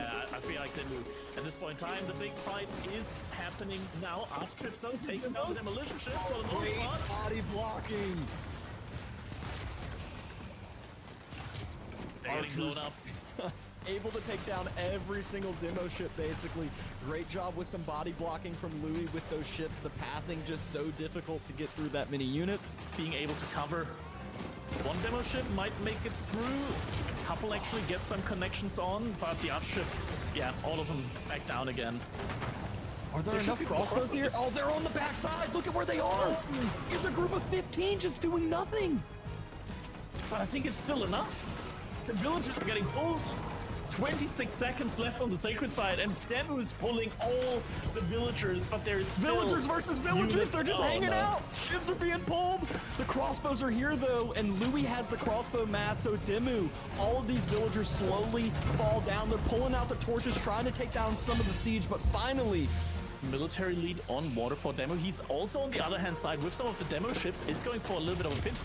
Yeah, I feel like they move. At this point in time, the big fight is happening now. Arch trips though, taking down the demolition ships for the most Great part. body blocking. They're getting blown up. Able to take down every single demo ship, basically. Great job with some body blocking from Louis with those ships. The pathing just so difficult to get through that many units. Being able to cover one demo ship might make it through. A couple actually get some connections on, but the arch ships, yeah, all of them back down again. Are there enough crossbows here? Oh, they're on the backside. Look at where they are. It's a group of 15 just doing nothing. But I think it's still enough. The villagers are getting pulled. 26 seconds left on the sacred side, and Demu's pulling all the villagers, but there's still villagers versus villagers. units. They're just hanging out. Ships are being pulled. The crossbows are here though, and Louis has the crossbow mass. So Demu, all of these villagers slowly fall down. They're pulling out the torches, trying to take down some of the siege, but finally. Military lead on water for Demo. He's also on the other hand side with some of the demo ships. Is going for a little bit of a pinch.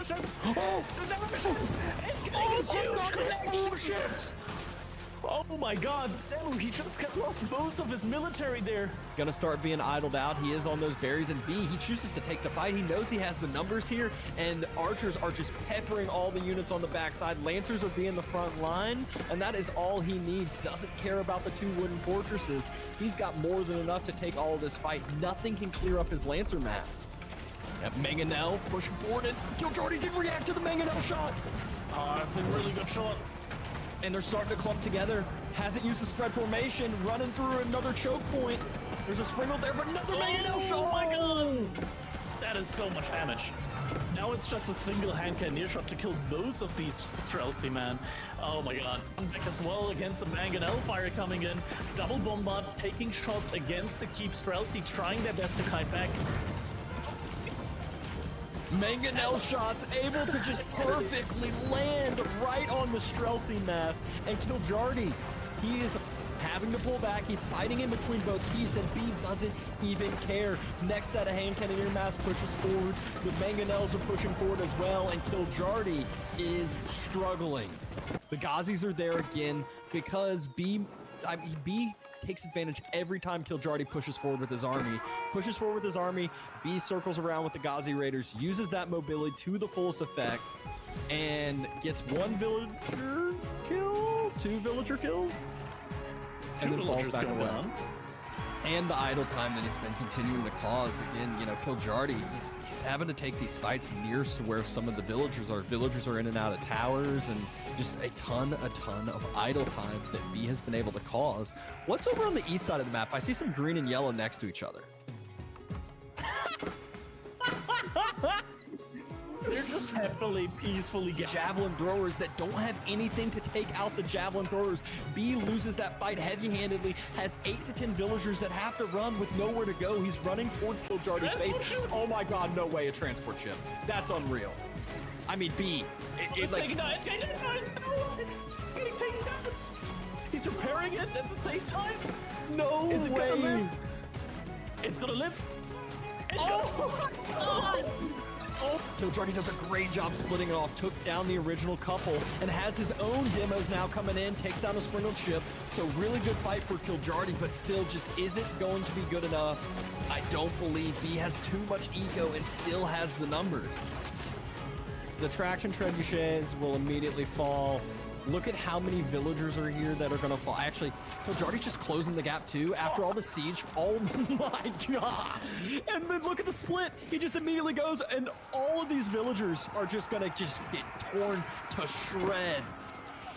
Ships. Oh, the demo ships. It's getting huge connections. Oh my god, Demo, he just got lost most of his military there. Gonna start being idled out. He is on those berries, and B, he chooses to take the fight. He knows he has the numbers here, and archers are just peppering all the units on the backside. Lancers are being the front line, and that is all he needs. Doesn't care about the 2 wooden fortresses. He's got more than enough to take all of this fight. Nothing can clear up his Lancer mass. Yep, Mangonel pushing forward, and Killjoy didn't react to the Mangonel shot. Oh, that's a really good shot. And they're starting to clump together. Hasn't used the spread formation, running through another choke point. There's a Springle there, but another Mangonel shot. Oh my god! That is so much damage. Now it's just a single hand cannoneer shot to kill both of these Streltsy, man. Oh my god. Back as well against the Mangonel fire coming in. Double bombard, taking shots against the Keep Streltsy, trying their best to kite back. Mangonel shots able to just perfectly land right on the Streltsy mass, and Killjardy, he is having to pull back. He's fighting in between both keeps, and B doesn't even care. Next set of hand cannoneer mass pushes forward. The Mangonels are pushing forward as well, and Killjardy is struggling. The Gazis are there again because B takes advantage every time Killjardy pushes forward with his army. B circles around with the Gazi Raiders, uses that mobility to the fullest effect, and gets 1 villager kill, 2 villager kills, and then falls back away. And the idle time that he's been continuing to cause. Again, you know, Killjardy, he's having to take these fights near to where some of the villagers are. Villagers are in and out of towers, and just a ton of idle time that B has been able to cause. What's over on the east side of the map? I see some green and yellow next to each other. They're just happily, peacefully getting javelin throwers that don't have anything to take out the javelin throwers. B loses that fight heavy-handedly, has 8 to 10 villagers that have to run with nowhere to go. He's running towards Killjardy's base. Oh my god, no way, a transport ship. That's unreal. I mean, B. It's getting taken down. It's getting taken down. He's repairing it at the same time. No Is it way. gonna live? It's gonna live. It's Killjardy does a great job splitting it off, took down the original couple, and has his own demos now coming in, takes down a sprinkled ship. So really good fight for Killjardy, but still just isn't going to be good enough. I don't believe B has too much ego and still has the numbers. The traction trebuchets will immediately fall. Look at how many villagers are here that are going to fall. Actually, Killjardy's just closing the gap too after all the siege. Oh my god. And then look at the split. He just immediately goes, and all of these villagers are just going to just get torn to shreds.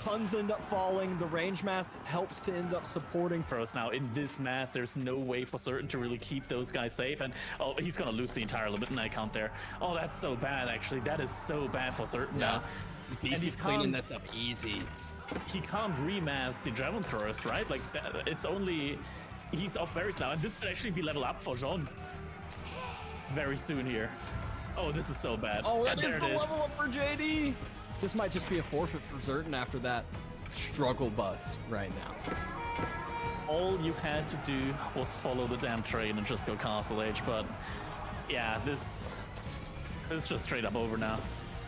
Tons end up falling. The range mass helps to end up supporting. Pros now in this mass, there's no way for certain to really keep those guys safe. And oh, he's going to lose the entire limit night count there. Oh, that's so bad, actually. That is so bad for certain now. He's cleaning this up easy. He can't remass the javelin throwers, right? Like, it's only... He's off berries now, and this could actually be level up for Jean very soon here. Oh, this is so bad. Oh, that is the level up for JD. This might just be a forfeit for Zertan after that struggle bus right now. All you had to do was follow the damn train and just go Castle Age, but yeah, this is just straight up over now.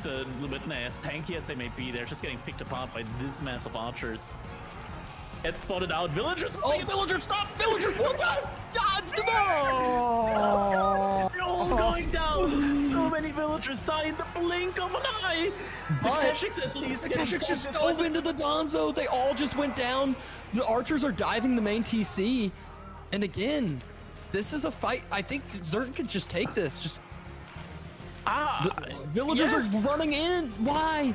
The little bit as tanky as they may be, they're just getting picked apart by this mass of archers. Get spotted out. Villagers. Oh, villagers, stop! Villagers, what the? Dodge the Oh! They're all going down. So many villagers die in the blink of an eye. The Keshiks at least. The Keshiks just dove into the Donzo. They all just went down. The archers are diving the main TC. And again, this is a fight. I think Zerg could just take this. Just the villagers are running in. Why?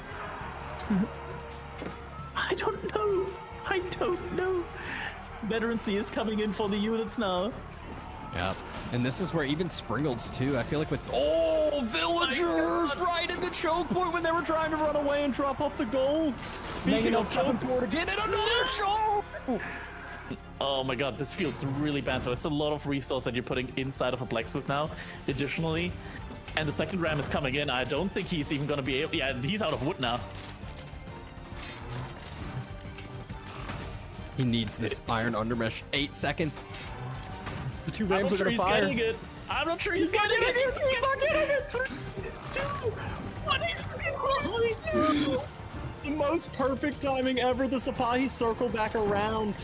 I don't know. I don't know. Veteran C is coming in for the units now. Yep. And this is where even Springalds too. I feel like with villagers right in the choke point when they were trying to run away and drop off the gold. Speaking of choke forward again and another choke. Oh my god, this feels really bad though. It's a lot of resource that you're putting inside of a blacksmith now. Additionally, and the second ram is coming in. I don't think he's even gonna be able. Yeah, he's out of wood now. He needs this iron undermesh. 8 seconds. The two rams are gonna he's fire. Getting it. I'm not sure he's getting it. He's not getting it. 3, 2, 1. He's the most perfect timing ever. The Sipahi circle back around.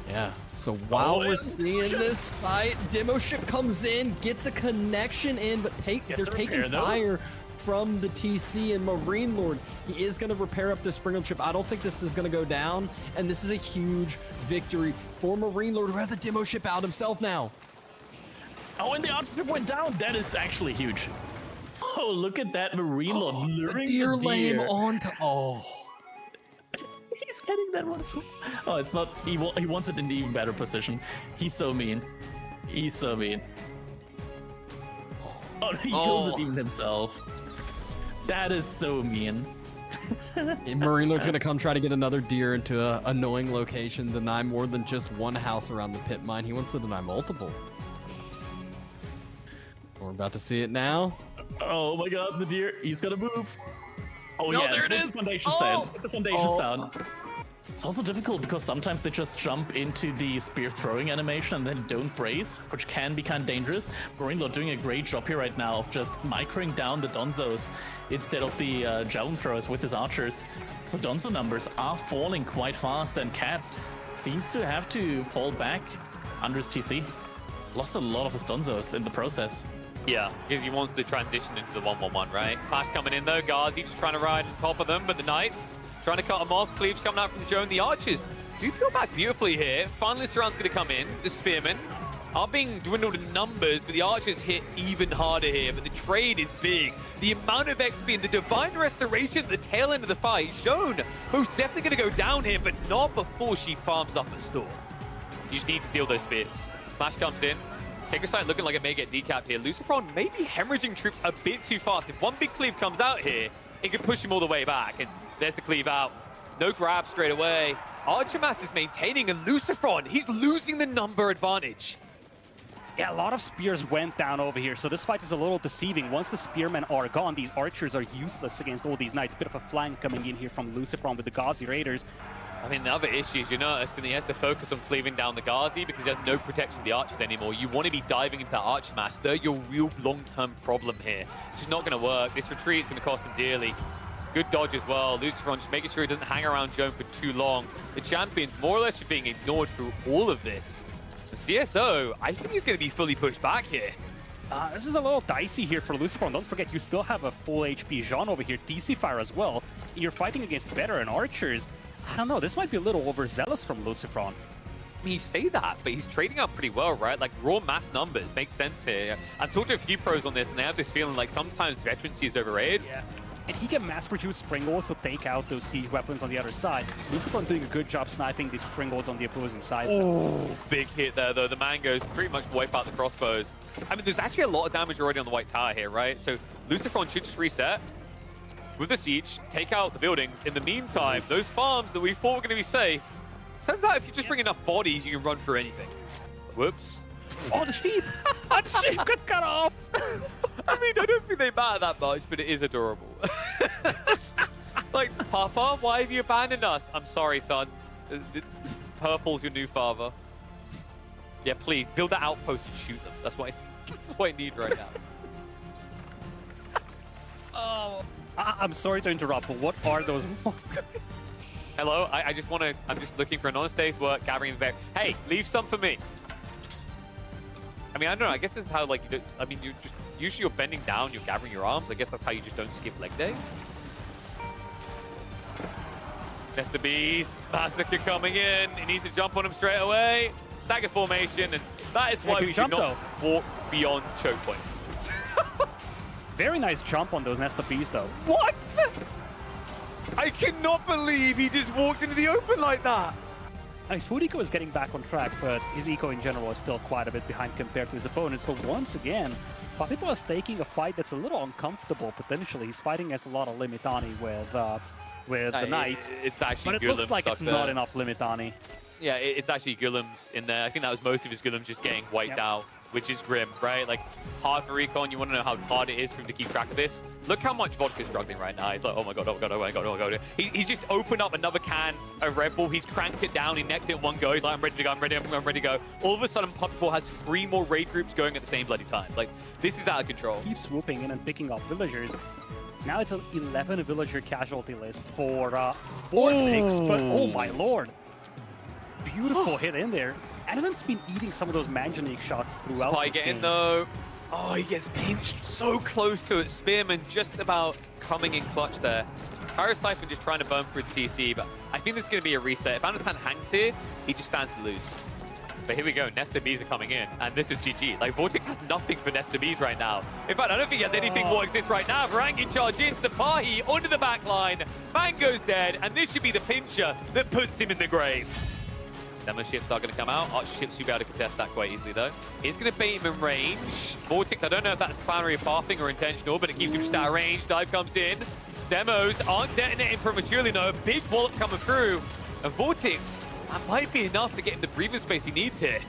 Yeah. So while we're seeing this fight, demo ship comes in, gets a connection in, but they're taking fire from the TC and Marine Lord. He is going to repair up the Springle chip. I don't think this is going to go down, and this is a huge victory for Marine Lord, who has a demo ship out himself now. Oh, and the Archipelago went down. That is actually huge. Oh, look at that Marine Lord luring the deer. Lame onto. He's getting that one. Oh, it's not. He wants it in an even better position. He's so mean. He's so mean. Oh, he kills it even himself. That is so mean. Marine Lord's gonna come try to get another deer into a annoying location, deny more than just one house around the pit mine. He wants to deny multiple. We're about to see it now. Oh my god, the deer, he's gonna move. Oh no, yeah, there it is. The foundation's down. Put the foundation's down. It's also difficult because sometimes they just jump into the spear throwing animation and then don't brace, which can be kind of dangerous. Marine Lord doing a great job here right now of just microing down the Donzos instead of the javelin throwers with his archers. So Donzo numbers are falling quite fast, and Cat seems to have to fall back under his TC. Lost a lot of his Donzos in the process. Yeah, because he wants to transition into the 1-1-1, right? Clash coming in though, Ghazi just trying to ride on top of them, but the Knights trying to cut them off. Cleaves coming out from the Joan. The Archers do peel back beautifully here. Finally, Surround's going to come in. The Spearmen are being dwindled in numbers, but the Archers hit even harder here. But the trade is big. The amount of XP and the Divine Restoration at the tail end of the fight. Joan, who's definitely going to go down here, but not before she farms up a store. You just need to deal those spears. Clash comes in. Sacred Sight looking like it may get decapped here. Lucifron may be hemorrhaging troops a bit too fast. If one big cleave comes out here, it could push him all the way back. And there's the cleave out. No grab straight away. Archimass is maintaining, and Lucifron, he's losing the number advantage. Yeah, a lot of spears went down over here, so this fight is a little deceiving. Once the spearmen are gone, these archers are useless against all these knights. Bit of a flank coming in here from Lucifron with the Ghazi Raiders. I mean, the other issues you notice, and he has to focus on cleaving down the Ghazi because he has no protection of the archers anymore. You want to be diving into that Archimass. They're your real long-term problem here. It's just not going to work. This retreat is going to cost him dearly. Good dodge as well. Lucifron just making sure he doesn't hang around Joan for too long. The champions more or less are being ignored through all of this. And CSO, I think he's going to be fully pushed back here. This is a little dicey here for Lucifron. Don't forget, you still have a full HP Jean over here, DC Fire as well. You're fighting against veteran archers. I don't know, this might be a little overzealous from Lucifron. I mean, you say that, but he's trading out pretty well, right? Like, raw mass numbers make sense here. I've talked to a few pros on this, and they have this feeling like sometimes veterancy is overrated. Yeah. And he can mass-produce Springolds to take out those siege weapons on the other side. Lucifron doing a good job sniping these Springolds on the opposing side. Oh, big hit there, though. The Mangoes pretty much wipe out the crossbows. I mean, there's actually a lot of damage already on the White Tower here, right? So Lucifron should just reset with the siege, take out the buildings. In the meantime, those farms that we thought were going to be safe, turns out if you just bring enough bodies, you can run through anything. Whoops. Oh, the sheep! That sheep got cut off! I mean, I don't think they matter that much, but it is adorable. Like, Papa, why have you abandoned us? I'm sorry, sons. Purple's your new father. Yeah, please, build that outpost and shoot them. That's what I need right now. Oh, I'm sorry to interrupt, but what are those? Hello, I just want to, I'm just looking for an honest day's work, gathering the bear. Hey, leave some for me. I mean, I don't know, I guess this is how, like, you don't, I mean, you just, usually you're bending down, you're gathering your arms. I guess that's how you just don't skip leg day. Mr. Beast, Massacre coming in. He needs to jump on him straight away. Stagger formation, and that is why we should not walk beyond choke points. Very nice jump on those Nesta Bees, though. What? I cannot believe he just walked into the open like that. His food eco is getting back on track, but his eco in general is still quite a bit behind compared to his opponents. But once again, Papito is taking a fight that's a little uncomfortable, potentially. He's fighting against a lot of Limitani with the Knight. It's actually but it looks like it's not enough Limitani. Yeah, it's actually Gullum's in there. I think that was most of his Gullum just getting wiped out, which is grim, right? Like, hard for Recon. You want to know how hard it is for him to keep track of this? Look how much Vodka's struggling right now. He's like, oh my god, oh my god, oh my god, oh my god. He's just opened up another can of Red Bull. He's cranked it down. He necked it in one go. He's like, I'm ready to go, I'm ready to go. All of a sudden, Puppetball has 3 more raid groups going at the same bloody time. Like, this is out of control. Keep swooping in and picking off villagers. Now it's an 11 villager casualty list for Vortex, but oh my lord. Beautiful hit in there. Adamant's been eating some of those Manganique shots throughout Spy this game. in though. Oh, he gets pinched so close to it. Spearman just about coming in clutch there. Pyrocypher just trying to burn through the TC, but I think this is going to be a reset. If Anatan hangs here, he just stands to lose. But here we go, Nesta Bees are coming in, and this is GG. Like, Vortex has nothing for Nesta Bees right now. In fact, I don't think he has anything what exists right now. Varangi charge in, Sapahi onto the back line. Mango's dead, and this should be the pincher that puts him in the grave. Demo ships are going to come out. Arch ships should be able to contest that quite easily, though. He's going to bait him in range. Vortex, I don't know if that's primary pathing or intentional, but it keeps him just out of range. Dive comes in. Demos aren't detonating prematurely, though. Big wallop coming through. And Vortex, that might be enough to get him the breathing space he needs here.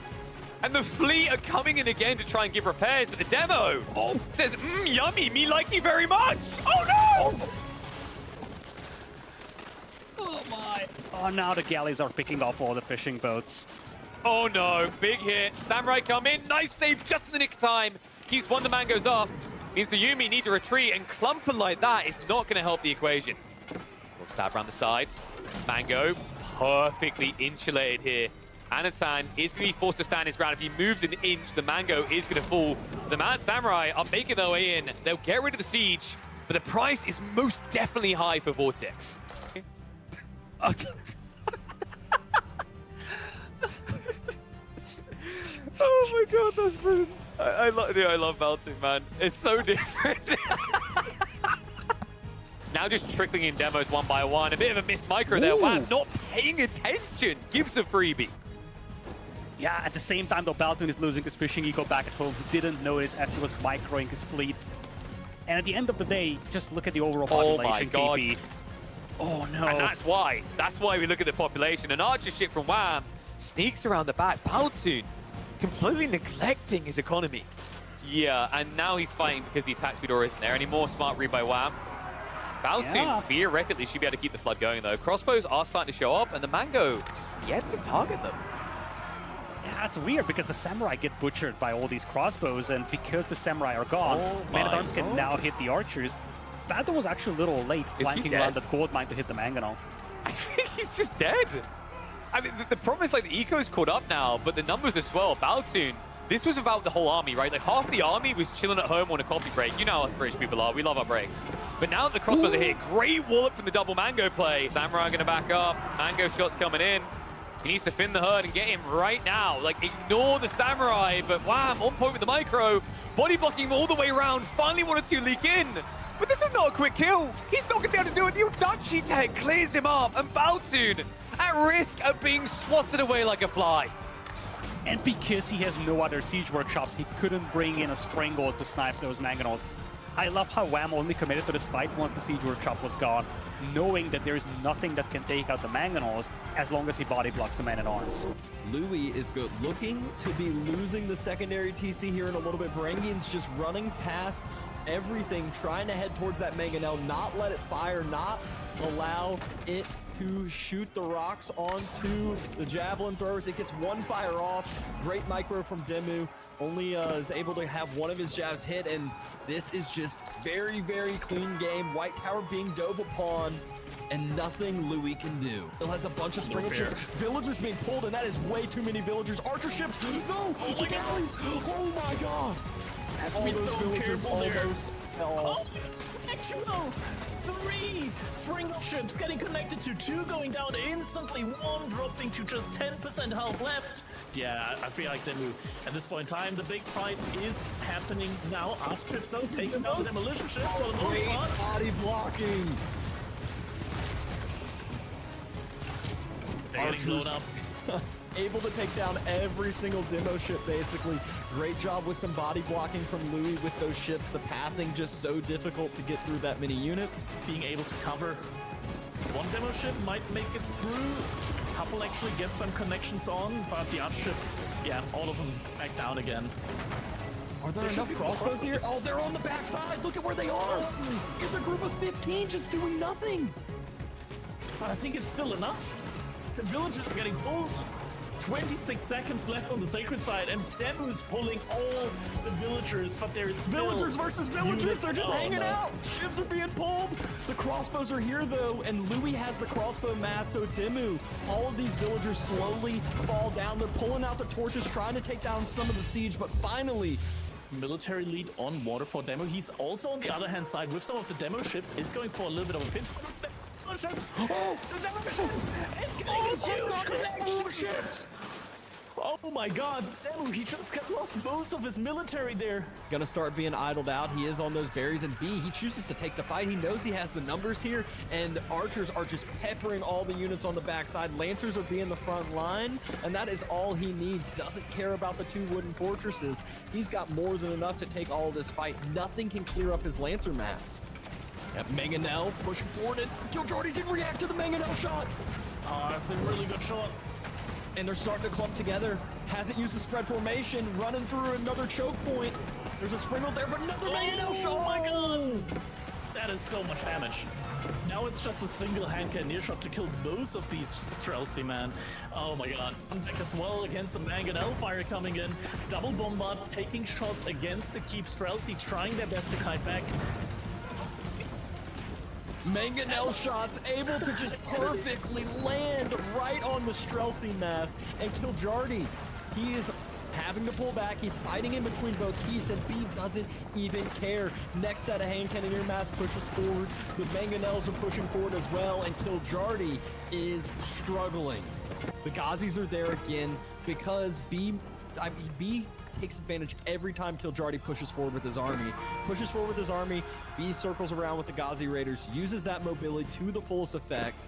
And the fleet are coming in again to try and give repairs, but the demo says, yummy, me like you very much. Oh, no! Oh my. Oh, now the galleys are picking off all the fishing boats. Oh no, big hit. Samurai come in, nice save just in the nick of time. Keeps one of the Mangoes up. Means the Yuumi need to retreat, and clumping like that is not going to help the equation. We'll stab around the side. Mango perfectly insulated here. Anatan is going to be forced to stand his ground. If he moves an inch, the Mango is going to fall. The Mad Samurai are making their way in. They'll get rid of the siege, but the price is most definitely high for Vortex. Oh my god, that's brilliant. I love Baltic, man. It's so different. Now just trickling in demos one by one. A bit of a missed micro there. Wow, not paying attention. Gives a freebie. Yeah, at the same time, though, Baltoon is losing his fishing eco back at home. He didn't notice as he was microing his fleet. And at the end of the day, just look at the overall population, KP. Oh no. And that's why we look at the population. An archer ship from Wham sneaks around the back. Baltoon completely neglecting his economy. Yeah, and now he's fighting because the attack speed isn't there anymore. Smart read by Wham. Baltoon theoretically should be able to keep the flood going though. Crossbows are starting to show up, and the Mango yet to target them. Yeah, that's weird because the Samurai get butchered by all these crossbows, and because the Samurai are gone, Man-at-Arms can now hit the archers. Baltoon was actually a little late flanking around that gold mine to hit the Mangonel. I think he's just dead. I mean, the problem is like the eco's caught up now, but the numbers as well. Baltoon, this was about the whole army, right? Like half the army was chilling at home on a coffee break. You know how us British people are. We love our breaks. But now that the crossbows are here, great wallop from the double Mango play. Samurai going to back up. Mango shots coming in. He needs to fin the herd and get him right now. Like, ignore the Samurai, but Wham, on point with the micro. Body blocking him all the way around. Finally wanted to leak in. But this is not a quick kill. He's not going to be able to do it. The Dutchy tech clears him up. And Baltoon at risk of being swatted away like a fly. And because he has no other siege workshops, he couldn't bring in a Springboard to snipe those Mangonels. I love how Wham only committed to this fight once the siege workshop was gone, knowing that there is nothing that can take out the Mangonels as long as he body blocks the Man-at-Arms. Louis is good. Looking to be losing the secondary TC here in a little bit. Varangian's just running past everything, trying to head towards that Mangonel, not let it fire, not allow it to shoot the rocks onto the javelin throwers. It gets one fire off. Great micro from Demu. Only is able to have one of his jabs hit, and this is just very, very clean game. White Tower being dove upon. and nothing Louis can do. Still has a bunch of Sprinkle ships. Villagers being pulled, and that is way too many villagers. Archer ships, no! Oh my galleys! Oh my god! Has to be so careful there. Oh, Actual 3 Sprinkle ships getting connected to 2 going down instantly, 1 dropping to just 10% health left. Yeah, I feel like Demu at this point in time, the big fight is happening now. Arch ships though taking down demolition ships for the most great part. body blocking. They're getting blown up. Able to take down every single demo ship, basically. Great job with some body blocking from Louis with those ships. The pathing just so difficult to get through that many units. Being able to cover 1 demo ship might make it through. Couple actually get some connections on, but the arch ships, yeah, all of them back down again. Are there enough crossbows here? Oh, they're on the backside. Look at where they are. It's a group of 15 just doing nothing. But I think it's still enough. The villagers are getting pulled. 26 seconds left on the sacred side, and Demu's pulling all the villagers, but there is still Villagers versus villagers. units. They're just Oh, hanging no. out. Ships are being pulled. The crossbows are here, though, and Louis has the crossbow mass, so Demu, all of these villagers slowly fall down. They're pulling out the torches, trying to take down some of the siege, but finally, Military lead on water for Demo. He's also on the other hand side with some of the demo ships is going for a little bit of a pinch. Demo ships! Oh, the demo ships! It's getting a huge connection! ships. Oh my god, Demo, he just got lost most of his military there. Gonna start being idled out. He is on those berries, and B, he chooses to take the fight. He knows he has the numbers here, and archers are just peppering all the units on the backside. Lancers are being the front line, and that is all he needs. Doesn't care about the 2 wooden fortresses. He's got more than enough to take all of this fight. Nothing can clear up his Lancer mass. Yep, Mangonel pushing forward, and Killjoy didn't react to the Mangonel shot. Oh, that's a really good shot. And they're starting to clump together. Hasn't used the spread formation, running through another choke point. There's a Sprinkle there, but another Mangonel shot. Oh my god! That is so much damage. Now it's just a single hand cannoneer shot to kill most of these Streltsy, man. Oh my god. Back as well against the Mangonel fire coming in. Double bombard, taking shots against the Keep Streltsy, trying their best to kite back. Mangonel shots able to just perfectly land right on the Streltsy mass, and Killjardy, he is having to pull back. He's fighting in between both Keiths, and B doesn't even care. Next set of hand cannoneer mass pushes forward. The Mangonels are pushing forward as well, and Killjardy is struggling. The Gazis are there again because B takes advantage every time Killjardy pushes forward with his army. Pushes forward with his army, B circles around with the Gazi Raiders, uses that mobility to the fullest effect,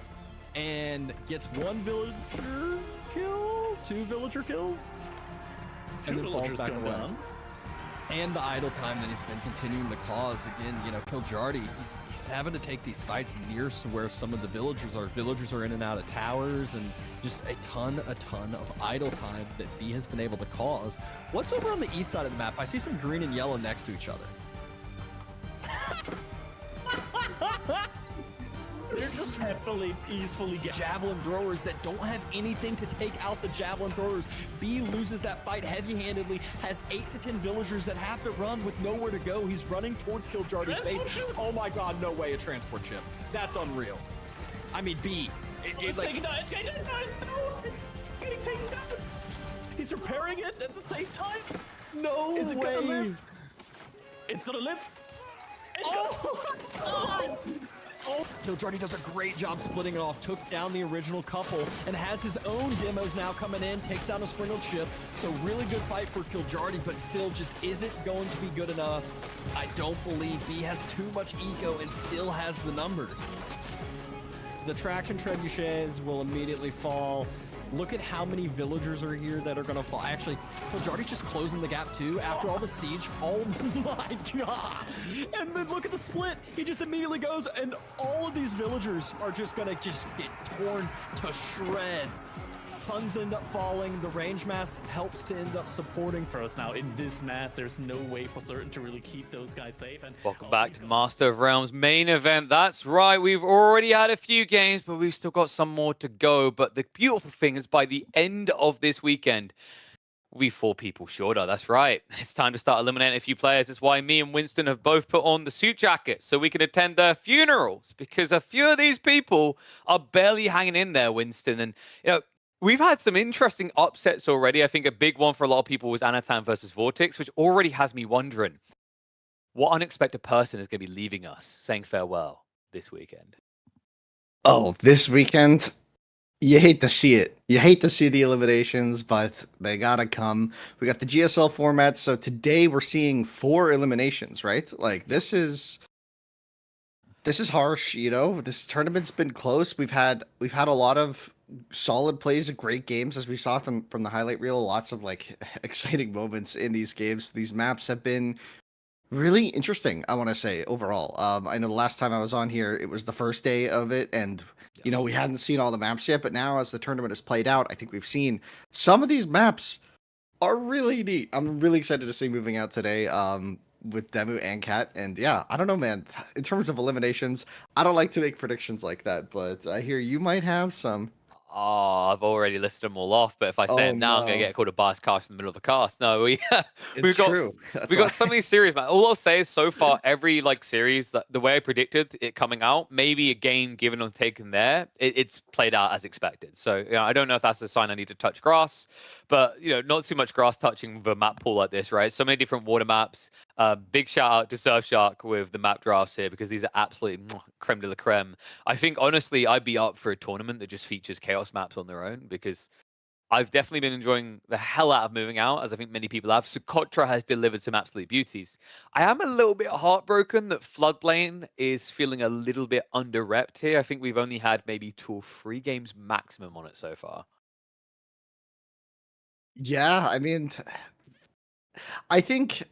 and gets 1 villager kill, 2 villager kills, and then falls back away. And the idle time that he's been continuing to cause. Again, you know, Killjardy, he's having to take these fights near to where some of the villagers are. Villagers are in and out of towers, and just a ton of idle time that B has been able to cause. What's over on the east side of the map? I see some green and yellow next to each other. They're just happily, peacefully getting Javelin throwers that don't have anything to take out the javelin throwers. B loses that fight heavy-handedly, has 8 to 10 villagers that have to run with nowhere to go. He's running towards Killjardy's base. Oh my god, no way, a transport ship. That's unreal. I mean, B. It's taking down, it's getting down, it's getting taken down. He's repairing it at the same time. No Is it way. gonna live? It's gonna live. It's gonna. Oh, Killjardy does a great job splitting it off, took down the original couple, and has his own demos now coming in, takes down a sprinkled ship. So really good fight for Killjardy, but still just isn't going to be good enough. I don't believe B has too much eco and still has the numbers. The traction trebuchets will immediately fall. Look at how many villagers are here that are gonna fall. Actually, Killjardy's just closing the gap too after all the siege. Oh my god! And then look at the split. He just immediately goes, and all of these villagers are just gonna just get torn to shreds. Tons end up falling. The range mass helps to end up supporting. For us now in this mass, there's no way for certain to really keep those guys safe. And Welcome back to the Master of Realms main event. That's right, we've already had a few games, but we've still got some more to go. But the beautiful thing is by the end of this weekend, We'll be 4 people shorter. That's right. It's time to start eliminating a few players. That's why me and Winston have both put on the suit jackets so we can attend their funerals, because a few of these people are barely hanging in there, Winston. And, we've had some interesting upsets already. I think a big one for a lot of people was Anatan versus Vortex, which already has me wondering what unexpected person is going to be leaving us, saying farewell this weekend. Oh, this weekend? You hate to see it. You hate to see the eliminations, but they gotta come. We got the GSL format, so today we're seeing 4 eliminations, right? Like this is harsh, This tournament's been close. We've had a lot of solid plays, great games, as we saw from the highlight reel. Lots of like exciting moments in these games. These maps have been really interesting, I want to say, overall. I know the last time I was on here, it was the first day of it, and we hadn't seen all the maps yet, but now as the tournament has played out, I think we've seen some of these maps are really neat. I'm really excited to see moving out today with Demu and Cat. And yeah, I don't know, man. In terms of eliminations, I don't like to make predictions like that, but I hear you might have some. Oh, I've already listed them all off, but if I say them now, I'm going to get called a biased cast in the middle of a cast. No, we've got so many series, man. All I'll say is so far, every series, the way I predicted it coming out, maybe a game given or taken there, it's played out as expected. So I don't know if that's a sign I need to touch grass, but not too much grass touching with a map pool like this, right? So many different water maps. Big shout out to Surfshark with the map drafts here, because these are absolutely creme de la creme. I think honestly, I'd be up for a tournament that just features chaos maps on their own, because I've definitely been enjoying the hell out of moving out, as I think many people have. Socotra has delivered some absolute beauties. I am a little bit heartbroken that Floodplain is feeling a little bit under-repped here. I think we've only had maybe 2 or 3 games maximum on it so far. Yeah, I mean, I think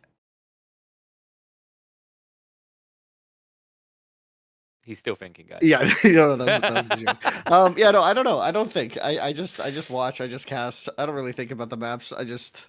He's still thinking, guys. Yeah, that was the joke. Yeah, no, I don't know. I don't think. I just watch. I just cast. I don't really think about the maps. I just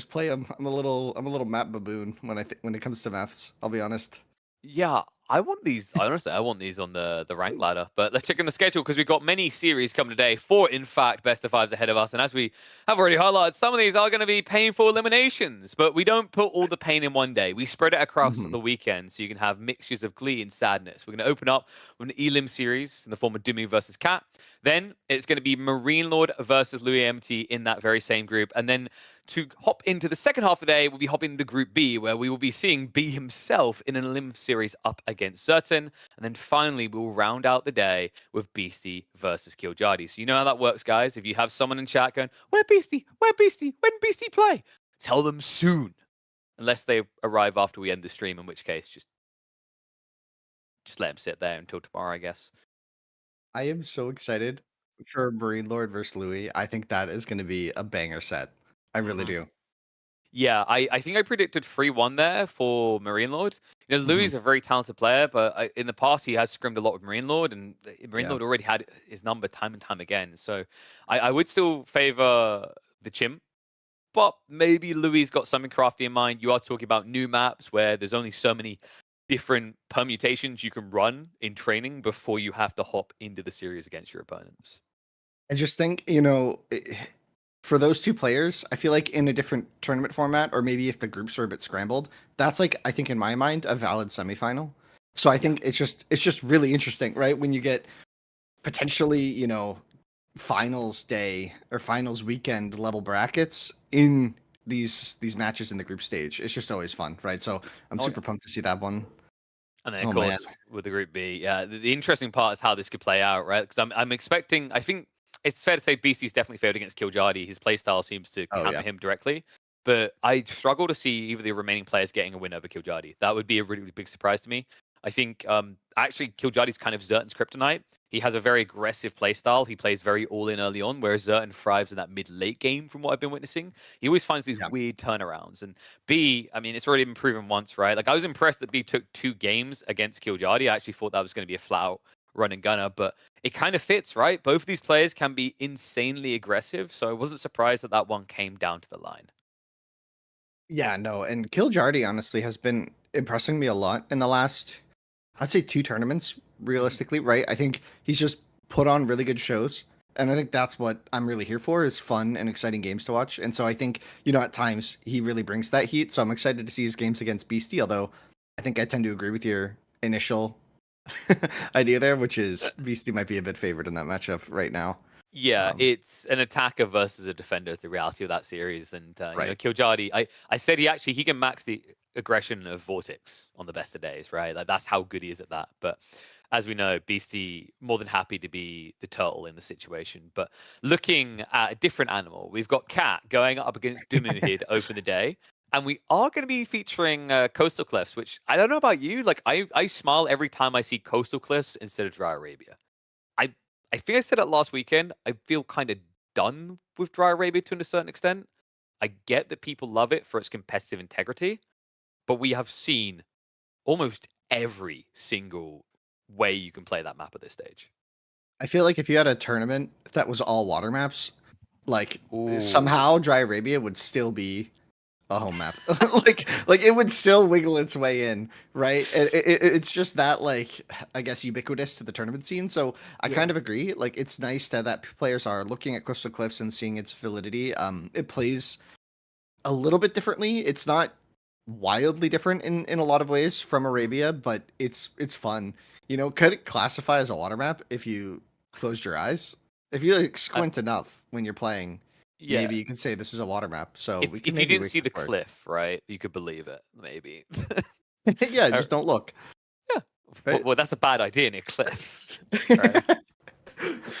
play them. I'm a little map baboon when it comes to maps. I'll be honest. Yeah, I want these. Honestly, I want these on the rank ladder. But let's check in the schedule, because we've got many series coming today. 4, in fact, best of 5s ahead of us. And as we have already highlighted, some of these are going to be painful eliminations. But we don't put all the pain in one day. We spread it across the weekend, so you can have mixtures of glee and sadness. We're going to open up with an Elim series in the form of Dumi versus Cat. Then it's going to be Marine Lord versus Louis MT in that very same group. And then to hop into the second half of the day, we'll be hopping into Group B, where we will be seeing B himself in an Elim series up against Zertin. And then finally, we'll round out the day with Beastie versus Killjadi. So you know how that works, guys. If you have someone in chat going, "Where Beastie? Where Beastie? When Beastie play?" Tell them soon. Unless they arrive after we end the stream, in which case, just let them sit there until tomorrow, I guess. I am so excited for Marine Lord versus Louis. I think that is going to be a banger set. I really do. Yeah, I think I predicted 3-1 there for Marine Lord. Louis is a very talented player, but in the past he has scrimmed a lot with Marine Lord, and Marine Lord already had his number time and time again. So I would still favor the Chimp, but maybe Louis got something crafty in mind. You are talking about new maps where there's only so many different permutations you can run in training before you have to hop into the series against your opponents. I just think, for those 2 players, I feel like in a different tournament format, or maybe if the groups are a bit scrambled, that's I think in my mind, a valid semifinal. So I think it's just really interesting, right? When you get potentially, finals day or finals weekend level brackets in these matches in the group stage. It's just always fun, right? So I'm super pumped to see that one. And then, of course, with the Group B, the interesting part is how this could play out, right? Because I'm expecting, I think it's fair to say BC's definitely failed against Killjadi. His playstyle seems to counter him directly. But I struggle to see either the remaining players getting a win over Killjadi. That would be a really, really big surprise to me. I think actually Killjadi's kind of Zertin's kryptonite. He has a very aggressive playstyle. He plays very all-in early on, whereas Zertin thrives in that mid-late game from what I've been witnessing. He always finds these weird turnarounds. And B, I mean, it's already been proven once, right? I was impressed that B took 2 games against Killjadi. I actually thought that was going to be a flat-out run and gunner, but it kind of fits, right? Both of these players can be insanely aggressive, so I wasn't surprised that one came down to the line. Yeah, no, and Killjadi honestly has been impressing me a lot in the last, I'd say 2 tournaments, realistically, right? I think he's just put on really good shows. And I think that's what I'm really here for, is fun and exciting games to watch. And so I think, you know, at times he really brings that heat. So I'm excited to see his games against Beastie, although I think I tend to agree with your initial idea there, which is Beastie might be a bit favored in that matchup right now. Yeah, Um, it's an attacker versus a defender is the reality of that series. And you know, right. Killjardy, I said he can max the aggression of Vortex on the best of days, right? Like that's how good he is at that. But as we know, Beastie more than happy to be the turtle in the situation. But looking at a different animal, we've got Cat going up against Dumu here to open the day. And we are going to be featuring Coastal Cliffs, which I don't know about you. Like I smile every time I see Coastal Cliffs instead of Dry Arabia. I I think I said it last weekend. I feel kind of done with Dry Arabia to a certain extent. I get that people love it for its competitive integrity, but we have seen almost every single way you can play that map at this stage. I feel like if you had a tournament that was all water maps, like Ooh. somehow Dry Arabia would still be a home map. like it would still wiggle its way in, right? It's just that, like, I guess, ubiquitous to the tournament scene. So I Yeah. kind of agree. Like, it's nice that players are looking at Crystal Cliffs and seeing its validity. It plays a little bit differently. It's not wildly different in a lot of ways from Arabia, but it's fun. You know, could it classify as a water map if you closed your eyes? If you like Uh, squint enough when you're playing, yeah. maybe you can say this is a water map. So If we can if you maybe didn't make see this the work. cliff, right, you could believe it, maybe. Yeah, Uh, just don't look. yeah. Well, Right? well, that's a bad idea near cliffs, right?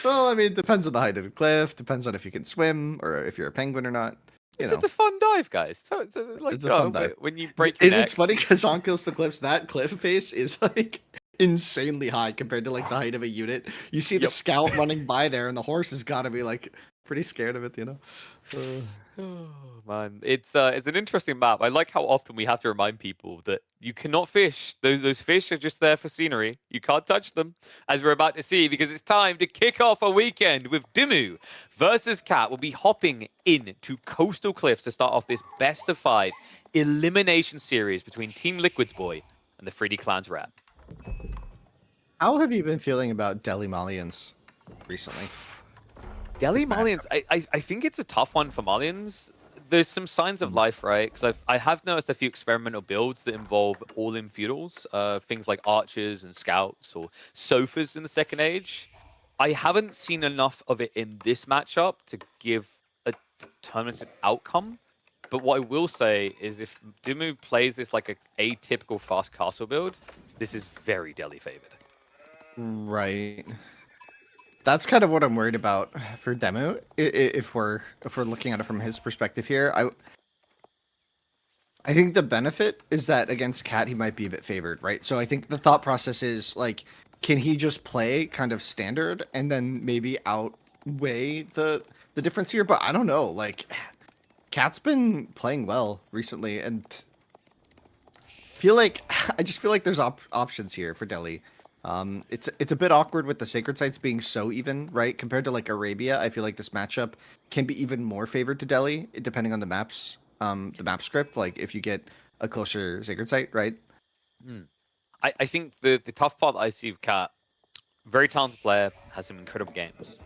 Well, I mean, it depends on the height of the cliff, depends on if you can swim or if you're a penguin or not. You It's just know, a fun dive, guys. So, like, it's a fun dive. when you break your And it's neck, funny because on Kills the Cliffs, that cliff face is like insanely high compared to like the height of a unit. You see the Yep. scout running by there, and the horse has got to be like pretty scared of it, you know? Oh man, it's an interesting map. I like how often we have to remind people that you cannot fish. Those fish are just there for scenery. You can't touch them, as we're about to see, because it's time to kick off a weekend with Dimu versus Cat. We'll be hopping in to Coastal Cliffs to start off this best of 5 elimination series between Team Liquid's Boy and the 3D Clans Rap. How have you been feeling about Delhi Malians recently? Delhi This matchup. Malians, I think it's a tough one for Malians. There's some signs of life, right? Because I have noticed a few experimental builds that involve all-in feudals, things like archers and scouts or sofas in the Second Age. I haven't seen enough of it in this matchup to give a determinative outcome. But what I will say is if Dumu plays this like a atypical fast castle build, this is very Delhi favored. Right. That's kind of what I'm worried about for Demu. If we're looking at it from his perspective here, I think the benefit is that against Cat he might be a bit favored, right? So I think the thought process is like, can he just play kind of standard and then maybe outweigh the difference here? But I don't know. Like, Cat's been playing well recently, and I just feel like there's options here for Delhi. It's a bit awkward with the sacred sites being so even, right? Compared to like Arabia, I feel like this matchup can be even more favored to Delhi, depending on the map script. Like if you get a closer sacred site, right? Hmm. I think the tough part that I see with Cat, very talented player, has some incredible games.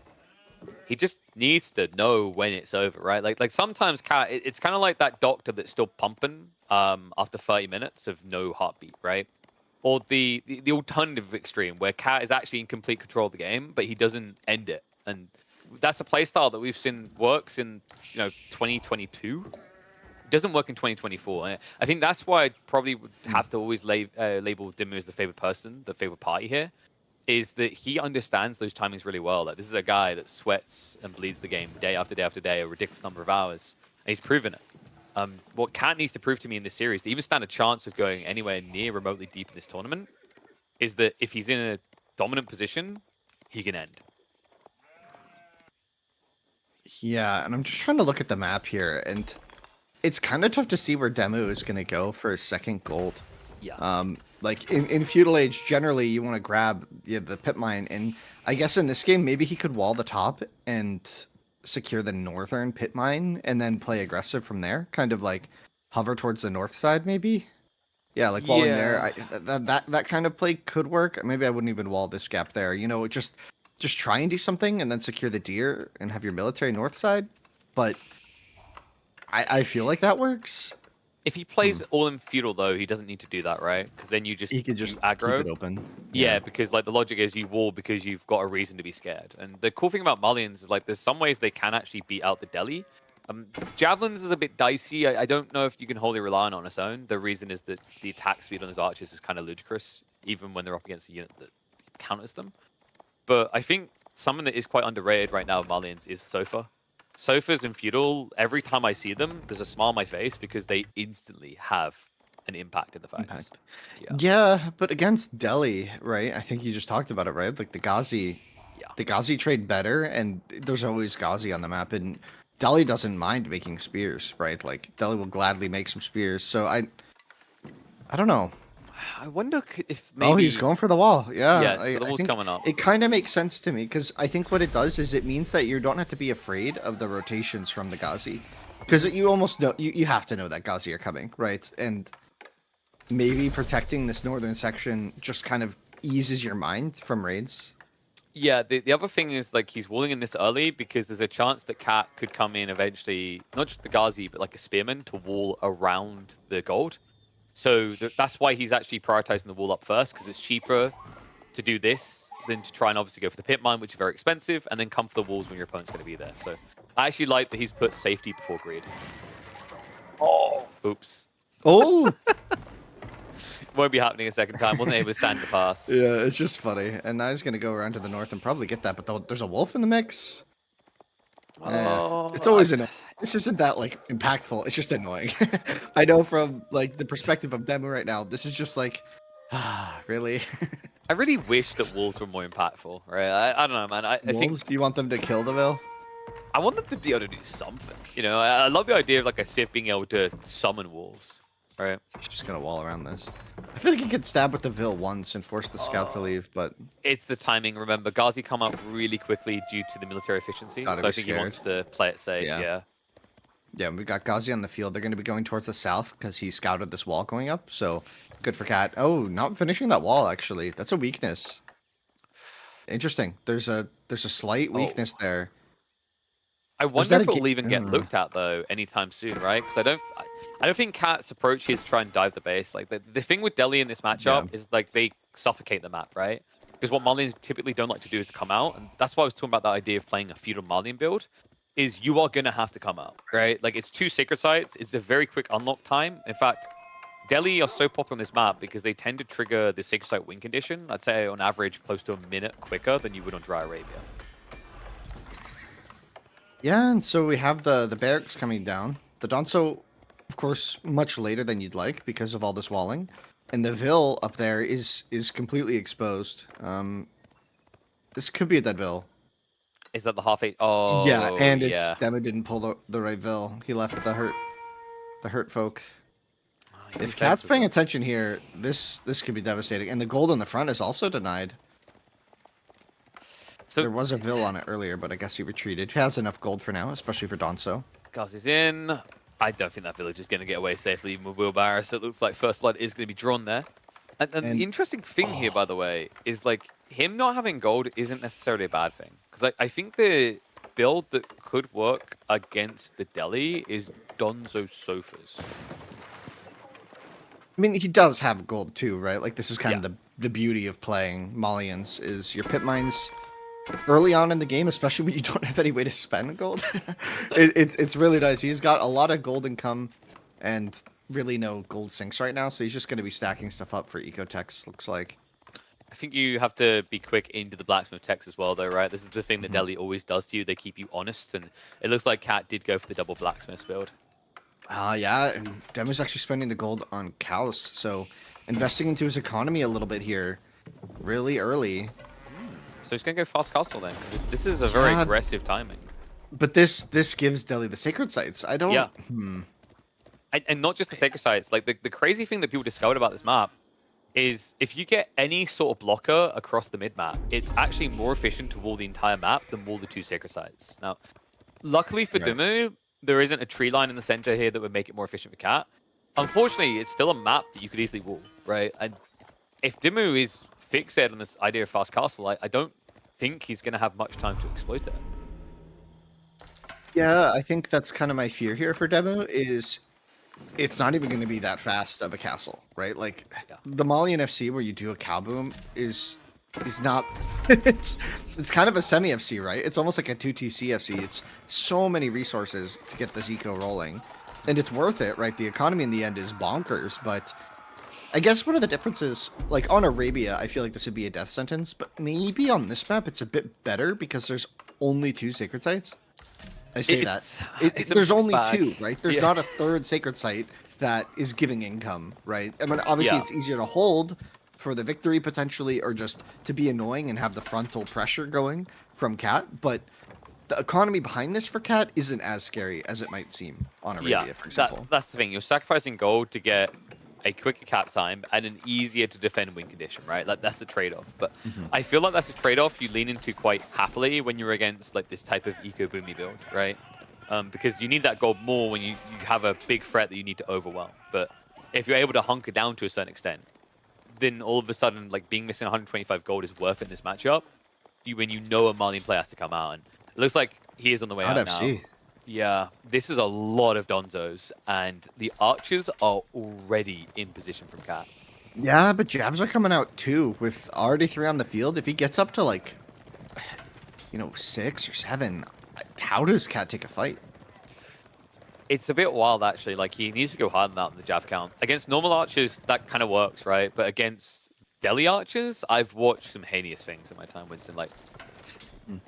He just needs to know when it's over, right? Like sometimes Cat, it's kind of like that doctor that's still pumping after 30 minutes of no heartbeat, right? Or the alternative extreme where Cat is actually in complete control of the game, but he doesn't end it. And that's a playstyle that we've seen works in 2022. It doesn't work in 2024. I think that's why I probably would have to always label Dimmu as the favorite person, the favorite party here, is that he understands those timings really well. Like this is a guy that sweats and bleeds the game day after day after day, a ridiculous number of hours, and he's proven it. What Cat needs to prove to me in this series, to even stand a chance of going anywhere near remotely deep in this tournament, is that if he's in a dominant position, he can end. Yeah, and I'm just trying to look at the map here, and it's kind of tough to see where Demu is going to go for his second gold. Yeah. Like in feudal age, generally you want to grab the pit mine, and I guess in this game maybe he could wall the top and secure the northern pit mine, and then play aggressive from there. Kind of like hover towards the north side, maybe. Yeah, like walling there. Yeah. That kind of play could work. Maybe I wouldn't even wall this gap there. You know, just just try and do something and then secure the deer and have your military north side. But I feel like that works. If he plays all in feudal though, he doesn't need to do that, right? Because then you just He could just aggro. keep it open. Yeah, because like the logic is you wall because you've got a reason to be scared. And the cool thing about Malians is like there's some ways they can actually beat out the Delhi. Javelins is a bit dicey. I don't know if you can wholly rely on it on its own. The reason is that the attack speed on his archers is kind of ludicrous, even when they're up against a unit that counters them. But I think something that is quite underrated right now of Malians is Sofa. Sofas in feudal, every time I see them, there's a smile on my face because they instantly have an impact in the fights. Yeah, but against Delhi, right? I think you just talked about it, right? Like the Ghazi, the Ghazi trade better, and there's always Ghazi on the map, and Delhi doesn't mind making spears, right? Like Delhi will gladly make some spears. So I don't know. I wonder if maybe... Oh, he's going for the wall. Yeah, Yeah, so the wall's coming up. It kind of makes sense to me because I think what it does is it means that you don't have to be afraid of the rotations from the Ghazi, because you almost know you have to know that Ghazi are coming, right? And maybe protecting this northern section just kind of eases your mind from raids. Yeah, the other thing is like he's walling in this early because there's a chance that Cat could come in eventually, not just the Ghazi, but like a spearman to wall around the gold. So that's why he's actually prioritizing the wall up first, because it's cheaper to do this than to try and obviously go for the pit mine, which is very expensive, and then come for the walls when your opponent's going to be there. So I actually like that he's put safety before greed. Oh, oops. Oh. Won't be happening a second time. Wasn't able to stand the pass. Yeah, it's just funny. And now he's going to go around to the north and probably get that, but there's a wolf in the mix. It's always annoying. This isn't that like impactful. It's just annoying. I know from like the perspective of demo right now, this is just like, really? I really wish that wolves were more impactful, right? I don't know, man. I think you want them to kill the Vil? I want them to be able to do something. You know, I love the idea of like a Sith being able to summon wolves, right? He's just gonna wall around this. I feel like he could stab with the Vil once and force the scout to leave, but it's the timing. Remember, Ghazi come up really quickly due to the military efficiency, so I think he wants to play it safe. Yeah, we got Ghazi on the field. They're going to be going towards the south because he scouted this wall going up. So good for Cat. Oh, not finishing that wall, actually. That's a weakness. Interesting. There's a slight weakness there. I wonder if it'll even get looked at, though, anytime soon, right? Because I don't think Cat's approach here is to try and dive the base. Like, the thing with Delhi in this matchup is, like, they suffocate the map, right? Because what Malians typically don't like to do is to come out. And that's why I was talking about that idea of playing a feudal Malian build. Is you are going to have to come out, right? Like, it's 2 sacred sites. It's a very quick unlock time. In fact, Delhi are so popular on this map because they tend to trigger the sacred site win condition. I'd say on average close to a minute quicker than you would on Dry Arabia. Yeah, and so we have the barracks coming down. The Donso, of course, much later than you'd like because of all this walling. And the Vil up there is completely exposed. This could be a dead Vil. Is that the half 8? Oh, yeah, and it's Demo didn't pull the right Vil. He left the hurt folk. If Cat's paying attention here, this could be devastating. And the gold on the front is also denied. So there was a Vil on it earlier, but I guess he retreated. He has enough gold for now, especially for Donso. Ghazi's in. I don't think that village is going to get away safely even with wheelbarrow, so it looks like First Blood is going to be drawn there. And the interesting thing here, by the way, is like him not having gold isn't necessarily a bad thing. Because I think the build that could work against the Delhi is Donzo Sofas. I mean, he does have gold too, right? Like, this is kind of the beauty of playing Malians, is your pit mines early on in the game, especially when you don't have any way to spend gold. It's really nice. He's got a lot of gold income and really no gold sinks right now, so he's just going to be stacking stuff up for ecotechs, looks like. I think you have to be quick into the blacksmith techs as well, though, right? This is the thing that Delhi always does to you. They keep you honest, and it looks like Cat did go for the double blacksmith build. Yeah, and Demo's actually spending the gold on cows, so investing into his economy a little bit here really early. So he's going to go fast castle then, because this is a very aggressive timing. But this gives Delhi the sacred sites. I don't... Yeah. And not just the sacred sites. Like, the crazy thing that people discovered about this map is if you get any sort of blocker across the mid-map, it's actually more efficient to wall the entire map than wall the 2 sacred sites. Now, luckily for Dimu, there isn't a tree line in the center here that would make it more efficient for Cat. Unfortunately, it's still a map that you could easily wall, right? And if Dimu is fixated on this idea of fast castle, I don't think he's going to have much time to exploit it. Yeah, I think that's kind of my fear here for Demo is it's not even going to be that fast of a castle, right? Like the Malian FC where you do a cow boom is not it's kind of a semi FC, right? It's almost like a 2TC FC. It's so many resources to get this eco rolling, and it's worth it, right? The economy in the end is bonkers, but I guess one of the differences, like on Arabia, I feel like this would be a death sentence, but maybe on this map it's a bit better because there's only 2 sacred sites. I say there's only 2, right? There's not a third sacred site that is giving income, right? I mean, obviously it's easier to hold for the victory potentially, or just to be annoying and have the frontal pressure going from Cat, but the economy behind this for Cat isn't as scary as it might seem on Arabia, for example. That's the thing. You're sacrificing gold to get a quicker cap time and an easier to defend win condition, right? Like that's the trade-off. But I feel like that's a trade-off you lean into quite happily when you're against like this type of eco boomy build, right? Because you need that gold more when you have a big threat that you need to overwhelm. But if you're able to hunker down to a certain extent, then all of a sudden, like being missing 125 gold is worth it in this matchup. When you know a Malian player has to come out, and it looks like he is on the way out now. Yeah, this is a lot of Donzos, and the archers are already in position from Cat. Yeah, but Javs are coming out too, with already 3 on the field. If he gets up to like, 6 or 7, how does Cat take a fight? It's a bit wild, actually. Like, he needs to go hard on that in the Jav count. Against normal archers, that kind of works, right? But against Delhi archers, I've watched some heinous things in my time, Winston. Like,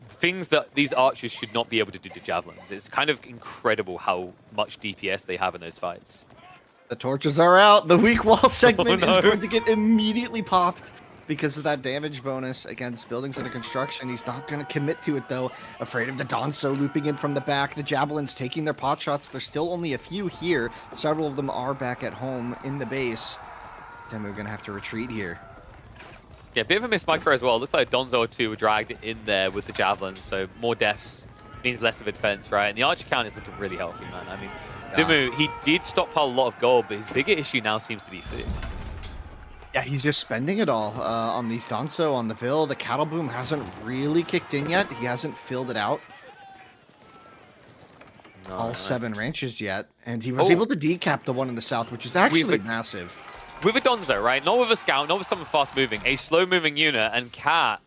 things that these archers should not be able to do to javelins. It's kind of incredible how much DPS they have in those fights. The torches are out. The weak wall segment is going to get immediately popped because of that damage bonus against buildings under construction. He's not going to commit to it, though. Afraid of the Donso looping in from the back. The Javelins taking their pot shots. There's still only a few here. Several of them are back at home in the base. Then we're going to have to retreat here. Yeah, bit of a miss micro as well. Looks like Donzo or 2 were dragged in there with the Javelins, so more deaths means less of a defense, right? And the archer count is looking really healthy, man. I mean, Dimu, he did stockpile a lot of gold, but his bigger issue now seems to be food. Yeah, he's just spending it all on these Donso, on the Vil. The cattle boom hasn't really kicked in yet. He hasn't filled it out. All 7 ranches yet. And he was able to decap the one in the south, which is actually massive. With a Donzo, right? Not with a scout, not with someone fast-moving. A slow-moving unit, and Cat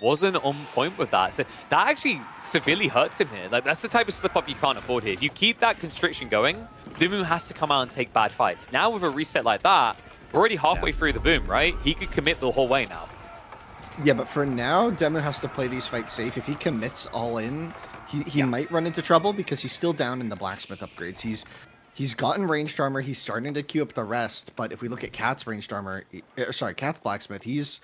wasn't on point with that. So that actually severely hurts him here. Like, that's the type of slip-up you can't afford here. If you keep that constriction going, Dimu has to come out and take bad fights. Now with a reset like that, we're already halfway through the boom, right? He could commit the whole way now. Yeah, but for now, Demu has to play these fights safe. If he commits all in, he might run into trouble because he's still down in the blacksmith upgrades. He's gotten ranged armor. He's starting to queue up the rest. But if we look at Cat's ranged armor, Cat's blacksmith, he's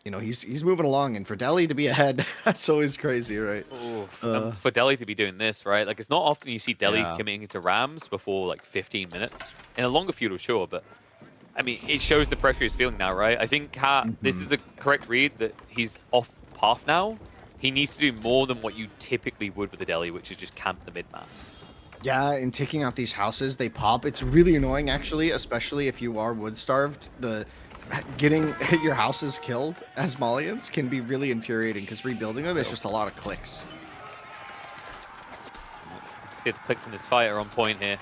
moving along. And for Delhi to be ahead, that's always crazy, right? For Delhi to be doing this, right? Like, it's not often you see Delhi committing into Rams before like 15 minutes. In a longer feud, sure, but I mean, it shows the pressure he's feeling now, right? I think Cat, this is a correct read that he's off path now. He needs to do more than what you typically would with the Delhi, which is just camp the mid-map. Yeah, and taking out these houses, they pop. It's really annoying, actually, especially if you are wood-starved. Getting your houses killed as Malians can be really infuriating because rebuilding them is just a lot of clicks. See if the clicks in this fight are on point here.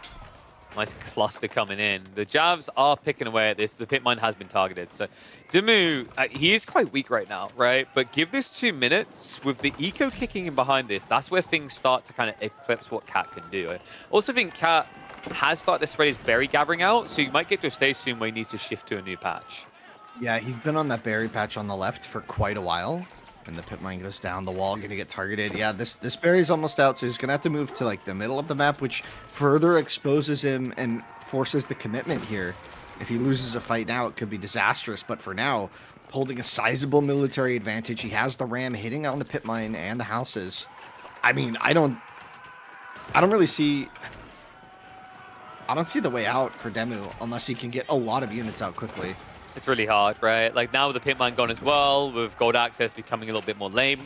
Nice cluster coming in. The Javs are picking away at this. The pit mine has been targeted. So Dimu, he is quite weak right now, right? But give this 2 minutes with the eco kicking in behind this. That's where things start to kind of eclipse what Cat can do. I also think Cat has started to spread his berry gathering out, so you might get to a stage soon where he needs to shift to a new patch. Yeah, he's been on that berry patch on the left for quite a while. And the pit mine goes down the wall, gonna get targeted. Yeah, this berry's almost out, so he's gonna have to move to like the middle of the map, which further exposes him and forces the commitment here. If he loses a fight now, it could be disastrous. But for now, holding a sizable military advantage, he has the ram hitting on the pit mine and the houses. I mean, I don't really see. I don't see the way out for Demu unless he can get a lot of units out quickly. It's really hard, right? Like, now with the pit mine gone as well, with gold access becoming a little bit more lame,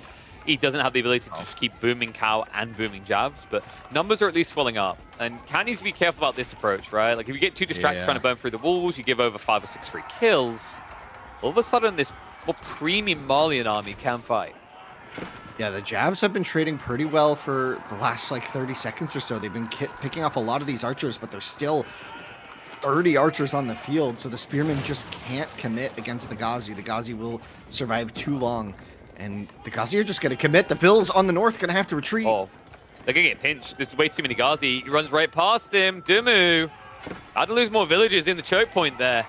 he doesn't have the ability to just keep booming cow and booming Javs, but numbers are at least swelling up. And Cat needs to be careful about this approach, right? Like, if you get too distracted trying to burn through the walls, you give over 5 or 6 free kills, all of a sudden this more premium Malian army can fight. Yeah, the Javs have been trading pretty well for the last like 30 seconds or so. They've been picking off a lot of these archers, but there's still 30 archers on the field, so the Spearmen just can't commit against the Ghazi. The Ghazi will survive too long, and the Ghazi are just going to commit. The Vills on the north going to have to retreat. Oh, they're going to get pinched. There's way too many Ghazi. He runs right past him. Dumu had to lose more villagers in the choke point there.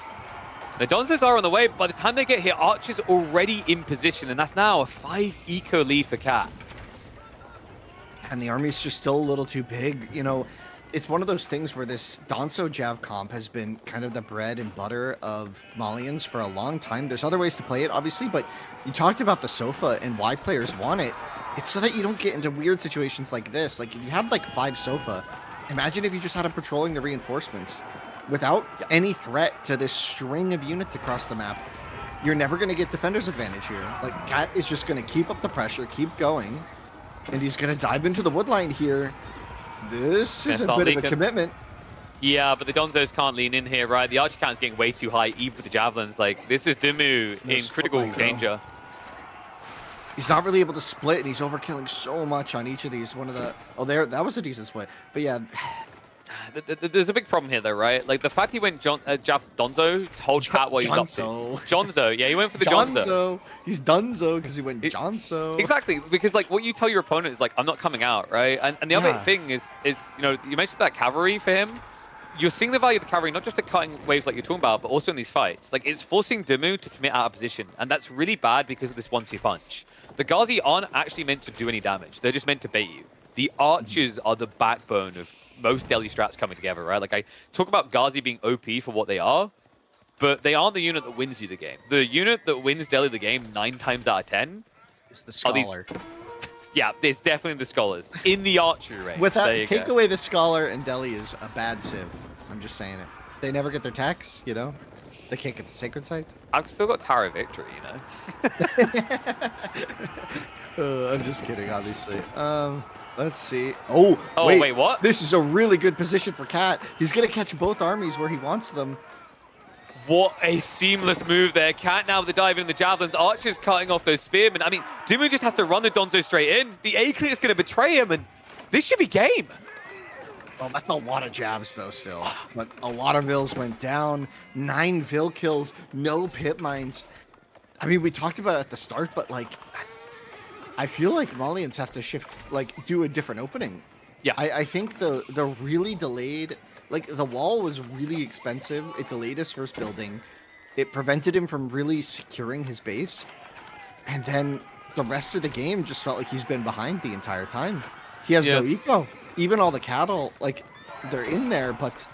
The Donzos are on the way. By the time they get here, Archer's already in position, and that's now a 5 eco lead for Cat. And the army's just still a little too big. You know, it's one of those things where this Danso Jav comp has been kind of the bread and butter of Malians for a long time. There's other ways to play it, obviously, but you talked about the Sofa and why players want it. It's so that you don't get into weird situations like this. Like, if you had, like, 5 Sofa, imagine if you just had them patrolling the reinforcements without any threat to this string of units across the map. You're never going to get defender's advantage here. Like, Cat is just going to keep up the pressure, keep going, and he's going to dive into the wood line here. This is a bit of a commitment. Yeah, but the Donzos can't lean in here, right? The Archer count is getting way too high, even for the Javelins. Like, this is Dumu in critical danger. He's not really able to split, and he's overkilling so much on each of these. One of the... Oh, there, that was a decent split. But yeah... There's a big problem here, though, right? Like, the fact he went Donzo told Cat what he was up to. Jonzo. Yeah, he went for the Jonzo. He's Dunzo because he went Jonzo. Exactly, because, like, what you tell your opponent is, like, I'm not coming out, right? And the other thing is, you know, you mentioned that cavalry for him. You're seeing the value of the cavalry, not just for cutting waves like you're talking about, but also in these fights. Like, it's forcing Dumu to commit out of position, and that's really bad because of this 1-2 punch. The Ghazi aren't actually meant to do any damage. They're just meant to bait you. The archers are the backbone of most Delhi strats coming together, right? Like, I talk about Ghazi being OP for what they are, but they aren't the unit that wins you the game. The unit that wins Delhi the game 9 times out of 10 is the Scholar. Yeah, it's definitely the Scholars in the archery range. Without take away the Scholar, and Delhi is a bad civ. I'm just saying it. They never get their tax, you know? They can't get the sacred sites. I've still got Tower of Victory, you know? I'm just kidding, obviously. Let's see. Oh, wait, what? This is a really good position for Cat. He's going to catch both armies where he wants them. What a seamless move there. Cat now with the dive in the Javelins. Archer's cutting off those Spearmen. I mean, Dumu just has to run the Donzo straight in. The A-clear is going to betray him, and this should be game. Well, that's a lot of jabs, though, still. But a lot of Vills went down. 9 Vill kills, no pit mines. I mean, we talked about it at the start, but, like, I feel like Malians have to shift, like, do a different opening. Yeah. I think the really delayed, like, the wall was really expensive. It delayed his first building. It prevented him from really securing his base. And then the rest of the game just felt like he's been behind the entire time. He has no eco. Even all the cattle, like, they're in there, but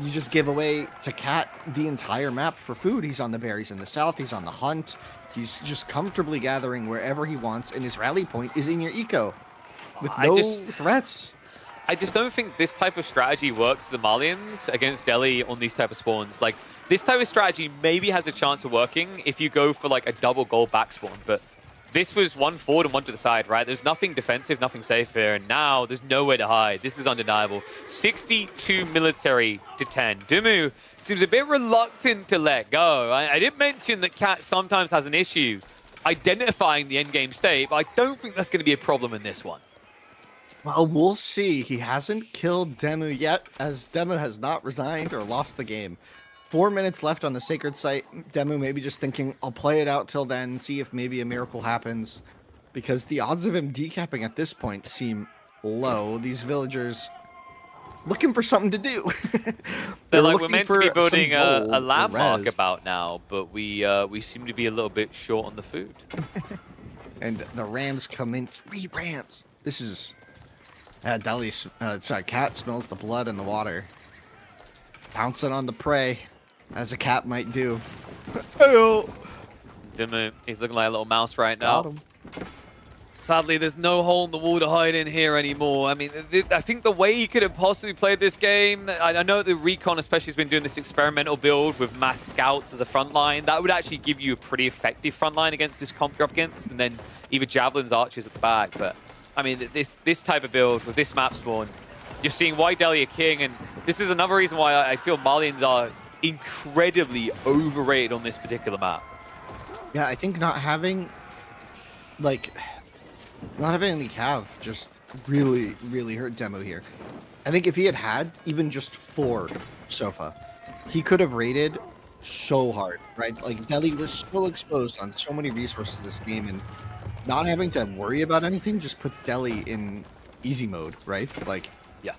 you just give away to Cat the entire map for food. He's on the berries in the south. He's on the hunt. He's just comfortably gathering wherever he wants, and his rally point is in your eco with no threats. I just don't think this type of strategy works to the Malians against Delhi on these type of spawns. Like, this type of strategy maybe has a chance of working if you go for, like, a double gold back spawn, but this was 1 forward and 1 to the side, right? There's nothing defensive, nothing safe here, and now there's nowhere to hide. This is undeniable. 62 military to 10. Dumu seems a bit reluctant to let go. I did mention that Cat sometimes has an issue identifying the endgame state, but I don't think that's going to be a problem in this one. Well, we'll see. He hasn't killed Demu yet, as Demu has not resigned or lost the game. 4 minutes left on the sacred site. Demu maybe just thinking, I'll play it out till then, see if maybe a miracle happens. Because the odds of him decapping at this point seem low. These villagers looking for something to do. They're like, we're meant to be building a landmark about now, but we seem to be a little bit short on the food. And the rams come in. 3 rams. This is... Cat smells the blood in the water. Pouncing on the prey, as a cat might do. Dimu, he's looking like a little mouse right now. Sadly, there's no hole in the wall to hide in here anymore. I mean, I think the way he could have possibly played this game, I know the Recon especially has been doing this experimental build with mass scouts as a front line. That would actually give you a pretty effective front line against this comp you're up against, and then either Javelins, Archers at the back. But, I mean, this type of build with this map spawn, you're seeing why Delhi are king, and this is another reason why I feel Malians are incredibly overrated on this particular map. Yeah, I think not having, like, Not having any cav just really, really hurt Demo here. I think if he had even just 4 Sofa, he could have raided so hard, right? Like, Delhi was so exposed on so many resources this game, and not having to worry about anything just puts Delhi in easy mode, right? Like, Yeah.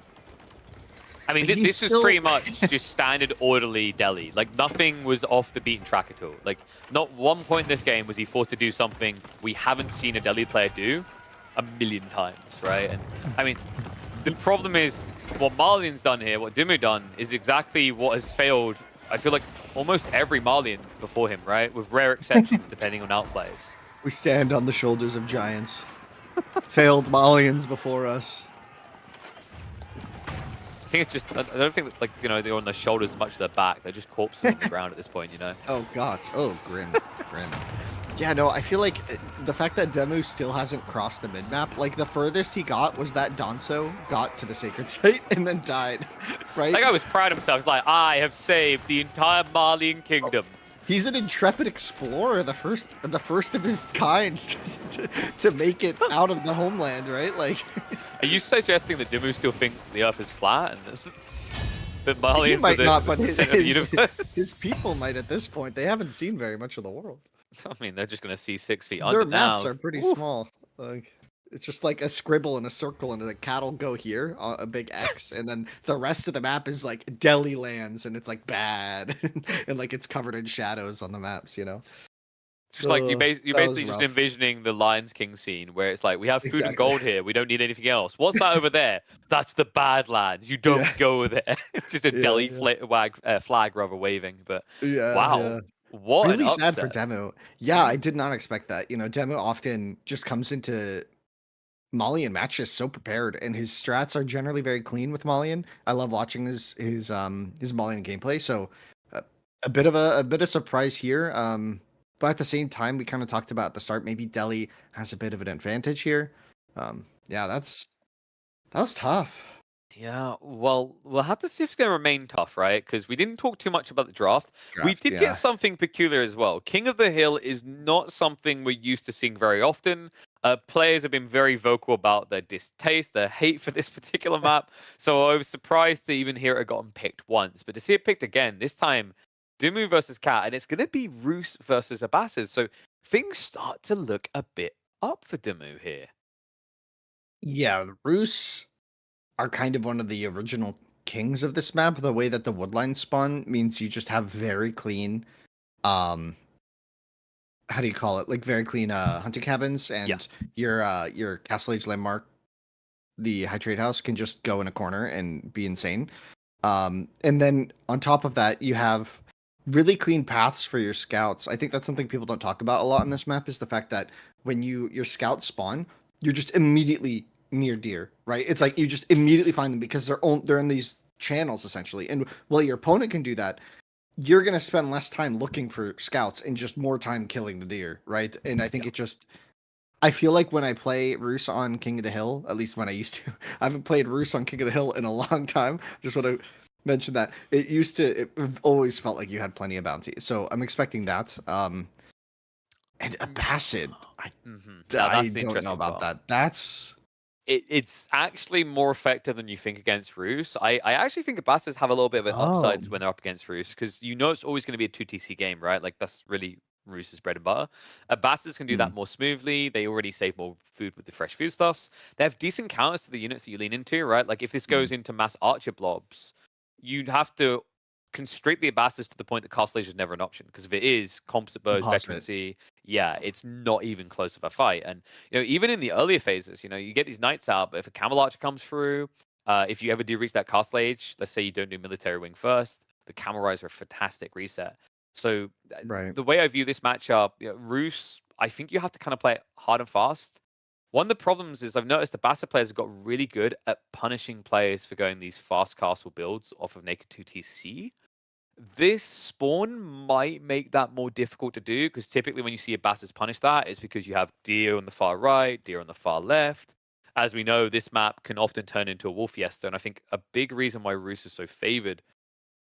I mean, and he's this is still- pretty much just standard orderly Delhi. Like, nothing was off the beaten track at all. Like, not one point in this game was he forced to do something we haven't seen a Delhi player do a million times, right? And, I mean, the problem is what Marlian's done here, what Dimu done, is exactly what has failed, I feel like, almost every Marlian before him, right? With rare exceptions, depending on outplays. We stand on the shoulders of giants. Failed Malians before us. I think it's just, I don't think that, like, you know, they're on their shoulders as much as their back. They're just corpses on the ground at this point, you know? Oh gosh. Oh, grim. Grim. Yeah, no, I feel like the fact that Demu still hasn't crossed the mid-map, like the furthest he got was that Danso got to the sacred site and then died, right? That guy was proud of himself. He's like, I have saved the entire Malian kingdom. He's an intrepid explorer, the first of his kind to make it out of the homeland, right? Like, Are you suggesting that Dimu still thinks the Earth is flat and that he Malians might are not, the but his, center of the universe? his people might at this point. They haven't seen very much of the world. I mean, they're just going to see 6 feet Their under maps now. are pretty small. Like, it's just like a scribble and a circle, and the cattle go here, a big X, and then the rest of the map is like Delhi lands, and it's like bad, and like it's covered in shadows on the maps, you know. Just like you're Ugh, basically that was just rough. envisioning the Lions King scene where it's like, we have food and Exactly. gold here. We don't need anything else. What's that over there? That's the Badlands. You don't Yeah. go there. It's just a Yeah, Delhi yeah. flag rather waving. But Yeah, wow, yeah. what an Really sad for upset. Demo. Yeah, I did not expect that. You know, Demo often just comes into Malian matches so prepared, and his strats are generally very clean with Malian. I love watching his Malian gameplay. So a bit of surprise here. But at the same time, we kind of talked about at the start, maybe Delhi has a bit of an advantage here. Yeah, that was tough. Yeah, well, we'll have to see if it's going to remain tough, right? Because we didn't talk too much about the draft. We Draft, did yeah. get something peculiar as well. King of the Hill is not something we're used to seeing very often. Players have been very vocal about their distaste, their hate for this particular map. So I was surprised to even hear it had gotten picked once. But to see it picked again, this time, Dumu versus Cat, and it's going to be Roos versus Abbasid. So things start to look a bit up for Dumu here. Yeah, the Roos are kind of one of the original kings of this map. The way that the woodline spawn means you just have very clean, how do you call it? Like very clean hunting cabins, and your Castle Age landmark, the High Trade House, can just go in a corner and be insane. And then on top of that, you have really clean paths for your scouts. I think that's something people don't talk about a lot in this map, is the fact that when your scouts spawn, you're just immediately near deer, right? It's like you just immediately find them because they're in these channels essentially. And while your opponent can do that, you're gonna spend less time looking for scouts and just more time killing the deer, right? And I think I feel like when I play Roos on King of the Hill, at least when I used to, I haven't played Roos on King of the Hill in a long time. Just want to mention that it always felt like you had plenty of bounty. So I'm expecting that. And Abbasid, I That's the don't know interesting about part. that. That's It's actually more effective than you think against Roos. I actually think Abbasis have a little bit of an upside when they're up against Roos, because you know it's always going to be a 2TC game, right? Like, that's really Roos's bread and butter. Abbasis can do that more smoothly. They already save more food with the fresh foodstuffs. They have decent counters to the units that you lean into, right? Like, if this goes into mass archer blobs, you'd have to constrict the Abbasis to the point that Castle Age is never an option, because if it is, composite bows, Composite. veterancy, yeah, it's not even close of a fight. And you know, even in the earlier phases, you know, you get these knights out, but if a camel archer comes through, if you ever do reach that Castle Age, let's say you don't do military wing first, the camel rise are a fantastic reset. So right. the way I view this matchup, you know, Roos, I think you have to kind of play it hard and fast. One of the problems is I've noticed the Bassa players have got really good at punishing players for going these fast castle builds off of Naked 2TC. This spawn might make that more difficult to do, because typically when you see a Basses punish that, it's because you have deer on the far right, deer on the far left. As we know, this map can often turn into a wolf fiesta, and I think a big reason why Roos is so favored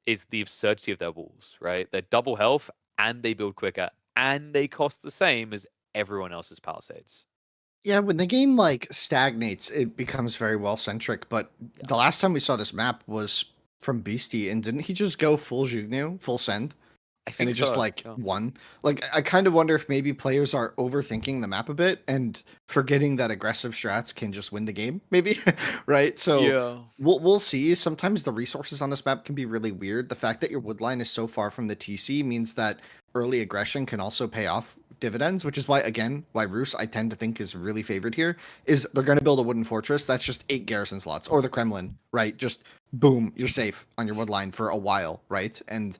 is the absurdity of their walls, right? They're double health, and they build quicker, and they cost the same as everyone else's palisades. Yeah, when the game like stagnates, it becomes very well centric. But the last time we saw this map was from Beastie, and didn't he just go full Jugnu, full send? I And think it just so. like Yeah. won. Like I kind of wonder if maybe players are overthinking the map a bit and forgetting that aggressive strats can just win the game, maybe. Right? So Yeah. we'll see. Sometimes the resources on this map can be really weird. The fact that your wood line is so far from the TC means that early aggression can also pay off dividends, which is why again, why Rus I tend to think is really favored here, is they're gonna build a wooden fortress that's just 8 garrison slots, or the Kremlin, right? Just boom, you're safe on your wood line for a while, right? And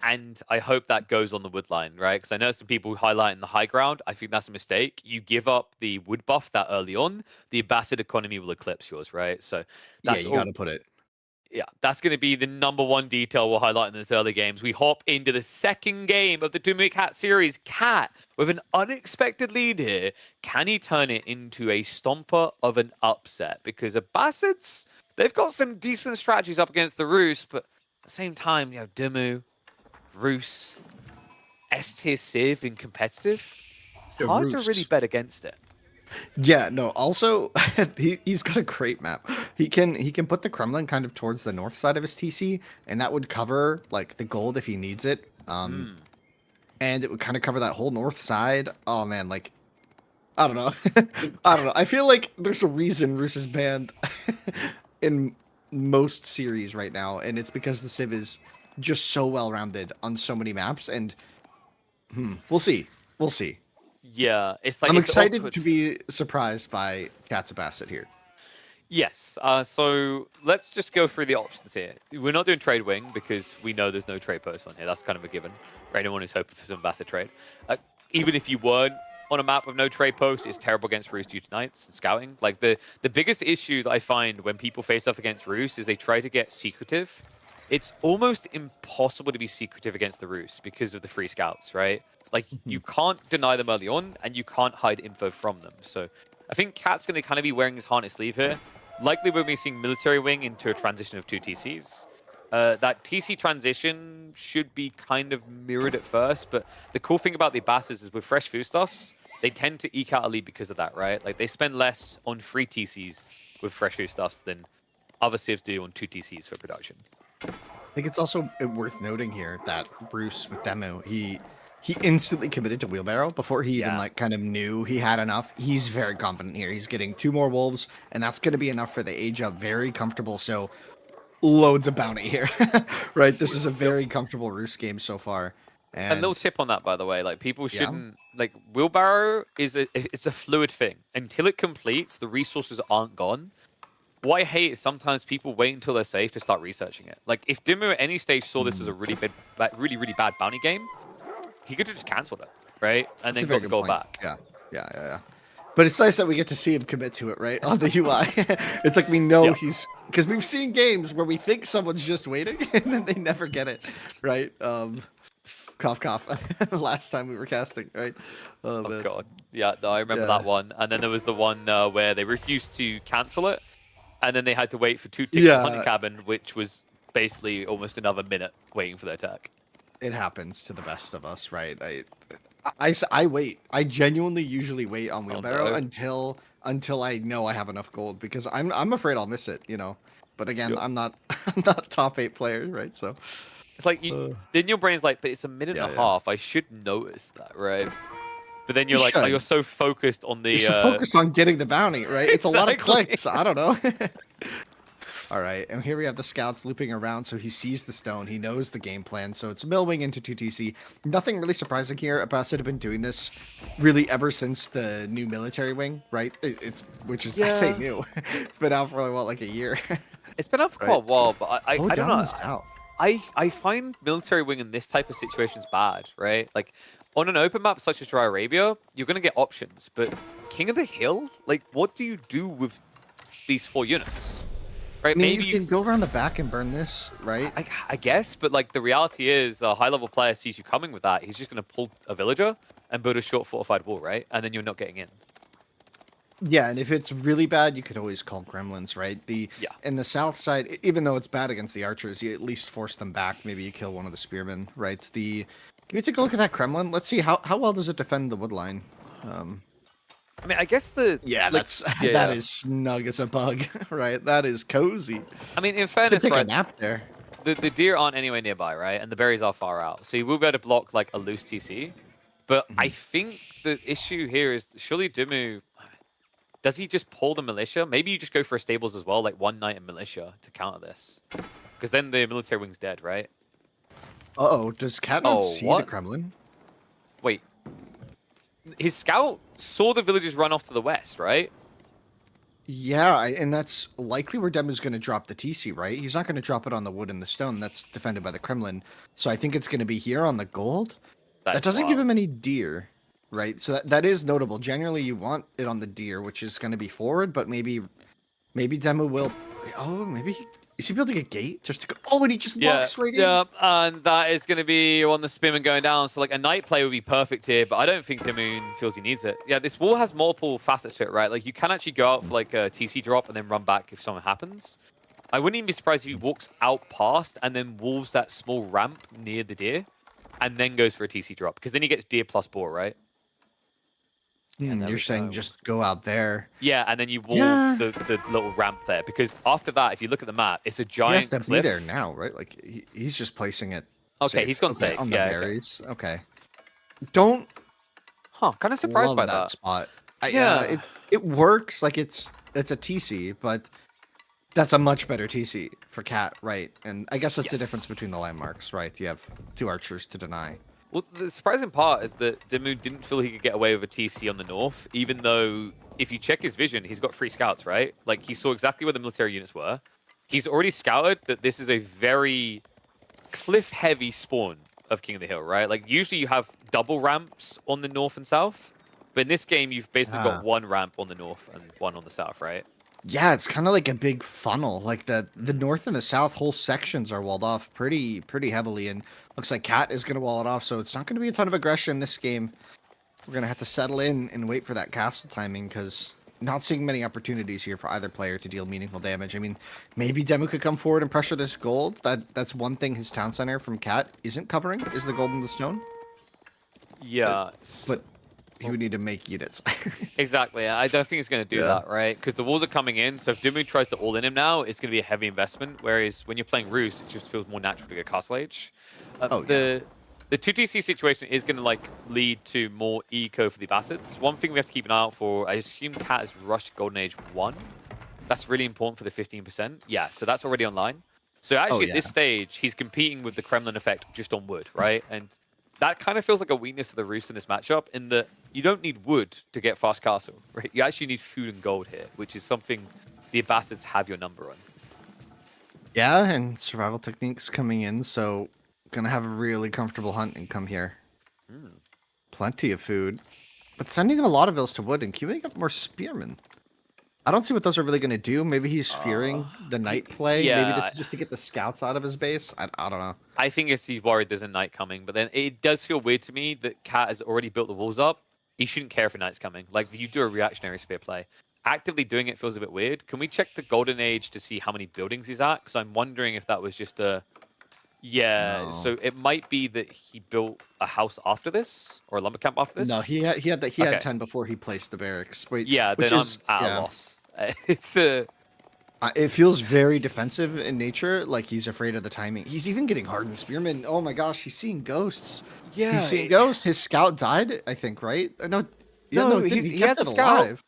I hope that goes on the wood line, right? Because I know some people highlighting the high ground. I think that's a mistake. You give up the wood buff that early on, the Abbasid economy will eclipse yours, right? So Yeah, that's you all. gotta put it. Yeah, that's going to be the number one detail we'll highlight in this early games. We hop into the second game of the Dummy Cat series. Cat with an unexpected lead here. Can he turn it into a stomper of an upset? Because Abbasids, they've got some decent strategies up against the Roos, but at the same time, Dimu, Roos, S tier Civ in competitive, it's The hard to really Roost. bet against it. Yeah, no. Also, he's got a great map. He can put the Kremlin kind of towards the north side of his TC, and that would cover like the gold if he needs it. And it would kind of cover that whole north side. Oh man, like I don't know. I don't know. I feel like there's a reason Roos is banned in most series right now, and it's because the Civ is just so well rounded on so many maps. And we'll see. We'll see. Yeah, it's like I'm it's excited awkward. to be surprised by Cat's Bassett here. Yes. So let's just go through the options here. We're not doing trade wing because we know there's no trade post on here. That's kind of a given for anyone who's hoping for some Bassett trade. Even if you weren't on a map with no trade post, it's terrible against Roos due to Knights and scouting. Like the biggest issue that I find when people face off against Roos is they try to get secretive. It's almost impossible to be secretive against the Roos because of the free scouts, right? Like you can't deny them early on, and you can't hide info from them. So I think Cat's going to kind of be wearing his harness sleeve here. Likely we'll be seeing military wing into a transition of 2 TCs. That TC transition should be kind of mirrored at first, but the cool thing about the Basses is with fresh foodstuffs, they tend to eke out a lead because of that, right? Like they spend less on free TCs with fresh foodstuffs than other civs do on 2 TCs for production. I think it's also worth noting here that Bruce with Demo, he instantly committed to wheelbarrow before he even Yeah. like kind of knew he had enough. He's very confident here. He's getting 2 more wolves, and that's going to be enough for the age up. Very comfortable. So loads of bounty here, right? This is a very comfortable Roost game so far. A little And tip on that, by the way, like people Yeah. shouldn't like wheelbarrow it's a fluid thing. Until it completes, the resources aren't gone. What I hate is sometimes people wait until they're safe to start researching it. Like if Dimmu at any stage saw this as a really bad, really bad bounty game, he could have just cancelled it, right? And That's a then very got the good goal point. back. Yeah. But it's nice that we get to see him commit to it, right? On the UI. It's like we know Yeah. he's because we've seen games where we think someone's just waiting and then they never get it, right? Cough cough. Last time we were casting, right? Oh, Oh man. god, yeah, no, I remember Yeah. that one. And then there was the one where they refused to cancel it, and then they had to wait for 2 ticks in hunting Yeah. cabin, which was basically almost another minute waiting for their attack. It happens to the best of us, right? I wait. I genuinely usually wait on wheelbarrow no. until I know I have enough gold because I'm afraid I'll miss it, But again, Yep. I'm not I'm not a top 8 player, right? So It's like Uh. then your brain's like, but it's a minute and a Yeah. half. I should notice that, right? But then you're You like, oh, should. you're so focused on the. you're so focused on getting the bounty, right? It's a lot of Exactly. clicks. I don't know. All right, and here we have the scouts looping around, so he sees the stone. He knows the game plan, so it's millwing into 2TC. Nothing really surprising here. Abbasid have been doing this really ever since the new military wing, right? Which is I say Yeah. new. It's been out for like a year. It's been out for Right. quite a while, but I Oh, don't down know. in the south. I find military wing in this type of situations bad, right? Like on an open map such as Dry Arabia, you're gonna get options, but King of the Hill, like what do you do with these 4 units? Right? I mean, Maybe you can go around the back and burn this, right? I guess, but like the reality is, a high-level player sees you coming with that. He's just going to pull a villager and build a short fortified wall, right? And then you're not getting in. Yeah, and if it's really bad, you could always call gremlins, right? Yeah. In the south side, even though it's bad against the archers, you at least force them back. Maybe you kill one of the spearmen, right? Can we take a look at that Kremlin? Let's see how well does it defend the wood line. I mean, I guess the Yeah, like, that's yeah, that yeah. is snug as a bug, right? That is cozy. I mean, in Could fairness, take a right? nap there. The deer aren't anywhere nearby, right? And the berries are far out, so you will be able to block like a loose TC. But I think the issue here is surely Dimu. Does he just pull the militia? Maybe you just go for a stables as well, like one knight and militia to counter this, because then the military wing's dead, right? Uh-oh, does Cat not Oh, see what? the Kremlin? Wait, his scout saw the villagers run off to the west, right? Yeah, and that's likely where Demu's going to drop the TC, right? He's not going to drop it on the wood and the stone. That's defended by the Kremlin. So I think it's going to be here on the gold. That doesn't give him any deer, right? So that is notable. Generally, you want it on the deer, which is going to be forward, but maybe Demu will... Oh, maybe... Is he building a gate just to go? Oh, and he just walks right in. Yeah, and that is going to be on the spin and going down. So like a knight play would be perfect here, but I don't think Dimu feels he needs it. Yeah, this wall has multiple facets to it, right? Like you can actually go out for like a TC drop and then run back if something happens. I wouldn't even be surprised if he walks out past and then walls that small ramp near the deer and then goes for a TC drop because then he gets deer plus boar, right? You're saying just go out there. Yeah, and then you wall the little ramp there because after that, if you look at the map, it's a giant He has to cliff. be there now, right? Like he's just placing it. Okay, safe. he's gone safe. On the Yeah, berries. Okay. Don't. Huh? Kind of surprised love by that that. spot. Yeah. It works. Like it's a TC, but that's a much better TC for Cat, right? And I guess that's the difference between the landmarks, right? You have two archers to deny. Well, the surprising part is that Dimu didn't feel he could get away with a TC on the north, even though if you check his vision, he's got 3 scouts, right? Like he saw exactly where the military units were. He's already scouted that this is a very cliff-heavy spawn of King of the Hill, right? Like usually you have double ramps on the north and south, but in this game you've basically got one ramp on the north and one on the south, right? Yeah, it's kind of like a big funnel. Like the north and the south whole sections are walled off pretty heavily, and looks like Cat is going to wall it off. So it's not going to be a ton of aggression this game. We're going to have to settle in and wait for that castle timing because not seeing many opportunities here for either player to deal meaningful damage. I mean, maybe Demu could come forward and pressure this gold. That's one thing his town center from Cat isn't covering is the gold and the stone. Yeah, but he would need to make units. Exactly. I don't think he's going to do that, right? Because the walls are coming in, so if Dimu tries to all in him now, it's going to be a heavy investment. Whereas when you're playing Roost, it just feels more natural to go Castle Age. The 2TC situation is going to like lead to more eco for the Bassets. One thing we have to keep an eye out for, I assume Cat has rushed Golden Age 1. That's really important for the 15%. Yeah, so that's already online. So actually at this stage, he's competing with the Kremlin effect just on wood, right? And that kind of feels like a weakness of the Roost in this matchup in that you don't need wood to get fast castle, right? You actually need food and gold here, which is something the Abbasids have your number on. Yeah, and survival techniques coming in, so gonna have a really comfortable hunt and come here. Plenty of food, but sending in a lot of vills to wood and queuing up more spearmen. I don't see what those are really gonna do. Maybe he's fearing the night play. yeah. Maybe this is just to get the scouts out of his base. I don't know. I think he's worried there's a knight coming, but then it does feel weird to me that Cat has already built the walls up. He shouldn't care if a knight's coming. Like, you do a reactionary spear play. Actively doing it feels a bit weird. Can we check the Golden Age to see how many buildings he's at? Because I'm wondering if that was just a... Yeah, No. so it might be that he built a house after this, or a lumber camp after this. No, he had 10 before he placed the barracks. Wait, Yeah, which then is, I'm at a loss. It's a... It feels very defensive in nature, like he's afraid of the timing. He's even getting hardened spearmen. Oh my gosh, he's seeing ghosts. Yeah, he's seeing ghosts. His scout died, I think, right? No, he kept has a it scout. alive.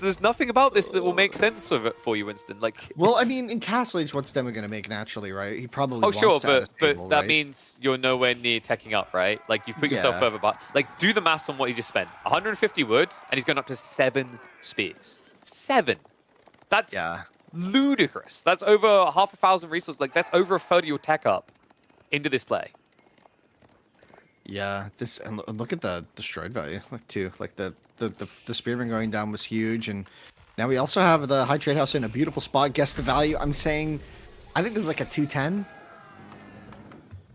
There's nothing about this that will make sense of it for you, Winston. Like, well, I mean, in Castle Age, what's Demo going to make naturally, right? He probably oh wants sure, to have a but stable, that right? means you're nowhere near teching up, right? Like you've put yourself further back. Like, do the maths on what he just spent. 150 wood, and he's gone up to 7 spears. 7. That's ludicrous. That's over 1,000 resources. Like, that's over a third of your tech up into this play. Yeah, this and look at the destroyed value, like too. Like the spearman going down was huge, and now we also have the high trade house in a beautiful spot. Guess the value. I'm saying, I think this is like a 210.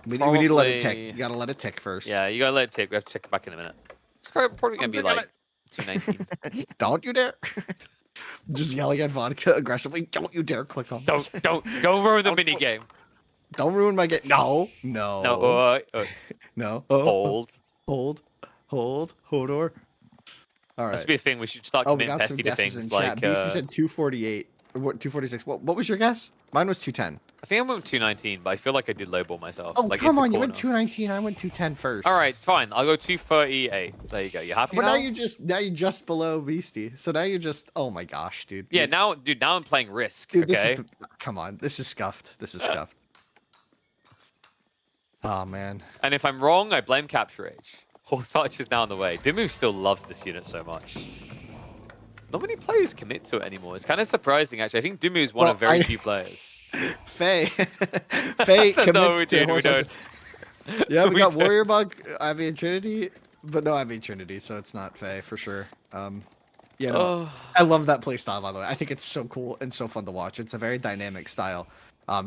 We need to let it tick. You gotta let it tick first. Yeah, you gotta let it tick. We have to check it back in a minute. It's probably gonna be like 219. Don't you dare! Just yelling at vodka aggressively. Don't you dare click on this. Don't ruin the mini game. Don't ruin my game. No. No. No. Hold. Hold. Hodor. All That right. should be a thing. We should start Oh, we committing got some pesty to guesses things in like. chat. BC said 248. What 246? What was your guess? Mine was 210. I think I went with 219, but I feel like I did lowball myself. Oh, like, come it's a on. You went corner. 219. I went 210 first. All right, fine. I'll go 238. There you go. You happy But now? now you're just below Beastie. So now you're just, oh my gosh, dude. Yeah, now I'm playing Risk, Dude, okay? come on. This is scuffed. This is scuffed. Oh, man. And if I'm wrong, I blame Capture Age. Horse Arch is now on the way. Dimu still loves this unit so much. Not many players commit to it anymore. It's kind of surprising, actually. I think Dimu is one of very few players. Faye. Faye commits No, we to did. We Horse don't. Archer. Yeah, we We got don't. Warrior Bug, Ivy and Trinity, but no Ivy and Trinity, so it's not Faye for sure. Yeah, no, Oh. I love that playstyle, by the way. I think it's so cool and so fun to watch. It's a very dynamic style.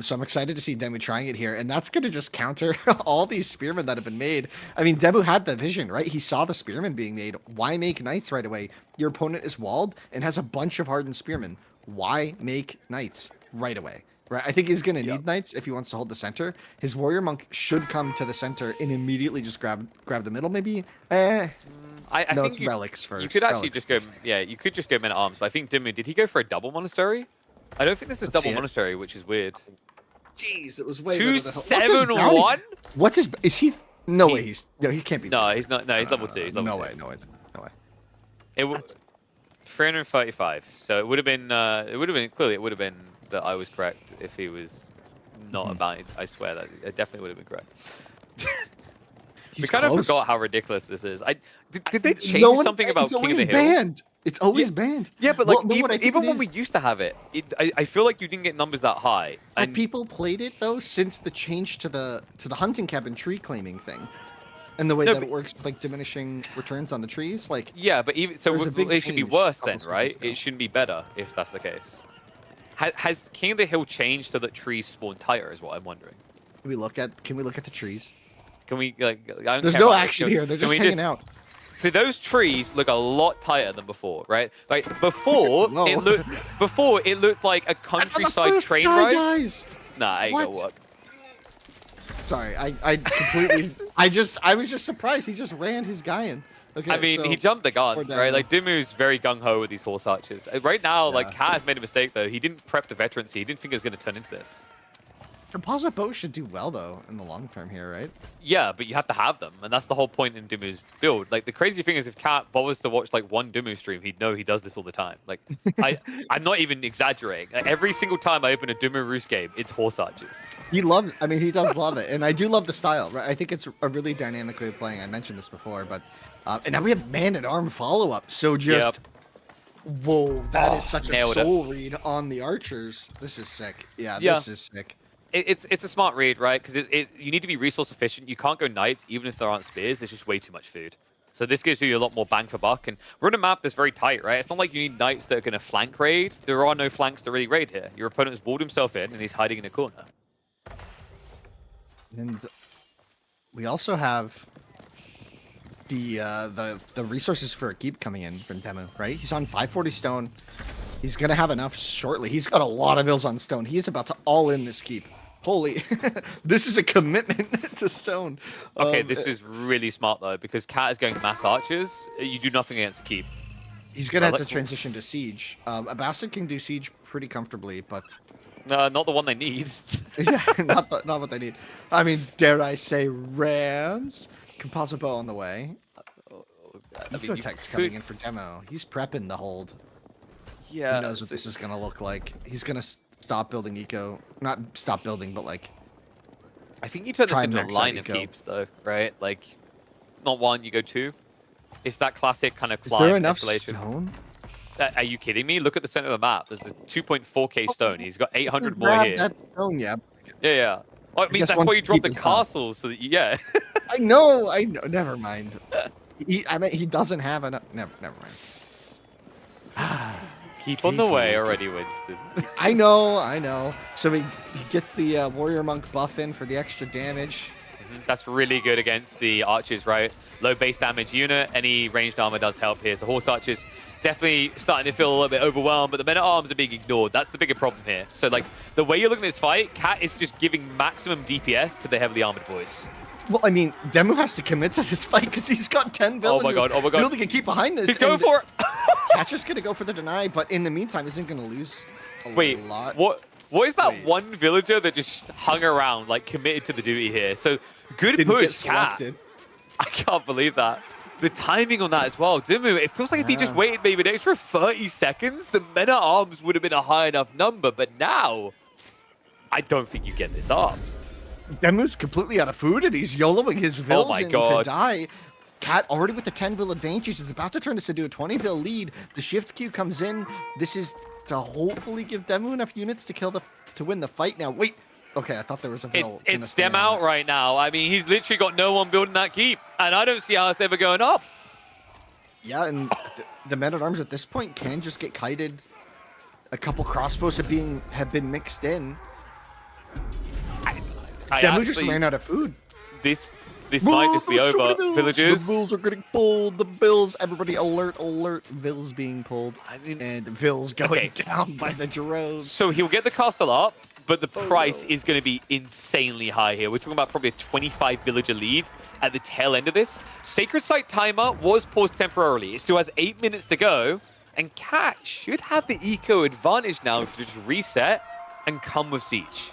So I'm excited to see Demu trying it here, and that's going to just counter all these spearmen that have been made. I mean, Demu had the vision, right? He saw the spearmen being made. Why make knights right away? Your opponent is walled and has a bunch of hardened spearmen. Why make knights right away? Right? I think he's going to need knights if he wants to hold the center. His warrior monk should come to the center and immediately just grab the middle, maybe. I No, think it's relics first. You could actually Relics. just go. Yeah, you could just go men at arms. But I think Dimu, did he go for a double monastery? I don't think this is Let's see double it. monastery, which is weird. Jeez, it was way better than- 271. What's his? Is he? No way. He can't be. No, he's not. No, he's level 2. He's level No 2. way. No way. No way. It would 335. So it would have been. It would have been clearly. It would have been that I was correct if he was not a bounty. I swear that it definitely would have been correct. We He's kind of close. forgot how ridiculous this is. Did they change No one- something about it's King of the always Hill? banned. It's always banned. Yeah, but like Well, no, what I think even it when we is- used to have it, I feel like you didn't get numbers that high. Have And people played it though since the change to the hunting cabin tree claiming thing, and the way No, that but- it works, like diminishing returns on the trees? Like, yeah, but even so, There's a big it should be change worse a then, couple right? seasons ago. It shouldn't be better if that's the case. Has King of the Hill changed so that trees spawn tighter? Is what I'm wondering. can we look at the trees? Can we like? I don't There's care no about this. action Can- here. They're can just we hanging out. So those trees look a lot tighter than before, right? Like before, Whoa. it looked like a countryside first train guy, ride. guys. Nah, ain't gonna What? work. Sorry, I completely. I was just surprised. He just ran his guy in. Okay, I mean, so, he jumped the gun, we're down right? now. Like Dimu's very gung ho with these horse archers. Right now, like Yeah. Kat has made a mistake though. He didn't prep the veterancy. He didn't think it was going to turn into this. Composite bow should do well though in the long term here, right? Yeah, but you have to have them, and that's the whole point in Dimu's build. Like the crazy thing is, if Kat bothers to watch like one Dimu stream, he'd know he does this all the time. Like, I'm not even exaggerating. Like, every single time I open a Dimu Roost game, it's horse archers. He loves. I mean, he does love it, and I do love the style. Right? I think it's a really dynamic way of playing. I mentioned this before, but and now we have man at arm follow up. So just whoa, that is such a nailed it. soul read on the archers. This is sick. Yeah, Yeah. this is sick. It's a smart read, right? Because you need to be resource efficient. You can't go knights, even if there aren't spears. It's just way too much food. So this gives you a lot more bang for buck. And we're on a map that's very tight, right? It's not like you need knights that are going to flank raid. There are no flanks to really raid here. Your opponent has walled himself in, and he's hiding in a corner. And we also have the resources for a keep coming in from Demo, right? He's on 540 stone. He's gonna have enough shortly. He's got a lot of bills on stone. He's about to all in this keep. Holy, this is a commitment to stone. Okay, this is really smart, though, because Cat is going mass archers. You do nothing against a keep. He's gonna have to like- transition to siege. A bastard can do siege pretty comfortably, but No, not the one they need. yeah, not what they need. I mean, dare I say, Rams? Composite bow on the way. I mean, you Ecotech's could- coming in for demo. He's prepping the hold. Yeah. He knows what this is gonna look like. He's gonna stop building eco. Not stop building, but like I think you turn this try and into a max out line of eco. keeps, though, right? Like, not one, you go two. It's that classic kind of is climb there enough escalation. stone? Are you kidding me? Look at the center of the map. There's a 2.4k stone. He's got 800 more Grab here. that stone, yeah. Yeah, yeah. Well, I mean, guess that's once why you the drop keep the is gone. castle, so that you, yeah. I know. Never mind. I mean, he doesn't have enough. Never mind. Keep on the way already, Winston. I know. So he gets the warrior monk buff in for the extra damage. That's really good against the archers, right? Low base damage unit. Any ranged armor does help here. So horse archers definitely starting to feel a little bit overwhelmed, but the men at arms are being ignored. That's the bigger problem here. So like the way you're looking at this fight, Cat is just giving maximum DPS to the heavily armored boys. Well, I mean, Demu has to commit to this fight because he's got 10 villagers. Oh my god. Building a keep behind this. He's going for it. Cat's just going to go for the deny, but in the meantime, isn't going to lose a lot. What is that one villager that just hung around, like committed to the duty here? So good Didn't get push, Cat. selected. I can't believe that. The timing on that as well. Demu, it feels like if he just waited maybe an extra 30 seconds, the men-at-arms would have been a high enough number. But now, I don't think you get this off. Demu's completely out of food, and he's YOLOing his vills my in God. to die. Cat already with the 10 vil advantage. He's about to turn this into a 20 vil lead. The shift Q comes in. This is to hopefully give Demu enough units to win the fight now. Wait. Okay, I thought there was a vil. It's Dem out right now. I mean, he's literally got no one building that keep. And I don't see how it's ever going up. Yeah, and the men-at-arms at this point can just get kited. A couple crossbows have been mixed in. Demu just ran out of food. This might just be over. Villagers. The vills are getting pulled. The vills. Everybody alert, alert. Vills being pulled. And vills going down by the droves. So he'll get the castle up, but the price is going to be insanely high here. We're talking about probably a 25 villager lead at the tail end of this. Sacred Site timer was paused temporarily. It still has 8 minutes to go. And Cat should have the eco advantage now to just reset and come with siege.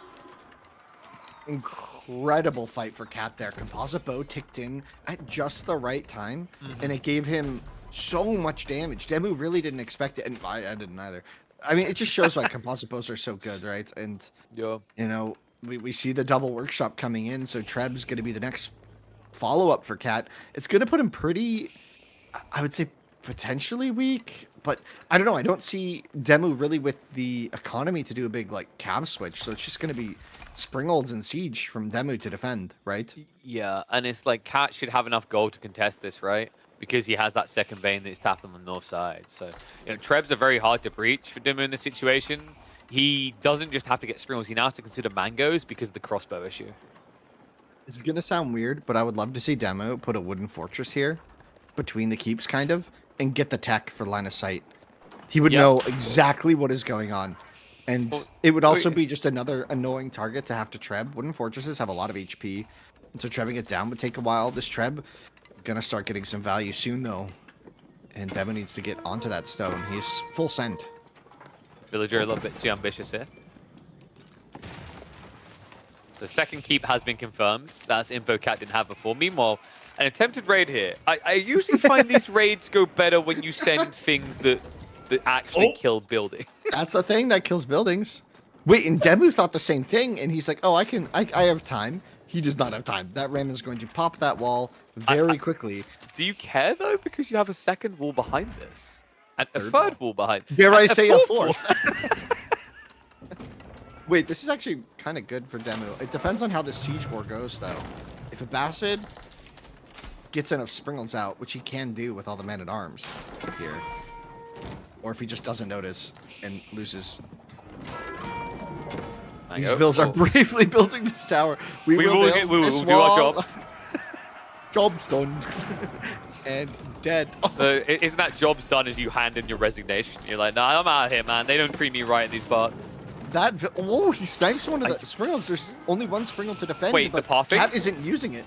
Incredible fight for Cat there. Composite bow ticked in at just the right time, and it gave him so much damage. Demu really didn't expect it, and I didn't either. I mean, it just shows why composite bows are so good, right? And you know, we see the double workshop coming in, so Treb's going to be the next follow-up for Cat. It's going to put him pretty, I would say, potentially weak, but I don't know. I don't see Demu really with the economy to do a big like cav switch, so it's just going to be Springolds and Siege from Demu to defend, right? Yeah, and it's like Cat should have enough gold to contest this, right? Because he has that second vein that's tapping on the north side. So, you know, Trebs are very hard to breach for Demu in this situation. He doesn't just have to get Springolds, he now has to consider mangoes because of the crossbow issue. It's going to sound weird, but I would love to see Demu put a wooden fortress here between the keeps, kind of, and get the tech for line of sight. He would know exactly what is going on. And it would also be just another annoying target to have to Treb. Wooden fortresses have a lot of HP, and so trebbing it down would take a while. This Treb gonna start getting some value soon, though. And Demu needs to get onto that stone. He's full send. Villager a little bit too ambitious here. So second keep has been confirmed. That's info Cat didn't have before. Meanwhile, an attempted raid here. I usually find these raids go better when you send things that actually kill building. That's the thing that kills buildings. Wait, and Demu thought the same thing, and he's like, "Oh, I have time." He does not have time. That ram is going to pop that wall very quickly. Do you care though? Because you have a second wall behind this, and a third wall behind. Dare I say a fourth? Wait, this is actually kind of good for Demu. It depends on how the siege war goes, though. If Abbasid gets enough Springolds out, which he can do with all the men-at-arms here, or if he just doesn't notice and loses. These vills are bravely building this tower. We will build this do our wall. job. Job's done. And dead. Isn't that job's done as you hand in your resignation? You're like, nah, I'm out of here, man. They don't treat me right in these parts. Oh, he snipes one of the Springolds. There's only one Springold to defend. Wait, but the Parfait? Cat isn't using it.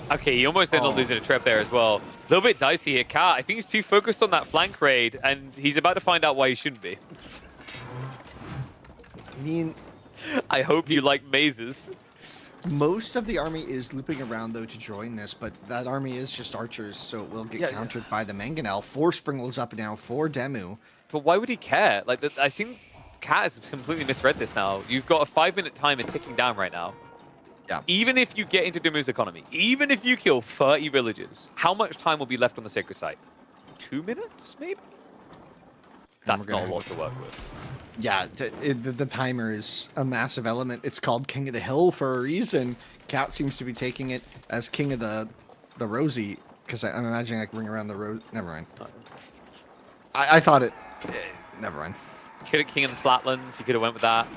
Okay, he almost ended up losing a trap there as well. A little bit dicey here. Cat, I think he's too focused on that flank raid, and he's about to find out why he shouldn't be. I mean, I hope you like mazes. Most of the army is looping around, though, to join this, but that army is just archers, so it will get countered by the Mangonel. 4 Springolds up now for Demu. But why would he care? Like, I think Cat has completely misread this now. You've got a 5-minute timer ticking down right now. Yeah. Even if you get into Demu's economy, even if you kill 30 villagers, how much time will be left on the sacred site? 2 minutes, maybe? That's not a lot to work with. Yeah, the timer is a massive element. It's called King of the Hill for a reason. Cat seems to be taking it as King of the Rosie, because I'm imagining like ring around the rose. Never mind. I thought it. Never mind. King of the Flatlands, you could have went with that.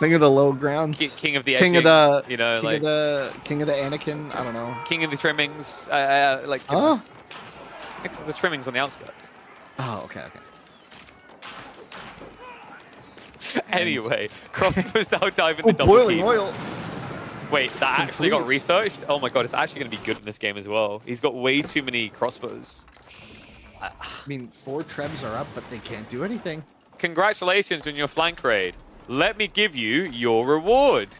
King of the Low Ground. King of the King edging, of the, you know, King like of the King of the Anakin. I don't know. King of the Trimmings, like. Oh. Next to the trimmings on the outskirts. Oh, okay. Anyway, crossbows now dive in the double boiling keep. oil. Wait, that actually got Completes. researched? Oh my god, it's actually going to be good in this game as well. He's got way too many crossbows. I mean, 4 trebs are up, but they can't do anything. Congratulations on your flank raid. Let me give you your reward.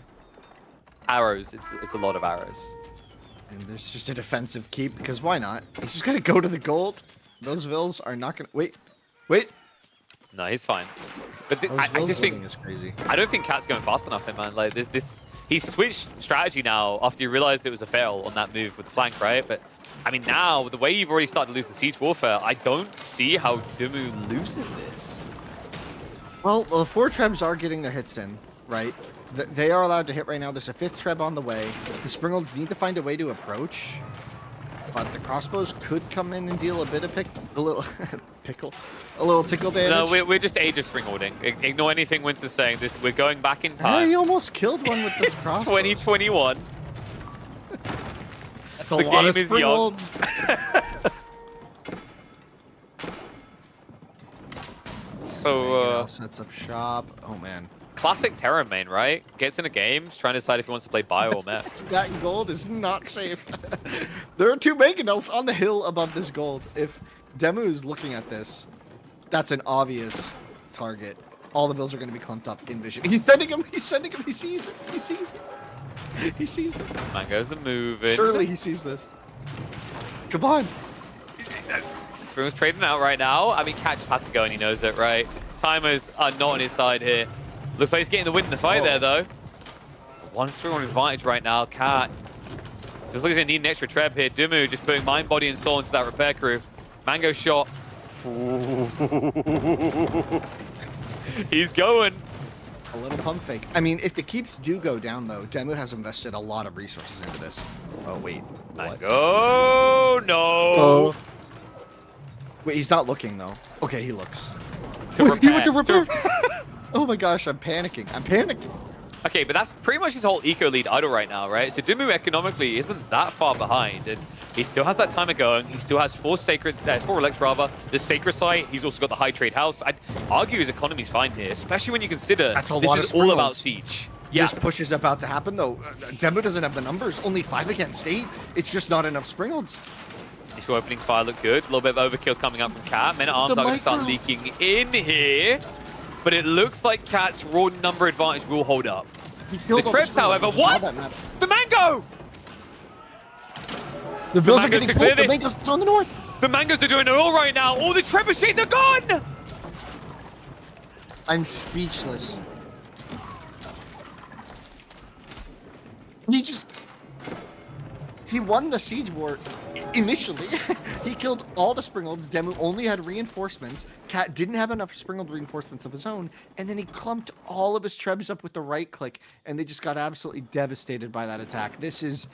Arrows. It's a lot of arrows. And there's just a defensive keep, because why not? He's just gonna go to the gold. Those vills are not gonna... Wait. No, he's fine. But Those I vills just think... living is crazy. I don't think Cat's going fast enough, man. Like, he switched strategy now after he realized it was a fail on that move with the flank, right? But, I mean, now, with the way you've already started to lose the Siege Warfare, I don't see how Dumu loses this. Well, the 4 trebs are getting their hits in, right? They are allowed to hit right now. There's a 5th treb on the way. The Springolds need to find a way to approach. But the crossbows could come in and deal a bit of a little tickle damage. No, we're just Age of Springholding. Ignore anything Winston's saying. We're going back in Yeah, time. he almost killed one with this crossbow. 2021. The game is young. So, sets up shop. Oh man. classic Terra main, right? Gets in a game, trying to decide if he wants to play bio or mech. That gold is not safe. There are 2 mangonels on the hill above this gold. If Demu is looking at this, that's an obvious target. All the vills are going to be clumped up in vision. He's sending him. He sees it. He sees it. Mangoes are moving. Surely he sees this. Come on. Spring's trading out right now. I mean, Cat just has to go and he knows it, right? Timers are not on his side here. Looks like he's getting the win in the fight there, though. 1 Spring on advantage right now. Cat feels like he's going to need an extra treb here. Dumu just putting mind, body, and soul into that repair crew. Mango shot. He's going. A little pump fake. I mean, if the keeps do go down, though, Demu has invested a lot of resources into this. Oh, wait. What? Mango, no. Oh. Wait, he's not looking, though. Okay, he looks. To Wait, he went to repair. repair. Oh my gosh, I'm panicking. Okay, but that's pretty much his whole eco lead idle right now, right? So Dumu economically isn't that far behind, and he still has that timer going. He still has 4 relics rather. The sacred site. He's also got the high trade house. I'd argue his economy's fine here, especially when you consider this is all about siege. Yeah. This push is about to happen, though. Demu doesn't have the numbers. Only 5 against 8. It's just not enough Springolds. Initial opening fire looked good. A little bit of overkill coming up from Cat. Men at arms are going to start leaking in here. But it looks like Cat's raw number advantage will hold up. The Trebs, however, what? The Mango! The vills are Mangoes getting to clear pulled. The this. mangoes on the north. The Mangoes are doing it all right now. All the trebuchets are gone! I'm speechless. He won the siege war initially. He killed all the Springolds. Demu only had reinforcements. Cat didn't have enough Springold reinforcements of his own. And then he clumped all of his trebs up with the right click. And they just got absolutely devastated by that attack. This is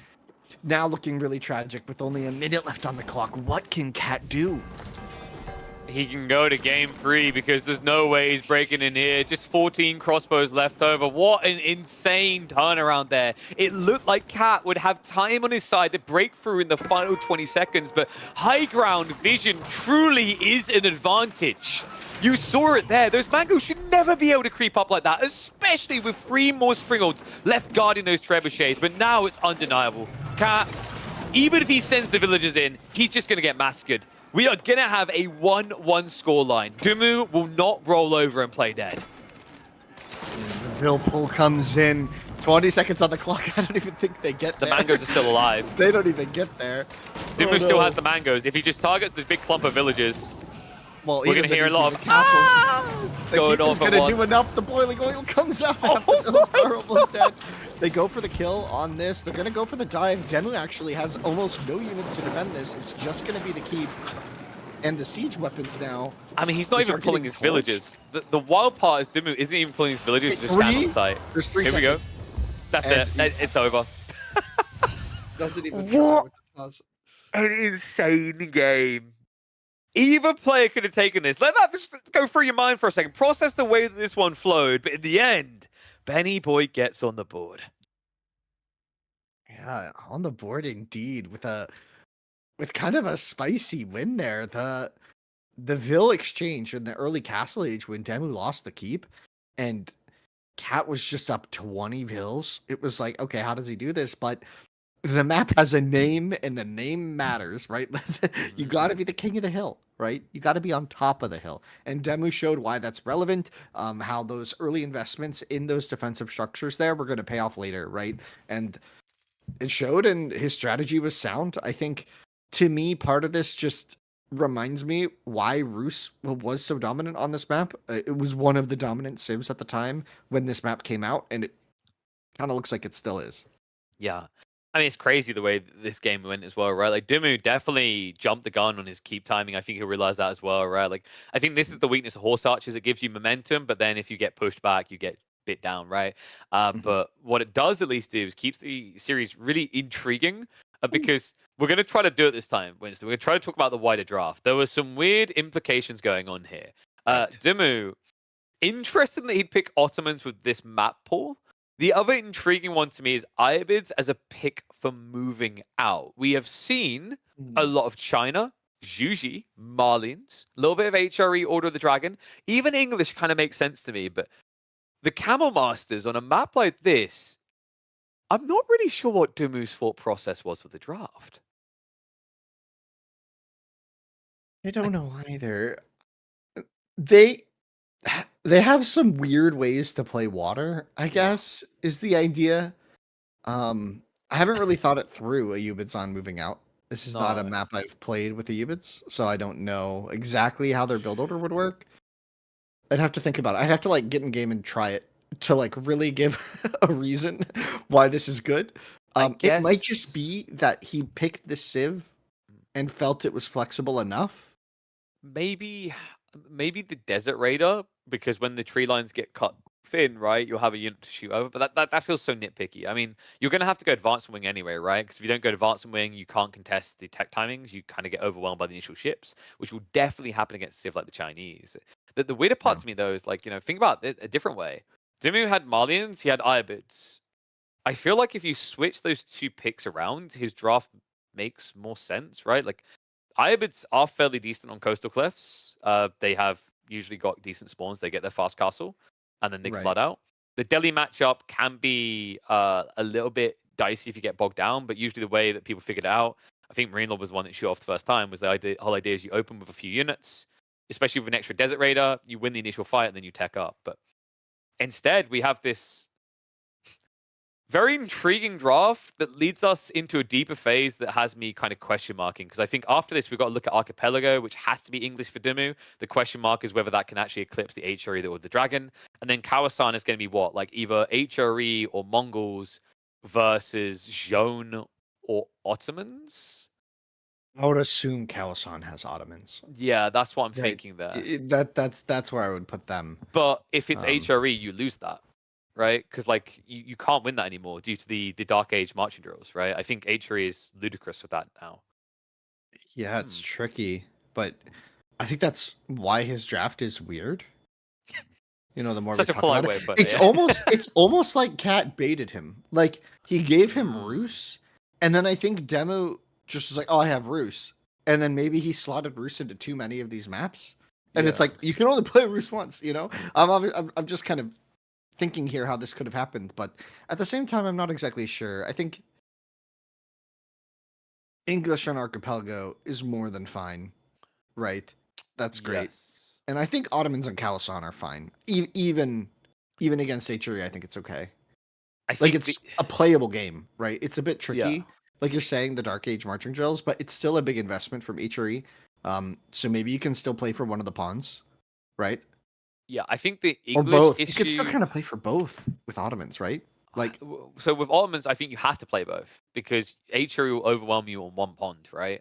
now looking really tragic with only a minute left on the clock. What can Cat do? He can go to game 3 because there's no way he's breaking in here. Just 14 crossbows left over. What an insane turnaround there. It looked like Cat would have time on his side to break through in the final 20 seconds, but high ground vision truly is an advantage. You saw it there. Those Mangoes should never be able to creep up like that, especially with 3 more Springolds left guarding those trebuchets, but now it's undeniable. Cat, even if he sends the villagers in, he's just going to get massacred. We are going to have a 1-1 scoreline. Dumu will not roll over and play dead. The Bill pull comes in. 20 seconds on the clock. I don't even think they get The there. Mangoes are still alive. They don't even get there. Dumu Oh, still no. has the Mangoes. If he just targets this big clump of villagers, Well, we're going to hear a lot of castles. The going keep on is for going to do once. enough. The boiling oil comes out after those are almost dead. They go for the kill on this. They're going to go for the dive. Demu actually has almost no units to defend this. It's just going to be the keep. And the siege weapons now. I mean, he's not which even are pulling getting his villagers. The wild part is Dumu isn't even pulling his villagers to just stand on site. There's 3 Here we seconds. go. That's And it. It's over. Doesn't even What? try with the toss. An insane game. Either player could have taken this. Let that just go through your mind for a second. Process the way that this one flowed. But in the end, Benny Boy gets on the board. Yeah, on the board indeed, with kind of a spicy win there. The Vil exchange in the early Castle Age when Demu lost the keep, and Cat was just up 20 vills. It was like, okay, how does he do this? But the map has a name, and the name matters, right? You got to be the king of the hill, right? You got to be on top of the hill. And Demu showed why that's relevant. How those early investments in those defensive structures there were going to pay off later, right? And it showed, and his strategy was sound. I think, to me, part of this just reminds me why Roos was so dominant on this map. It was one of the dominant civs at the time when this map came out, and it kind of looks like it still is. Yeah. I mean, it's crazy the way this game went as well, right? Like, Dimu definitely jumped the gun on his keep timing. I think he'll realize that as well, right? Like, I think this is the weakness of Horse Archers. It gives you momentum, but then if you get pushed back, you get bit down, right? But what it does at least do is keeps the series really intriguing because we're going to try to do it this time, Winston. We're going to try to talk about the wider draft. There were some weird implications going on here. Right. Dimu, interesting that he'd pick Ottomans with this map pool. The other intriguing one to me is Iabids as a pick for moving out. We have seen a lot of China, Juji, Marlins, a little bit of HRE, Order of the Dragon. Even English kind of makes sense to me, but the Camel Masters on a map like this, I'm not really sure what Dumu's thought process was with the draft. I don't know either. They have some weird ways to play water, I guess, is the idea. I haven't really thought it through, Ayubids on moving out. This is not a No. map I've played with Ayubids, so I don't know exactly how their build order would work. I'd have to think about it. I'd have to like get in game and try it to like really give a reason why this is good. It might just be that he picked the Civ and felt it was flexible enough. Maybe the Desert Raider, because when the tree lines get cut thin, right, you'll have a unit to shoot over. But that feels so nitpicky. I mean, you're going to have to go advanced wing anyway, right? Because if you don't go advanced wing, you can't contest the tech timings. You kind of get overwhelmed by the initial ships, which will definitely happen against Civ like the Chinese. The weirder part to me, though, is like, think about it a different way. Dimu had Malians, he had Iabids. I feel like if you switch those two picks around, his draft makes more sense, right? Like, Iabids are fairly decent on coastal cliffs. They have usually got decent spawns. They get their fast castle, and then they flood out. The Delhi matchup can be a little bit dicey if you get bogged down, but usually the way that people figured it out, I think Marine Lord was the one that shot off the first time, was the whole idea is you open with a few units, especially with an extra Desert Raider, you win the initial fight, and then you tech up. But instead, we have this very intriguing draft that leads us into a deeper phase that has me kind of question marking. Because I think after this, we've got to look at Archipelago, which has to be English for Dimu. The question mark is whether that can actually eclipse the HRE or the Dragon. And then Kawasan is going to be what? Like either HRE or Mongols versus Zhone or Ottomans? I would assume Kawasan has Ottomans. Yeah, that's what I'm thinking there. That's where I would put them. But if it's HRE, you lose that. Right? Because like you can't win that anymore due to the Dark Age marching drills, right? I think HRE is ludicrous with that now. Yeah, it's tricky, but I think that's why his draft is weird. The more Such we a talk polite about way, it, but it's almost like Cat baited him. Like he gave him Roos, and then I think Demo just was like, "Oh, I have Roos," and then maybe he slotted Roos into too many of these maps, and it's like you can only play Roos once. I'm just kind of thinking here how this could have happened, but at the same time, I'm not exactly sure. I think English on Archipelago is more than fine, right? That's great. Yes. And I think Ottomans and Kawasan are fine. Even against HRE, I think it's okay. I think it's a playable game, right? It's a bit tricky, Yeah. like you're saying, the Dark Age marching drills, but it's still a big investment from HRE. So maybe you can still play for one of the pawns, right? Yeah, I think the Or English both. issue. You could still kind of play for both with Ottomans, right? Like, so with Ottomans, I think you have to play both because HRE will overwhelm you on one pond, right?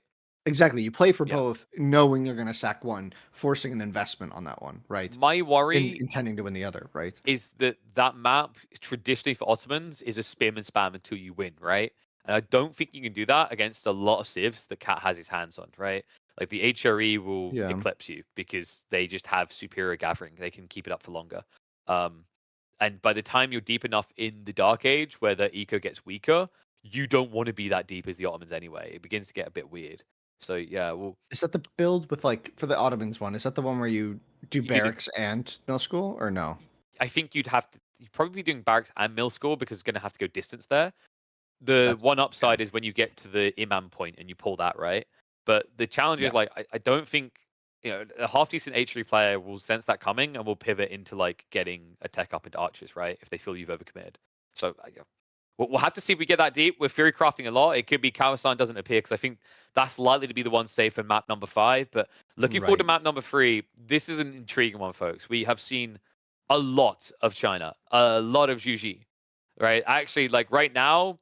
exactly. You play for both, knowing you're going to sack one, forcing an investment on that one, right? My worry Intending to win the other, right? is that map traditionally for Ottomans is a spam and spam until you win, right? And I don't think you can do that against a lot of civs that Cat has his hands on, right? Like the HRE will eclipse you because they just have superior gathering. They can keep it up for longer. And by the time you're deep enough in the Dark Age where the eco gets weaker, you don't want to be that deep as the Ottomans anyway. It begins to get a bit weird. So yeah, well, is that the build with like for the Ottomans one? Is that the one where you do barracks and no school or no? I think you'd have to. you'd probably be doing barracks and mill school because it's going to have to go distance there. The one upside is when you get to the imam point and you pull that, right? But the challenge is like I don't think a half decent H3 player will sense that coming and will pivot into like getting a tech up into archers, right? If they feel you've overcommitted. So we'll have to see if we get that deep. We're theory crafting a lot. It could be Kawasan doesn't appear because I think that's likely to be the one safe for map number 5. But looking forward to map number 3, this is an intriguing one, folks. We have seen a lot of China, a lot of Juji, right? Actually, like right now,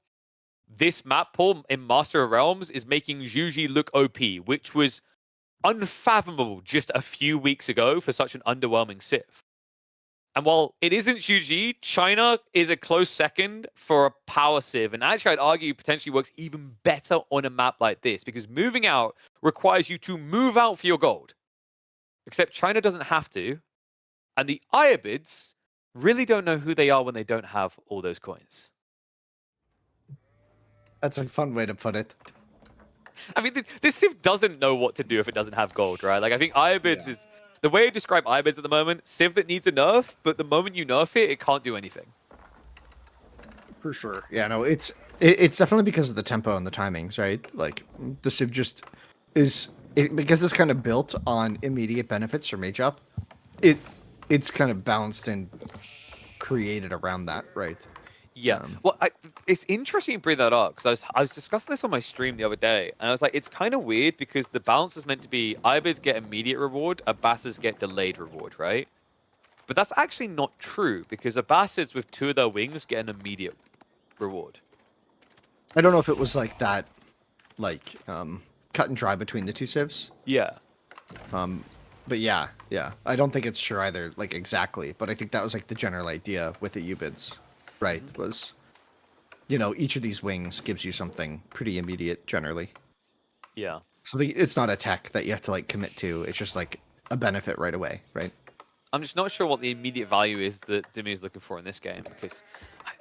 this map pool in Master of Realms is making Juji look OP, which was unfathomable just a few weeks ago for such an underwhelming Civ. And while it isn't Juji, China is a close second for a power Civ. And actually, I'd argue potentially works even better on a map like this because moving out requires you to move out for your gold. Except China doesn't have to. And the Ayabids really don't know who they are when they don't have all those coins. That's a fun way to put it. I mean, this Civ doesn't know what to do if it doesn't have gold, right? Like, I think Ayabids is... The way I describe Ayabids at the moment, Civ that needs a nerf, but the moment you nerf it, it can't do anything. For sure. Yeah, no, it's definitely because of the tempo and the timings, right? Like, the Civ just is... because it's kind of built on immediate benefits for mage up, it's kind of balanced and created around that, right? Yeah. Well, it's interesting you bring that up because I was discussing this on my stream the other day, and I was like, it's kind of weird because the balance is meant to be Ayabids get immediate reward, Abbasids get delayed reward, right? But that's actually not true because Abbasids with 2 of their wings get an immediate reward. I don't know if it was like that, like cut and dry between the 2 civs. Yeah. But yeah. I don't think it's sure either, like exactly. But I think that was like the general idea with the Ubids. Right, was, each of these wings gives you something pretty immediate, generally. Yeah. So it's not a tech that you have to, like, commit to. It's just, like, a benefit right away, right? I'm just not sure what the immediate value is that Demi is looking for in this game, because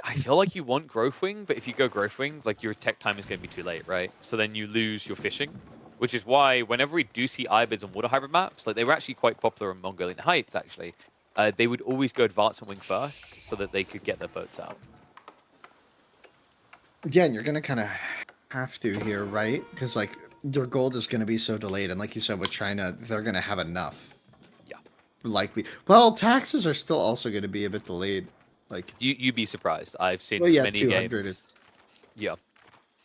I feel like you want Growth Wing, but if you go Growth Wing, like, your tech time is going to be too late, right? So then you lose your fishing, which is why whenever we do see Ibids on water hybrid maps, like, they were actually quite popular on Mongolian Heights, actually. They would always go Advancement Wing first so that they could get their boats out. Yeah, and you're going to kind of have to here, right? Because, like, your gold is going to be so delayed. And like you said, with China, they're going to have enough. Yeah. Likely. Well, taxes are still also going to be a bit delayed. Like You'd be surprised. I've seen many games. Yeah.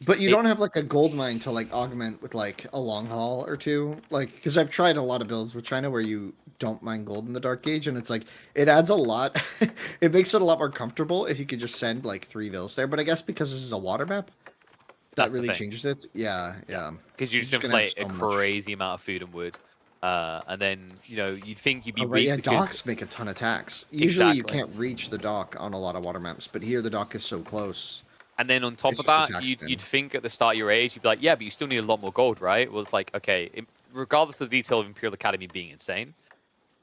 But you don't have, like, a gold mine to, like, augment with, like, a long haul or 2. Like, because I've tried a lot of builds with China where you don't mine gold in the Dark Age, and it's, like, it adds a lot. It makes it a lot more comfortable if you could just send, like, 3 vills there. But I guess because this is a water map, that really changes it. Yeah. Because you just inflate a crazy amount of food and wood. And then, you'd think you'd be weak because... docks make a ton of tax. Usually you can't reach the dock on a lot of water maps, but here the dock is so close. And then on top of that, you'd think at the start of your age, you'd be like, yeah, but you still need a lot more gold, right? Well, it's like, okay, regardless of the detail of Imperial Academy being insane,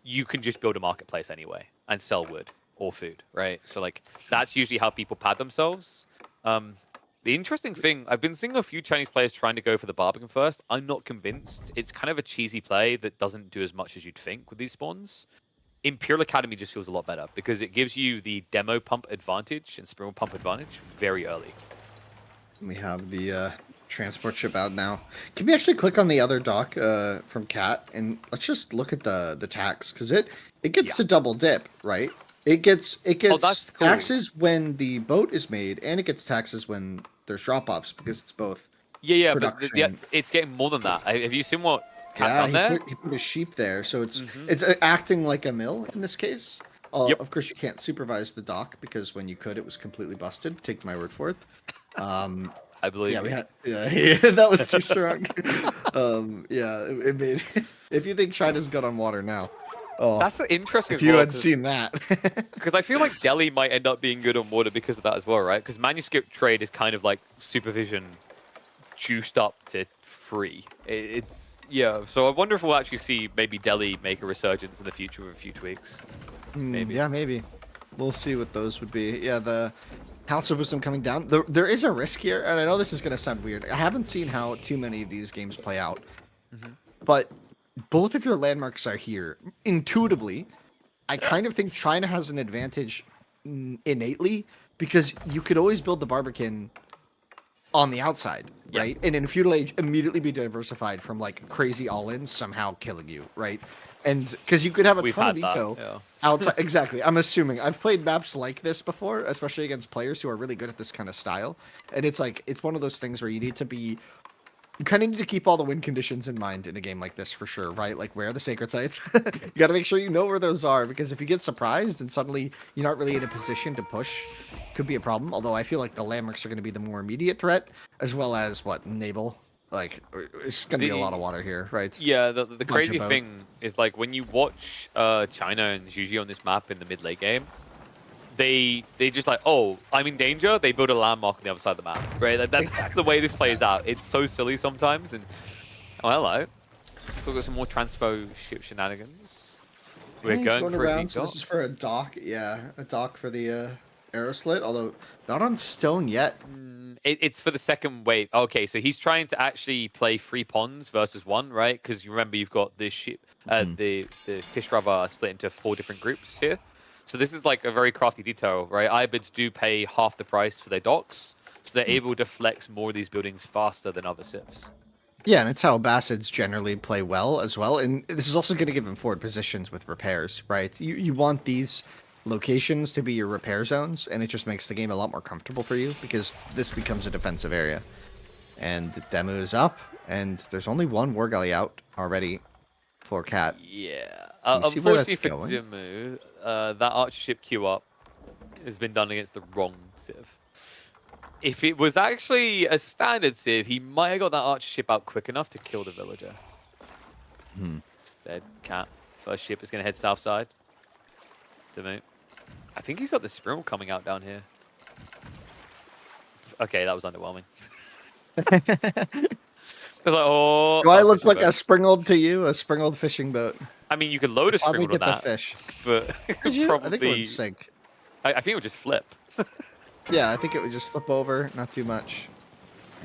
you can just build a marketplace anyway and sell wood or food, right? So, like, that's usually how people pad themselves. The interesting thing, I've been seeing a few Chinese players trying to go for the Barbican first. I'm not convinced. It's kind of a cheesy play that doesn't do as much as you'd think with these spawns. Imperial Academy just feels a lot better because it gives you the demo pump advantage and spring pump advantage very early. We have the transport ship out now. Can we actually click on the other dock from Cat and let's just look at the tax because it gets to double dip, right? It gets that's cool. Taxes when the boat is made and it gets taxes when there's drop offs because it's both. Yeah, but it's getting more than that. Have you seen what? He put a sheep there, so it's acting like a mill in this case. Of course, you can't supervise the dock because when you could, it was completely busted. Take my word for it. I believe. Yeah, that was too strong. It made. If you think China's good on water now, that's the interesting. If you had seen that, because I feel like Delhi might end up being good on water because of that as well, right? Because manuscript trade is kind of like supervision juiced up to free. So I wonder if we'll actually see maybe Delhi make a resurgence in the future with a few tweaks. Maybe. Yeah, maybe. We'll see what those would be. Yeah, the House of Wisdom coming down. There is a risk here, and I know this is going to sound weird. I haven't seen how too many of these games play out. But both of your landmarks are here. Intuitively, I kind of think China has an advantage innately because you could always build the Barbican on the outside, Yeah. right? And in Feudal Age, immediately be diversified from like crazy all-ins somehow killing you, right? And because you could have a We've ton of had that, eco yeah. outside. Exactly. I'm assuming I've played maps like this before, especially against players who are really good at this kind of style. And it's like it's one of those things where you need to be. You kind of need to keep all the win conditions in mind in a game like this for sure, right? Like where are the sacred sites? You got to make sure you know where those are because if you get surprised and suddenly you're not really in a position to push, could be a problem. Although I feel like the landmarks are going to be the more immediate threat, as well as what naval. Like it's going to be a lot of water here, right? Yeah, the crazy both. thing is like when you watch China and Juji on this map in the mid late game, they just like, oh, I'm in danger. They build a landmark on the other side of the map, right? Like, that's Exactly. the way this plays out. It's so silly sometimes. And oh, hello. So we've got some more transpo ship shenanigans. We're He's going for a around. deep So this dot. is for a dock. Yeah, a dock for the arrow slit. Although not on stone yet. It's for the second wave. Okay, so he's trying to actually play 3 ponds versus 1, right? Because you remember you've got this ship, the fish rubber split into 4 different groups here. So this is like a very crafty detail, right? Ibids do pay half the price for their docks, so they're able to flex more of these buildings faster than other civs. Yeah, and it's how Bassids generally play well as well. And this is also going to give them forward positions with repairs, right? You want these locations to be your repair zones, and it just makes the game a lot more comfortable for you because this becomes a defensive area. And the demo is up, and there's only one war galley out already for Cat. Yeah. Can you see where that's Unfortunately for going? Dimu, that archer ship queue up has been done against the wrong civ. If it was actually a standard civ, he might have got that archer ship out quick enough to kill the villager. Instead, Cat, first ship is going to head south side. Dimu. I think he's got the Springle coming out down here. Okay, that was underwhelming. I was like, oh. Do I look fishing like boat. a springled to you? A springled fishing boat? I mean, you could load a Probably Springle on get the that, fish. but Did you? probably. I think it would sink. I think it would just flip. Yeah, I think it would just flip over, not too much.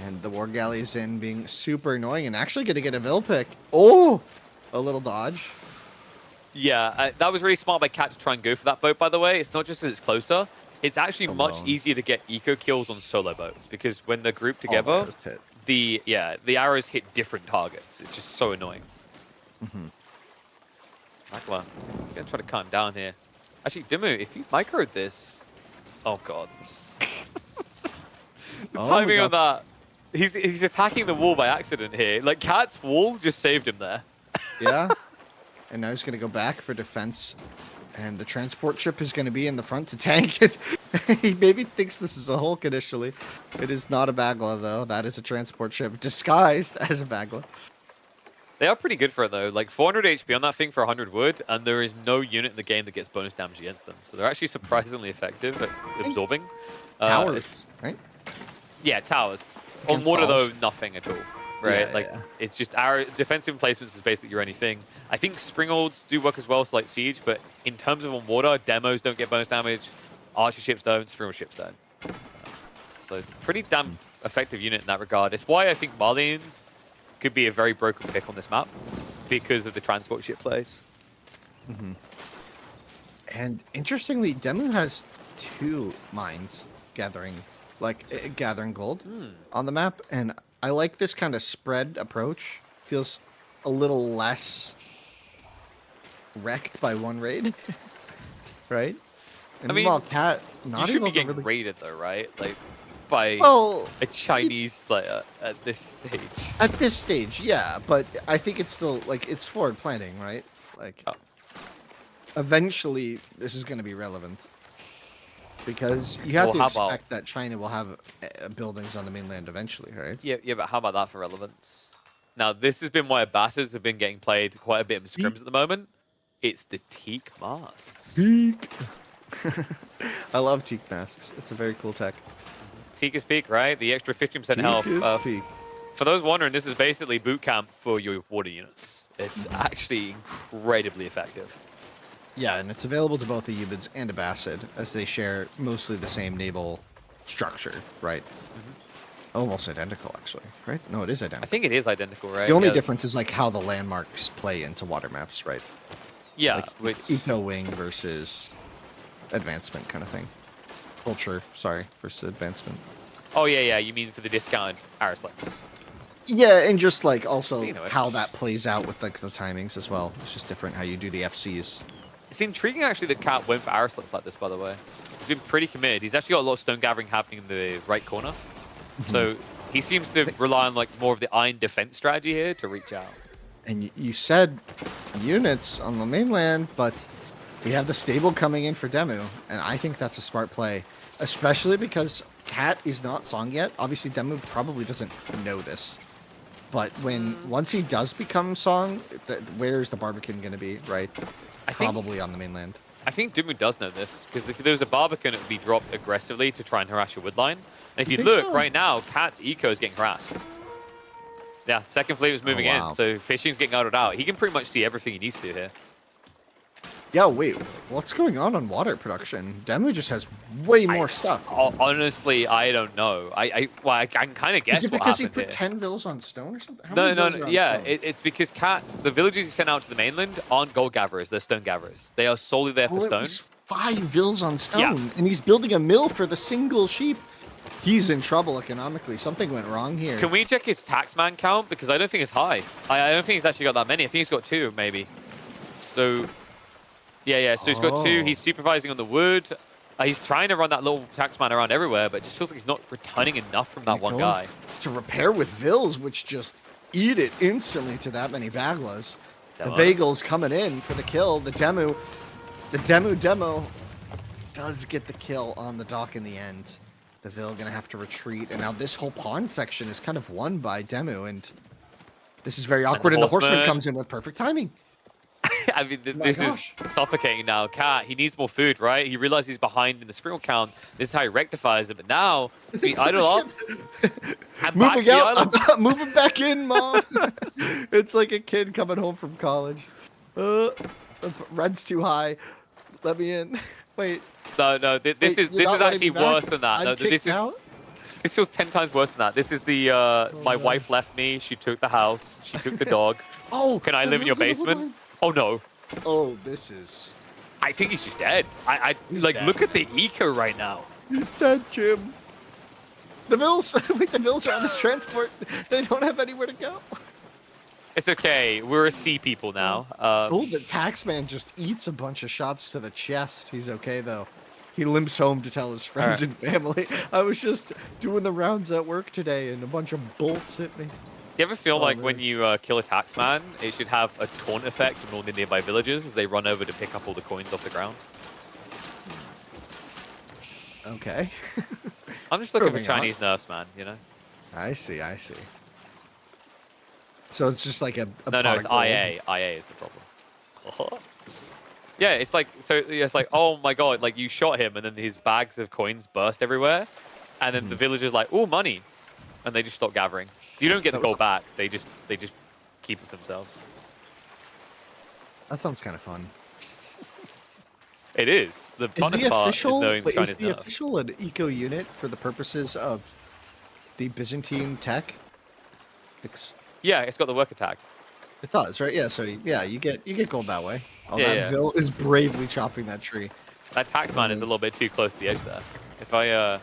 And the war galley's in being super annoying and actually going to get a Vil pick. Oh, a little dodge. Yeah, that was really smart by Cat to try and go for that boat, by the way. It's not just that it's closer. It's actually much Alone. easier to get eco kills on solo boats because when they're grouped All the together, arrows hit. the arrows hit different targets. It's just so annoying. Aqua, I'm going to try to calm down here. Actually, Dimu, if you microed this... Oh, God. The Oh, we timing got- on that. He's attacking the wall by accident here. Like, Cat's wall just saved him there. Yeah. And now he's going to go back for defense. And the transport ship is going to be in the front to tank it. He maybe thinks this is a Hulk initially. It is not a Bagla, though. That is a transport ship disguised as a Bagla. They are pretty good for it, though. Like, 400 HP on that thing for 100 wood, and there is no unit in the game that gets bonus damage against them. So they're actually surprisingly effective at absorbing. Towers, right? Yeah, towers. On Against water, though, walls. nothing at all. Right? Yeah, like, yeah. it's just our defensive placements is basically your only thing. I think Springolds do work as well, so like Siege, but in terms of on water, demos don't get bonus damage, Archer ships don't, Springle ships don't. So pretty damn effective unit in that regard. It's why I think Marlians could be a very broken pick on this map because of the transport ship plays. And interestingly, Demu has 2 mines gathering, gathering gold on the map. And I like this kind of spread approach. Feels a little less wrecked by one raid, right? And I mean, meanwhile, Cat You not should able be to getting really. raided though, right? Like by Well, a Chinese player at this stage. at this stage, yeah, but I think it's still like it's forward planning, right? Like, Oh. eventually, this is going to be relevant because you have Well, to how about- expect that China will have buildings on the mainland eventually, right? Yeah, but how about that for relevance? Now, this has been why Basses have been getting played quite a bit in scrims at the moment. It's the teak masks. Teak. I love teak masks. It's a very cool tech. Teak is peak, right? The extra 15% health. Teak is peak. For those wondering, this is basically boot camp for your water units. It's actually incredibly effective. Yeah, and it's available to both the Ubids and a Bassid, as they share mostly the same naval structure, right? Almost identical, actually, right? No, it is I identical. think it is identical, right? The only Yeah, difference is like how the landmarks play into water maps, right? Yeah, Like which Eco Wing versus advancement kind of thing. Culture, sorry, versus advancement. Oh, yeah. You mean for the discounted arrow slits? Yeah, and just like also Speaking of which- how that plays out with like the timings as well. It's just different how you do the FCs. It's intriguing actually that Cat went for arrow slits like this, by the way. He's been pretty committed. He's actually got a lot of stone gathering happening in the right corner. So he seems to rely on like more of the iron defense strategy here to reach out. And you said units on the mainland, but we have the stable coming in for Demu, and I think that's a smart play, especially because Cat is not Song yet. Obviously, Demu probably doesn't know this. But once he does become Song, where's the Barbican going to be, right? Probably on the mainland. I think Dumu does know this, because if there was a Barbican, it would be dropped aggressively to try and harass your wood line. And if you look, right now, Cat's eco is getting harassed. Yeah, second fleet was moving in, so fishing's getting auto out. He can pretty much see everything he needs to here. Yeah, wait, what's going on water production? Demu just has way more stuff. Honestly, I don't know. I can kind of guess Is it what because he happened put here. 10 vills on stone or something? How No, many no, vills are no. on Yeah, stone? it's because the villages he sent out to the mainland aren't gold gatherers, they're stone gatherers. They are solely there for Well, it stone. was 5 vills on stone, Yeah. and he's building a mill for the single sheep. He's in trouble economically. Something went wrong here. Can we check his taxman count? Because I don't think it's high. I don't think he's actually got that many. I think he's got 2, maybe. So, yeah. So he's got 2. He's supervising on the wood. He's trying to run that little taxman around everywhere, but it just feels like he's not returning enough from that one guy. To repair with vills, which just eat it instantly to that many baglas. The Demo. bagel's coming in for the kill. The Demu does get the kill on the dock in the end. The Vil gonna have to retreat, and now this whole pond section is kind of won by Demu, and this is very awkward. And the horseman comes in with perfect timing. I mean, this is suffocating now. Cat, he needs more food, right? He realizes he's behind in the sprinkle count. This is how he rectifies it, but now he's being idle up. And back to Moving the out, island. I'm moving back in, Mom. It's like a kid coming home from college. Red's too high. Let me in. Wait. No, this Wait, is you're not letting actually me back? worse than that. I'm No, kicked out? this feels 10 times worse than that. This is the my wife left me. She took the house. She took the dog. Oh, Can I the live in your Vil's the basement? woodline. Oh no. Oh, this is. I think he's just dead. He's like dead. look at the eco right now. He's dead, Jim. The Vills. Wait, the Vills are on this transport. They don't have anywhere to go. It's okay. We're a sea people now. Oh, the taxman just eats a bunch of shots to the chest. He's okay though. He limps home to tell his friends and family. I was just doing the rounds at work today, and a bunch of bolts hit me. Do you ever feel like man. when you kill a taxman, it should have a taunt effect on all the nearby villagers as they run over to pick up all the coins off the ground? Okay. I'm just looking for Moving on. Chinese nurse, man, you know? I see. So it's just like a No, pot it's of gold. IA. IA is the problem. Yeah, it's like, it's like, oh my god, like you shot him and then his bags of coins burst everywhere. And then the villagers like, oh, money. And they just stop gathering. You don't get the That was gold back. They just keep it themselves. That sounds kind of fun. It is. The Is funnest the part official? is knowing Wait, China's is the nerf. official an eco unit for the purposes of the Byzantine tech? Yeah, it's got the work attack. It does, right? Yeah. So yeah, you get gold that way. Oh, Yeah, that yeah. Vil is bravely chopping that tree. That taxman is a little bit too close to the edge there. If I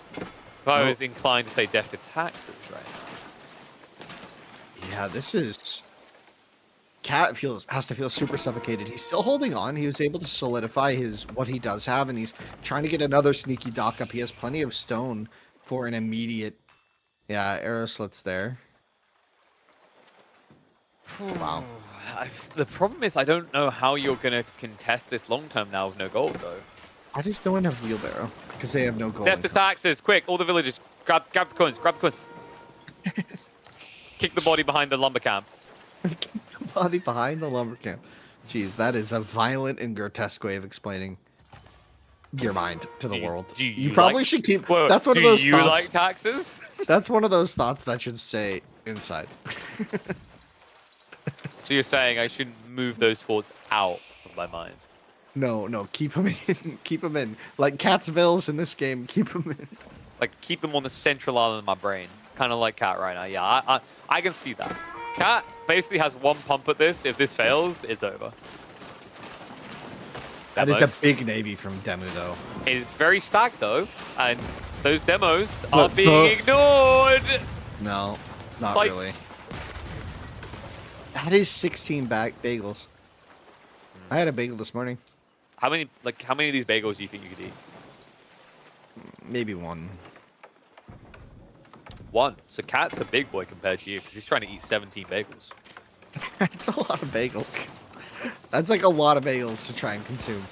was inclined to say death to taxes right now. Yeah, this is. Cat has to feel super suffocated. He's still holding on. He was able to solidify what he does have, and he's trying to get another sneaky dock up. He has plenty of stone for an immediate. Yeah, arrow slits there. Wow. The problem is I don't know how you're going to contest this long term now with no gold, though. I just don't have wheelbarrow because they have no gold. Death to taxes, quick, all the villagers, grab the coins, grab the coins. Kick the body behind the lumber camp. Body behind the lumber camp. Jeez, that is a violent and grotesque way of explaining your mind to the world. do You you probably like- should keep. Wait, That's one of do those you thoughts. like taxes? That's one of those thoughts that should stay inside. So you're saying I should move those thoughts out of my mind? No, keep them in. Keep them in. Like Cat's Vills in this game, keep them in. Like, keep them on the central island of my brain. Kind of like Cat right now. Yeah, I can see that. Cat basically has one pump at this. If this fails, it's over. That is Demos. a big navy from Demu, though. It is very stacked though, and those demos are Look, being ignored. No, not Psych. really. That is 16 bagels. I had a bagel this morning. How many of these bagels do you think you could eat? Maybe one. One. So Cat's a big boy compared to you because he's trying to eat 17 bagels. That's a lot of bagels. That's like a lot of bagels to try and consume.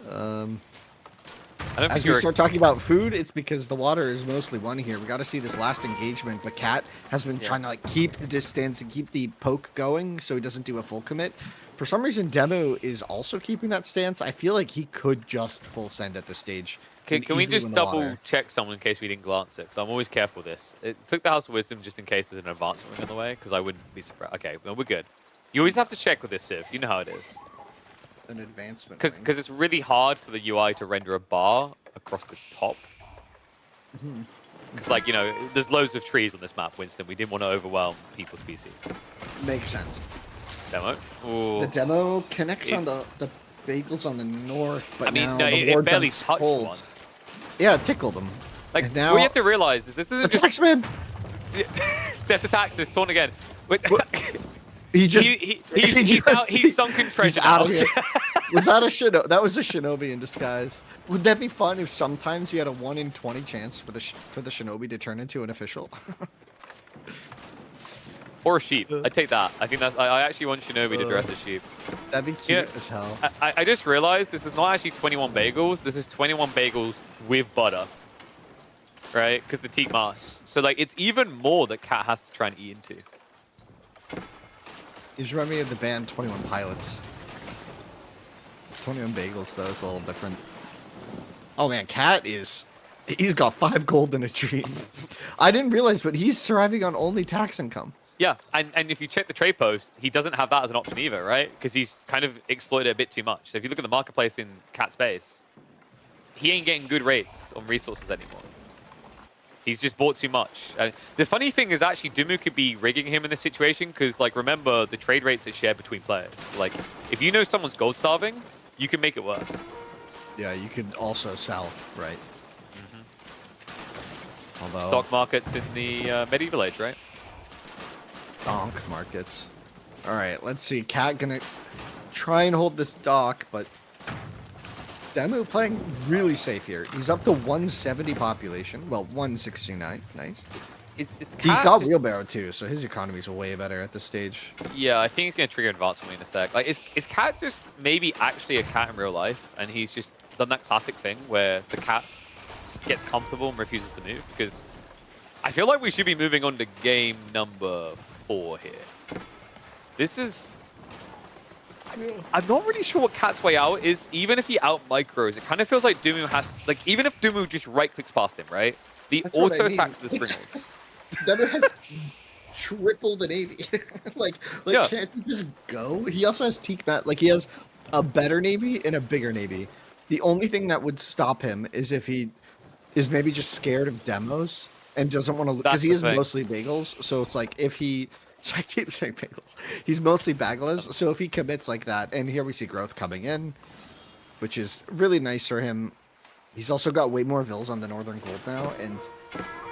I don't As think we you're. start talking about food, it's because the water is mostly won here. We got to see this last engagement, but Cat has been trying to like keep the distance and keep the poke going so he doesn't do a full commit. For some reason, Demo is also keeping that stance. I feel like he could just full send at this stage. Can we easily just win the double water. check someone in case we didn't glance it? Because I'm always careful with this. It took the House of Wisdom just in case there's an advancement ring on the way, because I wouldn't be surprised. Okay, well, we're good. You always have to check with this Civ. You know how it is. An advancement. Because ring. it's really hard for the UI to render a bar across the top. Because, like, you know, there's loads of trees on this map, Winston. We didn't want to overwhelm people's species. Makes sense. Demo? Ooh. The demo connects It- on the bagels on the north, but I mean, now no, the it wards barely on touched cold. one. Yeah, it tickled him. Like, And now what you have to realize is this isn't the just... taxman. Death to taxes, torn again. Wait, He just he's sunken treasure He's out now. of here. Was that a shinobi? That was a shinobi in disguise. Would that be fun if sometimes you had a 1 in 20 chance for the shinobi to turn into an official? Or a sheep. I take that. I think that's. I actually want Shinobi to dress as sheep. That'd be cute Yeah. as hell. I just realized this is not actually 21 bagels. This is 21 bagels with butter. Right? Because the teak mass. So like it's even more that Cat has to try and eat into. You just remind me of the band 21 Pilots. 21 Bagels, though, is a little different. Oh man, Cat is... He's got 5 gold in a tree. I didn't realize, but he's surviving on only tax income. Yeah, and if you check the trade post, he doesn't have that as an option either, right? Because he's kind of exploited it a bit too much. So if you look at the marketplace in Cat's base, he ain't getting good rates on resources anymore. He's just bought too much. The funny thing is actually Dumu could be rigging him in this situation because, like, remember, the trade rates are shared between players. Like, if you know someone's gold starving, you can make it worse. Yeah, you could also sell, right? Although... Stock markets in the medieval age, right? Donk markets. All right, let's see. Cat gonna try and hold this dock, but Demu playing really safe here. He's up to 170 population. Well, 169. Nice. It's He Cat got just- wheelbarrow too, so his economy's way better at this stage. Yeah, I think he's going to trigger advancement in a sec. Like, is Cat just maybe actually a cat in real life, and he's just done that classic thing where the cat gets comfortable and refuses to move? Because I feel like we should be moving on to game number 4 here. This is... I'm not really sure what Cat's way out is. Even if he out micros, it kind of feels like Dumu has... Like, even if Dumu just right-clicks past him, right? The That's what I auto mean. attacks the springboards. Demu has triple the navy. like Yeah. can't he just go? He also has teak mat. Like he has a better navy and a bigger navy. The only thing that would stop him is if he is maybe just scared of demos and doesn't want to, because That's he the is thing. mostly bagels. So it's like if he, I keep saying bagels. He's mostly bagless. So if he commits like that, and here we see growth coming in, which is really nice for him. He's also got way more vills on the northern gold now, and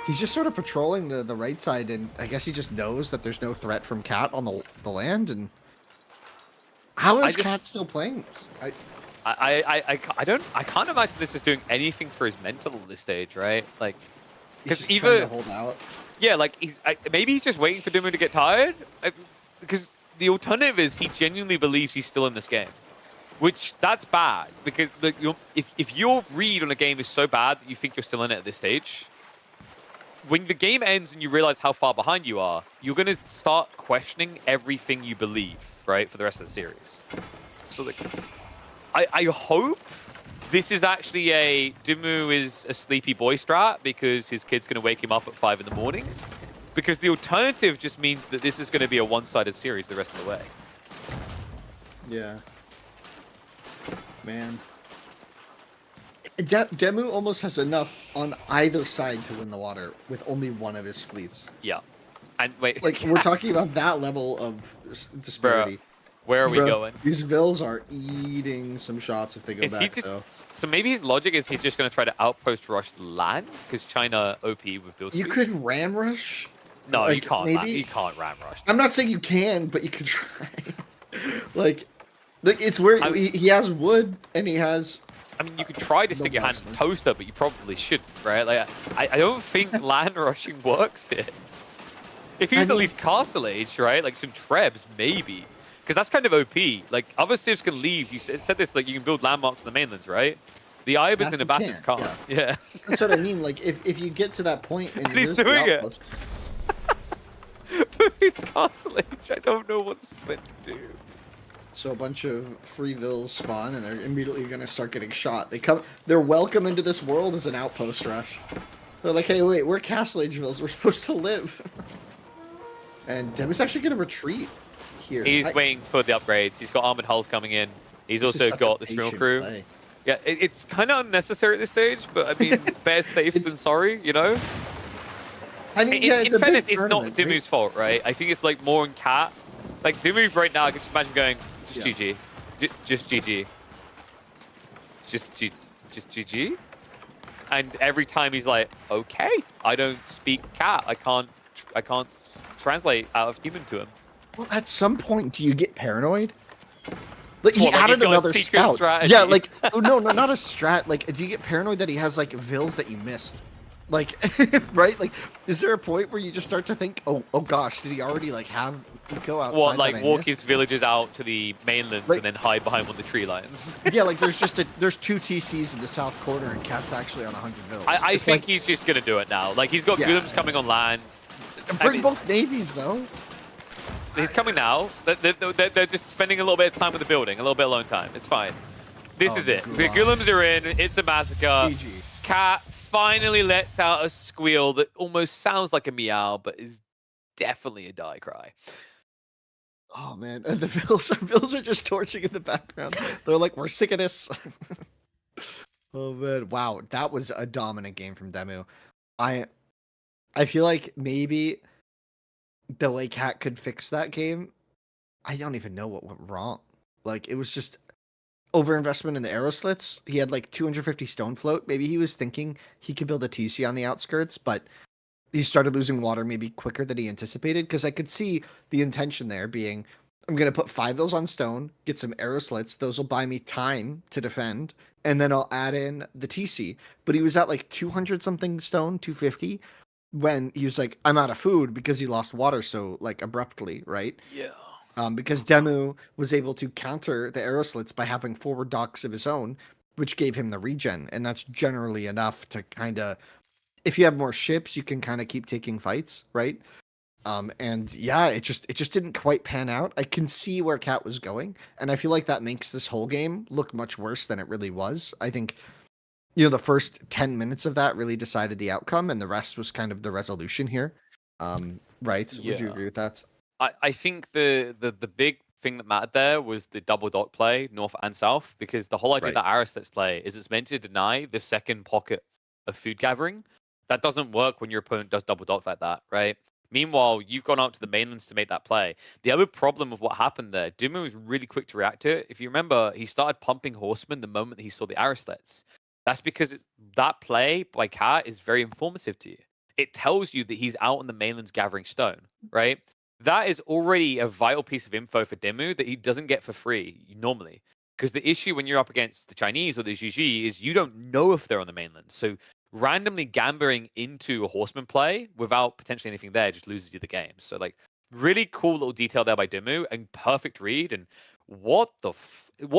he's just sort of patrolling the right side, and I guess he just knows that there's no threat from Cat on the land. And how is Cat still playing this? I can't imagine this is doing anything for his mental at this stage, right? Like, He's because just trying to either hold out. yeah, like maybe he's just waiting for Dumu to get tired, because the alternative is he genuinely believes he's still in this game, which that's bad because like, if your read on a game is so bad that you think you're still in it at this stage, when the game ends and you realize how far behind you are, you're going to start questioning everything you believe, right, for the rest of the series. So like, I hope this is actually a Dumu is a sleepy boy strat because his kid's going to wake him up at 5 in the morning. Because the alternative just means that this is going to be a one-sided series the rest of the way. Yeah. Man. Demu almost has enough on either side to win the water with only one of his fleets. Yeah. And wait, Like, we're talking about that level of disparity. Where are we Bro, going? these Vills are eating some shots if they go Is he back, though. just so maybe his logic is he's just going to try to outpost rush land because China OP with build You speed? could ram rush. No, you like, can't. maybe. You can't ram rush. I'm not this. saying you can, but you could try. like it's where he has wood and he has. I mean, you could try to stick your hand in a toaster, but you probably shouldn't, right? Like, I don't think land rushing works here. If he was at least Castle Age, right? Like some Trebs, maybe. Because that's kind of OP. Like, other civs can leave. You said this, like, you can build landmarks in the mainlands, right? The Ibis and the Bastards can't. Yeah. That's what I mean. Like, if you get to that point and he's here's the doing it. outpost, But he's Castle Age. I don't know what this is meant to do. so a bunch of free Vills spawn and they're immediately gonna start getting shot. They're welcome into this world as an outpost rush. They're like, hey, wait, we're Castle Age Vills. We're supposed to live. And Demu's actually gonna retreat here. He's waiting for the upgrades. He's got armored hulls coming in. He's This is also such got a the Streamer patient crew. play. Yeah, it's kind of unnecessary at this stage, but I mean, better safe than sorry, you know? I mean, yeah, it's in a big fairness, it's not tournament, right? Dimu's fault, right? I think it's like more in Cat. Like Dimu right now, I can just imagine going, just GG. Just GG. Just GG. And every time he's like, okay, I don't speak Cat. I can't translate out of human to him. Well, at some point, do you get paranoid? Like, he What, like he's added got a another secret scout. strategy? Yeah, like, oh, no, not a strat. Like, do you get paranoid that he has, like, Vills that you missed? Like, right? Like, is there a point where you just start to think, oh gosh, did he already, like, have Eco outside? What, like that I walk missed? his villagers out to the mainlands Like- and then hide behind one of the tree lines? Yeah, like, there's two TCs in the south corner, and Cat's actually on 100 Vills. I It's think like, he's just going to do it now. Like, he's got Yeah, Golems yeah. coming on land. bring mean- both navies, though. He's coming now. They're just spending a little bit of time with the building, a little bit alone time. It's fine. This Oh, is it. God. The Golems are in. It's a massacre. GG. Cat finally lets out a squeal that almost sounds like a meow, but is definitely a die cry. Oh man, and the Vills are just torching in the background. They're like, we're sick of this. Oh man, wow, that was a dominant game from Demu. I feel like maybe the Lake Hat could fix that game. I don't even know what went wrong. Like, it was just overinvestment in the arrow slits. He had like 250 stone float. Maybe he was thinking he could build a TC on the outskirts, but he started losing water maybe quicker than he anticipated, because I could see the intention there being, I'm going to put 5 Vills on stone, get some arrow slits. Those will buy me time to defend, and then I'll add in the TC. But he was at like 200 something stone, 250, when he was like, I'm out of food, because he lost water so like abruptly, right? Yeah. Because Demu was able to counter the arrow slits by having forward docks of his own, which gave him the regen, and that's generally enough to kind of, if you have more ships, you can kind of keep taking fights, right? And yeah, it just didn't quite pan out. I can see where Cat was going, and I feel like that makes this whole game look much worse than it really was. I think, the first 10 minutes of that really decided the outcome, and the rest was kind of the resolution here. Right? Would you Yeah. agree with that? I think the big thing that mattered there was the double dock play, north and south, because the whole idea Right. that Aristets play is it's meant to deny the second pocket of food gathering. That doesn't work when your opponent does double dock like that, right? Meanwhile, you've gone out to the mainlands to make that play. The other problem of what happened there, Dimu was really quick to react to it. If you remember, he started pumping horsemen the moment that he saw the Aristets. That's because that play by Cat is very informative to you. It tells you that he's out on the mainlands gathering stone, right? That is already a vital piece of info for Dimu that he doesn't get for free normally. Because the issue when you're up against the Chinese or the GG is you don't know if they're on the mainland. So randomly gambling into a horseman play without potentially anything there just loses you the game. So like really cool little detail there by Dimu and perfect read. And what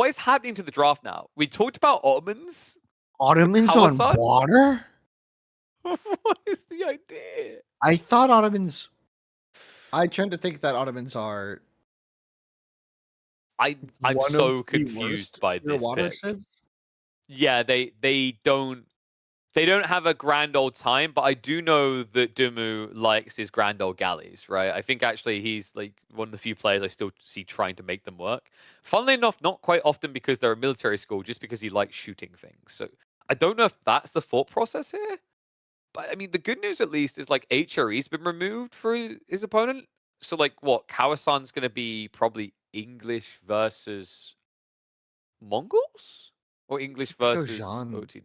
is happening to the draft now? We talked about Ottomans. Ottomans Kawasan? on water? What is the idea? I thought Ottomans. I tend to think that Ottomans are. I'm one so of the confused worst by pure this water pick. civs. Yeah, they don't have a grand old time, but I do know that Dumu likes his grand old galleys, right? I think actually he's like one of the few players I still see trying to make them work. Funnily enough, not quite often because they're a military school, just because he likes shooting things. So I don't know if that's the thought process here. But I mean, the good news at least is like HRE's been removed for his opponent. So like what, Kawasan's going to be probably English versus Mongols? Or English versus Jean. OTD?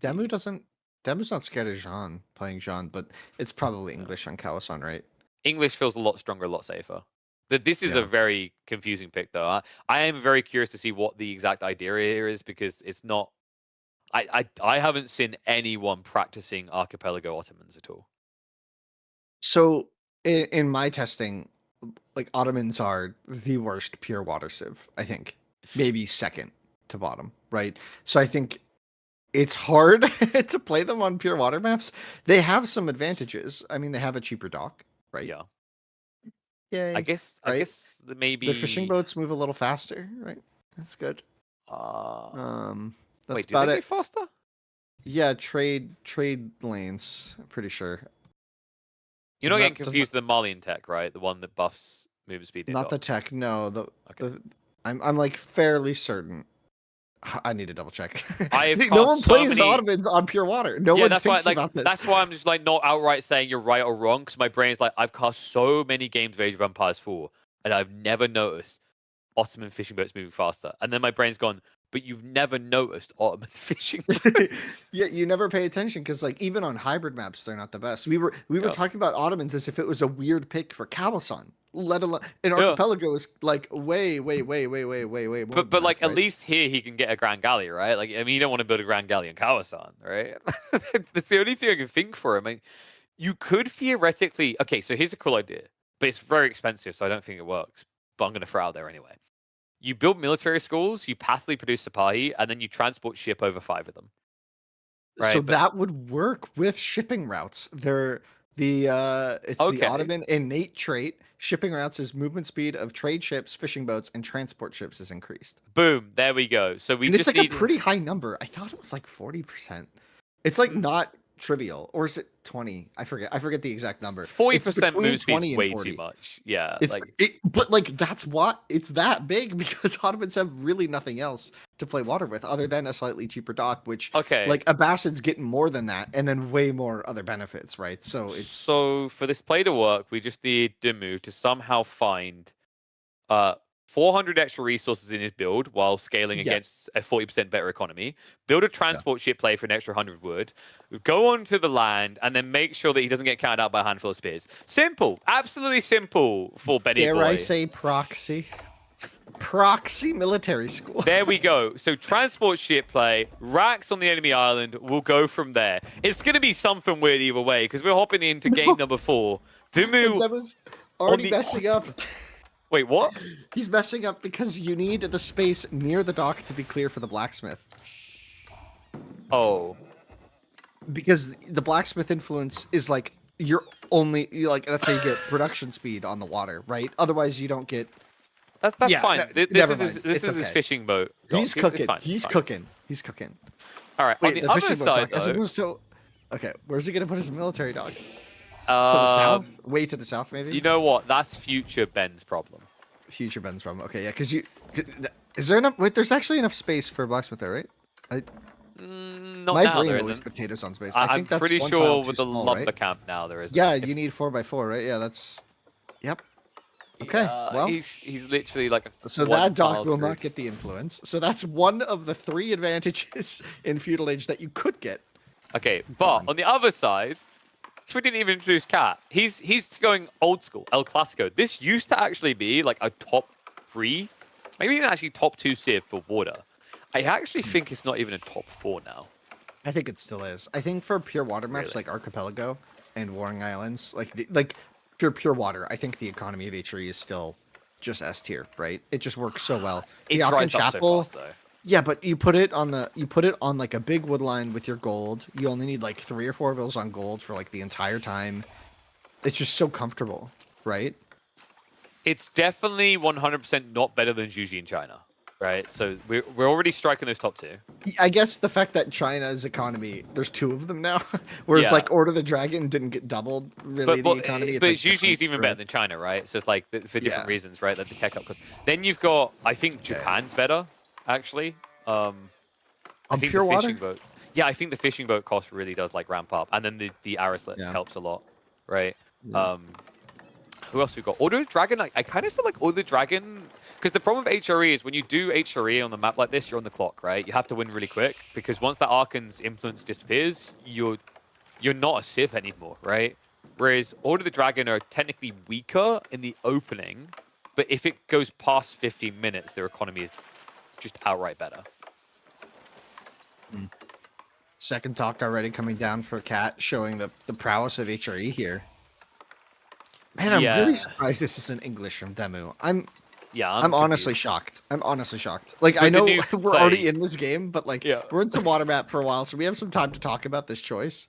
Demu's not scared of Jean playing Jean, but it's probably English on Kawasan, right? English feels a lot stronger, a lot safer. This is a Yeah. very confusing pick, though. I am very curious to see what the exact idea here is, because it's not. I haven't seen anyone practicing Archipelago Ottomans at all. So in my testing, like Ottomans are the worst pure water civ, I think. Maybe second to bottom, right? So I think it's hard to play them on pure water maps. They have some advantages. I mean, they have a cheaper dock, right? Yeah. Yay. I guess right? maybe The fishing boats move a little faster, right? That's good. That's wait, do about they it. move faster? Yeah, trade lanes, I'm pretty sure. You're not Doesn't getting that- doesn't confused with the Malian tech, right? The one that buffs movement speed. Not the docks. tech, no. Okay. I'm like fairly certain. I need to double check. I have no one cast so plays many- Ottomans on pure water. No Yeah, one that's why. thinks Like, about this. that's why I'm just like not outright saying you're right or wrong, because my brain's like, I've cast so many games of Age of Empires 4, and I've never noticed Ottoman fishing boats moving faster. And then my brain's gone, but you've never noticed Ottoman fishing boats. Yeah, you never pay attention because like even on hybrid maps, they're not the best. We were Yeah. talking about Ottomans as if it was a weird pick for Kawasan. Let alone an Yeah. Archipelago is like way more. But than like that, at right? least here he can get a Grand Galley, right? Like, I mean, you don't want to build a Grand Galley in Kawasan, right? That's the only thing I can think for him. Like, you could theoretically. Okay, so here's a cool idea, but it's very expensive, so I don't think it works. But I'm going to throw it out there anyway. You build military schools, you passively produce Sipahi, and then you transport ship over 5 of them. Right, So but- that would work with shipping routes. They're it's Okay. the Ottoman innate trait. Shipping routes is movement speed of trade ships, fishing boats, and transport ships is increased. Boom, there we go. So we And it's just like need a pretty high number. I thought it was like 40%. It's like Hmm. not trivial, or is it 20? I forget the exact number. 40% between move speed 20 is and way 40. too much. Yeah, It's like but like that's what it's that big because Ottomans have really nothing else to play water with other than a slightly cheaper dock, which okay. like Abbasid's getting more than that, and then way more other benefits, right? So it's So for this play to work, we just need Dimu to somehow find 400 extra resources in his build while scaling Yeah. against a 40% better economy. Build a transport ship play for an extra 100 wood. Go onto the land and then make sure that he doesn't get counted out by a handful of spears. Simple, absolutely simple for Benny dare Boy. I say proxy military school. There we go. So transport ship play, racks on the enemy island. We'll go from there. It's going to be something weird either way because we're hopping into game number 4. Dimu. That was already the messing up. Wait, what? He's messing up because you need the space near the dock to be clear for the blacksmith. Oh. Because the blacksmith influence is like you're like that's how you get production speed on the water, right? Otherwise you don't get That's Yeah, fine. no, This never is mind. this It's is his okay. fishing boat. he's It's cooking. fine, it's He's fine. cooking. He's cooking. All right. Wait, on the, the other fishing boat side, dock. As though, opposed to okay, where's he gonna put his military docks? To the south? Way to the south, maybe? you know what? That's future Ben's problem. Future Ben's problem. Okay, yeah, because is there enough? Wait, there's actually enough space for a blacksmith there, right? Not My now, brain there always isn't. potatoes on space. I'm think that's pretty one sure tile with too the small, lumber right? camp now there isn't. Yeah, you need 4x4, right? Yeah, that's. Yep. Okay, well, he's literally like a so one that dock tile will screwed. not get the influence. So that's one of the 3 advantages in feudal age that you could get. Okay, but on the other side, we didn't even introduce Cat. He's going old school, El Clasico. This used to actually be like a top 3, maybe even actually top 2 civ for water. I actually think it's not even a top 4 now. I think it still is. I think for pure water maps Really? like Archipelago and Warring Islands, like pure water, I think the economy of H3 is still just S tier, right? It just works so well. It the Aachen dries up so Chapel, fast though. yeah, but you put it on like a big wood line with your gold. You only need like 3 or 4 villas on gold for like the entire time. It's just so comfortable, right? It's definitely 100% not better than Juji in China, right? So we're already striking those top 2. I guess the fact that China's economy, there's 2 of them now, whereas Yeah. like Order of the Dragon didn't get doubled really the economy. But like Juji is different, even right? better than China, right? So it's like for different Yeah. reasons, right? Like the tech up cost. Then you've got, I think Japan's better, actually. I On think pure the water? fishing boat. Yeah, I think the fishing boat cost really does like ramp up, and then the Arislets Yeah. helps a lot, right? Yeah. Who else we got? Order of the Dragon. I kind of feel like Order of the Dragon, because the problem with HRE is when you do HRE on a map like this, you're on the clock, right? You have to win really quick because once that Archon's influence disappears, you're not a Civ anymore, right? Whereas Order of the Dragon are technically weaker in the opening, but if it goes past 15 minutes, their economy is just outright better. Second talk already coming down for Cat, showing the prowess of HRE here. Man, I'm really surprised this isn't English from Demu. I'm honestly shocked. I'm honestly shocked. Like, With I know the we're already in this game, but like, Yeah. we're in some water map for a while, so we have some time to talk about this choice.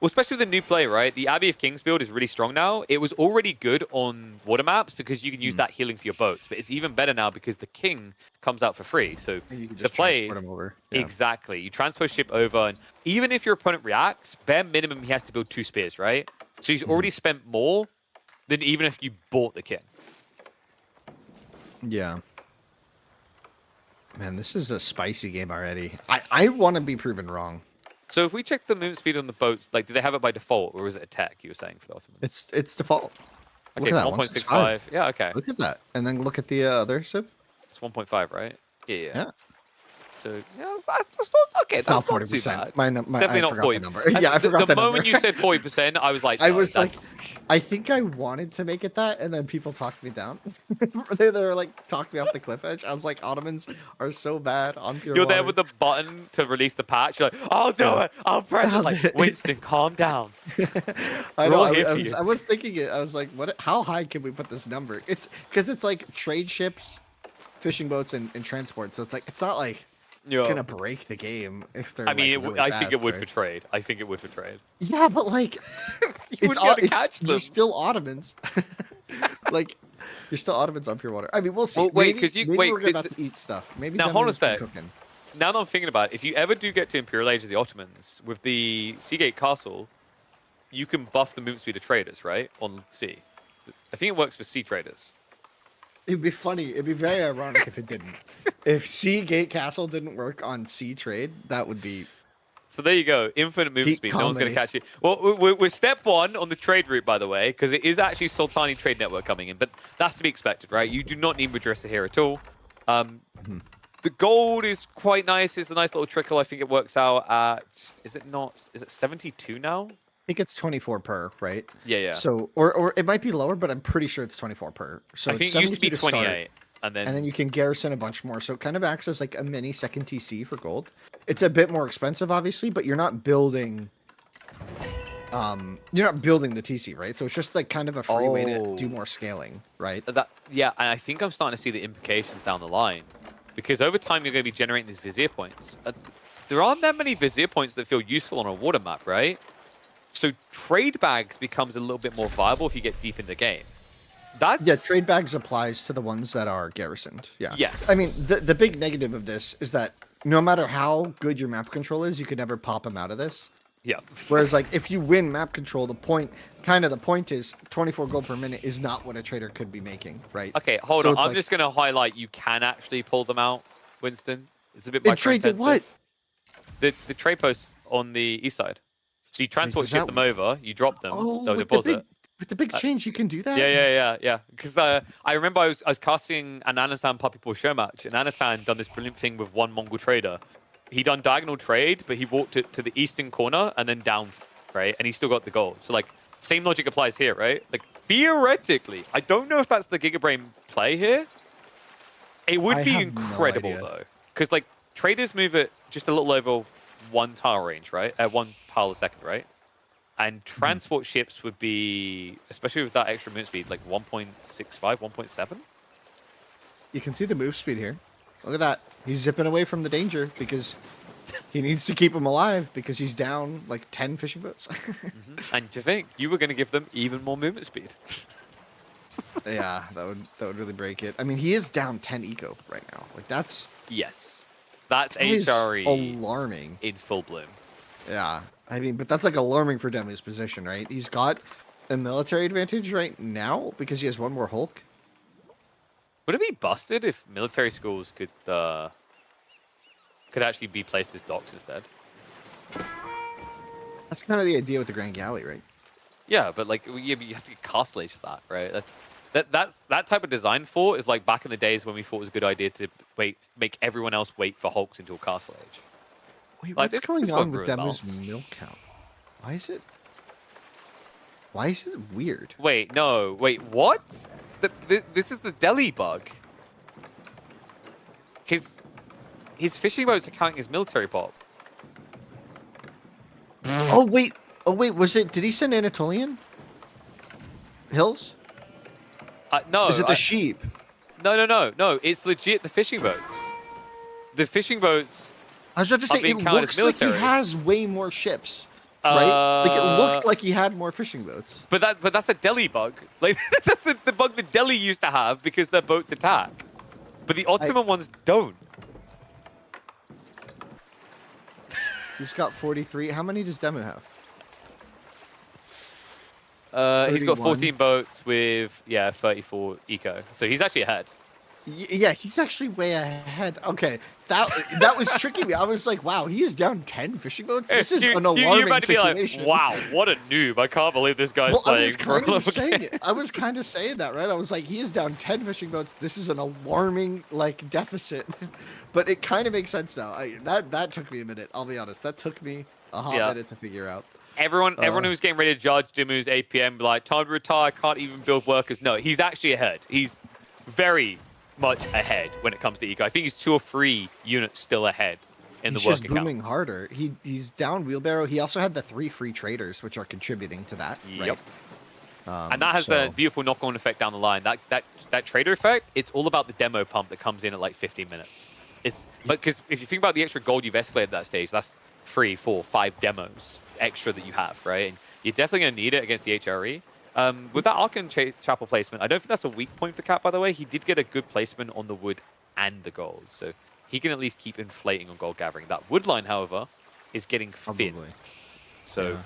Well, especially with the new play, right? The Abbey of Kings build is really strong now. It was already good on water maps because you can use that healing for your boats, but it's even better now because the king comes out for free. So You can the just play transport him over. Yeah. exactly. You transport ship over, and even if your opponent reacts, bare minimum he has to build 2 spears, right? So he's already spent more than even if you bought the king. Yeah. Man, this is a spicy game already. I want to be proven wrong. So if we check the movement speed on the boats, like, do they have it by default, or is it a tech? You were saying for the Ottomans. It's default. Okay, Look at it's that, 1.65. Yeah, okay. Look at that. And then look at the other Civ. It's 1.5, right? Yeah. Yeah. So yeah, that's not okay. It's That's not not too 40%. bad. It's Definitely not 40. The number. Yeah, I forgot the the moment number. you said 40%, I was like, I no, was like, that's- I think I wanted to make it that, and then people talked me down. they were like, talked me off the cliff edge. I was like, Ottomans are so bad on pure you're there water. with the button to release the patch. You're like, I'll do it. I'll press I'll it. Like, do it. Winston, calm down. I We're know. all here for you. I was thinking it. I was like, what? How high can we put this number? It's because it's like trade ships, fishing boats, and transport. So it's like it's not like Yeah. gonna break the game if they're. I mean, like, really I think it fast, would right? for trade. I think it would for trade. Yeah, but like, You wouldn't be able to catch you're them. still Ottomans. Like, you're still Ottomans on pure water. I mean, we'll see. Well, wait, Maybe- 'cause you- maybe wait, we're about to eat stuff. Maybe now, hold on a Denmark's been sec. cooking. Now that I'm thinking about it, if you ever do get to Imperial Age of the Ottomans, with the Seagate Castle, you can buff the movement speed of traders, right? On sea. I think it works for sea traders. It'd be funny. It'd be very ironic if it didn't. If Seagate Castle didn't work on sea trade, that would be. So there you go. Infinite movement Peak speed. No one's going to comedy. catch it. Well, we're step 1 on the trade route, by the way, because it is actually Sultani Trade Network coming in. But that's to be expected, right? You do not need Madrasa here at all. The gold is quite nice. It's a nice little trickle. I think it works out at... Is it 72 now? I think it's 24 per, right? Yeah, yeah. So, or it might be lower, but I'm pretty sure it's 24 per. So I it's think it used to be 72 start, 28. And and then you can garrison a bunch more. So it kind of acts as like a mini second TC for gold. It's a bit more expensive, obviously, but you're not building. You're not building the TC, right? So it's just like kind of a free way to do more scaling, right? Yeah, and I think I'm starting to see the implications down the line. Because over time, you're going to be generating these Vizier points. There aren't that many Vizier points that feel useful on a water map, right? So trade bags becomes a little bit more viable if you get deep in the game. Yeah, trade bags applies to the ones that are garrisoned. Yeah. Yes. I mean, the big negative of this is that no matter how good your map control is, you can never pop them out of this. Yeah. Whereas, like, if you win map control, the point is 24 gold per minute is not what a trader could be making, right? Okay, hold So on. it's I'm like- just going to highlight you can actually pull them out, Winston. It's a bit micro trade the what? The trade posts on the east side. So you transport does ship that- them over, you drop them, Oh, they'll with deposit. the big change, you can do that? Yeah. Because I remember I was casting an Anatan Puppy Paw show match, and Anatan done this brilliant thing with one Mongol trader. He done diagonal trade, but he walked it to the eastern corner and then down, right? And he still got the gold. So, like, same logic applies here, right? Like, theoretically, I don't know if that's the Gigabrain play here. It would I be have no incredible, idea. though. Because, like, traders move at just a little over 1 tile range, right? 1 tile a second, right? And transport ships would be, especially with that extra move speed, like 1.65, 1.7. You can see the move speed here. Look at that. He's zipping away from the danger because he needs to keep him alive because he's down like 10 fishing boats. And to think, you were going to give them even more movement speed. Yeah, that would really break it. I mean, he is down 10 eco right now. Like that's Yes. That's that is HRE alarming. in full bloom. Yeah, I mean, but that's like alarming for Demi's position, right? He's got a military advantage right now because he has one more Hulk. Would it be busted if military schools could actually be placed as docks instead? That's kind of the idea with the Grand Galley, right? Yeah, but like you have to get castle age for that, right? That type of design fort is like back in the days when we thought it was a good idea to make everyone else wait for Hulks until castle age. Wait, Like, what's this going won't on with ruin Demu's balance. milk count? Why is it? Why is it weird? Wait, no, wait, what? This is the Delhi bug. His fishing boats are counting as military pop. Oh wait, was it? Did he send Anatolian Hills? No. Is it the sheep? No. It's legit the fishing boats. The fishing boats. I was about to say, being it counted looks as like he military. has way more ships, right? Like it looked like he had more fishing boats. But that's a Delhi bug. Like that's the bug that Delhi used to have because their boats attack. But the Ottoman ones don't. He's got 43. How many does Demu have? He's got 31. 14 boats with 34 eco. So he's actually ahead. Yeah, he's actually way ahead. Okay, that was tricking me. I was like, wow, he is down 10 fishing boats. This is an alarming you're about to situation. be like, wow, what a noob! I can't believe this guy's Well, I playing. was kind Pro of saying again. it. I was kind of saying that, right? I was like, he is down 10 fishing boats. This is an alarming like deficit, but it kind of makes sense now. That took me a minute. I'll be honest. That took me a hot minute to figure out. Everyone who's getting ready to judge Dimu's APM, like, time to retire, can't even build workers. No, he's actually ahead. He's very much ahead when it comes to eco. I think he's 2 or 3 units still ahead in the He's worker just booming count. harder. He's down wheelbarrow. He also had the 3 free traders, which are contributing to that. Yep. Right? And that has a beautiful knock-on effect down the line. That trader effect, it's all about the demo pump that comes in at like 15 minutes. Because if you think about the extra gold you've escalated at that stage, that's 3, 4, 5 demos extra that you have, right? And you're definitely going to need it against the HRE. With that Archon Chapel placement, I don't think that's a weak point for Cat, by the way. He did get a good placement on the wood and the gold, so he can at least keep inflating on gold gathering. That wood line, however, is getting thin. So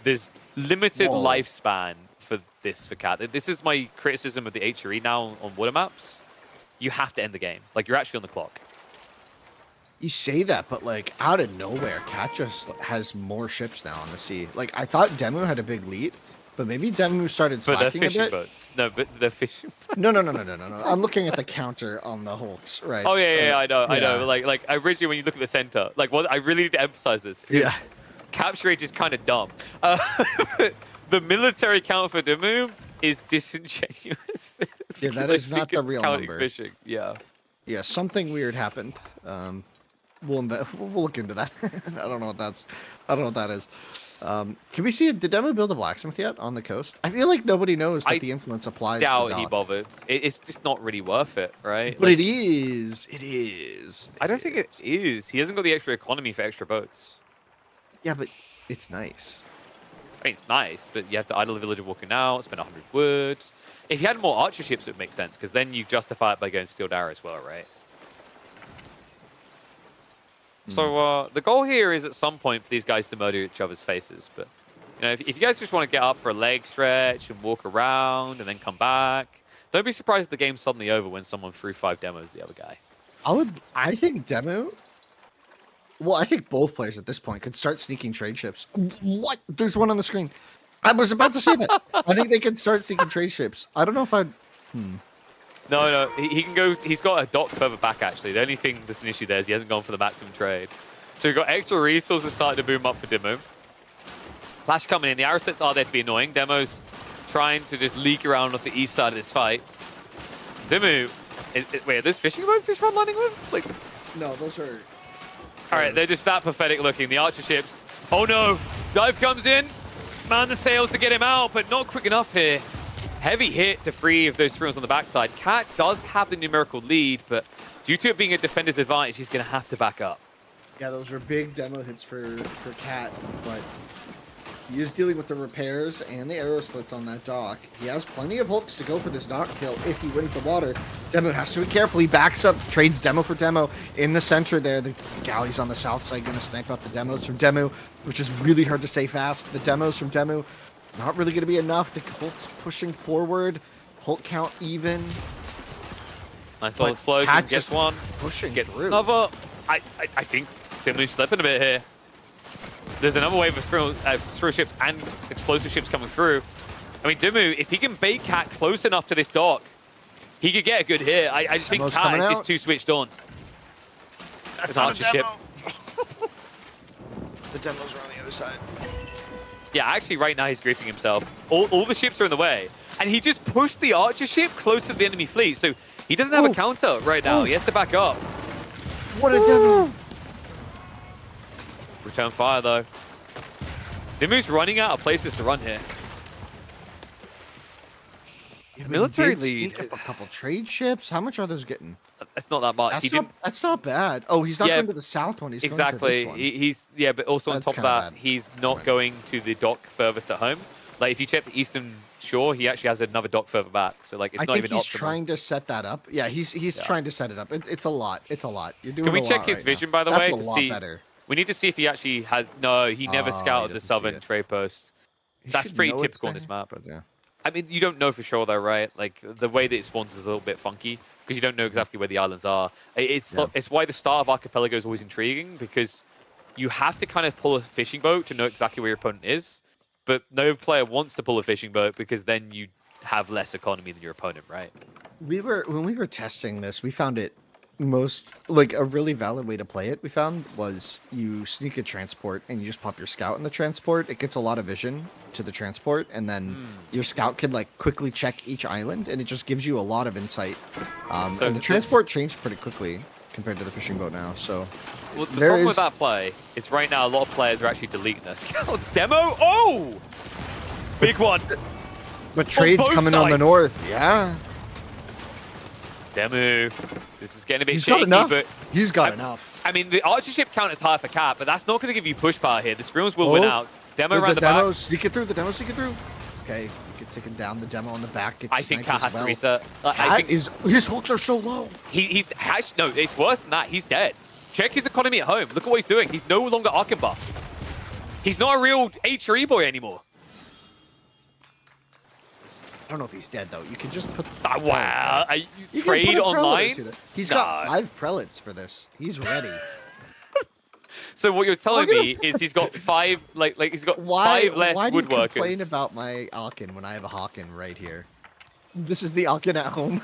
there's limited lifespan for Cat. This is my criticism of the HRE now on water maps. You have to end the game. Like, you're actually on the clock. You say that, but like out of nowhere, Cat just has more ships now on the sea. Like I thought Demu had a big lead, but maybe Demu started But they're slacking a fishing bit. boats. No, but they're fishing boats. No. I'm looking at the counter on the Hulks, right? Oh yeah, I know. Like originally when you look at the center, like what I really need to emphasize this. Yeah. Capture rate is kind of dumb. The military count for Demu is disingenuous. Yeah, that because I is not think the it's real counting number. Fishing. Yeah. Yeah, something weird happened. We'll look into that. I don't know what that is. Can we see? Did Demu build a blacksmith yet on the coast? I feel like nobody knows that the influence applies. Doubt to he dock. bothered. It's just not really worth it, right? But Like, it is. It is. I don't think it is. He hasn't got the extra economy for extra boats. Yeah, but it's nice. I mean, it's nice, but you have to idle the villager walking out, spend 100 wood. If you had more archer ships, it would make sense, because then you justify it by going Steel Arrow as well, right? So the goal here is at some point for these guys to murder each other's faces. But you know, if you guys just want to get up for a leg stretch and walk around and then come back, don't be surprised if the game's suddenly over when someone threw 5 demos the other guy. I think Demu. Well, I think both players at this point could start sneaking trade ships. What? There's one on the screen. I was about to say that. I think they could start sneaking trade ships. I don't know if I'd. No, he can go. He's got a dock further back, actually. The only thing that's an issue there is he hasn't gone for the maximum trade. So we've got extra resources starting to boom up for Demo. Flash coming in. The arrow sets are there to be annoying. Demo's trying to just leak around off the east side of this fight. Demo, wait, are those fishing boats he's run landing with? Like, No, those are. all right, they're just that pathetic looking. The archer ships. Oh no, dive comes in. Man the sails to get him out, but not quick enough here. Heavy hit to 3 of those sprinkles on the backside. Cat does have the numerical lead, but due to it being a defender's advantage, he's going to have to back up. Yeah, those are big demo hits for Cat, but he is dealing with the repairs and the arrow slits on that dock. He has plenty of hooks to go for this dock kill if he wins the water. Demo has to be careful. He backs up, trades demo for demo in the center there. The galleys on the south side going to snipe out the demos from demo, which is really hard to say fast. The demos from demo not really going to be enough. The Hulk's pushing forward. Hulk count even. Nice little But explosion. Cat Gets just one. pushing Gets through. another. I think Demo's slipping a bit here. There's another wave of thrill ships and explosive ships coming through. I mean, Dimu, if he can bait Cat close enough to this dock, he could get a good hit. I just think Cat is just too switched on. That's an Archer ship. The demos are on the other side. Yeah, actually, right now he's griefing himself. All the ships are in the way. And he just pushed the Archer ship close to the enemy fleet. So he doesn't have a counter right now. He has to back up. What a demo. Return fire, though. Dimu's running out of places to run here. Military lead. A couple trade ships. How much are those getting? That's not that much. That's not bad. Oh, he's not going to the south one. He's exactly. going to this one. He's but also on top of that, he's not going to the dock furthest at home. Like if you check the eastern shore, he actually has another dock further back. So like it's not even optimal. He's trying to set that up. Yeah, he's trying to set it up. It's a lot. It's a lot. You're doing. Can we check his vision by the way to see? Better. We need to see if he actually has. No, he never scouted the southern trade post. That's pretty typical on this map. But yeah. I mean, you don't know for sure though, right? Like the way that it spawns is a little bit funky because you don't know exactly where the islands are. It's why the start of Archipelago is always intriguing because you have to kind of pull a fishing boat to know exactly where your opponent is. But no player wants to pull a fishing boat because then you have less economy than your opponent, right? When we were testing this, we found it a really valid way to play it. We found was you sneak a transport and you just pop your scout in the transport. It gets a lot of vision to the transport, and then your scout can like quickly check each island, and it just gives you a lot of insight. And the transport changed pretty quickly compared to the fishing boat now. So well, the problem with that play is right now a lot of players are actually deleting their scouts. Demo, big one. But trade's coming on the north. Yeah. Demu, this is getting a bit He's shaky, got enough. but He's got enough. I mean, the Archer ship count is high for Cat, but that's not going to give you push power here. The Screams will win out. Demo around the back. Sneak it through. The demo sneak it through. Okay, gets taken down. The demo on the back. I think Cat has to reset. His hooks are so low. He's no, it's worse than that. He's dead. Check his economy at home. Look at what he's doing. He's no longer Arkin buff. He's not a real H3 boy anymore. I don't know if he's dead though. You can just put. Wow! You trade online. He's got 5 prelates for this. He's ready. So what you're telling me is he's got 5, he's got 5 less woodworkers. Why do you complain about my Aachen when I have a Hawken right here? This is the Aachen at home.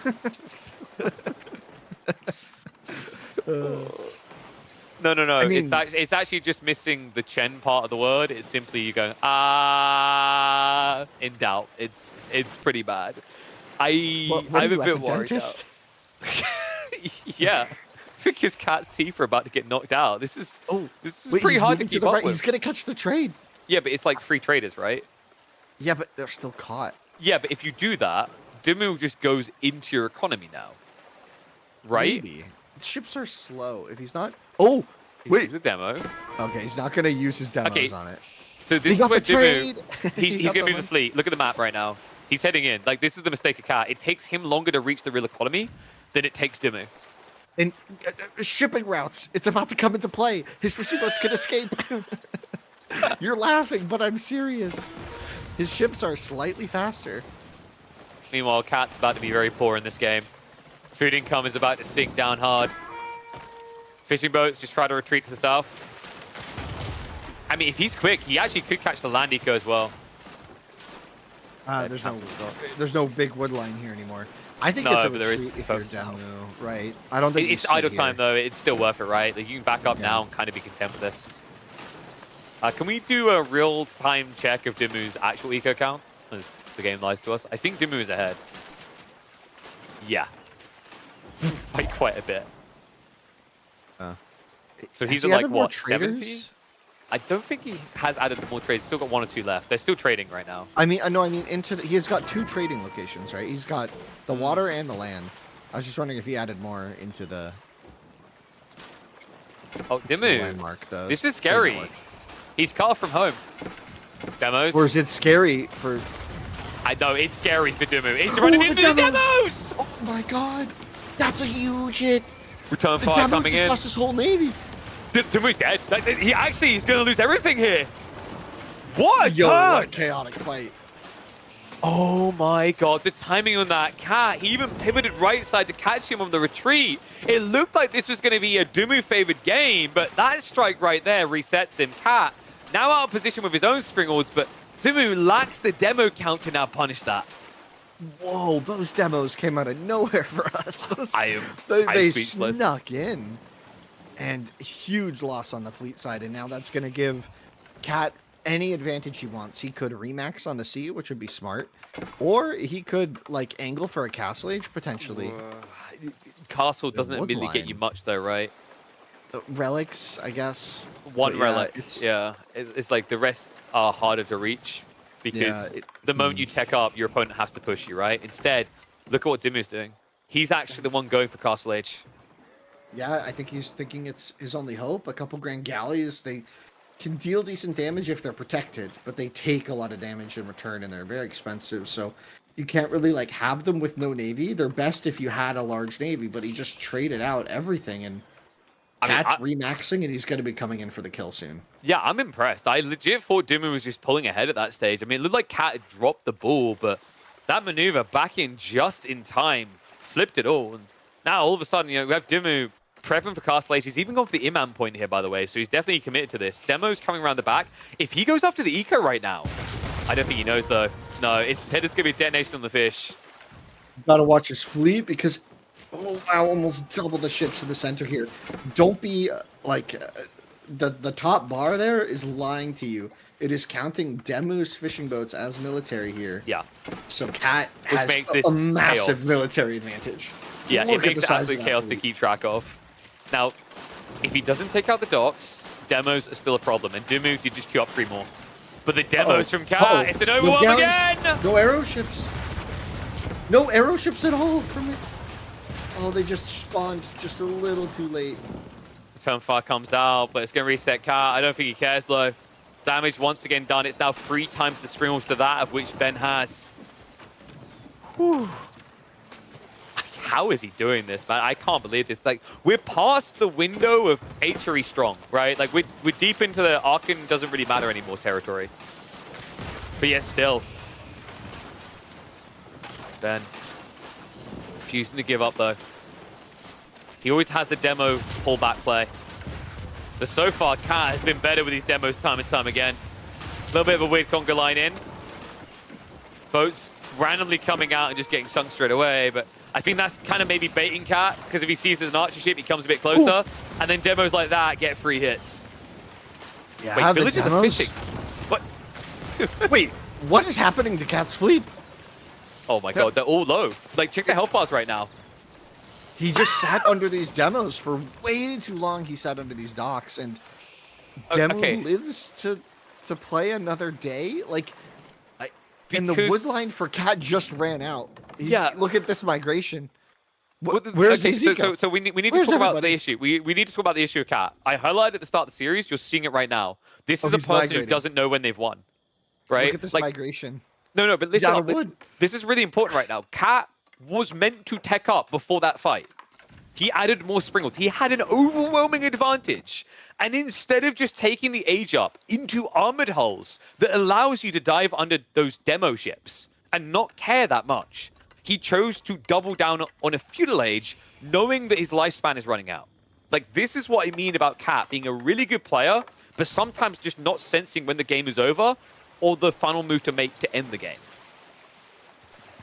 No. I mean, it's actually just missing the Chen part of the word. It's simply you going in doubt. It's pretty bad. I'm a bit worried. Yeah, because Cat's teeth are about to get knocked out. This is pretty hard to keep up with. He's gonna catch the trade. Yeah, but it's like free traders, right? Yeah, but they're still caught. Yeah, but if you do that, Dimu just goes into your economy now, right? Maybe. Ships are slow. If he's not... Oh, wait. He's a demo. Okay, he's not going to use his demos on it. So this is where Dimu... He's going to move the fleet. Look at the map right now. He's heading in. Like, this is the mistake of Cat. It takes him longer to reach the real economy than it takes Dimu. And shipping routes. It's about to come into play. His fishing boats can escape. You're laughing, but I'm serious. His ships are slightly faster. Meanwhile, Cat's about to be very poor in this game. Food income is about to sink down hard. Fishing boats just try to retreat to the south. I mean, if he's quick, he actually could catch the land eco as well. There's no big wood line here anymore. I think no, but there is if you're Demu, right? I don't think it's idle time though. It's still worth it, right? Like you can back up now and kind of be content with this. Can we do a real-time check of Dimu's actual eco count as the game lies to us? I think Dimu is ahead. Yeah. By quite a bit. So he's at like what, 70? I don't think he has added more trades. He's still got 1 or 2 left. They're still trading right now. I mean, he has got 2 trading locations, right? He's got the water and the land. I was just wondering if he added more into the. Oh, Dimu. Landmark, this is scary. He's cut off from home. Demos. Or is it scary for? I know it's scary for Dimu. He's running into the demos. Oh my god, that's a huge hit. Return fire coming in. Lost his whole navy. Dimu's dead. He's going to lose everything here. What a turn! What a chaotic fight. Oh my god, the timing on that Cat. He even pivoted right side to catch him on the retreat. It looked like this was going to be a Dimu favored game, but that strike right there resets him. Cat Now out of position with his own Springords, but Dimu lacks the demo count to now punish that. Whoa, those demos came out of nowhere for us. I'm They speechless. snuck in. And huge loss on the fleet side. And now that's going to give Cat any advantage he wants. He could remax on the sea, which would be smart. Or he could, like, angle for a Castle Age, potentially. Castle doesn't wood really get line. you much, though, right? Relics, I guess. One But yeah, relic, it's- yeah. It's like the rest are harder to reach because the moment you tech up, your opponent has to push you, right? Instead, look at what Dimu's doing. He's actually the one going for Castle Age. Yeah, I think he's thinking it's his only hope. A couple Grand Galleys, they can deal decent damage if they're protected, but they take a lot of damage in return, and they're very expensive. So you can't really like have them with no navy. They're best if you had a large navy, but he just traded out everything, and Cat's remaxing, and he's going to be coming in for the kill soon. Yeah, I'm impressed. I legit thought Dimu was just pulling ahead at that stage. I mean, it looked like Cat had dropped the ball, but that maneuver back in just in time flipped it all. And now all of a sudden, you know, we have Dimu prepping for Castle Age. He's even gone for the Imam point here, by the way, so he's definitely committed to this. Demo's coming around the back. If he goes after the eco right now, I don't think he knows, though. No, instead it's going to be detonation on the fish. Got to watch his fleet because, oh wow, almost double the ships in the center here. Don't be the top bar there is lying to you. It is counting Demu's fishing boats as military here. Yeah. So Cat Which has makes a this massive chaos. military advantage. Yeah, Look it at the makes it size of absolute that chaos to fleet. keep track of. Now, if he doesn't take out the docks, demos are still a problem, and Dimu did just queue up 3 more. But the demos from Cat, it's an overwhelm again! No arrow ships. No arrow ships at all from it. Oh, they just spawned just a little too late. Return fire comes out, but it's going to reset Cat. I don't think he cares, though. Damage once again done. It's now 3 times the Springwolf to that of which Ben has. Whew. How is he doing this, man? I can't believe this. Like, we're past the window of H.R.E. strong, right? Like, we're deep into the Arkan doesn't really matter anymore territory. But yes, still. Ben. Refusing to give up, though. He always has the demo pullback play. But so far, Cat has been better with these demos time and time again. A little bit of a weird conga line in. Boats randomly coming out and just getting sunk straight away, but I think that's kind of maybe baiting Cat, because if he sees there's an archer ship, he comes a bit closer, and then demos like that get 3 hits. Yeah, Wait, the villagers are demos? fishing. What? Wait, what is happening to Cat's fleet? Oh my god, they're all low. Like, check the health bars right now. He just sat under these demos for way too long. He sat under these docks, and Demo Okay. lives to play another day. Like, and the Because- wood line for Cat just ran out. Yeah. Look at this migration. Well, Where's okay, so, Ezekiel? so we need to Where's talk about everybody? the issue. We need to talk about the issue of Cat. I highlighted at the start of the series. You're seeing it right now. This is a he's person migrating. who doesn't know when they've won, right? Look at this Like, migration. no, but listen out up. of wood. This is really important right now. Cat was meant to tech up before that fight. He added more Springles. He had an overwhelming advantage. And instead of just taking the age up into armored hulls that allows you to dive under those demo ships and not care that much, he chose to double down on a feudal age, knowing that his lifespan is running out. Like, this is what I mean about Cat being a really good player, but sometimes just not sensing when the game is over or the final move to make to end the game.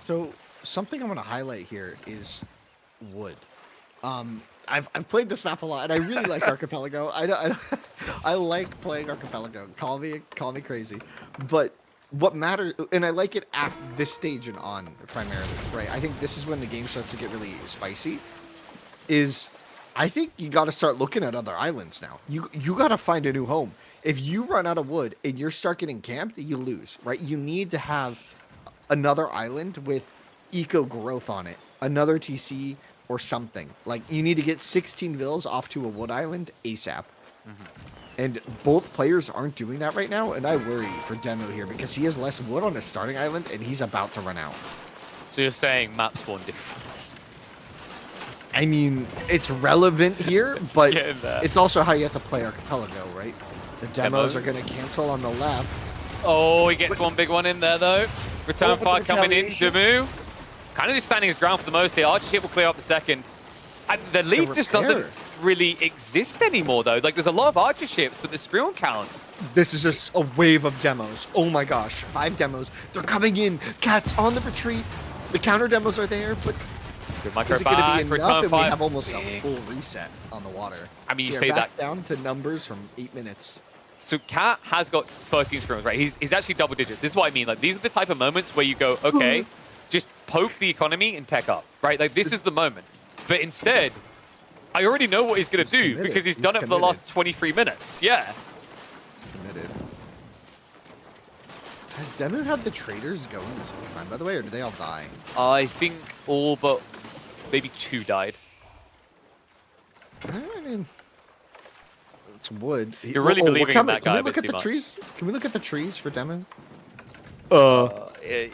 So something I'm going to highlight here is wood. I've played this map a lot, and I really like Archipelago. I like playing Archipelago. Call me crazy, but what matters, and I like it at this stage and on primarily, right? I think this is when the game starts to get really spicy. Is I think you got to start looking at other islands now. You got to find a new home. If you run out of wood and you start getting camped, you lose, right? You need to have another island with eco growth on it, another TC or something. Like, you need to get 16 villas off to a wood island ASAP. And both players aren't doing that right now, and I worry for Demo here because he has less wood on his starting island and he's about to run out. So you're saying map spawn difference? I mean, it's relevant here, but getting there. it's also how you have to play Archipelago, right? The demos are Demos. going to cancel on the left. Oh, he gets one big one in there, though. Return Oh, but fire the coming in. retaliation. Jamu kind of just standing his ground for the most here. Archer ship will clear up the second. And the lead just repair. doesn't... really exist anymore, though. Like, there's a lot of Archer ships, but the Springald count. This is just a wave of demos. Oh my gosh, 5 demos. They're coming in. Cat's on the retreat. The counter demos are there, but Good micro is it going to back, be enough? return And we 5. have almost a full reset on the water. I mean, you They're say back that. down to numbers from 8 minutes. So Cat has got 13 scrims, right? He's actually double digits. This is what I mean. Like, these are the type of moments where you go, okay, just poke the economy and tech up, right? Like, this is the moment. But instead, I already know what he's going to do committed. because he's He's done it for the committed. last 23 minutes. Yeah. Committed. Has Demu had the traders going this whole time, by the way, or did they all die? I think all but maybe 2 died. I mean, it's wood. You're really believing in that Can guy we a look bit at the too much. trees? Can we look at the trees for Demu?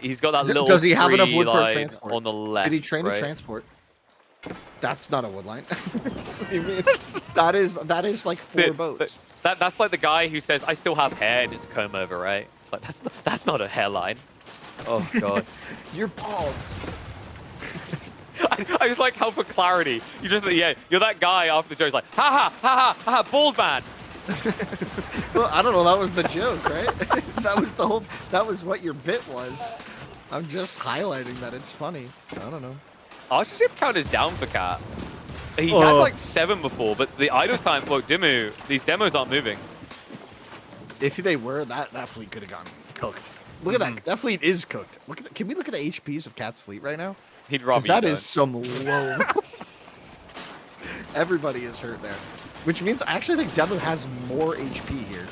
He's got that little Does he have enough tree wood for a line transport? on the left. Did he train right? a transport? That's not a wood line. What do you mean? that is like 4 boats. That's like the guy who says, I still have hair and it's a comb over, right? It's like, that's not a hairline. Oh, God. You're bald. I just like how for clarity, you just, yeah, you're that guy after the joke's like, ha ha, ha ha, ha, bald man. Well, I don't know. That was the joke, right? That was what your bit was. I'm just highlighting that it's funny. I don't know. Archer ship count is down for Cat. He had like 7 before, but the idle time, look, Dimu, these demos aren't moving. If they were, that fleet could have gone cooked. Look at that. That fleet is cooked. Look at. Can we look at the HPs of Cat's fleet right now? He'd rob Because you. that is some low. Everybody is hurt there. Which means I actually think Demo has more HP here.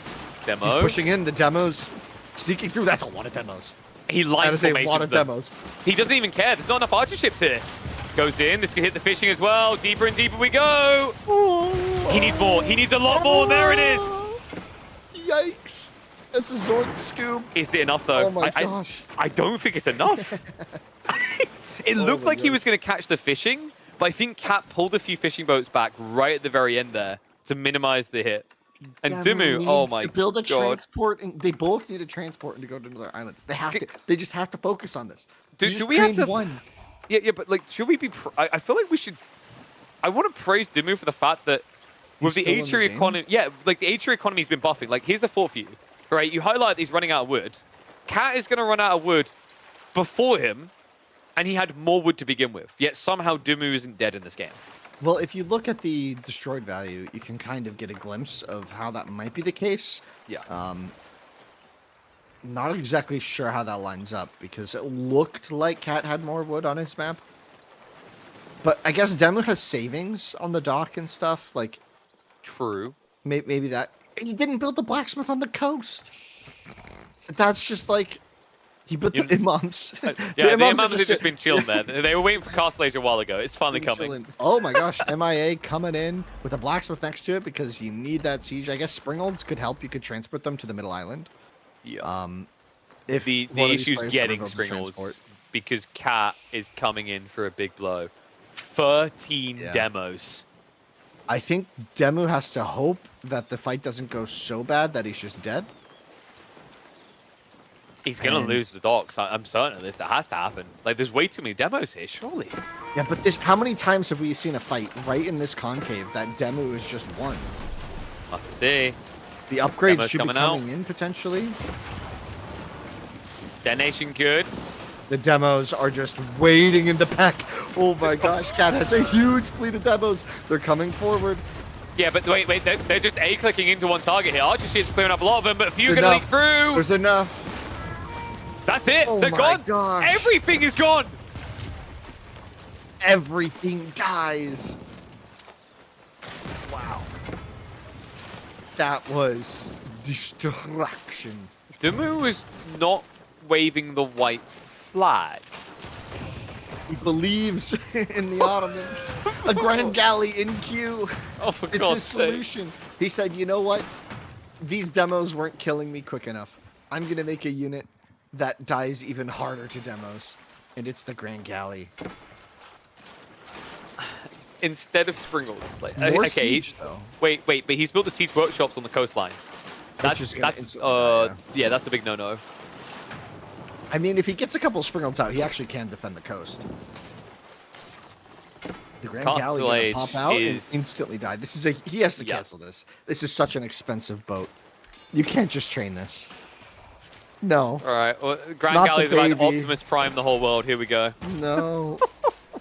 Demo. He's pushing in the demos, sneaking through. That's a lot of demos. He That likes is a lot formations, of though. demos. He doesn't even care. There's not enough Archer ships here. Goes in. This could hit the fishing as well. Deeper and deeper we go. He needs more. He needs a lot more. There it is. Yikes. That's a Zork scoop. Is it enough, though? Oh my gosh. I don't think it's enough. It looked my like he was going to catch the fishing, but I think Cat pulled a few fishing boats back right at the very end there to minimize the hit. And Dimu, oh needs my to build a God. transport, and they both need a transport and to go to other islands. They have to. They just have to focus on this. Do You just we have trained to- one? Yeah, but like, should we be? I feel like we should. I want to praise Dimu for the fact that with the still in the Atrium game? economy, yeah, like the Atrium economy's been buffing. Like, here's the thought for you, right? You highlight he's running out of wood. Cat is going to run out of wood before him, and he had more wood to begin with. Yet somehow Dimu isn't dead in this game. Well, if you look at the destroyed value, you can kind of get a glimpse of how that might be the case. Yeah. Not exactly sure how that lines up because it looked like Cat had more wood on his map. But I guess Demu has savings on the dock and stuff. Like, True. maybe that. He didn't build the blacksmith on the coast. That's just like. He built the imams. Yeah, the imams imams have just been chilling there. They were waiting for Castle a while ago. It's finally coming. chilling. Oh my gosh, MIA coming in with a blacksmith next to it because you need that siege. I guess Springolds could help. You could transport them to the middle island. Yeah. If The one of these issue's players getting ever builds a transport. Springolds because Cat is coming in for a big blow. 13 Yeah. demos. I think Demu has to hope that the fight doesn't go so bad that he's just dead. He's going to And- lose the docks. I'm certain of this. It has to happen. Like, there's way too many demos here, surely. Yeah, but how many times have we seen a fight right in this concave that Demu is just won? Have to see. The upgrades Demo's should be coming out. coming in potentially. Detonation good. The demos are just waiting in the pack. Oh my gosh, Cat has a huge fleet of demos. They're coming forward. Yeah, but wait. They're just A-clicking into one target here. Archer ship's clearing up a lot of them, but a few are There's going to leak enough. through. There's enough. That's it. Oh They're my gone. gosh. Everything is gone. Everything dies. Wow. That was destruction. Dimu is not waving the white flag. He believes in the Ottomans. A Grand Galley in queue. Oh, for It's God's his sake. solution. He said, you know what? These demos weren't killing me quick enough. I'm going to make a unit that dies even harder to demos. And it's the Grand Galley. Instead of Springolds. Like, More okay, siege, though. Wait, but he's built the siege workshops on the coastline. is gonna That's instantly die, yeah, that's a big no-no. I mean, if he gets a couple of Springolds out, he actually can defend the coast. The Grand Castle Galley gonna Age pop out and is- instantly die. He has to Yeah. cancel this. This is such an expensive boat. You can't just train this. No. All right, well, Grand Not the Galley's about to baby. Optimus Prime the whole world. Here we go. No.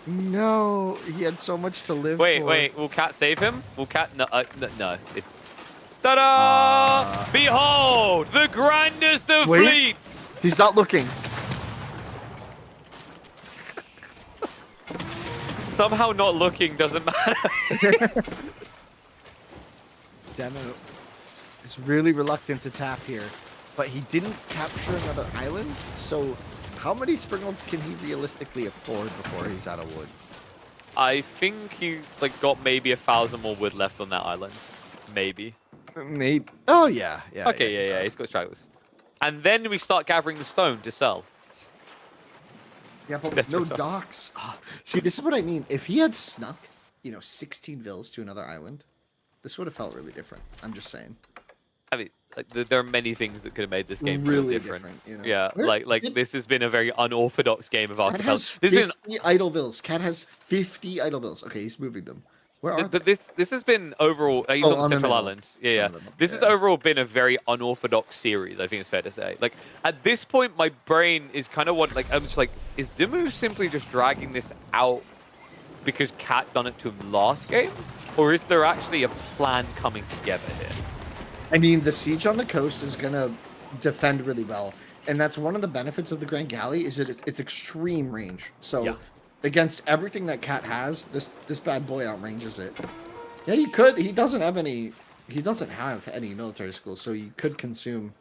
No. He had so much to live Wait, for. wait. Will Cat save him? Will Cat? No, no. It's. Ta-da! Behold, the grandest of Wait. fleets. He's not looking. Somehow not looking doesn't matter. Demo is really reluctant to tap here, but he didn't capture another island, so how many Springolds can he realistically afford before he's out of wood? I think he's like got maybe 1,000 more wood left on that island. Maybe. Maybe. Oh, yeah. Yeah. Okay, yeah. he He's does. got stragglers. And then we start gathering the stone to sell. Yeah, but with Desperate no times. docks. See, this is what I mean. If he had snuck, 16 vills to another island, this would have felt really different. I'm just saying. I mean, like, there are many things that could have made this game feel Really different. different, Yeah, Where like did- this has been a very unorthodox game of Cat Archipelago. has This has 50 idle vills. Cat has 50 idle vills. Okay, he's moving them. Where are they? been this has been overall. He's Oh, on the on the Central middle. Island. Yeah, On the middle, This has yeah. overall been a very unorthodox series. I think it's fair to say. Like at this point, my brain is kind of I'm just like, is Zimu simply just dragging this out because Cat done it to him last game, or is there actually a plan coming together here? I mean, the siege on the coast is gonna defend really well, and that's one of the benefits of the Grand Galley is that it's extreme range. So Yeah. against everything that Cat has, this bad boy outranges it. Yeah, you could. He doesn't have any military schools, so you could consume.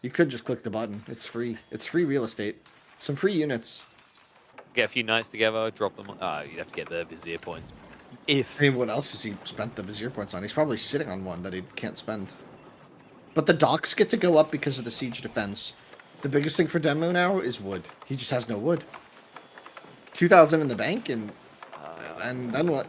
You could just click the button. It's free. It's free real estate. Some free units. Get a few knights together, drop them. You'd have to get the vizier points. I mean, what else has he spent the vizier points on? He's probably sitting on one that he can't spend. But the docks get to go up because of the siege defense. The biggest thing for Demo now is wood. He just has no wood. 2,000 in the bank, and then what?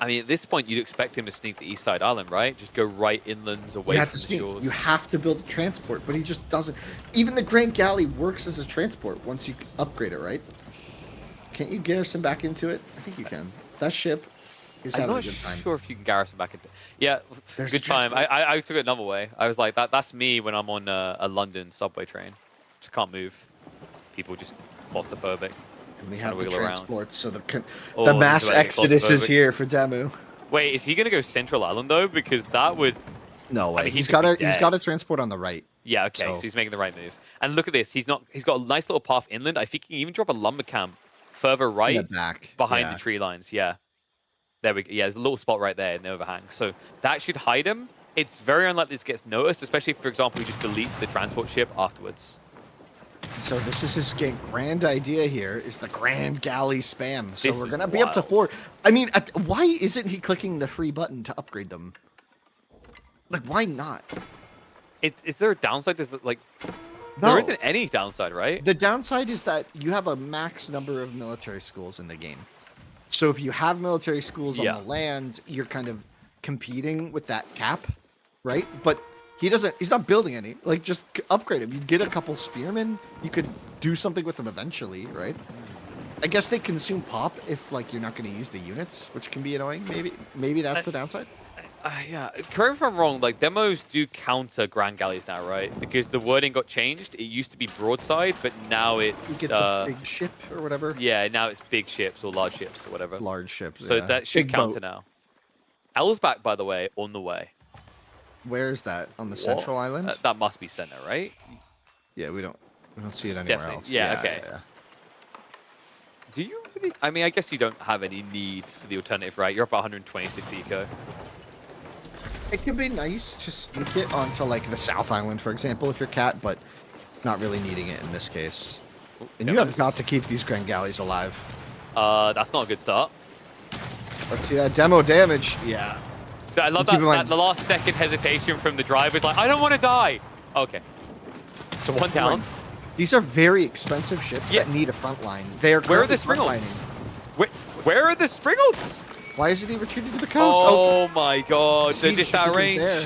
I mean, at this point, you'd expect him to sneak the East Side Island, right? Just go right inlands away You have from to the sneak. shores. You have to build a transport, but he just doesn't. Even the Grand Galley works as a transport once you upgrade it, right? Can't you garrison back into it? I think you can. That ship is I'm having not a good time. sure if you can garrison back into. Yeah, There's good the time. transport. I took it another way. I was like, that's me when I'm on a London subway train. Just can't move. People just claustrophobic. And we have the wiggle around. transports, so the Oh, the this mass is where I get exodus is claustrophobic. here for Demu. Wait, is he gonna go Central Island though? Because that would. No way. mean, he's he'd got be he's got a dead. transport on the right. Yeah, okay, so So- he's making the right move. And look at this. He's got a nice little path inland. I think he can even drop a lumber camp further In right the back. behind yeah. the tree lines. Yeah. There we go. Yeah, there's a little spot right there in the overhang. So that should hide him. It's very unlikely this gets noticed, especially if, for example, he just deletes the transport ship afterwards. So this is his grand idea here is the Grand Galley spam. So This we're is gonna be up to wild. 4. I mean, why isn't he clicking the free button to upgrade them? Like, why not? Is there a downside? Does it like? No. There isn't any downside, right? The downside is that you have a max number of military schools in the game. So if you have military schools Yeah. on the land, you're kind of competing with that cap, right? But he's not building any. Like, just upgrade him. You get a couple spearmen, you could do something with them eventually, right? I guess they consume pop if, like, you're not going to use the units, which can be annoying. Maybe that's the downside. Yeah, correct me if I'm wrong. Like demos do counter Grand Galleys now, right? Because the wording got changed. It used to be broadside, but now He it's gets a big ship or whatever. yeah, now it's big ships or large ships or whatever. Large ship. So yeah. that should Big counter boat. now. L's back, by the way, on the way. Where's that? On the What? central island? That must be center, right? Yeah, we don't see it anywhere Definitely. else. Yeah, okay. yeah. Do you really? I mean, I guess you don't have any need for the alternative, right? You're up 126 eco. It can be nice to sneak it onto, like, the South Island, for example, if you're Cat, but not really needing it in this case. And you have got to keep these Grand Galleys alive. That's not a good start. Let's see that demo damage. Yeah. I love Keep in that mind- the last second hesitation from the driver's like, I don't want to die. Okay. So one down. These are very expensive ships Yeah. that need a front line. They are Where are the currently Springolds? frontlining. Where are the Springolds? Why isn't he retreated to the coast? Oh my god, they're Siege just out of isn't range. there.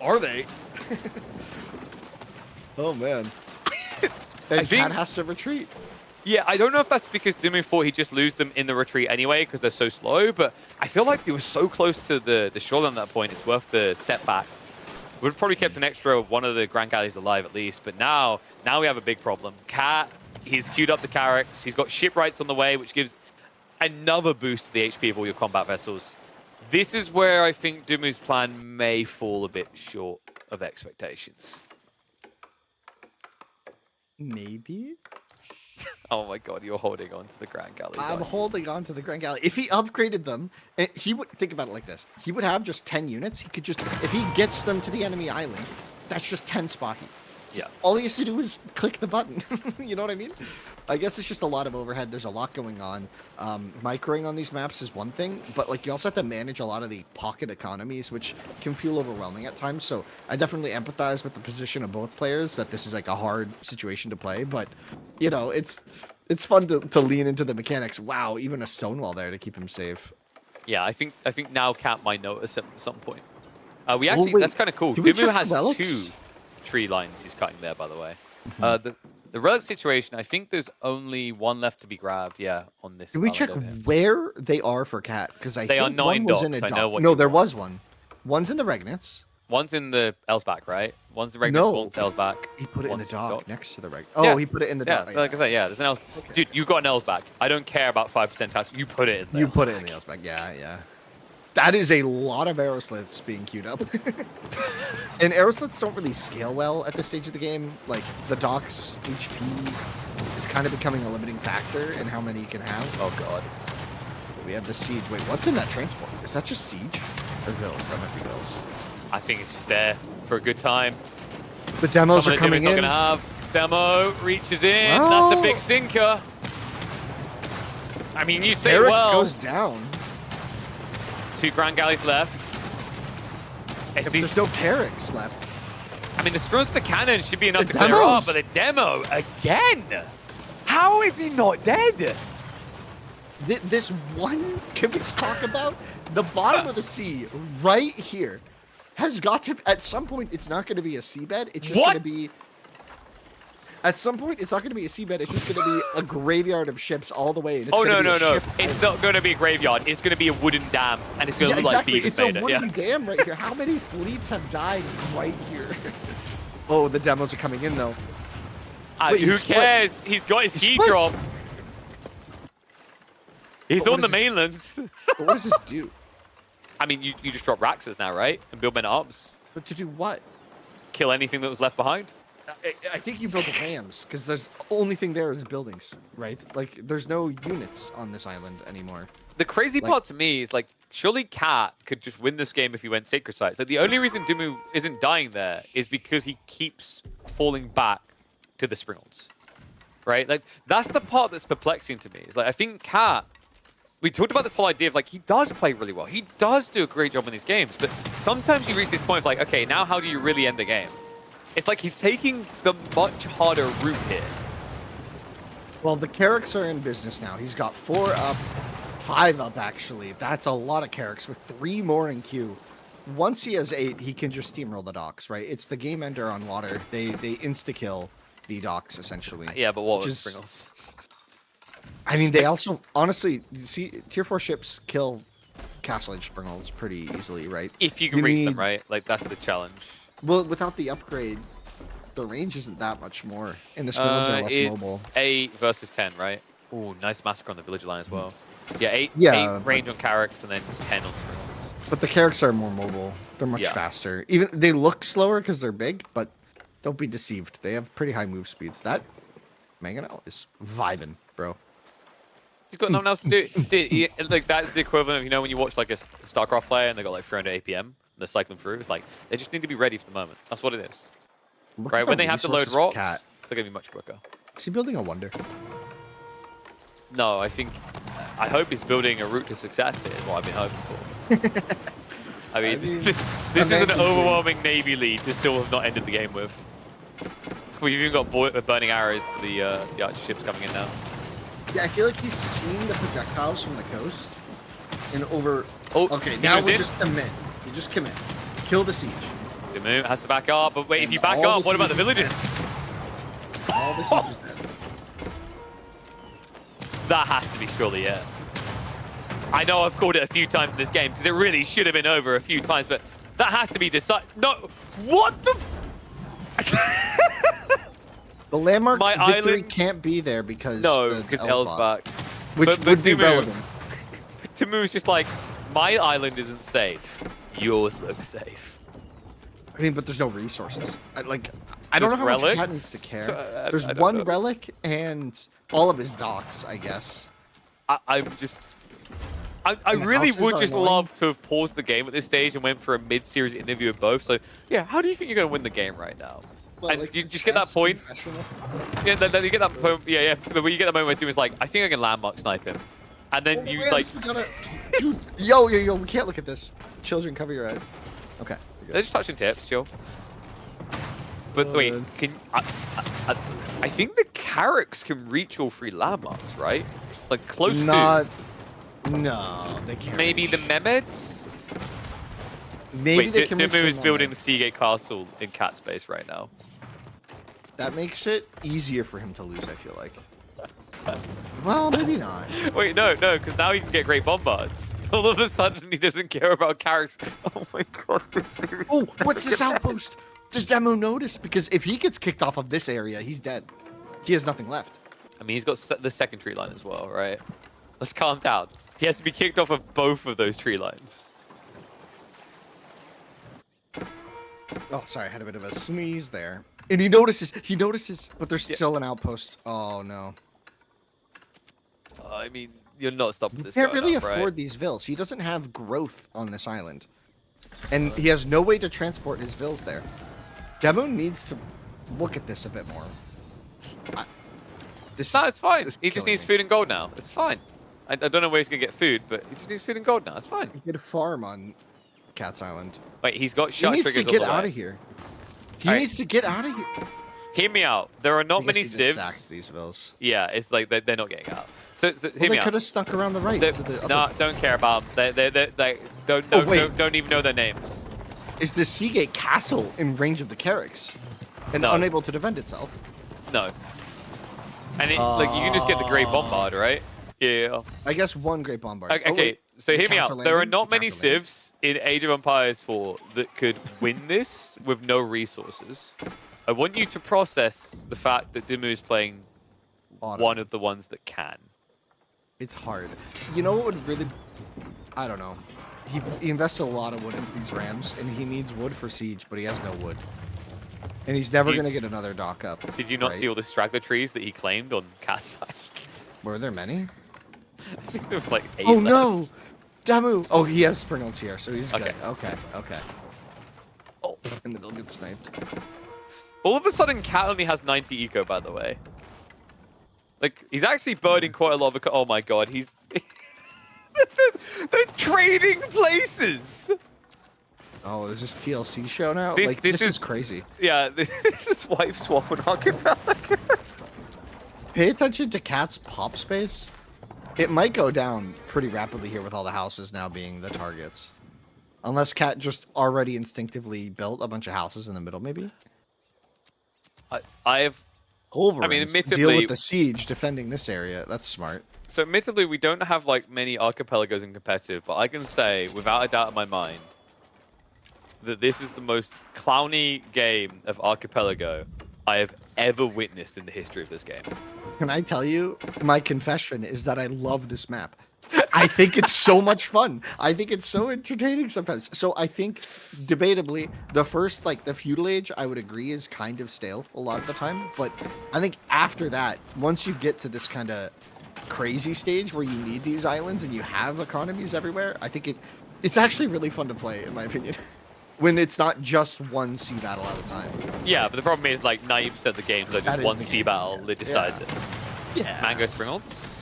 Are they? oh man. And think- Cat has to retreat. Yeah, I don't know if that's because Dimu thought he'd just lose them in the retreat anyway because they're so slow, but I feel like they were so close to the shoreline at that point, it's worth the step back. Would have probably kept an extra one of the Grand Galleys alive at least, but now we have a big problem. Cat, he's queued up the Carracks, he's got shipwrights on the way, which gives another boost to the HP of all your combat vessels. This is where I think Dumu's plan may fall a bit short of expectations. Maybe. Oh my god, you're holding on to the Grand Galleys. I'm holding on to the Grand Galley. If he upgraded them, he would think about it like this. He would have just 10 units. He could just, if he gets them to the enemy island, that's just 10 spot heat. Yeah. All he has to do is click the button. You know what I mean? I guess it's just a lot of overhead. There's a lot going on. Microing on these maps is one thing, but like you also have to manage a lot of the pocket economies, which can feel overwhelming at times. So I definitely empathize with the position of both players that this is like a hard situation to play. But you know, it's fun to lean into the mechanics. Wow, even a Stonewall there to keep him safe. Yeah, I think now Cat might notice at some point. We Well, actually, wait, that's kind of cool. did we Dimu check has the relics? 2 tree lines he's cutting there, by the way. The relic situation, I think there's only 1 left to be grabbed, yeah, on this. Did we island check over here. where they are for Cat? Because I They are think not one in was in docks, a I know dock. what No, you there want. was one. One's in the Regnants. One's in the Elsback, right? One's the Regnant, No. one's Elsback. He put it in the One's dock next to the Reg. Yeah. Oh, he put it in the Yeah, dock. like I said, yeah, there's an Els. Okay. Dude, you got an Elsback. I don't care about 5% tax. You put it in there. You put it in the Elsback. Yeah, yeah. That is a lot of Aerosliths being queued up. And Aerosliths don't really scale well at this stage of the game. Like, the docks HP is kind of becoming a limiting factor in how many you can have. Oh, God. We have the Siege. Wait, what's in that transport? Is that just Siege? Or Vils? That might be Vils. I think it's just there for a good time. The demos Some are of the coming not in. going to have. Demo reaches in. Well- That's a big sinker. I mean, you say Eric well. goes down. 2 Grand Galleys left. It's If these, there's no Carracks left. I mean, the screws with the cannon should be enough The to clear demos. up, but the demo, again? How is he not dead? This one, can we just talk about the bottom of the sea right here has got to, at some point, it's not going to be a seabed. It's just going to What? be, at some point, it's not going to be a seabed. It's just going to be a graveyard of ships all the way. And it's Oh, gonna no, be no, a no. ship It's island. not going to be a graveyard. It's going to be a wooden dam, and it's going to Yeah, look exactly. like Beavis It's a made it. wooden Yeah. dam right here. How many fleets have died right here? Oh, the demos are coming in, though. Wait, Who he split. cares? He's got his He key split. drop. He's But what on the does this- mainlands. But what does this do? I mean, you just drop Raxus now, right? And build men at arms. But to do what? Kill anything that was left behind. I think you build rams because there's the only thing there is buildings, right? Like there's no units on this island anymore. The crazy Like- part to me is like, surely Cat could just win this game if he went Sacred Sites. Like the only reason Dimu isn't dying there is because he keeps falling back to the Springolds, right? Like that's the part that's perplexing to me. It's like I think Cat. We talked about this whole idea of like he does play really well. He does do a great job in these games, but sometimes you reach this point of like, okay, now how do you really end the game? It's like he's taking the much harder route here. Well, the Carracks are in business now. He's got 4 up, 5 up actually. That's a lot of Carracks with 3 more in queue. Once he has 8, he can just steamroll the docks, right? It's the game ender on water. They insta kill the docks essentially. Yeah, but what Which was is- Springles? I mean, they also honestly, you see, tier 4 ships kill Castle Age Springolds pretty easily, right? If you can You reach them, need- right? Like that's the challenge. Well, without the upgrade, the range isn't that much more, and the Springolds are less It's mobile. 8 versus 10, right? Ooh, nice massacre on the village line as well. Yeah, 8, Yeah, 8 range on Carracks and then 10 on Springles. But the Carracks are more mobile. They're much Yeah. faster. Even they look slower because they're big, but don't be deceived. They have pretty high move speeds. That Mangonel is vibing, bro. He's got nothing else to do. Like that's the equivalent of, you know, when you watch like a StarCraft player and they got like 300 APM and they're cycling through. It's like they just need to be ready for the moment. That's what it is. Look Right? at When the they have to load resources for rocks, Cat. they're gonna be much quicker. Is he building a wonder? No, I hope he's building a route to success here, is what I've been hoping for. I mean, mean, this is an command control. overwhelming Navy lead to still have not ended the game with. We've even got burning arrows to the archer ships coming in now. Yeah, I feel like he's seeing the projectiles from the coast and over. Oh, Okay, he now goes we in. just commit. You just commit. Kill the siege. Dimu has to back up, but wait, if And you back all up, the what about the siege is villages? All the siege is dead. That has to be surely it. I know I've called it a few times in this game because it really should have been over a few times, but that has to be decided. No, what the? The landmark My victory island- can't be there because No, because L's back. which But would be Dimu- relevant. Timu's just like, my island isn't safe. Yours looks safe. I mean, but there's no resources. I don't know There's how relics? much Cat needs to care. There's I don't one know. relic and all of his docks, I guess. I'm just... I And really houses would are just annoying. love to have paused the game at this stage and went for a mid-series interview of both. So, yeah, how do you think you're going to win the game right now? Well, And like you the just get that chess point. confessional. Yeah, then you get that point. Yeah. But when you get the moment where Doom is like, I think I can landmark snipe him. And then you, Yes, like... we gotta... Dude, yo, we can't look at this. Children, cover your eyes. Okay. you're good. They're just touching tips, chill. But wait, man. can I think the Carracks can reach all 3 landmarks, right? Like close Not... No, they to. can't. Maybe the reach. Mehmeds? Maybe Wait, they can reach Dimu the is building the Nomad. Seagate Castle in cat space right now. That makes it easier for him to lose, I feel like. Well, maybe not. Wait, no, because now he can get great bombards. All of a sudden, he doesn't care about Carracks. Oh my god, this series. Oh, what's this outpost? Does Demo notice? Because if he gets kicked off of this area, he's dead. He has nothing left. I mean, he's got the second tree line as well, right? Let's calm down. He has to be kicked off of both of those tree lines. Oh, sorry, I had a bit of a sneeze there. And he notices, but there's still an outpost. Oh, no. I mean, you're not stopping He this can't going really up, afford right? these vills. He doesn't have growth on this island. And he has no way to transport his vills there. Demo needs to look at this a bit more. No, it's fine. this is He just killing needs me. food and gold now. It's fine. I don't know where he's going to get food, but he just needs food and gold now. It's fine. He could farm on Cat's Island. Wait, he's got He shot needs to triggers get all the out way. of here. He Alright. needs to get out of here. Hear me out. There are I not guess many he just sacked civs. these vills. Yeah, it's like they're not getting out. So Well, hear they me could out. have stuck around the right. to the other. No, don't care about them. They Oh, wait. don't even know their names. Is the Seagate Castle in range of the Carracks and No. unable to defend itself? No. And like you can just get the Great Bombard, right? Yeah. I guess one Great Bombard. Okay, Oh, wait. so The hear me out. There are counter-landing? not The many counter-landing? civs in Age of Empires 4 that could win this with no resources. I want you to process the fact that Dimu is playing Auto. one of the ones that can. It's hard. You know what would really... I don't know. He invested a lot of wood into these rams, and he needs wood for siege, but he has no wood. And he's never Did- going to get another dock up. Did you not right? see all the straggler trees that he claimed on Cat's side? Were there many? I think there was like 8 Oh, left. no! Damu! Oh, he has Springles here, so he's Okay. good. Okay. Oh, and then they'll get sniped. All of a sudden, Cat only has 90 eco, by the way. Like, he's actually burning quite a lot of... Oh my god, he's... They're trading places! Oh, is this TLC show now? This- like, this this is is- crazy. Yeah, this is wife swap on Archipelago. Pay attention to Cat's pop space. It might go down pretty rapidly here with all the houses now being the targets. Unless Cat just already instinctively built a bunch of houses in the middle, maybe? I've... Wolverines deal admittedly- with the siege defending this area. That's smart. So admittedly, we don't have like many archipelagos in competitive, but I can say, without a doubt in my mind, that this is the most clowny game of Archipelago I have ever witnessed in the history of this game. Can I tell you, my confession is that I love this map. I think it's so much fun. I think it's so entertaining sometimes. So I think, debatably, the first, like, the feudal age, I would agree is kind of stale a lot of the time. But I think after that, once you get to this kind of crazy stage where you need these islands and you have economies everywhere, I think it's actually really fun to play, in my opinion. When it's not just one sea battle at a time. Yeah, but the problem is like 90% of the games are That just is one the sea game. battle that decides it. Yeah. Mango Springles.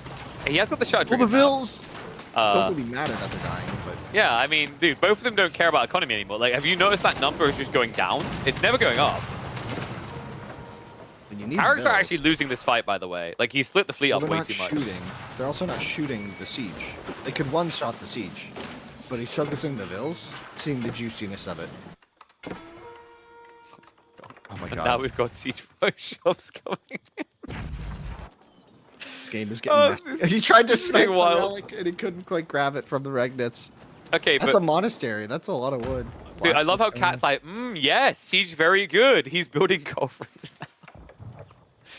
He has got the shot Well, the trigger now. Vills don't really matter that they're dying, but... Yeah, I mean, dude, both of them don't care about economy anymore. Like, have you noticed that number is just going down? It's never going up. When you need Carracks are Vills, actually losing this fight, by the way. Like, he split the fleet well, up they're way not too much. shooting. They're also not shooting the siege. They could one-shot the siege. But he's focusing the Vills, seeing the juiciness of it. Oh my And now god. we've got siege workshops coming in. This game is getting messy. He tried to this is snipe getting the wild. relic and he couldn't quite grab it from the Regnits. Okay, That's but a monastery. That's a lot of wood. dude, I love how Blacksmith Cat's like, yes, Siege very good. He's building girlfriends now.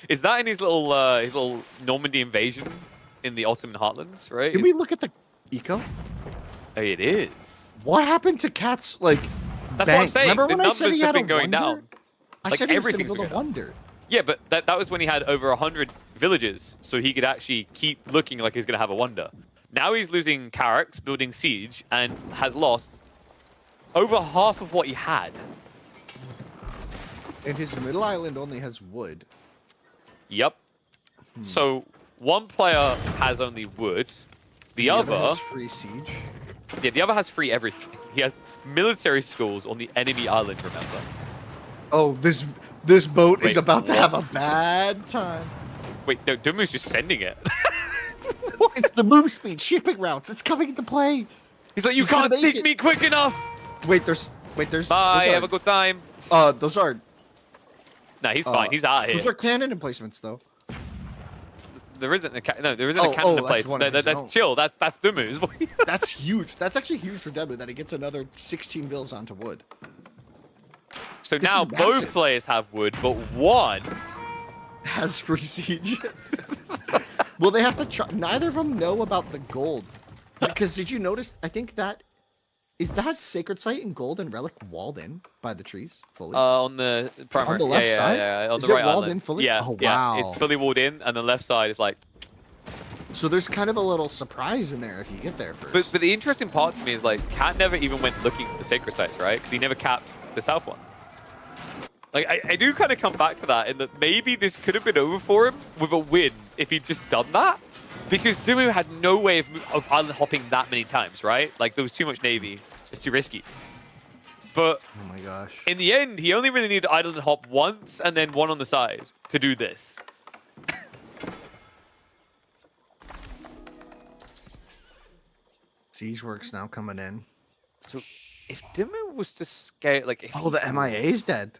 Is that in his little Normandy invasion in the Ottoman Heartlands, right? Can we look at the eco? Hey, it is. What happened to Cat's like? That's what I'm bank? saying. Remember The when I said numbers he have had been a going wonder? down. I Like, said he was everything's gonna build a going down. wonder. Yeah, but that was when he had over 100 villages, so he could actually keep looking like he's going to have a wonder. Now he's losing Carracks, building siege, and has lost over half of what he had. And his middle island only has wood. Yep. So one player has only wood. The other has free siege. yeah, the other has free everything. He has military schools on the enemy island, remember? Oh, this boat is Wait, about to what? have a bad time. Wait, no, Dumu's just sending it. It's the move speed shipping routes. It's coming into play. He's like, you He's gonna can't make seek it." me quick enough. Wait, there's Bye, those have a good time. those are Nah, he's fine. He's out of those here. are cannon emplacements though. There isn't a cannon in Oh, the that's place. one of his own. Chill. That's Dumu's. That's huge. That's actually huge for Debu that he gets another 16 vills onto wood. So This now is both massive. players have wood, but one. Has free siege. Well, they have to try. Neither of them know about the gold. Because did you notice? I think that is that sacred site in gold and relic walled in by the trees fully. On the primary, On the left yeah, side? yeah, on Is the it right walled island. in fully? Yeah, Oh, yeah, wow. it's fully walled in, and the left side is like. So there's kind of a little surprise in there if you get there first. But the interesting part to me is like Cat never even went looking for the sacred sites, right? Because he never capped the south one. Like I do kind of come back to that, in that maybe this could have been over for him with a win if he'd just done that. Because Dumu had no way of island hopping that many times, right? Like there was too much navy. It's too risky. But oh my gosh. in the end, he only really needed to island hop once and then one on the side to do this. Siege works now coming in. So if Dumu was to scale, like if Oh, the MIA is dead.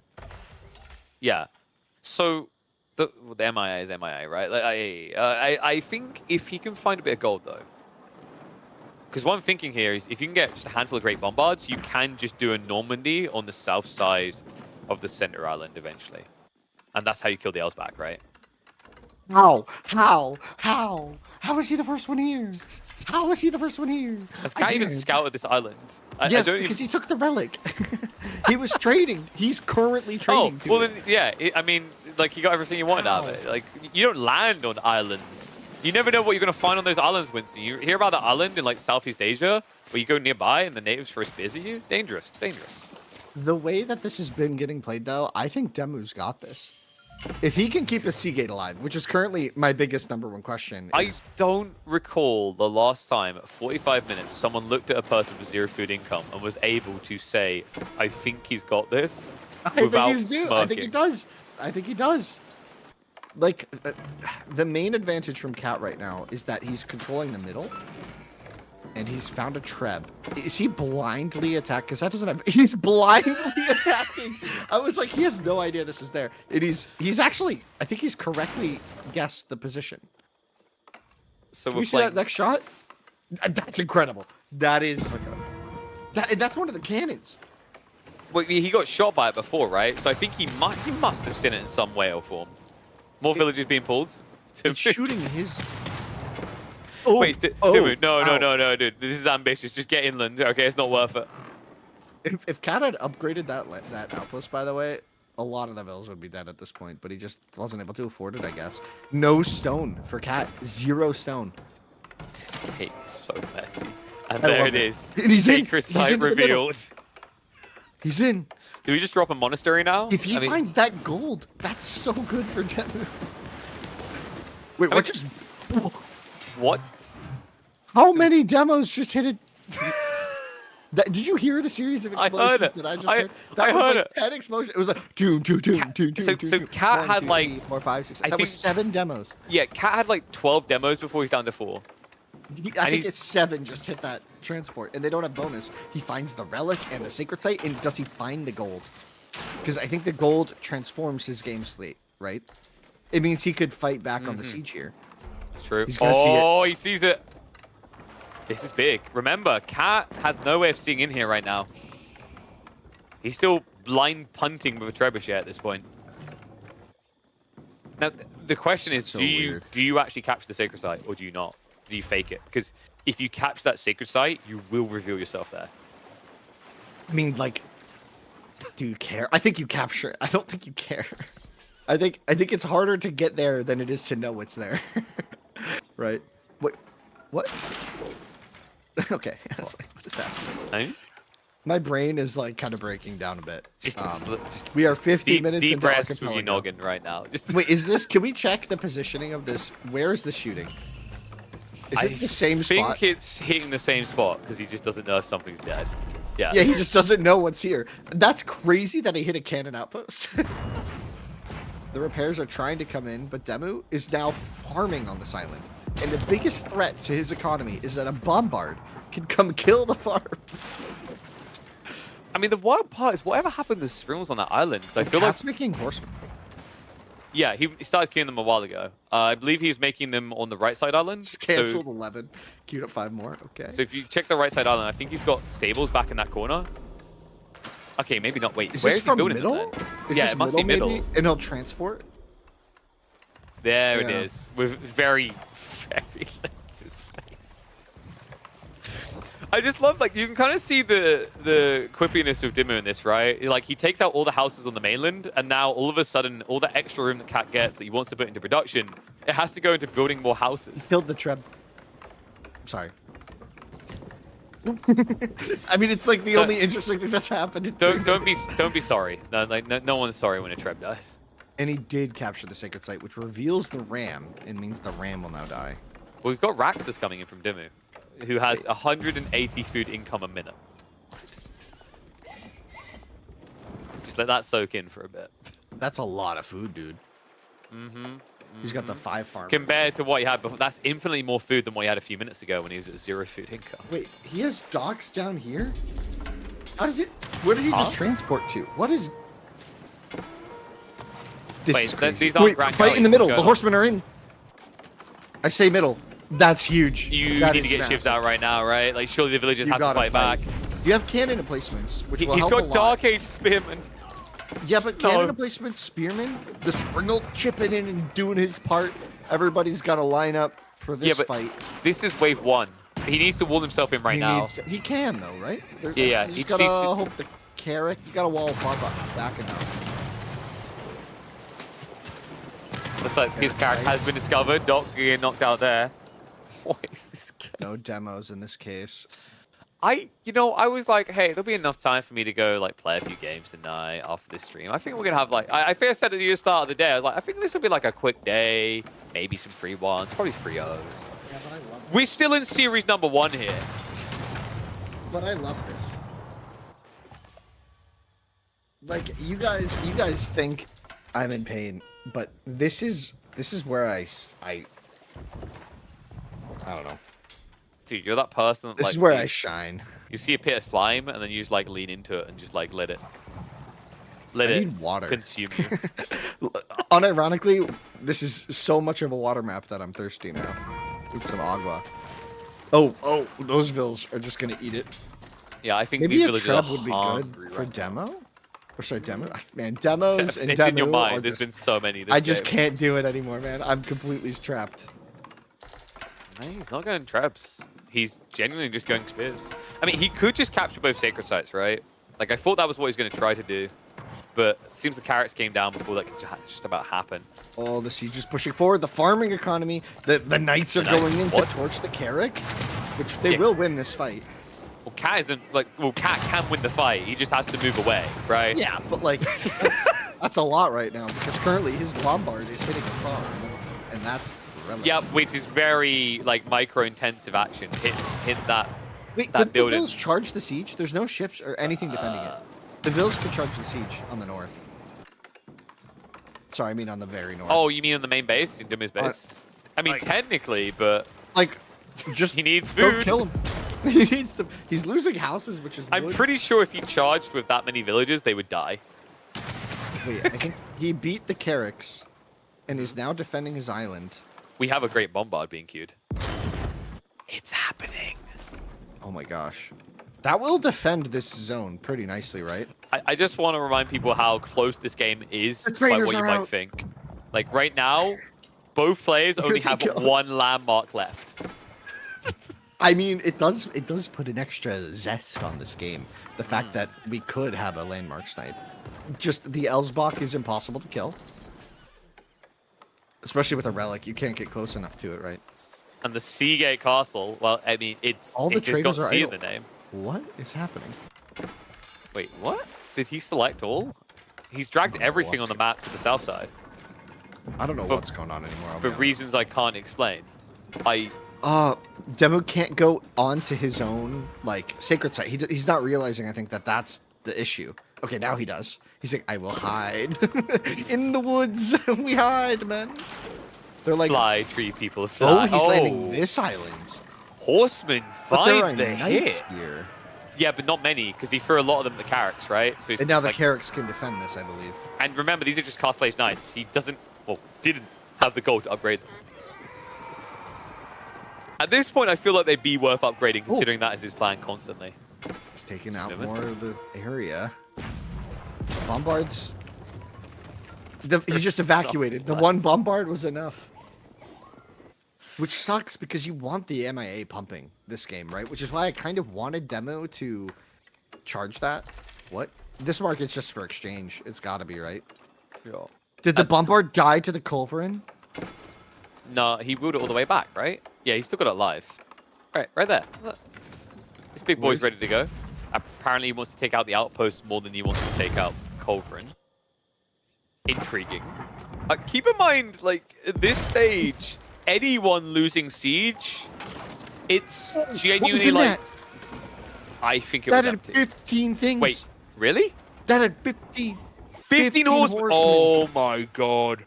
yeah, so the MIA is MIA, right? Like I think if he can find a bit of gold though, because what I'm thinking here is if you can get just a handful of great bombards, you can just do a Normandy on the south side of the center island eventually, and that's how you kill the Elsbach, right? How? How is he the first one here? How is he the first one here? Has Cat even Again. scouted this island? I Yes, don't because even... he took the relic. He was trading. He's currently Oh, trading. to well it. then, yeah. I mean, like, he got everything he wanted out of it. Like, you don't land on islands. You never know what you're going to find on those islands, Winston. You hear about the island in, like, Southeast Asia, where you go nearby and the natives throw spears at you? Dangerous, dangerous. The way that this has been getting played, though, I think Demu's got this. If he can keep his Seagate alive, which is currently my biggest #1 question. I is- don't recall the last time at 45 minutes someone looked at a person with 0 food income and was able to say, I think he's got this, without smirking. I think he does. I think he does. Like, the main advantage from Cat right now is that he's controlling the middle. And he's found a Treb. Is he blindly attack? Because that doesn't have... He's blindly attacking. I was like, he has no idea this is there. And he's actually... I think he's correctly guessed the position. So Can we're we see playing... that next shot? That's incredible. That is... That's one of the cannons. Well, he got shot by it before, right? So I think he must have seen it in some way or form. More villages being pulled. It's shooting his... Oh, Wait, Dimu, no, dude. This is ambitious. Just get inland. Okay, it's not worth it. If Cat had upgraded that outpost, by the way, a lot of the villas would be dead at this point, but he just wasn't able to afford it, I guess. No stone for Cat. 0 stone. This game is so messy. And I there love it it. is. And he's in. Sacred He's site into the middle. revealed. He's in. Do we just drop a monastery now? If he I mean, finds that gold, that's so good for Demu. Wait, what just... what? How many demos just hit it? Did you hear the series of I heard explosions it. that I just I- heard? That I was heard like it. 10 explosions. It was like, two. So Cat had, like, 4, 5, 6. I That was think- 7 demos. Yeah, Cat had like 12 demos before he's down to 4. I And think he's- it's 7 just hit that transport, and they don't have bonus. He finds the relic and the sacred site, and does he find the gold? Because I think the gold transforms his game slate, right? It means he could fight back on the siege here. It's true. He's gonna see it. Oh, he sees it. This is big. Remember, Cat has no way of seeing in here right now. He's still blind punting with a trebuchet at this point. Now, the question is, So do you actually capture the sacred site or do you not? Do you fake it? Because if you capture that sacred site, you will reveal yourself there. I mean, like, do you care? I think you capture it. I don't think you care. I think it's harder to get there than it is to know it's there. Right? Wait, what? Okay. I was like, what is that? My brain is like kind of breaking down a bit. We are 50 minutes deep into breaths with your Archipelago. noggin right now. Just Wait, is this? Can we check the positioning of this? Where is the shooting? Is it the same I think spot? it's hitting the same spot because he just doesn't know if something's dead. Yeah. Yeah, he just doesn't know what's here. That's crazy that he hit a cannon outpost. The repairs are trying to come in, but Demu is now farming on this island. And the biggest threat to his economy is that a bombard can come kill the farms. I mean, the wild part is whatever happened to the sprinklers on that island. Because I feel like Cat's making horsemen. yeah, he started queuing them a while ago. I believe he's making them on the right side island. Just canceled 11. Queued up 5 more. Okay. So if you check the right side island, I think he's got stables back in that corner. Okay, maybe not. Wait, Is where this is he from building middle? them then? Is Yeah, this it must be middle. maybe? And he'll transport? There it Yeah. is, with very, very limited space. I just love, like, you can kind of see the quippiness of Dimmu in this, right? Like, he takes out all the houses on the mainland, and now all of a sudden, all the extra room that Cat gets that he wants to put into production, it has to go into building more houses. Killed the Treb. Sorry. I mean, it's like the only interesting thing that's happened. In Don't be sorry. No, like, no one's sorry when a Treb dies. And he did capture the sacred site, which reveals the ram. It means the ram will now die. Well, we've got Raxus coming in from Dimmu, who has 180 food income a minute. Just let that soak in for a bit. That's a lot of food, dude. He's got the 5 farm. Compared to what he had before, that's infinitely more food than what he had a few minutes ago when he was at 0 food income. Wait, he has docks down here? How does it... Where did he just transport to? What is... This Wait, is crazy. these aren't Wait, Grand fight in the Galleons, middle. what's The going on? horsemen are in. I say middle. That's huge. You That need to is get ships massive. out right now, right? Like, surely the villagers You have to gotta fight back. You have cannon emplacements, which will He's help a got lot. Dark Age Spearmen. Yeah, but No. cannon emplacement, spearman, the Springle chipping in and doing his part. Everybody's got to line up for this Yeah, but fight. this is wave 1. He needs to wall himself in right he now. needs to, he can though, right? Yeah, You he just just gotta needs to- hope the Carrick. You gotta wall Baba back enough. Looks like his character has been discovered. Doc's gonna get knocked out there. What is this game? No demos in this case. You know, I was like, hey, there'll be enough time for me to go, like, play a few games tonight after this stream. I think we're going to have, like, I think I said at the start of the day, I was like, I think this will be, like, a quick day, maybe some free ones, probably free O's. Yeah, but I love. We're still in series #1 here. But I love this. Like you guys think I'm in pain, but this is where I don't know. Dude, you're that person that, This like, is where I sees- shine. you see a pit of slime, and then you just, like, lean into it and just, like, let I it need water. consume you. Unironically, this is so much of a water map that I'm thirsty now. Need some agua. Oh, those vills are just gonna eat it. Yeah, I think Maybe these a villagers are treb would be hungry good for right now. demo. Or sorry, demo. Man, demos and It's demo in your are mind. There's just- been so many this I just game. can't do it anymore, man. I'm completely trapped. No, he's not going traps. He's genuinely just going spears. I mean, he could just capture both sacred sites, right? Like, I thought that was what he was going to try to do. But it seems the carrots came down before that could just about happen. Oh, the siege is pushing forward. The farming economy. The knights are The knights, going in what? to torch the Carrick, which they Yeah. will win this fight. Well, Cat isn't, like, well, Cat can win the fight. He just has to move away, right? Yeah, but like that's a lot right now because currently his bombard is hitting a farm, and that's relevant. Yeah, which is very, like, micro-intensive action. Hit that. Wait, that could the building. Vills charge the siege? There's no ships or anything defending it. The Vills could charge the siege on the north. Sorry, I mean on the very north. Oh, you mean on the main base? In Dimmu's base? I mean, like- technically, but like just he needs don't food. kill him. He needs to. He's losing houses, which is. I'm good. pretty sure if he charged with that many villagers, they would die. Wait, I think he beat the Carricks and is now defending his island. We have a great bombard being queued. It's happening. Oh my gosh. That will defend this zone pretty nicely, right? I just want to remind people how close this game is, The despite trainers what you are might out. think. Like right now, both players only have one landmark left. I mean, it does put an extra zest on this game. The fact that we could have a landmark snipe. Just the Elsbach is impossible to kill. Especially with a relic, you can't get close enough to it, right? And the Seagate Castle, well, I mean, it's All the just got traders are C in idle. the name. What is happening? Wait, what? Did he select all? He's dragged don't know everything on what's the map to the south side I don't know For- what's going on anymore. I'll for be honest. reasons I can't explain. Demo can't go onto his own like sacred site. He's not realizing. I think that's the issue. Okay, now he does. He's like, I will hide in the woods. We hide, man. They're like, Fly, tree people, oh, fly. he's landing this island. Horsemen But there are find the knights hit. here, Yeah, but not many, because he threw a lot of them at the Carracks, right? So he's and now the like, Carracks can defend this, I believe. and remember, these are just Castlage Knights. He didn't have the gold to upgrade them. At this point, I feel like they'd be worth upgrading, considering that is his plan constantly. He's taking out Snimming. more of the area. Bombards. He just evacuated. The one bombard was enough. Which sucks because you want the MIA pumping this game, right? Which is why I kind of wanted Demo to charge that. What? This market's just for exchange. It's gotta be, right? Yeah. Did the bombard die to the culverin? No, he wheeled it all the way back, right? Yeah, he's still got it live. Right there. Look. This big boy's ready to go. Apparently he wants to take out the outpost more than he wants to take out Culverin. Intriguing. Keep in mind, like, at this stage, anyone losing Siege, it's genuinely like... that? I think it was That had empty. 15 things. Wait, really? That had 15. 15 horsemen? Oh my god.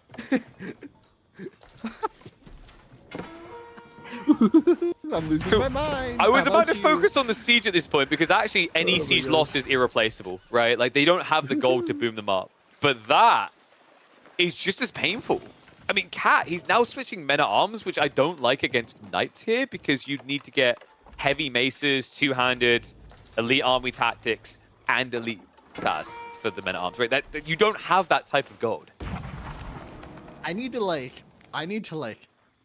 I'm losing my mind. I was How about to you? focus on the siege at this point because actually any Oh my siege God. loss is irreplaceable, right? Like they don't have the gold to boom them up. But that is just as painful. I mean, Cat, he's now switching men at arms, which I don't like against knights here because you'd need to get heavy maces, two-handed, elite army tactics, and elite stats for the men at arms, right? That you don't have that type of gold. I need to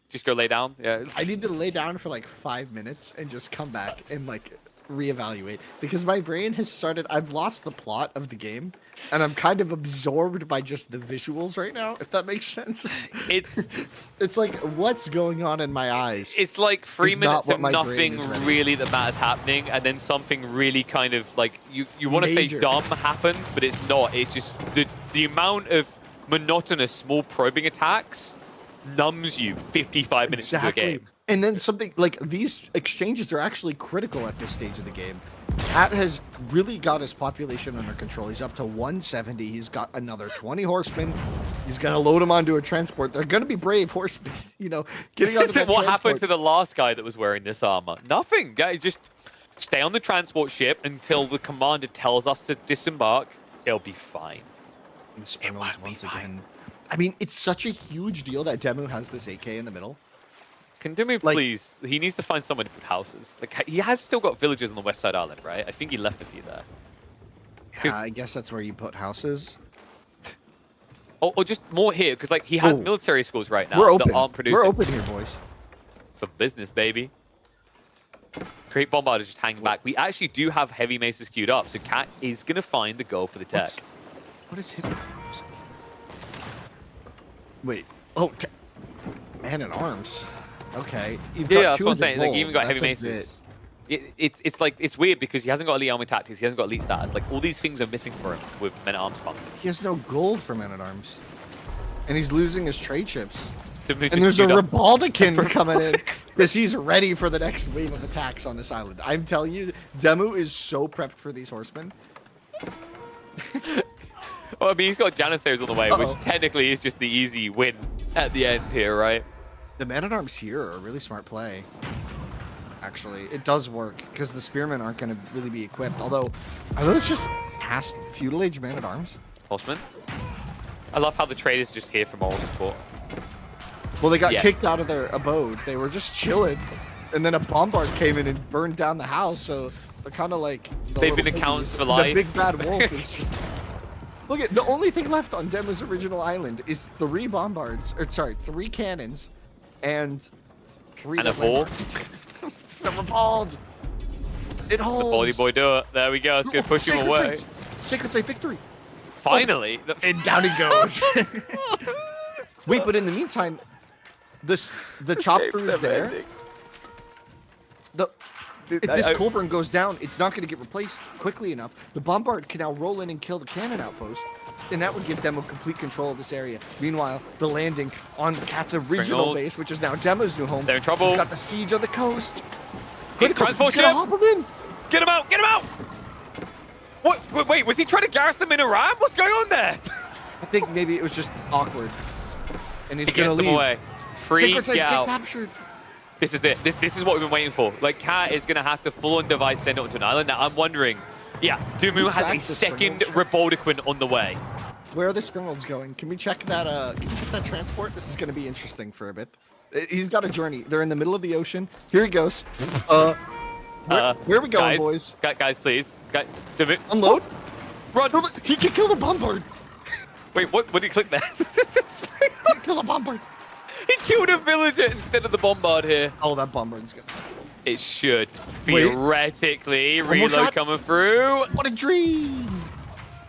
Just go lay down. Yeah. I need to lay down for like 5 minutes and just come back and like reevaluate because my brain has started. I've lost the plot of the game and I'm kind of absorbed by just the visuals right now, if that makes sense. It's like what's going on in my eyes. It's like 3 It's minutes not of what my brain nothing is ready. really that matters happening, and then something really kind of like you want to say Major. dumb happens, but it's not. It's just the amount of monotonous small probing attacks numbs you 55 minutes into a game. And then something like these exchanges are actually critical at this stage of the game. Cat has really got his population under control. He's up to 170. He's got another 20 horsemen. He's gonna load them onto a transport. They're gonna be brave horsemen, you know, getting onto that What happened transport. to the last guy that was wearing this armor? Nothing, guys. Just stay on the transport ship until the commander tells us to disembark. It'll be fine. And the Spinels won't be once fine. again. I mean, it's such a huge deal that Demu has this AK in the middle. Can Demu Like- please? He needs to find somewhere to put houses. Like he has still got villages on the west side island, right? I think he left a few there. 'Cause- I guess that's where you put houses. Or just more here, because like he has Oh. military schools right now We're open. that aren't producing We're open here, boys. for business, baby. Great Bombard is just hanging back. We actually do have heavy maces queued up, so Cat is gonna find the goal for the tech. What is hitting? Wait. Oh, man at arms. Okay. You've Yeah, got that's two what I'm of the saying. Like, gold. even got heavy That's a maces. It's like it's weird because he hasn't got elite army tactics. He hasn't got elite stats. Like all these things are missing for him with men at arms pump. bit. He has no gold for man at arms. And he's losing his trade ships. Demu And just there's a queued up. Ribaldican coming in because he's ready for the next wave of attacks on this island. I'm telling you, Demu is so prepped for these horsemen. Well, I mean, he's got Janissaries on the way, Uh-oh. which technically is just the easy win at the end here, right? The man at arms here are a really smart play. Actually, it does work because the spearmen aren't going to really be equipped. Although, are those just past feudal age man at arms? Horseman. I love how the trade is just here for moral support. Well, they got Yeah. kicked out of their abode. They were just chilling, and then a bombard came in and burned down the house. So they're kind of like They've been little accounts piggies. for life. The big bad wolf is just. Look at the only thing left on Demo's original island is 3 bombards, or sorry, 3 cannons, and 3 And a ball. The Revolve. It holds. Baldy boy do it. There we go. It's gonna push him Sacred away. Sight. Sacred Sight victory. Finally. And down he goes. Wait, but in the meantime, the chop through is there. If this culverin goes down, it's not going to get replaced quickly enough. The bombard can now roll in and kill the cannon outpost, and that would give Demo complete control of this area. Meanwhile, the landing on Cat's original base, which is now Demo's new home, They're in trouble. He's got the siege on the coast. Transport He's gonna ship. hop him in. Get him out! Get him out! What? Wait, was he trying to garrison them in a ram? What's going on there? I think maybe it was just awkward, and he's He gonna gets them leave. away. Free Sacred Sights get out. captured. This is it. This is what we've been waiting for. Like, Cat is going to have to full-on device send it onto an island. Now, I'm wondering, yeah, Dumu has tracked a the second Springald Reboldequin on the way. Where are the Springolds going? Can we check that? Can we check that transport? This is going to be interesting for a bit. He's got a journey. They're in the middle of the ocean. Here he goes. Where are we going, guys, boys? Guys, please. Dumu, Unload. run! He can kill the bombard. Wait, what did he click there? He can kill the bombard. He killed a villager instead of the bombard here. Oh, that bombard's good. It should, Wait. theoretically, One more reload shot. coming through. What a dream.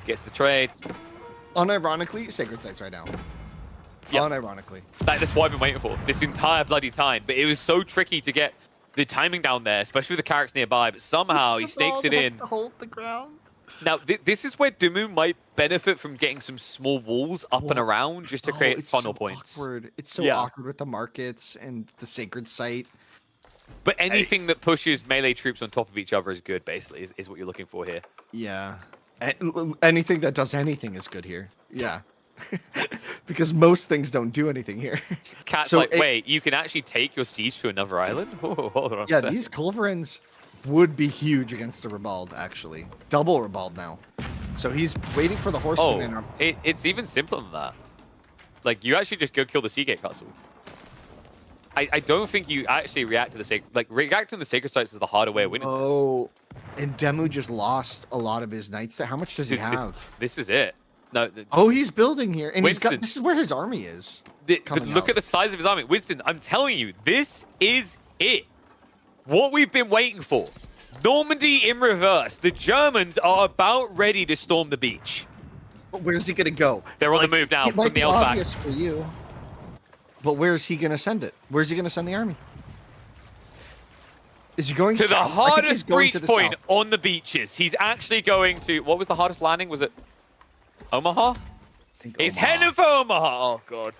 Gets the trade. Unironically, Sacred Sights right now. Yep. Unironically. That's what I've been waiting for this entire bloody time. But it was so tricky to get the timing down there, especially with the carrots nearby. But somehow he snakes it in. To hold the ground. Now, this is where Dumu might benefit from getting some small walls up and around just to create it's funnel so points. Awkward. It's so Yeah. awkward with the markets and the Sacred Site. But anything that pushes melee troops on top of each other is good, basically, is what you're looking for here. Yeah. Anything that does anything is good here. Yeah. Because most things don't do anything here. Cat's So like, it- wait, you can actually take your siege to another island? Oh, hold on a Yeah, sec. these culverins would be huge against the Ribald, actually. Double Ribald now. So he's waiting for the horseman. Oh, it's even simpler than that. Like, you actually just go kill the Seagate Castle. I don't think you actually react to the sacred... Like, reacting to the Sacred Sites is the harder way of winning Oh, and Demu just lost a lot of his knights there. How much does this. he have? This is it. No, Oh, he's building here. And he's got... Winston. This is where his army is. but coming look out. at the size of his army. Winston, I'm telling you, this is it. What we've been waiting for. Normandy in reverse. The Germans are about ready to storm the beach. But where's he going to go? They're on the move now It might from the be Outback. obvious for you. But where's he going to send it? Where's he going to send the army? Is he going To the south? I think he's hardest going breach to the point south. on the beaches. He's actually going to... What was the hardest landing? Was it Omaha? I think He's Omaha. heading for Omaha. Oh, God.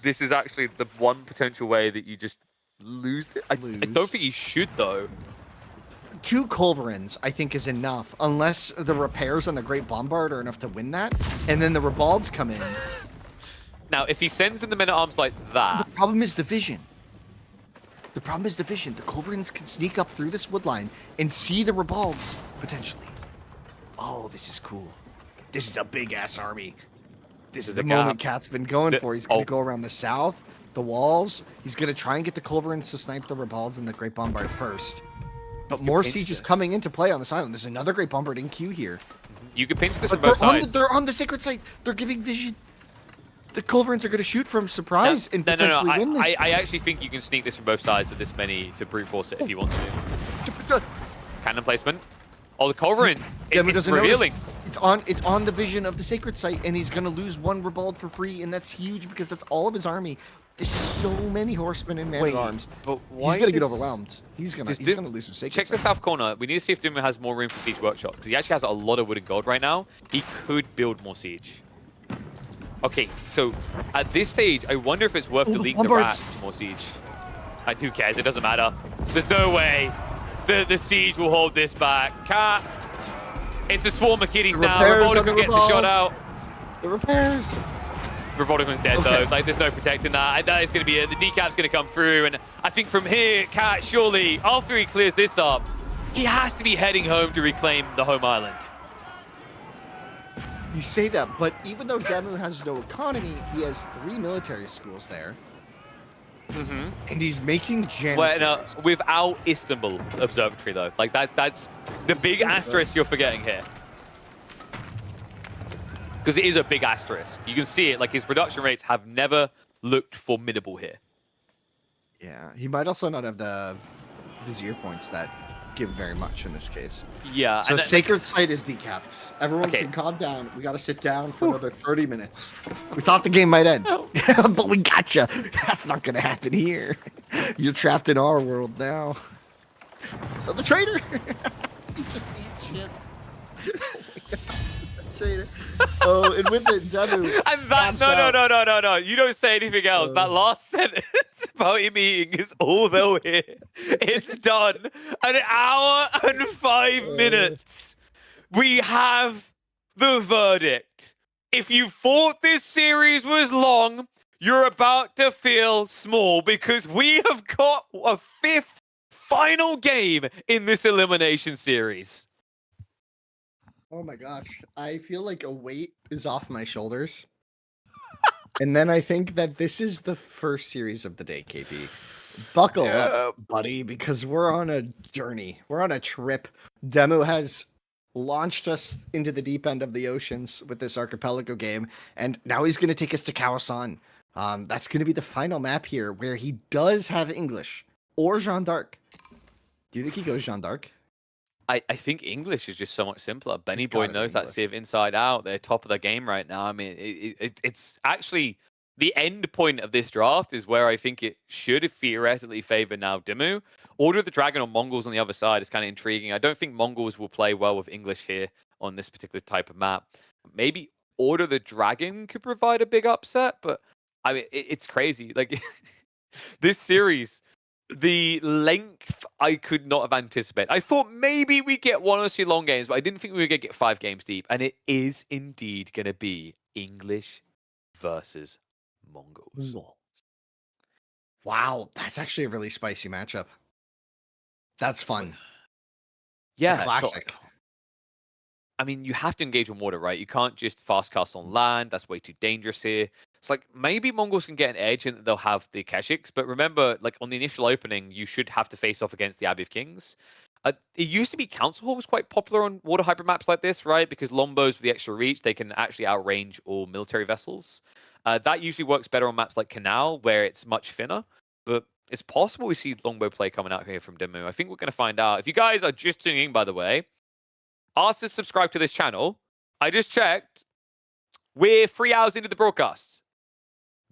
This is actually the one potential way that you just lose it. I don't think you should, though. 2 culverins, I think, is enough, unless the repairs on the Great Bombard are enough to win that, and then the Ribalds come in. Now, if he sends in the men-at-arms like that... The problem is the vision. The problem is the vision. The culverins can sneak up through this wood line and see the Ribalds, potentially. Oh, this is cool. This is a big-ass army. This is the a moment gap. Cat's been going The- for. He's going oh. to go around the south, the walls. He's going to try and get the culverins to snipe the Ribalds and the Great Bombard first. But more pinch siege is this. coming into play on this island. There's another Great Bombard in queue here. You can pinch this But from both sides. they're on the Sacred Site. They're giving vision. The culverins are going to shoot from surprise and No. potentially win this. I actually think you can sneak this from both sides with this many to brute force it if you want to. Cannon placement. Oh, the culverin. Demo It's doesn't revealing. notice. It's on the vision of the Sacred Site, and he's going to lose 1 Ribald for free, and that's huge because that's all of his army. This is so many horsemen and man-at-arms. but He's why going to get does- overwhelmed. He's going Does to Doom- lose his Sacred Check the Site. south corner. We need to see if Dumu has more room for Siege Workshop, because he actually has a lot of wood and gold right now. He could build more Siege. Okay, so at this stage, I wonder if it's worth Oh, deleting the bombards. rats more Siege. Who cares? It doesn't matter. There's no way the Siege will hold this back. Cat. It's a swarm of kitties The now. repairs on Revolticon the gets a shot Revolve. out. The repairs. Revolticon's dead Okay. though. Like, there's no protecting that. That is going to be it. The decap's going to come through, and I think from here, Cat surely after he clears this up, he has to be heading home to reclaim the home island. You say that, but even though Demu has no economy, he has 3 military schools there. And he's making gems. Well, no, without Istanbul Observatory, though. Like, that's the big asterisk you're forgetting here. Because it is a big asterisk. You can see it. Like, his production rates have never looked formidable here. Yeah, he might also not have the Vizier points that give very much in this case. Yeah. So Sacred Site is decapped. Everyone Okay. can calm down. We got to sit down for another 30 minutes. We thought the game might end, but we gotcha. That's not going to happen here. You're trapped in our world now. Oh, the traitor. He just eats shit. Oh my God. Traitor. Oh, and with it, Demu. And that, no. You don't say anything else. That last sentence about him eating is all they'll hear. It's done. An hour and 5 minutes. We have the verdict. If you thought this series was long, you're about to feel small because we have got a 5th final game in this elimination series. Oh my gosh. I feel like a weight is off my shoulders. And then I think that this is the first series of the day, KP. Buckle up, buddy, because we're on a journey. We're on a trip. Demu has launched us into the deep end of the oceans with this Archipelago game, and now he's going to take us to Kawasan. That's going to be the final map here, where he does have English or Jeanne d'Arc. Do you think he goes Jeanne d'Arc? I think English is just so much simpler. Benny It's Boy gotta be knows that English. Civ inside out. They're top of the game right now. I mean, it's actually the end point of this draft is where I think it should theoretically favor now Demu. Order of the Dragon or Mongols on the other side is kind of intriguing. I don't think Mongols will play well with English here on this particular type of map. Maybe Order of the Dragon could provide a big upset, but I mean, it's crazy. Like this series, the length I could not have anticipated. I thought maybe we get 1 or 2 long games, but I didn't think we were going to get 5 games deep. And it is indeed going to be English versus Mongols. Wow, that's actually a really spicy matchup. That's fun. Yeah. so- Classic. I mean, you have to engage on water, right? You can't just fast cast on land. That's way too dangerous here. It's like maybe Mongols can get an edge and they'll have the Keshiks, but remember, like on the initial opening, you should have to face off against the Abbey of Kings. It used to be Council Hall was quite popular on water hybrid maps like this, right? Because Lombos with the extra reach, they can actually outrange all military vessels. That usually works better on maps like Canal, where it's much thinner. But it's possible we see longbow play coming out here from Demu. I think we're going to find out. If you guys are just tuning in, by the way, ask to subscribe to this channel. I just checked. We're 3 hours into the broadcast.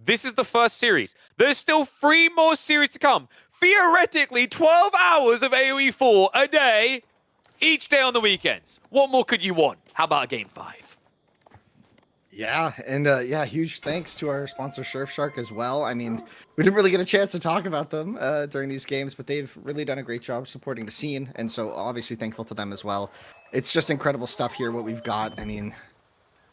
This is the first series. There's still 3 more series to come. Theoretically, 12 hours of AoE 4 a day, each day on the weekends. What more could you want? How about a game 5? Yeah, and yeah, huge thanks to our sponsor Surfshark as well. I mean, we didn't really get a chance to talk about them during these games, but they've really done a great job supporting the scene, and so obviously thankful to them as well. It's just incredible stuff here, what we've got. I mean,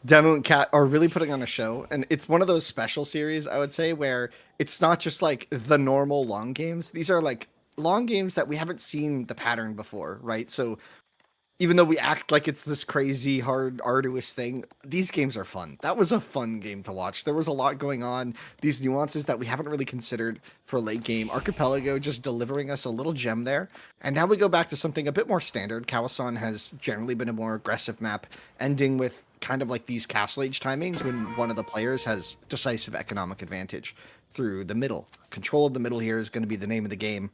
Demu and Kat are really putting on a show, and it's one of those special series, I would say, where it's not just like the normal long games. These are like long games that we haven't seen the pattern before, right? So even though we act like it's this crazy, hard, arduous thing, these games are fun. That was a fun game to watch. There was a lot going on, these nuances that we haven't really considered for late game. Archipelago just delivering us a little gem there. And now we go back to something a bit more standard. Kawasan has generally been a more aggressive map, ending with kind of like these castle age timings when one of the players has decisive economic advantage through the middle. Control of the middle here is going to be the name of the game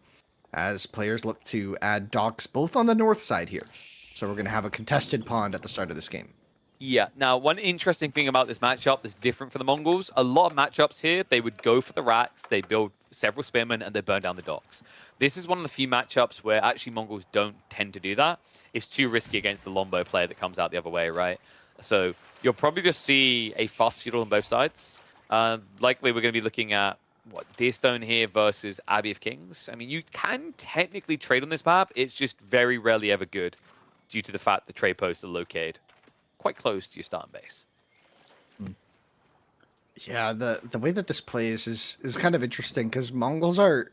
as players look to add docks both on the north side here. So we're going to have a contested pond at the start of this game. Yeah. Now, one interesting thing about this matchup that's different for the Mongols, a lot of matchups here, they would go for the racks, they build several spearmen, and they burn down the docks. This is one of the few matchups where actually Mongols don't tend to do that. It's too risky against the Lombo player that comes out the other way, right? So you'll probably just see a fast feudal on both sides. Likely we're going to be looking at, what, Deerstone here versus Abbey of Kings. I mean, you can technically trade on this map. It's just very rarely ever good due to the fact the trade posts are located quite close to your starting base. Yeah, the way that this plays is kind of interesting because Mongols are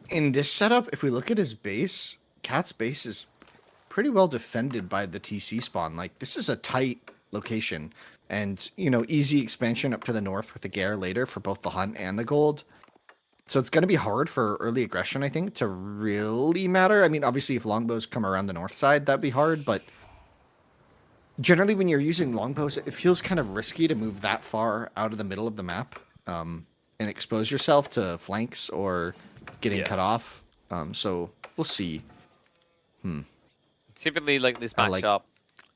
in this setup. If we look at his base, Cat's base is pretty well defended by the TC spawn. Like, this is a tight location, and you know, easy expansion up to the north with the Gare later for both the hunt and the gold. So it's going to be hard for early aggression, I think, to really matter. I mean, obviously, if longbows come around the north side, that'd be hard. But generally, when you're using longbows, it feels kind of risky to move that far out of the middle of the map and expose yourself to flanks or getting cut off. So we'll see. Typically, like this matchup,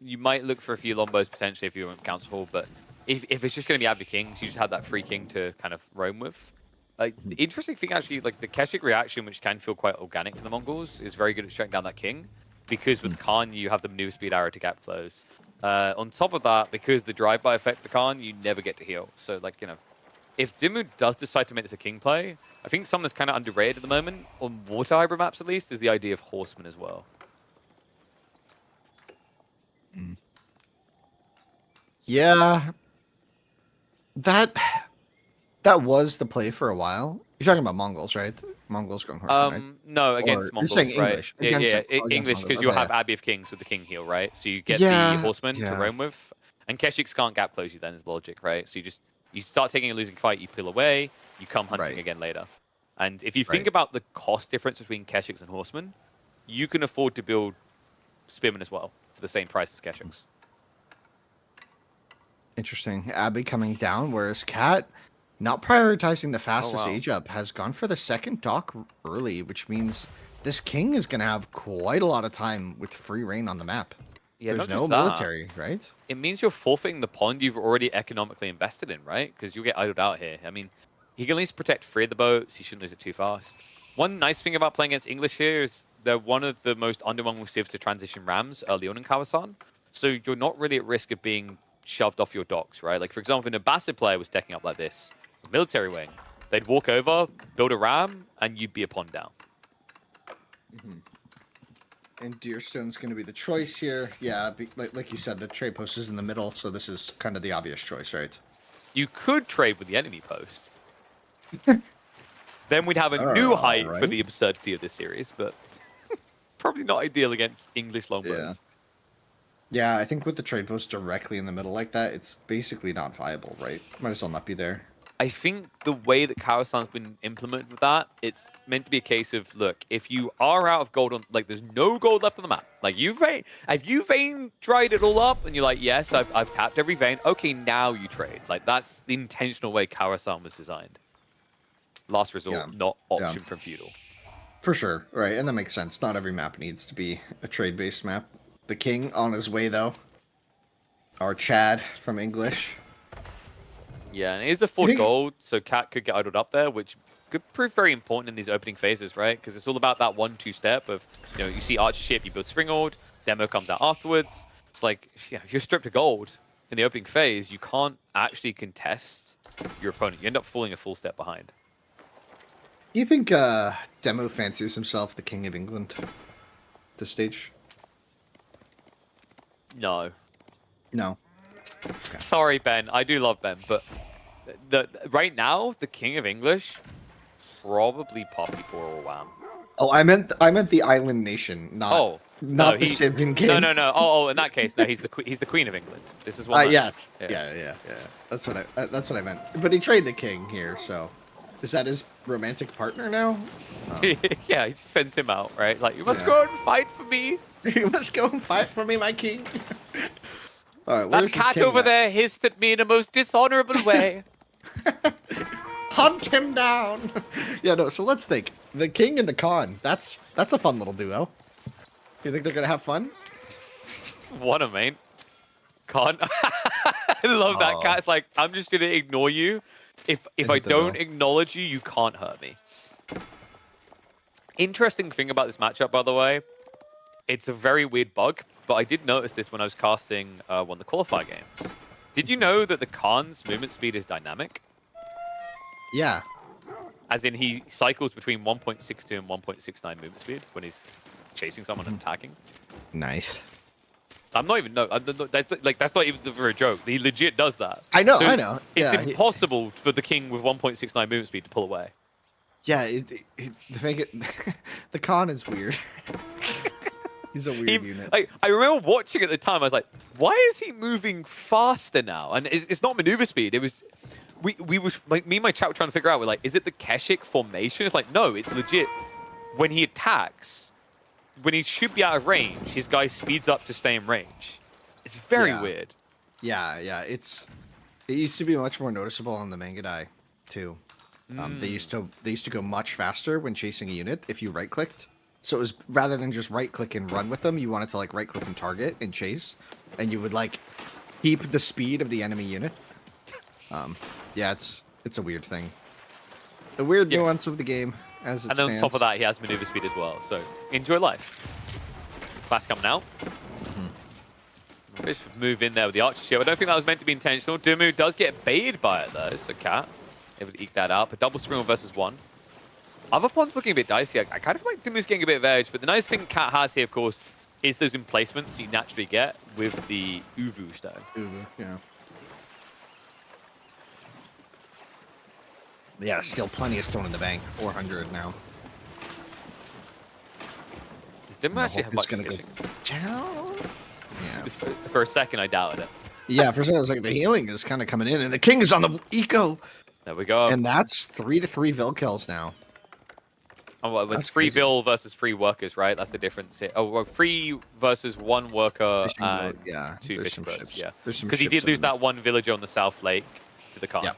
you might look for a few longbows potentially if you want council, but if it's just going to be Abbey Kings, you just have that free king to kind of roam with. Like, the interesting thing actually, like the Keshik reaction, which can feel quite organic for the Mongols, is very good at shutting down that king, because with Khan, you have the maneuver speed arrow to gap close. On top of that, because the drive-by effect the Khan, you never get to heal. So, like, you know, if Dimmu does decide to make this a king play, I think something that's kind of underrated at the moment, on water hybrid maps at least, is the idea of horsemen as well. Yeah, that was the play for a while. You're talking about Mongols, right? Mongols going horsemen, right? No, against You're Mongols, saying right? English. Yeah, Against English, because Mongols. you'll Okay. have Abbey of Kings with the king heal, right? So you get Yeah, the horsemen to yeah. roam with, and Keshiks can't gap close you. Then is the logic, right? So you start taking a losing fight, you peel away, you come hunting Right. again later. And if you think Right. about the cost difference between Keshiks and horsemen, you can afford to build spearmen as well for the same price as Keshiks. Interesting. Abbey coming down, whereas Cat, not prioritizing the fastest wow. age up, has gone for the second dock early, which means this king is going to have quite a lot of time with free reign on the map. Yeah, There's not no just that. military, right? It means you're forfeiting the pond you've already economically invested in, right? Because you'll get idled out here. I mean, he can at least protect 3 of the boats. He shouldn't lose it too fast. One nice thing about playing against English here is they're one of the most underwhelming civs to transition rams early on in Kawasan. So you're not really at risk of being shoved off your docks, right? Like, for example, if an Abbasid player was decking up like this, military wing, they'd walk over, build a ram, and you'd be a pond down. And Deerstone's going to be the choice here. Yeah, like you said, the trade post is in the middle, so this is kind of the obvious choice, right? You could trade with the enemy post. Then we'd have a new height for right. the absurdity of this series, but probably not ideal against English longbows. Yeah, I think with the trade post directly in the middle like that, it's basically not viable, right? Might as well not be there. I think the way that Kawasan's been implemented with that, it's meant to be a case of, look, if you are out of gold on, like, there's no gold left on the map. Like, have you vein dried it all up? And you're like, yes, I've tapped every vein. Okay, now you trade. Like, that's the intentional way Kawasan was designed. Last resort, not option from feudal. For sure, right, and that makes sense. Not every map needs to be a trade-based map. The king on his way, though. Our Chad from English. Yeah, and it is a 4 gold, so Cat could get idled up there, which could prove very important in these opening phases, right? Because it's all about that 1-2 step of, you know, you see Archer ship, you build Springald, demo comes out afterwards. It's like, yeah, if you're stripped of gold in the opening phase, you can't actually contest your opponent. You end up falling a full step behind. Do you think Demo fancies himself the King of England at this stage? No. No. Sorry, Ben. I do love Ben, but right now, the King of English, probably Poppy Poor or Wham. Oh, I meant the island nation, not the Civ in game. No. Oh, in that case, no. He's the Queen of England. This is one. Yes. Yeah. That's what I meant. But he traded the king here, so is that his romantic partner now? Yeah, he just sends him out, right? Like, you must go and fight for me. You must go and fight for me, my king. All right, that cat over there hissed at me in a most dishonorable way. Hunt him down. Yeah, no. So let's think. The king and the Khan. That's a fun little duo. You think they're gonna have fun? What a mate. Khan. I love that cat. It's like, I'm just gonna ignore you. If I don't acknowledge you, you can't hurt me. Interesting thing about this matchup, by the way, it's a very weird bug, but I did notice this when I was casting one of the qualifier games. Did you know that the Khan's movement speed is dynamic? Yeah. As in, he cycles between 1.62 and 1.69 movement speed when he's chasing someone and attacking. Nice. I'm not even that's not even for a joke. He legit does that. I know. So I know. It's Yeah, impossible for the king with 1.69 movement speed to pull away. Yeah. The Khan is weird. He's a weird unit. I remember watching at the time. I was like, why is he moving faster now? And it's not maneuver speed. It was we were like, me and my chat were trying to figure out, we're like, is it the Keshik formation? It's like, no, it's legit. When he attacks, when he should be out of range, his guy speeds up to stay in range. It's very weird. Yeah, it used to be much more noticeable on the Mangadai too. They used to go much faster when chasing a unit if you right clicked. So it was rather than just right click and run with them, you wanted to like right click and target and chase, and you would like keep the speed of the enemy unit. Yeah, it's a weird thing. The weird nuance of the game as it And then stands. on top of that, he has maneuver speed as well. So enjoy life. Clash coming out. Just move in there with the Archer shield. I don't think that was meant to be intentional. Dumu does get baited by it though, so Cat able to eke that out. But double spring versus one. Other pawns looking a bit dicey. I kind of feel like Dumu's getting a bit of edge, but the nice thing Cat has here, of course, is those emplacements you naturally get with the Uvu stone. Uvu, yeah. Yeah, still plenty of stone in the bank. 400 now. Does Dumu actually have much fishing? Go down. Yeah. For a second, I doubted it. Yeah, for a second, I was like, the healing is kind of coming in, and the king is on the eco. There we go. And that's 3-3 Vil kills now. Oh, well, it was That's free crazy. Vil versus free workers, right? That's the difference here. Oh, well, free versus one worker Fishing and boat, yeah, two there's fishing some boats. ships. Yeah, There's some because he ships did lose in there. that one villager on the South Lake to the Khan. Yeah,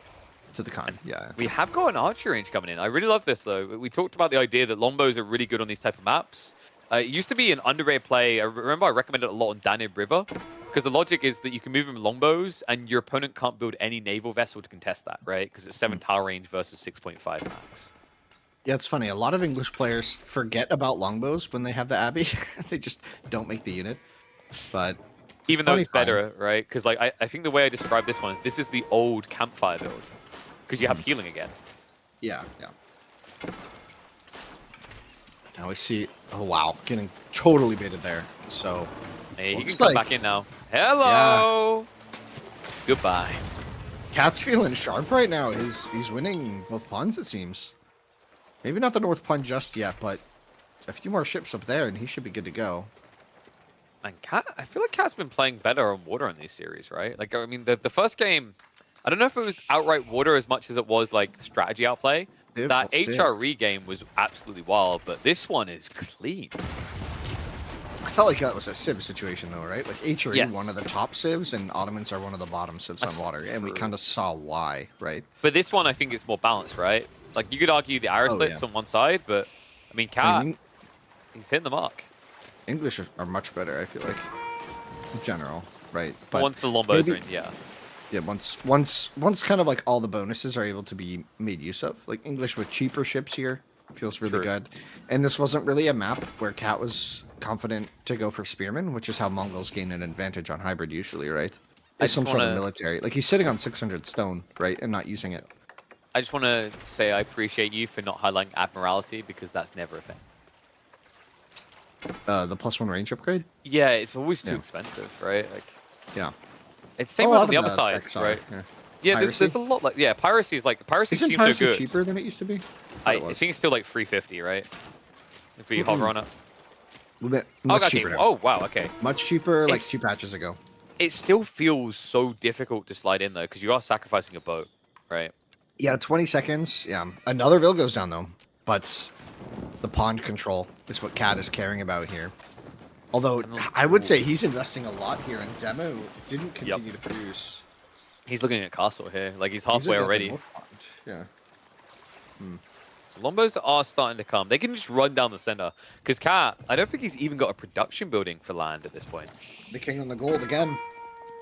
to the con. Yeah. We have got an archer range coming in. I really love this, though. We talked about the idea that longbows are really good on these type of maps. It used to be an underrated play. I remember I recommended it a lot on Danube River, because the logic is that you can move in longbows, and your opponent can't build any naval vessel to contest that, right? Because it's 7 tower range versus 6.5 max. Yeah, it's funny. A lot of English players forget about longbows when they have the Abbey. They just don't make the unit. But Even though plenty it's fine. better, right? Because like I think the way I describe this one, this is the old campfire build, because you have healing again. Yeah. Now we see. Oh wow, getting totally baited there. So Hey, he can looks come like back in now. Hello. Goodbye. Cat's feeling sharp right now. He's winning both pawns, it seems. Maybe not the North Pawn just yet, but a few more ships up there, and he should be good to go. And Cat, I feel like Cat's been playing better on water in these series, right? Like, I mean, the first game, I don't know if it was outright water as much as it was like strategy outplay. Civ, That Civ. HRE game was absolutely wild, but this one is clean. I felt like that was a Civ situation, though, right? Like HRE, Yes. one of the top Civs, and Ottomans are one of the bottom Civs on water, and we true. kind of saw why, right? But this one, I think, is more balanced, right? Like, you could argue the arrow slits yeah. on one side, but, I mean, I Cat, mean, he's hitting the mark. English are much better, I feel like, in general, right? But once the Lombos maybe- are in, yeah. Yeah, once kind of like all the bonuses are able to be made use of. Like English with cheaper ships here feels really True. good. And this wasn't really a map where Cat was confident to go for Spearmen, which is how Mongols gain an advantage on hybrid usually, right? I It's some just sort of wanna- military. Like he's sitting on 600 stone, right, and not using it. I just want to say I appreciate you for not highlighting Admiralty, because that's never a thing. The +1 range upgrade. Yeah, it's always too Yeah. expensive, right? Like, Yeah. it's same A with lot on the of other that's side, XR, right? yeah. Yeah, Piracy? there's a lot like piracy Isn't seems so piracy good. cheaper than it used to be? I thought it was. think it's still like 350, right? If we hover on it. Much Okay. cheaper now. Oh wow, okay. Much cheaper, like It's- 2 patches ago. It still feels so difficult to slide in though, because you are sacrificing a boat, right? Yeah, 20 seconds. Yeah. Another Vil goes down, though. But the pond control is what Cat is caring about here. Although, I would say he's investing a lot here, and Demo didn't continue to produce. He's looking at castle here, like he's He's halfway at the already. North Pond. Yeah. So Lombos are starting to come. They can just run down the center. Because Cat, I don't think he's even got a production building for land at this point. The king on the gold again.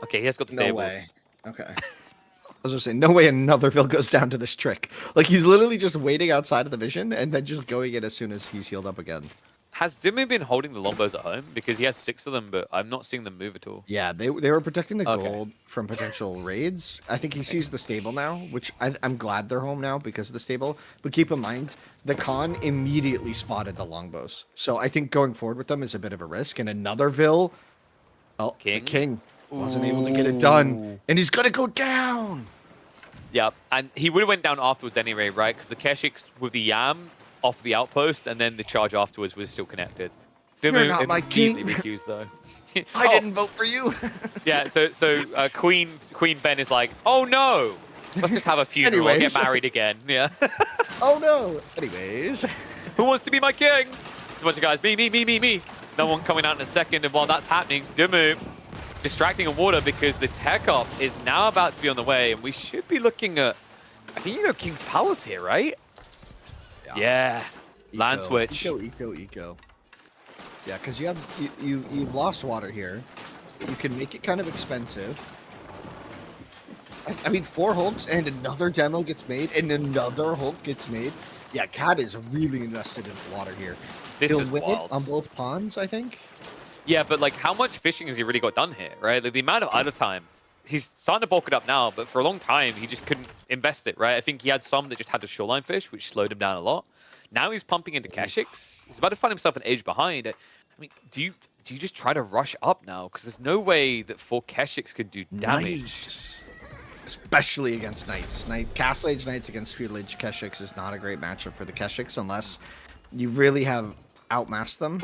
Okay, he has got the No stables. way. Okay. I was just saying, no way another Vil goes down to this trick. Like, he's literally just waiting outside of the vision and then just going in as soon as he's healed up again. Has Dimmu been holding the Lombos at home? Because he has 6 of them, but I'm not seeing them move at all. Yeah, they were protecting the Okay. gold from potential raids. I think he sees the stable now, which I'm glad they're home now because of the stable. But keep in mind, the Khan immediately spotted the longbows. So I think going forward with them is a bit of a risk. And another Vil, oh, King? the king wasn't able to get it done. And he's going to go down. Yeah, and he would have went down afterwards anyway, right? Because the Keshiks with the Yam off the outpost, and then the charge afterwards was still connected. Dimmu not my immediately king. recused though. I Oh, didn't vote for you. Yeah, so Queen Ben is like, oh no, Let's just have a funeral, get Anyways. married again. Yeah. Oh no. Anyways. Who wants to be my king? It's a bunch of guys. Me. No one coming out in a second. And while that's happening, Dumu distracting in water because the tech up is now about to be on the way. And we should be looking at, I think you go King's Palace here, right? Yeah. Land switch. Eco. Yeah, because you've lost water here. You can make it kind of expensive. I mean, 4 hulks and another demo gets made, and another hulk gets made. Yeah, Cat is really invested in water here. This He'll is win wild. it on both ponds, I think. Yeah, but like, how much fishing has he really got done here, right? Like, the amount of idle time. He's starting to bulk it up now, but for a long time, he just couldn't invest it, right? I think he had some that just had to shoreline fish, which slowed him down a lot. Now he's pumping into Keshiks. He's about to find himself an age behind. I mean, do you just try to rush up now? Because there's no way that 4 Keshiks could do damage. Knights. Especially against Knights. Castle Age Knights against Feudal Age Keshiks is not a great matchup for the Keshiks unless you really have outmassed them.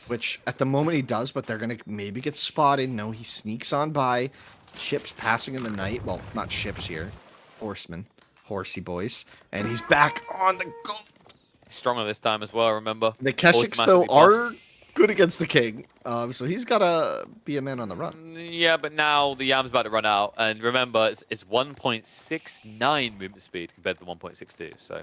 Which at the moment he does, but they're going to maybe get spotted. No, he sneaks on by. Ships passing in the night. Well, not ships here. Horsemen. Horsey boys. And he's back on the go. Stronger this time as well, remember? The Keshiks, though, are good against the king. So he's got to be a man on the run. Yeah, but now the Yam's about to run out. And remember, it's 1.69 movement speed compared to the 1.62. So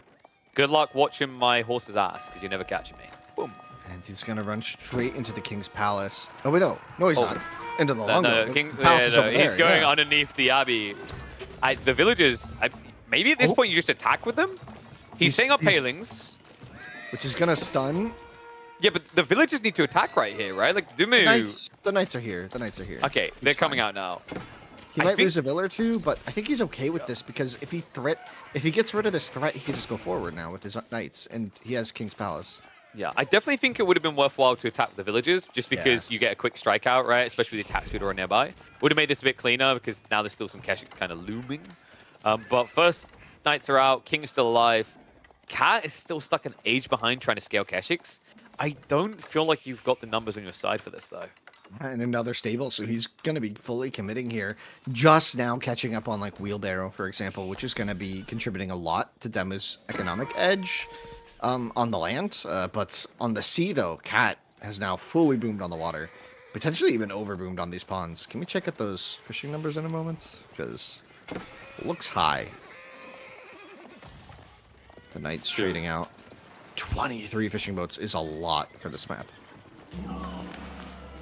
good luck watching my horse's ass, because you're never catching me. Boom. And he's going to run straight into the king's palace. Oh, wait, no. No, he's not. Into the long No, The King, palace is over he's there, going yeah. underneath the abbey. The villagers, maybe at this point you just attack with them? He's setting up palings. Which is going to stun. Yeah, but the villagers need to attack right here, right? Like, Dumu... The knights are here. The knights are here. Okay, they're coming out now. He might lose a vill or two, but I think he's okay with this because if he gets rid of this threat, he can just go forward now with his knights, and he has King's Palace. Yeah, I definitely think it would have been worthwhile to attack the villagers, just because you get a quick strike out, right? Especially with the attack speed or nearby. Would have made this a bit cleaner, because now there's still some Keshiks kind of looming. But first, knights are out, King is still alive. Cat is still stuck an age behind trying to scale Keshiks. I don't feel like you've got the numbers on your side for this, though. And another stable, so he's going to be fully committing here. Just now catching up on, like, Wheelbarrow, for example, which is going to be contributing a lot to Demu's economic edge on the land. But on the sea, though, Cat has now fully boomed on the water. Potentially even over-boomed on these ponds. Can we check out those fishing numbers in a moment? Because it looks high. The Knight's trading out. 23 fishing boats is a lot for this map.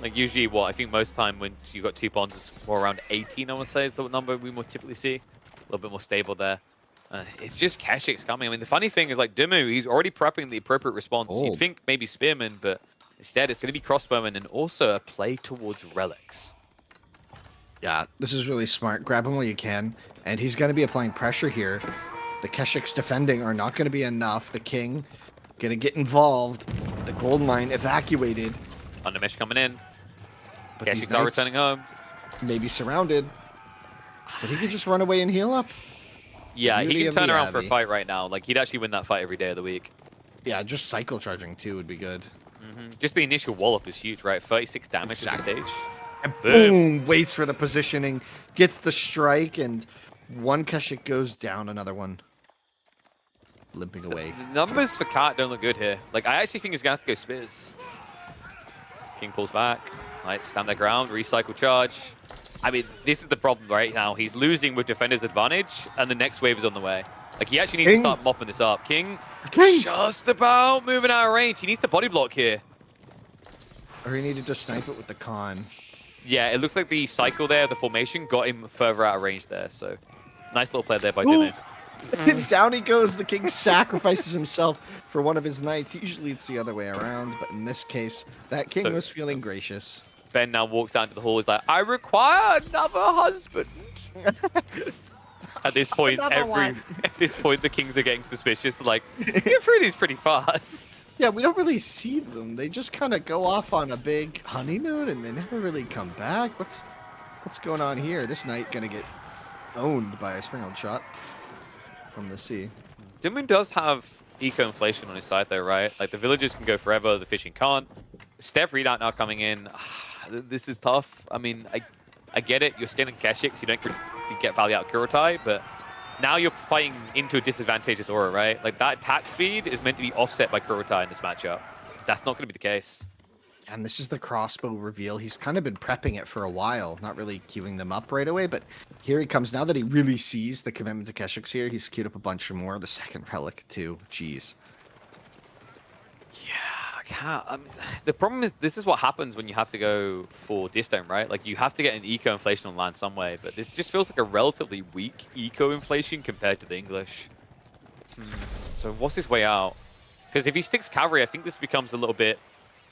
Like, usually, I think most time when you've got 2 ponds, it's more around 18, I would say, is the number we more typically see. A little bit more stable there. It's just Keshiks coming. I mean, the funny thing is, like, Dumu, he's already prepping the appropriate response. Oh. You'd think maybe Spearman, but instead it's going to be Crossbowman and also a play towards Relics. Yeah, this is really smart. Grab him while you can. And he's going to be applying pressure here. The Keshiks defending are not going to be enough. The King going to get involved. The gold mine evacuated. Intermission coming in. But these Keshiks are Knights returning home. maybe surrounded. But he could just run away and heal up. Yeah, he Beauty can of turn the around for a Abbey. fight right now. Like, he'd actually win that fight every day of the week. Yeah, just cycle charging too would be good. Just the initial wallop is huge, right? 36 damage Exactly. at the stage. And Boom. boom, waits for the positioning, gets the strike, and one Keshik goes down, another one limping away. The numbers for Cat don't look good here. Like, I actually think he's going to have to go Spears. King pulls back. Right, stand their ground, recycle charge. I mean, this is the problem right now. He's losing with defender's advantage, and the next wave is on the way. Like, he actually needs to start mopping this up. King just about moving out of range. He needs to body block here. Or he needed to snipe it with the con. Yeah, it looks like the cycle there, the formation, got him further out of range there. So, nice little play there by Jimmy. Down he goes. The King sacrifices himself for one of his knights. Usually it's the other way around, but in this case, that King was feeling gracious. Ben now walks out into the hall. He's like, I require another husband. At this point, the Kings are getting suspicious. Like, get through these pretty fast. Yeah, we don't really see them. They just kind of go off on a big honeymoon and they never really come back. What's going on here? This knight gonna get owned by a springald shot from the sea. Dunman does have eco-inflation on his side though, right? Like, the villagers can go forever, the fishing can't. Step readout now coming in. This is tough. I mean, I get it. You're scaling Keshiks. You don't get value out of Kurotai, but now you're fighting into a disadvantageous aura, right? Like that attack speed is meant to be offset by Kurotai in this matchup. That's not going to be the case. And this is the crossbow reveal. He's kind of been prepping it for a while, not really queuing them up right away, but here he comes. Now that he really sees the commitment to Keshik's here, he's queued up a bunch more. The second relic, too. Jeez. Yeah, I can't. I mean, the problem is this is what happens when you have to go for Distone, right? Like, you have to get an eco-inflation on land some way, but this just feels like a relatively weak eco-inflation compared to the English. So what's his way out? Because if he sticks cavalry, I think this becomes a little bit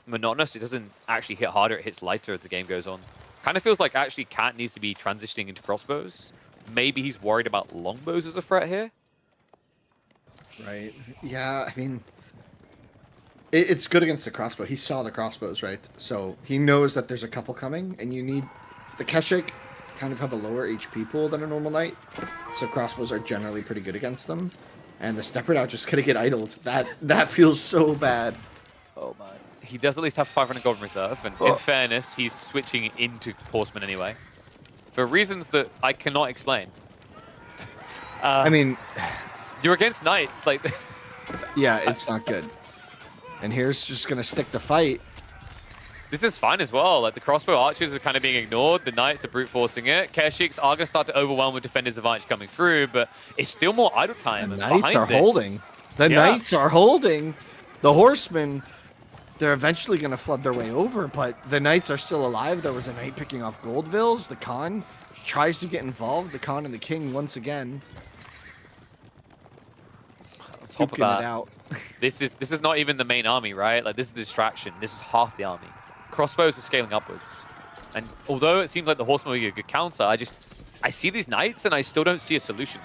monotonous. It doesn't actually hit harder, it hits lighter as the game goes on. Kind of feels like actually Cat needs to be transitioning into crossbows. Maybe he's worried about longbows as a threat here. Right. Yeah, I mean, it's good against the crossbow. He saw the crossbows, right? So he knows that there's a couple coming, and you need the Keshik kind of have a lower HP pool than a normal knight, so crossbows are generally pretty good against them. And the Stepper out just gonna get idled. That feels so bad. Oh man. He does at least have 500 gold in reserve, and in fairness, he's switching into Horseman anyway. For reasons that I cannot explain. I mean, you're against knights, like... yeah, it's not good. And here's just gonna stick the fight. This is fine as well. Like, the crossbow archers are kind of being ignored. The knights are brute forcing it. Keshiks are going to start to overwhelm with defenders advantage coming through, but it's still more idle time. The knights are holding. The knights are holding. The horsemen, they're eventually going to flood their way over, but the knights are still alive. There was a knight picking off Goldvilles. The Khan tries to get involved. The Khan and the King once again. On top of that, this is not even the main army, right? Like, this is the distraction. This is half the army. Crossbows are scaling upwards. And although it seems like the horsemen will be a good counter, I see these knights and I still don't see a solution.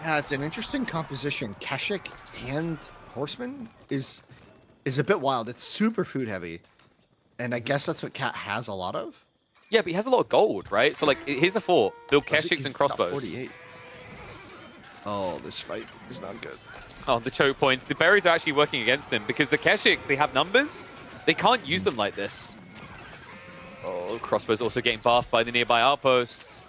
Yeah, it's an interesting composition. Keshik and horseman is a bit wild. It's super food heavy. And I guess that's what Cat has a lot of. Yeah, but he has a lot of gold, right? So, like, here's a fort. Build Keshiks and crossbows. 48. Oh, this fight is not good. Oh, the choke points. The berries are actually working against him because the Keshiks, they have numbers. They can't use them like this. Oh, crossbows also getting buffed by the nearby outposts.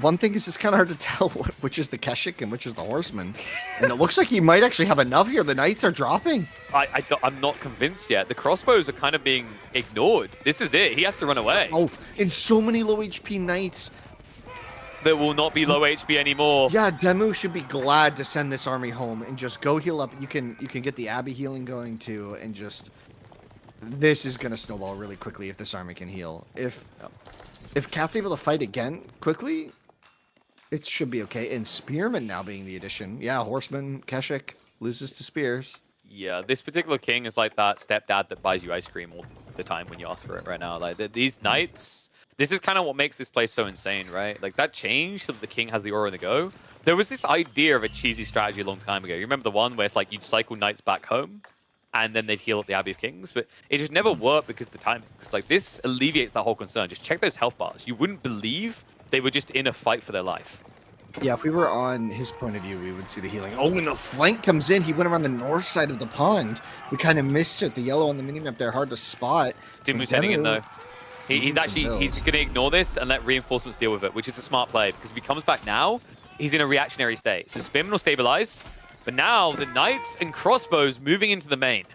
One thing is, it's kind of hard to tell which is the Keshik and which is the horseman. And it looks like he might actually have enough here. The knights are dropping. I'm not convinced yet. The crossbows are kind of being ignored. This is it. He has to run away. Oh, and so many low HP knights. That will not be low HP anymore. Yeah, Demu should be glad to send this army home and just go heal up. You can get the Abbey healing going too, and just this is gonna snowball really quickly if this army can heal. If Cat's able to fight again quickly, it should be okay. And Spearman now being the addition. Yeah, Horseman Keshik loses to Spears. Yeah, this particular king is like that stepdad that buys you ice cream all the time when you ask for it right now. Like these knights. This is kind of what makes this place so insane, right? Like, that change so that the king has the aura in the go. There was this idea of a cheesy strategy a long time ago. You remember the one where it's like you'd cycle knights back home and then they'd heal at the Abbey of Kings? But it just never worked because of the timings. Like, this alleviates that whole concern. Just check those health bars. You wouldn't believe they were just in a fight for their life. Yeah, if we were on his point of view, we would see the healing. Oh, and the flank comes in. He went around the north side of the pond. We kind of missed it. The yellow on the minimap there, hard to spot. Demu's heading in, though. He's going to ignore this and let reinforcements deal with it, which is a smart play, because if he comes back now, he's in a reactionary state. So Spearman will stabilize, but now the knights and crossbows moving into the main.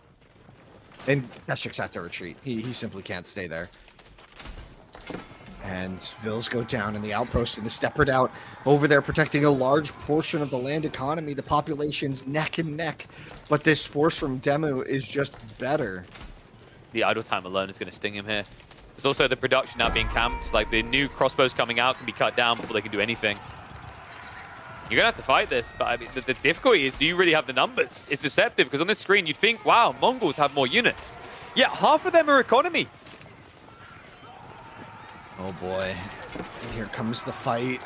And Keshik's had to retreat. He simply can't stay there. And Vills go down in the outpost, and the Steppered out over there protecting a large portion of the land economy. The population's neck and neck, but this force from Demu is just better. The idle time alone is going to sting him here. There's also the production now being camped. Like, the new crossbows coming out can be cut down before they can do anything. You're going to have to fight this, but I mean, the difficulty is, do you really have the numbers? It's deceptive, because on this screen, you'd think, wow, Mongols have more units. Yeah, half of them are economy. Oh boy. And here comes the fight.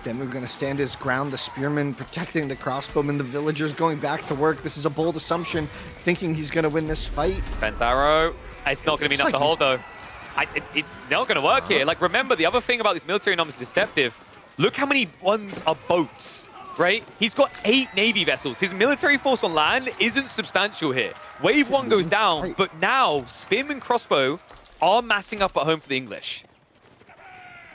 Demu going to stand his ground. The Spearman protecting the crossbowmen. The villagers going back to work. This is a bold assumption, thinking he's going to win this fight. Fence arrow. It's not going to be enough to hold, though. It's not going to work here. Like, remember, the other thing about these military numbers is deceptive. Look how many ones are boats, right? He's got 8 Navy vessels. His military force on land isn't substantial here. Wave 1 goes down, but now Spearman crossbow are massing up at home for the English.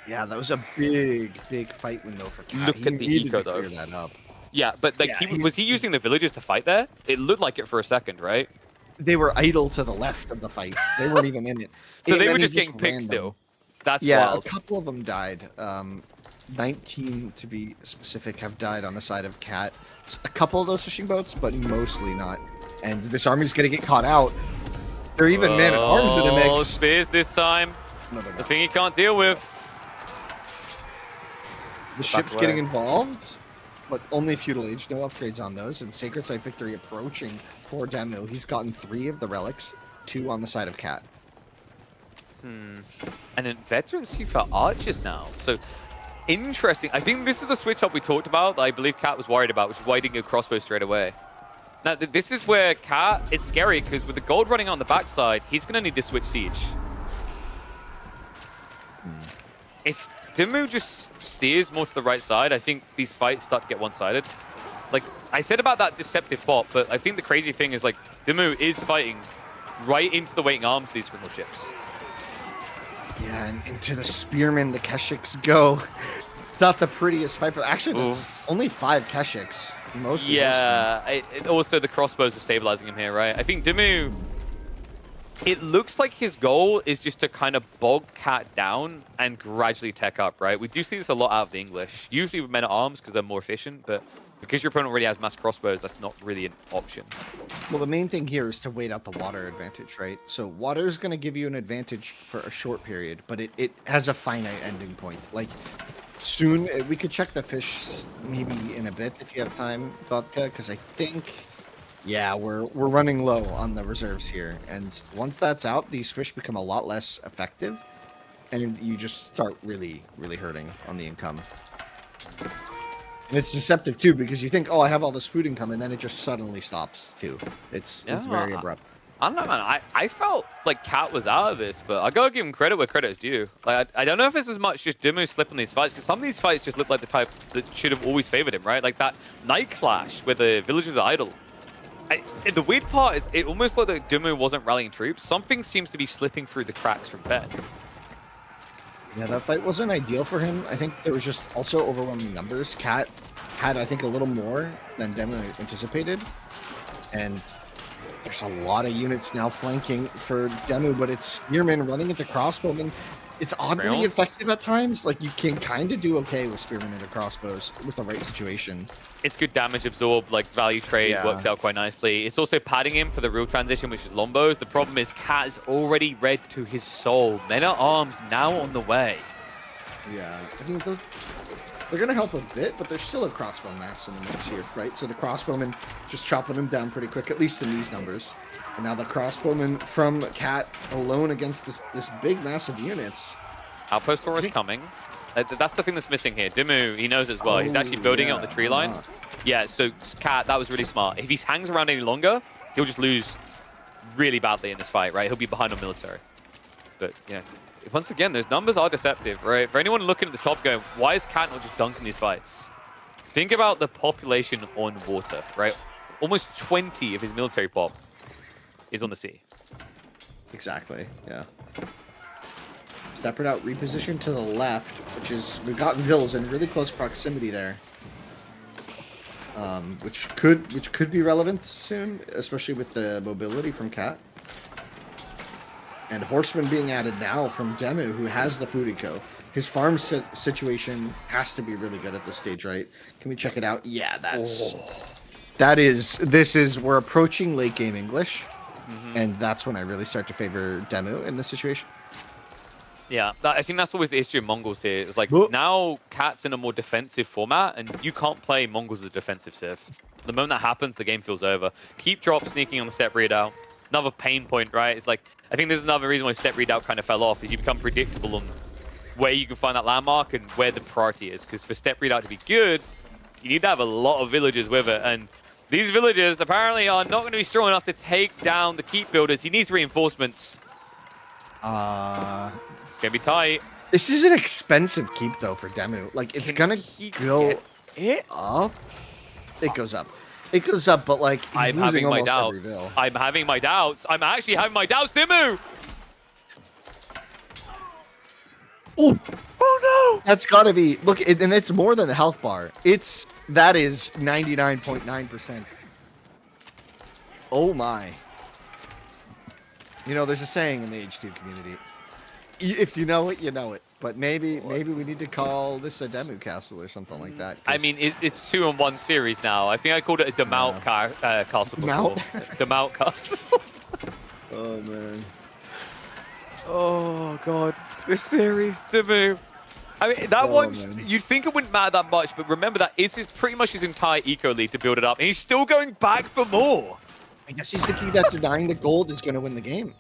Yeah, that was a big fight window for Cat. Look He at the needed eco, to though. clear that up. Yeah, but like, Yeah, was he using the villagers to fight there? It looked like it for a second, right? They were idle to the left of the fight. They weren't even in it. So And they then were he just getting ran picked them. still. That's Yeah, wild. a couple of them died. 19 to be specific have died on the side of Cat. A couple of those fishing boats, but mostly not. And this army's gonna get caught out. They're even man at arms in the Oh, mix. Spears this time. No, they're The not. thing he can't deal with. The ship's getting involved, but only feudal age, no upgrades on those. And Sacred Site victory approaching for Demu. He's gotten 3 of the relics, 2 on the side of Cat. And then veterancy for archers now. So interesting. I think this is the switch up we talked about that I believe Cat was worried about, which is why he didn't go crossbow straight away. Now, this is where Cat is scary because with the gold running on the backside, he's going to need to switch siege. If Demu just steers more to the right side, I think these fights start to get one-sided. Like, I said about that deceptive pop, but I think the crazy thing is, like, Demu is fighting right into the waiting arms of these spindle ships. Yeah, and into the spearmen, the Keshiks go. It's not the prettiest fight for. Actually, that's only 5 Keshiks. Mostly. Yeah, also the crossbows are stabilizing him here, right? I think Demu, it looks like his goal is just to kind of bog Cat down and gradually tech up, right? We do see this a lot out of the English, usually with men at arms because they're more efficient, but because your opponent already has mass crossbows, that's not really an option. Well, the main thing here is to wait out the water advantage, right? So water is going to give you an advantage for a short period, but it has a finite ending point. Like, soon, we could check the fish maybe in a bit if you have time, Vodka, because I think, yeah, we're running low on the reserves here. And once that's out, these fish become a lot less effective, and you just start really, really hurting on the income. And it's deceptive too, because you think, oh, I have all this food income, and then it just suddenly stops too. It's very abrupt. I don't know, man. I felt like Cat was out of this, but I gotta give him credit where credit is due. Like, I don't know if it's as much just Demu slipping these fights, because some of these fights just look like the type that should have always favored him, right? Like that night clash where the villagers are idle. The weird part is it almost looked like Demu wasn't rallying troops. Something seems to be slipping through the cracks from Ben. Yeah, that fight wasn't ideal for him. I think there was just also overwhelming numbers. Cat had, I think, a little more than Demu anticipated. And there's a lot of units now flanking for Demu, but it's Spearmen running into crossbowmen. It's oddly Trails? effective at times. Like, you can kind of do okay with Spearmen into crossbows with the right situation. It's good damage absorb, like value trade works out quite nicely. It's also padding him for the real transition, which is Lombos. The problem is Cat is already red to his soul. Men at arms now on the way. Yeah, I think they're going to help a bit, but there's still a crossbow mass in the mix here, right? So the crossbowmen just chopping them down pretty quick, at least in these numbers. And now the crossbowmen from Cat alone against this big mass of units. Outpost Thor is coming. That's the thing that's missing here. Demu, he knows as well. He's actually building it on the tree line. Yeah, so Cat, that was really smart. If he hangs around any longer, he'll just lose really badly in this fight, right? He'll be behind on military. But, yeah, once again, those numbers are deceptive, right? For anyone looking at the top going, why is Cat not just dunking these fights? Think about the population on water, right? Almost 20 of his military pop is on the sea. Exactly, yeah. Steppered out, repositioned to the left, which is, we've got Vills in really close proximity there. Which could be relevant soon, especially with the mobility from Cat. And Horseman being added now from Demu, who has the food eco. His farm situation has to be really good at this stage, right? Can we check it out? Yeah, we're approaching late game English. And that's when I really start to favor Demu in this situation. Yeah, I think that's always the issue of Mongols here. It's like, now Cat's in a more defensive format, and you can't play Mongols as a defensive civ. The moment that happens, the game feels over. Keep drop sneaking on the step redoubt. Another pain point, right? It's like, I think this is another reason why step redoubt kind of fell off, is you become predictable on where you can find that landmark and where the priority is. Because for step redoubt to be good, you need to have a lot of villagers with it. And these villagers apparently are not going to be strong enough to take down the keep builders. He needs reinforcements. It's going to be tight. This is an expensive keep, though, for Demu. Like, it's going to go up. It goes up. It goes up, but, like, he's I'm losing having my almost every doubts. Vill. I'm having my doubts. I'm actually having my doubts, Demu! Oh no! That's got to be look, and it's more than the health bar. That is 99.9%. Oh my! You know, there's a saying in the H2 community: if you know it, you know it. But maybe we need to call this a Demu Castle or something like that. I mean, it's 2-on-1 series now. I think I called it a Demount Castle before. Demount Castle. Oh man. Oh god, this series, Demu. I mean, that one, you'd think it wouldn't matter that much, but remember that is pretty much his entire eco lead to build it up, and he's still going back for more. I guess he's thinking that denying the gold is going to win the game,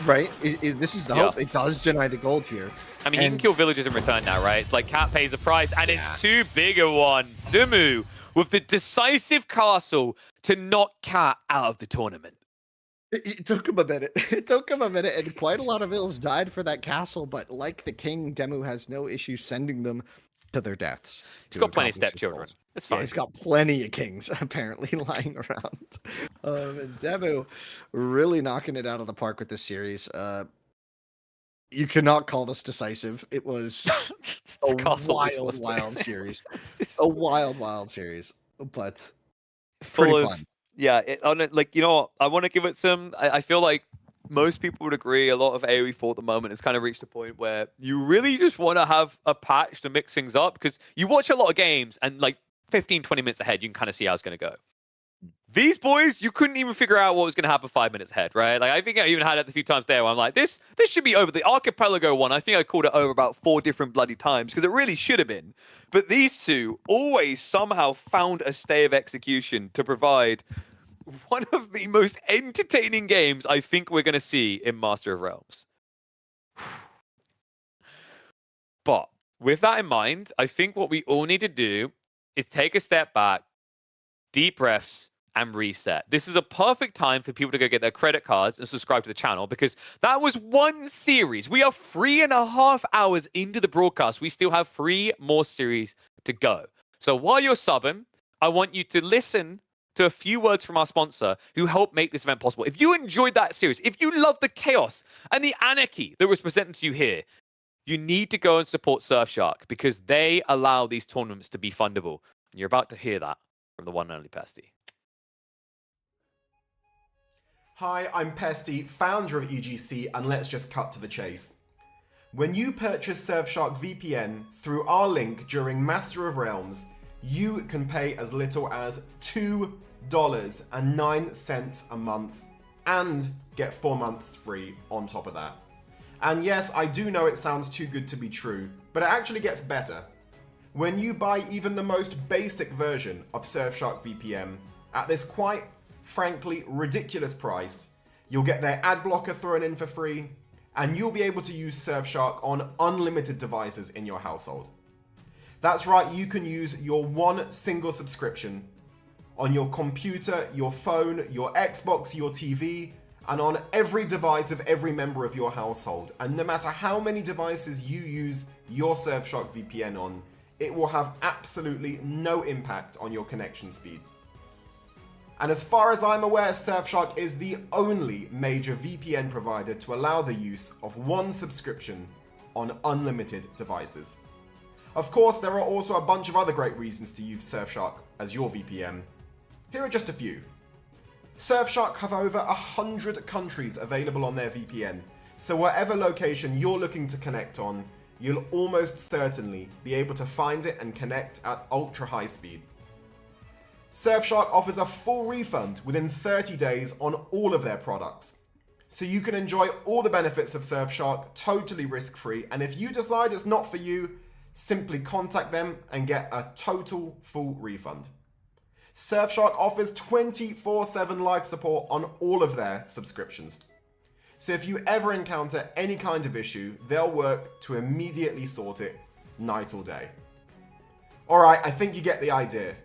right? This is the hope. It does deny the gold here. I mean, he can kill villagers in return now, right? It's like Cat pays a price, and it's too big a one. Demu with the decisive castle to knock Cat out of the tournament. It took him a minute. It took him a minute, and quite a lot of ills died for that castle. But like the king, Demu has no issue sending them to their deaths. He's got plenty of stepchildren. It's fine. Yeah, he's got plenty of kings apparently lying around. And Demu really knocking it out of the park with this series. You cannot call this decisive. It was a wild series. A wild series. But pretty fun. Yeah, like, you know what? I want to give it some... I feel like most people would agree a lot of AoE4 at the moment has kind of reached a point where you really just want to have a patch to mix things up, because you watch a lot of games and like 15, 20 minutes ahead, you can kind of see how it's going to go. These boys, you couldn't even figure out what was going to happen 5 minutes ahead, right? Like, I think I even had it a few times there where I'm like, this should be over. The Archipelago one, I think I called it over about 4 different bloody times, because it really should have been. But these two always somehow found a stay of execution to provide one of the most entertaining games I think we're going to see in Master of Realms. But with that in mind, I think what we all need to do is take a step back, deep breaths, and reset. This is a perfect time for people to go get their credit cards and subscribe to the channel, because that was one series. We are 3.5 hours into the broadcast. We still have 3 more series to go. So while you're subbing, I want you to listen to a few words from our sponsor who helped make this event possible. If you enjoyed that series, if you love the chaos and the anarchy that was presented to you here, you need to go and support Surfshark, because they allow these tournaments to be fundable. And you're about to hear that from the one and only Pesty. Hi, I'm Pesty, founder of EGC, and let's just cut to the chase. When you purchase Surfshark VPN through our link during Master of Realms, you can pay as little as $2.09 a month and get 4 months free on top of that. And yes, I do know it sounds too good to be true, but it actually gets better. When you buy even the most basic version of Surfshark VPN at this quite frankly ridiculous price, you'll get their ad blocker thrown in for free, and you'll be able to use Surfshark on unlimited devices in your household. That's right, you can use your one single subscription on your computer, your phone, your Xbox, your TV, and on every device of every member of your household. And no matter how many devices you use your Surfshark VPN on, it will have absolutely no impact on your connection speed. And as far as I'm aware, Surfshark is the only major VPN provider to allow the use of one subscription on unlimited devices. Of course, there are also a bunch of other great reasons to use Surfshark as your VPN. Here are just a few. Surfshark have over 100 countries available on their VPN, so whatever location you're looking to connect on, you'll almost certainly be able to find it and connect at ultra high speed. Surfshark offers a full refund within 30 days on all of their products, so you can enjoy all the benefits of Surfshark totally risk-free, and if you decide it's not for you, simply contact them and get a total full refund. Surfshark offers 24/7 live support on all of their subscriptions. So if you ever encounter any kind of issue, they'll work to immediately sort it night or day. Alright, I think you get the idea.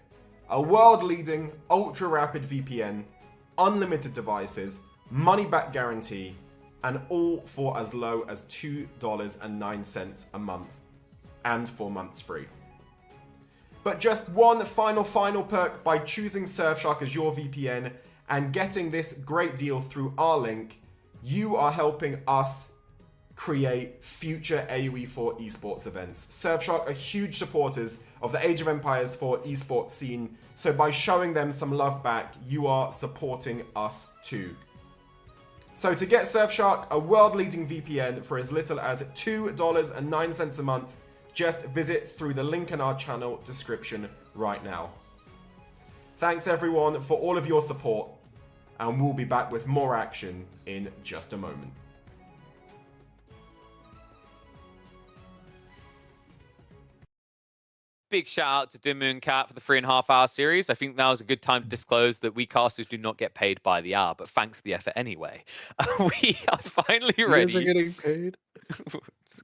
A world-leading, ultra-rapid VPN, unlimited devices, money-back guarantee, and all for as low as $2.09 a month, and 4 months free. But just one final perk by choosing Surfshark as your VPN and getting this great deal through our link, you are helping us create future AoE 4 esports events. Surfshark are huge supporters of the Age of Empires 4 esports scene, so by showing them some love back, you are supporting us too. So to get Surfshark, a world-leading VPN for as little as $2.09 a month, just visit through the link in our channel description right now. Thanks everyone for all of your support, and we'll be back with more action in just a moment. Big shout out to Dimmu and Cat for the 3.5 hour series. I think now is a good time to disclose that we casters do not get paid by the hour, but thanks for the effort anyway. We are finally ready. You guys are getting paid.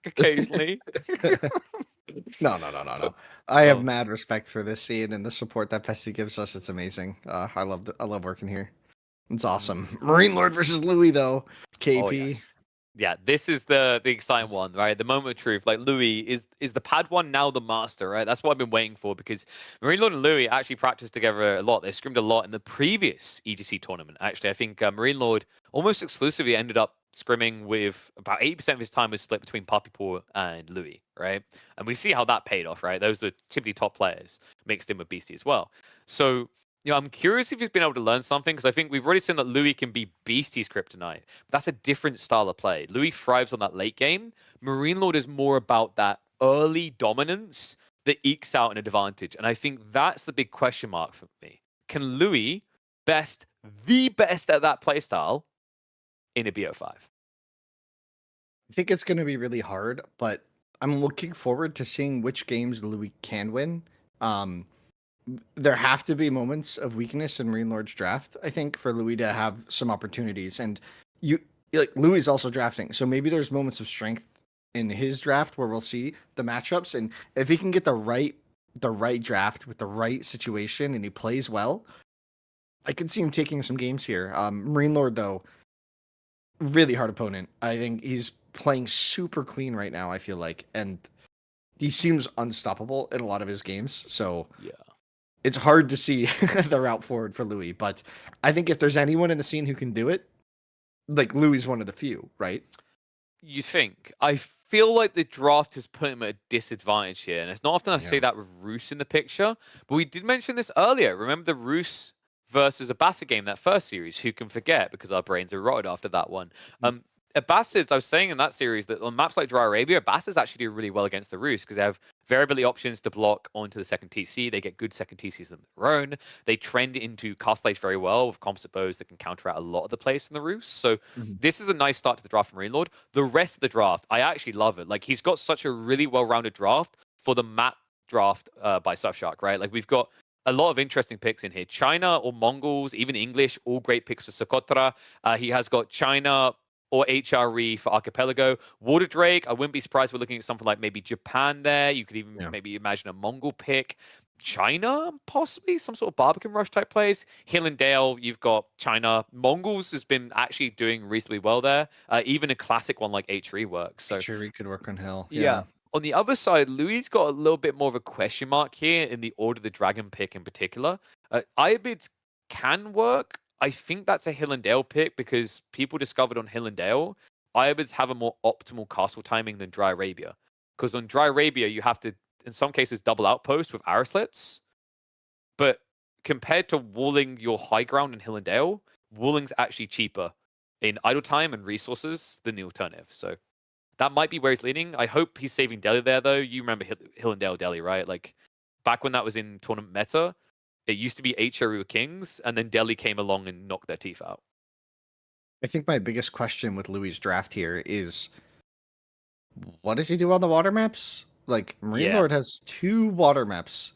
Occasionally. No. I have mad respect for this scene and the support that Pessy gives us. It's amazing. I love working here. It's awesome. Marine Lord versus Louis though. KP. Oh, yes. Yeah, this is the exciting one, right? The moment of truth. Like, Louis is the Padawan now the master, right? That's what I've been waiting for, because Marine Lord and Louis actually practiced together a lot. They scrimmed a lot in the previous EGC tournament. Actually, I think Marine Lord almost exclusively ended up scrimming with about 80% of his time was split between Puppy Paw and Louis, right? And we see how that paid off, right? Those are typically top players mixed in with Beastie as well. So, you know, I'm curious if he's been able to learn something, because I think we've already seen that Louis can be Beastie's kryptonite. But that's a different style of play. Louis thrives on that late game. Marine Lord is more about that early dominance that ekes out an advantage. And I think that's the big question mark for me. Can Louis the best at that playstyle in a BO5? I think it's going to be really hard, but I'm looking forward to seeing which games Louis can win. There have to be moments of weakness in Marine Lord's draft, I think, for Louis to have some opportunities. And Louis is also drafting, so maybe there's moments of strength in his draft where we'll see the matchups. And if he can get the right draft with the right situation and he plays well, I could see him taking some games here. Marine Lord, though, really hard opponent. I think he's playing super clean right now, I feel like, and he seems unstoppable in a lot of his games. So yeah, it's hard to see the route forward for Louis, but I think if there's anyone in the scene who can do it, like, Louis is one of the few, right? You think? I feel like the draft has put him at a disadvantage here, and it's not often I say that with Roos in the picture, but we did mention this earlier. Remember the Roos versus Abbasid game, that first series? Who can forget, because our brains are rotted after that one. Abbasids, I was saying in that series that on maps like Dry Arabia, Abbasids actually do really well against the Roos because they have variability options to block onto the second TC. They get good second TCs of their own. They trend into cast lays very well with composite bows that can counter out a lot of the plays from the Roos. So this is a nice start to the draft from Marine Lord. The rest of the draft, I actually love it. Like, he's got such a really well-rounded draft for the map draft by Surfshark, right? Like, we've got a lot of interesting picks in here. China or Mongols, even English, all great picks for Socotra. He has got China or HRE for Archipelago. Water Drake, I wouldn't be surprised we're looking at something like maybe Japan there. You could even maybe imagine a Mongol pick. China, possibly some sort of Barbican Rush type plays. Hill and Dale, you've got China. Mongols has been actually doing reasonably well there. Even a classic one like HRE works. So HRE could work on Hill. Yeah. On the other side, Louis got a little bit more of a question mark here in the Order of the Dragon pick in particular. Iabids can work. I think that's a Hill and Dale pick because people discovered on Hill and Dale, Iabids have a more optimal castle timing than Dry Arabia. Because on Dry Arabia, you have to, in some cases, double outpost with arrow slits. But compared to walling your high ground in Hill and Dale, walling's actually cheaper in idle time and resources than the alternative. So that might be where he's leaning. I hope he's saving Delhi there, though. You remember Hill and Dale Delhi, right? Like, back when that was in tournament meta, it used to be HRU Kings, and then Delhi came along and knocked their teeth out. I think my biggest question with Louis' draft here is, what does he do on the water maps? Like, Marine Lord has 2 water maps.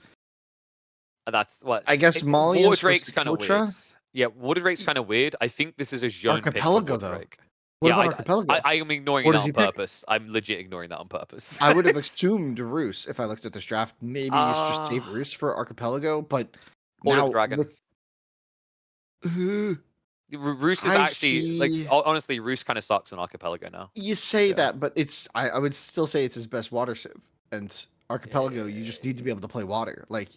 That's what I guess Molly Water Drake's kind of weird. Yeah, Water Drake's kind of weird. I think this is a Jean Archipelago, pick for though. Drake. What about Archipelago? I am ignoring What that does he on pick? purpose. I'm legit ignoring that on purpose. I would have assumed Roos if I looked at this draft. Maybe he's just save Roos for Archipelago, but Order now of Dragon. Roos is actually like, honestly, Roos kind of sucks on Archipelago now. You say that, but it's I would still say it's his best water civ. And Archipelago, you just need to be able to play water. Like,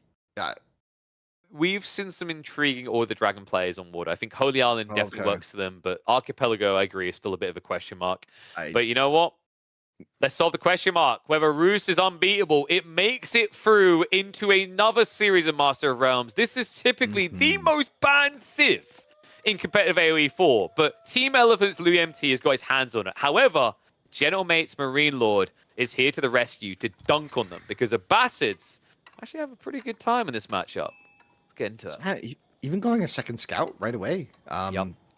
we've seen some intriguing Order of the Dragon players on water. I think Holy Island definitely works for them, but Archipelago, I agree, is still a bit of a question mark. But you know what? Let's solve the question mark. Whether Roos is unbeatable, it makes it through into another series of Master of Realms. This is typically the most banned Civ in competitive AoE 4, but Team Elephant's Louis MT has got his hands on it. However, General Mate's Marine Lord is here to the rescue to dunk on them because the Bastards actually have a pretty good time in this matchup. Let's get into it. Yeah, even going a second scout right away.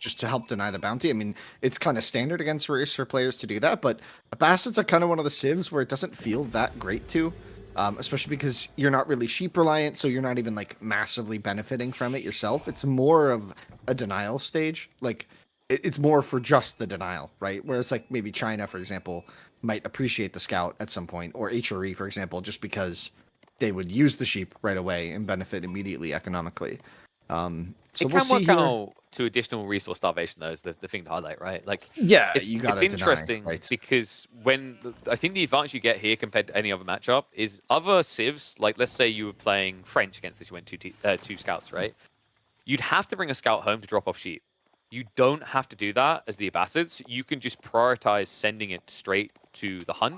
Just to help deny the bounty. I mean, it's kind of standard against Race for players to do that, but Bastards are kind of one of the civs where it doesn't feel that great to, especially because you're not really sheep reliant, so you're not even like massively benefiting from it yourself. It's more of a denial stage. Like, it's more for just the denial, right? Whereas like maybe China, for example, might appreciate the scout at some point, or HRE, for example, just because they would use the sheep right away and benefit immediately economically. So it we'll can see work here. out to additional resource starvation, though, is the thing to highlight, right? Like, Yeah, it's interesting because I think the advantage you get here compared to any other matchup is other civs, like let's say you were playing French against this, you went two scouts, right? You'd have to bring a scout home to drop off sheep. You don't have to do that as the Abbasids. You can just prioritize sending it straight to the hunt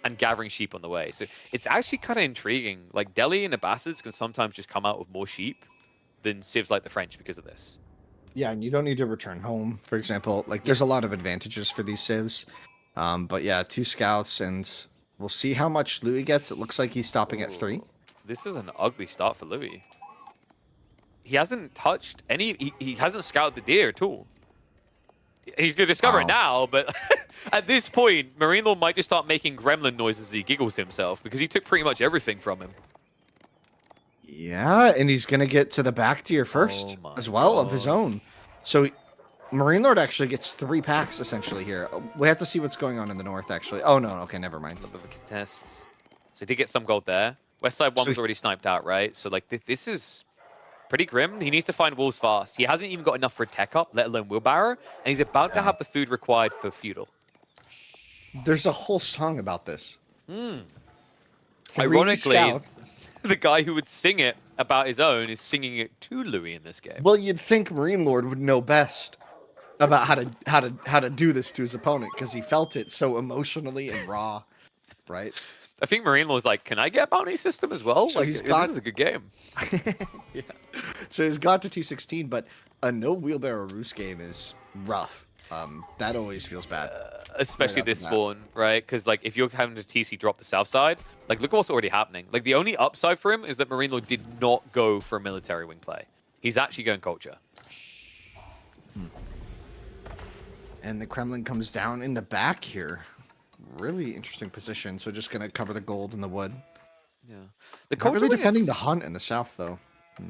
and gathering sheep on the way. So it's actually kind of intriguing. Like Delhi and Abbasids can sometimes just come out with more sheep than civs like the French because of this. Yeah, and you don't need to return home, for example. Like, there's a lot of advantages for these civs. But yeah, 2 scouts, and we'll see how much Louis gets. It looks like he's stopping at 3. This is an ugly start for Louis. He hasn't touched any... He hasn't scouted the deer at all. He's going to discover it now, but at this point, Marine Lord might just start making gremlin noises as he giggles to himself, because he took pretty much everything from him. Yeah, and he's going to get to the back deer first as well of his own. So Marine Lord actually gets 3 packs essentially here. We have to see what's going on in the north, actually. Oh, no. Okay, never mind. A little bit of a contest. So he did get some gold there. West side 1 was already sniped out, right? So, like, this is pretty grim. He needs to find wolves fast. He hasn't even got enough for a tech up, let alone wheelbarrow. And he's about to have the food required for feudal. There's a whole song about this. Ironically, the guy who would sing it about his own is singing it to Louis in this game. Well, you'd think Marine Lord would know best about how to do this to his opponent because he felt it so emotionally and raw, right? I think Marine Lord's like, can I get a bounty system as well? So like, this is a good game. Yeah. So he's got to 216, but a no wheelbarrow Roos game is rough. That always feels bad. Especially this spawn, right? Because like if you're having to TC drop the south side, like look what's already happening. Like the only upside for him is that Marine Lord did not go for a military wing play. He's actually going culture. And the Kremlin comes down in the back here. Really interesting position. So just gonna cover the gold in the wood. Yeah. The Not culture really wing defending is... the hunt in the south though.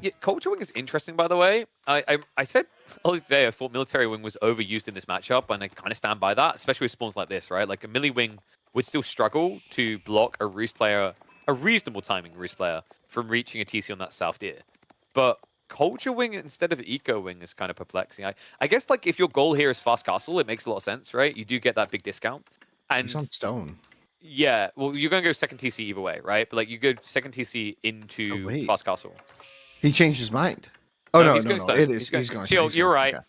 Yeah, culture wing is interesting, by the way. I said earlier today I thought military wing was overused in this matchup, and I kind of stand by that, especially with spawns like this, right? Like a melee wing would still struggle to block a Roost player, a reasonable timing Roost player, from reaching a TC on that south deer. But culture wing instead of eco wing is kind of perplexing. I guess like if your goal here is fast castle, it makes a lot of sense, right? You do get that big discount. And he's on stone. Yeah, well, you're going to go second TC either way, right? But like you go second TC into fast castle. He changed his mind. Oh, no. It is. He's going Chill, you're right. Okay.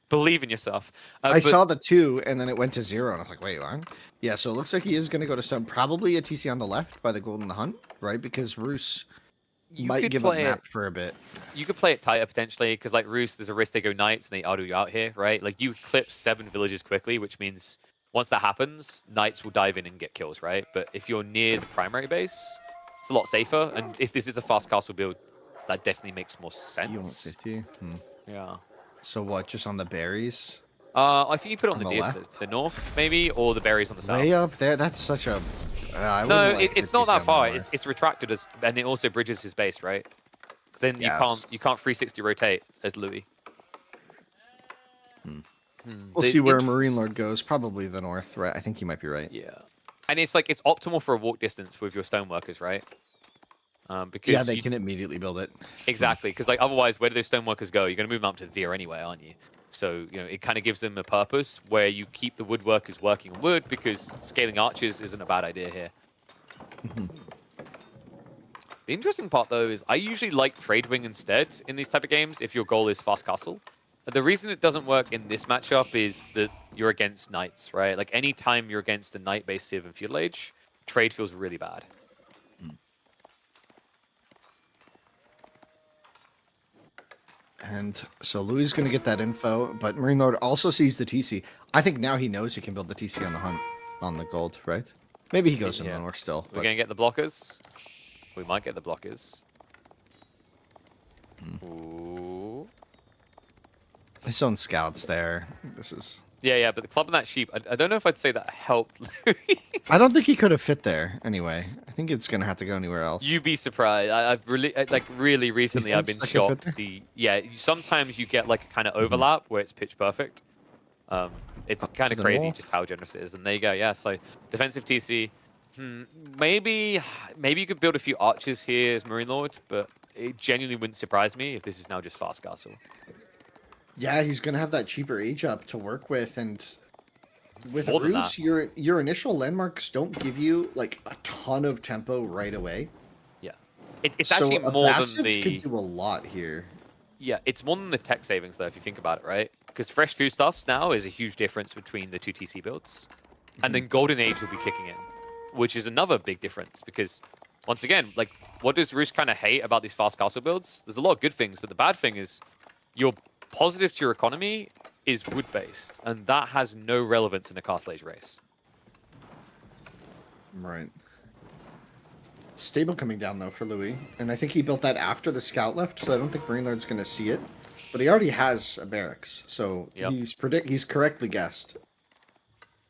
Believe in yourself. I saw the 2, and then it went to 0, and I was like, wait, what? Yeah, so it looks like he is going to go to stone. Probably a TC on the left by the gold in the hunt, right? Because Roos might give up map for a bit. You could play it tighter, potentially, because like Roos, there's a risk they go knights, and they auto you out here, right? Like you clip 7 villages quickly, which means once that happens, knights will dive in and get kills, right? But if you're near the primary base, it's a lot safer. And if this is a fast castle build, that definitely makes more sense. You want 50? Yeah. So what, just on the berries? I think you put it on the deer to the north, maybe, or the berries on the south. Way up there? That's such a... no, it's not that far. It's retracted, and it also bridges his base, right? Then you can't 360 rotate as Louis. We'll see where Marine Lord goes. Probably the north, right? I think you might be right. Yeah. And it's like, it's optimal for a walk distance with your stoneworkers, right? Because they can immediately build it. Exactly, because like otherwise, where do those stoneworkers go? You're going to move them up to the deer anyway, aren't you? So, you know, it kind of gives them a purpose where you keep the woodworkers working on wood, because scaling archers isn't a bad idea here. The interesting part, though, is I usually like Trade Wing instead in these type of games if your goal is fast castle. The reason it doesn't work in this matchup is that you're against knights, right? Like any time you're against a knight-based Civ and Feudal Age, trade feels really bad. And so Louis is going to get that info, but Marine Lord also sees the TC. I think now he knows he can build the TC on the hunt, on the gold, right? Maybe he goes in the north still. We're going to get the blockers. We might get the blockers. Ooh. His own scouts there. This is... Yeah, but the club and that sheep, I don't know if I'd say that helped Louis. I don't think he could have fit there anyway. I think it's going to have to go anywhere else. You'd be surprised. I've really recently I've been shocked. Sometimes you get like a kind of overlap where it's pitch perfect. It's kind of crazy just how generous it is. And there you go. Yeah, so defensive TC. Maybe you could build a few archers here as Marine Lord, but it genuinely wouldn't surprise me if this is now just fast castle. Yeah, he's going to have that cheaper age up to work with, and with Ruse, your initial landmarks don't give you like a ton of tempo right away. Yeah, it's actually more than the... can do a lot here. Yeah, it's more than the tech savings though, if you think about it, right? Because fresh foodstuffs now is a huge difference between the two TC builds, and then Golden Age will be kicking in, which is another big difference. Because once again, like, what does Ruse kind of hate about these fast castle builds? There's a lot of good things, but the bad thing is your positive to your economy is wood-based, and that has no relevance in a castle age race. Right. Stable coming down though for Louis, and I think he built that after the scout left, so I don't think Marine Lord's going to see it. But he already has a barracks, so he's correctly guessed.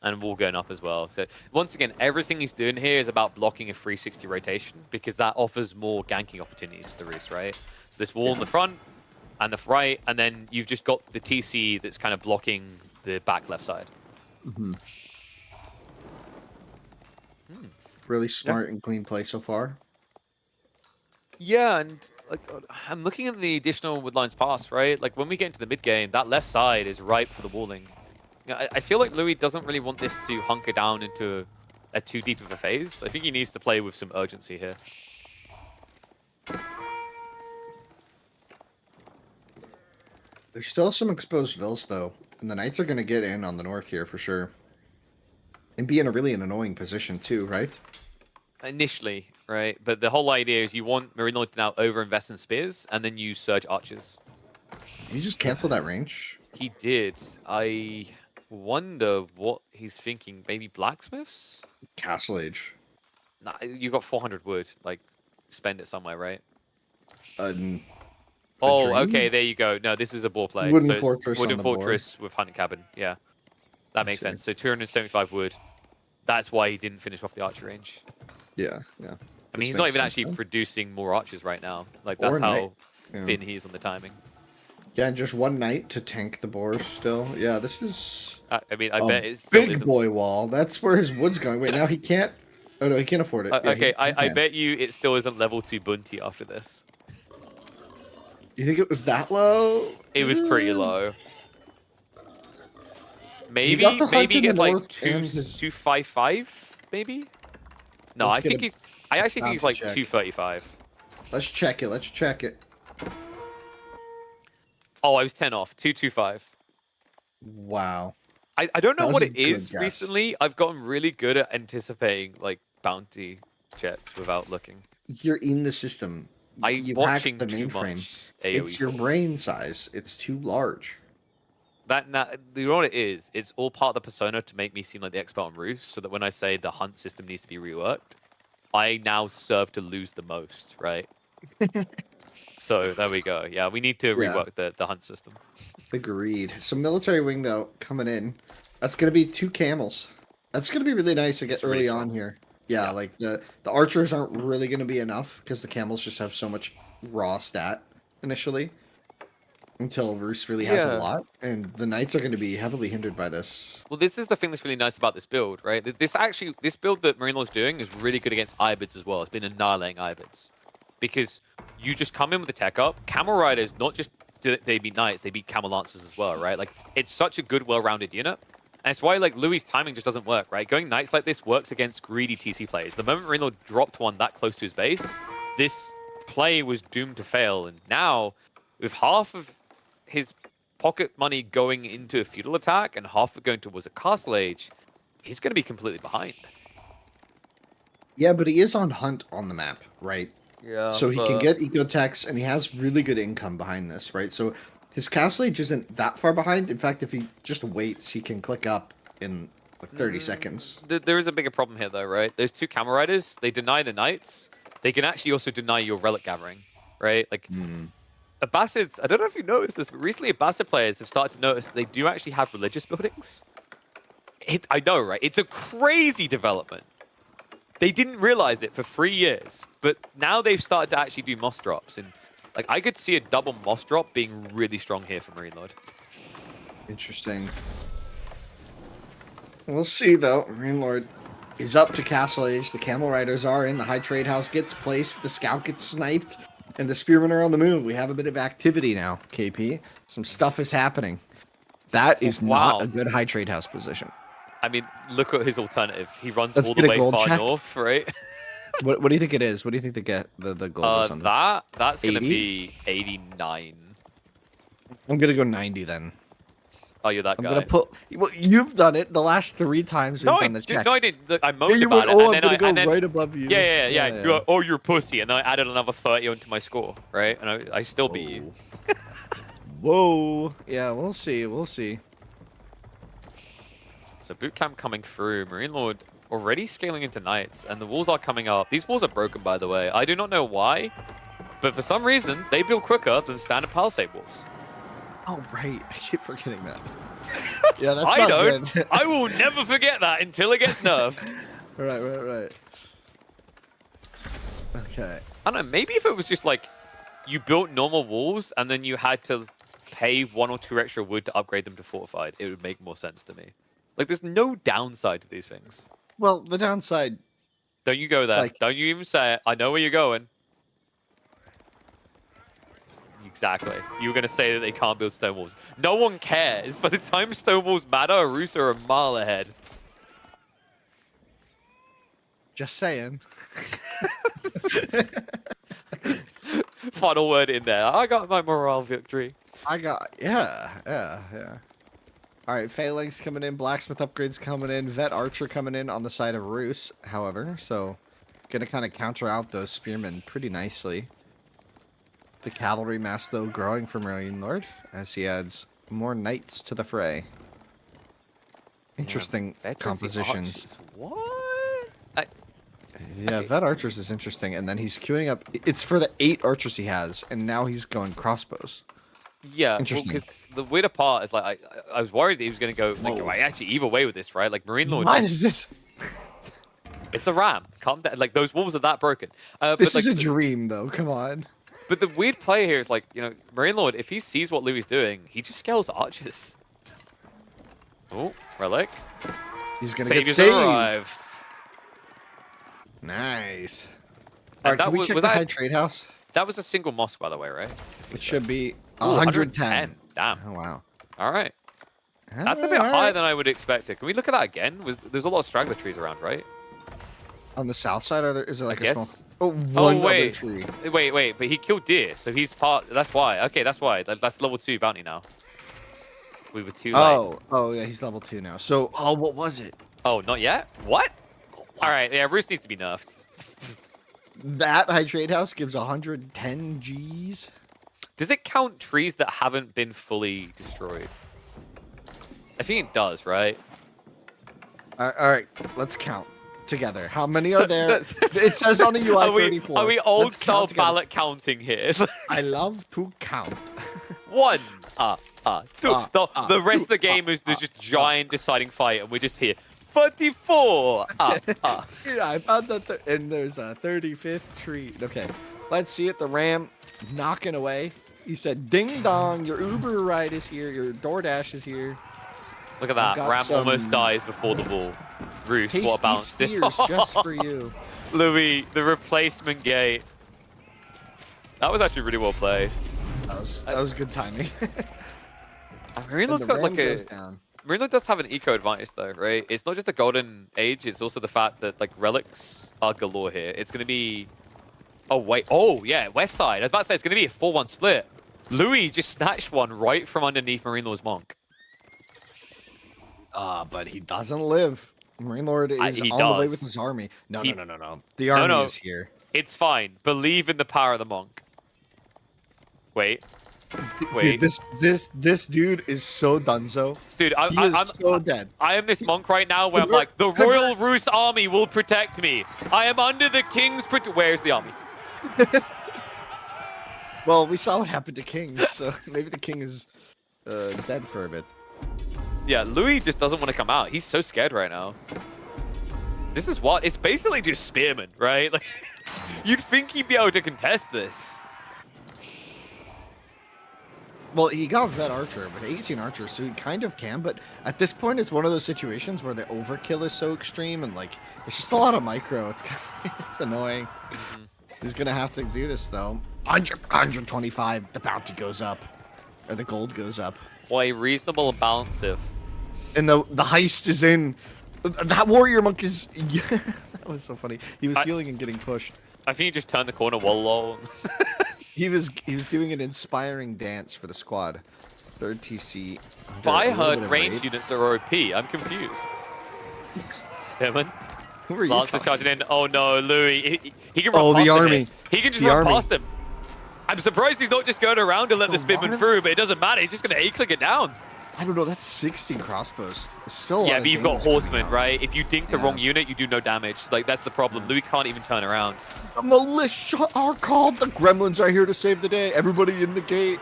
And wall going up as well. So once again, everything he's doing here is about blocking a 360 rotation, because that offers more ganking opportunities for the Roost, right? So this wall in the front and the right, and then you've just got the TC that's kind of blocking the back left side. Really smart and clean play so far. Yeah, and like, I'm looking at the additional Woodlines pass, right? Like when we get into the mid game, that left side is ripe for the walling. I feel like Louis doesn't really want this to hunker down into a too deep of a phase. I think he needs to play with some urgency here. There's still some exposed vills though, and the Knights are going to get in on the north here for sure. And be in a really annoying position too, right? Initially, right? But the whole idea is you want Marine Lord to now over-invest in spears, and then you surge archers. He just canceled that range? He did. I wonder what he's thinking. Maybe blacksmiths? Castle Age. Nah, you got 400 wood. Like, spend it somewhere, right? Oh, okay, there you go. No, this is a ball play. Wooden fortress. Wooden fortress with hunting cabin. Yeah, that makes sense. So 275 wood. That's why he didn't finish off the archer range. Yeah. I mean, he's not even actually producing more archers right now. Like, that's how thin he is on the timing. Yeah, and just one knight to tank the boars still. Yeah, this is... I mean, I bet it's still big boy wall. That's where his wood's going. Wait, now he can't... Oh, no, he can't afford it. Yeah, okay, I bet you it still isn't level 2 Bunty after this. You think it was that low? It was pretty low. Maybe he gets like 255, maybe? No, I actually think he's like 235. Let's check it. Oh, I was 10 off. 225. Wow. I don't know what it is recently. I've gotten really good at anticipating like bounty checks without looking. You're in the system. You've watching the mainframe. It's your brain size. It's too large. You know what it is? It's all part of the persona to make me seem like the expert on Roost, so that when I say the hunt system needs to be reworked, I now serve to lose the most, right? So there we go. Yeah, we need to rework the hunt system. Agreed. So military wing though coming in. That's gonna be 2 camels. That's gonna be really nice to get early on here. Yeah, like the archers aren't really gonna be enough because the camels just have so much raw stat initially. Until Roost really has a lot, and the Knights are going to be heavily hindered by this. Well, this is the thing that's really nice about this build, right? This build that Marine Lord's doing is really good against Ibids as well. It's been annihilating Ibids. Because you just come in with the tech up. Camel Riders, not just do they beat Knights, they beat Camel Lancers as well, right? Like, it's such a good, well-rounded unit. And it's why, like, Louis' timing just doesn't work, right? Going Knights like this works against greedy TC plays. The moment Marine Lord dropped one that close to his base, this play was doomed to fail. And now, with half of his pocket money going into a feudal attack and half of it going towards a castle age, he's going to be completely behind. Yeah, but he is on hunt on the map, right? Yeah. So he can get eco techs, and he has really good income behind this, right? So his castle age isn't that far behind. In fact, if he just waits, he can click up in like 30 seconds. There is a bigger problem here, though, right? There's two camel riders. They deny the knights. They can actually also deny your relic gathering, right? Like, Abbasids, I don't know if you noticed this, but recently Abbasid players have started to notice that they do actually have religious buildings. I know, right? It's a crazy development. They didn't realize it for 3 years, but now they've started to actually do moss drops. And like, I could see a double moss drop being really strong here for Marine Lord. Interesting. We'll see, though. Marine Lord is up to Castle Age. The Camel Riders are in. The High Trade House gets placed. The Scout gets sniped. And the Spearmen are on the move. We have a bit of activity now, KP. Some stuff is happening. That is not a good High Trade House position. I mean, look at his alternative. He runs Let's all get the a way gold far check. north, right? What do you think it is? What do you think the goal is on That's going to 80? be 89. I'm going to go 90 then. Oh, you're that I'm guy. going to put... Well, you've done it the last 3 times we've done this check. No, I didn't. Look, I moaned You about went, it. oh, And I'm then going to go right above you. Yeah. You're like, oh, you're a pussy. And then I added another 30 onto my score, right? And I still beat you. Whoa. Yeah, we'll see. We'll see. So boot camp coming through. Marine Lord already scaling into knights. And the walls are coming up. These walls are broken, by the way. I do not know why. But for some reason, they build quicker than standard palisade walls. Oh, right. I keep forgetting that. Yeah, that's I not don't. good. I will never forget that until it gets nerfed. Right. Okay. I don't know, maybe if it was just like you built normal walls and then you had to pay 1 or 2 extra wood to upgrade them to fortified, it would make more sense to me. Like, there's no downside to these things. Well, the downside... Don't you go there. Like- Don't you even say it. I know where you're going. Exactly. You were going to say that they can't build stone walls. No one cares. By the time stone walls matter, Arus are a mile ahead. Just saying. Final word in there. I got my morale victory. Yeah. All right, Phalanx coming in, Blacksmith upgrades coming in, Vet Archer coming in on the side of Roos, however, so gonna kind of counter out those Spearmen pretty nicely. The cavalry mass, though, growing for Marine Lord as he adds more knights to the fray. Interesting compositions. Archers. What? Yeah, Okay. Vet Archers is interesting, and then he's queuing up. It's for the 8 archers he has, and now he's going crossbows. Yeah, Interesting. because the weirder part is like I was worried that he was going to go like I actually either way with this, right? Like Marine Lord, What is this? it's a ram. Calm down. Like those walls are that broken. This but, is like, a dream, though. Come on. But the weird play here is like, you know, Marine Lord, if he sees what Louis doing, he just scales archers. Oh, relic. He's gonna get Saviors saved. arrived. Nice. And All right, that can we was- check was the that- High Trade House? That was a single mosque, by the way, right? It should be Ooh, 110. Damn. Oh, wow. All right. That's a bit higher than I would expect it. Can we look at that again? There's a lot of straggler trees around, right? On the south side, is there like I a small... guess. Oh, Oh, one other wait. tree. Wait, but he killed deer, so he's part... That's why. Okay, that's why. That's level 2 bounty now. We were too late. Oh, yeah, he's level 2 now. So, what was it? Oh, not yet? What? All right, yeah, Roos needs to be nerfed. That High Trade House gives 110 Gs. Does it count trees that haven't been fully destroyed? I think it does, right? All right, let's count together. How many are there? It says on the UI Are we 34. are we old Let's style count together. ballot counting here? I love to count. 1, 2. The rest two, of the game is there's just giant deciding fight, and we're just here. 34. Yeah, I found that, and there's a 35th tree. Okay, let's see it. The ram knocking away. He said, "Ding dong, your Uber ride is here. Your DoorDash is here." Look at that. got Ram some almost dies before the ball. Roos, what a Tasty bounce. steers just for you. Louis, the replacement gate. That was actually really well played. That was good timing. Marineland's And the got ram like goes a... down. Marineland does have an eco advantage though, right? It's not just the golden age, it's also the fact that like relics are galore here. It's going to be... Oh, wait. Oh, yeah, west side. I was about to say it's going to be a 4-1 split. Louis just snatched one right from underneath Marine Lord's Monk. But he doesn't live. Marine Lord is He on the way does. with his army. No. The No, army no. is here. It's fine. Believe in the power of the Monk. Wait. Wait. Dude, this dude is so dunzo. Dude, He is so dead. I am this monk right now where I'm like, the Royal Roos army will protect me. I am under the king's Where's the army? Well, we saw what happened to kings, so maybe the king is dead for a bit. Yeah, Louis just doesn't want to come out. He's so scared right now. This is what? It's basically just Spearman, right? Like, you'd think he'd be able to contest this. Well, he got vet archer with 18 archers, so he kind of can, but at this point, it's one of those situations where the overkill is so extreme, and like, it's just a lot of micro. It's kind of, it's annoying. He's gonna have to do this though. 125, the bounty goes up, or the gold goes up. Why reasonable and balanced. And the heist is in. That warrior monk is. That was so funny. He was healing and getting pushed. I think he just turned the corner, lol. He was doing an inspiring dance for the squad. Third TC. But I heard range units are OP. I'm confused. Spearman. Who are you? Lancer charging in. Oh no, Louis. He can run Oh, past the him army. here. He can just The run army. past him. I'm surprised he's not just going around and let the Spearman army? through, but it doesn't matter. He's just going to A-click it down. I don't know. That's 16 crossbows. It's still a lot Yeah, of but you've got damage coming horsemen, out. right? If you dink the wrong unit, you do no damage. Like, that's the problem. Louis can't even turn around. The militia are called. The gremlins are here to save the day. Everybody in the gate.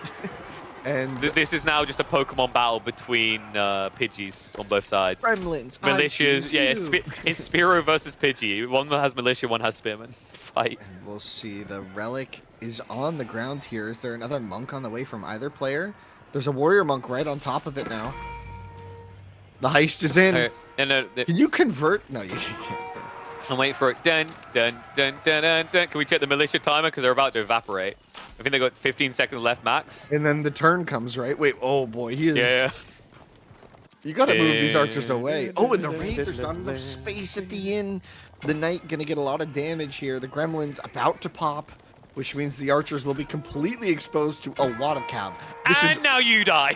And This is now just a Pokemon battle between Pidgeys on both sides. gremlins. Militias, yeah, it's Spearow versus Pidgey. One has Militia, one has Spearman. Fight. And we'll see. The relic is on the ground here. Is there another monk on the way from either player? There's a warrior monk right on top of it now. The heist is in. And Can you convert? No, you can't. I'm waiting for it. Dun, dun, dun, dun, dun, dun. Can we check the Militia timer? Because they're about to evaporate. I think they got 15 seconds left max. And then the turn comes, right? Wait, oh boy, he is. Yeah. You gotta move these archers away. Oh, and the raid, there's not enough space at the inn. The knight gonna get a lot of damage here. The gremlin's about to pop, which means the archers will be completely exposed to a lot of cav. And now you die.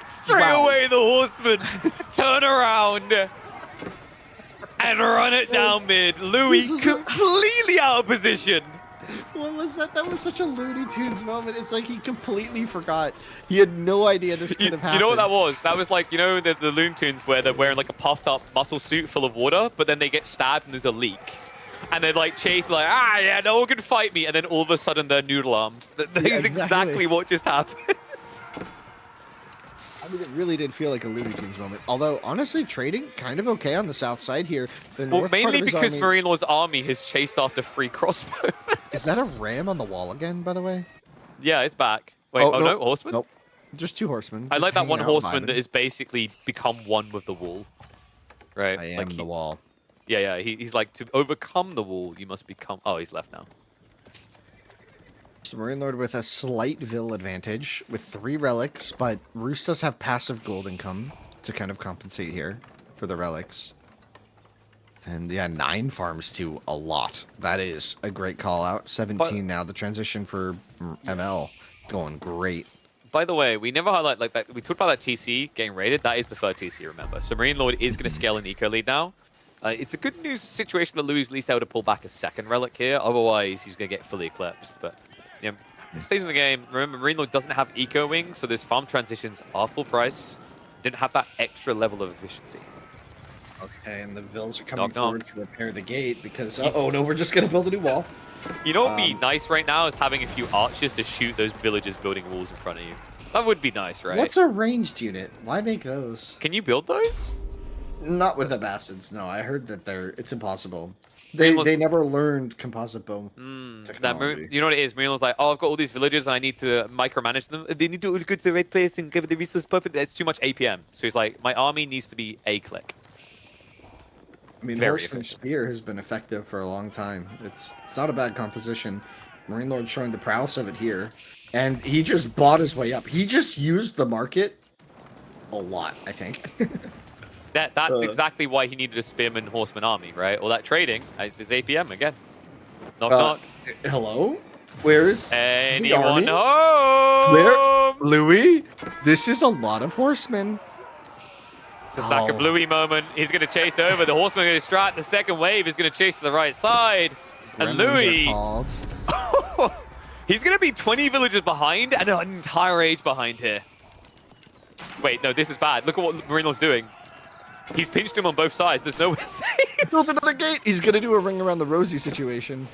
Straight Wow. away, the horseman. Turn around. And run it down mid. Louis This is completely out of position. What was that? That was such a Looney Tunes moment. It's like he completely forgot. He had no idea this could have happened. You know what that was? That was like, you know, the Looney Tunes where they're wearing like a puffed up muscle suit full of water, but then they get stabbed and there's a leak. And they're like chasing like, yeah, no one can fight me. And then all of a sudden they're noodle armed. That is exactly what just happened. I mean, it really did feel like a Looney Tunes moment. Although, honestly, trading kind of okay on the south side here. The Well, north part mainly of his because army... Marine Lord's army has chased after 3 crossbows. Is that a ram on the wall again, by the way? Yeah, it's back. Wait, oh no, horseman? Nope. Just 2 horsemen. I just like that one hanging out horseman vibing. that has basically become one with the wall. Right? I am like the wall. Yeah, he's like, to overcome the wall, you must become... Oh, he's left now. So Marine Lord with a slight Vil advantage with 3 relics, but Roos does have passive gold income to kind of compensate here for the relics. And yeah, 9 farms to a lot. That is a great call out. 17 now. The transition for ML going great. By the way, we never highlight like that. We talked about that TC getting raided. That is the 3rd TC, remember. So Marine Lord is going to scale an eco lead now. It's a good news situation that Louis is at least able to pull back a 2nd relic here. Otherwise, he's going to get fully eclipsed. But yeah, this stays in the game. Remember, Marine Lord doesn't have eco wings, so those farm transitions are full price. Didn't have that extra level of efficiency. Okay, and the Vils are coming Knock, knock. forward to repair the gate because, oh no, we're just going to build a new wall. You know what would be nice right now is having a few archers to shoot those villagers building walls in front of you. That would be nice, right? What's a ranged unit? Why make those? Can you build those? Not with Abassids, no. I heard that it's impossible. They never learned composite bow technology. You know what it is? Marine was like, oh, I've got all these villagers and I need to micromanage them. They need to go to the right place and give the resource perfect. That's too much APM. So he's like, my army needs to be A-click. I mean, Very Horseman efficient. Spear has been effective for a long time. It's not a bad composition. Marine Lord showing the prowess of it here. And he just bought his way up. He just used the market a lot, I think. That's exactly why he needed a Spearman Horseman army, right? All that trading, it's his APM again. Knock, knock. Hello? Where's the Anyone army? home? Where? Louis? This is a lot of horsemen. It's a Saka Bluey moment. He's going to chase over. The horseman going to strat. The second wave is going to chase to the right side. And Gremlins are Louis, called. he's going to be 20 villages behind and an entire age behind here. Wait, no, this is bad. Look at what Marino's doing. He's pinched him on both sides. There's no way to save. Build another gate. He's going to do a ring around the rosy situation.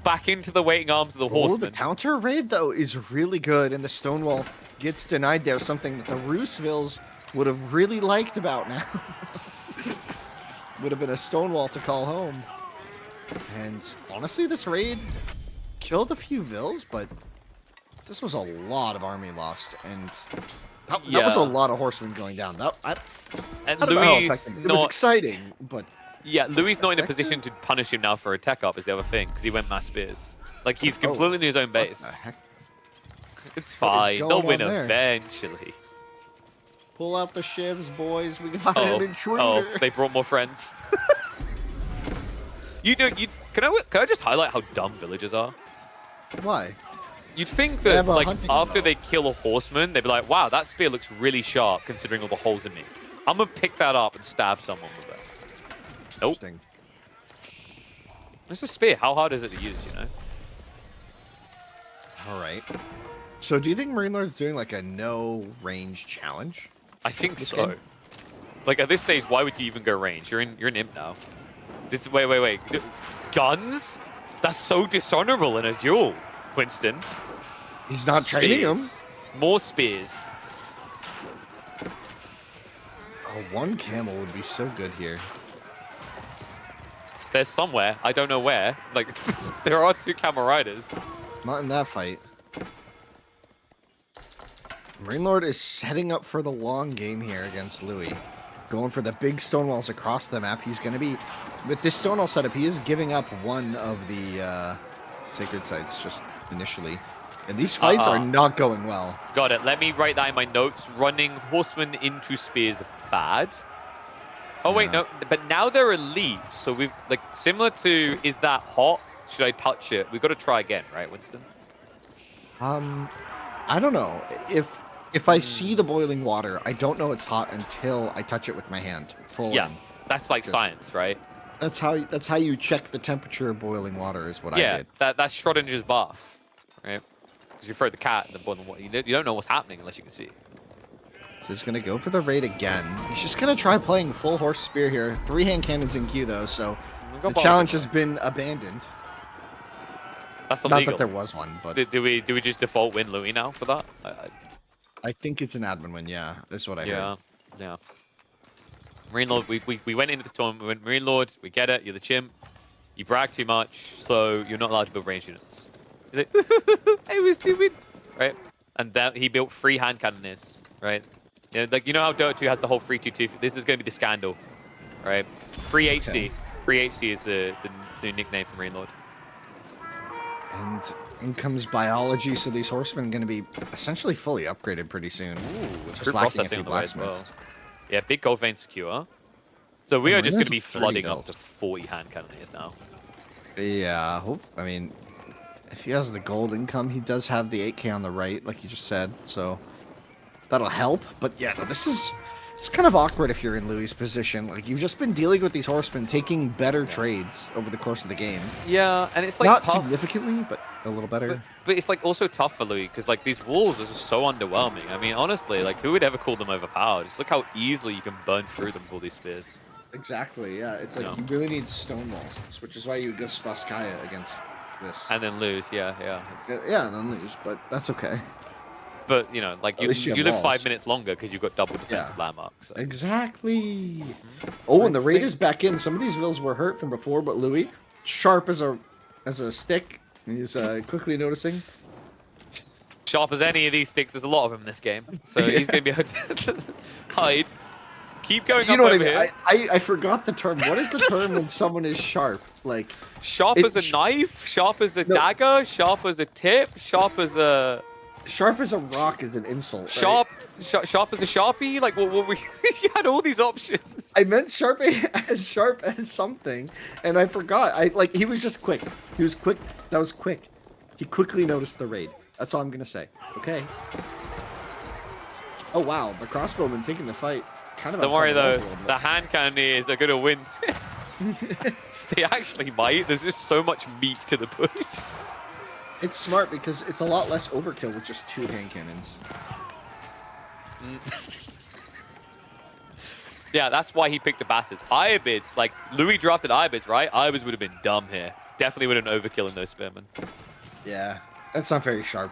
Back into the waiting arms of the Oh, horseman. the counter raid, though, is really good. And the Stonewall gets denied there. Something that the Roosevilles would have really liked about now. Would have been a Stonewall to call home. And honestly, this raid killed a few vills, but this was a lot of army lost. And that was a lot of horsemen going down. And I don't know how Louis effective. It was exciting, but yeah, Louis not in a position to punish him now for a tech up is the other thing, because he went mass spears. Like, he's completely in his own what base. the heck? It's fine. going They'll on win there? eventually. Pull out the shivs, boys. We got Oh, an intruder. oh, they brought more friends. Can I just highlight how dumb villagers are? Why? You'd think They that, have a like, hunting after bow. they kill a horseman, they'd be like, wow, that spear looks really sharp considering all the holes in me. I'm gonna pick that up and stab someone with it. Nope. Interesting. It's a spear. How hard is it to use, you know? All right. So do you think Marine Lord's doing like a no range challenge? I think This so. game? Like, at this stage, why would you even go range? You're in imp now. Wait. Guns? That's so dishonorable in a duel, Winston. He's not training him. Spears. More spears. Oh, one camel would be so good here. There's somewhere. I don't know where. Like, there are 2 camel riders. Not in that fight. Marine Lord is setting up for the long game here against Louis. Going for the big stone walls across the map. He's going to be, with this stone wall setup, he is giving up one of the sacred sites just initially. And these fights are not going well. Got it. Let me write that in my notes. Running horsemen into spears bad. Oh, wait, Yeah. no. But now they're elite. So we've, like, similar to, is that hot? Should I touch it? We've got to try again, right, Winston? I don't know. If I see the boiling water, I don't know it's hot until I touch it with my hand. Full Yeah. in. That's like Just- science, right? That's how you check the temperature of boiling water is what I Yeah, did. that's Schrodinger's bath, right? Because you throw the cat in the boiling water. You don't know what's happening unless you can see. So he's gonna go for the raid again. He's just gonna try playing full horse spear here. 3 hand cannons in queue though, so Go the ball. challenge has been abandoned. That's Not illegal. that there was one, but Do we just default win Louis now for that? I think it's an admin win. Yeah, that's what I heard. Yeah. Marine Lord, we went into this tournament. We went Marine Lord. We get it. You're the chimp. You brag too much, so you're not allowed to build range units. He's like, I was stupid, right? And that he built 3 hand cannoneers, right? Yeah, like, you know how Dota 2 has the whole 3-2-2. This is going to be the scandal, right? 3 HC. Okay. 3 HC is the new nickname for Marine Lord. And in comes biology, so these horsemen are going to be essentially fully upgraded pretty soon. Ooh, Just group lacking a processing few on the way as blacksmiths. well. Yeah, big gold vein secure. So we Oh, are just going to Marinos be are 30 flooding up built. to 40 hand cannoneers now. Yeah, I mean, if he has the gold income, he does have the 8k on the right, like you just said, so that'll help. But yeah, no, it's kind of awkward if you're in Louis' position. Like, you've just been dealing with these horsemen, taking better trades over the course of the game. Yeah, and it's like Not tough. significantly, but a little better. But it's like also tough for Louis because like these walls are just so underwhelming. I mean, honestly, like who would ever call them overpowered? Just look how easily you can burn through them with all these spears. Exactly, yeah. It's like No. you really need stone walls, which is why you would go Spaskaya against this. And then lose, yeah. It's- Yeah, and then lose, but that's okay. But you know, like At you least you have live walls. 5 minutes longer because you've got double defensive Yeah. landmarks. So. Exactly. Oh, and the Let's raid see. is back in. Some of these vills were hurt from before, but Louis, sharp as a stick, he's quickly noticing. Sharp as any of these sticks, there's a lot of them in this game. So he's going to be able to hide. Keep going You up know what I over mean? here. I forgot the term. What is the term when someone is sharp? Like Sharp as it's- a knife, sharp as a No. dagger, sharp as a tip, sharp as a... sharp as a rock is an insult. right? Sharp as a Sharpie? Like, what we... you had all these options. I meant sharp as something, and I forgot. He was just quick. He was quick. That was quick. He quickly noticed the raid. That's all I'm gonna say. Okay. Oh wow, the crossbowman taking the fight. Kind of. Don't worry outside the walls though, a little bit. the hand cannoneers are gonna win. They actually might. There's just so much meat to the push. It's smart because it's a lot less overkill with just 2 hand cannons. Yeah, that's why he picked the bastards. Iabids, like Louis drafted Iabids, right? Iabids would have been dumb here. Definitely would have been overkilling those spearmen. Yeah, that's not very sharp.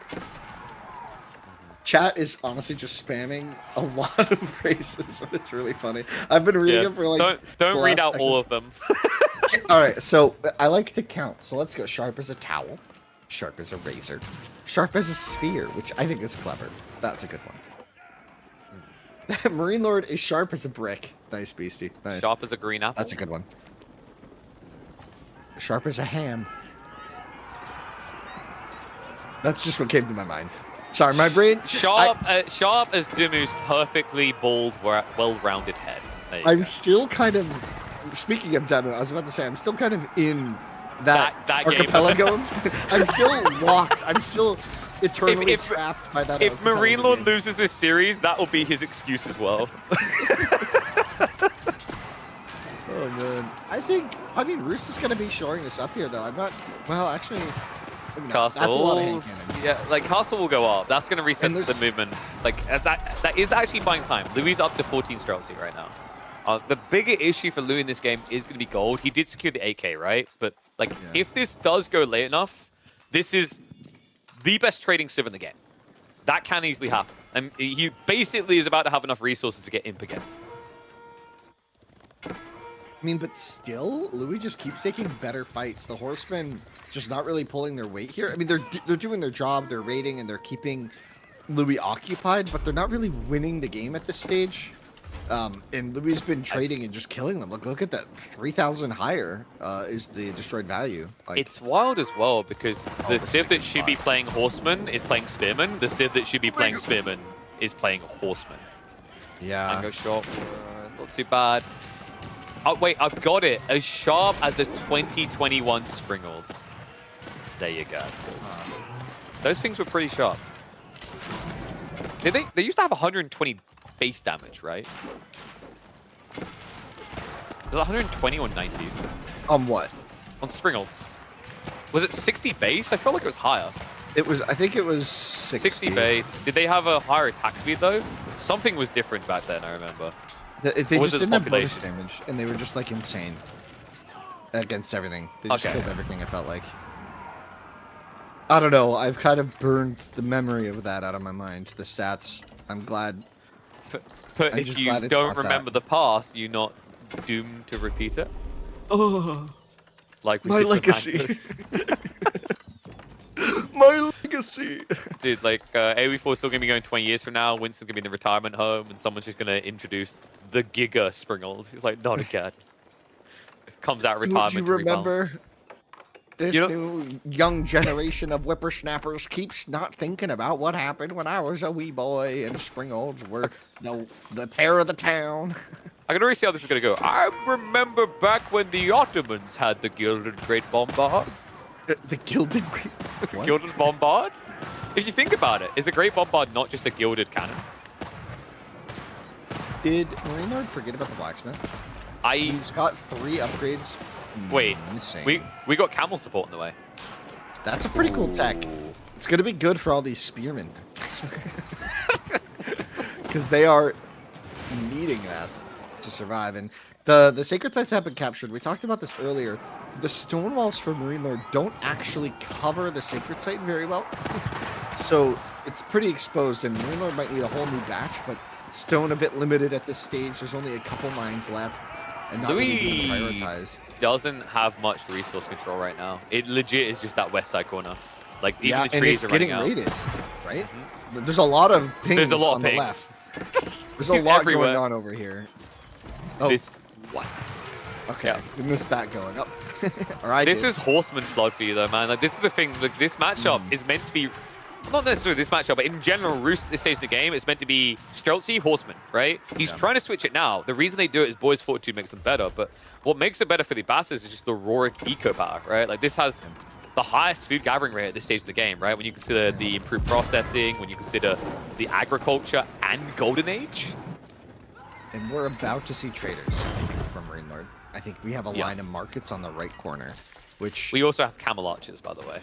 Chat is honestly just spamming a lot of phrases. It's really funny. I've been reading them for like. Don't read last out all of seconds. them. All right, so I like to count. So let's go. Sharp as a towel. Sharp as a razor. Sharp as a sphere, which I think is clever. That's a good one. Marine Lord is sharp as a brick. Nice, Beastie. Nice. Sharp as a green apple. That's a good one. Sharp as a ham. That's just what came to my mind. Sorry, my brain. Sharp as Dumu's perfectly bald, well-rounded head. There you I'm go. still kind of. Speaking of demo, I was about to say I'm still kind of in that archipelago. I'm still locked. I'm still eternally trapped by that. If Marine archipelago Lord game. loses this series, that will be his excuse as well. Oh man, I mean, Roos is gonna be shoring this up here though. I'm not. Well, actually, maybe not. That's a lot of hand Castles, cannons. yeah, like Castle will go up. That's gonna reset And the there's- movement. Like that is actually buying time. Louis up to 14 Streltsy right now. The bigger issue for Louis in this game is going to be gold. He did secure the 8K, right? But like, if this does go late enough, this is the best trading civ in the game. That can easily happen. And he basically is about to have enough resources to get imp again. I mean, but still, Louis just keeps taking better fights. The horsemen just not really pulling their weight here. I mean, they're doing their job, they're raiding, and they're keeping Louis occupied, but they're not really winning the game at this stage. And Louis has been trading and just killing them. Look at that. 3,000 higher is the destroyed value. Like, It's wild as well because the civ that should be 65. playing Horseman is playing Spearman. The civ that should be playing Spearman is playing Horseman. yeah. Mango shot, not too bad. Oh wait, I've got it. As sharp as a 2021 Springald. There you go. Those things were pretty sharp. Did they used to have 120 base damage, right? Was it 120 or 90 On what? on Springalds? Was it 60 base? I felt like it was higher. It was. I think it was 60. base. Did they have a higher attack speed though? Something was different back then, I remember. They Or was just it the didn't have bonus population? damage, and they were just like insane against everything. They just Okay. killed everything. I felt like. I don't know. I've kind of burned the memory of that out of my mind. The stats. I'm glad. But I'm if just you glad it's don't not that. remember the past, you're not doomed to repeat it. Oh, Like we my did with legacy. Magnus. My legacy. Dude, like AoE4 is still gonna be going 20 years from now. Winston's gonna be in the retirement home, and someone's just gonna introduce the Giga Springald. He's like, not again. Comes out of Do retirement. you to remember rebalance. this You know- new young generation of whippersnappers keeps not thinking about what happened when I was a wee boy and Springolds were the terror of the town. I can already see how this is gonna go. I remember back when the Ottomans had the Gilded Great Bombard. The gilded. What? Gilded Bombard? If you think about it, is a Great Bombard not just a gilded cannon? Did Marine Lord forget about the blacksmith? He's got 3 upgrades. Wait, Missing. we got camel support in the way. That's a pretty cool tech. It's gonna be good for all these spearmen. Because they are needing that to survive. And the sacred sites have been captured. We talked about this earlier. The stone walls for Marine Lord don't actually cover the sacred site very well. So it's pretty exposed, and Marine Lord might need a whole new batch, but stone a bit limited at this stage. There's only a couple mines left, and not really being Louis prioritized. doesn't have much resource control right now. It legit is just that west side corner. Like even Yeah, the and trees it's are getting running out. raided, right? There's a lot of pings There's a lot on of the pings. left. There's a He's lot everywhere. going on over here. Oh, This what? Okay, Yeah. we missed that going up. All right. this is horseman flood for you though, man. Like this is the thing. Like this matchup is meant to be, not necessarily this matchup, but in general, Roos at this stage of the game, it's meant to be Streltsy, horseman, right? He's trying to switch it now. The reason they do it is boys fortitude makes them better, but what makes it better for the bastards is just the Rorik eco power, right? Like this has the highest food gathering rate at this stage of the game, right? When you consider the improved processing, when you consider the agriculture and Golden Age. And we're about to see traders, I think, from Marine Lord. I think we have a line of markets on the right corner, which... We also have camel archers, by the way.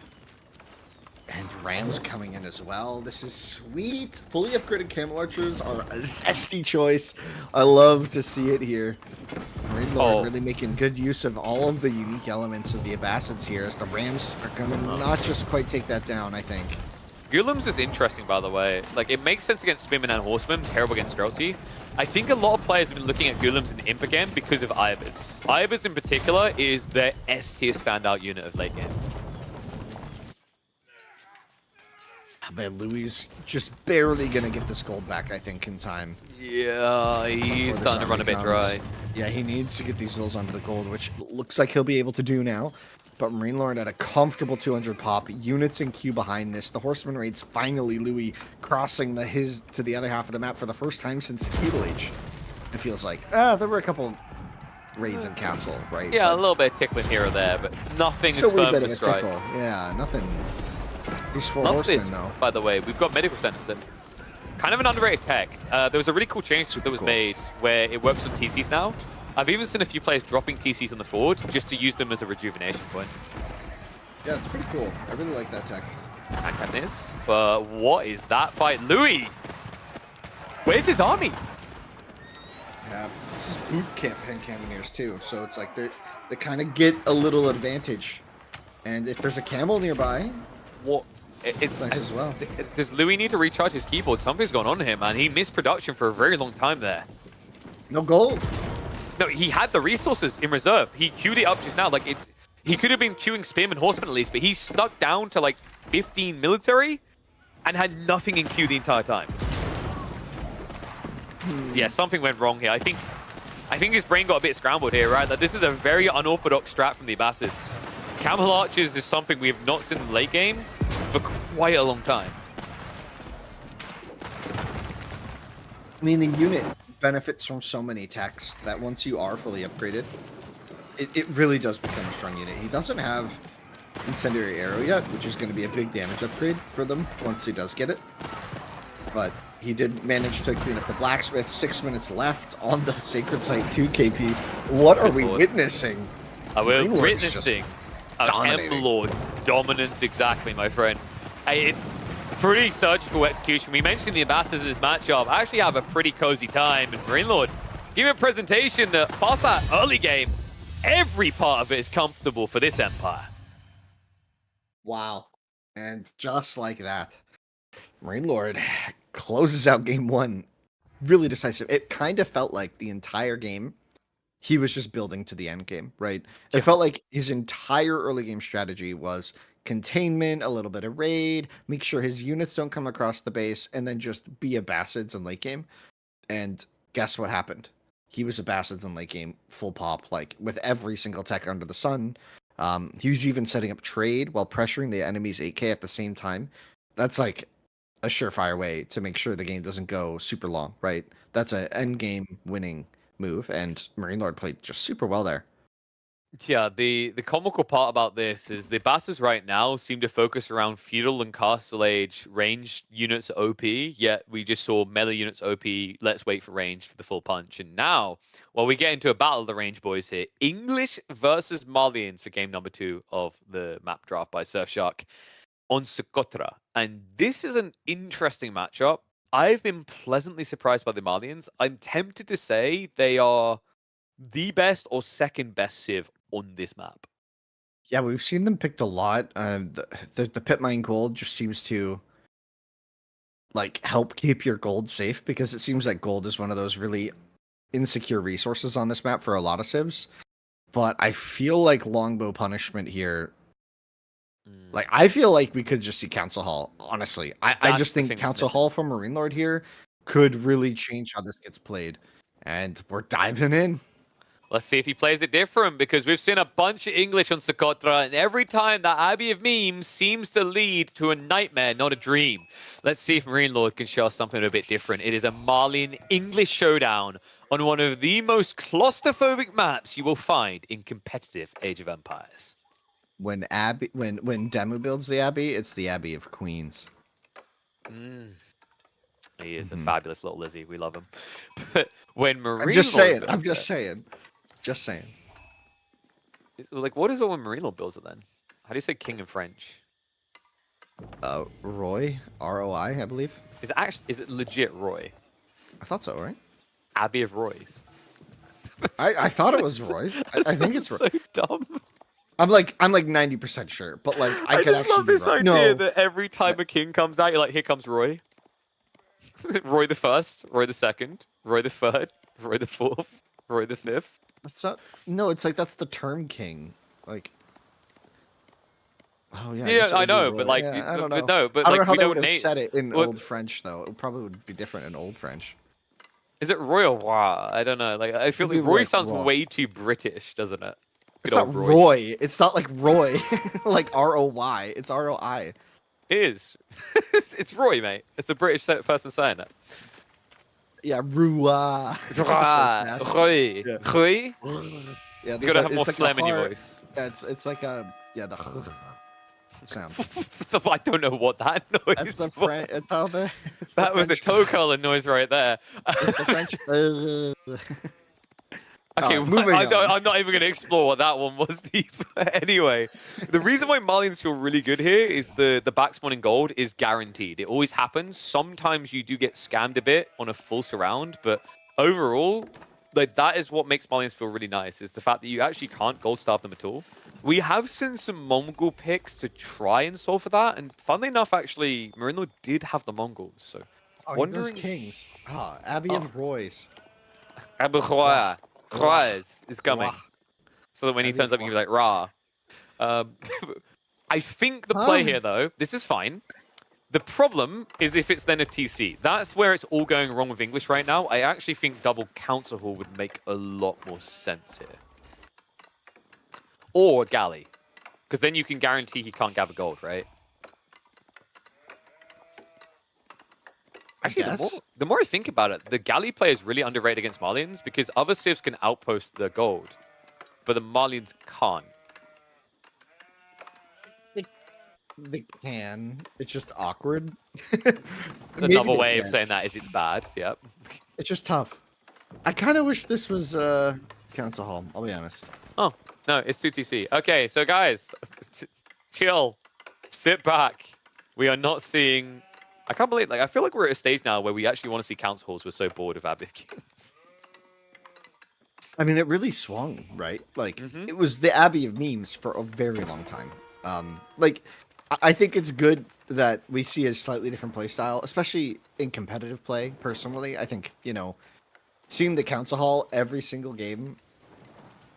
And Rams coming in as well. This is sweet. Fully upgraded camel archers are a zesty choice. I love to see it here. Marine Lord really making good use of all of the unique elements of the Abbasids here, as the Rams are going to not just quite take that down, I think. Golems is interesting, by the way. Like, it makes sense against Spearmen and Horsemen, terrible against Streltsy. I think a lot of players have been looking at Golems in the Imp again because of Iabids. Iabids in particular is their S-tier standout unit of late game. Man, Louis just barely going to get this gold back, I think, in time. Yeah, he's starting to run a bit dry. Yeah, he needs to get these vills onto the gold, which looks like he'll be able to do now. But Marine Lord at a comfortable 200 pop. Units in queue behind this. The Horseman raids finally Louis crossing to the other half of the map for the first time since the Feudal Age. It feels like. There were a couple raids in Council, right? Yeah, a little bit of tickling here or there, but nothing is Still a firm bit to of a strike. tickle. Yeah, nothing. These 4 Love horsemen, this, though. by the way. We've got medical centers in. Kind of an underrated tech. There was a really cool change that was made where it works with TCs now. I've even seen a few players dropping TCs on the forward just to use them as a rejuvenation point. Yeah, it's pretty cool. I really like that tech. And is. But what is that fight? Louis! Where's his army? Yeah, this is boot camp hand cannoneers too, so it's like they kind of get a little advantage. And if there's a camel nearby, What? It's nice as well. Does Louis need to recharge his keyboard? Something's going on here, man. He missed production for a very long time there. No gold. No, he had the resources in reserve. He queued it up just now. Like, he could have been queuing Spearman Horseman at least, but he stuck down to like 15 military and had nothing in queue the entire time. Yeah, something went wrong here. I think his brain got a bit scrambled here, right? Like, this is a very unorthodox strat from the Abbasids. Camel Archers is something we have not seen in the late game for quite a long time. I mean, the unit benefits from so many techs that once you are fully upgraded, it really does become a strong unit. He doesn't have Incendiary Arrow yet, which is going to be a big damage upgrade for them once he does get it. But he did manage to clean up the Blacksmith. 6 minutes left on the Sacred Site 2 KP. What are we witnessing? We're witnessing M-Lord dominance, exactly, my friend. Hey, it's pretty surgical execution. We mentioned the Ambassadors in this matchup. I actually have a pretty cozy time. And Marine Lord, give me a presentation that past that early game, every part of it is comfortable for this Empire. Wow. And just like that, Marine Lord closes out game 1. Really decisive. It kind of felt like the entire game he was just building to the end game, right? It felt like his entire early game strategy was containment, a little bit of raid, make sure his units don't come across the base, and then just be Abbasids in late game. And guess what happened? He was Abbasids in late game, full pop, like with every single tech under the sun. He was even setting up trade while pressuring the enemy's 8k at the same time. That's like a surefire way to make sure the game doesn't go super long, right? That's an end game winning move, and Marine Lord played just super well there. Yeah, the comical part about this is the Bastards right now seem to focus around Feudal and Castle Age range units OP, yet we just saw melee units OP, let's wait for range for the full punch. And now, well, we get into a battle of the range boys here. English versus Malians for game number 2 of the map draft by Surfshark on Socotra. And this is an interesting matchup. I've been pleasantly surprised by the Malians. I'm tempted to say they are the best or second best civ on this map. Yeah, we've seen them picked a lot. The pit mine gold just seems to like help keep your gold safe, because it seems like gold is one of those really insecure resources on this map for a lot of civs. But I feel like longbow punishment here. Like, I feel like we could just see Council Hall, honestly. I just think Council Hall from Marine Lord here could really change how this gets played. And we're diving in. Let's see if he plays it different, because we've seen a bunch of English on Socotra, and every time that Abbey of Memes seems to lead to a nightmare, not a dream. Let's see if Marine Lord can show us something a bit different. It is a Malian English showdown on one of the most claustrophobic maps you will find in competitive Age of Empires. when Demu builds the Abbey, it's the Abbey of Queens. He is a fabulous little Lizzie. We love him. But when Marine I'm just Lord saying. builds I'm just it- saying. Just saying. Like, what is it when Marine Lord builds it then? How do you say king in French? Roy, R-O-I, I believe. Is it legit Roy? I thought so, right? Abbey of Roys. I thought it was Roy. I think it's so Roy. dumb. I'm like 90% sure, but like I could just actually love be this wrong. idea No, that every time a king comes out, you're like, here comes Roy. Roy the first, Roy the second, Roy the third, Roy the fourth, Roy the fifth. that's not. No, it's like that's the term king. Like, oh yeah. Yeah, guess it I would be know, Roy. but like, Yeah, I don't but know. no, but I don't like, know how we they don't would have name. said it in what- Old French though. It probably would be different in Old French. Is it Roy or Roy? I don't know. Like, I feel Could like be Roy like sounds Roy. way too British, doesn't it? It's Good not old Roy. It's not like Roy, like R-O-Y. It's R-O-I. It is. It's Roy, mate. It's a British person saying it. Yeah, Rua. Roy. Yeah. Roy. Yeah, You gotta have more it's like phlegm in your hard- voice. Yeah, it's like a the sound. I don't know what that noise That's the was. French. It's how the. It's the That was the French- toe color noise right there. It's the French. Okay, Alright, moving on. I'm not even going to explore what that one was deep. Anyway, the reason why Malians feel really good here is the back spawning gold is guaranteed. It always happens. Sometimes you do get scammed a bit on a full surround, but overall, like that is what makes Malians feel really nice, is the fact that you actually can't gold starve them at all. We have seen some Mongol picks to try and solve for that, and funnily enough, actually, Marino did have the Mongols, so Oh, wondering... those kings. Abbey of Roy's. Aberrois. Croix is coming. Rah. So that when he Abbey turns of up, you can be like, rah. I think the play here, though, this is fine. The problem is if it's then a TC. That's where it's all going wrong with English right now. I actually think double Council Hall would make a lot more sense here. Or Galley. Because then you can guarantee he can't gather gold, right? Actually, the more I think about it, the Galley play is really underrated against Malians because other civs can outpost the gold, but the Malians can't. They can. It's just awkward. Another way of saying that is it's bad. Yep. It's just tough. I kind of wish this was Council Hall. I'll be honest. Oh, no, it's 2TC. Okay, so guys, chill. Sit back. We are not seeing... I can't believe... Like, I feel like we're at a stage now where we actually want to see council halls. We're so bored of Abbey Kings. I mean, it really swung, right? Like, it was the Abbey of memes for a very long time. Like, I think it's good that we see a slightly different play style, especially in competitive play, personally. I think, you know, seeing the Council Hall every single game,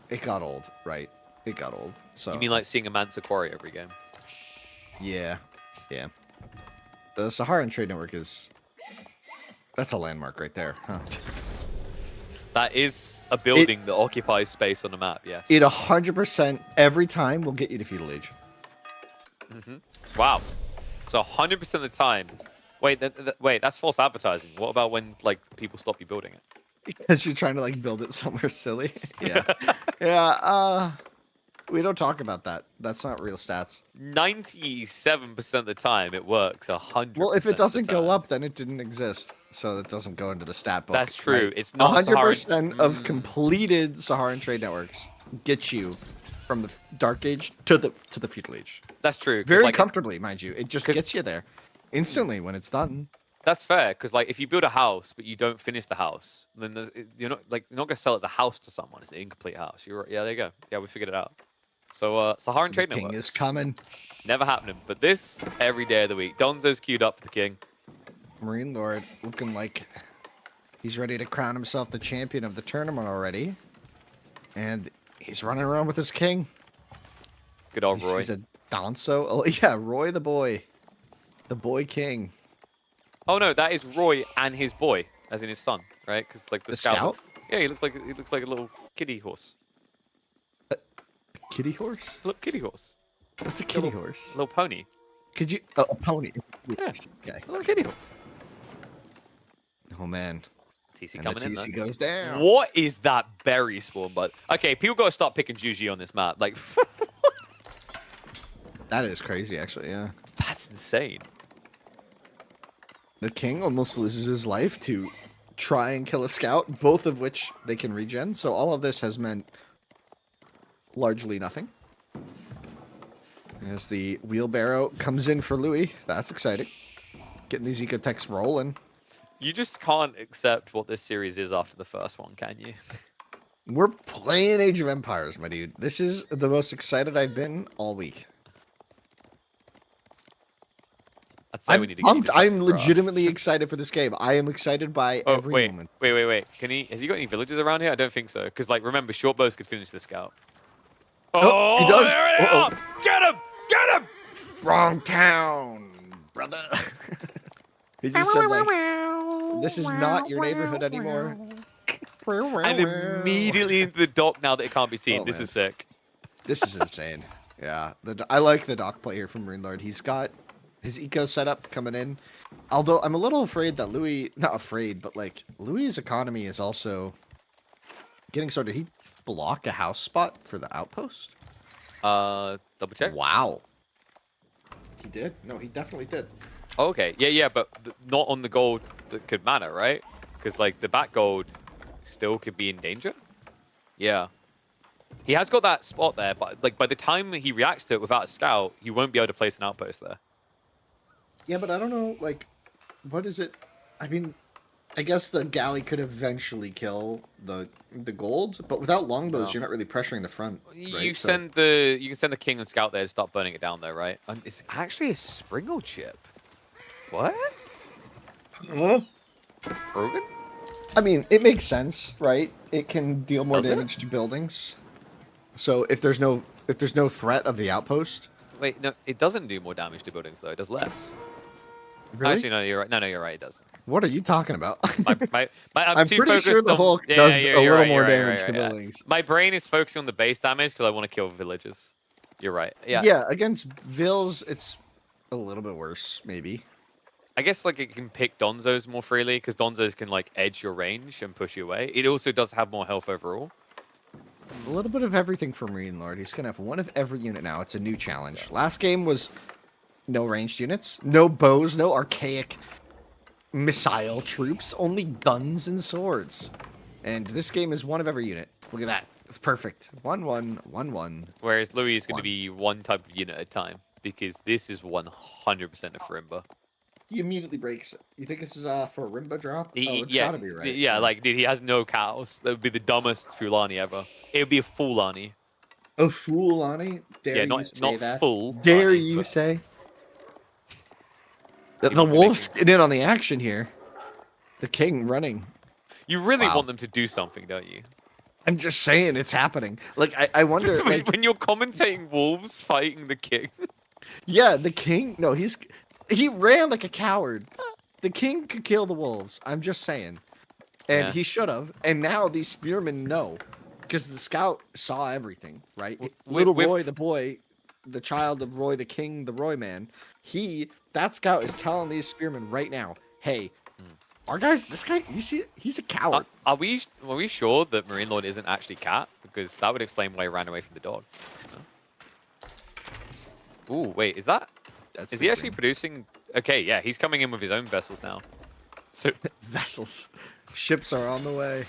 it got old, right? It got old. So You mean like seeing a Mansa Quarry every game? Yeah. Yeah. The Saharan Trade Network is... That's a landmark right there, huh? That is a building that occupies space on the map, yes. It 100% every time will get you to feudal age. Wow. So 100% of the time... Wait, wait, that's false advertising. What about when, like, people stop you building it? Because you're trying to, like, build it somewhere silly. Yeah. Yeah, we don't talk about that. That's not real stats. 97% of the time, it works. 100%. Well, if it doesn't of the go time. up, then it didn't exist. So it doesn't go into the stat book. That's true. Right? It's not 100% of completed Saharan trade networks get you from the Dark Age to the feudal age. That's true. 'cause, Very like, comfortably, mind you. It just 'cause- gets you there instantly when it's done. That's fair, because like if you build a house but you don't finish the house, then you're not gonna sell it as a house to someone. It's an incomplete house. Yeah, there you go. Yeah, we figured it out. So Saharan trade King networks is coming. never happening, but this every day of the week. Donzo's queued up for the king. Marine Lord looking like he's ready to crown himself the champion of the tournament already. And he's running around with his king. Good old Roy. He's a Donso. Oh, yeah, Roy the boy. The boy king. Oh no, that is Roy and his boy, as in his son, right? Because like the, The scout. scout? Yeah, he looks like a little kiddie horse. Kitty horse? Look, kiddie horse. What's a kitty horse? A little pony. Could you... Oh, a pony. Yeah. Okay. A little kiddie horse. Oh, man. TC And the coming in. TC though. goes down. What is that berry spawn, bud? Okay, people gotta stop picking Juji on this map. Like, That is crazy, actually. Yeah. That's insane. The king almost loses his life to try and kill a scout, both of which they can regen. So all of this has meant largely nothing. As the wheelbarrow comes in for Louis, that's exciting. Getting these ecotechs rolling. You just can't accept what this series is after the first one, can you? We're playing Age of Empires, my dude. This is the most excited I've been all week. I'd say we need to get you pumped. to touch I'm the grass. legitimately excited for this game. I am excited by Oh, every moment. wait. Has he got any villages around here? I don't think so. Because, like, remember, short bows could finish the scout. Oh, he does. There they Uh-oh. are! Get him! Get him! Wrong town, brother. He just said, like, this is not your neighborhood anymore. And immediately into the dock now that it can't be seen. Oh, This man. is sick. This is insane. Yeah, I like the dock play here from Marine Lord. He's got his eco setup coming in. Although I'm a little afraid that not afraid, but like Louis' economy is also getting started. He block a house spot for the outpost. Double check. Wow. He did? No, he definitely did. Oh, okay. Yeah, but not on the gold that could matter, right? Because, like, the back gold still could be in danger. Yeah. He has got that spot there, but, like, by the time he reacts to it without a scout, he won't be able to place an outpost there. Yeah, but I don't know, like, what is it? I mean, I guess the galley could eventually kill the gold, but without longbows, No. you're not really pressuring the front. You right? can send the king and scout there to start burning it down, though, right? And it's actually a Springle chip. What? Brogan? I mean, it makes sense, right? It can deal more Does it? damage to buildings. So if there's no threat of the outpost, Wait, no, it doesn't do more damage to buildings, though. It does less. really? Actually, no, you're right. No, you're right. It does. What are you talking about? I'm too pretty sure focused the on- Hulk Yeah, does you're a little right, more you're right, damage you're to right, yeah. buildings. My brain is focusing on the base damage because I want to kill villages. You're right. Yeah. Yeah, against Vils, it's a little bit worse, maybe. I guess like it can pick Donzos more freely because Donzos can like edge your range and push you away. It also does have more health overall. A little bit of everything for Marine Lord. He's gonna have one of every unit now. It's a new challenge. Last game was no ranged units, no bows, no archaic missile troops, only guns and swords. And this game is one of every unit. Look at that. It's perfect. 1-1, 1-1. Whereas Louis is going to One. be one type of unit at a time because this is 100% a Farimba. He immediately breaks it. You think this is for a Rimba drop? Oh, it's yeah, gotta be right. Yeah, like dude, he has no cows. That would be the dumbest Fulani ever. It would be a Fulani. A fool, Ani? Dare Yeah, you not say that? full. Dare Ani, you but- say? See The what we're wolves making. get in on the action here. The king running. You really Wow. want them to do something, don't you? I'm just saying it's happening. Like I wonder like When you're commentating wolves fighting the king. yeah, the king no, he ran like a coward. The king could kill the wolves. I'm just saying. And Yeah. he should have. And now these spearmen know. Because the scout saw everything, right? Little with- Roy the boy, the child of Roy the king, the Roy man, that scout is telling these spearmen right now, hey, our guys, this guy, you see, he's a coward. Are we sure that Marine Lord isn't actually Cat? Because that would explain why he ran away from the dog. Ooh, wait, is That's he actually pretty producing? Okay, yeah, he's coming in with his own vessels now. So vessels. Ships are on the way.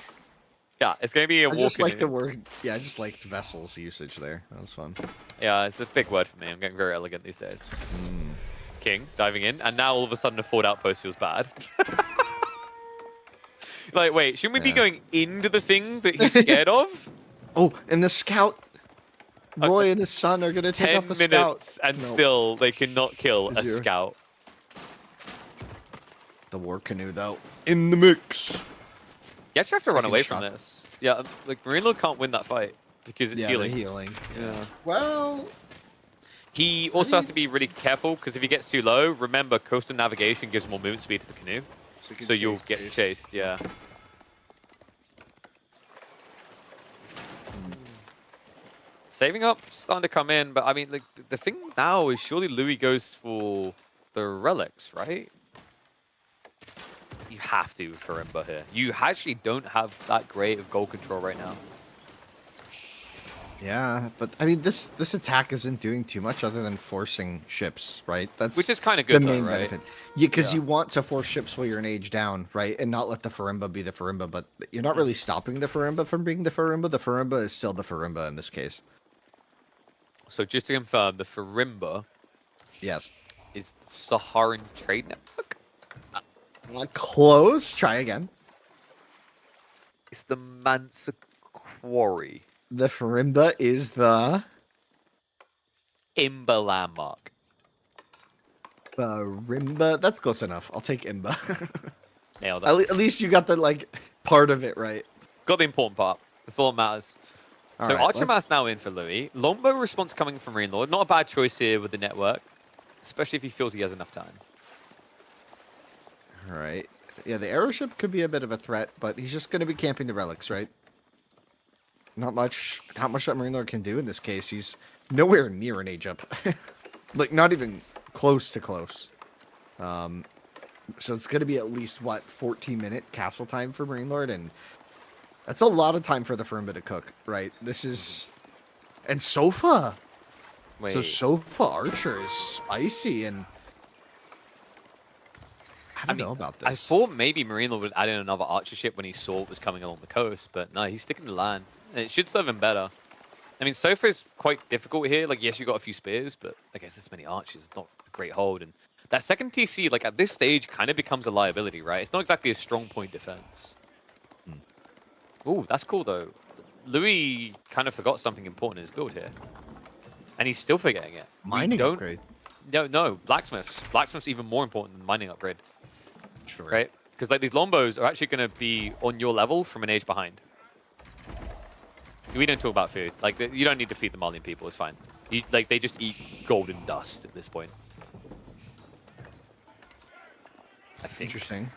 yeah, it's gonna be a I just walk like the word. Yeah, I just liked vessels usage there. That was fun. Yeah, it's a big word for me. I'm getting very elegant these days. King diving in, and now all of a sudden a forward outpost feels bad. Like, wait, shouldn't we be Yeah. going into the thing that he's scared of? Oh, and the scout, Roy and his son are gonna take 10 up a minutes, scout. and No, still they cannot kill a Zero. scout. the war canoe though in the mix. You actually have to run Second away from shot. this. Yeah, like Marine Lord can't win that fight because it's Yeah, healing. the healing. Yeah. Well, He also has to be really careful because if he gets too low, remember coastal navigation gives more movement speed to the canoe, so you'll get chased. Yeah. Saving up, starting to come in, but I mean, like the thing now is surely Louis goes for the relics, right? You have to for Imba here. You actually don't have that great of goal control right now. Yeah, but I mean, this attack isn't doing too much other than forcing ships, right? That's Which is kind of the good, though, main right? benefit. Yeah, because Yeah. you want to force ships while you're an age down, right? And not let the Farimba be the Farimba, but you're not really stopping the Farimba from being the Farimba. The Farimba is still the Farimba in this case. So just to confirm, the Farimba Yes. is the Saharan Trade Network? Close. Try again. It's the Mansa Quarry. The Farimba is the Imba landmark. Farimba. That's close enough. I'll take Imba. Nailed that. At least you got the like part of it right. Got the important part. That's all that matters. All So right, let's- Archima's now in for Louis. Longbow response coming from Marine Lord. Not a bad choice here with the network, especially if he feels he has enough time. All right. Yeah, the aeroship could be a bit of a threat, but he's just going to be camping the relics, right? Not much that Marine Lord can do in this case. He's nowhere near an age up. Like, not even close to close. So it's going to be at least, what, 14-minute castle time for Marine Lord, and that's a lot of time for the Farimba to cook, right? This is... And Sofa! Wait. So Sofa Archer is spicy, and... I don't know about this. I thought maybe Marine Lord would add in another archer ship when he saw what was coming along the coast, but no, he's sticking to land. And it should serve him better. I mean, Sofa is quite difficult here. Like, yes, you got a few spears, but I guess this many archers is not a great hold. And that second TC, like, at this stage, kind of becomes a liability, right? It's not exactly a strong point defense. Ooh, that's cool, though. Louis kind of forgot something important in his build here. And he's still forgetting it. We Mining don't- upgrade. No, blacksmiths. Blacksmith's even more important than mining upgrade. Sure. Right? Because like these Lombos are actually going to be on your level from an age behind. We don't talk about food. Like you don't need to feed the Malian people. It's fine. Like they just eat golden dust at this point. I think. Interesting.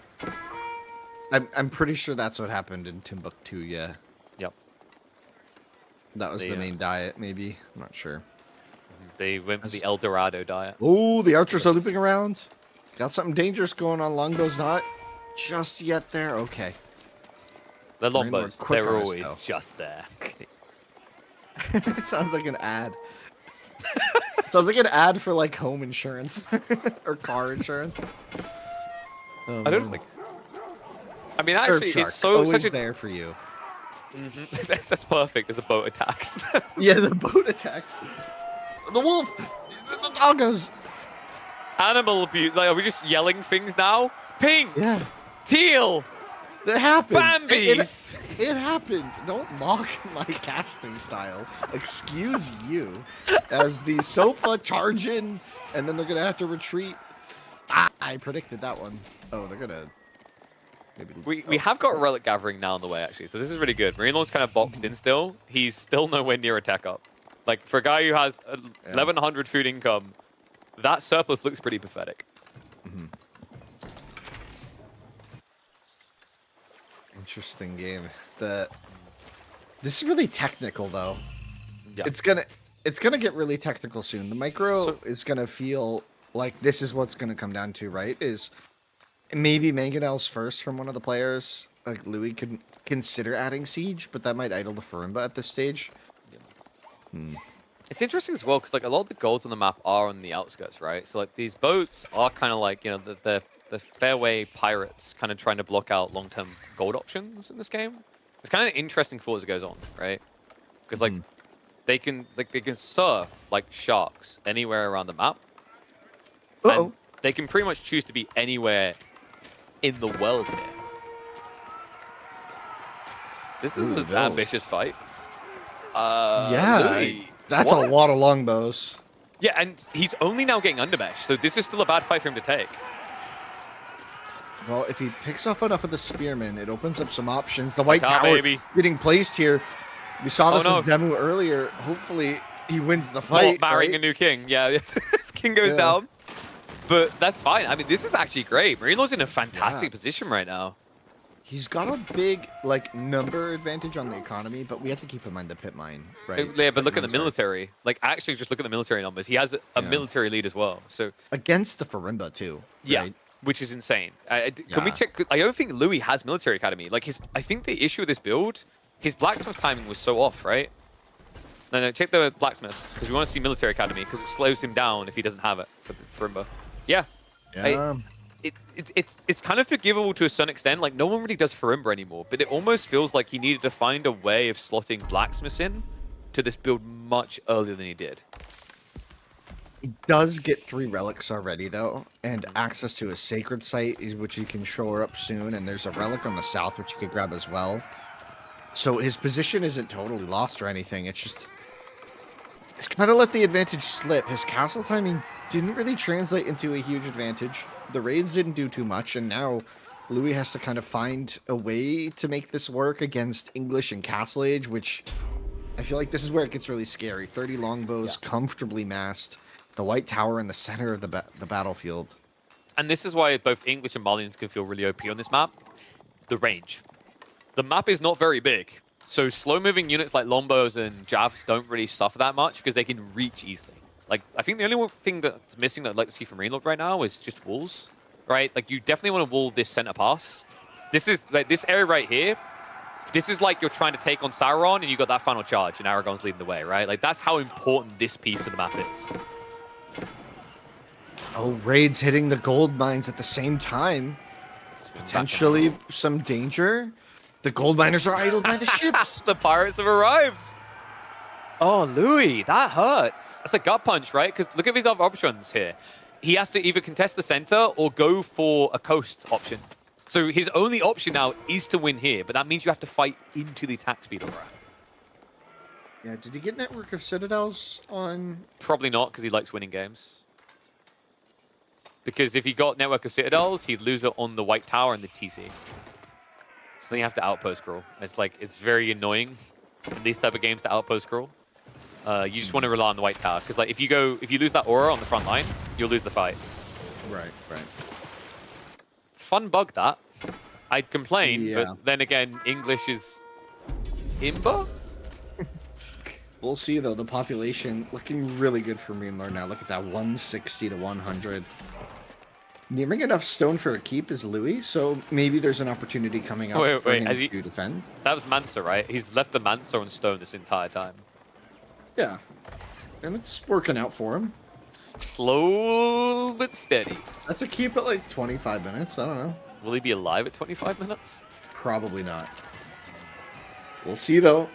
I'm pretty sure that's what happened in Timbuktu. Yeah, Yep. that was They, the main diet. Maybe I'm not sure. They went for the El Dorado diet. Oh, the archers are looping around. Got something dangerous going on. Longbow's not just yet there. Okay. The Marine Lord Lombos, quick they're on us, always though. just there. It sounds like an ad. Sounds like an ad for like home insurance or car insurance. I don't think. I mean, actually, Surfshark, it's so always such a. there for you. That's perfect as a boat attacks. Yeah, the boat attacks. The wolf. The doggos. Animal abuse. Like, are we just yelling things now? Pink, Yeah, teal, that happened. Bambi's. It happened. Don't mock my casting style. Excuse you. As the sofa charge in, and then they're gonna have to retreat. I predicted that one. Oh, they're gonna. Maybe. We have got relic gathering now on the way, actually, so this is really good. Marine Lord's kind of boxed in still. He's still nowhere near a tech up. Like, for a guy who has 1,100 food income, that surplus looks pretty pathetic. Interesting game. This is really technical though. Yeah. It's gonna get really technical soon. The micro So- is gonna feel like this is what's gonna come down to, right? Is maybe Mangonels first from one of the players. Like Louis could consider adding siege, but that might idle the Farimba at this stage. It's interesting as well, because like a lot of the golds on the map are on the outskirts, right? So like these boats are kind of like, you know, the fairway pirates kind of trying to block out long-term gold options in this game. It's kind of interesting for as it goes on, right? Because like they can surf like sharks anywhere around the map. And they can pretty much choose to be anywhere in the world here. This is Ooh, an those. ambitious fight. Yeah, Louis, that's what? a lot of longbows. Yeah, and he's only now getting undermesh, so this is still a bad fight for him to take. Well, if he picks off enough of the spearmen, it opens up some options. The white Attack, tower baby. getting placed here. We saw this Oh, with Demu earlier. Hopefully, he wins the Not fight. marrying right? a new king. Yeah, king goes Yeah. down. But that's fine. I mean, this is actually great. Marino's in a fantastic Yeah. position right now. He's got a big like number advantage on the economy, but we have to keep in mind the pit mine, right? Yeah, but look at the Pit mines are- military. Like, actually, just look at the military numbers. He has a military lead as well. So, against the Farimba too. yeah, right? which is insane. Can we Yeah. check? I don't think Louis has military academy. Like, I think the issue with this build, his blacksmith timing was so off, right? No, check the blacksmiths, because we want to see military academy, because it slows him down if he doesn't have it for Imba. Yeah. It's kind of forgivable to a certain extent. Like, no one really does Farimba anymore, but it almost feels like he needed to find a way of slotting blacksmiths in to this build much earlier than he did. He does get 3 relics already, though, and access to a sacred site, which he can shore up soon, and there's a relic on the south, which you could grab as well. So his position isn't totally lost or anything. It's just... It's kind of let the advantage slip. His castle timing didn't really translate into a huge advantage. The raids didn't do too much, and now Louis has to kind of find a way to make this work against English and Castle Age, which I feel like this is where it gets really scary. 30 longbows comfortably massed, the White Tower in the center of the battlefield. And this is why both English and Malians can feel really OP on this map. The range. The map is not very big, so slow-moving units like longbows and javs don't really suffer that much because they can reach easily. Like, I think the only one thing that's missing that I'd like to see from Rainlord right now is just walls, right? Like, you definitely want to wall this center pass. This is, like, this area right here, this is like you're trying to take on Sauron and you got that final charge and Aragorn's leading the way, right? Like, that's how important this piece of the map is. Oh, raids hitting the gold mines at the same time. It's potentially some danger. The gold miners are idled by the ships. The pirates have arrived. Oh, Louis, that hurts. That's a gut punch, right? Because look at his other options here. He has to either contest the center or go for a coast option. So his only option now is to win here, but that means you have to fight into the attack speed aura. Yeah, did he get Network of Citadels on? Probably not, because he likes winning games. Because if he got Network of Citadels, he'd lose it on the White Tower and the TC. So then you have to outpost crawl. It's like, it's very annoying in these type of games to outpost crawl. You just want to rely on the White Tower, because like if you lose that aura on the front line, you'll lose the fight. Right. Fun bug that. I'd complain, Yeah. but then again, English is Imba? We'll see, though. The population looking really good for Rainlord now. Look at that, 160 to 100. Nearing enough stone for a keep is Louis, so maybe there's an opportunity coming up for him to defend. That was Mansa, right? He's left the Mansa on stone this entire time. Yeah, and it's working out for him. Slow but steady. That's a keep at like 25 minutes. I don't know. Will he be alive at 25 minutes? Probably not. We'll see, though.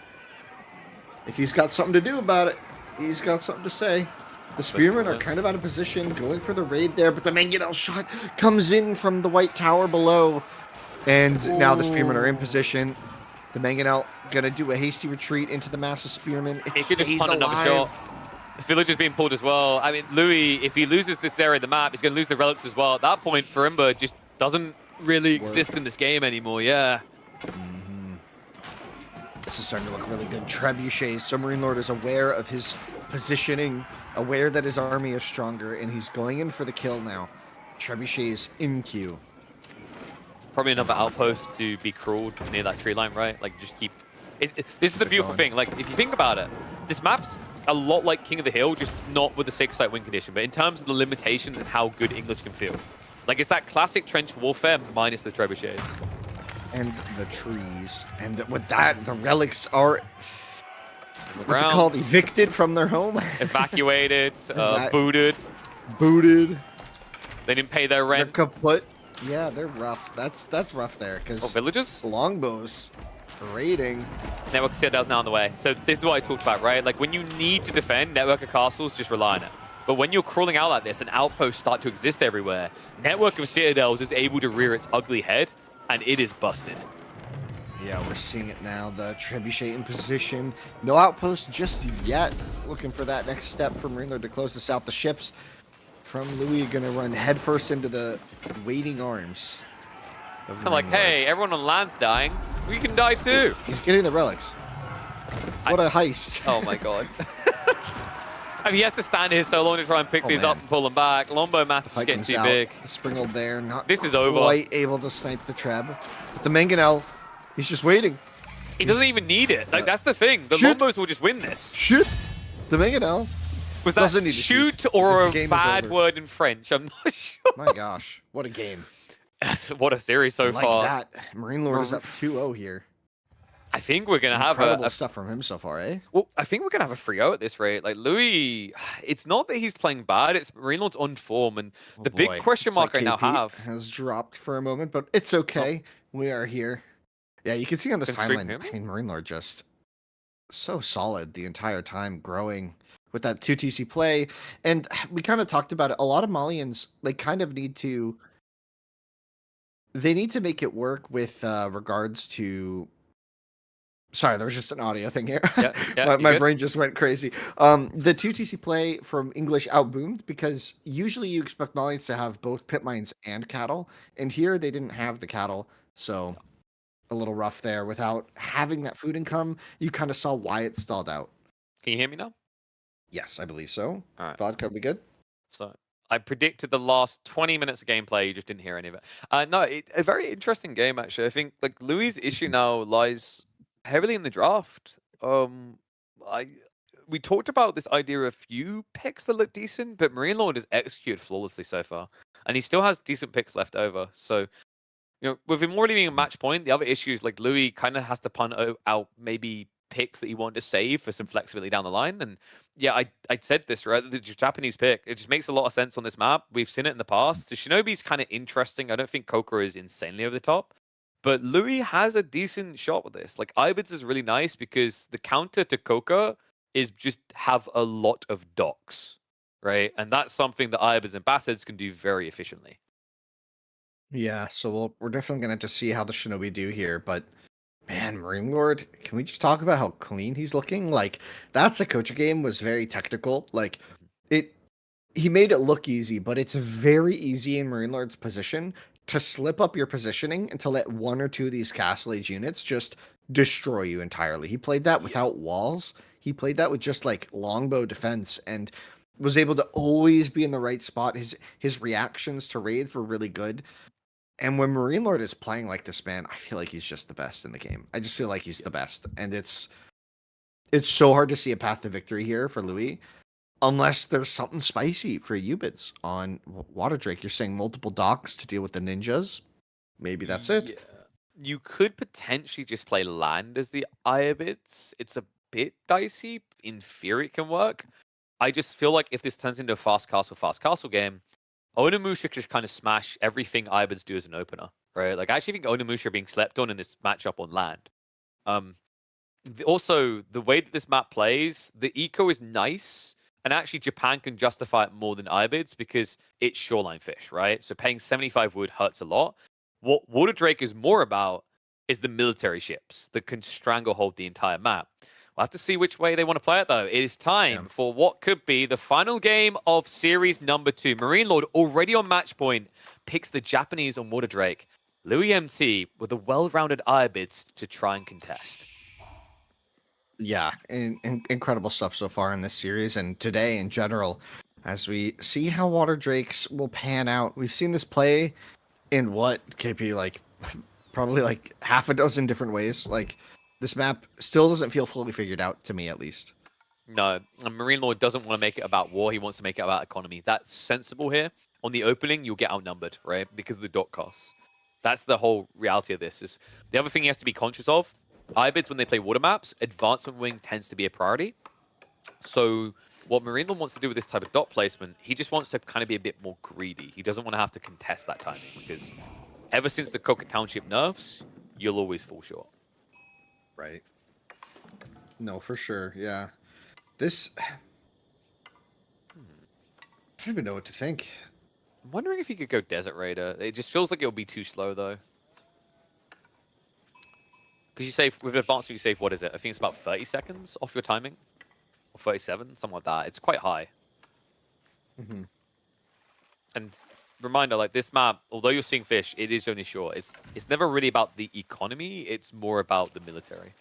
If he's got something to do about it, he's got something to say. The Spearmen are kind of out of position, going for the raid there, but the Mangonel shot comes in from the White Tower below. And now the Spearmen are in position. The Mangonel gonna do a hasty retreat into the massive Spearmen. He could just punt another shot. The village is being pulled as well. I mean, Louis, if he loses this area of the map, he's going to lose the relics as well. At that point, Farimba just doesn't really exist in this game anymore, yeah. This is starting to look really good. Trebuchets. Submarine Lord is aware of his positioning, aware that his army is stronger, and he's going in for the kill now. Trebuchets in queue. Probably another outpost to be crawled near that tree line, right? Like, just keep... this is the beautiful thing. Like, if you think about it, this map's a lot like King of the Hill, just not with the Sacred Site win condition, but in terms of the limitations and how good English can feel. Like, it's that classic trench warfare minus the trebuchets. And the trees. And with that, the relics are... What's it called? Evicted from their home? Evacuated, booted. Booted. They didn't pay their rent. They're kaput. Yeah, they're rough. That's rough there, because... Villages? Longbows. Raiding. Network of Citadels now on the way. So this is what I talked about, right? Like, when you need to defend, Network of Castles, just rely on it. But when you're crawling out like this and outposts start to exist everywhere, Network of Citadels is able to rear its ugly head, and it is busted. Yeah, we're seeing it now. The Trebuchet in position. No outpost just yet. Looking for that next step from Ringler to close this out. The ships from Louis going to run headfirst into the waiting arms. Like, hey, everyone on land's dying. We can die too. He's getting the relics. What a heist. Oh my god. I mean, he has to stand here so long to try and pick these up and pull them back. Lombo Master's getting too big. Sprinkled there. Not this is over. Quite able to snipe the Treb. But the Mangonel, he's just waiting. He doesn't even need it. Like, that's the thing. The Lombos will just win this. Shoot. The Mangonel. Was that shoot or a bad word in French? I'm not sure. My gosh. What a game. What a series so far. Like that. Marine Lord is up 2-0 here. I think we're gonna have Incredible a stuff from him so far, eh? well, I think we're gonna have a 3-0 at this rate. Like Louis, it's not that he's playing bad; it's Marineland's on form, and Oh the big boy. question Looks like mark I now KP have. has dropped for a moment, but it's okay. We are here. Yeah, you can see on this Can Streak timeline. hear me? I mean, Marine Lord just so solid the entire time, growing with that 2 TC play. And we kind of talked about it. A lot of Malians, they kind of need to make it work with regards to. Sorry, there was just an audio thing here. Yeah, yeah, my you good? brain just went crazy. The 2 TC play from English outboomed because usually you expect Malians to have both pit mines and cattle, and here they didn't have the cattle, so a little rough there. Without having that food income, you kind of saw why it stalled out. Can you hear me now? Yes, I believe so. All right. Vodka, we good? So I predicted the last 20 minutes of gameplay. You just didn't hear any of it. No, a very interesting game actually. I think like Louis' issue now lies heavily in the draft. I we talked about this idea of a few picks that look decent, but Marine Lord has executed flawlessly so far, and he still has decent picks left over. So with him already being a match point, the other issue is like Louis kind of has to punt out maybe picks that he wanted to save for some flexibility down the line. And yeah, I said this, right? The Japanese pick, it just makes a lot of sense on this map. We've seen it in the past. So Shinobi's kind of interesting. I don't think Coca is insanely over the top. But Louis has a decent shot with this. Like, Ibids is really nice because the counter to Coca is just have a lot of docks, right? And that's something that Ibids and Bassids can do very efficiently. Yeah, so we're definitely gonna have to see how the Shinobi do here, but man, Marine Lord, can we just talk about how clean he's looking? Like, that Sokocha game was very technical. Like, he made it look easy, but it's very easy in Marine Lord's position to slip up your positioning and to let one or two of these Castle Age units just destroy you entirely. He played that without walls. He played that with just like longbow defense and was able to always be in the right spot. His reactions to raids were really good. And when Marine Lord is playing like this, man, I feel like he's just the best in the game. I just feel like he's the best. And it's so hard to see a path to victory here for Louis. Unless there's something spicy for Ubids on Water Drake. You're saying multiple docks to deal with the ninjas. Maybe that's it. Yeah. You could potentially just play land as the Ibids. It's a bit dicey. In theory, it can work. I just feel like if this turns into a fast castle game, Onimusha just kind of smash everything Ibids do as an opener, right? Like, I actually think Onimusha are being slept on in this matchup on land. Also, the way that this map plays, the eco is nice. And actually, Japan can justify it more than Ibids because it's shoreline fish, right? So paying 75 wood hurts a lot. What Water Drake is more about is the military ships that can stranglehold the entire map. We'll have to see which way they want to play it, though. It is time for what could be the final game of series number 2. Marine Lord, already on match point, picks the Japanese on Water Drake. Louis MT with a well-rounded Ibids to try and contest. Yeah, incredible stuff so far in this series and today in general. As we see how Water Drakes will pan out, we've seen this play in what, KP, like probably like half a dozen different ways. Like, this map still doesn't feel fully figured out to me, at least. No, and Marine Lord doesn't want to make it about war. He wants to make it about economy. That's sensible here. On the opening, you'll get outnumbered, right? Because of the dot costs. That's the whole reality of this. Is the other thing he has to be conscious of. Ibids, when they play water maps, advancement wing tends to be a priority. So what Marine Lord wants to do with this type of dot placement, he just wants to kind of be a bit more greedy. He doesn't want to have to contest that timing because ever since the Coca Township nerfs, you'll always fall short. Right. No, for sure. Yeah. This... I don't even know what to think. I'm wondering if he could go Desert Raider. It just feels like it'll be too slow, though. Because you save, with advanced, you save, what is it? I think it's about 30 seconds off your timing. Or 37, something like that. It's quite high. Mm-hmm. And reminder, like, this map, although you're seeing fish, it is only short. It's never really about the economy. It's more about the military.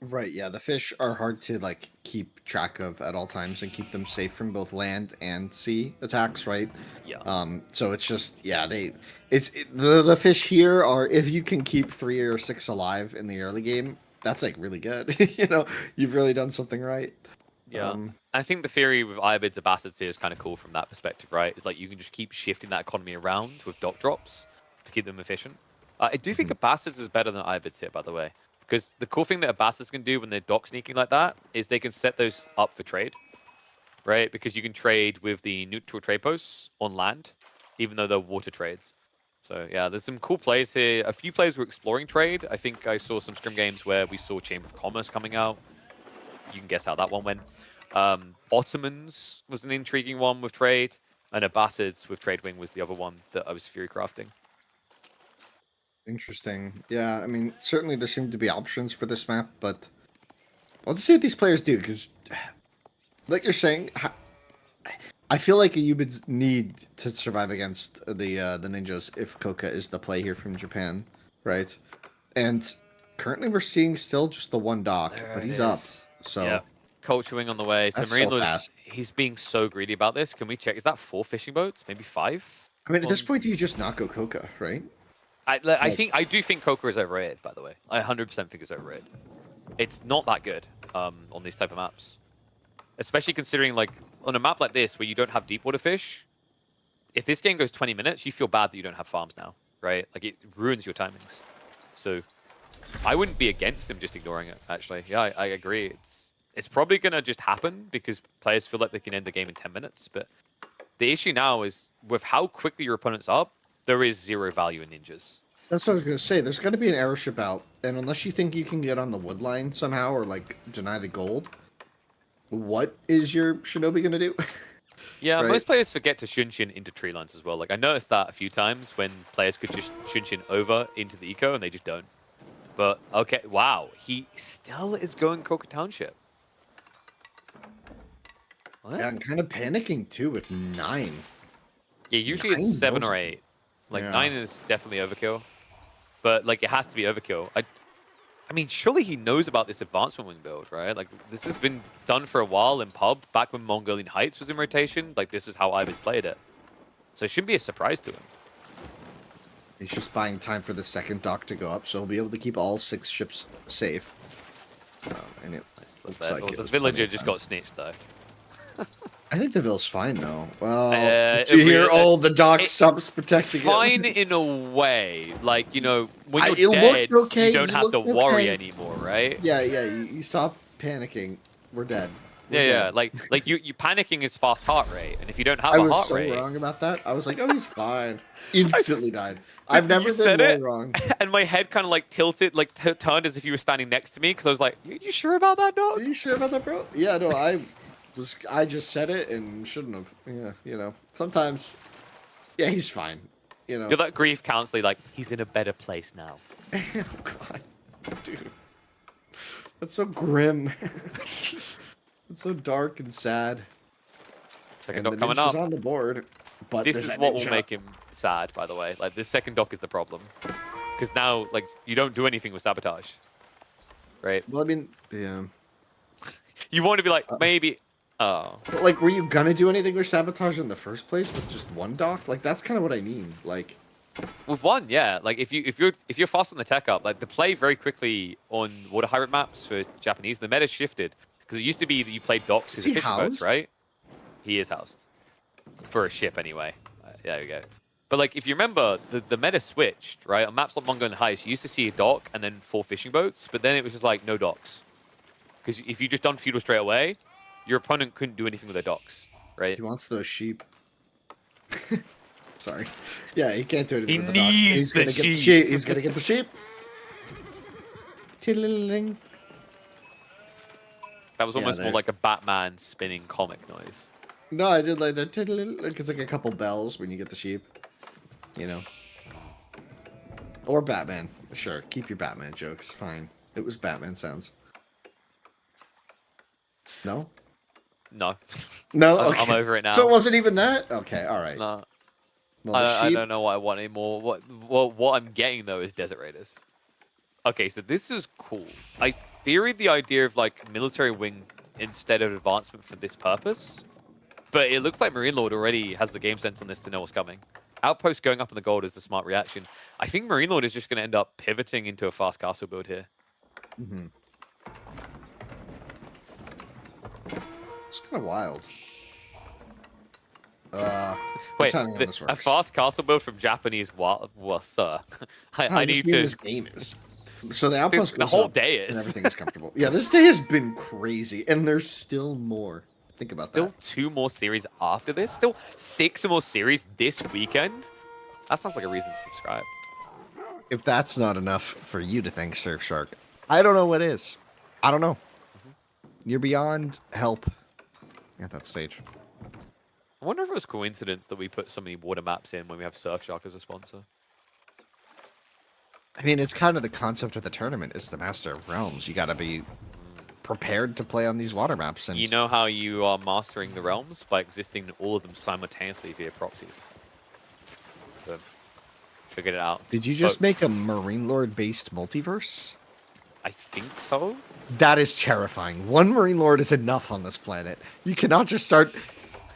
Right, yeah. The fish are hard to, like, keep track of at all times and keep them safe from both land and sea attacks, right? Yeah. So it's just, yeah, the fish here are, if you can keep 3 or 6 alive in the early game, that's, like, really good. You know, you've really done something right. Yeah. I think the theory with Ibids and Bassids here is kind of cool from that perspective, right? It's like you can just keep shifting that economy around with dock drops to keep them efficient. I do think a Bassids is better than Ibids here, by the way. Because the cool thing that Abbasis can do when they're dock sneaking like that is they can set those up for trade, right? Because you can trade with the neutral trade posts on land, even though they're water trades. So yeah, there's some cool plays here. A few players were exploring trade. I think I saw some scrim games where we saw Chamber of Commerce coming out. You can guess how that one went. Ottomans was an intriguing one with trade, and Abbasids with Trade Wing was the other one that I was Fury crafting. Interesting. Yeah, I mean, certainly there seem to be options for this map, but well, let's see what these players do, because, like you're saying, I feel like you would need to survive against the ninjas if Koka is the play here from Japan, right? And currently we're seeing still just the one dock, There but it he's up. is. So Yeah. Culture Wing on the way. So That's so Marine Lord, fast. he's being so greedy about this. Can we check? Is that 4 fishing boats? Maybe 5? I mean, at this point, do you just not go Koka, right? I do think Koka is overrated, by the way. I 100% think it's overrated. It's not that good on these type of maps. Especially considering, like, on a map like this where you don't have deep water fish, if this game goes 20 minutes, you feel bad that you don't have farms now, right? Like, it ruins your timings. So, I wouldn't be against him just ignoring it, actually. Yeah, I agree. It's probably going to just happen because players feel like they can end the game in 10 minutes. But the issue now is, with how quickly your opponent's up, there is 0 value in ninjas. That's what I was going to say. There's going to be an airship out, and unless you think you can get on the wood line somehow or, like, deny the gold, what is your Shinobi going to do? Yeah, Right. most players forget to Shunshin into tree lines as well. Like, I noticed that a few times when players could just Shunshin over into the eco, and they just don't. But, okay, wow. He still is going Koka Township. What? Yeah, I'm kind of panicking, too, with 9. Yeah, usually 9 it's 7 knows or it. 8. Like, Yeah. 9 is definitely overkill. But, like, it has to be overkill. I mean, surely he knows about this advancement wing build, right? Like, this has been done for a while in pub, back when Mongolian Heights was in rotation. Like, this is how Ivy's played it. So it shouldn't be a surprise to him. He's just buying time for the second dock to go up, so he'll be able to keep all 6 ships safe. And it Nice. looks Well, like it the was villager plenty of just time. got snitched, though. I think the Ville's fine, though. Well, it you hear, really- oh, the dock it- stops protecting Fine it. in a way. Like, you know, when It you're looked dead, okay, you don't you have to looked worry okay. anymore, right? Yeah, you stop panicking. We're dead. We're Yeah. dead. Like you panicking is fast heart rate, and if you don't have I a was heart so rate, wrong about that. I was like, oh, he's fine. Instantly died. I've you never said been it? more wrong. and my head kind of like tilted, like turned as if you were standing next to me, because I was like, you sure about that, Are dog? you sure about that, bro? Yeah, no, I just said it and shouldn't have. Yeah, you know, sometimes, yeah, he's fine. You know. You're that grief counselor, like, he's in a better place now. Oh God, dude, that's so grim. It's so dark and sad. Second And the dock coming ninja's up. on the board, but This there's is that what will ninja. make him sad, by the way. Like, this second dock is the problem. Because now, like, you don't do anything with sabotage. Right? Well, I mean, yeah. You want to be like, maybe... Oh. But, like, were you gonna do anything with sabotage in the first place with just one dock? Like, that's kind of what I mean. Like, With one, yeah. Like, if you're fast on the tech up, like, the play very quickly on water hybrid maps for Japanese, the meta shifted. Because it used to be that you played docks as Is he fishing boats, housed? right? He is housed. For a ship, anyway. There we go. But, like, if you remember, the meta switched, right? On maps like Mongolian Heights, you used to see a dock and then 4 fishing boats, but then it was just like, no docks. Because if you just done feudal straight away, your opponent couldn't do anything with their docks, right? he wants those sheep. Sorry. Yeah, he can't do anything He with the docks. needs He's the gonna get the sheep. sheep. He's gonna get the sheep. Tiddling. That was Yeah, almost more there's- like a Batman spinning comic noise. No, I did like the tiddling. Like, it's like a couple bells when you get the sheep. You know. Or Batman. Sure, keep your Batman jokes. Fine. It was Batman sounds. No? No. No? I'm Okay. over it now. So it wasn't even that? Okay, alright. No. Well, the I sheep... don't know what I want anymore. What I'm getting, though, is Desert Raiders. Okay, so this is cool. I theoried the idea of, like, military wing instead of advancement for this purpose. But it looks like Marine Lord already has the game sense on this to know what's coming. Outpost going up in the gold is the smart reaction. I think Marine Lord is just going to end up pivoting into a fast castle build here. Mhm. It's kind of wild. What Wait, timing on this a works? fast castle build from Japanese what? Well, sir. I I just need mean to... this game is. So the outpost Dude, the goes whole up day and is. everything is comfortable. Yeah, this day has been crazy, and there's still more. Think about Still that. 2 more series after this. Still 6 more series this weekend. That sounds like a reason to subscribe. If that's not enough for you to thank Surfshark, I don't know what is. I don't know. You're beyond help at that stage. I wonder if it was coincidence that we put so many water maps in when we have Surfshark as a sponsor. I mean, it's kind of the concept of the tournament is the Master of Realms. You got to be prepared to play on these water maps. And You know how you are mastering the realms? By existing in all of them simultaneously via proxies. So, figured it out. did you just make a Marine Lord based multiverse? I think so. That is terrifying. One Marine Lord is enough on this planet. You cannot just start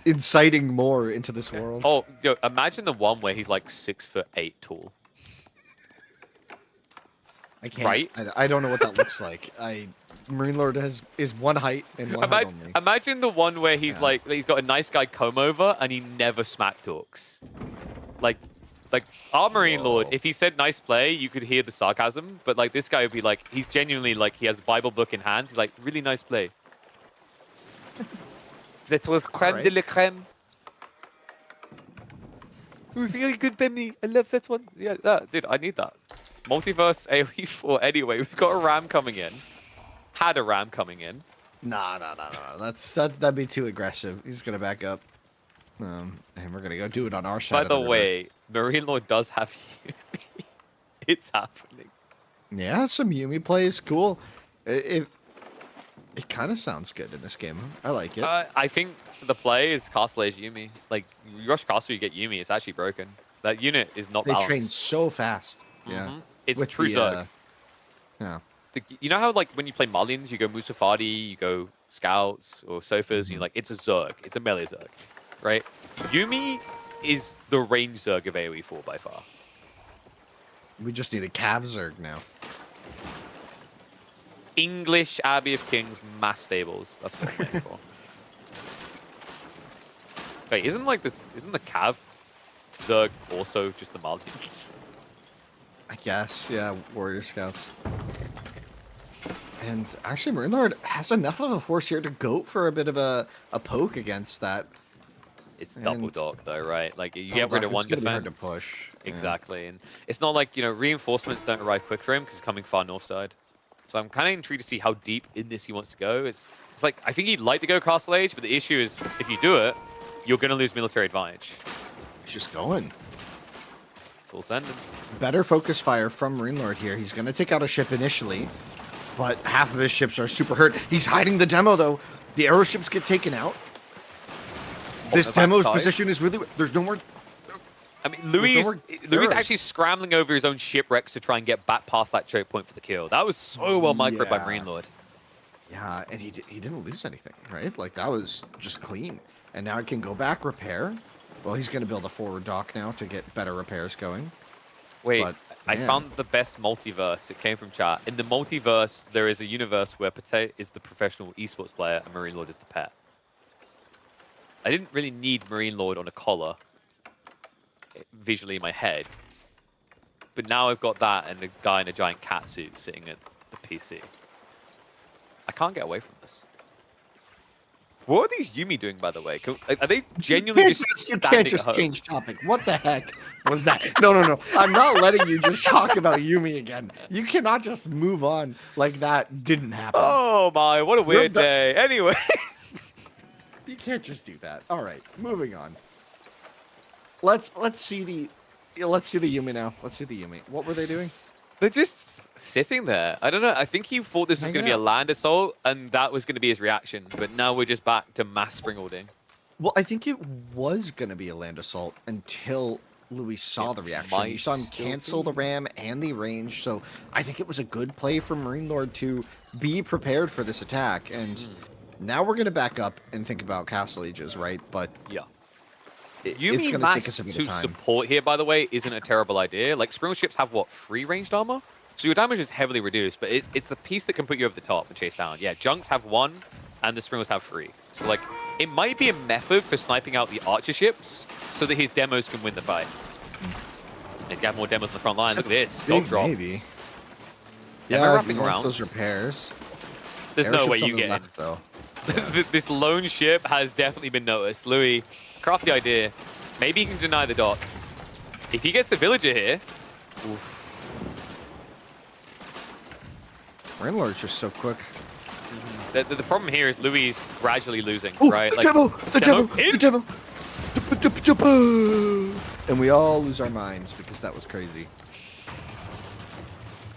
inciting more into this world. Oh, yo, imagine the one where he's like 6'8" tall. I can't. right? I don't know what that looks like. Marine Lord is one height and one height only. Imagine the one where he's like, he's got a nice guy comb over and he never smack talks. Like our Marine Lord, if he said nice play, you could hear the sarcasm. But like this guy would be like, he's genuinely like, he has a Bible book in hands. He's like, really nice play. That was creme de la creme. Really good, Bimini. I love that one. Yeah, dude, I need that. Multiverse AoE 4 anyway. We've got a ram coming in. Had a ram coming in. No. That'd be too aggressive. He's gonna back up. And we're gonna go do it on our side. By of the river. way, Marine Lord does have Yumi. It's happening. Yeah, some Yumi plays cool. It kind of sounds good in this game. I like it. I think the play is Castle Age Yumi. Like, you rush Castle, you get Yumi. It's actually broken. That unit is not They balanced. train so fast. Yeah. It's With true the, Zerg. Yeah. You know how, like, when you play Malians, you go Musafadi, you go Scouts or Sofas, and you're like, it's a Zerg. It's a melee Zerg, right? Yumi is the range Zerg of AoE 4 by far. We just need a Cav Zerg now. English Abbey of Kings mass stables. That's what I'm waiting for. Wait, isn't the Cav Zerg also just the Malians? I guess. Yeah, Warrior Scouts. And actually, Marine Lord has enough of a force here to go for a bit of a poke against that. It's double And dock though, right? Like you double get rid dock, of one it's gonna be defense. hard to push. Yeah. Exactly, and it's not like reinforcements don't arrive quick for him because he's coming far north side. So I'm kind of intrigued to see how deep in this he wants to go. It's like I think he'd like to go Castle Age, but the issue is if you do it, you're going to lose military advantage. He's just going. Full sending. Better focus fire from Marine Lord here. He's going to take out a ship initially, but half of his ships are super hurt. He's hiding the demo, though. The arrow ships get taken out. This demo's position is really... There's no more... I mean, Louis arrows. actually scrambling over his own shipwrecks to try and get back past that choke point for the kill. That was so well microed by Marine Lord. Yeah, and he didn't lose anything, right? Like, that was just clean. And now it can go back, repair. Well, he's going to build a forward dock now to get better repairs going. Wait, But, I man. found the best multiverse. It came from chat. In the multiverse, there is a universe where Pate is the professional esports player and Marine Lord is the pet. I didn't really need Marine Lord on a collar visually in my head. But now I've got that and a guy in a giant cat suit sitting at the PC. I can't get away from this. What are these Yumi doing, by the way? Are they genuinely just You standing can't just at home? change topic. What the heck was that? No. I'm not letting you just talk about Yumi again. You cannot just move on like that didn't happen. Oh my, what a weird done. day. Anyway. You can't just do that. All right, moving on. Let's see the Yumi now. Let's see the Yumi. What were they doing? They're just sitting there. I don't know. I think he thought this was going to be a land assault, and that was going to be his reaction. But now we're just back to mass springholding. Well, I think it was going to be a land assault until Louis saw the reaction. You saw him cancel the ram and the range, so I think it was a good play for Marine Lord to be prepared for this attack. And now we're going to back up and think about Castle Ages, right? But Yeah. it's Yumi going to mass take us a bit to of time. support here, by the way, isn't a terrible idea. Like, Springle ships have, what, 3 ranged armor? So your damage is heavily reduced, but it's the piece that can put you over the top and chase down. Yeah, Junks have 1, and the Springles have 3. So, like, it might be a method for sniping out the archer ships so that his demos can win the fight. He's got more demos on the front line. Look at this. Dog drop. Maybe. Demo Yeah, wrapping you want around. those repairs. There's no way Airships on you the get in. left, though. This lone ship has definitely been noticed. Louis, crafty idea. Maybe he can deny the dock. If he gets the villager here, Rainlord's just so quick. the problem here is Louis is gradually losing, Oh, right? the demo! The demo! in. The demo! And we all lose our minds because that was crazy.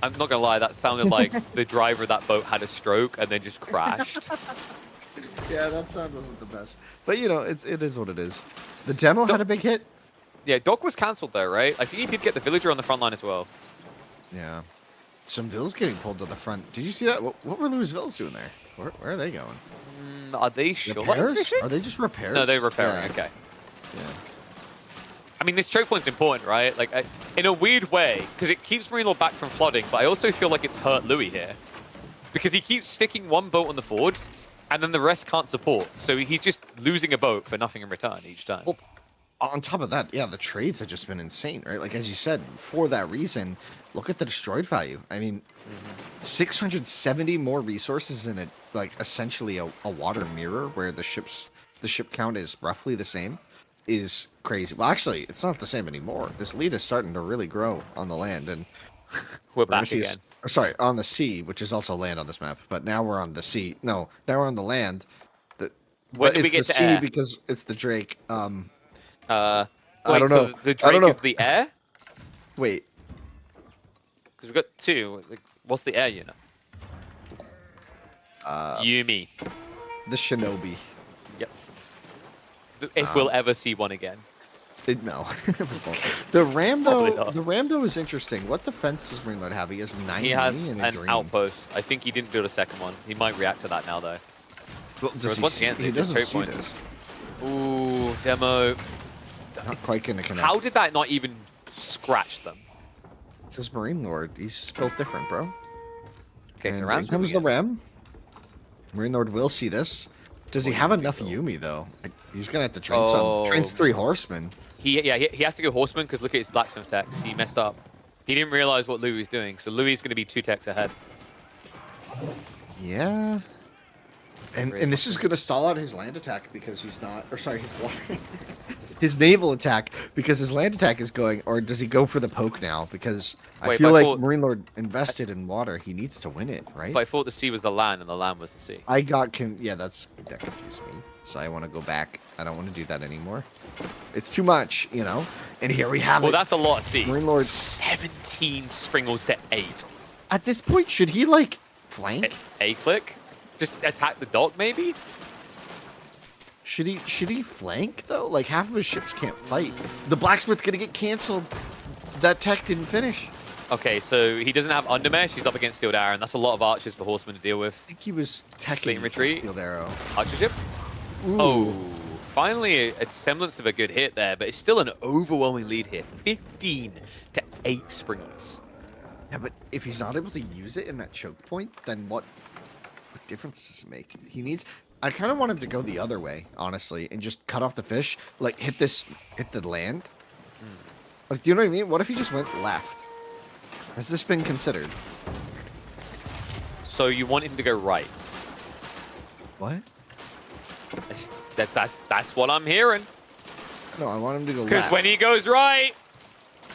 I'm not gonna lie, that sounded like the driver of that boat had a stroke and then just crashed. Yeah, that sound wasn't the best. But you know, it is what it is. The demo had a big hit. Yeah, dock was cancelled though, right? I think he did get the villager on the front line as well. Yeah. Some vills getting pulled to the front. Did you see that? What were Louis vills doing there? Where are they going? Are they sure? Repairs? Are they just repairs? No, they're repairing. Yeah. Okay. Yeah. I mean, this choke point's important, right? Like, in a weird way, because it keeps Marine Law back from flooding, but I also feel like it's hurt Louis here. Because he keeps sticking one boat on the forward, and then the rest can't support. So he's just losing a boat for nothing in return each time. Well, on top of that, yeah, the trades have just been insane, right? Like, as you said, for that reason, look at the destroyed value. I mean, 670 more resources in it, like, essentially a water mirror where the ship count is roughly the same, is crazy. Well, actually, it's not the same anymore. This lead is starting to really grow on the land, and We're back again. Sorry, on the sea, which is also land on this map. But now we're on the sea. No, now we're on the land. When but do we it's get the to sea air? because it's the Drake. Wait, I don't so know. the I Drake don't know. is the air? Wait, Because we've got two. Like, what's the air unit? Yumi. the Shinobi. Yep. If we'll ever see one again. No. The Ram Probably though. not. The Ram though is interesting. What defense does Greenload have? He has 90 He has and a an dream. outpost. I think he didn't build a second one. He might react to that now, though. Well, So does he once see, again, he they just doesn't straight see point. this. Ooh, demo. Not quite gonna connect. How did that not even scratch them? It's his Marine Lord. He's just built different, bro. Okay, so And rounds in comes the moving in. Ram. Marine Lord will see this. Does he have enough Yumi though? He's gonna have to train some. Trains 3 horsemen. He has to go horseman because look at his blacksmith techs. He messed up. He didn't realize what Louis was doing, so Louis is going to be 2 techs ahead. Yeah. And this is gonna stall out his land attack because he's not, or sorry, his water, his naval attack because his land attack is going. Or does he go for the poke now? Because I Wait, feel but I like thought- Marine Lord invested in water. He needs to win it, right? But I thought the sea was the land and the land was the sea. I got yeah, that confused me. So I want to go back. I don't want to do that anymore. It's too much, you know. And here we have Well, it. that's a lot of sea. Marine Lord. 17 springles to 8. At this point, should he like flank? A-click? Just attack the dock, maybe? Should he flank though? Like half of his ships can't fight. The blacksmith gonna get canceled. That tech didn't finish. Okay, so he doesn't have undermesh. He's up against Steel Arrow, and that's a lot of archers for horsemen to deal with. I think he was teching Clean retreat. Steel Arrow. Archer ship? Ooh. Oh, finally a semblance of a good hit there, but it's still an overwhelming lead here. 15 to 8 springles. Yeah, but if he's not able to use it in that choke point, then what difference does it make? He needs. I kind of want him to go the other way, honestly, and just cut off the fish. Like hit the land. Like, do you know what I mean? What if he just went left? Has this been considered? So you want him to go right. What? That's what I'm hearing. No, I want him to go Because left. when he goes right,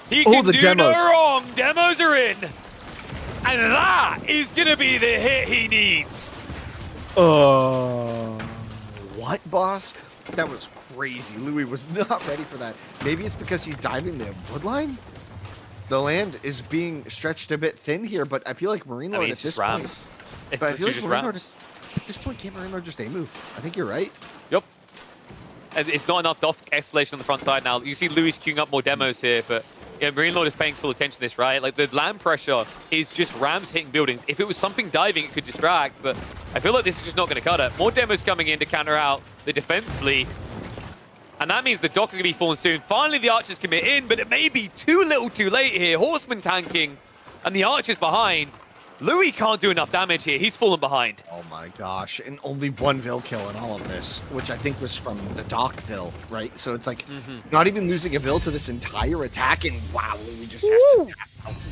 he Oh, can the do demos. no wrong. Demos are in. And that is going to be the hit he needs. What, boss? That was crazy. Louis was not ready for that. Maybe it's because he's diving the woodline? The land is being stretched a bit thin here, but I feel like Marine I Lord mean, at it's this just point... rams. It's But I feel literally like just Marine Lord... rams. At this point, can't Marine Lord just A-move? I think you're right. Yep. And it's not enough dock escalation on the front side now. You see Louis queuing up more demos here, but yeah, Marine Lord is paying full attention to this, right? Like, the land pressure is just rams hitting buildings. If it was something diving, it could distract, but I feel like this is just not going to cut it. More demos coming in to counter out the defense fleet. And that means the dock is going to be falling soon. Finally, the archers commit in, but it may be too little too late here. Horsemen tanking, and the archers behind. Louis can't do enough damage here. He's fallen behind. Oh my gosh, and only one Vil kill in all of this, which I think was from the Doc Vil, right? So it's like not even losing a Vil to this entire attack, and wow, we just has to.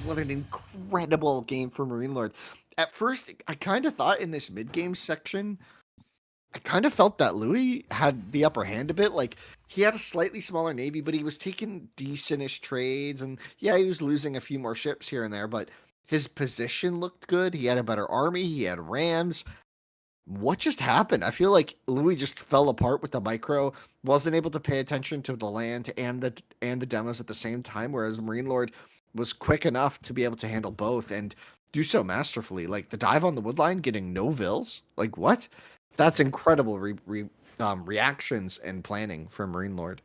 What an incredible game for Marine Lord. At first, I kind of thought in this mid-game section, I kind of felt that Louis had the upper hand a bit. Like, he had a slightly smaller navy, but he was taking decentish trades, and yeah, he was losing a few more ships here and there, but his position looked good. He had a better army. He had rams. What just happened? I feel like Louis just fell apart with the micro, wasn't able to pay attention to the land and the demos at the same time, whereas Marine Lord was quick enough to be able to handle both and do so masterfully. Like, the dive on the woodline, getting no Vils. Like, what? That's incredible reactions and planning from Marine Lord.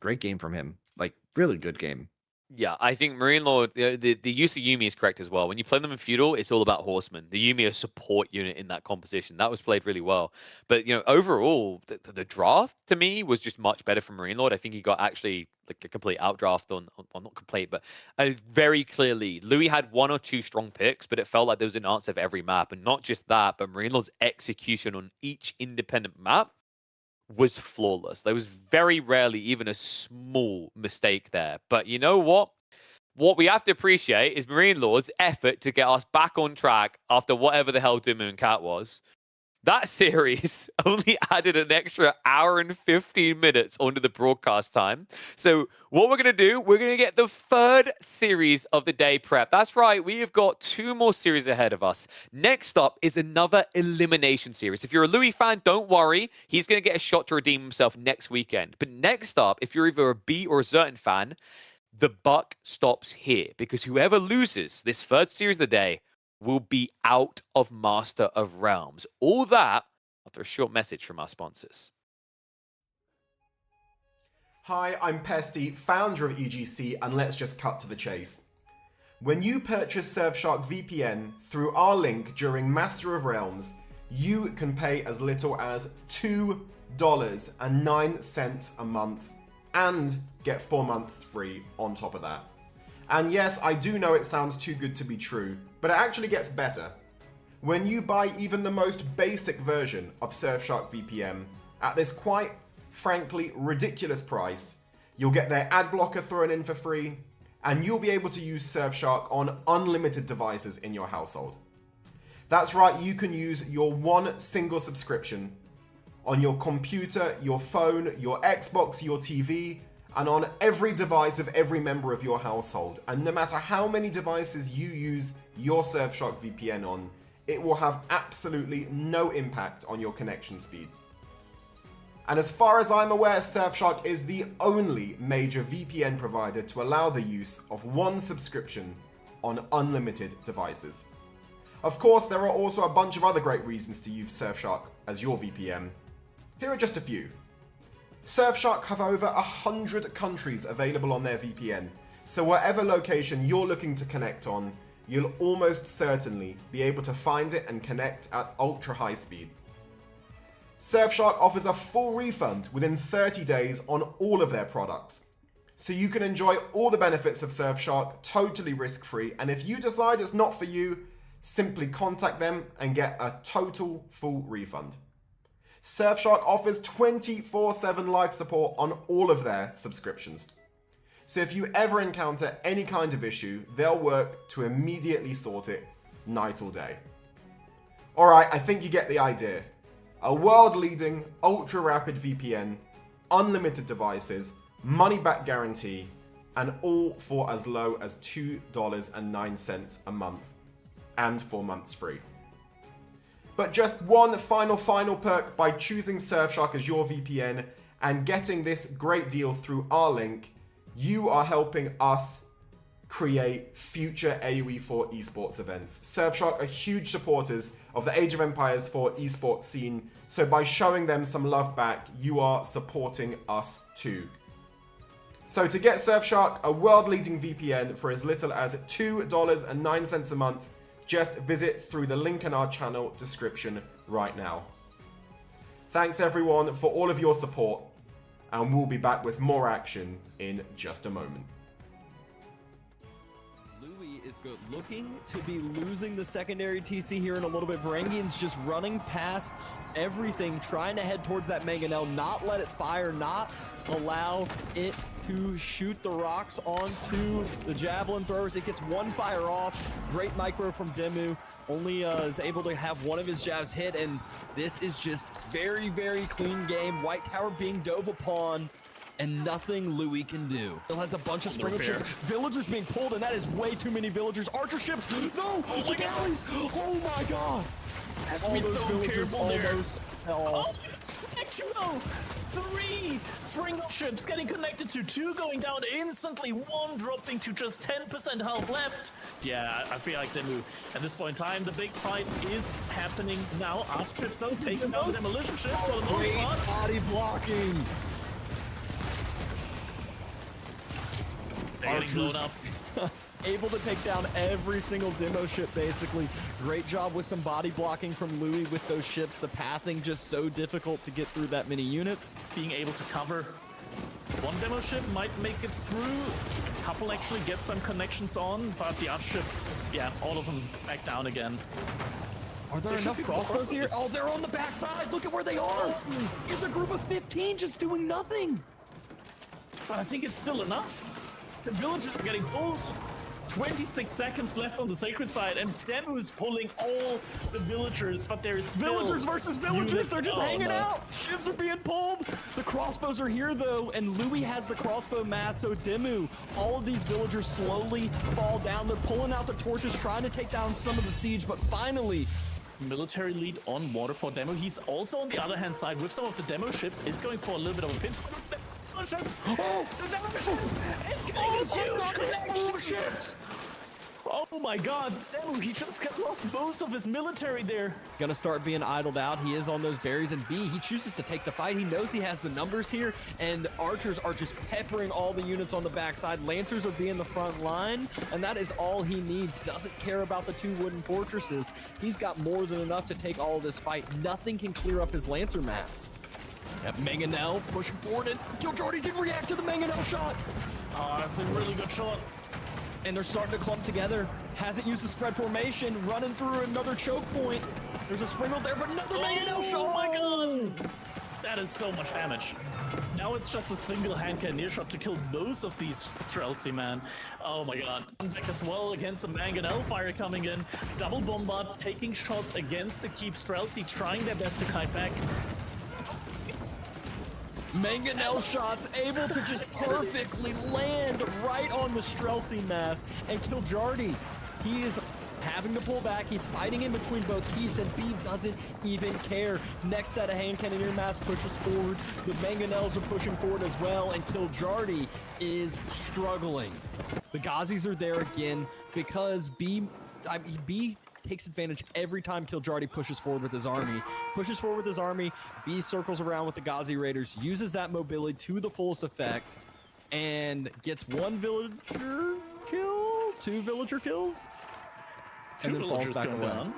Great game from him. Like, really good game. Yeah, I think Marine Lord, the use of Yuumi is correct as well. When you play them in Feudal, it's all about Horsemen. The Yuumi are support unit in that composition. That was played really well. But, overall, the draft, to me, was just much better from Marine Lord. I think he got actually like a complete outdraft on well, not complete, but a very clear lead. Louis had one or two strong picks, but it felt like there was an answer for every map. And not just that, but Marine Lord's execution on each independent map was flawless. There was very rarely even a small mistake there. But you know what? What we have to appreciate is Marine Lord's effort to get us back on track after whatever the hell Dimmu and Cat was. That series only added an extra hour and 15 minutes onto the broadcast time. So what we're going to do, we're going to get the third series of the day prep. That's right. We have got 2 more series ahead of us. Next up is another Elimination series. If you're a Louis fan, don't worry. He's going to get a shot to redeem himself next weekend. But next up, if you're either a B or a Zertan fan, the buck stops here, because whoever loses this third series of the day will be out of Master of Realms. All that after a short message from our sponsors. Hi, I'm Pesty, founder of EGC, and let's just cut to the chase. When you purchase Surfshark VPN through our link during Master of Realms, you can pay as little as $2.09 a month and get 4 months free on top of that. And yes, I do know it sounds too good to be true, but it actually gets better. When you buy even the most basic version of Surfshark VPN at this quite frankly ridiculous price, you'll get their ad blocker thrown in for free, and you'll be able to use Surfshark on unlimited devices in your household. That's right, you can use your one single subscription on your computer, your phone, your Xbox, your TV, and on every device of every member of your household. And no matter how many devices you use your Surfshark VPN on, it will have absolutely no impact on your connection speed. And as far as I'm aware, Surfshark is the only major VPN provider to allow the use of one subscription on unlimited devices. Of course, there are also a bunch of other great reasons to use Surfshark as your VPN. Here are just a few. Surfshark have over 100 countries available on their VPN, so whatever location you're looking to connect on, you'll almost certainly be able to find it and connect at ultra high speed. Surfshark offers a full refund within 30 days on all of their products, so you can enjoy all the benefits of Surfshark totally risk-free, and if you decide it's not for you, simply contact them and get a total full refund. Surfshark offers 24/7 live support on all of their subscriptions. So if you ever encounter any kind of issue, they'll work to immediately sort it night or day. Alright, I think you get the idea. A world-leading, ultra-rapid VPN, unlimited devices, money-back guarantee, and all for as low as $2.09 a month, and 4 months free. But just one final perk by choosing Surfshark as your VPN and getting this great deal through our link, you are helping us create future AoE4 esports events. Surfshark are huge supporters of the Age of Empires 4 esports scene, so by showing them some love back, you are supporting us too. So to get Surfshark, a world-leading VPN for as little as $2.09 a month, just visit through the link in our channel description right now. Thanks everyone for all of your support, and we'll be back with more action in just a moment. is good. Looking to be losing the secondary TC here in a little bit. Varangian's just running past everything, trying to head towards that Mangonel, not let it fire, not allow it to shoot the rocks onto the javelin throwers. It gets one fire off. Great micro from Demu. Only is able to have one of his jabs hit, and this is just very, very clean game. White Tower being dove upon, and nothing Louis can do. Still has a bunch of sprinkler ships. Villagers being pulled, and that is way too many villagers. Archer ships, no! Oh my galleys! Oh my god! Has to be so careful there. Almost Oh, actual 3 Sprinkle ships getting connected to 2 going down instantly, 1 dropping to just 10% health left. Yeah, I feel like Demu at this point in time, the big fight is happening now. Arch ships though taking down the demolition ships for the most great part. body blocking. They're getting blown up. Able to take down every single demo ship, basically. Great job with some body blocking from Louis with those ships. The pathing just so difficult to get through that many units. Being able to cover one demo ship might make it through. A couple actually get some connections on, but the arch ships, yeah, all of them back down again. Are there enough crossbows here? Oh, they're on the backside. Look at where they are. It's a group of 15 just doing nothing. But I think it's still enough. The villagers are getting pulled. 26 seconds left on the sacred side, and Demu's pulling all the villagers, but there's still Villagers versus villagers. units. They're just Oh, hanging no. out. Shivs are being pulled. The crossbows are here, though, and Louis has the crossbow mass, so Demu, all of these villagers slowly fall down. They're pulling out the torches, trying to take down some of the siege, but finally, Military lead on water for Demo. He's also on the other hand side with some of the demo ships is going for a little bit of a pinch. Demo ships! Oh, the demo ships! It's getting a huge connection! Oh my god, Demo, he just lost most of his military there. gonna start being idled out. He is on those berries, and B, he chooses to take the fight. He knows he has the numbers here, and archers are just peppering all the units on the backside. Lancers are being the front line, and that is all he needs. Doesn't care about the 2 wooden fortresses. He's got more than enough to take all of this fight. Nothing can clear up his Lancer mass. Yep, Mangonel pushing forward, and Killjoy didn't react to the Mangonel shot. Oh, that's a really good shot. And they're starting to clump together. Hasn't used the spread formation, running through another choke point. There's a sprinkle there, but another Mangonel shot. Oh my god! That is so much damage. Now it's just a single hand cannoneer shot to kill most of these Streltsy, man. Oh my god. Back as well against the Mangonel fire coming in. Double bombard, taking shots against the keep. Streltsy trying their best to kite back. Mangonel shots able to just perfectly land right on the Streltsy mass and Killjardy. He is having to pull back. He's fighting in between both keeps, and B doesn't even care. Next set of hand cannoneer mass pushes forward. The Mangonels are pushing forward as well, and Killjardy is struggling. The Gazis are there again because B takes advantage every time Killjardy pushes forward with his army. Pushes forward with his army, B circles around with the Gazi Raiders, uses that mobility to the fullest effect, and gets 1 villager kill, 2 villager kills, and then falls back away. Down.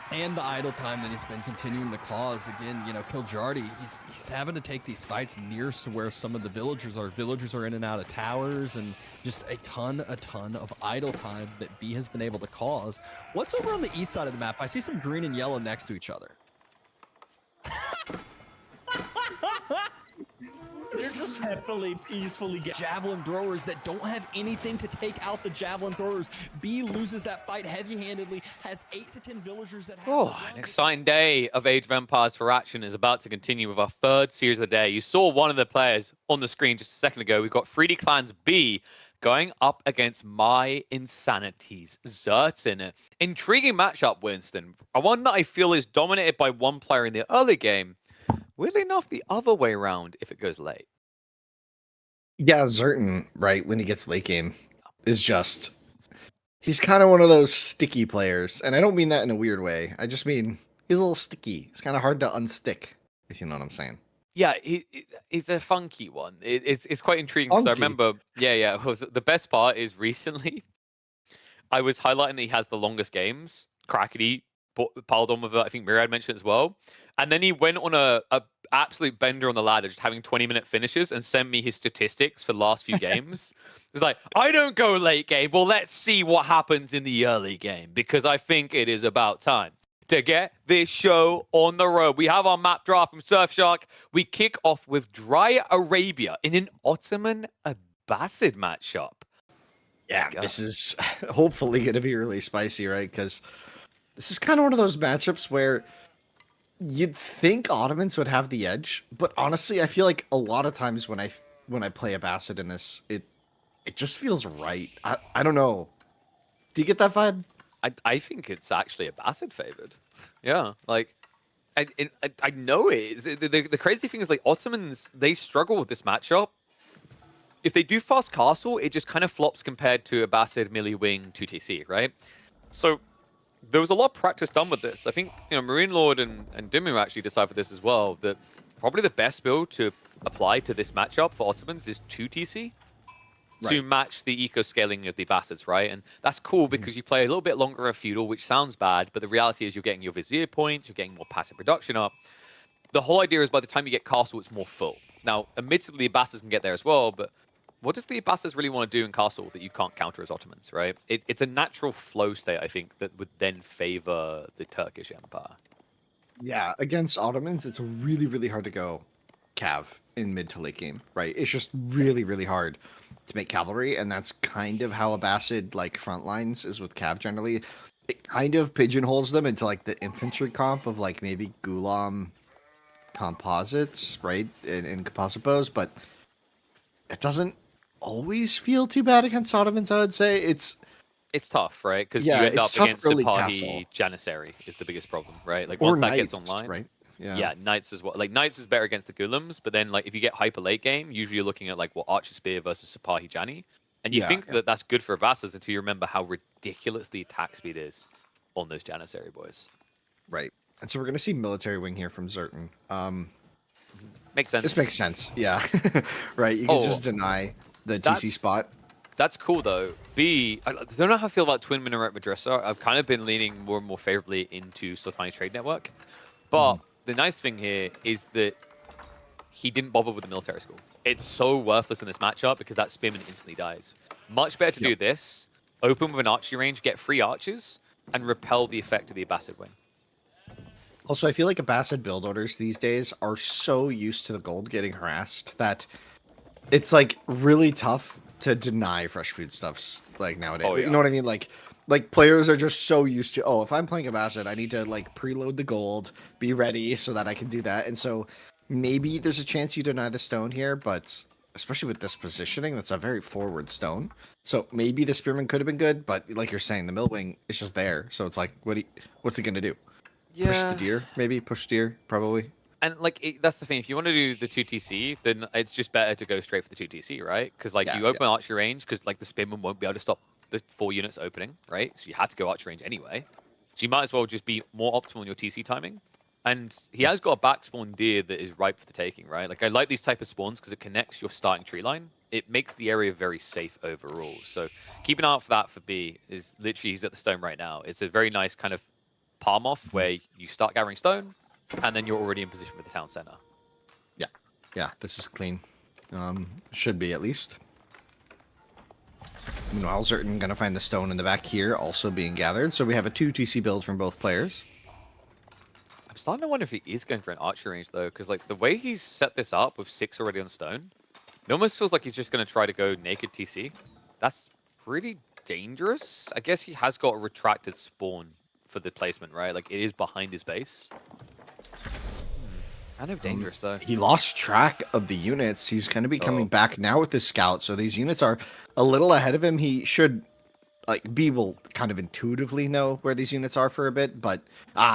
And the idle time that he's been continuing to cause. Again, you know, Killjardy, he's having to take these fights near to where some of the villagers are. Villagers are in and out of towers, and just a ton of idle time that B has been able to cause. What's over on the east side of the map? I see some green and yellow next to each other. They're just happily, peacefully Javelin throwers that don't have anything to take out the javelin throwers. B loses that fight heavy-handedly, has 8 to 10 villagers that have Oh, an exciting day of Age of Empires for action is about to continue with our 3rd series of the day. You saw one of the players on the screen just a second ago. We've got 3D Clans B going up against My Insanity's Zertin. Intriguing matchup, Winston. One that I feel is dominated by one player in the early game. Weirdly enough, the other way around if it goes late. Yeah, Zertin, right, when he gets late game, is just... He's kind of one of those sticky players. And I don't mean that in a weird way. I just mean he's a little sticky. It's kind of hard to unstick, if you know what I'm saying. Yeah, it's a funky one. It's quite intriguing because I remember, yeah. The best part is recently, I was highlighting that he has the longest games. Crackety piled on with I think Myriad mentioned as well. And then he went on a absolute bender on the ladder, just having 20-minute finishes, and sent me his statistics for the last few games. It's like, I don't go late game. Well, let's see what happens in the early game, because I think it is about time to get this show on the road. We have our map draft from Surfshark. We kick off with Dry Arabia in an Ottoman Abbasid matchup. Yeah, this is hopefully going to be really spicy, right? Because this is kind of one of those matchups where you'd think Ottomans would have the edge, but honestly, I feel like a lot of times when I play Abbasid in this, it just feels right. I don't know. Do you get that vibe? I think it's actually Abbasid favored. Yeah, like I know it is. The crazy thing is, like, Ottomans, they struggle with this matchup. If they do fast castle, it just kind of flops compared to Abbasid, melee wing, 2TC, right? So there was a lot of practice done with this. I think, Marine Lord and Dimmu actually decide for this as well, that probably the best build to apply to this matchup for Ottomans is 2TC to match the eco-scaling of the Abbasids, right? And that's cool because you play a little bit longer of Feudal, which sounds bad, but the reality is you're getting your Vizier points, you're getting more passive production up. The whole idea is by the time you get Castle, it's more full. Now, admittedly, the Abbasids can get there as well, but what does the Abbasids really want to do in Castle that you can't counter as Ottomans, right? It's a natural flow state, I think, that would then favor the Turkish Empire. Yeah, against Ottomans, it's really, really hard to go cav in mid to late game, right? It's just really, really hard to make cavalry, and that's kind of how Abbasid, like, front lines is with cav generally. It kind of pigeonholes them into, like, the infantry comp of, like, maybe Gulam composites, right? In composite bows, but it doesn't always feel too bad against Ottomans, I would say. It's tough, right? Because yeah, you end up tough against early Sipahi castle. Janissary is the biggest problem, right? Like, Or once that knights, gets online, right? yeah, Knights as well. Like, Knights is better against the Gulams, but then, like, if you get hyper late game, usually you're looking at, like, what, Archer Spear versus Sipahi Jani, and you think that that's good for Abbasids until you remember how ridiculous the attack speed is on those Janissary boys. Right. And so we're going to see military wing here from Zerton. Makes sense. This makes sense, yeah. Right, you can just deny the TC spot. That's cool, though. B, I don't know how I feel about Twin Minaret Madrasa. I've kind of been leaning more and more favorably into Sultani Trade Network. But the nice thing here is that he didn't bother with the military school. It's so worthless in this matchup because that Spearman instantly dies. Much better to do this, open with an archery range, get 3 archers, and repel the effect of the Abbasid wing. Also, I feel like Abbasid build orders these days are so used to the gold getting harassed that it's, like, really tough to deny fresh foodstuffs, like, nowadays. You know what I mean? Like players are just so used to, if I'm playing Abbasid, I need to, like, preload the gold, be ready so that I can do that. And so maybe there's a chance you deny the stone here, but especially with this positioning, that's a very forward stone. So maybe the Spearman could have been good, but like you're saying, the mill wing is just there. So it's like, what's he going to do? Yeah. Push the deer, maybe? Push deer, probably. And, like, that's the thing. If you want to do the 2TC, then it's just better to go straight for the 2TC, right? Because, like, you open archery range, because, like, the Spearman won't be able to stop the 4 units opening, right? So you have to go archery range anyway. So you might as well just be more optimal in your TC timing. And he has got a back spawn deer that is ripe for the taking, right? Like, I like these type of spawns because it connects your starting tree line. It makes the area very safe overall. So keep an eye out for that for B. Is literally, he's at the stone right now. It's a very nice kind of palm off where you start gathering stone, and then you're already in position with the town center. Yeah, this is clean. Should be, at least. Meanwhile, Zerton going to find the stone in the back here, also being gathered. So we have a 2TC build from both players. I'm starting to wonder if he is going for an archery range, though, because, like, the way he's set this up with 6 already on stone, it almost feels like he's just going to try to go naked TC. That's pretty dangerous. I guess he has got a retracted spawn for the placement, right? Like, it is behind his base. Kind of dangerous, though. He lost track of the units. He's going to be coming back now with his scout. So these units are a little ahead of him. He should, like, B will kind of intuitively know where these units are for a bit, but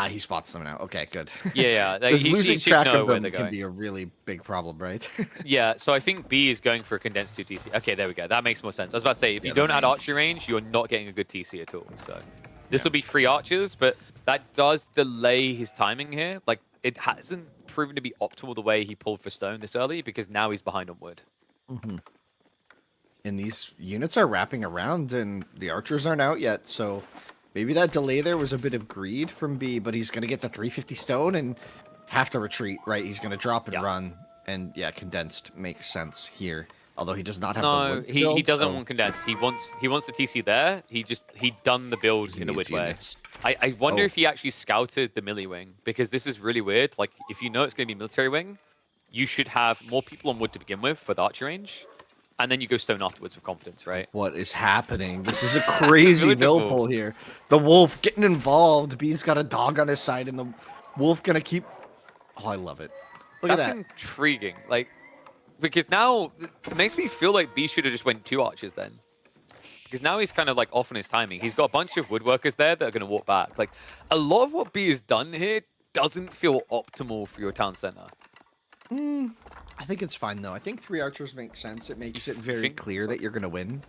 he spots them now. Okay, good. Yeah. Like, losing track of them can be a really big problem, right? Yeah, so I think B is going for a condensed 2TC. Okay, there we go. That makes more sense. I was about to say, if you don't add archery range, you're not getting a good TC at all. So this will be 3 archers, but that does delay his timing here. Like, it hasn't proven to be optimal the way he pulled for stone this early because now he's behind on wood. And these units are wrapping around and the archers aren't out yet. So Maybe that delay there was a bit of greed from B, but he's going to get the 350 stone and have to retreat, right? He's going to drop and run. And yeah, condensed makes sense here. Although he does not have the No, wood to he build, doesn't so want condensed. He wants the TC there. He done the build he in a needs weird way. units. I wonder Oh. if he actually scouted the melee wing, because this is really weird. Like, if you know it's going to be military wing, you should have more people on wood to begin with for the archer range, and then you go stone afterwards with confidence, right? What is happening? This is a crazy Beautiful. mill pull here. The wolf getting involved. B's got a dog on his side, and the wolf gonna keep. Oh, I love it. Look That's at that. intriguing. Like, because now it makes me feel like B should have just went 2 archers then. Because now he's kind of like off on his timing. He's got a bunch of woodworkers there that are going to walk back. Like, a lot of what B has done here doesn't feel optimal for your town center. I think it's fine though. I think 3 archers makes sense. It makes it very think clear that you're gonna win.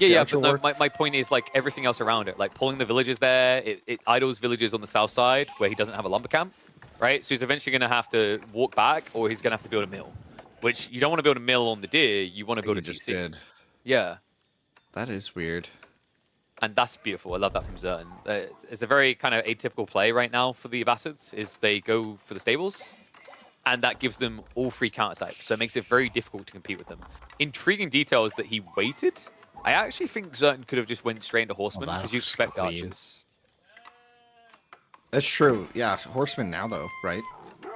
Yeah, yeah, archer but no, work. my point is like everything else around it. Like pulling the villages there, it idles villages on the south side where he doesn't have a lumber camp, right? So he's eventually going to have to walk back, or he's going to have to build a mill. Which you don't want to build a mill on the deer, you want to build He a just DC. did. Yeah. That is weird. And that's beautiful. I love that from Zerton. It's a very kind of atypical play right now for the Abbasids, is they go for the stables, and that gives them all 3 counter types, so it makes it very difficult to compete with them. Intriguing detail is that he waited. I actually think Zerton could have just went straight into Horseman, that because you looks expect clean. archers. That's true. Yeah, horseman now though, right?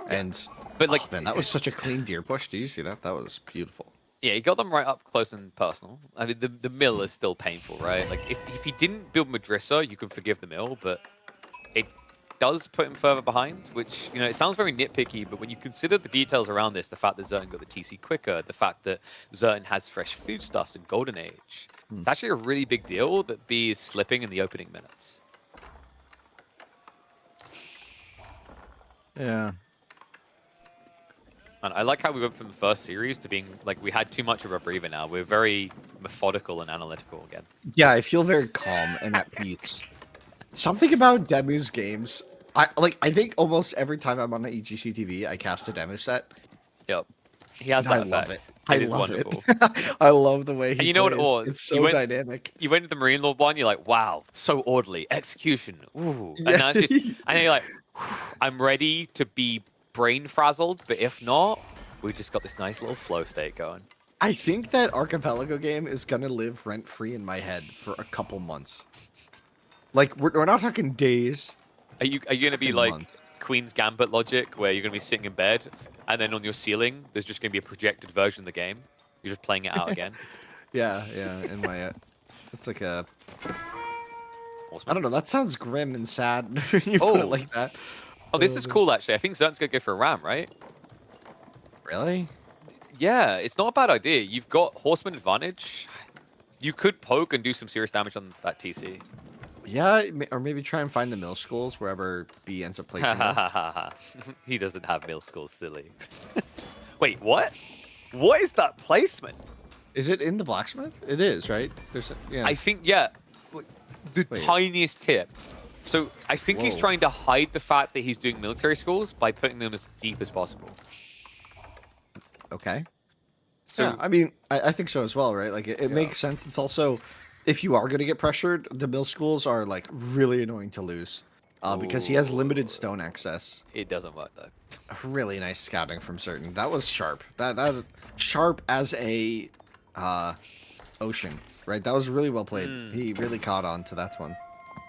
And But like, man, that was such a clean deer push. Did you see that? That was beautiful. yeah, he got them right up close and personal. I mean, the mill is still painful, right? Like, if he didn't build Madrissa, you can forgive the mill, but it does put him further behind, which, you know, it sounds very nitpicky, but when you consider the details around this, the fact that Zerton got the TC quicker, the fact that Zerton has fresh foodstuffs in Golden Age, it's actually a really big deal that B is slipping in the opening minutes. Yeah. And I like how we went from the first series to being, like, we had too much of a breather now. We're very methodical and analytical again. Yeah, I feel very calm and at peace. Something about Demu's games. I think almost every time I'm on the EGC TV, I cast a Demu set. Yep. He has I that love effect. it. It is love wonderful. it. I love the way he And you know what it plays. was? It's You so went- dynamic. You went to the Marine Lord one, you're like, wow, so orderly. Execution. Ooh. And Yeah. now it's just, and then you're like, I'm ready to be brain frazzled, but if not, we just got this nice little flow state going. I think that Archipelago game is gonna live rent free in my head for a couple months. Like we're not talking days. Are you gonna be Fucking like months. Queen's Gambit logic, where you're gonna be sitting in bed, and then on your ceiling, there's just gonna be a projected version of the game. You're just playing it out again. Yeah, in my. It's like a. Awesome. I don't know. That sounds grim and sad. When you put Oh. it like that. Oh, this is cool actually. I think Zerton's gonna go for a ram, right? Really? Yeah, it's not a bad idea. You've got horseman advantage. You could poke and do some serious damage on that TC. Yeah, or maybe try and find the mill schools wherever B ends up placing them. He doesn't have middle school, silly. Wait, what? What is that placement? Is it in the blacksmith? It is, right? Yeah. I think, yeah. The Wait. tiniest tip. So I think he's Whoa. trying to hide the fact that he's doing military schools by putting them as deep as possible. Okay. So Yeah, I mean, I think so as well, right? Like, it makes sense. It's also, if you are going to get pressured, the mill schools are, like, really annoying to lose. Because he has limited stone access. it doesn't work though. Really nice scouting from Certain. That was sharp. That sharp as a ocean, right? That was really well played. He really caught on to that one.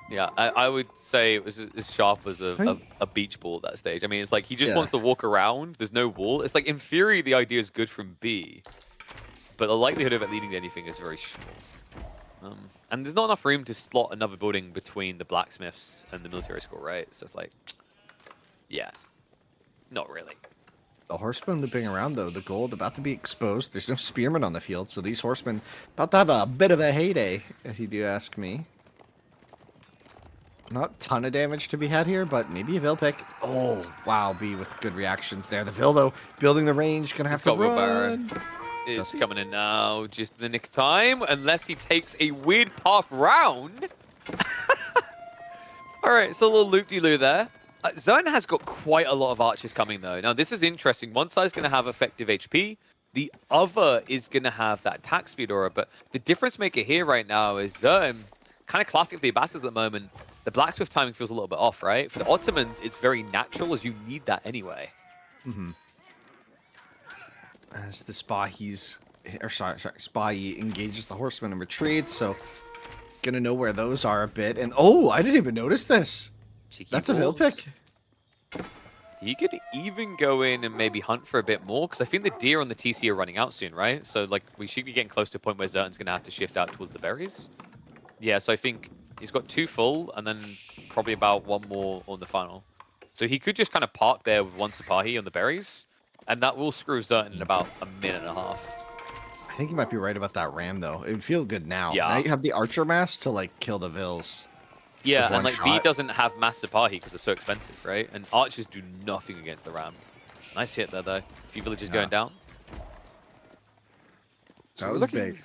Yeah, I would say it was as sharp as Right. a beach ball at that stage. I mean, it's like he just Yeah. wants to walk around. There's no wall. It's like, in theory, the idea is good from B, but the likelihood of it leading to anything is very small. And there's not enough room to slot another building between the blacksmiths and the military school, right? So it's like, yeah, not really. The horsemen looping around, though. The gold about to be exposed. There's no spearmen on the field, so these horsemen about to have a bit of a heyday, if you do ask me. Not a ton of damage to be had here, but maybe a Vil pick. Oh, wow, B with good reactions there. The Vil, though, building the range, gonna have He's to got wheelbarrow. run. It's he? coming in now, just in the nick of time, unless he takes a weird path round. All right, so a little loop-de-loo there. Zerton has got quite a lot of archers coming, though. Now, this is interesting. One side's going to have effective HP. The other is going to have that attack speed aura. But the difference maker here right now is Zerton, kind of classic for the Abbasids at the moment, the blacksmith timing feels a little bit off, right? For the Ottomans, it's very natural as you need that anyway. As the Spahi's, or sorry, Spahi engages the horseman and retreats, so gonna know where those are a bit. And oh, I didn't even notice this. Cheeky That's a Vil balls. pick. He could even go in and maybe hunt for a bit more, because I think the deer on the TC are running out soon, right? So, like, we should be getting close to a point where Zerton's going to have to shift out towards the berries. Yeah, so I think he's got 2 full, and then probably about 1 more on the final. So he could just kind of park there with 1 Sipahi on the berries, and that will screw Zerton in about a minute and a half. I think you might be right about that ram, though. It would feel good now. Yeah. Now you have the archer mass to, like, kill the Vils. Yeah, With and one like B shot. doesn't have mass Sipahi because they're so expensive, right? And archers do nothing against the ram. Nice hit there, though. A few villages going down. So That we're was looking big.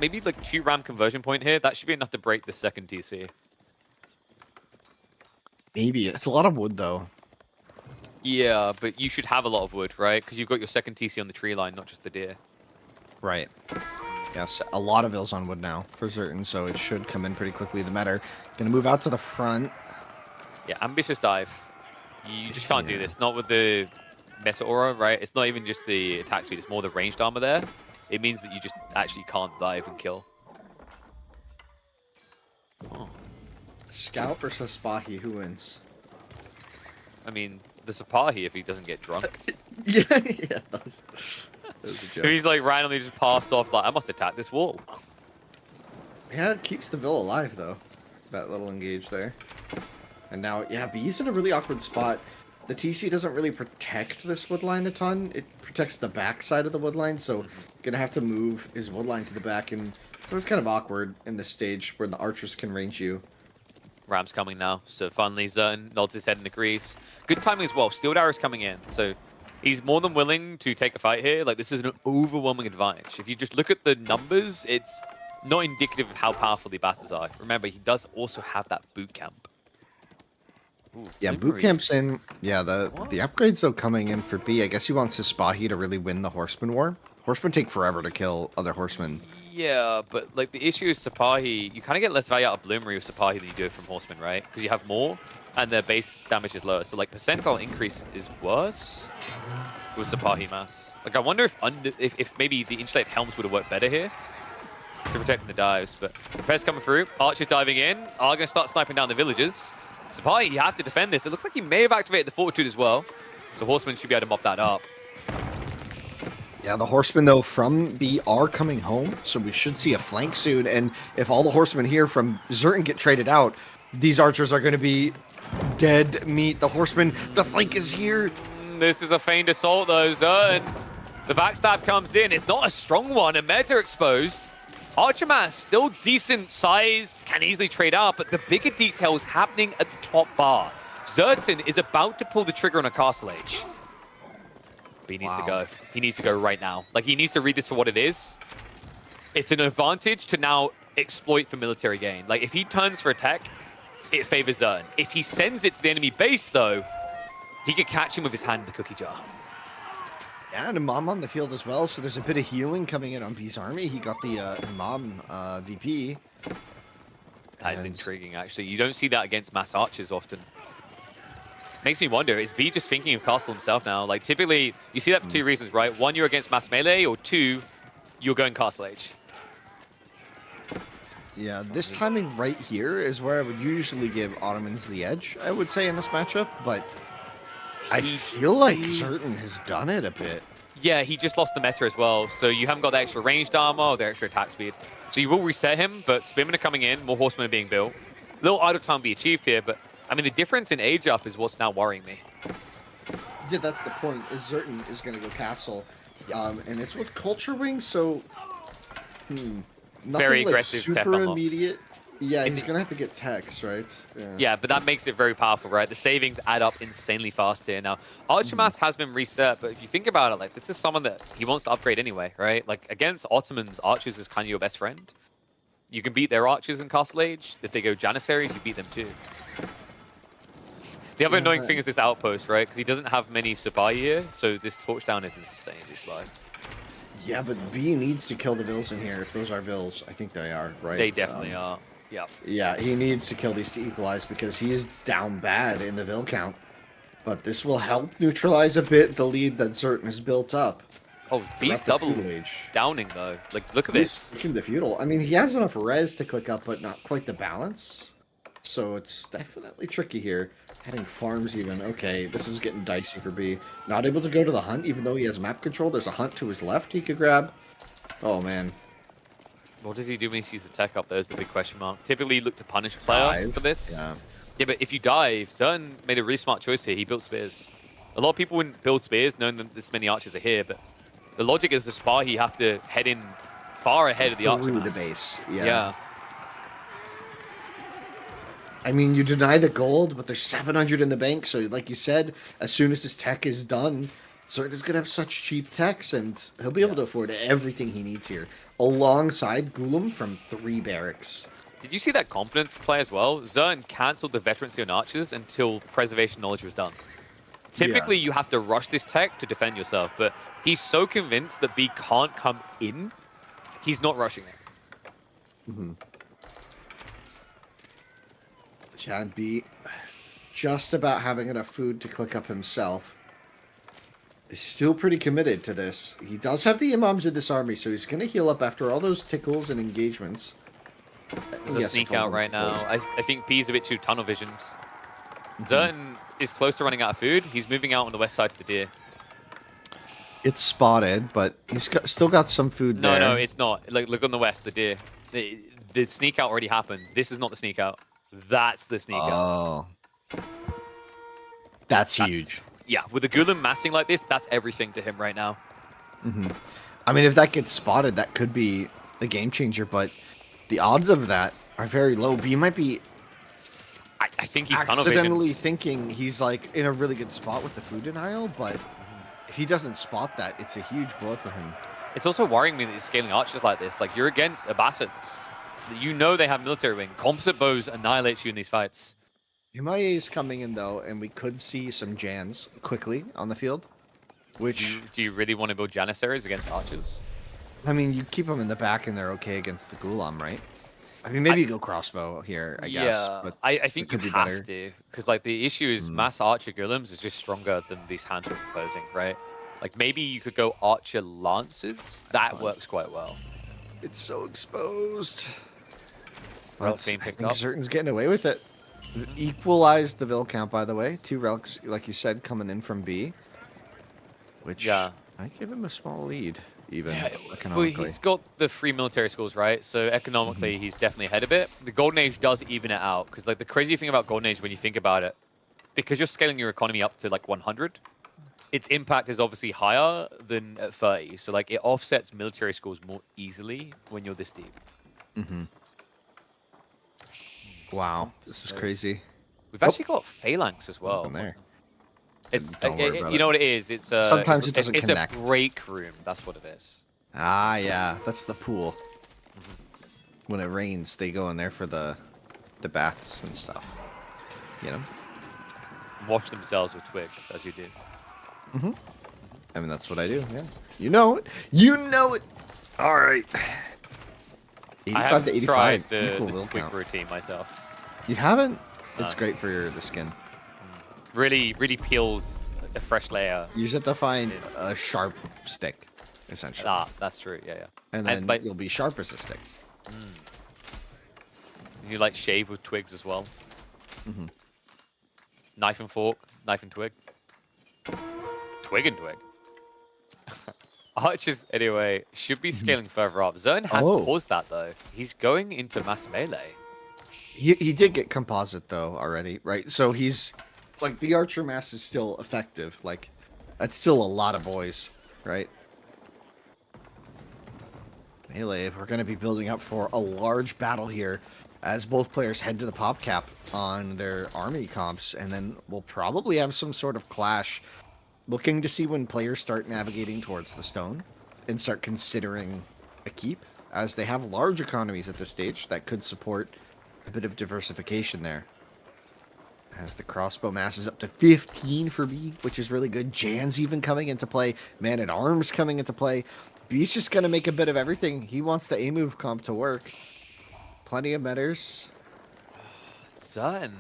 maybe like 2 ram conversion point here. That should be enough to break the second TC. Maybe. It's a lot of wood, though. Yeah, but you should have a lot of wood, right? Because you've got your second TC on the tree line, not just the deer. Right. Yes, a lot of Vils on wood now, for certain, so it should come in pretty quickly. The Metter gonna move out to the front. Yeah, ambitious dive. You just can't do Yeah. this. Not with the Meta Aura, right? It's not even just the attack speed, it's more the ranged armor there. It means that you just actually can't dive and kill. Oh. Scout versus Spahi, who wins? I mean, the Sipahi if he doesn't get drunk. Yeah, yeah, that was a joke. He's like randomly just passed off like, I must attack this wall. Yeah, it keeps the Vil alive, though. That little engage there. And now, yeah, B's in a really awkward spot. The TC doesn't really protect this wood line a ton. It protects the back side of the wood line, so gonna have to move his wood line to the back, and so it's kind of awkward in this stage where the archers can range you. Ram's coming now, so finally Zerton nods his head and agrees. Good timing as well. Steel Arrow's coming in, so he's more than willing to take a fight here. Like, this is an overwhelming advantage. If you just look at the numbers, it's not indicative of how powerful the Bastards are. Remember, he does also have that boot camp. Ooh, Yeah, Blue boot camp's in. Yeah, the upgrades though coming in for B. I guess he wants his Spahi to really win the Horseman War. Horsemen take forever to kill other horsemen. Yeah, but like the issue is Sipahi, you kind of get less value out of Bloomery with Sipahi than you do from Horsemen, right? Because you have more, and their base damage is lower. So like percentile increase is worse with Sipahi mass. Like I wonder if maybe the insulated helms would have worked better here to protecting the dives. But Repairs coming through, archers diving in, are going to start sniping down the villagers. Sipahi, you have to defend this. It looks like he may have activated the Fortitude as well. So Horsemen should be able to mop that up. Yeah, the horsemen though from B are coming home, so we should see a flank soon. And if all the horsemen here from Zerton get traded out, these archers are going to be dead meat. The horsemen, the flank is here. This is a feigned assault though, Zerton. The backstab comes in. It's not a strong one, and Meta exposed. Archimass still decent size, can easily trade out, but the bigger details happening at the top bar. Zerton is about to pull the trigger on a Castle Age. But he needs to go. He needs to go right now. Like, he needs to read this for what it is. It's an advantage to now exploit for military gain. Like, if he turns for attack, it favors Zerton. If he sends it to the enemy base, though, he could catch him with his hand in the cookie jar. Yeah, and Imam on the field as well, so there's a bit of healing coming in on B's army. He got the Imam VP. That is And- intriguing, actually. You don't see that against mass archers often. Makes me wonder, is B just thinking of Castle himself now? Like, typically, you see that for 2 reasons, right? 1, you're against mass melee, or 2, you're going Castle Age. Yeah, this timing right here is where I would usually give Ottomans the edge, I would say, in this matchup, but I feel like Zerton has done it a bit. Yeah, he just lost the meta as well, so you haven't got the extra ranged armor or the extra attack speed. So you will reset him, but Spearmen are coming in, more horsemen are being built. Little idle time be achieved here, but I mean, the difference in age up is what's now worrying me. Yeah, that's the point, is Zerton is going to go castle, and it's with Culture Wing, so, nothing Very aggressive like tech super unlocks. immediate. Yeah, he's going to have to get techs, right? Yeah, but that makes it very powerful, right? The savings add up insanely fast here. Now, Archimass has been reset, but if you think about it, like, this is someone that he wants to upgrade anyway, right? Like, against Ottomans, archers is kind of your best friend. You can beat their archers in Castle Age. If they go Janissaries, you beat them too. The other annoying thing is this outpost, right? Because he doesn't have many Sipahi here, so this torchdown is insanely slow. Yeah, but B needs to kill the Vils in here. If those are Vils, I think they are, right? They definitely are. Yeah. Yeah, he needs to kill these to equalize because he is down bad in the Vil count. But this will help neutralize a bit the lead that Zertan has built up. Oh, They're B's up to double feudal age. downing though. Like, look at He's this. switching to feudal. I mean, he has enough res to click up, but not quite the balance. So it's definitely tricky here. Heading farms even. Okay, this is getting dicey for B. Not able to go to the hunt, even though he has map control. There's a hunt to his left he could grab. Oh, man. What does he do when he sees the tech up? There's the big question mark. Typically, you look to punish a player for this. Yeah. Yeah, but if you dive, Zern made a really smart choice here. He built spears. A lot of people wouldn't build spears knowing that this many archers are here, but the logic is the spar, you have to head in far ahead of the archer Through the mass. base. Yeah. I mean, you deny the gold, but there's 700 in the bank. So, like you said, as soon as his tech is done, Zertan is going to have such cheap techs, and he'll be able to afford everything he needs here, alongside Gulam from 3 barracks. Did you see that confidence play as well? Zern cancelled the veterancy on archers until preservation knowledge was done. Typically, you have to rush this tech to defend yourself, but he's so convinced that B can't come in, he's not rushing it. Mm-hmm. Chad B, just about having enough food to click up himself, is still pretty committed to this. He does have the imams in this army, so he's going to heal up after all those tickles and engagements. There's a sneak out right now. I think B's a bit too tunnel visioned. Zertan is close to running out of food. He's moving out on the west side to the deer. It's spotted, but he's still got some food there. No, it's not. Like, look on the west, the deer. The sneak out already happened. This is not the sneak out. That's the sneak out. Oh. That's huge. Yeah, with the Gulam massing like this, that's everything to him right now. I mean, if that gets spotted, that could be a game changer, but the odds of that are very low. B might be I think he's tunnel accidentally visioned. thinking he's like in a really good spot with the food denial, but if he doesn't spot that, it's a huge blow for him. It's also worrying me that he's scaling archers like this. Like, you're against Abbasids. You know they have military wing. Composite bows annihilates you in these fights. Humaye is coming in, though, and we could see some Jans quickly on the field, which... Do you really want to build Janissaries against archers? I mean, you keep them in the back and they're okay against the Gulam, right? I mean, maybe you go crossbow here, I guess. Yeah, But I think you could be have better. to. Because, like, the issue is mass archer Gulams is just stronger than these hands we're proposing, right? Like, maybe you could go archer lancers. That works quite well. It's so exposed. Relics But being I picked think up. Zertan's getting away with it. Equalized the Vil count, by the way. 2 relics, like you said, coming in from B. Which might give him a small lead, even Well, economically. he's got the 3 military schools, right? So economically, he's definitely ahead a bit. The Golden Age does even it out. Because, like, the crazy thing about Golden Age, when you think about it, because you're scaling your economy up to, like, 100, its impact is obviously higher than at 30. So, like, it offsets military schools more easily when you're this deep. Wow, this is crazy. We've actually got phalanx as well. From there. It's Don't worry about you know what it is. It's Sometimes it's, it doesn't it's connect. a break room. That's what it is. Ah, yeah, that's the pool. When it rains, they go in there for the baths and stuff. You know? Wash themselves with twigs, as you do. I mean, that's what I do, yeah. You know it. You know it. All right. I 85 haven't to 85. tried the Equal will twig count. routine myself. You haven't? It's No. great for the skin. Really peels a fresh layer. You just have to find a sharp stick, essentially. Ah, that's true. Yeah, yeah. And then but you'll be sharp as a stick. you like shave with twigs as well. Knife and fork, knife and twig. Twig and twig. Archers, anyway, should be scaling further up. Zern has Oh. paused that, though. He's going into mass melee. He did get composite, though, already, right? So he's... Like, the archer mass is still effective. Like, that's still a lot of boys, right? Melee, we're going to be building up for a large battle here as both players head to the pop cap on their army comps, and then we'll probably have some sort of clash, looking to see when players start navigating towards the stone and start considering a keep, as they have large economies at this stage that could support a bit of diversification there. As the crossbow mass is up to 15 for B, which is really good. Jan's even coming into play. Man-at-Arms coming into play. B's just going to make a bit of everything. He wants the A-move comp to work. Plenty of metters. Certain.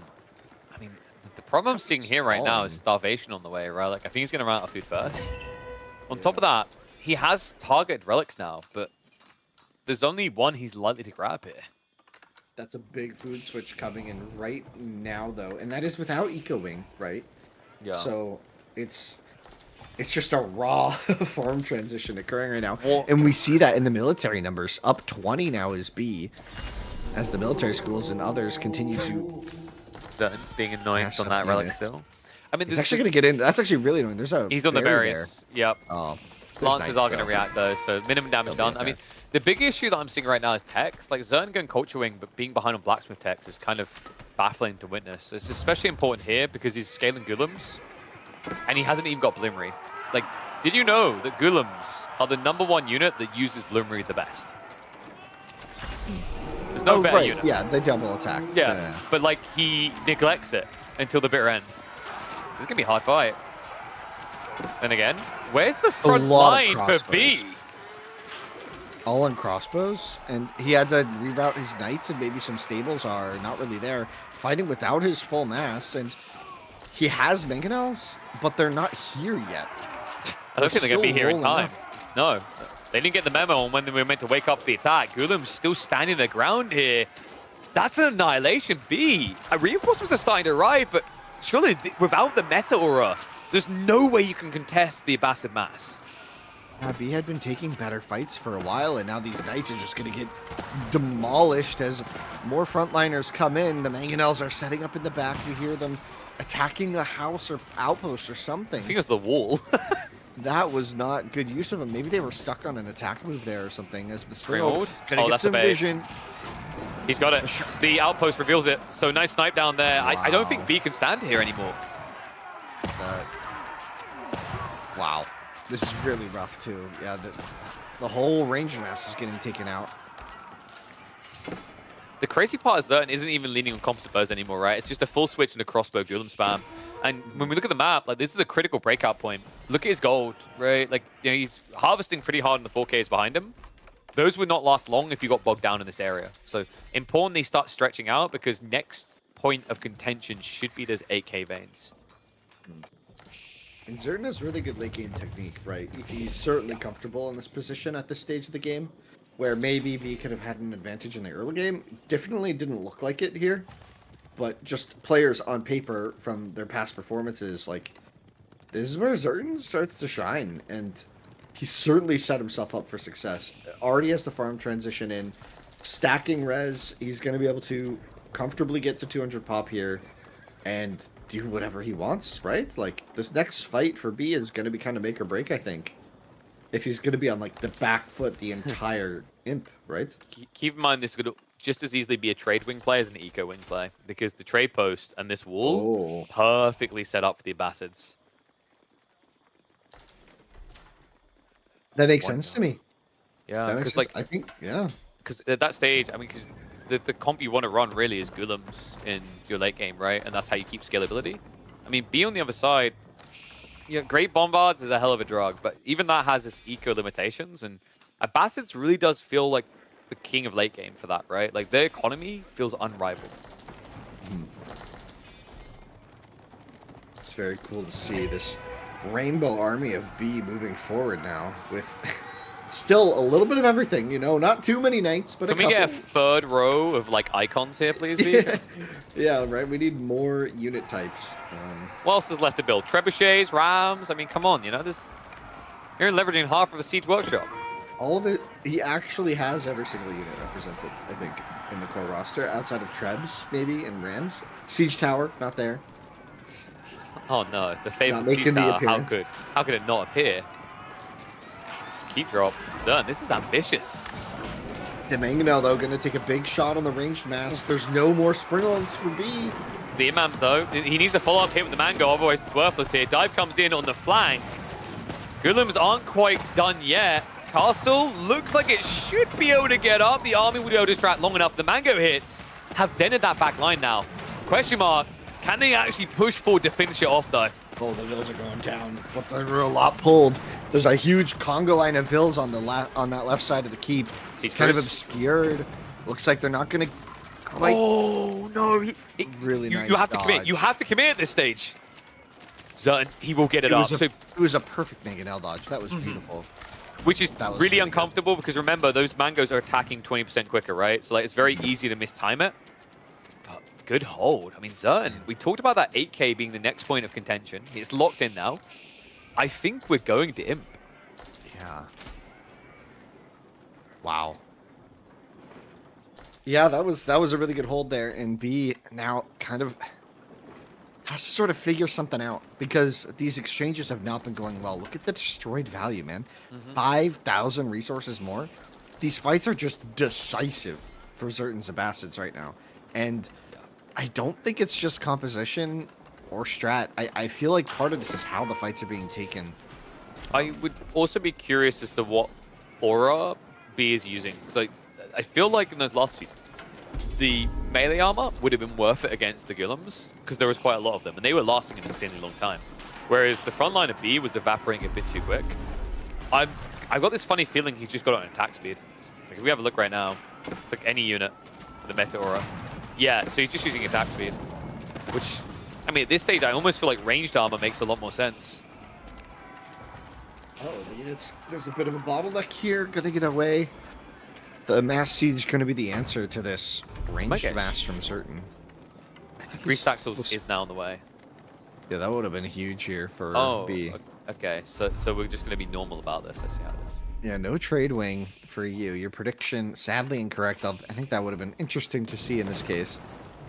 I mean, the problem I'm seeing here right now is Stalling. starvation on the way, right? Like, I think he's going to run out of food first. On top of that, he has targeted relics now, but there's only one he's likely to grab here. That's a big food switch coming in right now, though, and that is without Eco Wing, right? Yeah. So it's just a raw farm transition occurring right now, Well- and we see that in the military numbers. Up 20 now is B, as the military schools and others continue to. Certain being annoying Mass on up that relic units. still. I mean, He's actually going to get in. That's actually really annoying. There's a. he's on the berry berries. Yep. there. Oh, there's Lancers are going to though. react though, so minimum damage They'll be done. I mean, okay. the big issue that I'm seeing right now is Tex. Like, Zern going Culture Wing, but being behind on Blacksmith Tex is kind of baffling to witness. It's especially important here because he's scaling Golems, and he hasn't even got Bloomery. Like, did you know that Golems are the #1 unit that uses Bloomery the best? There's no better right. unit. Yeah, they double attack. Yeah, but like he neglects it until the bitter end. This is gonna be a hard fight. Then again, where's the front lot of line for B? crossbows. All on crossbows, and he had to reroute his knights, and maybe some stables are not really there. Fighting without his full mass, and he has mangonels, but they're not here yet. I don't think they're gonna be still here in rolling time. No, they didn't get the memo on when they were meant to wake up for the attack. Gulem's still standing their ground here. That's an annihilation. B. Reinforcements are starting to arrive, but surely without the meta aura, there's no way you can contest the Abbasid mass. B had been taking better fights for a while, and now these knights are just going to get demolished as more frontliners come in. The mangonels are setting up in the back. We hear them attacking a house or outpost or something. I think it was the wall. That was not good use of them. Maybe they were stuck on an attack move there or something. As the Springhold? gonna Oh, get that's a some bait. vision. He's got it. The outpost reveals it. So nice snipe down there. I don't think Wow. B can stand here anymore. Wow, this is really rough too. Yeah, the whole range mass is getting taken out. The crazy part is Zerton isn't even leaning on composite bows anymore, right? It's just a full switch into crossbow Golem spam. And when we look at the map, like, this is a critical breakout point. Look at his gold, right? Like, you know, he's harvesting pretty hard in the 4Ks behind him. Those would not last long if you got bogged down in this area. So important they start stretching out, because next point of contention should be those 8K veins. And Zerton has really good late game technique, right? He's certainly comfortable in this position at this stage of the game, where maybe B could have had an advantage in the early game. Definitely didn't look like it here, but just players on paper from their past performances, like, this is where Zerton starts to shine, and he certainly set himself up for success. Already has the farm transition in, stacking res, he's going to be able to comfortably get to 200 pop here, and do whatever he wants, right? Like, this next fight for B is going to be kind of make or break, I think. If he's going to be on, like, the back foot the entire imp, right? Keep in mind, this could just as easily be a trade wing play as an eco wing play, because the trade post and this wall perfectly set up for the Abbasids. That makes sense to me. Yeah, That makes because sense. like, I think, yeah. because at that stage, I mean, because the comp you want to run really is Golems in your late game, right? And that's how you keep scalability. I mean, B on the other side, yeah, Great Bombards is a hell of a drug, but even that has its eco limitations, and Abbasids really does feel like the king of late game for that, right? Like, their economy feels unrivaled. It's very cool to see this rainbow army of B moving forward now with still a little bit of everything, you know, not too many knights, but Can we get a third row of, like, icons here, please, V? Yeah, right. We need more unit types. What else is left to build? Trebuchets, Rams? I mean, come on, you know, this... You're leveraging half of a Siege Workshop. All of it, he actually has every single unit represented, I think, in the core roster, outside of Trebs, maybe, and Rams. Siege Tower, not there. Oh no, the fabled Not making Siege the Tower, appearance. how could it not appear? Keep drop. Zern, this is ambitious. The Mangonel, though, going to take a big shot on the ranged mass. There's no more Springles for B. The Imams, though, he needs a follow-up hit with the Mango, otherwise it's worthless here. Dive comes in on the flank. Golems aren't quite done yet. Castle looks like it should be able to get up. The army will be able to distract long enough. The Mango hits have dented that back line now. Question mark, can they actually push forward to finish it off, though? Oh, the Vills are going down, but they're a lot pulled. There's a huge conga line of Vills on the on that left side of the keep. Siege Kind of Cruise. obscured Looks like they're not gonna quite. Oh no! Really you, nice you have to commit. dodge. You have to commit at this stage. Zertan, he will get it, It up. was, So, it was a perfect Mangonel dodge. That was beautiful. which is That was really really good. uncomfortable because remember, those mangoes are attacking 20% quicker, right? So like, it's very easy to mistime it. But good hold. I mean, Zertan, we talked about that 8K being the next point of contention. It's locked in now. I think we're going to Imp. Yeah. Wow. Yeah, that was a really good hold there, and B now kind of has to sort of figure something out because these exchanges have not been going well. Look at the destroyed value, man. 5,000 resources more. These fights are just decisive for certain Zabastids right now. And I don't think it's just composition or strat. I feel like part of this is how the fights are being taken. I would also be curious as to what aura B is using. So I feel like in those last few fights, the melee armor would have been worth it against the Gullums because there was quite a lot of them and they were lasting an insanely long time. Whereas the front line of B was evaporating a bit too quick. I've got this funny feeling he's just got it on attack speed. Like if we have a look right now, like any unit for the meta aura. Yeah, so he's just using attack speed. Which, I mean, at this stage, I almost feel like ranged armor makes a lot more sense. Oh, the units. There's a bit of a bottleneck here. Gonna get away. The mass siege going to be the answer to this ranged Okay. mass from certain. I think Three he's- stacks we'll s- is now on the way. Yeah, that would have been huge here for Oh, B. okay. So we're just going to be normal about this. I see how it is. Yeah, no trade wing for you. Your prediction, sadly incorrect. I think that would have been interesting to see in this case.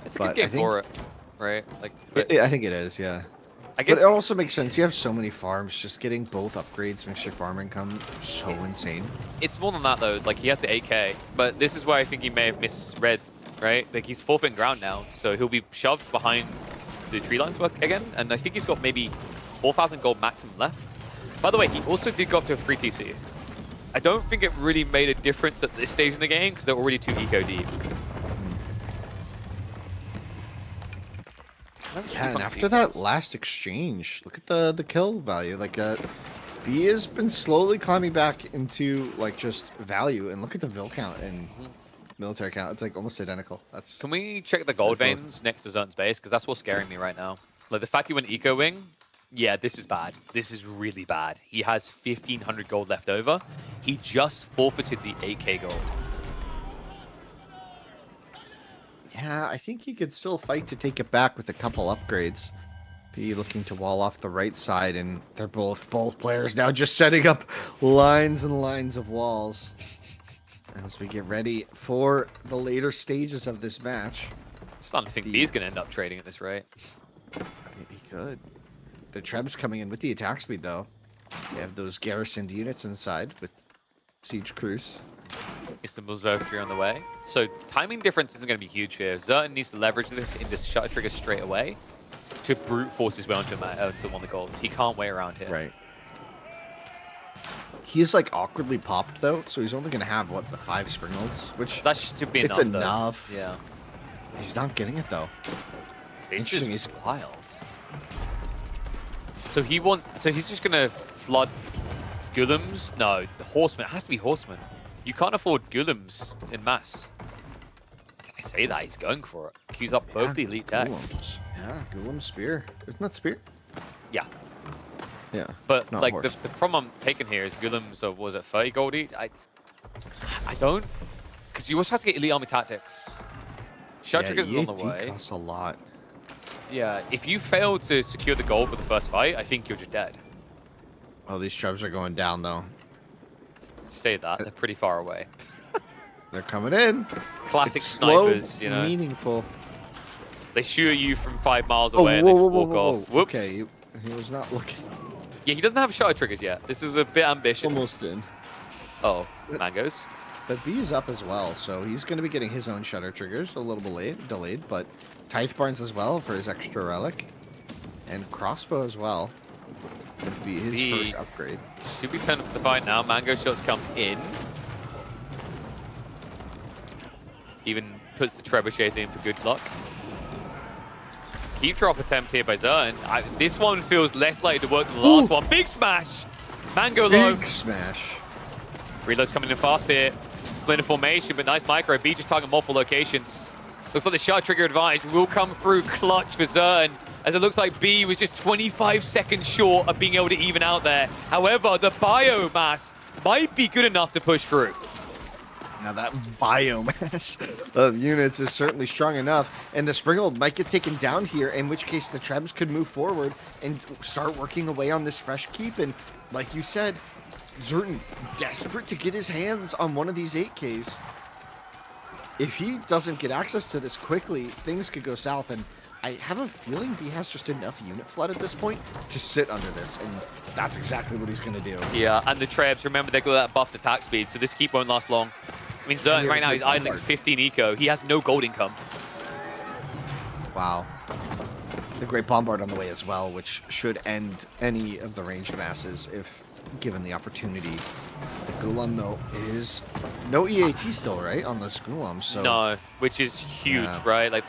It's a But good I game think- for it, right? Like, but I think it is, yeah. I guess But it also makes sense. You have so many farms. Just getting both upgrades makes your farm income so insane. it's more than that though. Like he has the 8K, but this is where I think he may have misread, right? Like he's forfeiting ground now, so he'll be shoved behind the tree lines again, and I think he's got maybe 4,000 gold maximum left. By the way, he also did go up to a free TC. I don't think it really made a difference at this stage in the game because they're already too eco deep. Yeah, and after that last exchange, look at the kill value. Like B has been slowly climbing back into like just value, and look at the vil count and military count. It's like almost identical. That's Can we check the gold Very close. veins next to Zertan's base? Because that's what's scaring me right now. Like the fact he went eco wing, yeah, this is bad. This is really bad. He has 1,500 gold left over. He just forfeited the 8K gold. yeah. I think he could still fight to take it back with a couple upgrades. B looking to wall off the right side, and they're both players now just setting up lines and lines of walls as we get ready for the later stages of this match. I'm starting to think B's going to end up trading at this rate. He could. The Treb's coming in with the attack speed, though. They have those garrisoned units inside with siege crews. Istanbul's Overtree on the way. So timing difference isn't going to be huge here. Zertan needs to leverage this into shutter triggers straight away to brute force his way onto one of the goals. He can't wait around here. Right. He's like awkwardly popped though, so he's only gonna have what, the 5 springolds, which That should be it's enough. though. enough. Yeah. He's not getting it though. This Interesting, is he's- wild. So he wants. So he's just gonna flood Gullums. No, the horsemen. It has to be horsemen. You can't afford Gullums in mass. I say that he's going for it. Queues up both the elite decks. Golems. Yeah, Golem spear. Isn't that spear? Yeah, Yeah. but not like horse. the problem I'm taking here is Gullums. Was it 30 gold each? I don't, because you also have to get elite army tactics. Shot Yeah, triggers is on the EAT way. costs a lot. Yeah, if you fail to secure the gold with the first fight, I think you're just dead. Oh, these Trebs are going down though. You say that, they're pretty far away. They're coming in. Classic It's slow, snipers, you know. meaningful. They shoot at you from 5 miles Oh, away whoa, and whoa, then whoa, walk whoa, off. whoa. Whoops. Okay, he was not looking. Yeah, he doesn't have shutter triggers yet. This is a bit ambitious. Almost in. Oh, mangoes. But B's up as well, so he's going to be getting his own shutter triggers, a little bit delayed, but Tithe Barnes as well for his extra relic, and crossbow as well. Going to be his B. first upgrade. Should be turning for the fight now. Mango shots come in. Even puts the trebuchets in for good luck. Keep drop attempt here by Zertan. This one feels less likely to work than the last one. Big smash! Mango low. Big smash. Reload's coming in fast here. Splinter formation, but nice micro. B just targeting multiple locations. Looks like the shot trigger advantage will come through clutch for Zertan, as it looks like B was just 25 seconds short of being able to even out there. However, the biomass might be good enough to push through. Now that biomass of units is certainly strong enough, and the Springald might get taken down here, in which case the Trebs could move forward and start working away on this fresh keep. And like you said, Zertan desperate to get his hands on one of these 8Ks. If he doesn't get access to this quickly, things could go south, and I have a feeling B has just enough unit flood at this point to sit under this, and that's exactly what he's going to do. Yeah, and the Trebs, remember, they got that buffed attack speed, so this keep won't last long. I mean, Zertan right now, he's idling 15 eco. He has no gold income. Wow. The Great Bombard on the way as well, which should end any of the ranged masses if given the opportunity. The Gulam, though, is no EAT still, right, on the Gulam, so... No, which is huge, right? Like,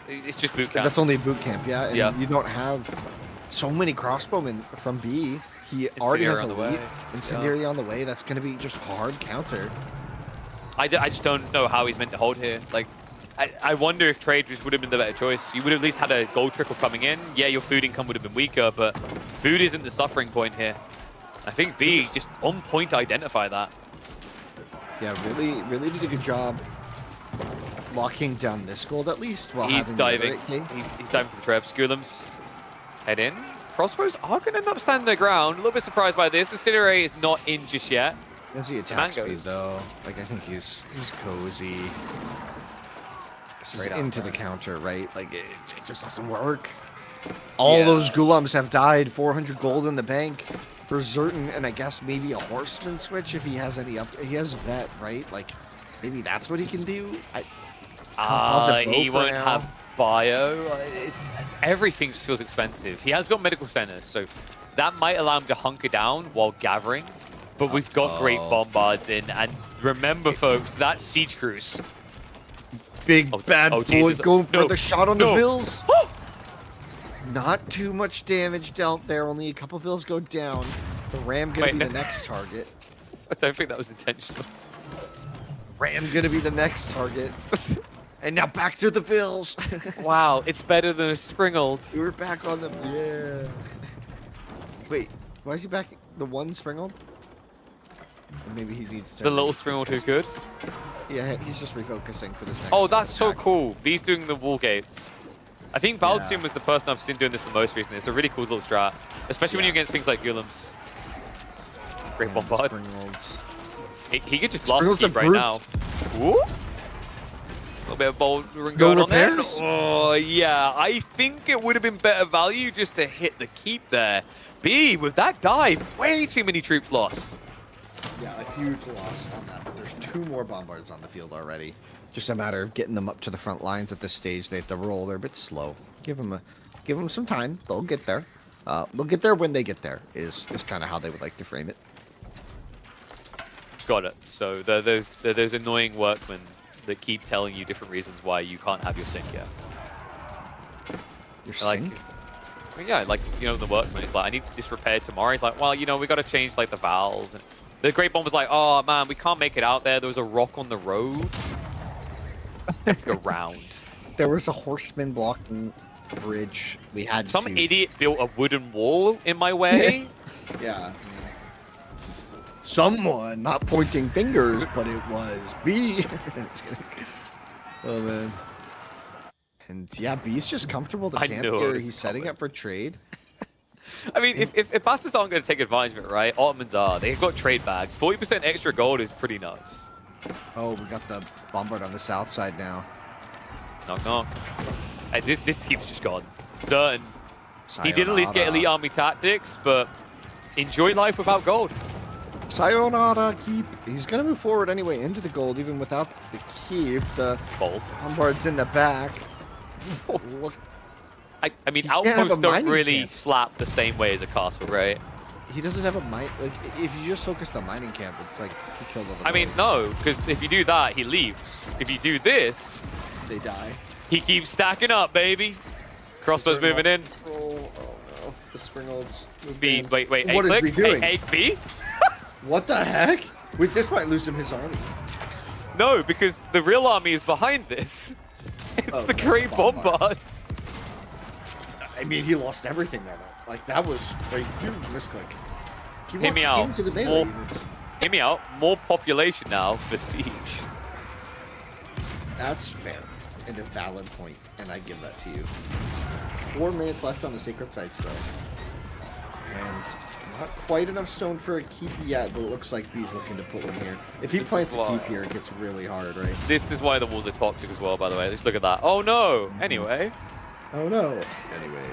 it's just boot camp. That's only boot camp, yeah, and Yeah. you don't have so many crossbowmen from B. He already has a on the way. lead. Incendiary on the way. That's going to be just hard counter. I just don't know how he's meant to hold here. Like, I wonder if trade just would have been the better choice. You would have at least had a gold trickle coming in. Yeah, your food income would have been weaker, but food isn't the suffering point here. I think B just on point to identify that. Yeah, really did a good job locking down this gold at least while He's having diving. the other 8K. He's diving for the Trebs. Gulams head in. Crossbows are going to end up standing their ground. A little bit surprised by this. Incinerate is not in just yet. Has the attack speed Mangoes. though? Like I think he's cozy. This is Straight up, into the right? counter, right? Like it just doesn't work. All those Gulams have died. 400 gold in the bank for Zertan, and I guess maybe a Horseman switch if he has any up. He has Vet, right? Like maybe that's what he can do. He won't have bio. Everything just feels expensive. He has got medical centers, so that might allow him to hunker down while gathering. But we've got great bombards in, and remember, folks, that's Siege Cruise. Big bad boy Jesus. going for No. the shot on the No. Vills. Not too much damage dealt there. Only a couple Vills go down. The Ram gonna Wait, be no. the next target. I don't think that was intentional. Ram gonna be the next target. And now back to the Vills. Wow, it's better than a Springald. We're back on them. Yeah. Wait, why is he back? The one Springald? Or maybe he needs to. The little Springald who's good. Yeah, he's just refocusing for this next. Oh, that's so attack. cool. B's doing the wall gates. I think Baldwin was the person I've seen doing this the most recently. It's a really cool little strat, especially when you're against things like Gulams. Great And bombard. Springalds. He could just blast Springalds the keep have right now. Ooh. A little bit of bouldering going on there. repairs? Oh, yeah. I think it would have been better value just to hit the keep there. B, with that dive, way too many troops lost. Yeah, a huge loss on that. But there's 2 more bombards on the field already. Just a matter of getting them up to the front lines at this stage. They have to roll. They're a bit slow. Give them some time. They'll get there. They'll get there when they get there. Is kind of how they would like to frame it. Got it. So they're those annoying workmen that keep telling you different reasons why you can't have your sync yet. Your Like, sync? well, yeah, like, you know, the workman is like, I need this repaired tomorrow. He's like, well, you know, we got to change like the valves. And the Great Bomb was like, oh man, we can't make it out there. There was a rock on the road. Let's go round. There was a horseman blocking bridge. We had Some to. idiot built a wooden wall in my way. Yeah. Someone, not pointing fingers, but it was B. Oh man. And yeah, B's just comfortable to I camp know here. this He's is setting coming. up for trade. I mean, if bastards aren't going to take advantage of it, right? Ottomans are. They've got trade bags. 40% extra gold is pretty nuts. Oh, we got the bombard on the south side now. Knock, knock. Hey, this keeps just gone. Certain. He did at least get elite army tactics, but enjoy life without gold. Sayonara keep. He's gonna move forward anyway into the gold, even without the keep. The Bold. bombard's in the back. Look, I mean, You can't have a outposts don't mining really camp. slap the same way as a castle, right? he doesn't have a mine. Like, if you just focused on mining camp, it's like he killed all the. I mean, boats. no, because if you do that, he leaves. If you do this, They die. he keeps stacking up, baby. Crossbows moving in. Control. Oh no, the Springalds. moved B, in. wait, What is A-click? he doing? A, B? What the heck? Wait, this might lose him his army. No, because the real army is behind this. It's Oh, the no, great bombards. bombards. I mean, he lost everything there, though. Like, that was a huge misclick. He Hear me out. into the melee More- units. Hear me out. More population now for Siege. That's fair and a valid point, and I give that to you. 4 minutes left on the sacred sites, though. And not quite enough stone for a keep yet, but it looks like B's looking to put one here. If he plants a keep here, it gets really hard, right? This is why the walls are toxic as well, by the way. Just look at that. Oh no! Anyway. Oh no. Anyway.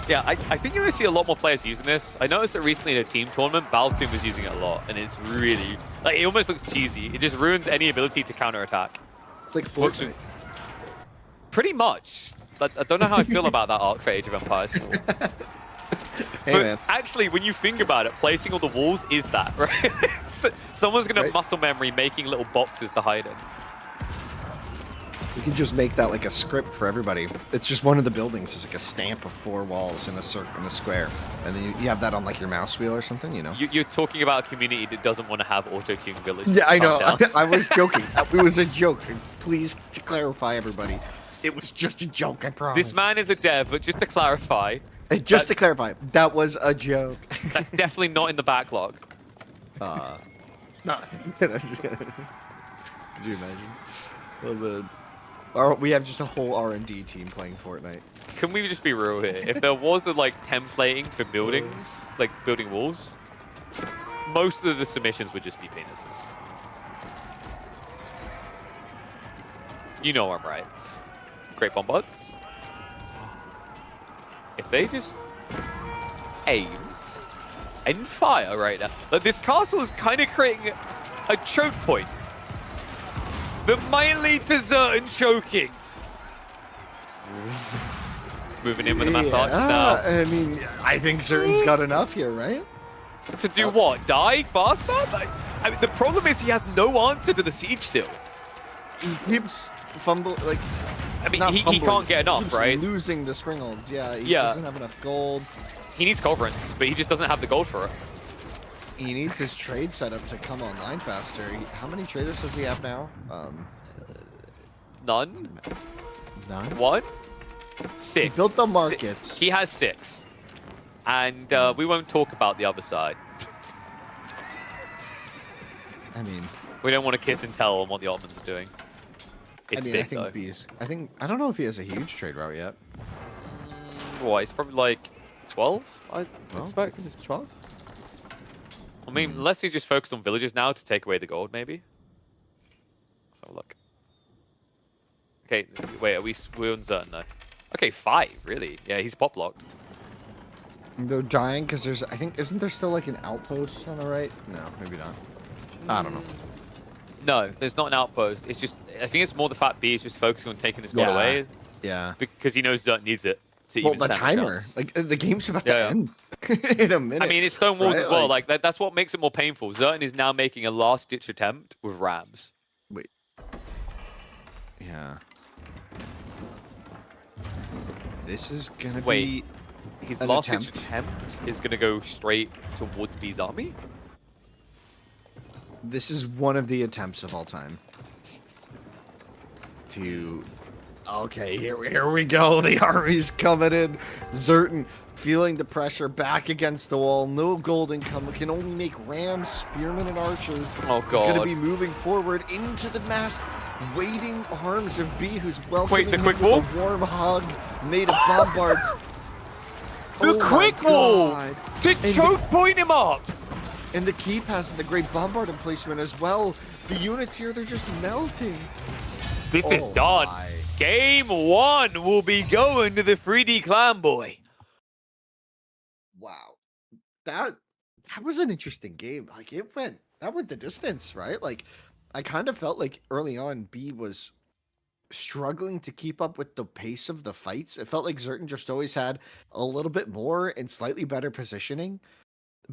Yeah, I think you're going to see a lot more players using this. I noticed that recently in a team tournament, Baltoon was using it a lot, and it's really... Like, it almost looks cheesy. It just ruins any ability to counterattack. It's like Fortnite. Pretty much. But I don't know how I feel about that arc for Age of Empires 4. Hey, But man. actually, when you think about it, placing all the walls is that, right? Someone's going to Right. muscle memory making little boxes to hide in. You can just make that like a script for everybody. It's just one of the buildings is like a stamp of 4 walls in a circle in a square, and then you have that on like your mouse wheel or something, you know. You're talking about a community that doesn't want to have auto-queuing villages. Yeah, I Calm know. down. I was joking. It was a joke. Please to clarify, everybody. It was just a joke. I promise. This man is a dev, but just to clarify, Just to clarify, that was a joke. that's definitely not in the backlog. No. Could you imagine? Oh man. We have just a whole R&D team playing Fortnite. Can we just be real here? If there was a like templating for buildings, like building walls, most of the submissions would just be penises. You know I'm right. Great bombards. If they just aim and fire right now, like this castle is kind of creating a choke point that might lead to Zertan choking. Moving in with the mass archers now. I mean, I think Zertan's got enough here, right? To do what? Die faster? Like, I mean, the problem is he has no answer to the siege still. He keeps fumbling, like... I mean, not he fumbling, can't get enough, keeps right? Losing the Springholds, yeah. He Yeah. doesn't have enough gold. He needs culverins, but he just doesn't have the gold for it. He needs his trade setup to come online faster. How many traders does he have now? None? None? One? 6. He built the markets. He has 6. And we won't talk about the other side. I mean... We don't want to kiss and tell on what the Ottomans are doing. It's I big, think though. B's... I don't know if he has a huge trade route yet. What, he's probably like 12, I Well, expect. I think it's 12? I mean, unless he's just focused on villages now to take away the gold, maybe. Let's have a look. Okay, wait, we're uncertain though. Okay, 5, really? Yeah, he's pop locked. They're dying because there's... I think... Isn't there still like an outpost on the right? No, maybe not. I don't know. No, there's not an outpost. It's just, I think it's more the fact B is just focusing on taking this gold Yeah. away Yeah. because he knows Zert needs it to Well, even the stand a timer. chance. Like, the game's about Yeah, to yeah. end in a minute. I mean, it's stone walls right? as well. Like that's what makes it more painful. Zertan is now making a last-ditch attempt with Rams. Wait. Yeah. This is gonna Wait. be... His An last-ditch attempt. attempt is going to go straight towards B's army? This is one of the attempts of all time. To... Okay, here we go. The army's coming in. Zertan feeling the pressure back against the wall. No gold income. Can only make rams, spearmen, and archers. Oh, He's going to God. be moving forward into the mass, waiting arms of B, who's welcoming the him quick with wall? a warm hug made of bombards. The Oh my quick wall God. to And choke point him up. And the keep has the great bombard emplacement as well. The units here, they're just melting. This is Oh done. my. Game 1 will be going to the 3D Clan Boy. Wow. That was an interesting game. Like that went the distance, right? Like I kind of felt like early on B was struggling to keep up with the pace of the fights. It felt like Zertan just always had a little bit more and slightly better positioning,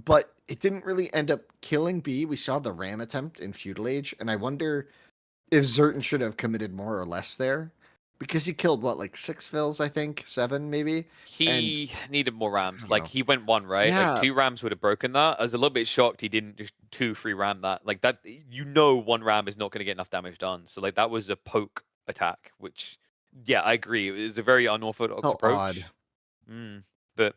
but it didn't really end up killing B. We saw the ram attempt in Feudal Age, and I wonder if Zertan should have committed more or less there, because he killed what, like 6 fills, I think, 7 maybe. He needed more rams. don't Like know. he went 1, right? Yeah. Like 2 rams would have broken that. I was a little bit shocked he didn't just 2-3 ram that. Like that, 1 ram is not going to get enough damage done. So like that was a poke attack, which yeah, I agree. It was a very unorthodox Felt approach. odd. But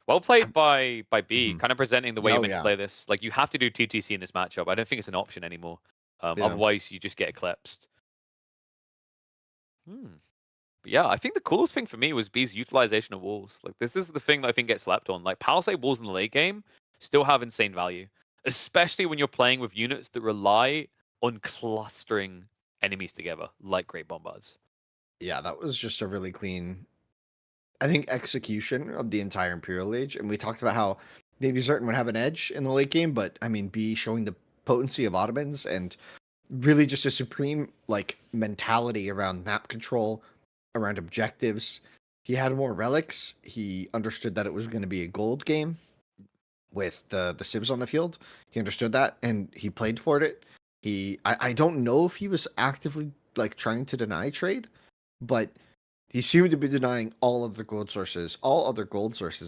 well played by B, Mhm. kind of presenting the way Oh, you meant yeah. to play this. Like you have to do TTC in this matchup. I don't think it's an option anymore. Yeah. Otherwise, you just get eclipsed. But yeah, I think the coolest thing for me was B's utilization of walls. Like this is the thing that I think gets slept on. Like Palisade walls in the late game still have insane value, especially when you're playing with units that rely on clustering enemies together, like Great Bombards. Yeah, that was just a really clean, I think, execution of the entire Imperial Age. And we talked about how maybe Zertan would have an edge in the late game, but I mean, B showing the potency of Ottomans and really just a supreme like mentality around map control, around objectives. He had more relics. He understood that it was going to be a gold game with the civs on the field. He understood that and he played for it. I don't know if he was actively like trying to deny trade, but he seemed to be denying all other gold sources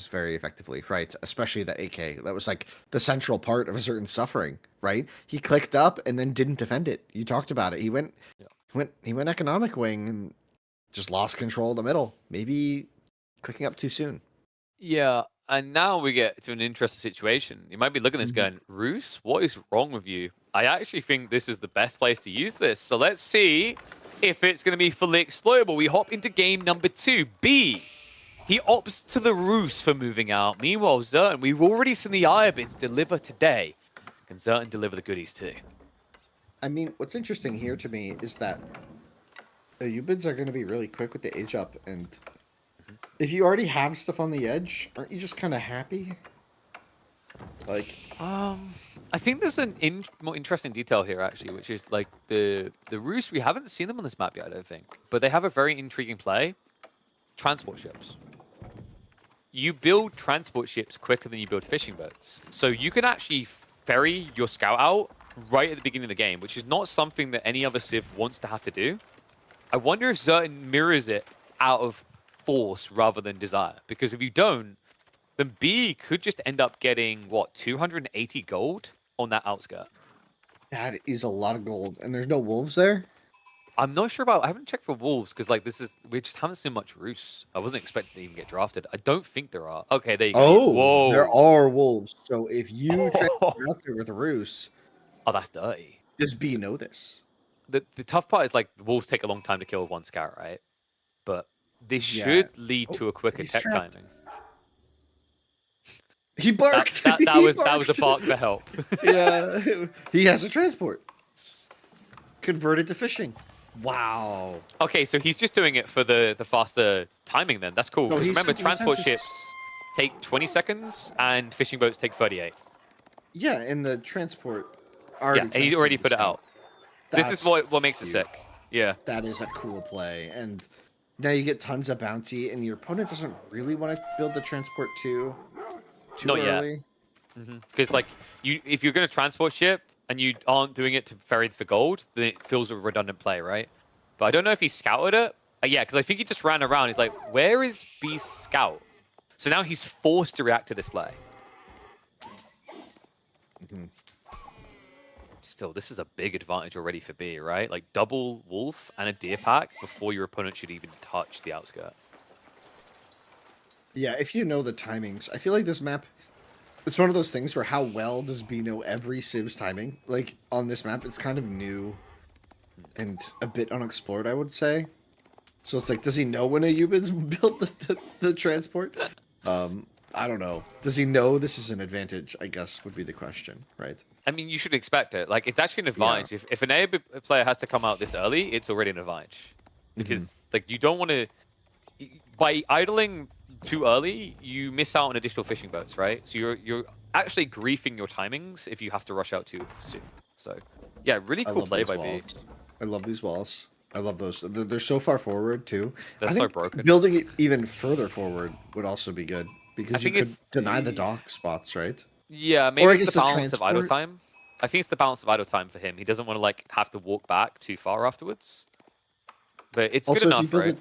very effectively, right? Especially that AK. That was like the central part of a certain suffering, right? He clicked up and then didn't defend it. You talked about it. He went economic wing and just lost control of the middle. Maybe clicking up too soon. Yeah, and now we get to an interesting situation. You might be looking at this going, Roos, what is wrong with you? I actually think this is the best place to use this. So let's see if it's going to be fully exploitable. We hop into game number 2. B, he opts to the Roos for moving out. Meanwhile, Zertan, we've already seen the Iobins deliver today. Can Zertan deliver the goodies too? I mean, what's interesting here to me is that the Ubids are going to be really quick with the age up, and if you already have stuff on the edge, aren't you just kind of happy? Like, I think there's an more interesting detail here actually, which is like the Roos. We haven't seen them on this map yet, I don't think, but they have a very intriguing play. Transport ships. You build transport ships quicker than you build fishing boats, so you can actually ferry your scout out right at the beginning of the game, which is not something that any other civ wants to have to do. I wonder if Zertan mirrors it out of force rather than desire, because if you don't, then B could just end up getting, what, 280 gold on that outskirt? that is a lot of gold, and there's no wolves there? I'm not sure about, I haven't checked for wolves, because like we just haven't seen much Roos. I wasn't expecting to even get drafted. I don't think there are. Okay, there you go. Oh, Whoa. there are wolves. So if you transfer out there with a Roos, Oh, that's dirty. does B know this? The tough part is like the wolves take a long time to kill with one scout, right? But this Yeah. should lead to a quicker he's tech trapped. timing. He barked. That He was a barked. bark for help. Yeah, he has a transport. Converted to fishing. Wow. Okay, so he's just doing it for the faster timing then. That's cool. No, 'Cause he's- remember, he's transport actually- ships take 20 seconds and fishing boats take 38. Yeah, and the transport. Yeah, and he's already put it out. This is That's what makes it cute. sick. Yeah. That is a cool play, and now you get tons of bounty, and your opponent doesn't really want to build the transport too Not yet. early. Because like if you're going to transport ship and you aren't doing it to ferry for gold, then it feels a redundant play, right? But I don't know if he scouted it. Yeah, because I think he just ran around. He's like, where is B's scout? So now he's forced to react to this play. Still, this is a big advantage already for B, right? Like double wolf and a deer pack before your opponent should even touch the outskirt. Yeah, if you know the timings, I feel like this map, it's one of those things where how well does B know every civ's timing? Like on this map, it's kind of new and a bit unexplored, I would say. So it's like, does he know when a Eubin's built the transport? I don't know. Does he know this is an advantage? I guess would be the question, right? I mean, you should expect it. Like, it's actually an advantage. If an A player has to come out this early, it's already an advantage. Because, like, you don't want to... By idling too early, you miss out on additional fishing boats, right? So you're actually griefing your timings if you have to rush out too soon. So, yeah, really I cool love play these by B. walls. I love these walls. I love those. They're so far forward, too. They're I so think broken. building it even further forward would also be good. Because you think could it's deny the the- dock spots, right? Yeah, Or maybe I it's guess the the balance of idle transport- time. I think it's the balance of idle time for him. He doesn't want to, like, have to walk back too far afterwards. But it's Also, good enough, right?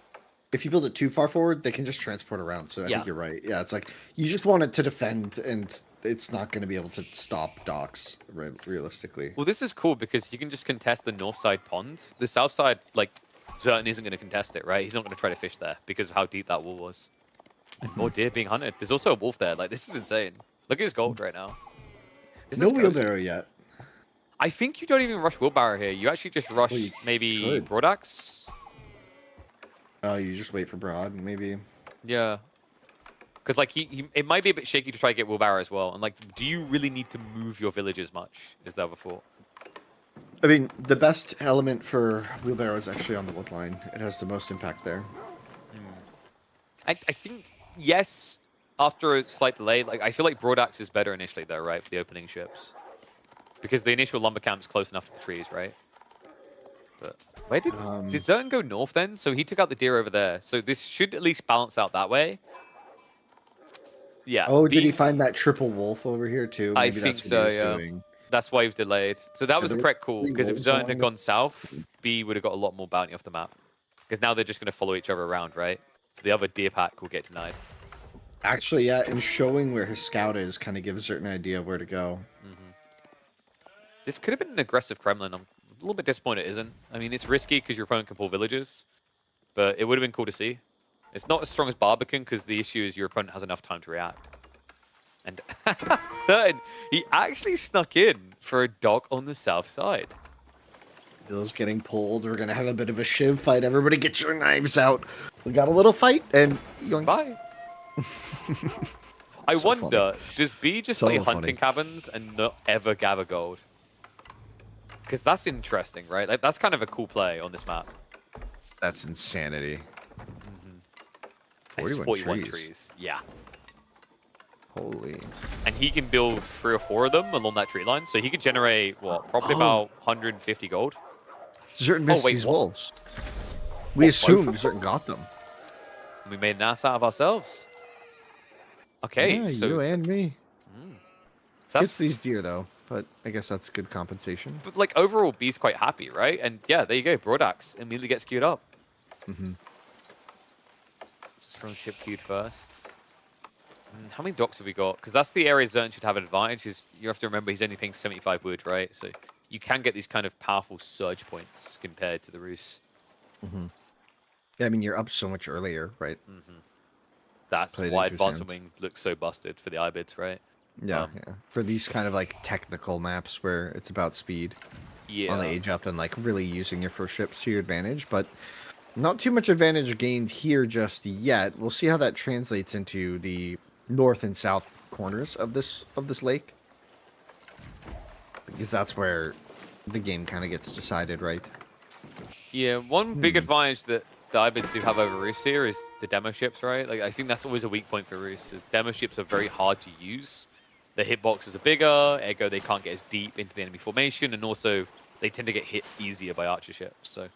if you build it too far forward, they can just transport around. So I Yeah. think you're right. Yeah, it's like you just want it to defend, and it's not going to be able to stop docks realistically. Well, this is cool because you can just contest the north side pond. The south side, like, Zerton isn't going to contest it, right? He's not going to try to fish there because of how deep that wall was. And more deer being hunted. There's also a wolf there. Like, this is insane. Look at his gold right now. This No is crazy. wheelbarrow yet. I think you don't even rush wheelbarrow here. You actually just rush you maybe could. broadaxe. You just wait for broad, maybe. Yeah. Because, like, it might be a bit shaky to try to get wheelbarrow as well. And, like, do you really need to move your villages much? Is the other thought. I mean, the best element for wheelbarrow is actually on the wood line. It has the most impact there. I think, yes, after a slight delay, like, I feel like broadaxe is better initially, though, right, for the opening ships. Because the initial lumber camp's close enough to the trees, right? But where did Zerton go north then? So he took out the deer over there. So this should at least balance out that way. Yeah. Oh, did he find that triple wolf over here too? I Maybe think that's what so, he was yeah. doing. That's why he was delayed. So that was the there were correct call, 3 because if wolves Zerton along had the- gone south, B would have got a lot more bounty off the map. Because now they're just going to follow each other around, right? So the other deer pack will get denied. Actually, yeah, and showing where his scout is kind of gives a certain idea of where to go. This could have been an aggressive Kremlin. I'm a little bit disappointed it isn't. I mean, it's risky because your opponent can pull villages, but it would have been cool to see. It's not as strong as Barbican because the issue is your opponent has enough time to react. And Certain, he actually snuck in for a dock on the south side. Bill's getting pulled. We're gonna have a bit of a shiv fight. Everybody, get your knives out. We got a little fight, and yoink. Bye. I So wonder, does B just So play funny. hunting cabins and not ever gather gold? Because that's interesting, right? Like, that's kind of a cool play on this map. That's insanity. And it's 41 trees. Yeah. Holy. And he can build 3 or 4 of them along that tree line. So he could generate, what, probably about 150 gold? Zerton missed wait, these what? wolves. We What, assumed both of Zerton got them. We made an ass out of ourselves. Okay, Yeah, so you and me. so It's that's, these deer though, but I guess that's good compensation. but like overall, B's quite happy, right? And yeah, there you go. Broadaxe immediately gets queued up. Just from ship queued first. How many docks have we got? Because that's the area Zerton should have an advantage. Is you have to remember he's only paying 75 wood, right? So you can get these kind of powerful surge points compared to the Rus. Yeah, I mean you're up so much earlier, right? That's Played why into his Advanced hands. Wing looks so busted for the Ibids, right? Yeah, yeah. For these kind of like technical maps where it's about speed Yeah. on the age up and like really using your first ships to your advantage, but not too much advantage gained here just yet. We'll see how that translates into the north and south corners of this lake, because that's where the game kind of gets decided, right? Yeah, one big advantage that the Ibids do have over Rus here is the demo ships, right? Like, I think that's always a weak point for Rus, is demo ships are very hard to use. The hitboxes are bigger, ergo they can't get as deep into the enemy formation, and also they tend to get hit easier by archer ships. So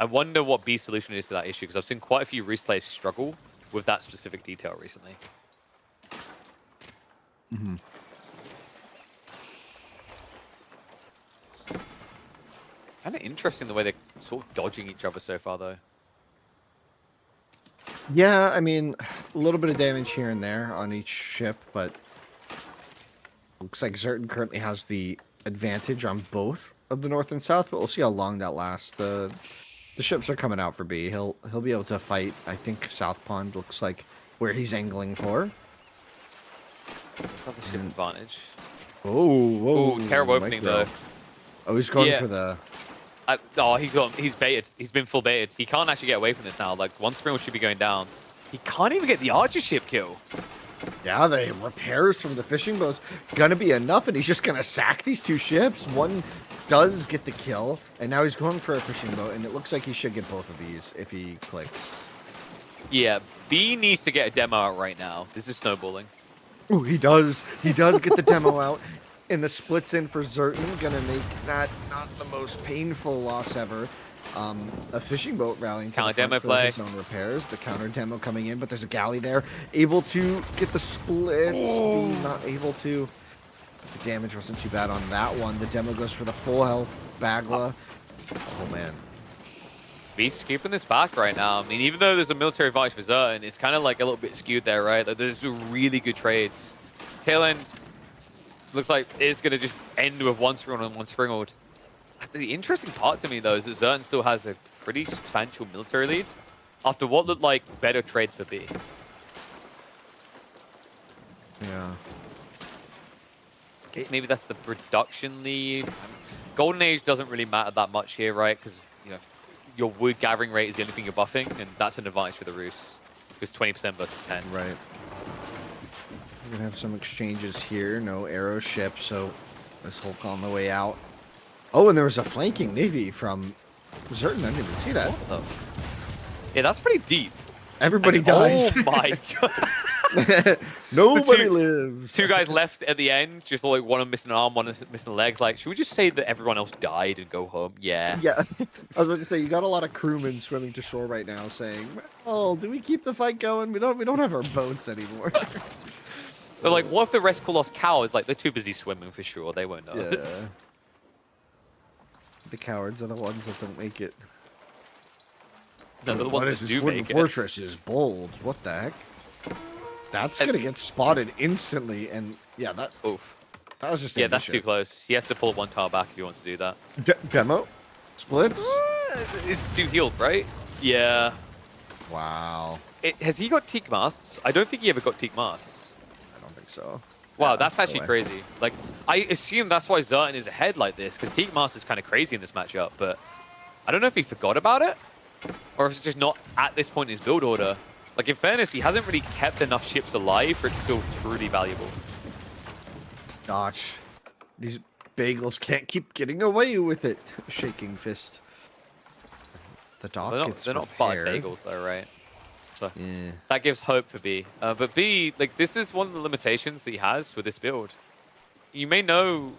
I wonder what B's solution is to that issue, because I've seen quite a few Rus players struggle with that specific detail recently. Kind of interesting the way they're sort of dodging each other so far, though. Yeah, I mean, a little bit of damage here and there on each ship, but looks like Zerton currently has the advantage on both of the north and south, but we'll see how long that lasts. The ships are coming out for B. He'll be able to fight. I think South Pond looks like where he's angling for. Let's have the ship advantage. Oh, whoa! Ooh, terrible opening, micro. though. Oh, he's going Yeah. for the. He's baited. He's been full baited. He can't actually get away from this now. Like, one spring should be going down. He can't even get the archer ship kill. Yeah, the repairs from the fishing boat's gonna be enough, and he's just gonna sack these 2 ships. One does get the kill, and now he's going for a fishing boat, and it looks like he should get both of these if he clicks. Yeah, B needs to get a demo out right now. This is snowballing. Oh, he does. He does get the demo out. And the splits in for Zerton, gonna make that not the most painful loss ever. A fishing boat rallying to Counter the front demo for play. his own repairs. The counter demo coming in, but there's a galley there, able to get the splits. Being not able to. The damage wasn't too bad on that one. The demo goes for the full health Bagla. Oh man. Beast's keeping this back right now. I mean, even though there's a military advantage for Zertan, it's kind of like a little bit skewed there, right? Like, there's really good trades. Tail end looks like it's going to just end with one Springald and one Springald. The interesting part to me, though, is that Zertan still has a pretty substantial military lead after what looked like better trades for B. Yeah. I guess maybe that's the production lead. Golden Age doesn't really matter that much here, right? Because your wood gathering rate is the only thing you're buffing, and that's an advantage for the Rus. Because 20% versus 10. Right. We're gonna have some exchanges here. No arrow ship, so let's Hulk on the way out. Oh, and there was a flanking navy from Zertan. I didn't even see that. Oh. Yeah, that's pretty deep. Everybody And, dies. Oh my god. Nobody lives. Two guys left at the end, just like one of them missing an arm, one missing legs. Like, should we just say that everyone else died and go home? Yeah. Yeah. I was about to say, you got a lot of crewmen swimming to shore right now saying, "Oh, do we keep the fight going? We don't have our boats anymore." But like, what if the rest lost cows? Like, they're too busy swimming for sure. They won't know. Yeah. The cowards are the ones that don't make it. No, they're the What ones is that this do wooden make it. fortress is bold. What the heck? That's gonna get spotted instantly, and yeah, that Oof. was just Yeah, that's too ambitious. close. He has to pull one tile back if he wants to do that. Demo splits. It's too healed, right? Yeah. Wow, Has he got teak masts? I don't think he ever got teak masts. I don't think so. Wow, Yeah, that's no actually way. crazy. Like, I assume that's why Zertan is ahead like this, because teak mast is kind of crazy in this matchup, but I don't know if he forgot about it, or if it's just not at this point in his build order. Like, in fairness, he hasn't really kept enough ships alive for it to feel truly valuable. Gosh, these bagels can't keep getting away with it. Shaking fist. The dock gets They're not bad repaired. bagels, though, right? So Yeah. that gives hope for B. But B, like, this is one of the limitations that he has with this build. You may know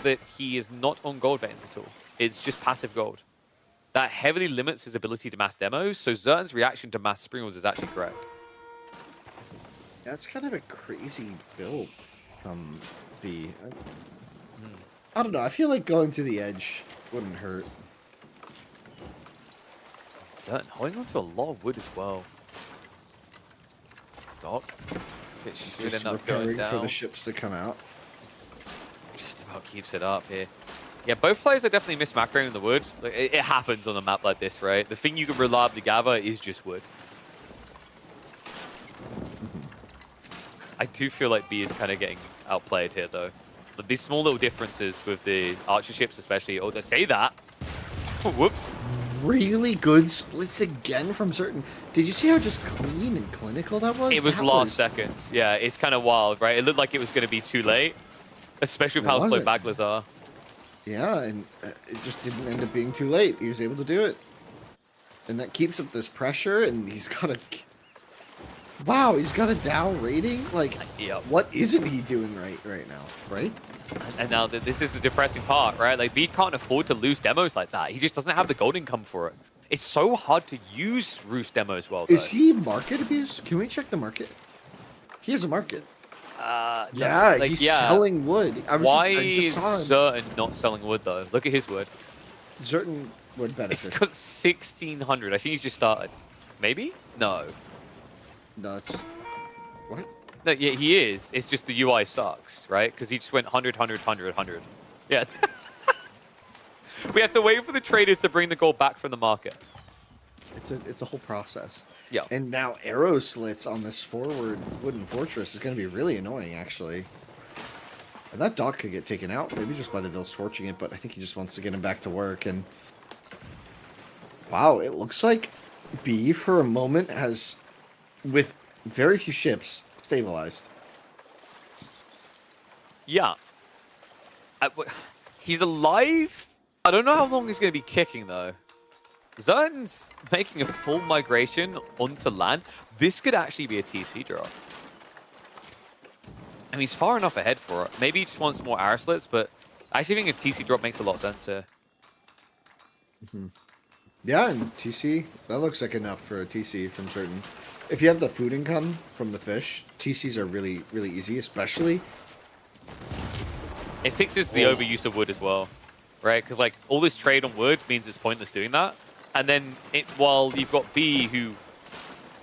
that he is not on gold veins at all. It's just passive gold. That heavily limits his ability to mass demos, so Zertan's reaction to mass Springals is actually correct. That's kind of a crazy build from B. I don't know. I feel like going to the edge wouldn't hurt. Zertan holding onto a lot of wood as well. Doc. It should Just end up going repairing for down. the ships to come out. Just about keeps it up here. Yeah, both players are definitely mismacroing the wood. Like, it happens on a map like this, right? The thing you can reliably gather is just wood. I do feel like B is kind of getting outplayed here, though. But these small little differences with the archer ships, especially. Oh, to say that. Whoops. Really good splits again from Zertan. Did you see how just clean and clinical that was? It was That last second. Yeah, it's kind of wild, right? It looked like it was going to be too late, especially with It how slow wasn't. bagglers are. Yeah, and it just didn't end up being too late. He was able to do it. And that keeps up this pressure, and he's got a... Wow, he's got a down rating? Like, Yep. what isn't he doing right now, right? And now this is the depressing part, right? Like, B can't afford to lose demos like that. He just doesn't have the gold income for it. It's so hard to use Roost demos well, though. Is he market abuse? Can we check the market? He has a market. No, Yeah, like, he's yeah. selling wood. Why I just is saw him. Zertan not selling wood, though? Look at his wood. Zertan would It's benefit. got 1,600. I think he's just started. Maybe? No. No, it's... What? No, yeah, he is. It's just the UI sucks, right? Because he just went 100, 100, 100, 100. Yeah. We have to wait for the traders to bring the gold back from the market. It's a whole process. Yeah. And now arrow slits on this forward wooden fortress is going to be really annoying, actually. And that dock could get taken out, maybe just by the Vils torching it, but I think he just wants to get him back to work. And wow, it looks like B for a moment has, with very few ships, stabilized. Yeah. He's alive. I don't know how long he's going to be kicking, though. Zertan's making a full migration onto land. This could actually be a TC drop. I mean, he's far enough ahead for it. Maybe he just wants more arrow slits, but I actually think a TC drop makes a lot of sense here. Yeah, and TC, that looks like enough for a TC from certain. If you have the food income from the fish, TCs are really, really easy, especially. It fixes the overuse of wood as well, right? Because like all this trade on wood means it's pointless doing that. And then while you've got B, who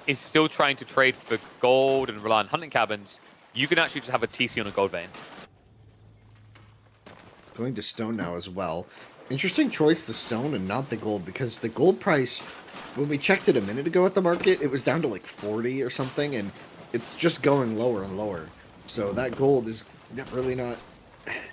is still trying to trade for gold and rely on hunting cabins, you can actually just have a TC on a gold vein. Going to stone now as well. Interesting choice, the stone and not the gold, because the gold price, when we checked it a minute ago at the market, it was down to like 40 or something, and it's just going lower and lower. So that gold is really not...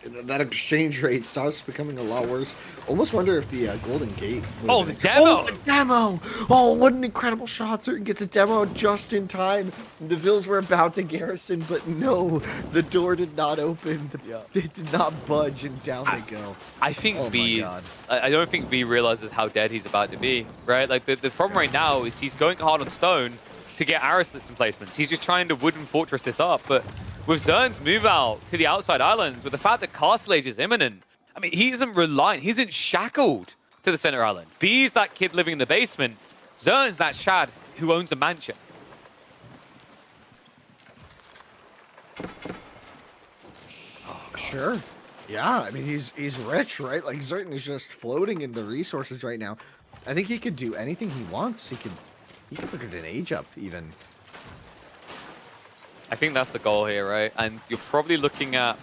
That exchange rate starts becoming a lot worse. Almost wonder if the Golden Gate... Oh, the demo! Oh, the demo! Oh, what an incredible shot. Certain gets a demo just in time. The Vills were about to garrison, but no, the door did not open. They did not budge, and down they go. I think Oh I don't think B realizes how dead he's about to be, right? Like, the problem right now is he's going hard on stone to get Arislets in placements. He's just trying to wooden fortress this up, but with Zern's move out to the outside islands, with the fact that Castle Age is imminent, I mean, he isn't reliant, he isn't shackled to the center island. B's that kid living in the basement. Zern's that Shad who owns a mansion. Sure. Yeah, I mean, he's rich, right? Like, Zerton is just floating in the resources right now. I think he could do anything he wants. He could look at an age up, even. I think that's the goal here, right? And you're probably looking at...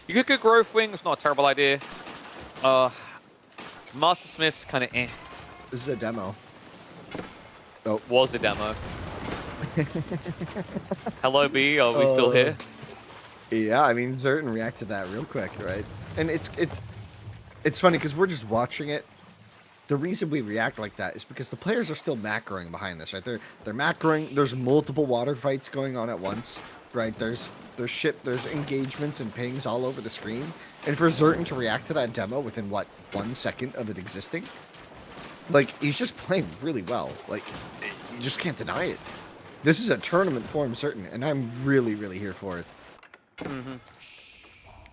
You could go Growth Wing, it's not a terrible idea. Master Smith's kind of eh. This is a demo. Was a demo. Hello, B, are we still here? Yeah, I mean, Zerton reacted to that real quick, right? And it's funny because we're just watching it. The reason we react like that is because the players are still macroing behind this, right? They're macroing. There's multiple water fights going on at once, right? There's engagements and pings all over the screen. And for Zerton to react to that demo within, what, 1 second of it existing? Like, he's just playing really well. Like, you just can't deny it. This is a tournament form, Zerton, and I'm really, really here for it. Mm-hmm.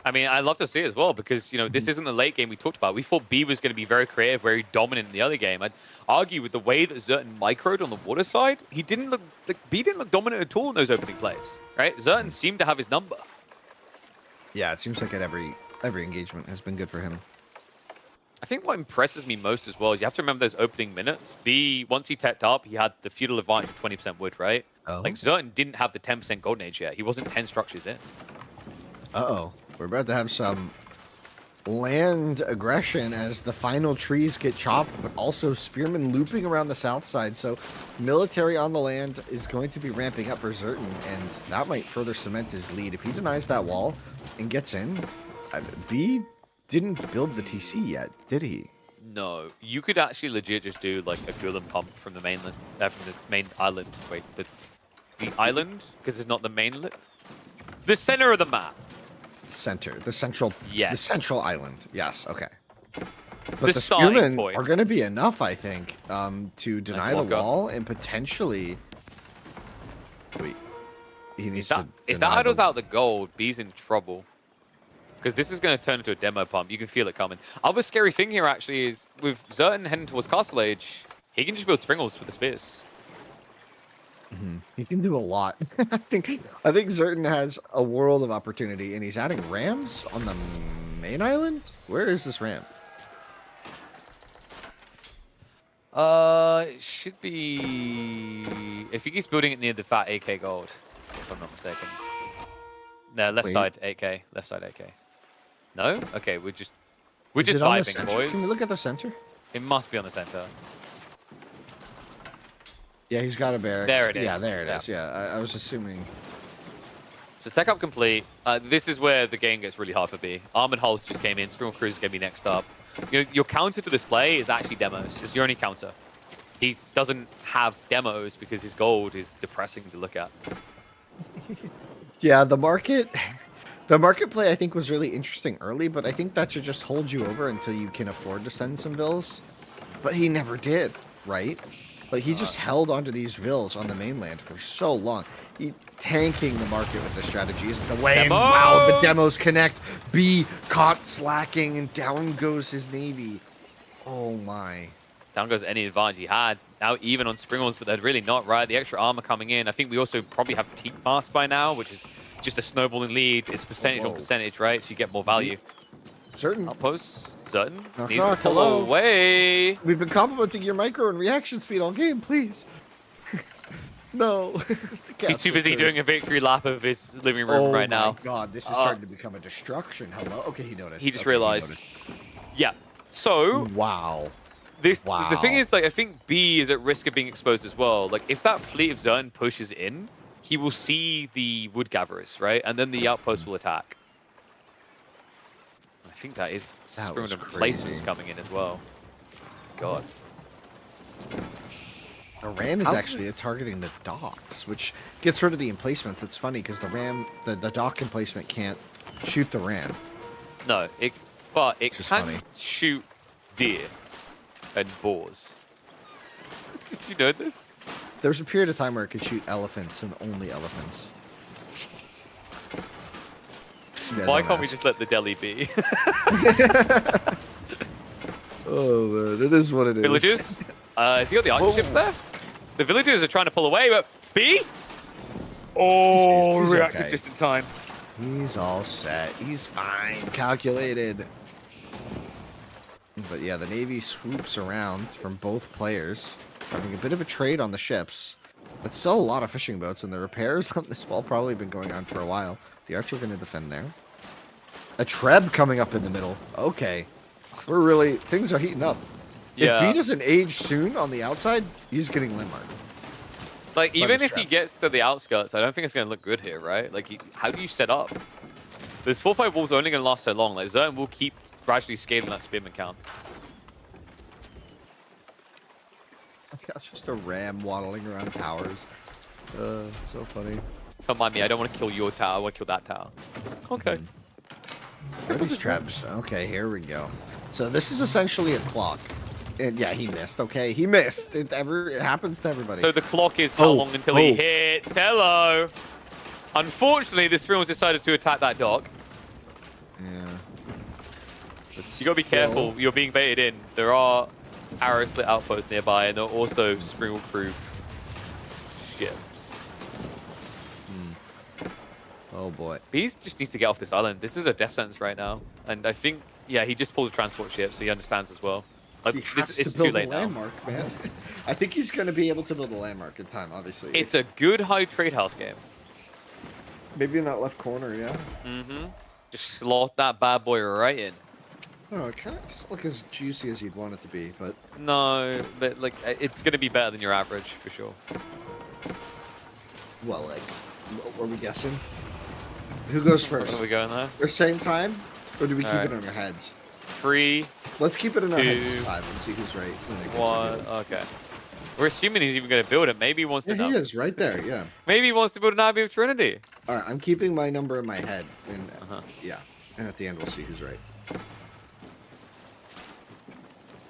I mean, I love to see it as well because, you know, this isn't the late game we talked about. We thought B was going to be very creative, very dominant in the other game. I'd argue with the way that Zerton microed on the water side, B didn't look dominant at all in those opening plays, right? Zerton seemed to have his number. Yeah, it seems like at every engagement has been good for him. I think what impresses me most as well is you have to remember those opening minutes. B, once he teched up, he had the feudal advantage of 20% wood, right? Oh. Like, Zerton didn't have the 10% golden age yet. He wasn't 10 structures in. Uh-oh. We're about to have some land aggression as the final trees get chopped, but also spearmen looping around the south side. So military on the land is going to be ramping up for Zerton, and that might further cement his lead. If he denies that wall and gets in, B didn't build the TC yet, did he? No. You could actually legit just do like a Gulen pump from the mainland, from the main island. Wait, the island? Because it's not the mainland. The center of the map. The central island. Yes, okay. But the starting spearmen point are going to be enough, I think, to deny the wall and potentially... Wait, he needs to... If that idles out the gold, B's in trouble. Because this is going to turn into a demo pump. You can feel it coming. Other scary thing here, actually, is with Zerton heading towards Castle Age, he can just build Springles with the spears. He can do a lot. I think Zerton has a world of opportunity, and he's adding rams on the main island? Where is this ramp? It should be... I think he's building it near the fat AK gold, if I'm not mistaken. No, left side AK. Left side AK. No? Okay, we're just vibing, boys. Can we look at the center? It must be on the center. Yeah, he's got a barracks. There it is. Yeah, there it is. Yeah, I was assuming. So tech up complete. This is where the game gets really hard for B. Armored Hulls just came in. Springle Cruise is going to be next up. Your counter to this play is actually demos. It's your only counter. He doesn't have demos because his gold is depressing to look at. Yeah, the market play I think was really interesting early, but I think that should just hold you over until you can afford to send some vills. But he never did, right? Like, he just held onto these vills on the mainland for so long. He tanking the market with this strategy isn't the way. And wow, the demos connect. B caught slacking, and down goes his navy. Oh my. Down goes any advantage he had. Now even on Springles, but they're really not, right? The extra armor coming in. I think we also probably have Teak Mask by now, which is just a snowballing lead. It's percentage on percentage, right? So you get more value. Certain. Outpost. Zerton Knock, needs to knock, pull hello. away. We've been complimenting your micro and reaction speed all game, please. No. He's too busy doing a victory lap of his living room right now. Oh my god, this is starting to become a destruction. Hello? Okay, he noticed. He just Okay, realized. Yeah. So Wow. the Wow. thing is, like, I think B is at risk of being exposed as well. Like, if that fleet of Zerton pushes in, he will see the wood gatherers, right? And then the outpost will attack. I think that is sprung and placements coming in as well. God. The ram is actually targeting the docks, which gets rid of the emplacements. It's funny because the ram, the dock emplacement can't shoot the ram. No, but it is can funny. shoot deer and boars. Did you know this? There was a period of time where it could shoot elephants and only elephants. Yeah, Why don't can't we ask. just let the deli be? Oh man, it is what it is. Villagers? Has he got the archer ships there? The villagers are trying to pull away, but B? Oh, He's reacted okay. just in time. He's all set. He's fine. Calculated. But yeah, the Navy swoops around from both players, having a bit of a trade on the ships. But still a lot of fishing boats, and the repairs on this ball probably been going on for a while. The Archer going to defend there. A Treb coming up in the middle. Okay. We're really... Things are heating up. Yeah. If B doesn't age soon on the outside, he's getting landmarked. Like, even if he trap. gets to the outskirts, I don't think it's going to look good here, right? Like, how do you set up? This 4-5 wall's only going to last so long. Like, Zerton will keep gradually scaling that spearman count. That's just a ram waddling around towers. So funny. Don't mind me, I don't want to kill your tower, I want to kill that tower. Okay. Where are these traps? Okay, here we go. So this is essentially a clock. And yeah, he missed. Okay, he missed. It happens to everybody. So the clock is how long until he hits. Hello. Unfortunately, the Springles decided to attack that dock. Yeah. You gotta be careful. You're being baited in. There are arrow slit outposts nearby, and there are also Springle crew ships. Oh boy. He just needs to get off this island. This is a death sentence right now, and I think yeah, he just pulled a transport ship, so he understands as well. Like, He has it's to build too late a now. landmark, man. I think he's going to be able to build a landmark in time, obviously. It's a good high trade house game. Maybe in that left corner, yeah. Mm-hmm. Just slot that bad boy right in. I don't know, it kind of doesn't look as juicy as you'd want it to be, but... No, but like it's gonna be better than your average for sure. Well, like, what were we guessing? Who goes first? Where are we going there? The same time? Or do we keep Alright. it on our heads? 3, Let's keep it in our heads 2, this time and see who's right. when it gets 1. revealed. Okay. We're assuming he's even gonna build it. Maybe he wants to. Yeah, he is, right there, yeah. Maybe he wants to build an Abbey of Trinity. Alright, I'm keeping my number in my head. And, Uh-huh. and at the end we'll see who's right.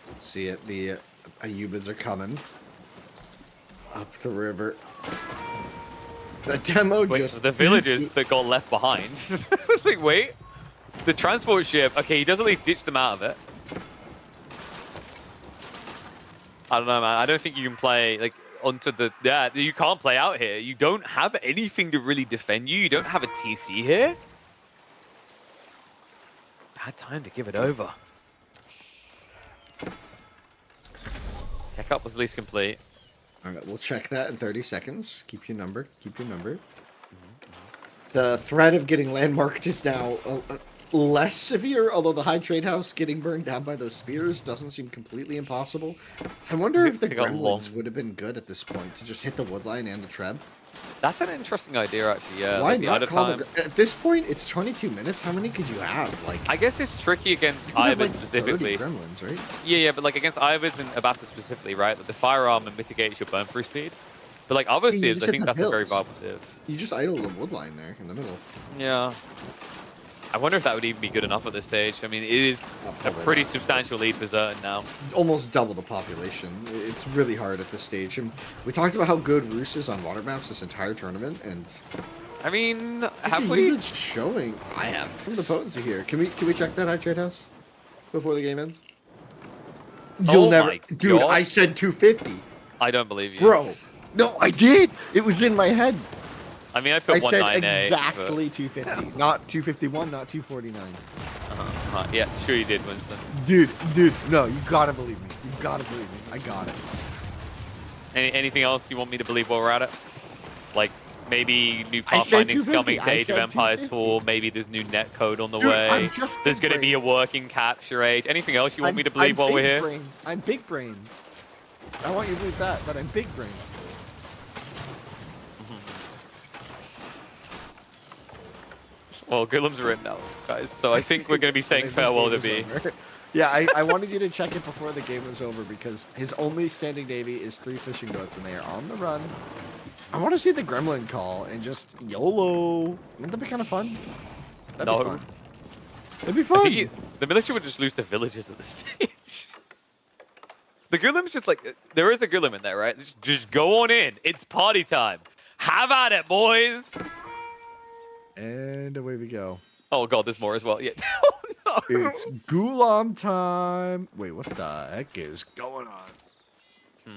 Let's see it. The Ayubids are coming. Up the river. The demo Wait, just... the villagers that got left behind. Like, wait. The transport ship. Okay, he does at least ditch them out of it. I don't know, man. I don't think you can play like onto the. Yeah, you can't play out here. You don't have anything to really defend you. You don't have a TC here. Bad time to give it over. Tech up was least complete. Alright, we'll check that in 30 seconds. Keep your number. Keep your number. The threat of getting landmarked is now less severe, although the high trade house getting burned down by those spears doesn't seem completely impossible. I wonder if the They got long. gremlins would have been good at this point to just hit the wood line and the treb. That's an interesting idea, actually. Yeah. Why like the not other call time. at this point? It's 22 minutes. How many could you have? Like I guess it's tricky against you could have, Ivan like, 30 specifically. gremlins, right? Yeah, but like against Ivids and Abasa specifically, right? Like the firearm mitigates your burn through speed. But like other you civs, just I hit think the that's a very hills. viable civ. You just idle the wood line there in the middle. Yeah. I wonder if that would even be good enough at this stage. I mean, it is a probably pretty not. substantial lead for Zerton now. Almost double the population. It's really hard at this stage. And we talked about how good Roos is on water maps this entire tournament, and I mean, I have think we? even showing. I have from the potency here. Can we check that high trade house before the game ends? You'll Oh never, my dude. God. I said 250, I don't believe you. bro. No, I did. It was in my head. I mean, I I put said 198. exactly 250, not 251, not 249. Yeah, sure you did, Winston. Dude, no, you gotta believe me. You gotta believe me. I got it. Anything else you want me to believe while we're at it? Like, maybe new I said pathfinding's coming 250. to I Age of said Empires 250. 4. Maybe there's new net code on the Dude, way. I'm just There's big going to be a brain. working capture age. Anything else you want me to believe while we're here? I'm big brain. I want you to believe that, but I'm big brain. Well, Golem's written now, guys, so I think we're going to be saying This farewell game to is B. over. Yeah, I wanted you to check it before the game was over because his only standing navy is 3 fishing boats and they are on the run. I want to see the gremlin call and just YOLO. Wouldn't that be kind of fun? That'd be fun. It'd be I fun. think the militia would just lose to villagers at this stage. The Golem's just like, there is a Golem in there, right? Just go on in. It's party time. Have at it, boys. And away we go. Oh, God, there's more as well. Yeah. Oh, no. It's Gulam time. Wait, what the heck is going on?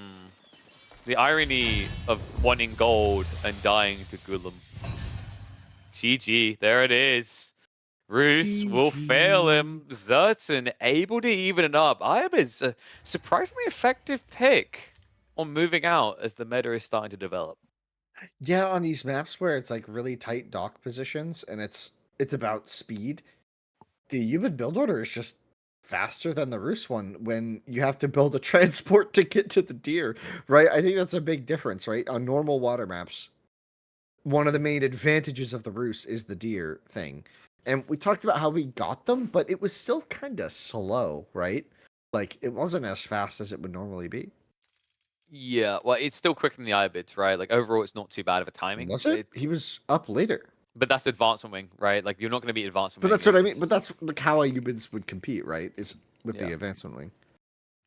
The irony of wanting gold and dying to Golem. GG, there it is. Roos will fail him. Zerton able to even it up. Iam is a surprisingly effective pick on moving out as the meta is starting to develop. Yeah, on these maps where it's like really tight dock positions and it's about speed, the human build order is just faster than the Roos one when you have to build a transport to get to the deer, right? I think that's a big difference, right? On normal water maps, one of the main advantages of the Roos is the deer thing. And we talked about how we got them, but it was still kind of slow, right? Like, it wasn't as fast as it would normally be. Yeah, well, it's still quicker than the Ibids, right? Like, overall, it's not too bad of a timing. Was it? He was up later. But that's advancement wing, right? Like, you're not going to beat advancement But wing. that's what I mean. But that's like how humans would compete, right? Is with Yeah. the advancement wing.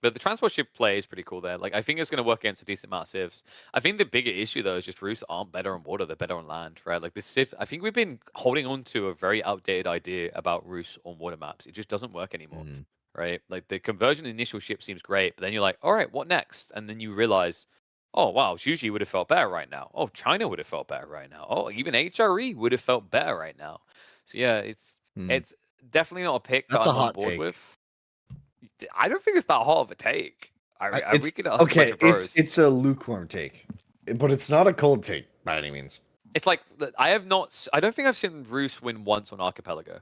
But the transport ship play is pretty cool there. Like, I think it's going to work against a decent amount of civs. I think the bigger issue, though, is just Roos aren't better on water. They're better on land, right? Like, the civ... I think we've been holding on to a very outdated idea about Roos on water maps. It just doesn't work anymore, right? Like, the conversion initial ship seems great, but then you're like, all right, what next? And then you realize, oh, wow, Juji would have felt better right now. Oh, China would have felt better right now. Oh, even HRE would have felt better right now. So, yeah, it's definitely not a pick That's that a I'm on hot board take. with. I don't think it's that hot of a take. We could ask okay, a bunch of bros. it's a lukewarm take, but it's not a cold take by any means. It's like I don't think I've seen Roos win once on Archipelago.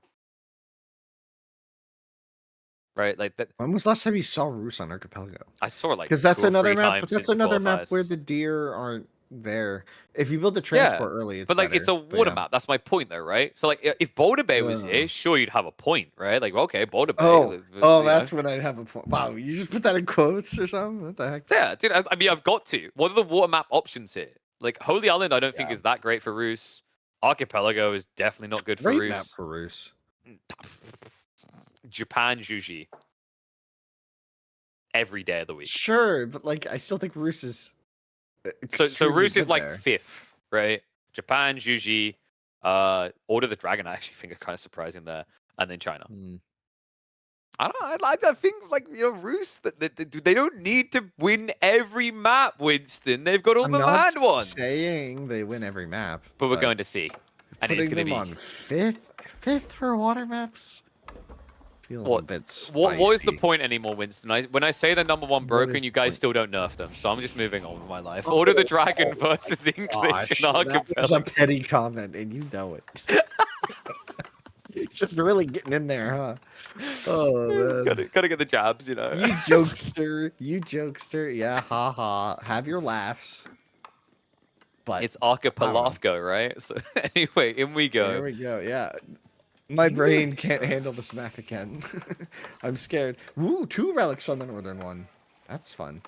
Right, like that. When was the last time you saw Roos on Archipelago? I saw it like Because that's 2 or another 3 map. times But that's since another map qualifiers. where the deer aren't there. If you build the transport early, it's but like it's a better, but water yeah. map. That's my point, though, right? So like, if Boulder Bay was here, sure, you'd have a point, right? Like, okay, Boulder Bay. Oh, that's when I'd have a point. Wow, you just put that in quotes or something? What the heck? Yeah, dude. I mean, I've got to. What are the water map options here? Like, Holy Island, I don't think is that great for Roos. Archipelago is definitely not good for Great Roos. map for Roos. Japan Juji. Every day of the week. Sure, but like I still think Roos is. So Roos is like there. 5th, right? Japan, Juji, Order the Dragon. I actually think are kind of surprising there, and then China. I think like Roos they don't need to win every map, Winston. They've got all I'm the not land ones. saying they win every map, But we're going to see, and it's going to be on fifth for water maps. Feels a bit what is the spicy. point anymore, Winston? When I say they're number 1 broken, is you the guys point? still don't nerf them. So I'm just moving on with my life. Order the Dragon versus English Gosh, and that was a Archipelago. petty comment, and you know it. You're just really getting in there, huh? Oh man. Gotta get the jabs, You jokester, yeah, haha. Have your laughs. But It's Archipelago, right? So anyway, in we go. there we go, yeah. My brain can't handle this map again. I'm scared. Ooh, 2 relics on the northern one. That's fun.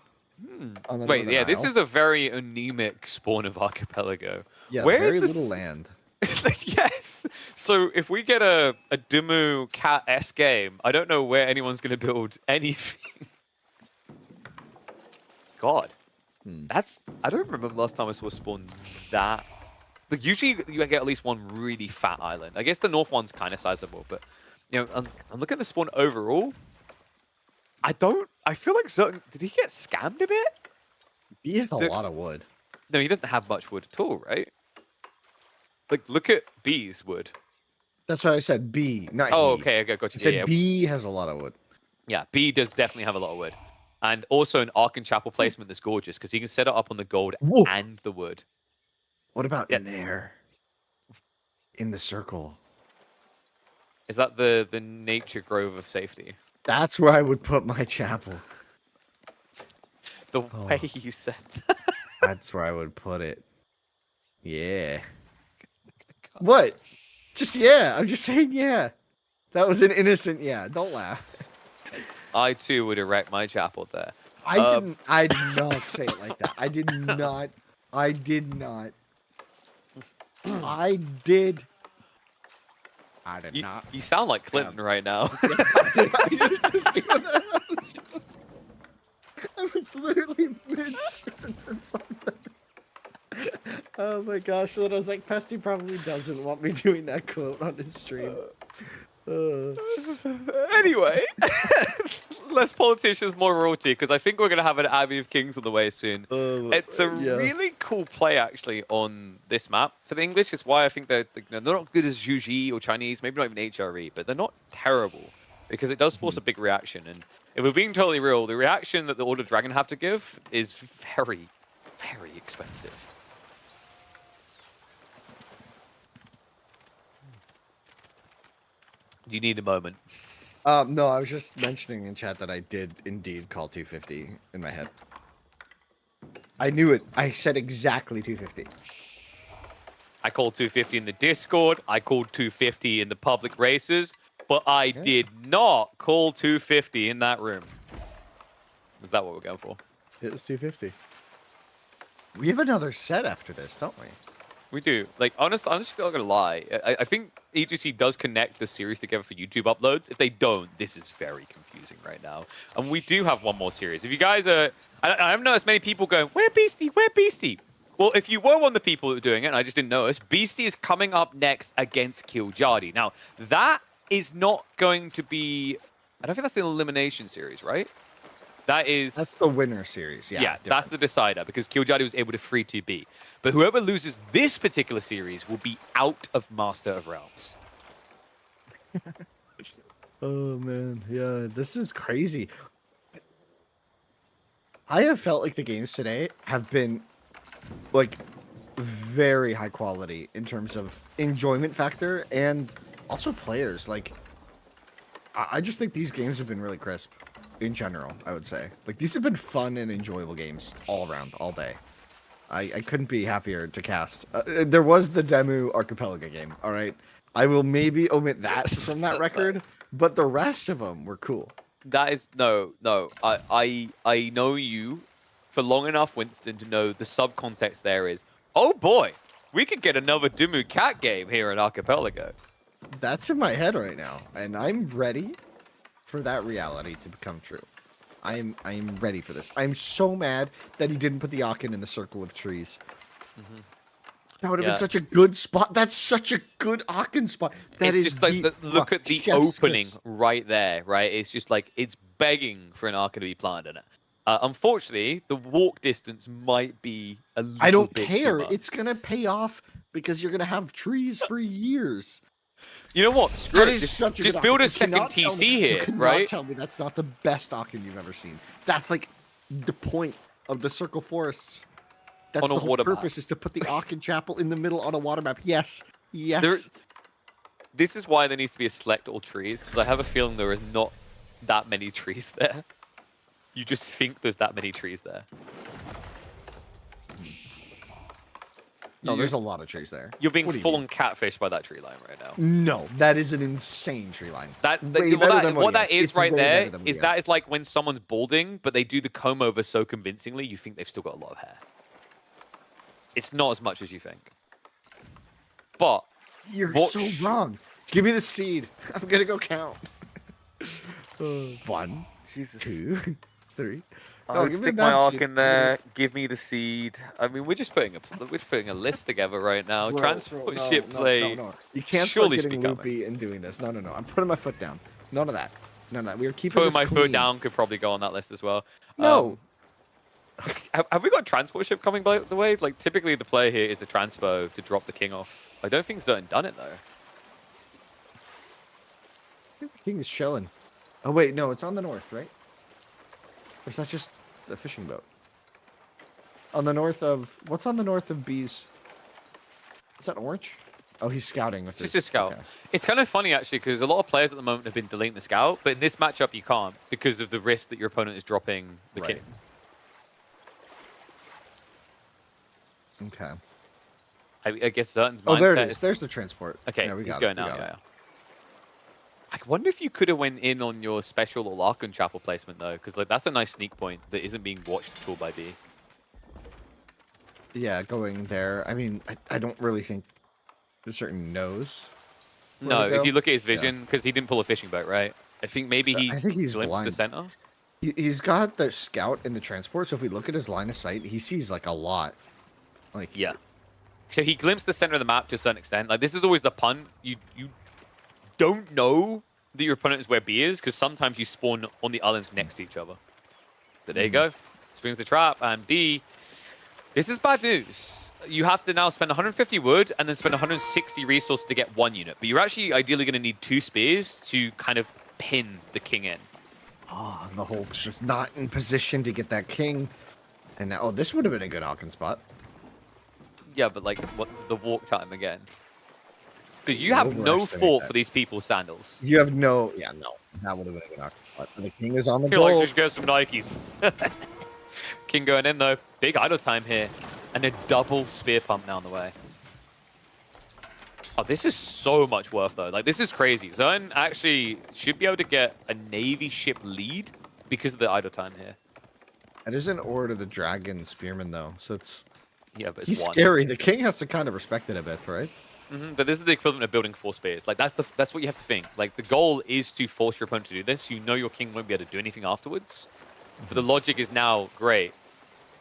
On the Wait, Northern yeah, this Isle. is a very anemic spawn of Archipelago. Yeah, Where very is this? little land. Yes. So if we get a Dumu Cat S game, I don't know where anyone's going to build anything. God, I don't remember the last time I saw a spawn that. Like usually you get at least one really fat island. I guess the north one's kind of sizable, but I'm looking at the spawn overall. I feel like did he get scammed a bit? He has a lot of wood. No, he doesn't have much wood at all, right? Like, look at B's wood. That's what I said. B, not Oh, he. okay, okay, got I you. said Yeah, B has a lot of wood. yeah, B does definitely have a lot of wood. And also an Ark and Chapel placement that's gorgeous because you can set it up on the gold Whoa. and the wood. What about Yeah. in there? In the circle. Is that the nature grove of safety? That's where I would put my chapel. The way you said that. That's where I would put it. Yeah. What? Just yeah. I'm just saying yeah. That was an innocent yeah. Don't laugh. I too would erect my chapel there. I didn't. I did not say it like that. I did not. I did not. I did. I did not. You sound like Clinton right now. I was literally mid-sentence on that. Oh my gosh, and then I was like, Pesty probably doesn't want me doing that quote on his stream. Anyway, less politicians, more royalty, because I think we're going to have an Abbey of Kings on the way soon. It's a really cool play, actually, on this map for the English. It's why I think they're not good as Juji or Chinese, maybe not even HRE, but they're not terrible, because it does force a big reaction. And if we're being totally real, the reaction that the Order Dragon have to give is very, very expensive. You need a moment. No, I was just mentioning in chat that I did indeed call 250 in my head. I knew it. I said exactly 250. I called 250 in the Discord. I called 250 in the public races. But I did not call 250 in that room. Is that what we're going for? It was 250. We have another set after this, don't we? We do. Like, honestly, I'm just not going to lie. I think EGC does connect the series together for YouTube uploads. If they don't, this is very confusing right now. And we do have one more series. If you guys are... I haven't noticed many people going, where Beastie? Where Beastie? Well, if you were one of the people that were doing it, and I just didn't notice, Beastie is coming up next against Kiljardi. Now, that is not going to be... I don't think that's the Elimination series, right? That's the winner series. Yeah, that's the decider because Kiljardi was able to free 2B. But whoever loses this particular series will be out of Master of Realms. Oh man, yeah, this is crazy. I have felt like the games today have been like very high quality in terms of enjoyment factor and also players. Like, I just think these games have been really crisp. In general, I would say. Like, these have been fun and enjoyable games all around, all day. I couldn't be happier to cast. There was the Demu Archipelago game, all right? I will maybe omit that from that record, but the rest of them were cool. That is... No. I know you for long enough, Winston, to know the subcontext there is, oh boy, we could get another Demu Cat game here in Archipelago. That's in my head right now, and I'm ready for that reality to become true. I'm ready for this. I'm so mad that he didn't put the Aachen in the circle of trees. That would have been such a good spot. That's such a good Aachen spot. That it's is just like look at the opening right there, right? It's just like it's begging for an Aachen to be planted in it. Unfortunately, the walk distance might be a little bit I don't too care. much. It's gonna pay off because you're gonna have trees for years. You know what? Screw it. Just build a second TC TC here, you cannot right? Tell me that's not the best Aachen you've ever seen. That's like the point of the Circle Forests. That's On a the whole water map. purpose is to put the Aachen Chapel in the middle on a water map. Yes. Yes. This is why there needs to be a select all trees, because I have a feeling there is not that many trees there. You just think there's that many trees there. No, there's a lot of trees there. You're being What do you full mean? on catfished by that tree line right now. No, that is an insane tree line. What that is right there is that that is like when someone's balding, but they do the comb over so convincingly, you think they've still got a lot of hair. It's not as much as you think. But You're so wrong. Give me the seed. I'm gonna go count. 1, Jesus. 2, 3. I'll give me stick that my arc seed. in there. Give me the seed. I mean, we're just putting a list together right now. Transport ship play. No. You can't surely start should getting be coming. loopy and doing this. No. I'm putting my foot down. None of that. None of that. We are keeping Putting this my clean. foot down could probably go on that list as well. No. Have we got a transport ship coming by the way? Like, typically the play here is a transpo to drop the king off. I don't think Zerton done it though. think the king is chilling. Oh wait, no, it's on the north, right? Or is that just the fishing boat? On the north of what's on the north of B's? Is that orange? Oh, he's scouting. It's just a scout. It's kind of funny, actually, because a lot of players at the moment have been deleting the scout, but in this matchup, you can't because of the risk that your opponent is dropping the king. Okay. I guess Zertan's mindset. Oh, there it is. There's the transport. Okay, yeah, he's going now. Yeah. I wonder if you could have went in on your special or Larkin chapel placement, though, because like that's a nice sneak point that isn't being watched at all by B. Yeah, going there. I mean, I don't really think certain knows. No, if you look at his vision, because he didn't pull a fishing boat, right? I think maybe I think he's glimpsed blind. the center. He's got the scout in the transport, so if we look at his line of sight, he sees like a lot. Like Yeah. So he glimpsed the center of the map to a certain extent. Like this is always the pun. You don't know that your opponent is where B is, because sometimes you spawn on the islands next to each other. But there you go. Springs the trap, and B. This is bad news. You have to now spend 150 wood and then spend 160 resources to get 1 unit. But you're actually ideally going to need 2 spears to kind of pin the king in. Oh, the Hulk's just not in position to get that king. And now, oh, this would have been a good Hawken spot. Yeah, but like, what the walk time again? Because you have no thought for these people's sandals. You have no, yeah, no. That would have been a good Hawken spot. The king is on the You're goal. like, just go some Nikes. King going in though. Big idle time here. And a double spear pump now on the way. Oh, this is so much worth though. Like, this is crazy. Zone actually should be able to get a Navy ship lead because of the idle time here. It is an order the dragon spearman though, so it's Yeah, but it's he's one. scary. The king has to kind of respect it a bit, right? But this is the equivalent of building 4 spears. Like that's what you have to think. Like the goal is to force your opponent to do this. You know your king won't be able to do anything afterwards. But the logic is now great.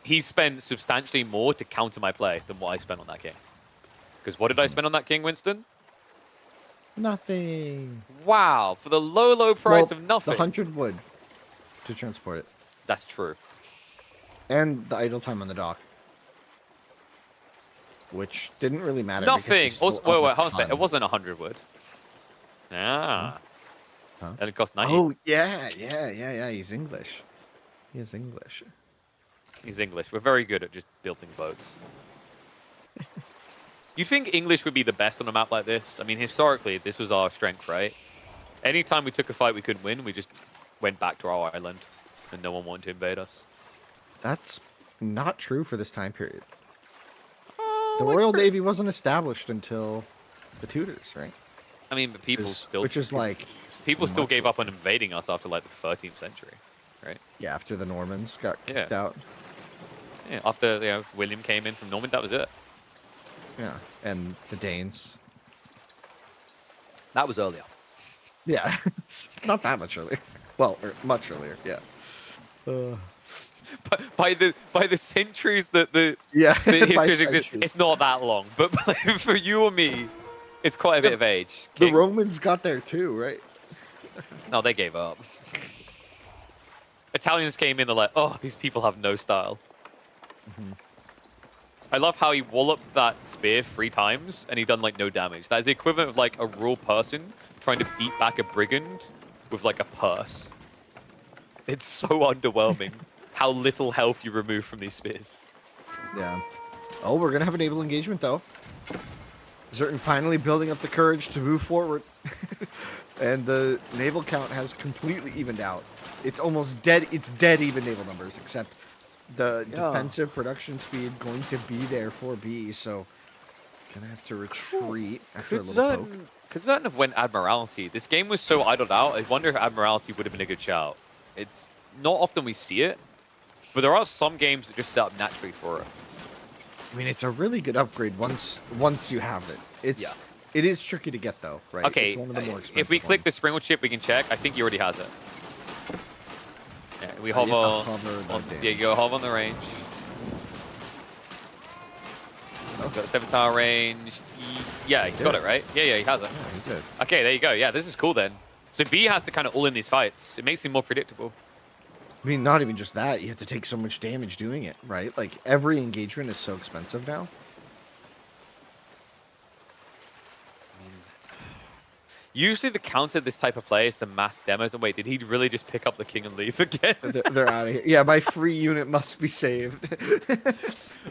He's spent substantially more to counter my play than what I spent on that king. Because what did I spend on that king, Winston? Nothing. Wow, for the low price Well, of nothing. The 100 wood to transport it. That's true. And the idle time on the dock. Which didn't really matter. Nothing. Also, wait, hold on a sec. ton. It wasn't 100 wood. Ah. Huh? And it cost 90. Oh, yeah. He's English. He is English. He's English. We're very good at just building boats. You think English would be the best on a map like this? I mean, historically, this was our strength, right? Anytime we took a fight we couldn't win, we just went back to our island, and no one wanted to invade us. That's not true for this time period. The Royal Navy wasn't established until the Tudors, right? I mean, but people still... Which is like... People still much gave up on invading us after, like, the 13th century, right? Yeah, after the Normans got kicked out. Yeah, after, William came in from Normandy, that was it. Yeah, and the Danes. That was earlier. Yeah, not that much earlier. Well, much earlier, yeah. By the centuries that the Yeah, the by history exists, centuries. it's not that long. But for you or me, it's quite a bit of age. The King. Romans got there too, right? No, they gave up. Italians came in, they're like, oh, these people have no style. I love how he walloped that spear 3 times and he done like no damage. That is the equivalent of like a real person trying to beat back a brigand with like a purse. It's so underwhelming how little health you remove from these spears. Yeah. Oh, we're gonna have a naval engagement though. Zertan finally building up the courage to move forward. And the naval count has completely evened out. It's almost dead. It's dead even naval numbers, except the defensive production speed going to be there for B. So gonna have to retreat after a little poke. Could Zertan have went Admiralty? This game was so idled out. I wonder if Admiralty would have been a good shout. It's not often we see it, but there are some games that just set up naturally for it. I mean, it's a really good upgrade once you have it. It is tricky to get though, right? Okay, It's one of the more expensive if we click ones. the springwood chip, we can check. I think he already has it. Yeah, we You have hover. to hover the On, damage. yeah, you go hover on the range. Got 7 tower range. Yeah, he's got it, right? Yeah, he has it. Yeah, he did. Okay, there you go. Yeah, this is cool then. So B has to kind of all in these fights. It makes him more predictable. I mean, not even just that. You have to take so much damage doing it, right? Like, every engagement is so expensive now. Usually the counter to this type of play is to mass demos. And wait, did he really just pick up the king and leave again? They're out of here. Yeah, my free unit must be saved.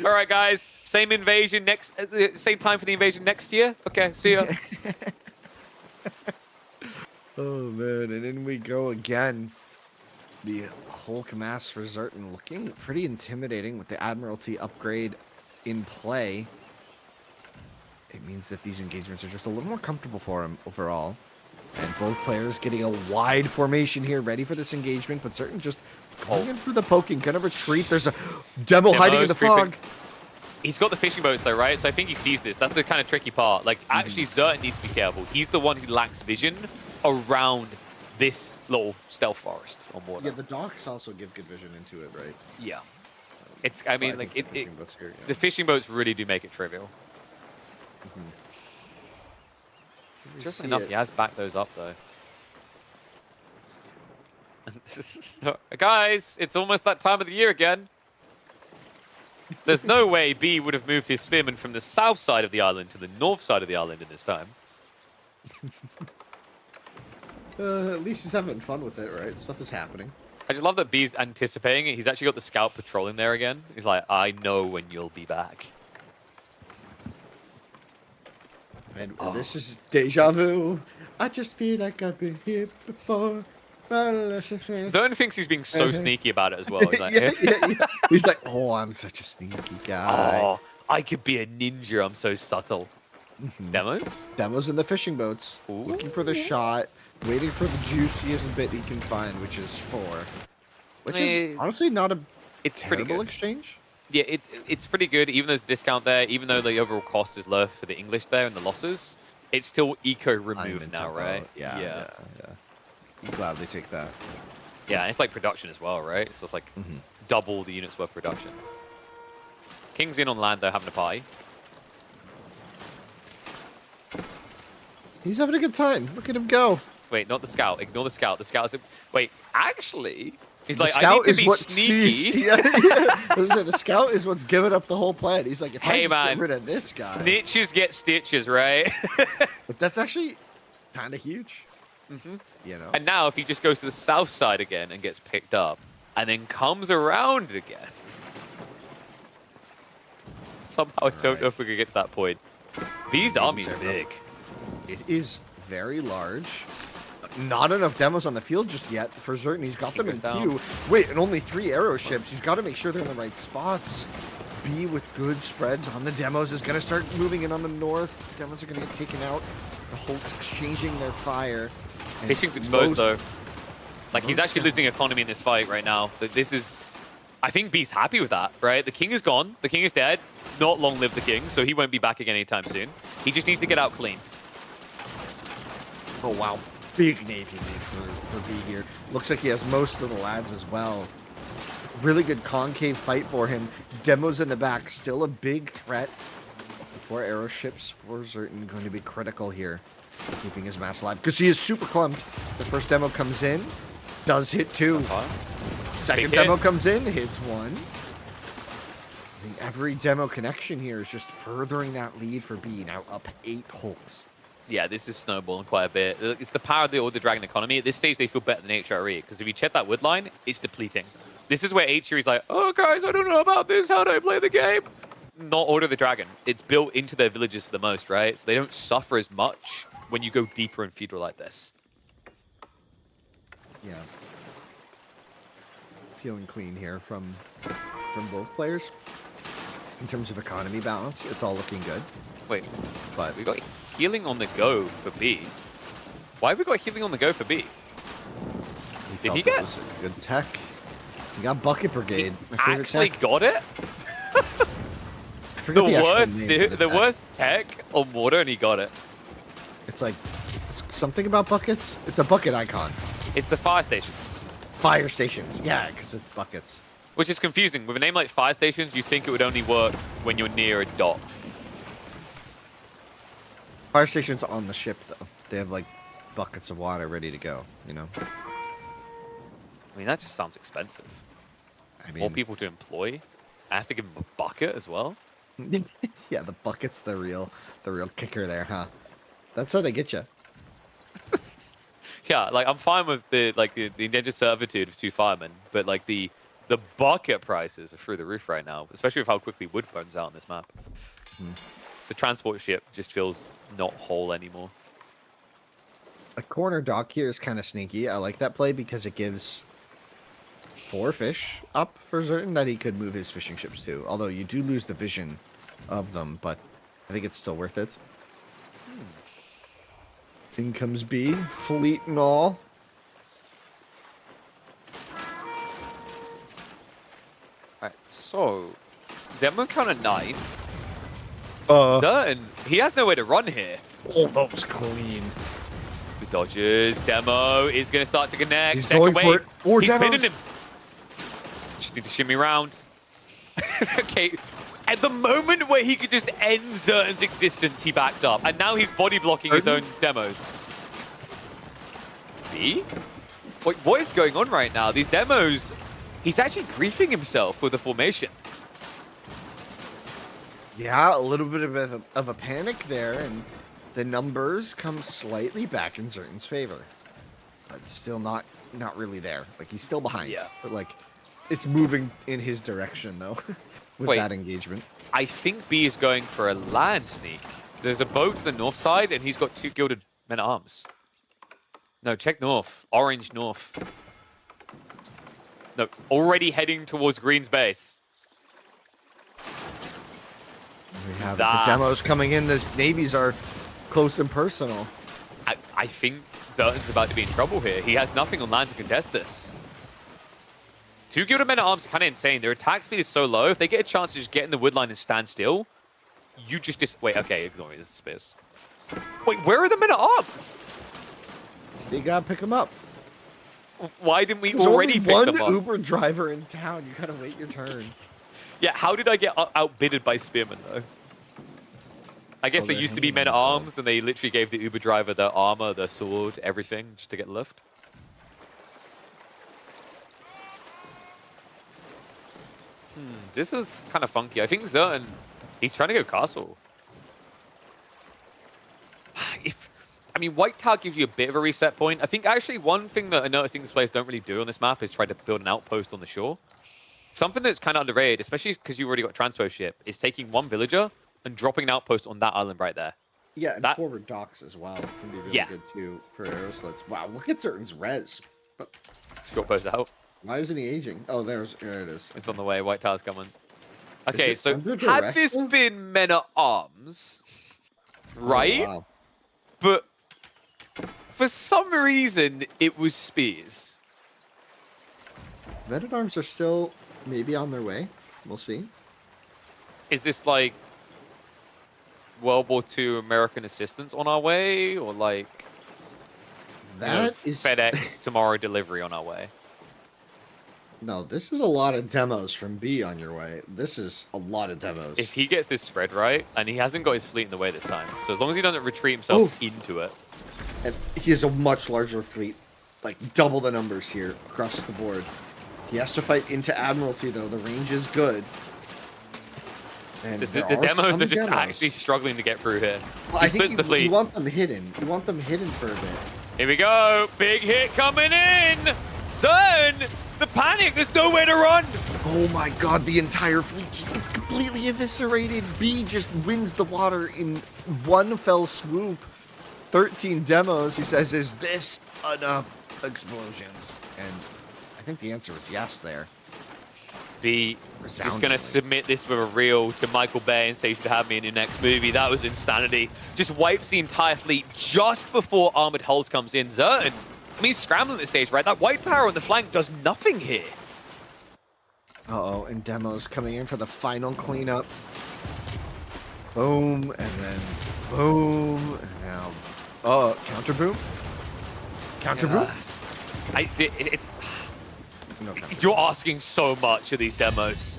All right, guys. Same invasion next. Same time for the invasion next year. Okay, see ya. Oh man, and in we go again. The Hulk mass for Zertan looking pretty intimidating with the Admiralty upgrade in play. It means that these engagements are just a little more comfortable for him overall. And both players getting a wide formation here, ready for this engagement, but Zertan just going in for the poking, gonna retreat. There's a demo hiding in the fog. He's got the fishing boats though, right? So I think he sees this. That's the kind of tricky part. Like, actually, Zertan needs to be careful. He's the one who lacks vision around this little stealth forest or more. Yeah, the docks also give good vision into it, right? Yeah. It's, I mean, like, the fishing boats here, yeah. the fishing boats really do make it trivial. Interesting enough, he has backed those up though. Guys, it's almost that time of the year again. There's no way B would have moved his spearmen from the south side of the island to the north side of the island in this time. At least he's having fun with it, right? Stuff is happening. I just love that B's anticipating it. He's actually got the scout patrolling there again. He's like, I know when you'll be back. And this is deja vu. I just feel like I've been here before. Zertan thinks he's being so sneaky about it as well. He's like, yeah. He's like, oh, I'm such a sneaky guy. oh, I could be a ninja. I'm so subtle. Demos? Demos in the fishing boats. Ooh. Looking for the shot. Waiting for the juiciest bit he can find, which is 4. Which is honestly not a pretty good exchange. Yeah, it's pretty good. Even though there's a discount there, even though the overall cost is low for the English there and the losses, it's still eco removed now, right? Yeah. You gladly take that. Yeah, and it's like production as well, right? So it's like double the units worth production. King's in on land though, having a party. He's having a good time. Look at him go. Wait, not the scout. Ignore the scout. The scout is... Wait, actually... He's The like, I scout need to is be what sneaky. sees- yeah. The scout is what's giving up the whole plan. He's like, if I Hey, just man. get rid of this guy. Snitches get stitches, right? But that's actually kind of huge. You know? And now if he just goes to the south side again and gets picked up, and then comes around again. Somehow I don't know if we could get to that point. These armies are big. It is very large. Not enough demos on the field just yet for Zertan. He's got them in queue. Wait, and only 3 arrow ships. He's got to make sure they're in the right spots. B with good spreads on the demos is going to start moving in on the north. Demos are going to get taken out. The Hulk's exchanging their fire. And Fishing's exposed though. Like he's most actually losing economy in this fight right now. This is... I think B's happy with that, right? The king is gone. The king is dead. Not long live the king, so he won't be back again anytime soon. He just needs to get out clean. Oh, wow. Big Navy lead for B here. Looks like he has most of the lads as well. Really good concave fight for him. Demos in the back. Still a big threat. 4 arrow ships for Zertan going to be critical here. Keeping his mass alive. Because he is super clumped. The first demo comes in. Does hit 2. Second demo comes in. Hits 1. I think every demo connection here is just furthering that lead for B. Now up 8 Hulks. Yeah, this is snowballing quite a bit. It's the power of the Dragon economy. At this stage, they feel better than HRE, because if you check that wood line, it's depleting. This is where HRE is like, oh, guys, I don't know about this. How do I play the game? Not Order of the Dragon. It's built into their villages for the most, right? So they don't suffer as much when you go deeper in feudal like this. Yeah. Feeling clean here from both players. In terms of economy balance, it's all looking good. Wait, But we got healing on the go for B. Why have we got healing on the go for B? Did he felt get? it was a good tech. He got Bucket Brigade. He My favorite actually tech. got it? I The forget actual worst, name for the tech. worst tech on mortar, and he got it. It's like it's something about buckets. It's a bucket icon. It's the fire stations. Fire stations. Yeah, because it's buckets. Which is confusing. With a name like fire stations, you think it would only work when you're near a dock. Fire stations on the ship though. They have like buckets of water ready to go. You know. I mean, that just sounds expensive. I mean, More people to employ. I have to give them a bucket as well. yeah, the bucket's the real kicker there, huh? That's how they get you. Yeah, like I'm fine with the indentured servitude of 2 firemen, but like the bucket prices are through the roof right now, especially with how quickly wood burns out on this map. The transport ship just feels not whole anymore. A corner dock here is kind of sneaky. I like that play because it gives 4 fish up for certain that he could move his fishing ships to. Although you do lose the vision of them, but I think it's still worth it. In comes B, fleet and all. Alright, so Demo counter 9. Certain he has nowhere to run here. Oh, that was clean. The dodges. Demo is going to start to connect. He's Second going for wave. it. 4 He's demos. pinning him. Just need to shimmy around. Okay. At the moment where he could just end Zertan's existence, he backs up. And now he's body blocking his own demos. B? Wait, what is going on right now? These demos, he's actually griefing himself with the formation. Yeah, a little bit of a panic there, and the numbers come slightly back in Zertan's favor. But still not really there. Like, he's still behind. Yeah. But, like, it's moving in his direction, though, with Wait. that engagement. I think B is going for a land sneak. There's a boat to the north side, and he's got 2 gilded men-at-arms. No, check north. Orange north. No, already heading towards Green's base. We have That- the demos coming in. The navies are close and personal. I think Zertan's about to be in trouble here. He has nothing on land to contest this. 2 gilded men-at-arms are kind of insane. Their attack speed is so low. If they get a chance to just get in the wood line and stand still, you just wait, okay, ignore me. This is Spears. Wait, where are the men-at-arms? You gotta pick them up. Why didn't we There's already only pick one them up? Uber driver in town. You gotta wait your turn. Yeah, how did I get outbidded by Spearmen, though? I guess Oh, they they're used to be hanging men-at-arms, and they literally gave the Uber driver their armor, their sword, everything, just to get lift. This is kind of funky. I think Zertan, he's trying to go castle. I mean, White Tower gives you a bit of a reset point. I think actually one thing that I noticed these players don't really do on this map is try to build an outpost on the shore. Something that's kind of underrated, especially because you've already got transpo ship, is taking one villager and dropping an outpost on that island right there. Yeah, and That- forward docks as well can be really Yeah. good too for arrow slits. Wow, look at Zertan's res. Short post out. Why isn't he aging? Oh, there it is. It's on the way. White Tower's coming. Okay, it so under had duress this though? been men-at-arms, right? Oh, wow. But for some reason, it was spears. Men-at-arms are still maybe on their way. We'll see. Is this like World War II American assistance on our way, or like That is FedEx tomorrow delivery on our way? No, this is a lot of demos from B on your way. This is a lot of demos. If he gets this spread right, and he hasn't got his fleet in the way this time, so as long as he doesn't retreat himself into it. And he has a much larger fleet, like double the numbers here across the board. He has to fight into Admiralty though. The range is good. And The there demos some are just demos. actually struggling to get through here. Well, He I think splits the fleet. you want them hidden. You want them hidden for a bit. Here we go. Big hit coming in. Zern, the panic. There's nowhere to run. Oh my god, the entire fleet just gets completely eviscerated. B just wins the water in one fell swoop. 13 demos. He says, is this enough explosions? And I think the answer is yes there. B just going Resoundingly. to submit this with a reel to Michael Bay and say you should have me in your next movie. That was insanity. Just wipes the entire fleet just before Armored Hulls comes in. Zertan, I mean, he's scrambling at this stage, right? That White Tower on the flank does nothing here. Uh-oh, and demos coming in for the final cleanup. Boom, and then boom, and now... counter boom? Counter boom? It's No counter You're asking so much of these demos.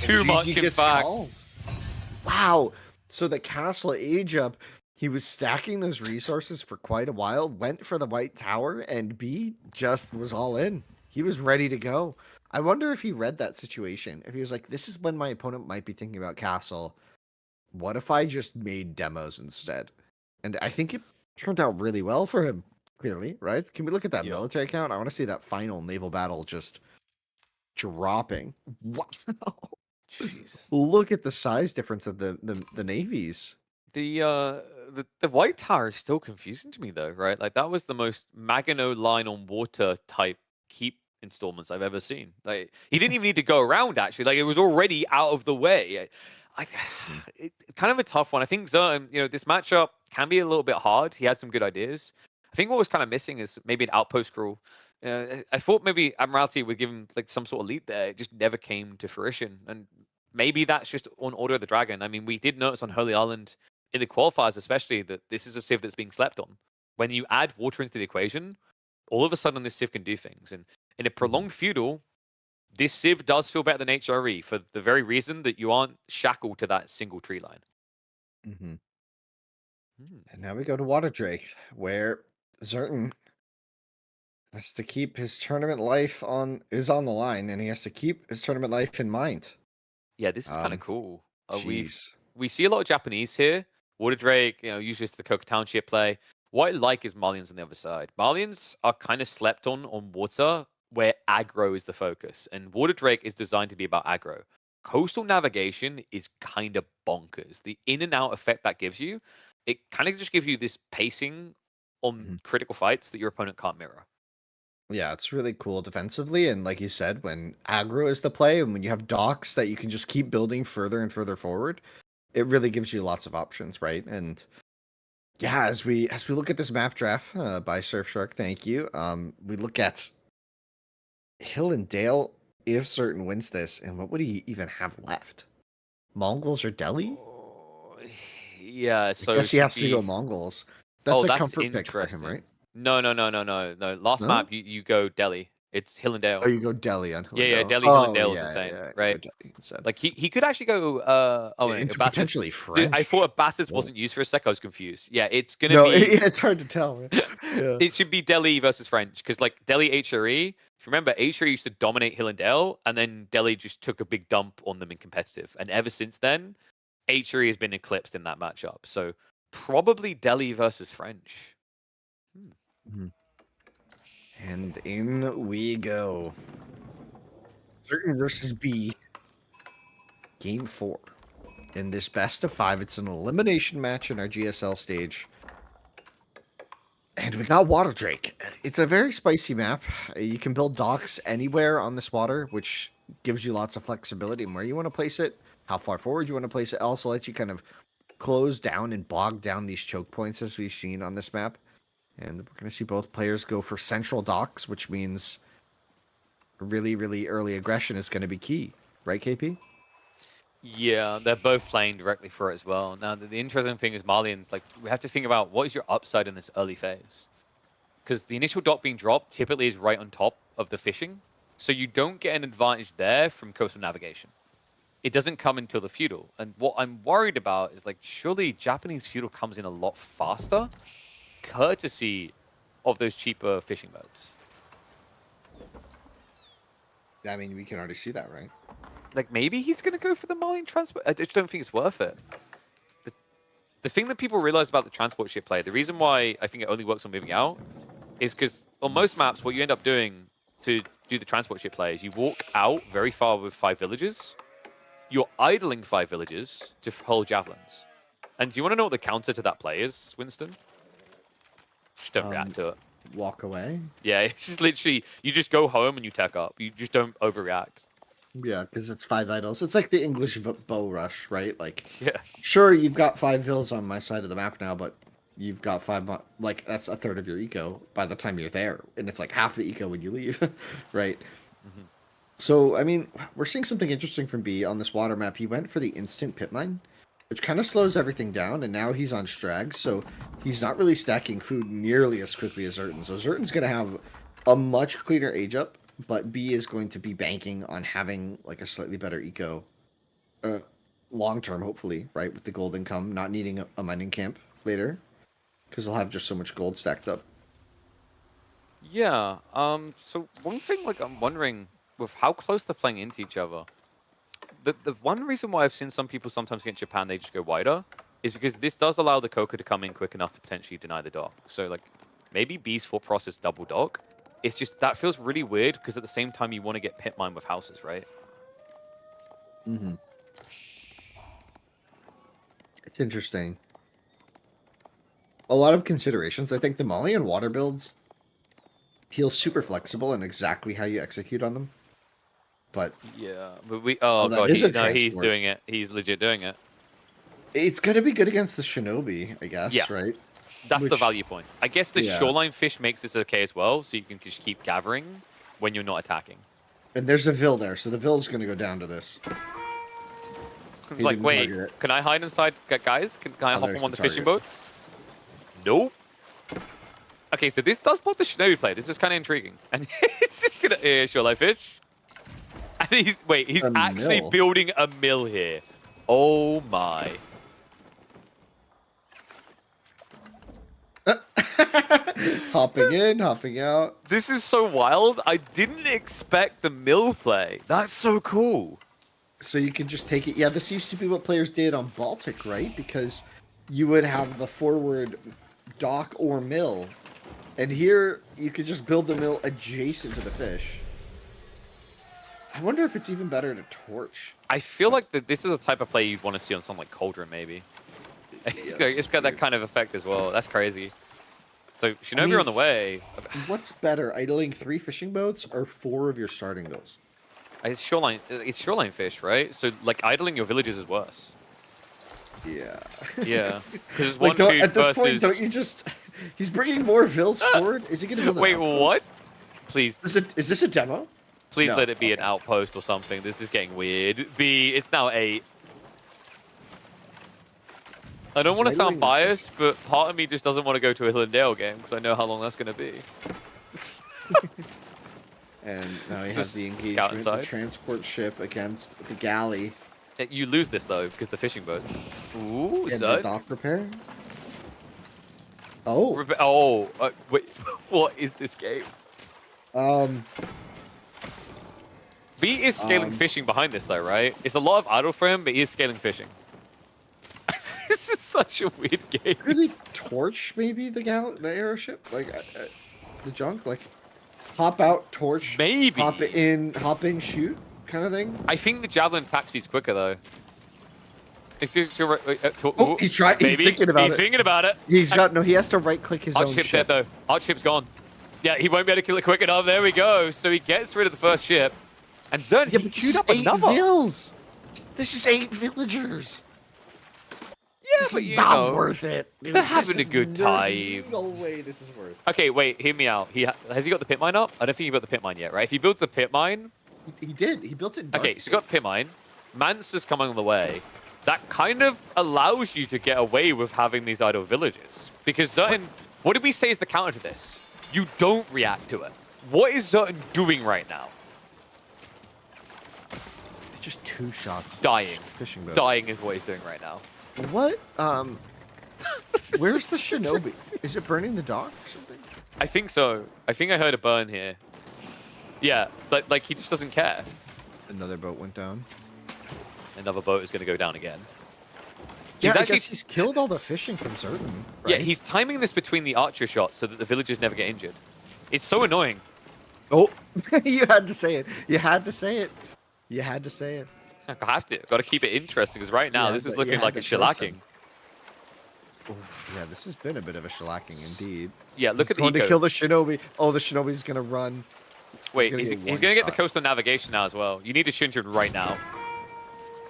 Too GG much, in gets fact. called. Wow. So the castle age up, he was stacking those resources for quite a while, went for the White Tower, and B just was all in. He was ready to go. I wonder if he read that situation. If he was like, this is when my opponent might be thinking about castle. What if I just made demos instead? And I think it turned out really well for him, clearly, right? Can we look at that Yeah. military count? I want to see that final naval battle just dropping. Wow. Jeez. Look at the size difference of the navies. The White Tower is still confusing to me though, right? Like that was the most Maginot Line on water type keep installments I've ever seen. Like he didn't even need to go around actually. Like it was already out of the way. Kind of a tough one. I think Zerton, this matchup can be a little bit hard. He had some good ideas. I think what was kind of missing is maybe an outpost crawl. I thought maybe Admiralty would give him like some sort of lead there. It just never came to fruition. And maybe that's just on Order of the Dragon. I mean, we did notice on Holy Island in the qualifiers, especially, that this is a civ that's being slept on. When you add water into the equation, all of a sudden this civ can do things. And in a prolonged feudal, this civ does feel better than HRE for the very reason that you aren't shackled to that single tree line. Mm-hmm. And now we go to Water Drake, where Zerton has to keep his tournament life is on the line, and he has to keep his tournament life in mind. Yeah, this is kind of cool. Jeez. We see a lot of Japanese here. Water Drake, usually it's the Coca Township play. What I like is Malians on the other side. Malians are kind of slept on water, where aggro is the focus, and Water Drake is designed to be about aggro. Coastal navigation is kind of bonkers. The in and out effect that gives you, it kind of just gives you this pacing on critical fights that your opponent can't mirror. Yeah, it's really cool defensively, and like you said, when aggro is the play, and when you have docks that you can just keep building further and further forward, it really gives you lots of options, right? And yeah, as we look at this map draft by Surfshark, thank you. We look at Hill and Dale. If Zerton wins this, and what would he even have left? Mongols or Delhi? Yeah, so I guess he it has should to go be- Mongols. That's a that's comfort pick for him, interesting. right? No. Last No? map, you go Delhi. It's Hill and Dale. Oh, you go Delhi on Hill Yeah, and yeah, Dale. Delhi, Hill and Oh, Dale is yeah, insane, yeah, you right? go Delhi instead. Like he could actually go. Into Abbasis. potentially Dude, I French. thought Abbasis Whoa. wasn't used for a sec. I was confused. Yeah, it's gonna No, be. it's hard to tell. Man. Yeah. It should be Delhi versus French because like Delhi HRE. If you remember, HRE used to dominate Hill and Dale, and then Delhi just took a big dump on them in competitive. And ever since then, HRE has been eclipsed in that matchup. So probably Delhi versus French. And in we go. Zerton versus B. Game 4. In this best of 5, it's an elimination match in our GSL stage. And we got Water Drake. It's a very spicy map. You can build docks anywhere on this water, which gives you lots of flexibility in where you want to place it, how far forward you want to place it. Also lets you kind of close down and bog down these choke points as we've seen on this map. And we're going to see both players go for central docks, which means really, really early aggression is going to be key. Right, KP? Yeah, they're both playing directly for it as well. Now, the interesting thing is Malians, like, we have to think about what is your upside in this early phase. Because the initial dock being dropped typically is right on top of the fishing. So you don't get an advantage there from coastal navigation. It doesn't come until the feudal. And what I'm worried about is, like, surely Japanese feudal comes in a lot faster, courtesy of those cheaper fishing boats. I mean, we can already see that, right? Like, maybe he's going to go for the Malian transport. I just don't think it's worth it. The thing that people realize about the transport ship play, the reason why I think it only works on moving out, is because on most maps, what you end up doing to do the transport ship play is you walk out very far with 5 villages. You're idling 5 villages to hold javelins. And do you want to know what the counter to that play is, Winston? Just don't react to it. Walk away? Yeah, it's just literally, you just go home and you tech up. You just don't overreact. Yeah, because it's 5 idols. It's like the English bow rush, right? Like, Yeah. sure, you've got 5 vills on my side of the map now, but you've got 5, like, that's a third of your eco by the time you're there. And it's like half the eco when you leave, right? Mm-hmm. So, I mean, we're seeing something interesting from B on this water map. He went for the instant pit mine, which kind of slows everything down, and now he's on Strag, so he's not really stacking food nearly as quickly as Zerton. So Zerton's going to have a much cleaner age up, but B is going to be banking on having like a slightly better eco long term, hopefully, right? With the gold income, not needing a mining camp later, because they'll have just so much gold stacked up. Yeah. So one thing, like, I'm wondering with how close they're playing into each other. The one reason why I've seen some people sometimes get Japan, they just go wider, is because this does allow the Coco to come in quick enough to potentially deny the dock. So, like, maybe B's thought process double dock. It's just, that feels really weird, because at the same time, you want to get pit mine with houses, right? Mm-hmm. It's interesting. A lot of considerations. I think the Molly and water builds feel super flexible in exactly how you execute on them. But yeah, but oh that god, is a he's transport. doing it. He's legit doing it. it's going to be good against the Shinobi, I guess, Yeah. right? That's the Which- value point. I guess the yeah. shoreline fish makes this okay as well, so you can just keep gathering when you're not attacking. And there's a Vil there, so the Vil's going to go down to this. He Like, didn't wait, target it. can I hide inside, guys? Can I hop there's on one of the the fishing target. boats? Nope. Okay, so this does block the Shinobi play. This is kind of intriguing. And it's just gonna shoreline fish. And he's A actually mill. building a mill here. Oh my. Hopping in, hopping out. This is so wild. I didn't expect the mill play. That's so cool. So you can just take it. Yeah, this used to be what players did on Baltic, right? Because you would have the forward dock or mill. And here, you could just build the mill adjacent to the fish. I wonder if it's even better to torch. I feel like this is the type of play you'd want to see on something like Cauldron, maybe. It's got that kind of effect as well. That's crazy. So Shinobi mean- on the way. What's better, idling 3 fishing boats or 4 of your starting bills? It's shoreline fish, right? So like idling your villages is worse. Yeah. Yeah, because it's one Like, don't, food at this versus. point, don't you just... He's bringing more Vils forward? Is he going to build an Wait, outpost? what? Please, Is this a demo? please No, let it be an outpost or something. This is getting weird. It's now 8. I don't want to sound Idling- biased, but part of me just doesn't want to go to a Hill and Dale game because I know how long that's going to be. And now he It's has a the scout engagement, the inside. transport ship against the galley You lose this though because the fishing boats. Ooh, and the son. dock repair. Oh, Wait, what is this game? B is scaling fishing behind this though, right? It's a lot of idle frame, but he is scaling fishing. This is such a weird game. really torch maybe the airship, like the junk, like hop out, torch, Maybe. hop in, shoot, kind of thing. I think the javelin attack speed's quicker though. It's just Oh, he tried. He's maybe. thinking about He's it. thinking about it. He has to right click his own Archship's ship. dead though. Archship's gone. Yeah, he won't be able to kill it quick enough. There we go. So he gets rid of the first ship. And Zern, he queued up 8 another. Vils. This is 8 villagers. Yeah, but you know. worth it. they're having a good time. No way this is worth. Okay, wait, hear me out. Has he got the pit mine up? I don't think he got the pit mine yet, right? If he builds the pit mine, He did. He built it. In okay, so he got pit mine. Mance is coming on the way. That kind of allows you to get away with having these idle villages. Because Zertin, what did we say is the counter to this? You don't react to it. What is Zertin doing right now? Just 2 shots. Dying. Fishing boat. Dying is what he's doing right now. What? Where's the Shinobi? Is it burning the dock or something? I think so. I think I heard a burn here. Yeah, but like he just doesn't care. Another boat went down. Another boat is going to go down again. Yeah, He's I actually- guess he's killed all the fishing from Zertin. Right? Yeah, he's timing this between the archer shots so that the villagers never get injured. It's so annoying. Oh, you had to say it. You had to say it. You had to say it. I have to. Got to keep it interesting because right now Yeah, this is but looking you like had a to force him. shellacking. Yeah, this has been a bit of a shellacking indeed. Yeah, look He's at the going to eco. kill the Shinobi. Oh, the Shinobi's going to run. Wait, gonna he's get going one to get the shot. coastal navigation now as well. You need to Shinjin right now.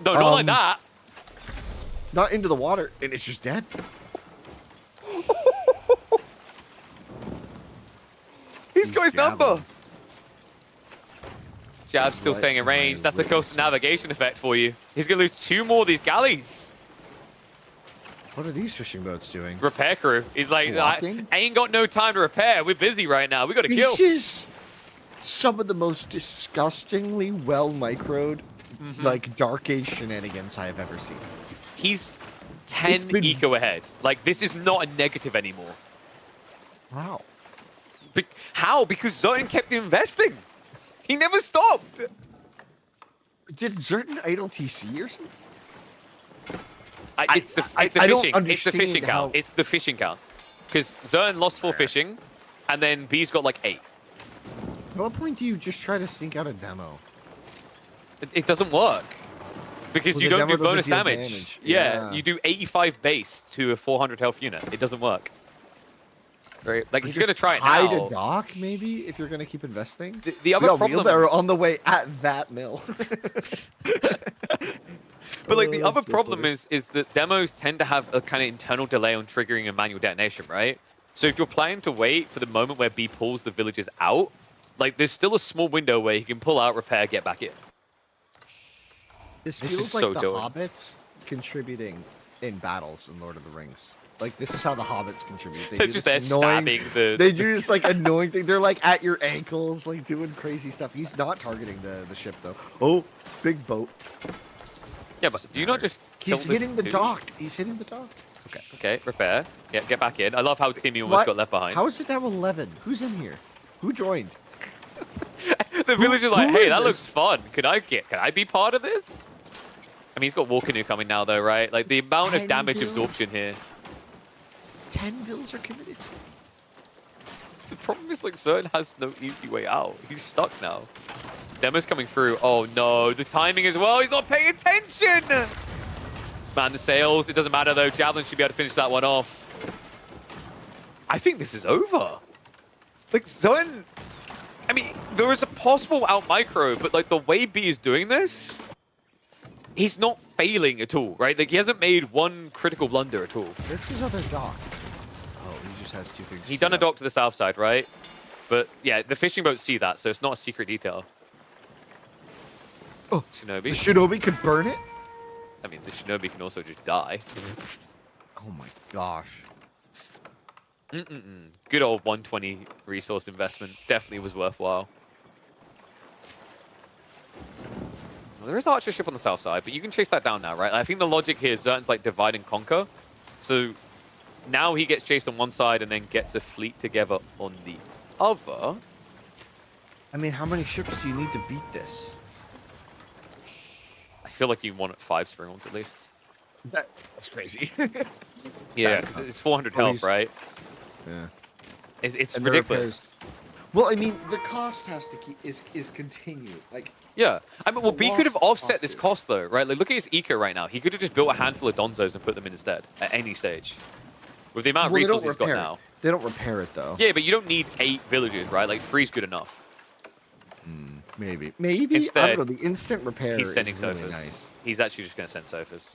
No, not like that. Not into the water, and it's just dead. He's got his jabbing. number. Jab's still What staying in am I range. That's the witnessing? coastal navigation effect for you. He's going to lose 2 more of these galleys. What are these fishing boats doing? Repair crew. He's like, I Walking? ain't got no time to repair. We're busy right now. We got to kill. This is some of the most disgustingly well microed, like Dark Age shenanigans I have ever seen. He's It's 10 been- eco ahead. Like, this is not a negative anymore. Wow. How? Because Zertin kept investing. He never stopped. Did Zertin idle TC or something? It's the I fishing. don't It's the fishing understand count. how- It's the fishing count. Because Zern lost 4 fishing, and then B's got like 8. At what point do you just try to sneak out a demo? It doesn't work. Because Well, you the don't do demo doesn't bonus deal damage. damage. Yeah, Yeah. you do 85 base to a 400 health unit. It doesn't work. Right? Like, he's going to try it hide now. a dock, maybe, if you're going to keep investing. The other problem... wheelbarrow on the way at that mill. But like the Oh, other that's so problem funny. is that demos tend to have a kind of internal delay on triggering a manual detonation, right? So if you're planning to wait for the moment where B pulls the villagers out, like there's still a small window where he can pull out, repair, get back in. This This feels is like so the dope. hobbits contributing in battles in Lord of the Rings. Like this is how the hobbits contribute. They They're do just this there stabbing the... They do this like annoying thing. They're like at your ankles, like doing crazy stuff. He's not targeting the ship though. Oh, big boat. Yeah, but do you not just kill He's this hitting the too? dock. He's hitting the dock. Okay. Okay, repair. Yeah, get back in. I love how Timmy almost got left behind. How is it now 11? Who's in here? Who joined? The villager's like, who hey, is that this? looks fun. Can I be part of this? I mean, he's got War Canoe coming now, though, right? Like, the It's amount of 10 damage kills. absorption here. 10 vills are committed. The problem is, like, Zern has no easy way out. He's stuck now. Demo's coming through. Oh, no. The timing as well. He's not paying attention. Man, the sails. It doesn't matter, though. Javelin should be able to finish that one off. I think this is over. Like, Zern... I mean, there is a possible out micro, but, like, the way B is doing this... He's not failing at all, right? Like, he hasn't made one critical blunder at all. Where's his other dock? Oh, he just has 2 things. He done a dock to the south side, right? But, yeah, the fishing boats see that, so it's not a secret detail. Oh, Shinobi. the Shinobi could burn it? I mean, the Shinobi can also just die. Oh my gosh. Good old 120 resource investment. Definitely was worthwhile. Well, there is Archer ship on the south side, but you can chase that down now, right? I think the logic here is Zertan's like divide and conquer. So now he gets chased on one side and then gets a fleet together on the other. I mean, how many ships do you need to beat this? I feel like you want 5 Springhorns at least. That's crazy. Yeah, because it's 400 health, least. right? Yeah. It's And the ridiculous. Well, I mean, the cost has to keep is continued. Like, Yeah. I mean, well, The B could have lost offset this profit. cost, though, right? Like, look at his eco right now. He could have just built a handful of Donzos and put them in instead at any stage. With the amount of well, they don't resources he's got repair now. it. They don't repair it though. Yeah, but you don't need 8 villages, right? Like, 3's good enough. Maybe. Maybe. I Instead, don't know. The instant repair He's sending is really sofas. nice. He's actually just going to send sofas.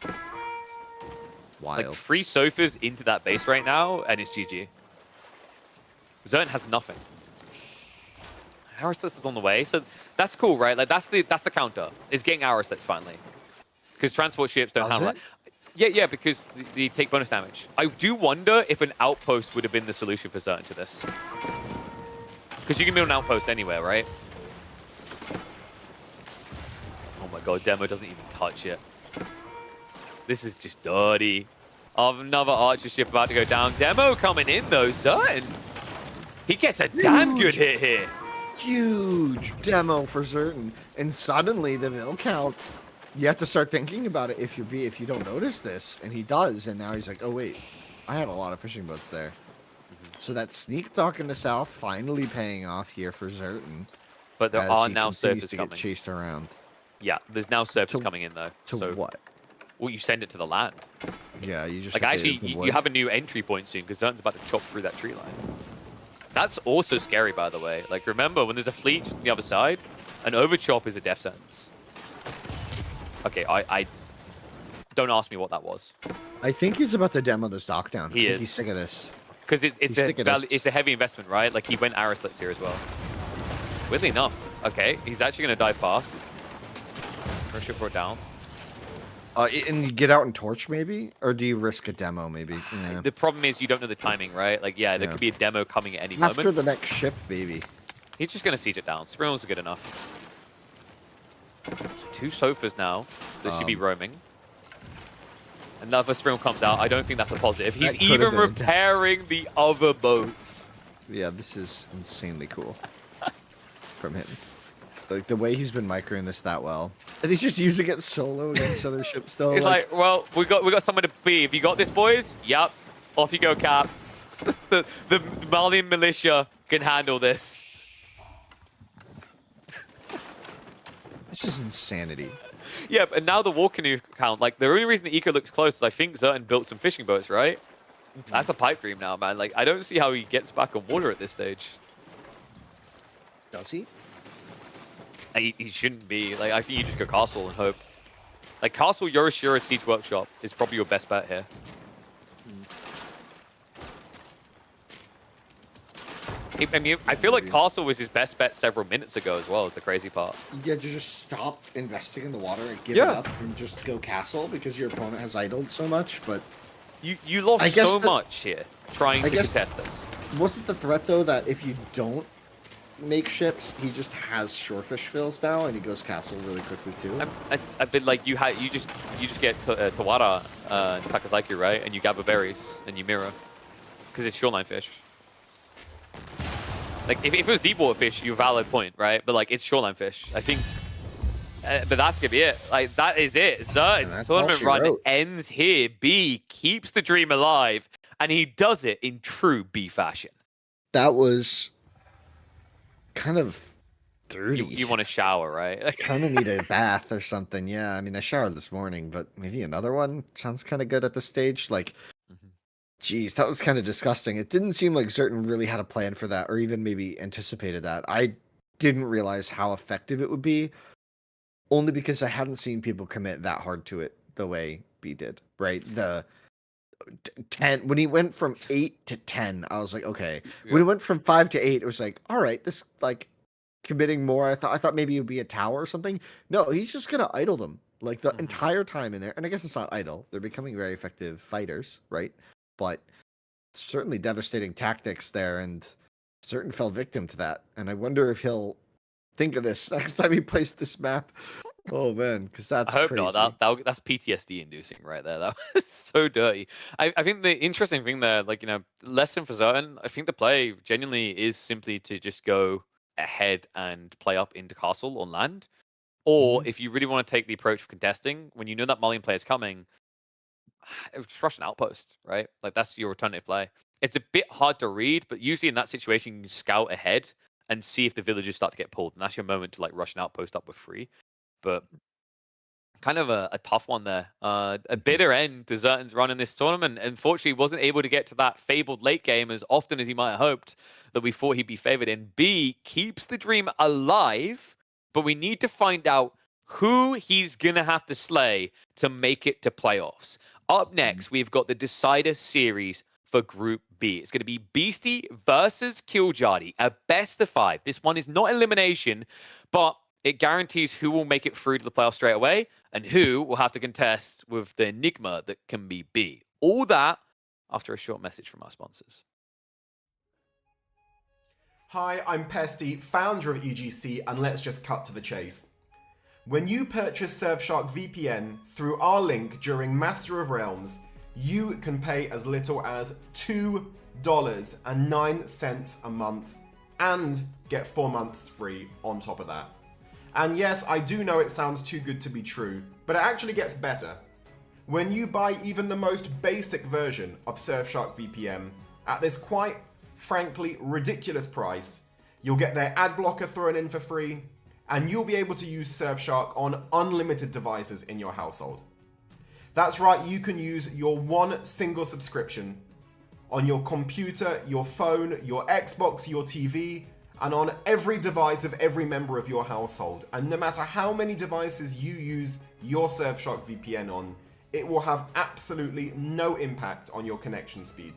Wild. Like, 3 sofas into that base right now, and it's GG. Zern has nothing. Aristus is on the way, so that's cool, right? Like, that's the counter, is getting Aristus finally. Because transport ships don't Does handle it? that. Yeah, because they take bonus damage. I do wonder if an outpost would have been the solution for Zern to this. Because you can build an outpost anywhere, right? Oh my god, Demo doesn't even touch it. This is just dirty. Another archer ship about to go down. Demo coming in though, Zern. He gets a damn good hit here. Huge demo for certain. And suddenly the vill count, you have to start thinking about it if you don't notice this. And he does, and now he's like, oh wait, I had a lot of fishing boats there. So that sneak dock in the south finally paying off here for Zertan. But there as are he now continues surface to coming. get chased around. Yeah, there's now surface To- coming in though. To So, what? well, you send it to the land. Yeah, you just Like have to actually, hit the you wood. have a new entry point soon because Zern's about to chop through that tree line. That's also scary, by the way. Like remember, when there's a fleet just on the other side, an overchop is a death sentence. Okay, I don't ask me what that was. I think he's about to demo this dock down. He I think is. He's sick of this. Because it's He's a sick of this. it's a heavy investment, right? Like he went Arislets here as well. Weirdly enough, okay, he's actually gonna dive past. Pressure brought down. And you get out and torch maybe, or do you risk a demo maybe? Yeah. The problem is you don't know the timing, right? Like yeah, there Yeah. could be a demo coming at any After moment. the next ship, maybe. He's just gonna siege it down. Sprinklers are good enough. 2 sofas now that should be roaming. Another Sprinkle comes out. I don't think that's a positive. He's That could've even been a repairing the other boats. Yeah, this is insanely cool from him. Like the way he's been microing this that well, and he's just using it solo against other ships still. It's like, well, we got somewhere to be. Have you got this, boys? Yup. Off you go, Cap. the Malian militia can handle this. This is insanity. Yeah, and now the war canoe count. Like the only reason the eco looks close is I think Zertan built some fishing boats, right? That's a pipe dream now, man. Like I don't see how he gets back on water at this stage. Does he? He shouldn't be. Like I think you just go castle and hope. Like castle Yorishiro Siege Workshop is probably your best bet here. I mean, I feel like castle was his best bet several minutes ago as well. Is the crazy part. Yeah, to just stop investing in the water and give it up and just go castle because your opponent has idled so much. But you lost so much here trying to contest this. Wasn't the threat though that if you don't make ships, he just has shorefish fills now and he goes castle really quickly too? I've been like you just get Tawara and Takazaki, right, and you gather berries and you mirror because it's shoreline fish. Like, if it was deep water fish, you valid point, right? But, like, it's shoreline fish. I think... but that's going to be it. Like, that is it. Zertan's tournament run ends here. B keeps the dream alive, and he does it in true B fashion. That was kind of dirty. You want to shower, right? I kind of need a bath or something, yeah. I mean, I showered this morning, but maybe another one sounds kind of good at this stage. Like... Jeez, that was kind of disgusting. It didn't seem like Zertan really had a plan for that or even maybe anticipated that. I didn't realize how effective it would be only because I hadn't seen people commit that hard to it the way B did, right? The 10, when he went from 8 to 10, I was like, okay. Yeah. When he went from 5 to 8, it was like, all right, this like committing more. I thought maybe it would be a tower or something. No, he's just going to idle them like the entire time in there. And I guess it's not idle. They're becoming very effective fighters, right? But certainly devastating tactics there, and Zertan fell victim to that. And I wonder if he'll think of this next time he plays this map. Oh man, because that's I hope crazy. not. That's PTSD inducing right there. That was so dirty. I think the interesting thing there, like, you know, lesson for Zertan, I think the play genuinely is simply to just go ahead and play up into castle on land. Or if you really want to take the approach of contesting, when you know that Malian player is coming, just rush an outpost, right? Like that's your alternative play. It's a bit hard to read, but usually in that situation, you can scout ahead and see if the villagers start to get pulled, and that's your moment to like rush an outpost up with free. But kind of a tough one there. A bitter end to Zertan's run in this tournament. Unfortunately, wasn't able to get to that fabled late game as often as he might have hoped that we thought he'd be favored in. B keeps the dream alive, but we need to find out who he's gonna have to slay to make it to playoffs. Up next, we've got the Decider series for Group B. It's going to be Beastie versus Killjadi, a best of 5. This one is not elimination, but it guarantees who will make it through to the playoffs straight away and who will have to contest with the enigma that can be B. All that after a short message from our sponsors. Hi, I'm Pesty, founder of EGC, and let's just cut to the chase. When you purchase Surfshark VPN through our link during Master of Realms, you can pay as little as $2.09 a month and get 4 months free on top of that. And yes, I do know it sounds too good to be true, but it actually gets better. When you buy even the most basic version of Surfshark VPN at this quite frankly ridiculous price, you'll get their ad blocker thrown in for free, and you'll be able to use Surfshark on unlimited devices in your household. That's right, you can use your one single subscription on your computer, your phone, your Xbox, your TV, and on every device of every member of your household. And no matter how many devices you use your Surfshark VPN on, it will have absolutely no impact on your connection speed.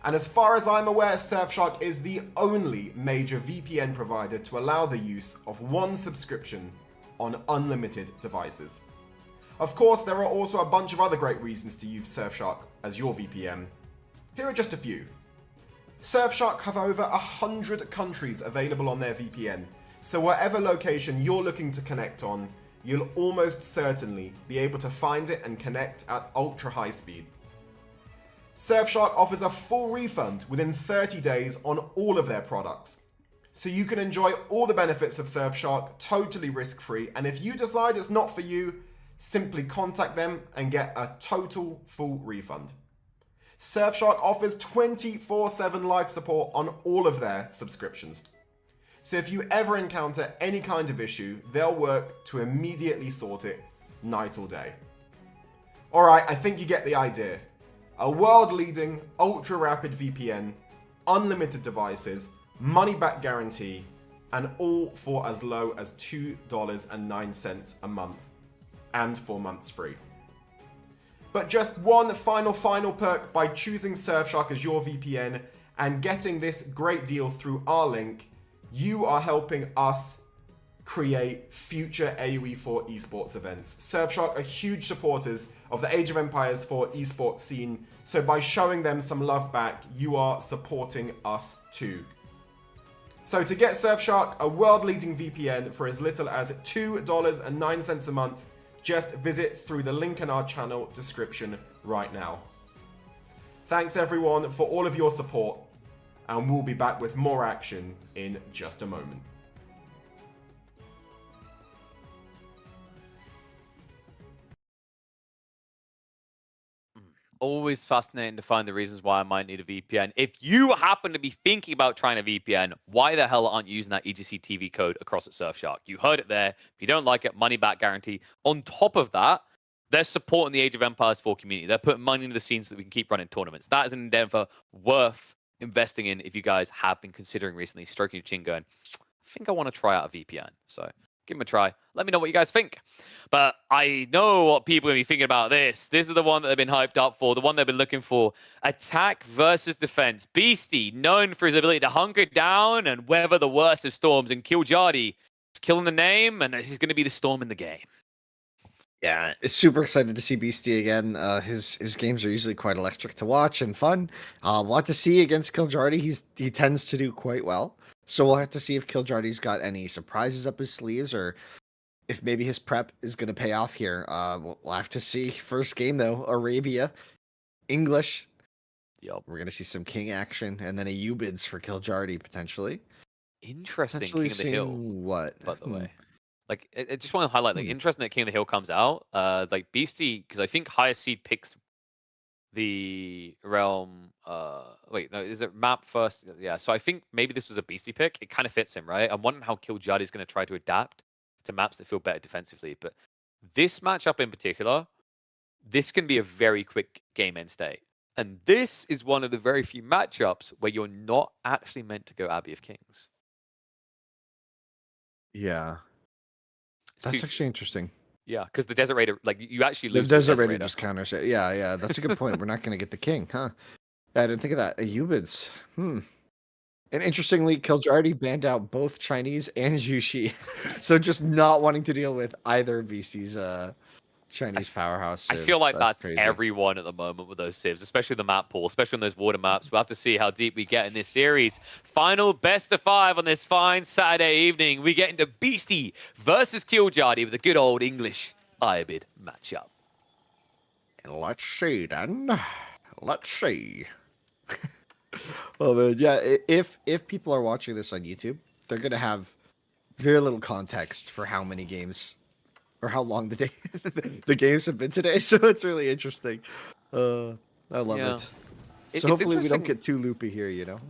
And as far as I'm aware, Surfshark is the only major VPN provider to allow the use of one subscription on unlimited devices. Of course, there are also a bunch of other great reasons to use Surfshark as your VPN. Here are just a few. Surfshark have over 100 countries available on their VPN, so whatever location you're looking to connect on, you'll almost certainly be able to find it and connect at ultra high speed. Surfshark offers a full refund within 30 days on all of their products. so you can enjoy all the benefits of Surfshark totally risk-free. And if you decide it's not for you, simply contact them and get a total full refund. Surfshark offers 24/7 live support on all of their subscriptions. So if you ever encounter any kind of issue, they'll work to immediately sort it, night or day. Alright, I think you get the idea. A world-leading, ultra-rapid VPN, unlimited devices, money-back guarantee, and all for as low as $2.09 a month, and 4 months free. But just one final perk by choosing Surfshark as your VPN and getting this great deal through our link, you are helping us create future AoE4 esports events. Surfshark are huge supporters of the Age of Empires 4 esports scene, so by showing them some love back, you are supporting us too. So to get Surfshark, a world-leading VPN for as little as $2.09 a month, just visit through the link in our channel description right now. Thanks everyone for all of your support, and we'll be back with more action in just a moment. Always fascinating to find the reasons why I might need a VPN. If you happen to be thinking about trying a VPN, why the hell aren't you using that EGC TV code across at Surfshark? You heard it there. If you don't like it, money back guarantee. On top of that, they're supporting the Age of Empires 4 community. They're putting money into the scene so that we can keep running tournaments. That is an endeavor worth investing in if you guys have been considering recently, stroking your chin going, I think I want to try out a VPN. So give them a try. Let me know what you guys think. But I know what people are going to be thinking about this. This is the one that they've been hyped up for, the one they've been looking for. Attack versus defense. Beastie, known for his ability to hunker down and weather the worst of storms, and Kiljardi is killing the name, and he's going to be the storm in the game. Yeah, it's super excited to see Beastie again. His games are usually quite electric to watch and fun. We'll have to see against Kiljardi. He tends to do quite well. So we'll have to see if Kiljardi's got any surprises up his sleeves, or if maybe his prep is going to pay off here. We'll have to see. First game, though, Arabia, English. Yep. We're going to see some King action, and then a U-bids for Kiljardi, potentially. Interesting, Potentially King of the Hill. What? By the way. Like, I just want to highlight, like, interesting that King of the Hill comes out. Like, Beastie, because I think Higher Seed picks the realm. Wait, no, is it map first? Yeah, so I think maybe this was a Beastie pick. It kind of fits him, right? I'm wondering how Kiljardi is going to try to adapt to maps that feel better defensively. But this matchup in particular, this can be a very quick game end state. And this is one of the very few matchups where you're not actually meant to go Abbey of Kings. Yeah. That's actually interesting. Yeah, because the Desert Raider, like, you actually lose The Desert Raider just counters it. Yeah, that's a good point. We're not going to get the King, huh? I didn't think of that. Ubids. And interestingly, Kiljardi banned out both Chinese and Jushi. So just not wanting to deal with either of Beastie's Chinese powerhouse I civs. feel like that's crazy. everyone at the moment with those civs, especially the map pool, especially on those water maps. We'll have to see how deep we get in this series. Final best of 5 on this fine Saturday evening. We get into Beastie versus Kiljardi with a good old English Ibid matchup. Let's see then. Let's see. Well, man, yeah, if people are watching this on YouTube, they're going to have very little context for how many games or how long the games have been today, so it's really interesting. I love it. So hopefully we don't get too loopy here, you know?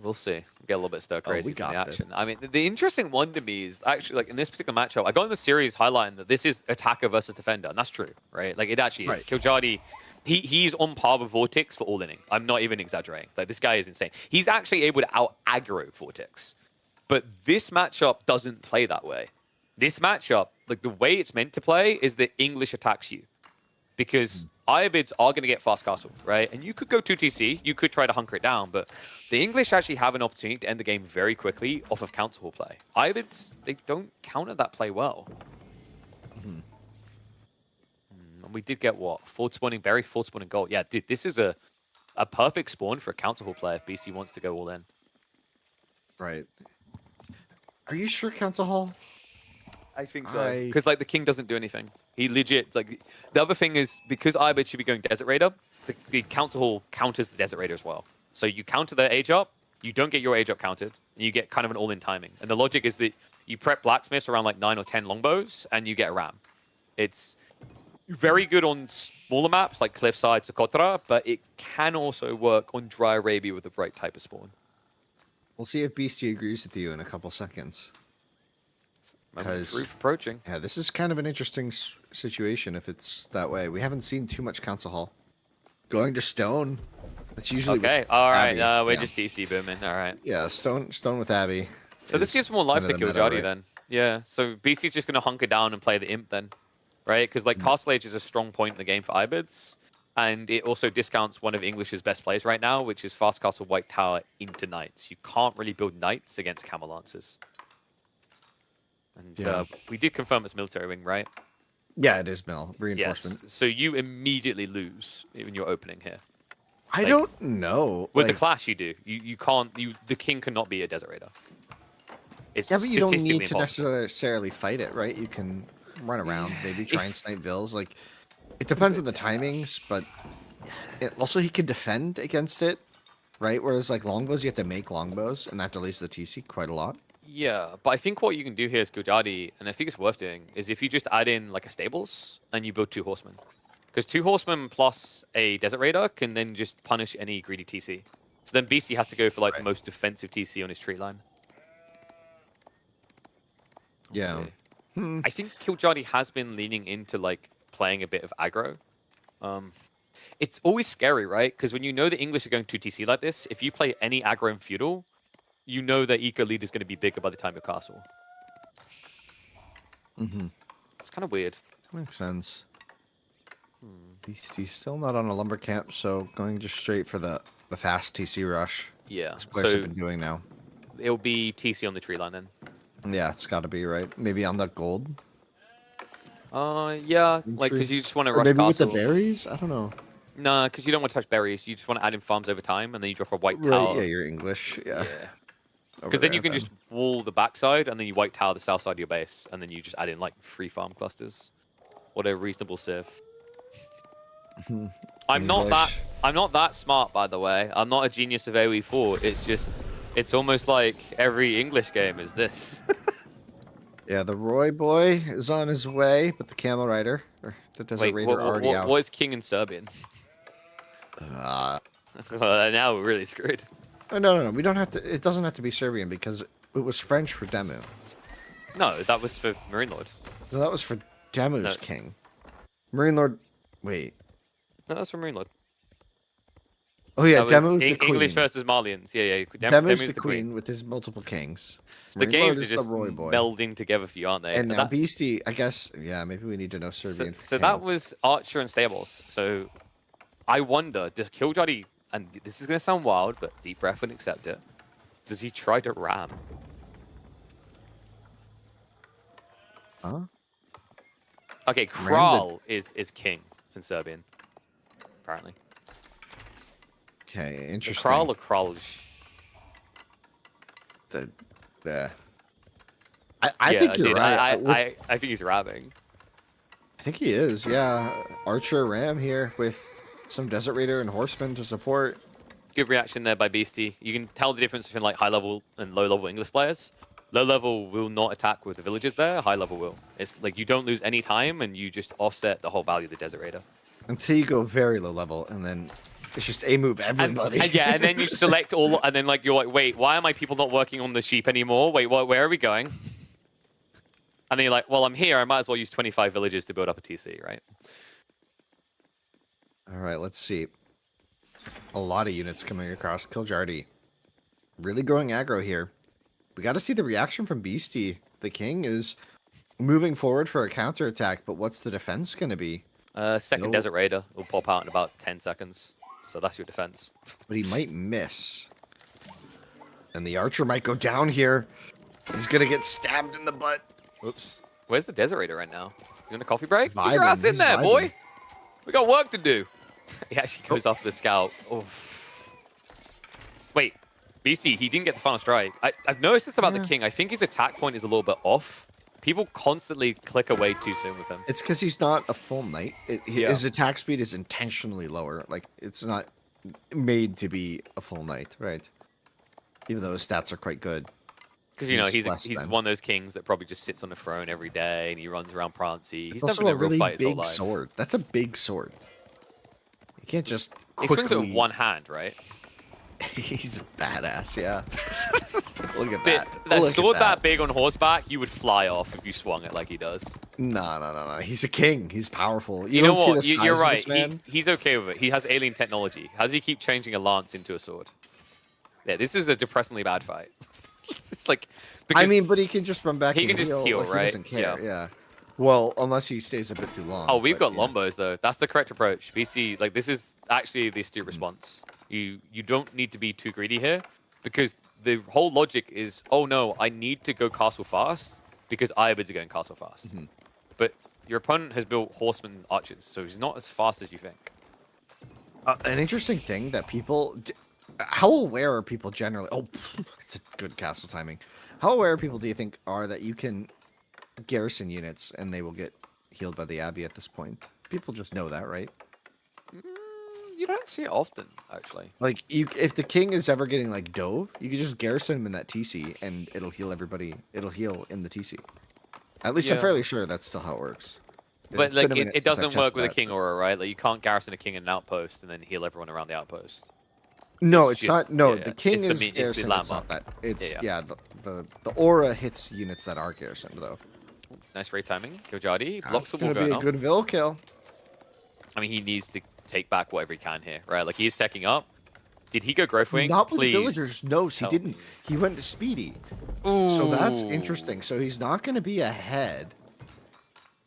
We'll see. We'll get a little bit stir crazy we from the got action. this. I mean, the interesting one to me is actually, like, in this particular matchup, I got in the series highlighting that this is attacker versus defender, and that's true, right? Like, it actually is. Right. Kiljardi, he's on par with Vortex for all inning. I'm not even exaggerating. Like, this guy is insane. He's actually able to out-aggro Vortex. But this matchup doesn't play that way. This matchup, like, the way it's meant to play is that English attacks you. Because Iabids are going to get fast castle, right? And you could go 2TC, you could try to hunker it down, but the English actually have an opportunity to end the game very quickly off of counter hall play. Iabids, they don't counter that play well. And we did get what? Forward spawning berry, forward spawning gold. Yeah, dude, this is a perfect spawn for a counter hall player if BC wants to go all in. Right. Are you sure, Council Hall? I think so. Because, like, the king doesn't do anything. He legit, like, the other thing is, because Ibid should be going Desert Raider, the Council Hall counters the Desert Raider as well. So you counter the age up, you don't get your age up counted, and you get kind of an all-in timing. And the logic is that you prep blacksmiths around like 9 or 10 longbows, and you get a ram. It's very good on smaller maps like Cliffside, Socotra, but it can also work on Dry Arabia with the right type of spawn. We'll see if Beastie agrees with you in a couple seconds. Because approaching. Yeah, this is kind of an interesting situation if it's that way. We haven't seen too much Council Hall. Going to Stone. That's usually okay. All right. Abby. We're just TC booming. All right. Yeah, Stone with Abby. So this gives more life to Killjardy then. Yeah. So BC's just gonna hunker down and play the imp then, right? Because like Castle Age is a strong point in the game for Ibids, and it also discounts one of English's best plays right now, which is Fast Castle White Tower into Knights. You can't really build Knights against Camel Lancers. And we did confirm it's military wing, right? Yeah, it is Mill. Reinforcement. Yes. So you immediately lose when you're opening here. I don't know. With the clash, you do. You can't. The king cannot be a Desert Raider. It's yeah, but you don't need to impossible. necessarily fight it, right? You can run around, maybe try and snipe vills. Like, it depends on the timings, but also he can defend against it, right? Whereas like longbows, you have to make longbows, and that delays the TC quite a lot. Yeah, but I think what you can do here is Killjardy, and I think it's worth doing, is if you just add in like a stables and you build 2 horsemen. Because 2 horsemen plus a Desert Raider can then just punish any greedy TC. So then BC has to go for like the most defensive TC on his tree line. Yeah. I think Killjardy has been leaning into like playing a bit of aggro. It's always scary, right? Because when you know the English are going to TC like this, if you play any aggro and feudal, you know that eco lead is going to be bigger by the time you're castle. It's kind of weird. Makes sense. He's still not on a lumber camp, so going just straight for the fast TC rush. Yeah. That's what I've been doing now. It'll be TC on the tree line then. Yeah, it's got to be, right? Maybe on the gold? Yeah, like, because you just want to rush maybe castle. With the berries? I don't know. No, because you don't want to touch berries. You just want to add in farms over time, and then you drop a white tower. Right, yeah, you're English. Yeah. Because then you can just wall the backside, and then you white tower the south side of your base, and then you just add in, like, 3 farm clusters. What a reasonable civ. I'm not that smart, by the way. I'm not a genius of AoE4. It's just... It's almost like every English game is this. Yeah, the Roy boy is on his way, but the Camel Rider, or the Desert Raider, already out. What is King in Serbian? Well, now we're really screwed. Oh, no. We don't have to. It doesn't have to be Serbian because it was French for Demu. No, that was for Marine Lord. No, that was for Demu's king. Marine Lord. Wait. No, that's for Marine Lord. Oh yeah, Demu's the queen. English versus Malians. Yeah. Demu's the queen with his multiple kings. The games are is just melding together for you, aren't they? And now Beastie, I guess, yeah, maybe we need to know Serbian. So that was Archer and Stables. So I wonder, does Killjardy, and this is going to sound wild, but deep breath and accept it, does he try to ram? Huh? Okay, Kral is king in Serbian, apparently. Okay, interesting. Kral or Kralj? I think you're right. I think he's ramming. I think he is, yeah. Archer Ram here with some Desert Raider and Horseman to support. Good reaction there by Beastie. You can tell the difference between like high level and low level English players. Low level will not attack with the villagers there. High level will. It's like you don't lose any time and you just offset the whole value of the Desert Raider. Until you go very low level and then it's just a move everybody. And then you select all, and then like you're like, wait, why are my people not working on the sheep anymore? Wait, where are we going? And then you're like, well, I'm here. I might as well use 25 villages to build up a TC, right? All right, let's see. A lot of units coming across. Killjardy really going aggro here. We got to see the reaction from Beastie. The king is moving forward for a counterattack, but what's the defense going to be? Second Desert Raider will pop out in about 10 seconds. So that's your defense. But he might miss. And the Archer might go down here. He's going to get stabbed in the butt. Oops. Where's the Desert Raider right now? He's in a coffee break? Vibing. Get your ass in there, vibing. boy. We got work to do. He actually goes after the scout. Oh. Wait. BC, he didn't get the final strike. I've noticed this about the king. I think his attack point is a little bit off. People constantly click away too soon with him. It's because he's not a full knight. His attack speed is intentionally lower. Like, it's not made to be a full knight, right? even though his stats are quite good. Because, you know, He's less he's than. one of those kings that probably just sits on the throne every day and he runs around prancy. He's It's never also been a in a real really fight his whole big life. sword. That's a big sword. You can't just He quickly... swings it with one hand, right? He's a badass, yeah. Look at That that. Look at sword that big on horseback, you would fly off if you swung it like he does. No. He's a king. He's powerful. You don't know see what? the size You're of right. this man? He's okay with it. He has alien technology. How does he keep changing a lance into a sword? Yeah, this is a depressingly bad fight. It's like... I mean, but he can just run back he and can just heal. heal, Like, right? He doesn't care, Yeah. yeah. Well, unless he stays a bit too long. Oh, we've but got Lombos, though. That's the correct approach. BC, like, this is actually the astute response. You don't need to be too greedy here, because the whole logic is, oh no, I need to go castle fast, because Ibid's are going castle fast. But your opponent has built horseman archers, so he's not as fast as you think. An interesting thing that people... How aware are people generally... Oh, it's a good castle timing. How aware people do you think are that you can garrison units and they will get healed by the Abbey at this point? People just know that, right? You don't see it often, actually. Like, if the king is ever getting, like, dove, you can just garrison him in that TC and it'll heal everybody. It'll heal in the TC. At least I'm Yeah. fairly sure that's still how it works. But It's been like, a minute it since I've doesn't work tested with a that, king but- aura, right? Like, you can't garrison a king in an outpost and then heal everyone around the outpost. No, It's it's not. just- No, yeah, the king it's the is it's the garrisoned. It's not landmark. that. It's Yeah, yeah. The aura hits units that are garrisoned though. Nice raid timing. Kojadi blocks the It's wall gonna be going a on. good Vil kill. I mean, he needs to take back whatever he can here, right? Like, he's teching up. Did he go growth wing? Not with Please villagers. No, he tell didn't. me. He went to speedy. Ooh. So that's interesting. So he's not going to be ahead.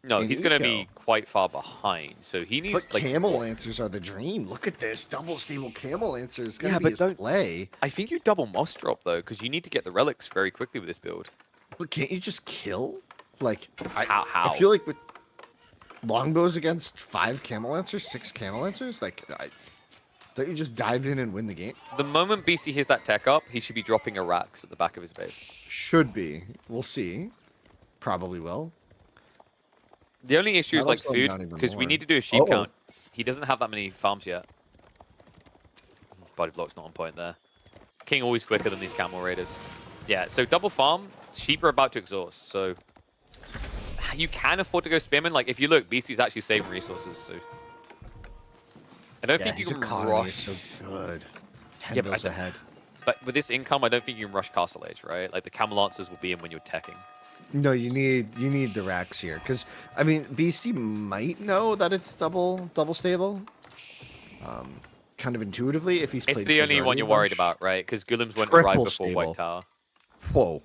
No, in he's going to eco. be quite far behind. So he needs, But like... camel lancers are the dream. Look at this double stable camel lancer is going Yeah, to be but his don't- play. I think you double moss drop, though, because you need to get the relics very quickly with this build. But can't you just kill? Like How? I feel like with longbows against 5 camel lancers, 6 camel lancers, like don't you just dive in and win the game? The moment BC hits that tech up, he should be dropping a Rax at the back of his base. Should be. We'll see. Probably will. The only issue is, That'll like, slow him food, down even because we more. need to do a sheep Uh-oh. count. He doesn't have that many farms yet. Body block's not on point there. King always quicker than these camel raiders. Yeah, so double farm, sheep are about to exhaust, so you can afford to go spearman. Like, if you look, BC's actually saving resources, so I don't think you his can economy rush. is so good. 10 Yeah, but I bills don't- ahead. But with this income, I don't think you can rush Castle Age, right? Like, the camel lancers will be in when you're teching. No, you need the racks here because I mean BC might know that it's double stable. Kind of intuitively if he's It's played the only Kojari one a you're worried bunch. about, right? Because Gulim's went right Triple before stable. White Tower. Whoa.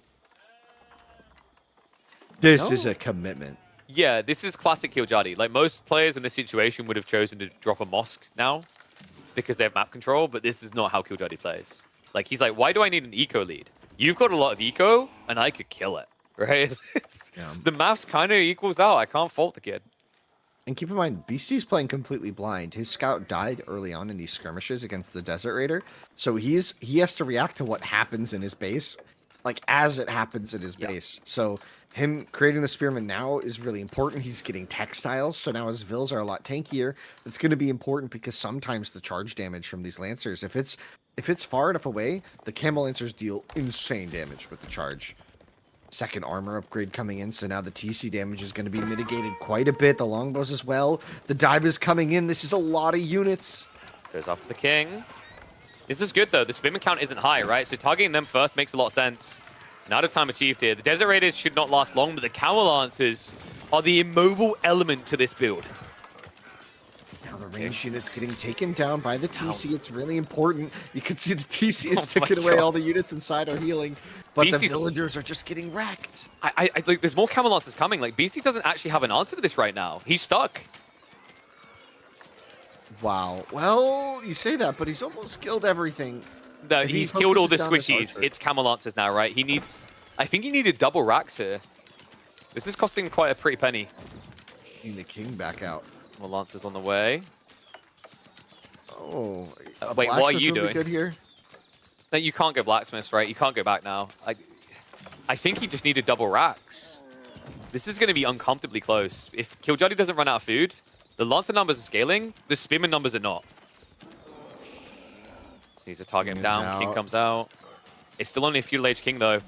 This No. is a commitment. Yeah, this is classic Killjardy. Like, most players in this situation would have chosen to drop a Mosque now because they have map control, but this is not how Killjardy plays. Like, he's like, why do I need an eco lead? You've got a lot of eco, and I could kill it, right? Yeah. The maths kind of equals out. I can't fault the kid. And keep in mind, BC's playing completely blind. His scout died early on in these skirmishes against the Desert Raider, so he has to react to what happens in his base, like as it happens in his Yeah. base. So him creating the Spearman now is really important. He's getting textiles, so now his Vils are a lot tankier. It's going to be important because sometimes the charge damage from these Lancers, if it's far enough away, the Camel Lancers deal insane damage with the charge. Second armor upgrade coming in, so now the TC damage is going to be mitigated quite a bit. The longbows as well. The dive is coming in. This is a lot of units. Goes after the king. This is good, though. The spearman count isn't high, right? So targeting them first makes a lot of sense. Out of time achieved here. The Desert Raiders should not last long, but the Camel Lancers are the immobile element to this build. Now the range unit's getting taken down by the TC. It's really important. You can see the TC is Oh my taking away. God. All the units inside are healing, but the BC's villagers are just getting wrecked. I like, there's more Camel Lancers coming. Like, BC doesn't actually have an answer to this right now. He's stuck. Wow. Well, you say that, but he's almost killed everything. No, If he he's killed all the focuses down this squishies. archer. It's Camel Lancers now, right? He needs... I think he needed double racks here. This is costing quite a pretty penny. Getting the king back out. More Lancers on the way. Oh. a Wait, what are blacksmith you would be doing? Good here. No, you can't go blacksmiths, right? You can't go back now. I think he just needed double racks. This is going to be uncomfortably close. If Killjardy doesn't run out of food, the Lancer numbers are scaling, the Spearman numbers are not. Just needs to target him King is down. King out. comes out. It's still only a feudal age king though.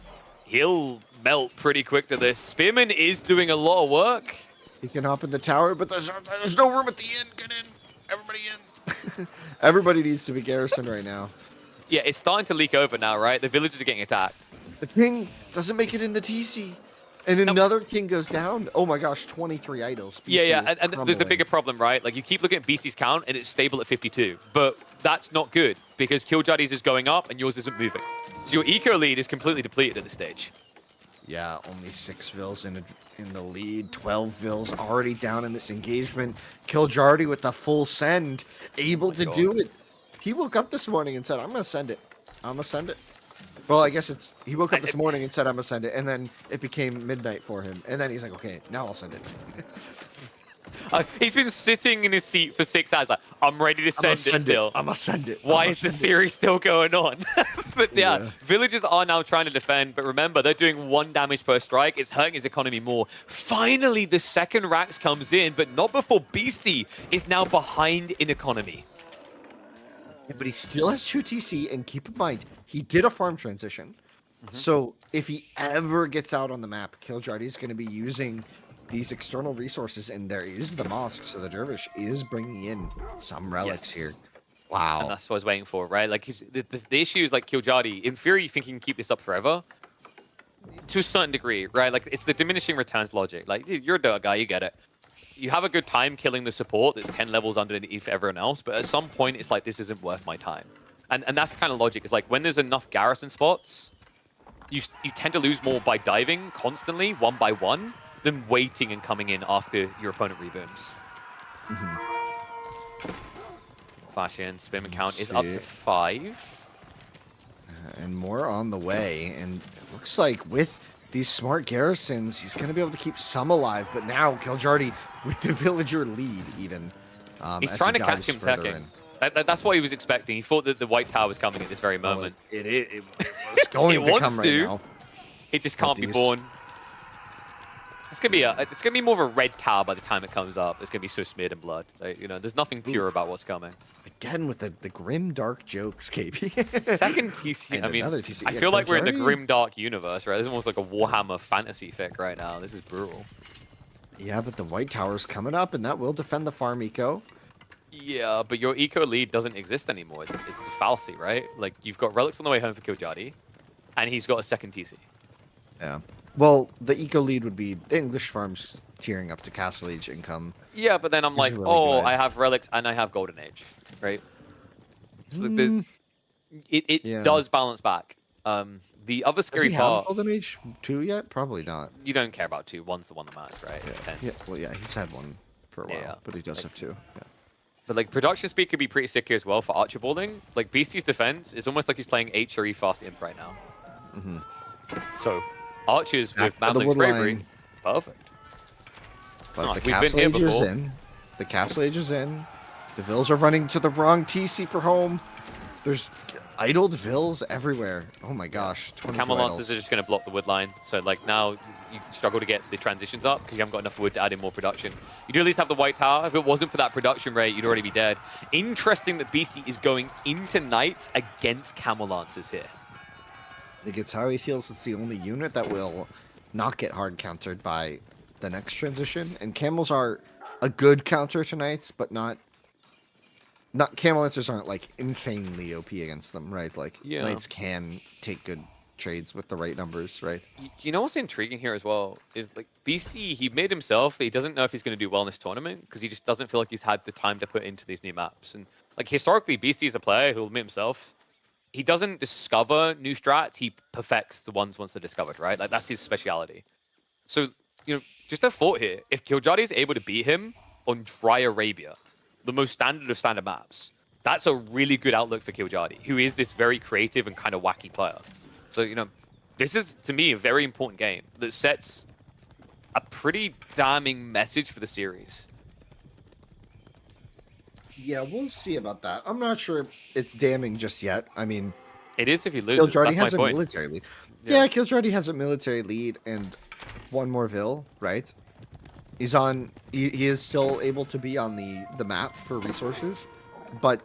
He'll melt pretty quick to this. Spearman is doing a lot of work. He can hop in the tower, but there's no room at the end. Get in. Everybody in. Everybody needs to be garrisoned right now. Yeah, it's starting to leak over now, right? The villagers are getting attacked. The king doesn't make it in the TC. And another king goes down. Oh my gosh, 23 idols. BC Yeah, and there's a crumbling. bigger problem, right? Like, you keep looking at BC's count, and it's stable at 52. But that's not good, because Killjadi's is going up, and yours isn't moving. So your eco lead is completely depleted at this stage. Yeah, only 6 Vils in the lead. 12 Vils already down in this engagement. Killjardy with the full send, able to do it. He woke up this morning and said, I'm going to send it. I'm going to send it. Well, I guess it's, he woke up this morning and said, I'm going to send it. And then it became midnight for him. And then he's like, okay, now I'll send it. He's been sitting in his seat for 6 hours like, I'm ready to send it still. I'm going to send it. Why is the series still going on? But yeah, villagers are now trying to defend. But remember, they're doing 1 damage per strike. It's hurting his economy more. Finally, the second Rax comes in, but not before Beastie is now behind in economy. Yeah, but he still has 2 TC, and keep in mind, he did a farm transition. So if he ever gets out on the map, Killjardy is going to be using these external resources, and there is the mosque, so the dervish is bringing in some relics here. Wow. And that's what I was waiting for, right? Like, the issue is, like, Killjardy, in theory, you think he can keep this up forever? To a certain degree, right? Like, it's the diminishing returns logic. Like, dude, you're a dirt guy, you get it. You have a good time killing the support that's 10 levels underneath everyone else, but at some point, it's like, this isn't worth my time. And that's the kind of logic. It's like, when there's enough garrison spots, you tend to lose more by diving constantly, 1 by 1, than waiting and coming in after your opponent rebooms. Flash in, Spearman count is up to 5. And more on the way. And it looks like with these smart garrisons, he's going to be able to keep some alive. But now, Killjardy with the villager lead, even. He's as trying he to catch dives him further teching. in. That's what he was expecting. He thought that the White Tower was coming at this very moment. It was going It to wants come right to. now. It just can't be these- born. It's gonna be more of a red tower by the time it comes up. It's gonna be so smeared in blood. Like, you know, there's nothing pure about what's coming. Again with the grim dark jokes, KB. Second TC. And I mean, another TC. I Yeah, feel like we're in the Killjardy. grim dark universe, right? This is almost like a Warhammer fantasy fic right now. This is brutal. Yeah, but the White Tower's coming up, and that will defend the farm eco. Yeah, but your eco lead doesn't exist anymore. It's a fallacy, right? Like, you've got relics on the way home for Killjardy, and he's got a second TC. Yeah. Well, the eco lead would be the English farms tearing up to Castle Age income. Yeah, but then I'm These like, are really oh, good. I have relics and I have Golden Age, right? So it Yeah. does balance back. The other Does scary he part, have Golden Age 2 yet? Probably not. you don't care about 2. 1's the one that matters, right? It's 10. Yeah, well, yeah, he's had one for a while, Yeah. but he does have 2. Yeah. But like, production speed could be pretty sick here as well for archibalding. Like, Beastie's defense is almost like he's playing H or E fast imp right now. So archers Back with to the Manling's wood bravery, line. perfect. But Oh, the we've been Castle here Age is before. in. The Castle Age is in. The Vills are running to the wrong TC for home. There's idled Vills everywhere. Oh my gosh. 22 Camel idols. Lancers are just going to block the wood line. So, like, now you struggle to get the transitions up because you haven't got enough wood to add in more production. You do at least have the White Tower. If it wasn't for that production rate, you'd already be dead. Interesting that Beastie is going into Knights against Camel Lancers here. I think it's how he feels it's the only unit that will not get hard countered by the next transition. And camels are a good counter to knights, but not camel lancers aren't like insanely OP against them, right? Like Yeah. knights can take good trades with the right numbers, right? You know what's intriguing here as well is, like, Beastie, he made himself that he doesn't know if he's going to do well in this tournament because he just doesn't feel like he's had the time to put into these new maps. And, like, historically, Beastie is a player who'll admit himself, he doesn't discover new strats, he perfects the ones once they're discovered, right? Like, that's his speciality. So, you know, just a thought here. If Killjardy is able to beat him on Dry Arabia, the most standard of standard maps, that's a really good outlook for Killjardy, who is this very creative and kind of wacky player. So, you know, this is, to me, a very important game that sets a pretty damning message for the series. Yeah, we'll see about that. I'm not sure it's damning just yet. I mean, It is if he loses, Killjardy that's my has a point. military lead. Yeah. Yeah, Killjardy has a military lead and one more Vil, right? He's on. He is still able to be on the map for resources, but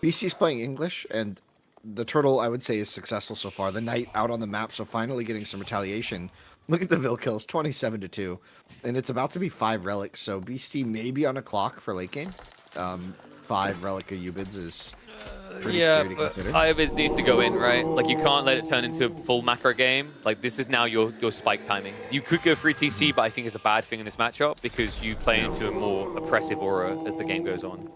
BC's playing English, and the turtle, I would say, is successful so far. The knight out on the map, so finally getting some retaliation. Look at the Vil kills, 27-2. And it's about to be 5 relics, so Beastie may be on a clock for late game. 5 relic of Ubids is pretty scary to consider. Iobis needs to go in, right? Like, you can't let it turn into a full macro game. Like, this is now your spike timing. You could go free TC, but I think it's a bad thing in this matchup because you play into a more oppressive aura as the game goes on.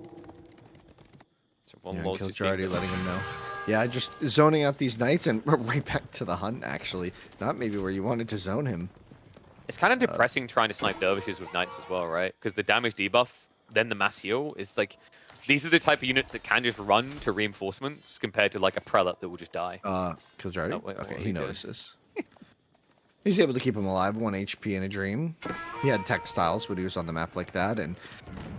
So one wall's just already letting him know. Yeah, just zoning out these knights and right back to the hunt, actually. Not maybe where you wanted to zone him. It's kind of depressing trying to snipe dervishes with knights as well, right? Because the damage debuff, then the mass heal, is like... These are the type of units that can just run to reinforcements compared to like a prelate that will just die. Killjardy? Oh, wait, okay, he notices. He's able to keep him alive, 1 HP in a dream. He had textiles when he was on the map like that, and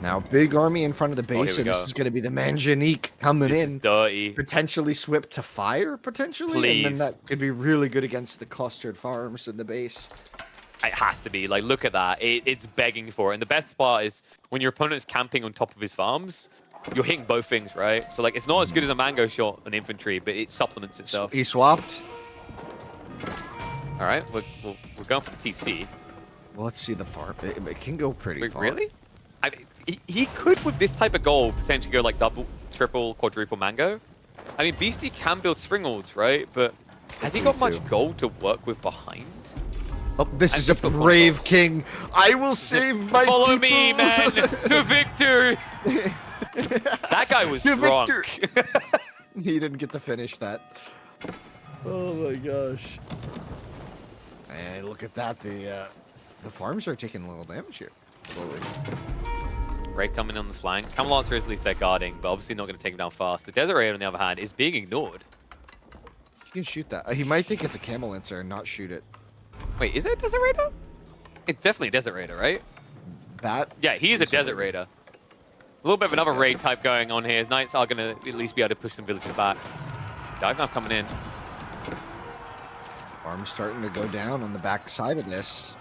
now big army in front of the base, and this is going to be the Manjanique coming This in. is dirty. Potentially swip to fire, potentially? Please. And then that could be really good against the clustered farms in the base. It has to be. Like, look at that. It's begging for it. And the best part is when your opponent's camping on top of his farms, you're hitting both things, right? So, like, it's not as good as a mango shot on infantry, but it supplements itself. He swapped. All right, we're going for the TC. Well, let's see the farm. It can go pretty Wait, far. really? I mean, he could, with this type of goal, potentially go like double, triple, quadruple mango. I mean, Beastie can build Springolds, right? But has he got much gold to work with behind? Oh, this is a brave king. I will save my Follow people. me, man, to victory. That guy was drunk. He didn't get to finish that. Oh my gosh. Hey, look at that. The farms are taking a little damage here. Slowly. Ray coming on the flank. Camelot's at least they're guarding, but obviously not going to take him down fast. The Desert Raider, on the other hand, is being ignored. You can shoot that. He might think it's a Camel Lancer and not shoot it. Wait, is it a Desert Raider? It's definitely a Desert Raider, right? That? Yeah, he's a Desert Raider. A little bit of another raid type going on here. Knights are going to at least be able to push some villagers back. Dive Knife coming in. Farm's starting to go down on the back side of this.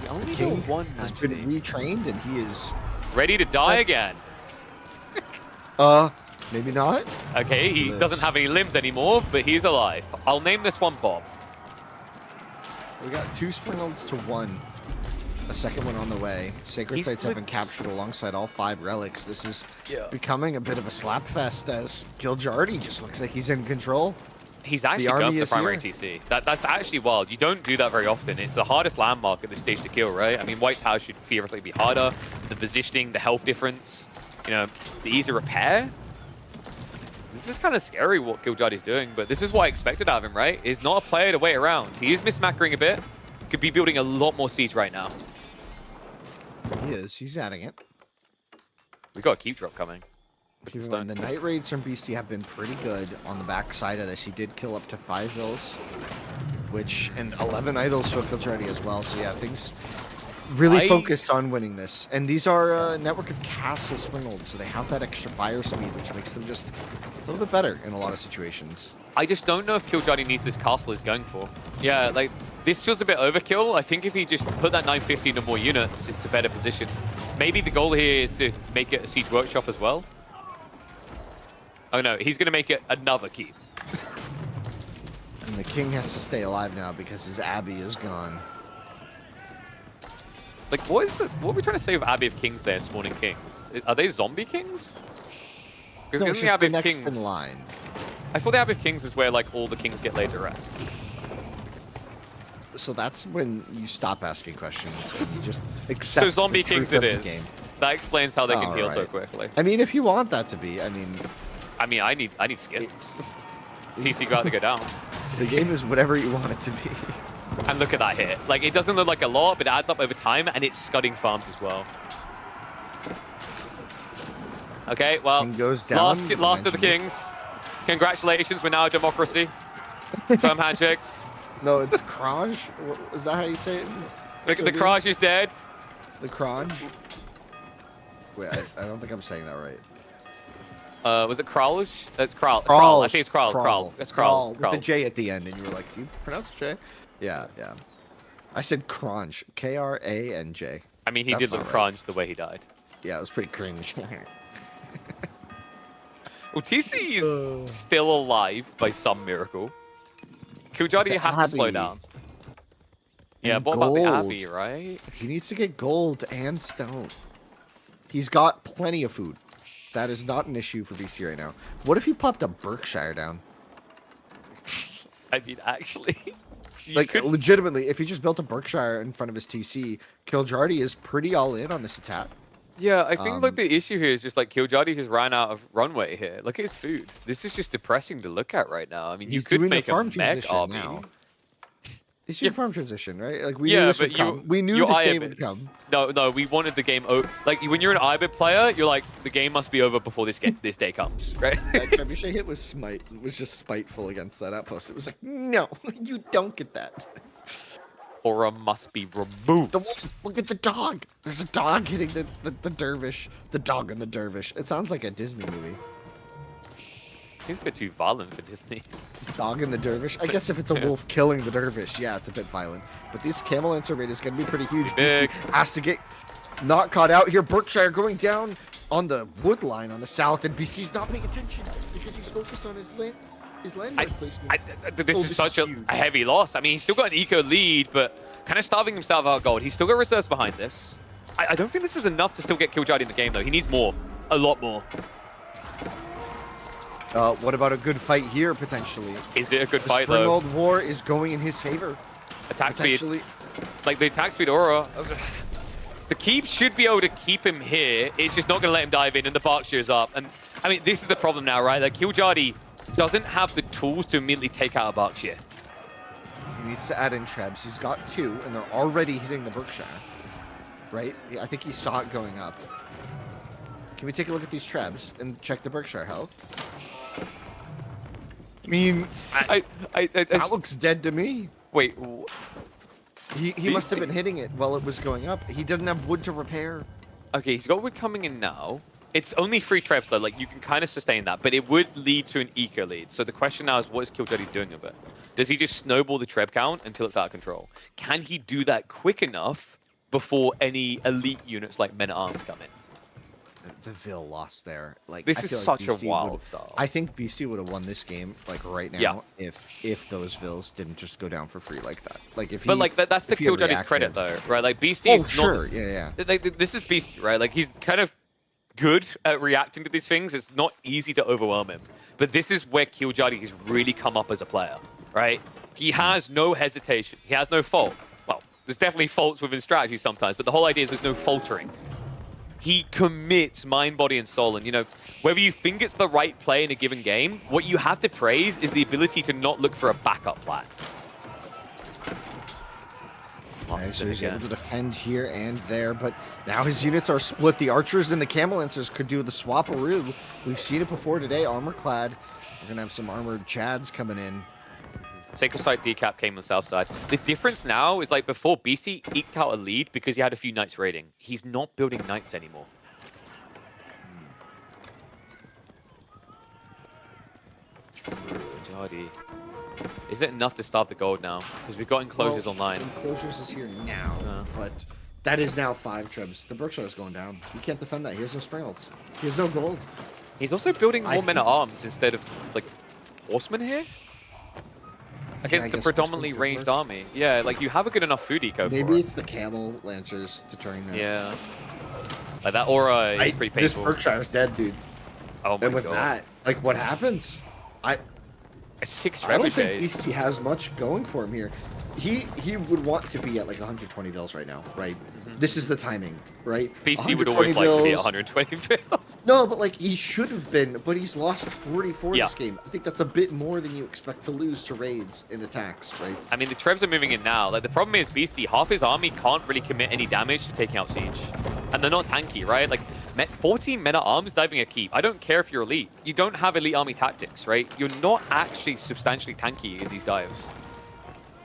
The only King one has been retrained and he is... ready to die again. Maybe not. Okay, he doesn't have any limbs anymore, but he's alive. I'll name this one Bob. We got 2 Springolds to 1. A second one on the way. Sacred Sites have been captured alongside all 5 relics. This is becoming a bit of a slap fest as Giljardi just looks like he's in control. He's actually going for the primary TC. That's actually wild. You don't do that very often. It's the hardest landmark at this stage to kill, right? I mean, White Tower should theoretically be harder. The positioning, the health difference, you know, the ease of repair. This is kind of scary what Giljardi's doing, but this is what I expected out of him, right? He's not a player to wait around. He is mismacroing a bit. Could be building a lot more siege right now. He is. He's adding it. We got a keep drop coming. The night raids from Beastie have been pretty good on the back side of this. He did kill up to 5 vills, and 11 idols for Giljardi as well. So yeah, things really focused on winning this. And these are a network of castle Springolds, so they have that extra fire speed, which makes them just a little bit better in a lot of situations. I just don't know if Giljardi needs this castle he's going for. Yeah, like, this feels a bit overkill. I think if he just put that 950 into more units, it's a better position. Maybe the goal here is to make it a siege workshop as well. Oh no, he's going to make it another keep. And the king has to stay alive now because his abbey is gone. Like, what are we trying to say with Abbey of Kings there, spawning kings? Are they zombie kings? Because No, it's just the next in line. I thought the Abbey of Kings is where, like, all the kings get laid to rest. So that's when you stop asking questions and you just accept So zombie the kings truth it of the is. game. That explains how they can heal so quickly. I mean, if you want that to be, I mean, I need skins. TC got to go down. The game is whatever you want it to be. And look at that hit. Like, it doesn't look like a lot, but it adds up over time, and it's scudding farms as well. Okay, well, goes down, last of the kings. Congratulations, we're now a democracy. Firm handshakes. No, it's Kraj. Is that how you say it? The Kraj is dead. The Kraj? Wait, I don't think I'm saying that right. Was it Kralj? It's Kral. Kral. I think it's Kral. Kral. It's Kral. With the J at the end, and you were like, you pronounce J? Yeah, yeah. I said Kranj. K-R-A-N-J. I mean, he did look Kranj the way he died. Yeah, it was pretty cringe. Well, TC is still alive by some miracle. Killjardy has to slow Abbey. down. Yeah, And what about the gold. Abbey, right? He needs to get gold and stone. He's got plenty of food. That is not an issue for BC right now. What if he popped a Berkshire down? I mean, actually... you Like, could- legitimately, if he just built a Berkshire in front of his TC, Killjardy is pretty all in on this attack. Yeah, I think like the issue here is just like Killjardy has ran out of runway here. Look at his food. This is just depressing to look at right now. I mean, you He's could doing the make a farm mech transition army. now. He's doing farm transition, right? Like, we Yeah, knew this but would come. We knew this game would come. No, we wanted the game over. Like when you're an IBID player, you're like, the game must be over before this day comes, right? That trebuchet hit was smite. It was just spiteful against that outpost. It was like, no, you don't get that. Aura must be removed. Look at the dog. There's a dog hitting the dervish. The dog and the dervish. It sounds like a Disney movie. Seems a bit too violent for Disney. Dog and the dervish. I guess if it's a wolf killing the dervish, yeah, it's a bit violent. But this camel answer rate is going to be pretty huge. Big. BC has to get not caught out here. Berkshire going down on the wood line on the south, and BC's not paying attention because he's focused on his landmark placement. This is such a heavy loss. I mean, he's still got an eco lead, but kind of starving himself out gold. He's still got reserves behind this. I don't think this is enough to still get Killjardy in the game, though. He needs more. A lot more. What about a good fight here, potentially? Is it a good The fight, though? Springald War is going in his favor. Attack speed. Potentially. Like, the attack speed aura. The keep should be able to keep him here. It's just not going to let him dive in, and the Berkshire's up. And, I mean, this is the problem now, right? Like, Killjardy doesn't have the tools to immediately take out a Berkshire. He needs to add in Trebs. He's got 2, and they're already hitting the Berkshire. Right? Yeah, I think he saw it going up. Can we take a look at these Trebs and check the Berkshire health? I mean, that looks dead to me. Wait. He must have been hitting it while it was going up. He doesn't have wood to repair. Okay, he's got wood coming in now. It's only 3 traps though, like you can kind of sustain that, but it would lead to an eco lead. So the question now is, what is Killjardy doing with it? Does he just snowball the treb count until it's out of control? Can he do that quick enough before any elite units like Men-at-Arms come in? The Vil lost there. Like, This I is feel such a BC wild would- start. I think BC would have won this game like right now if those Vils didn't just go down for free like that. Like if he, But like that's to if he had Killjardy's credit reacted. though, right? Like Beastie's Oh sure, yeah. Like, this is Beastie, right? Like he's kind of good at reacting to these things. It's not easy to overwhelm him. But this is where Killjardy has really come up as a player, right? He has no hesitation. He has no fault. Well, there's definitely faults within strategy sometimes, but the whole idea is there's no faltering. He commits mind, body, and soul. And, you know, whether you think it's the right play in a given game, what you have to praise is the ability to not look for a backup plan. So he's able to defend here and there, but now his units are split. The archers and the camel lancers could do the swap-a-roo. We've seen it before today, armor-clad. We're going to have some armored chads coming in. Sacred Site decap came on the south side. The difference now is like before BC eked out a lead because he had a few knights raiding. He's not building knights anymore. Killjardy. Is it enough to starve the gold now? Because we've got enclosures online. Enclosures is here now, but that is now 5 trebs. The Berkshire is going down. He can't defend that. He has no springolds. He has no gold. He's also building more think- men-at-arms instead of like horsemen here. Against a guess predominantly horsemen could ranged work. army. Yeah, like you have a good enough food eco for Maybe it. it's the camel lancers deterring them. Yeah. Like that aura is pretty This painful. Berkshire is dead, dude. Oh my And with god. that, like, what happens? It's 6 I don't think trebuchets. BC has much going for him here. He would want to be at like 120 Vils right now, right? This is the timing, right? BC would always like to be at 120 Vils. No, but like he should have been, but he's lost 44 Yeah. this game. I think that's a bit more than you expect to lose to raids and attacks, right? I mean, the Trebs are moving in now. Like the problem is Beastie, half his army can't really commit any damage to taking out Siege. And they're not tanky, right? Like 14 men-at-arms diving a keep. I don't care if you're elite. You don't have elite army tactics, right? You're not actually substantially tanky in these dives.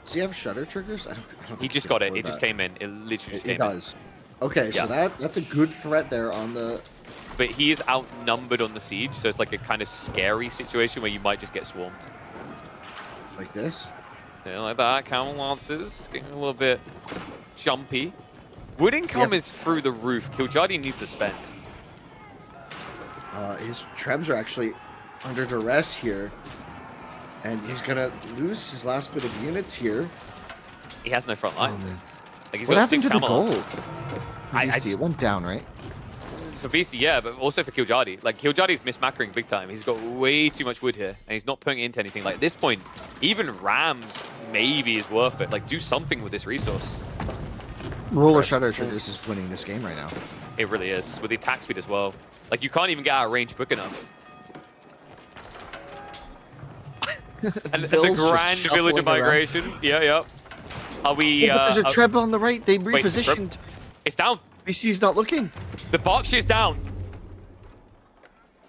Does he have shutter triggers? I don't He think just can got it. afford It just that. came in. It literally just He came in. does. Okay, so Yeah. that's a good threat there on the. But he is outnumbered on the siege, so it's like a kind of scary situation where you might just get swarmed. Like this. Yeah, like that. Camel Lancers getting a little bit jumpy. Wood income Yep. is through the roof. Killjardy needs to spend. His trebs are actually under duress here. And he's gonna lose his last bit of units here. He has no front line. Oh, man. Like he's What got happened 6 to the gold? Camelot. I It went down, right? For BC, yeah, but also for Kiljardi. Like, Kiljardi's mismacroing big time. He's got way too much wood here, and he's not putting it into anything. Like, at this point, even Rams maybe is worth it. Like, do something with this resource. Roller Shadow Triggers is winning this game right now. It really is, with the attack speed as well. Like, you can't even get out of range quick enough. and the Vill's just grand shuffling villager around. migration. Yeah. Are we... Oh, but there's a Treb on the right. They wait, repositioned. it's down. BC's not looking. The Berkshire's down.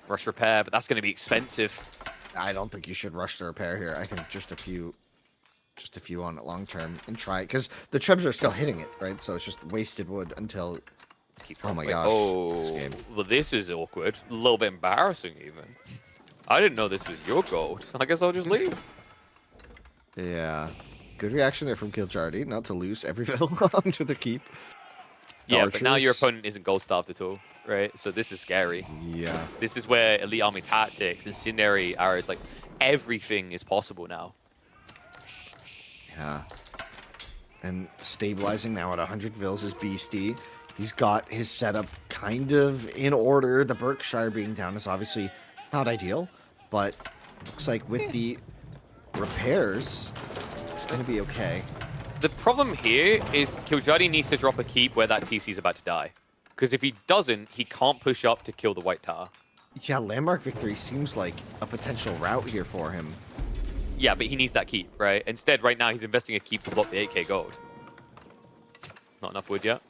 Rush repair, but that's going to be expensive. I don't think you should rush the repair here. I think just a few on it long term and try it because the Trebs are still hitting it, right? So it's just wasted wood until. Oh my gosh! This game. Well, this is awkward. A little bit embarrassing, even. I didn't know this was your gold. I guess I'll just leave. Yeah, good reaction there from Kiljardi, not to lose every villain onto the keep. Yeah, but now your Archers. opponent isn't gold starved at all, right? So this is scary. Yeah. This is where elite army tactics, incendiary arrows, like everything is possible now. Yeah. And stabilizing now at 100 Vils is Beastie. He's got his setup kind of in order. The Berkshire being down is obviously not ideal, but looks like with the repairs, it's going to be okay. The problem here is Kiljardi needs to drop a keep where that TC is about to die. Because if he doesn't, he can't push up to kill the White Tower. Yeah, landmark victory seems like a potential route here for him. Yeah, but he needs that keep, right? Instead, right now, he's investing a keep to block the 8k gold. Not enough wood yet.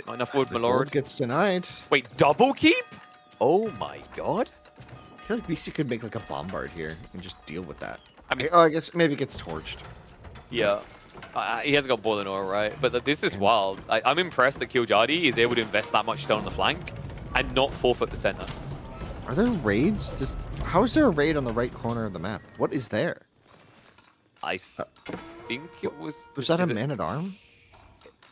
Not enough wood, The my gold lord. gets denied. Wait, double keep? Oh my god. I feel like BC could make like a bombard here and just deal with that. I mean- I guess maybe it gets torched. Yeah. He hasn't got boiling oil, right? But this is wild. I'm impressed that Kiljardi is able to invest that much stone on the flank and not forfeit the center. Are there raids? How is there a raid on the right corner of the map? What is there? I think it was... Was that a is it- man-at-arm?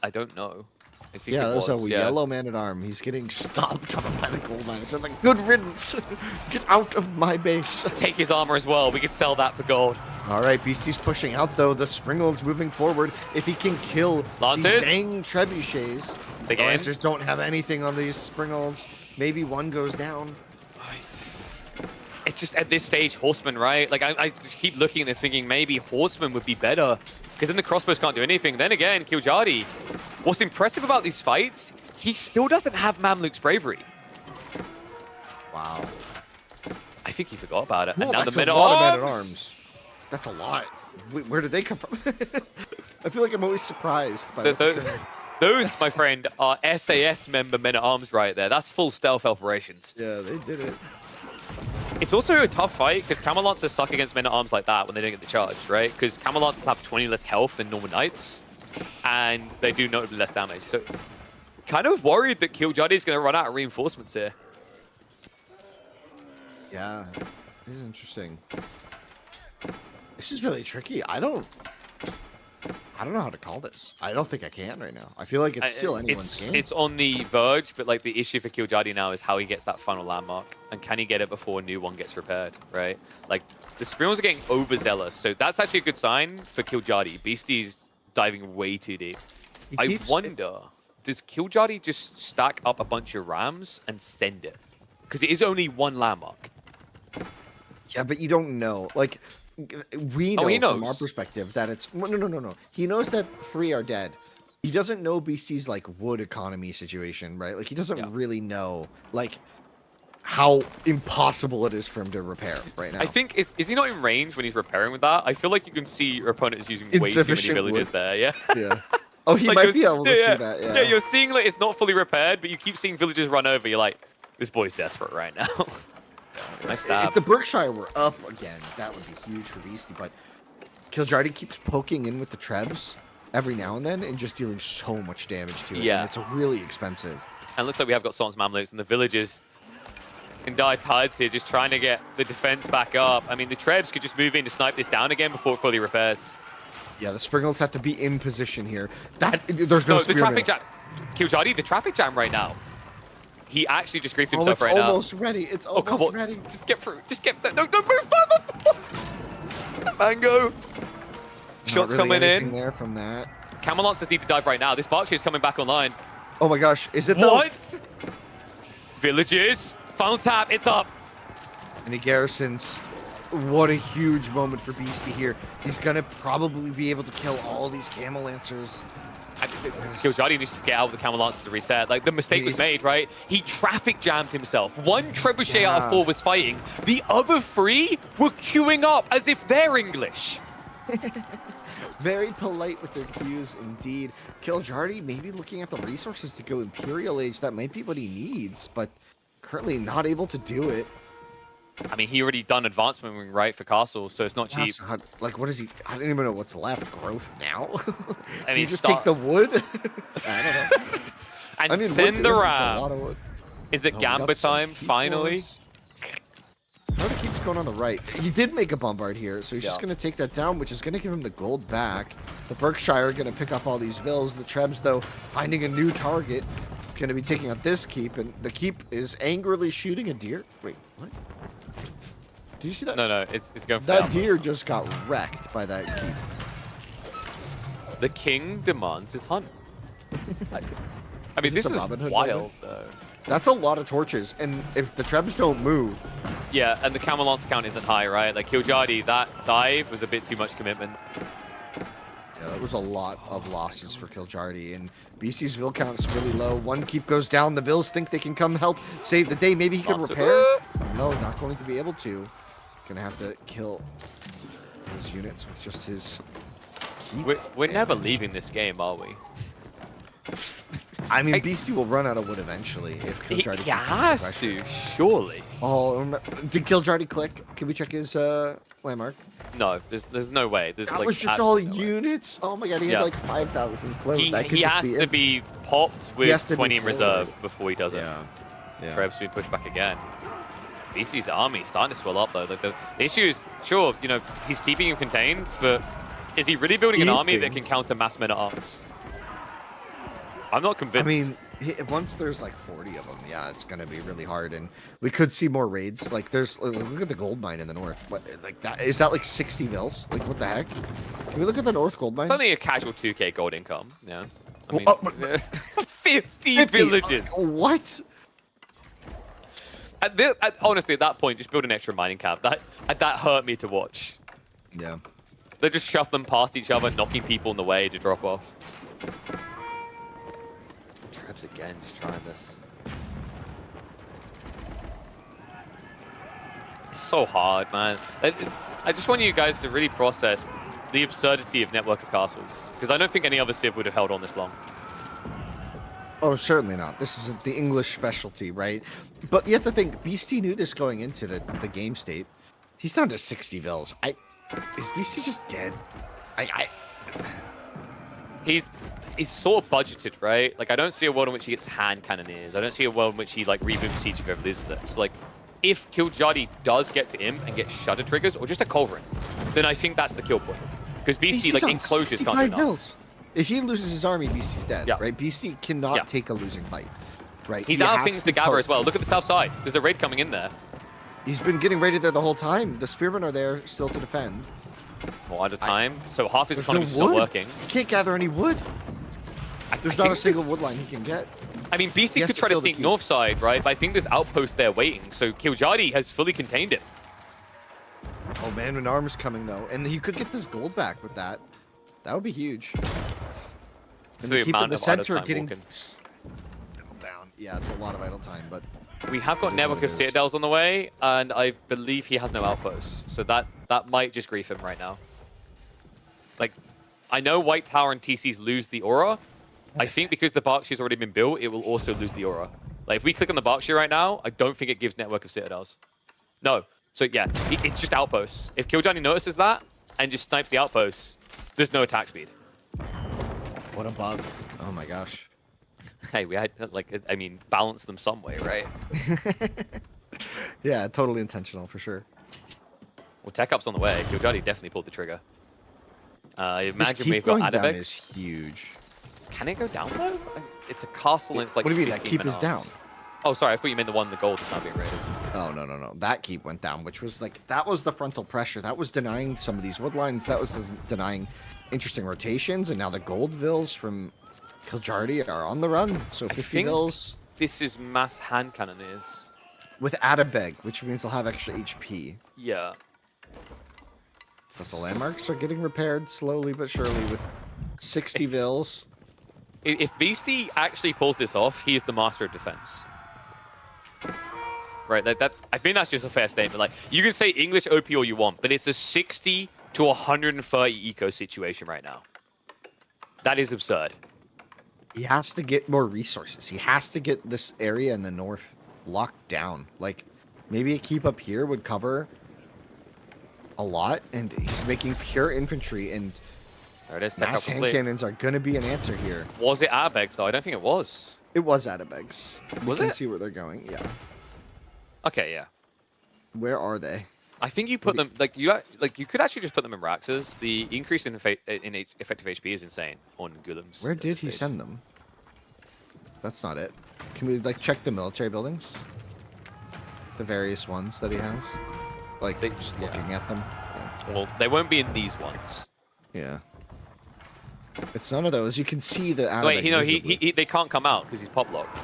I don't know. I think Yeah, it there's was, a yeah. yellow man-at-arm. He's getting stomped on by the gold mine. It's like, good riddance. Get out of my base. Take his armor as well. We could sell that for gold. All right, Beastie's pushing out, though. The Springald's moving forward. If he can kill Lancers? these dang trebuchets. Big The end. Lancers don't have anything on these Springalds. Maybe one goes down. It's just at this stage, Horseman, right? Like, I just keep looking at this thinking maybe Horseman would be better. Because then the crossbows can't do anything. Then again, Kiljardi. What's impressive about these fights, he still doesn't have Mamluk's bravery. Wow. I think he forgot about it. Ooh, And now the that's a lot of men-at-arms. men-at-arms. That's a lot. Where did they come from? I feel like I'm always surprised by what's occurring. Those, my friend, are SAS member men-at-arms right there. That's full stealth operations. Yeah, they did it. It's also a tough fight because Camelots suck against men-at-arms like that when they don't get the charge, right? Because Camelots have 20 less health than normal knights, and they do notably less damage. So, kind of worried that Kiljardi is going to run out of reinforcements here. Yeah, this is interesting. This is really tricky. I don't know how to call this. I don't think I can right now. I feel like it's still anyone's game. It's on the verge, but like the issue for Kiljardi now is how he gets that final landmark, and can he get it before a new one gets repaired, right? Like the Springals are getting overzealous, so that's actually a good sign for Kiljardi. Beastie's diving way too deep. I wonder, does Kiljardi just stack up a bunch of rams and send it? Because it is only one landmark. Yeah, but you don't know. Like, we know he from knows. our perspective that it's... No. He knows that 3 are dead. He doesn't know Beastie's, like, wood economy situation, right? Like, he doesn't really know, like, how impossible it is for him to repair right now. I think, is he not in range when he's repairing with that? I feel like you can see your opponent is using way too many Insufficient villages wood. there, yeah? Yeah. Oh, he Like, might you're- be able to yeah, see that, yeah. Yeah, you're seeing like it's not fully repaired, but you keep seeing villagers run over. You're like, this boy's desperate right now. Nice If stab. the Berkshire were up again, that would be huge for Beastie, but Kiljardi keeps poking in with the Trebs every now and then and just dealing so much damage to it. Yeah. And it's really expensive. And looks like we have got Sans Mamluks and the villagers in dire tides here, just trying to get the defense back up. I mean, the Trebs could just move in to snipe this down again before it fully repairs. Yeah, the Springals have to be in position here. There's no No, the spearmen. traffic jam. Kiljardi, the traffic jam right now. He actually just griefed Oh, himself it's right now. almost ready. It's Oh, come almost on. ready. Just get through. Just get that. No, don't move further. Mango. Not Shots really coming anything in. there from that. Camelancers need to dive right now. This Berkshire is coming back online. Oh my gosh, is it though? What? Villages. Final tap. It's up. And he garrisons. What a huge moment for Beastie here. He's gonna probably be able to kill all these Camel Lancers. Killjoy needs to get out with the Camelancers to reset. Like, the mistake was made, right? He traffic jammed himself. One trebuchet out of 4 was fighting. The other 3 were queuing up as if they're English. Very polite with their cues indeed. Killjardy maybe looking at the resources to go Imperial Age. That might be what he needs, but currently not able to do it. I mean, he already done advancement moving right for Castle, so it's not cheap. So like, what is he? I don't even know what's left. Growth now? I Do mean, you just take the wood? I don't know. And I mean, send wood the too, it's a lot of wood. rams. Is it Oh, Gamba got some time, heat finally? wars. How do keeps going on the right? He did make a bombard here, so he's just going to take that down, which is going to give him the gold back. The Berkshire are going to pick off all these vills. The Trebs, though, finding a new target, going to be taking out this keep, and the keep is angrily shooting a deer. Wait, what? Did you see that? No, it's going for That Gamba. deer just got wrecked by that keep. The king demands his hunt. I mean, Is this this a is Robin Hood wild, moment? though. That's a lot of torches, and if the Trebs don't move, Yeah, and the Camel Lance count isn't high, right? Like, Killjardy, that dive was a bit too much commitment. yeah, that was a lot of losses for Killjardy, and BC's Vill count is really low. One keep goes down. The Vills think they can come help save the day. Maybe he can Monster. repair. No, not going to be able to. Gonna have to kill his units with just his keep. We're never damage. leaving this game, are we? I mean, Beastie will run out of wood eventually if He Killjardy keeps has pressure. to, surely. Oh, did Killjardy click? Can we check his landmark? No, there's no way. There's That like was just all absolutely no way. units. Oh my god, he Yeah. had like 5,000 float. That could He just has be to it. be popped has with to be 20 in full, reserve right? before he does it. Yeah. Treb's been pushed back again. BC's army starting to swell up though. Like the issue is, sure, you know, he's keeping him contained, but is he really building an army that can counter mass men at arms? I'm not I convinced. mean, once there's like 40 of them, yeah, it's gonna be really hard, and we could see more raids. Like, there's look at the gold mine in the north. What, like that? Is that like 60 vills? Like, what the heck? Can we look at the north gold mine? it's only a casual 2k gold income. Yeah. I mean, Oh, 50 villages. What? Honestly, at that point, just build an extra mining camp. That hurt me to watch. Yeah. They're just shuffling past each other, knocking people in the way to drop off. Trebs again, just trying this. It's so hard, man. I just want you guys to really process the absurdity of Network of Castles. Because I don't think any other Civ would have held on this long. Oh, certainly not. This is the English specialty, right? But you have to think, Beastie knew this going into the game state. He's down to 60 vills. Is Beastie just dead? He's sort of budgeted, right? Like, I don't see a world in which he gets hand cannoneers. I don't see a world in which he, like, reboots Siege if he ever loses it. So, like, if Killjardy does get to him and get Shudder triggers, or just a Culverin, then I think that's the kill point. Because Beastie, like, on enclosures can't do 65 enough. vills. If he loses his army, Beastie's dead, Yeah. right? Beastie cannot Yeah. take a losing fight, right? He's He out of has things to gather poke. as well. Look at the south side. There's a raid coming in there. He's been getting raided there the whole time. The spearmen are there still to defend. More at a time. So half his There's economy's no just not wood. working. He can't gather any wood. There's not a single wood line he can get. I mean, Beastie He has could to try to kill the sneak keep. north side, right? But I think there's outposts there waiting. So Killjardy has fully contained it. Oh, man, when arm's coming, though. And he could get this gold back with that. That would be huge. It's And the the keep in amount the of idle center time getting walking. down. Yeah, it's a lot of idle time, but We have got It is Network what of it is. Citadels on the way, and I believe he has no outposts. So that might just grief him right now. Like, I know White Tower and TCs lose the aura. I think because the Berkshire's already been built, it will also lose the aura. Like, if we click on the Berkshire right now, I don't think it gives Network of Citadels. No. So yeah, it's just outposts. If Killjardy notices that and just snipes the outposts, there's no attack speed. what a bug. Oh, my gosh. Hey, we had, like, I mean, balance them some way, right? Yeah, totally intentional, for sure. Well, Tech Up's on the way. Killjardy definitely pulled the trigger. I This imagine keep we've got going down Adavex. is huge. Can it go down though? It's a castle and it's like What do you mean that 15 keep men is arms. down? Oh, sorry, I thought you meant the one in the gold is not being raided. Oh, no. That keep went down, which was like, that was the frontal pressure. That was denying some of these wood lines. That was denying interesting rotations. And now the gold vills from Kiljardy are on the run. So 50 vills. This is mass hand cannoneers. With Adabeg, which means they'll have extra HP. Yeah. But the landmarks are getting repaired slowly but surely with 60 vills. If Beastie actually pulls this off, he is the master of defense. Right, I think that's just a fair statement. Like, you can say English OP all you want, but it's a 60 to 130 eco situation right now. That is absurd. He has to get more resources. He has to get this area in the north locked down. Like, maybe a keep up here would cover a lot, and he's making pure infantry, and there it is. mass hand cannons are going to be an answer here. Was it Abex, though? I don't think it was. It was Adabeg's. Was we can it? see where they're going. Yeah. Okay, yeah. Where are they? I think you put them you could actually just put them in Raxas. The increase in effective HP is insane on Gulems. Where did he send them? That's not it. Can we like check the military buildings? The various ones that he has? Like just looking at them? Yeah. Well, they won't be in these ones. Yeah. It's none of those. You can see the Wait, they can't come out because he's pop locked.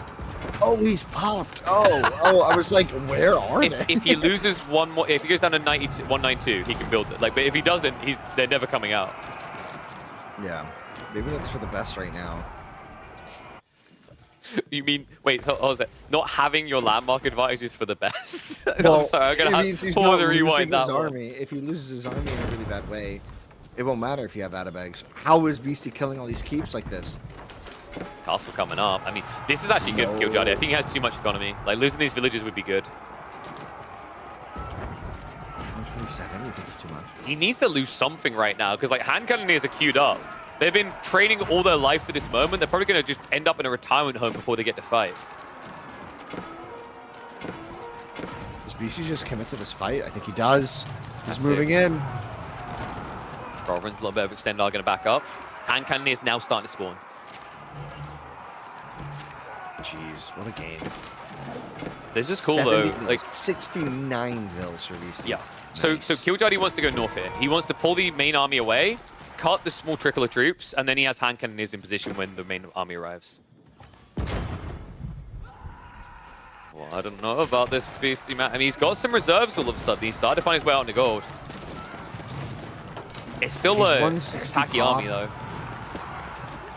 Oh, he's popped. Oh, I was like, where are they? If he loses one more, if he goes down to 192, he can build it. Like, but if he doesn't, they're never coming out. Yeah, maybe that's for the best right now. You mean, wait, what was it? Not having your landmark advantage is for the best? Well, I'm sorry, I'm going to have to pause and rewind that one. If he loses his army in a really bad way, it won't matter if you have Adabags. How is Beastie killing all these keeps like this? Castle coming up. I mean, this is actually good for Kiljardy. I think he has too much economy. Like, losing these villages would be good. 127, you think it's too much? He needs to lose something right now, because, like, hand cannoneers are queued up. They've been training all their life for this moment. They're probably going to just end up in a retirement home before they get to fight. Does BC just commit to this fight? I think he does. He's moving in. Roverin's a little bit of extend are going to back up. Hand cannoneers now starting to spawn. Jeez, what a game. This is cool though. Like 69 vills for VC. Yeah. So Kiljardy wants to go north here. He wants to pull the main army away, cut the small trickle of troops, and then he has hand cannoneers in position when the main army arrives. Well, I don't know about this beastie man. I mean, he's got some reserves all of a sudden. He started to find his way out in the gold. It's still a tacky army though.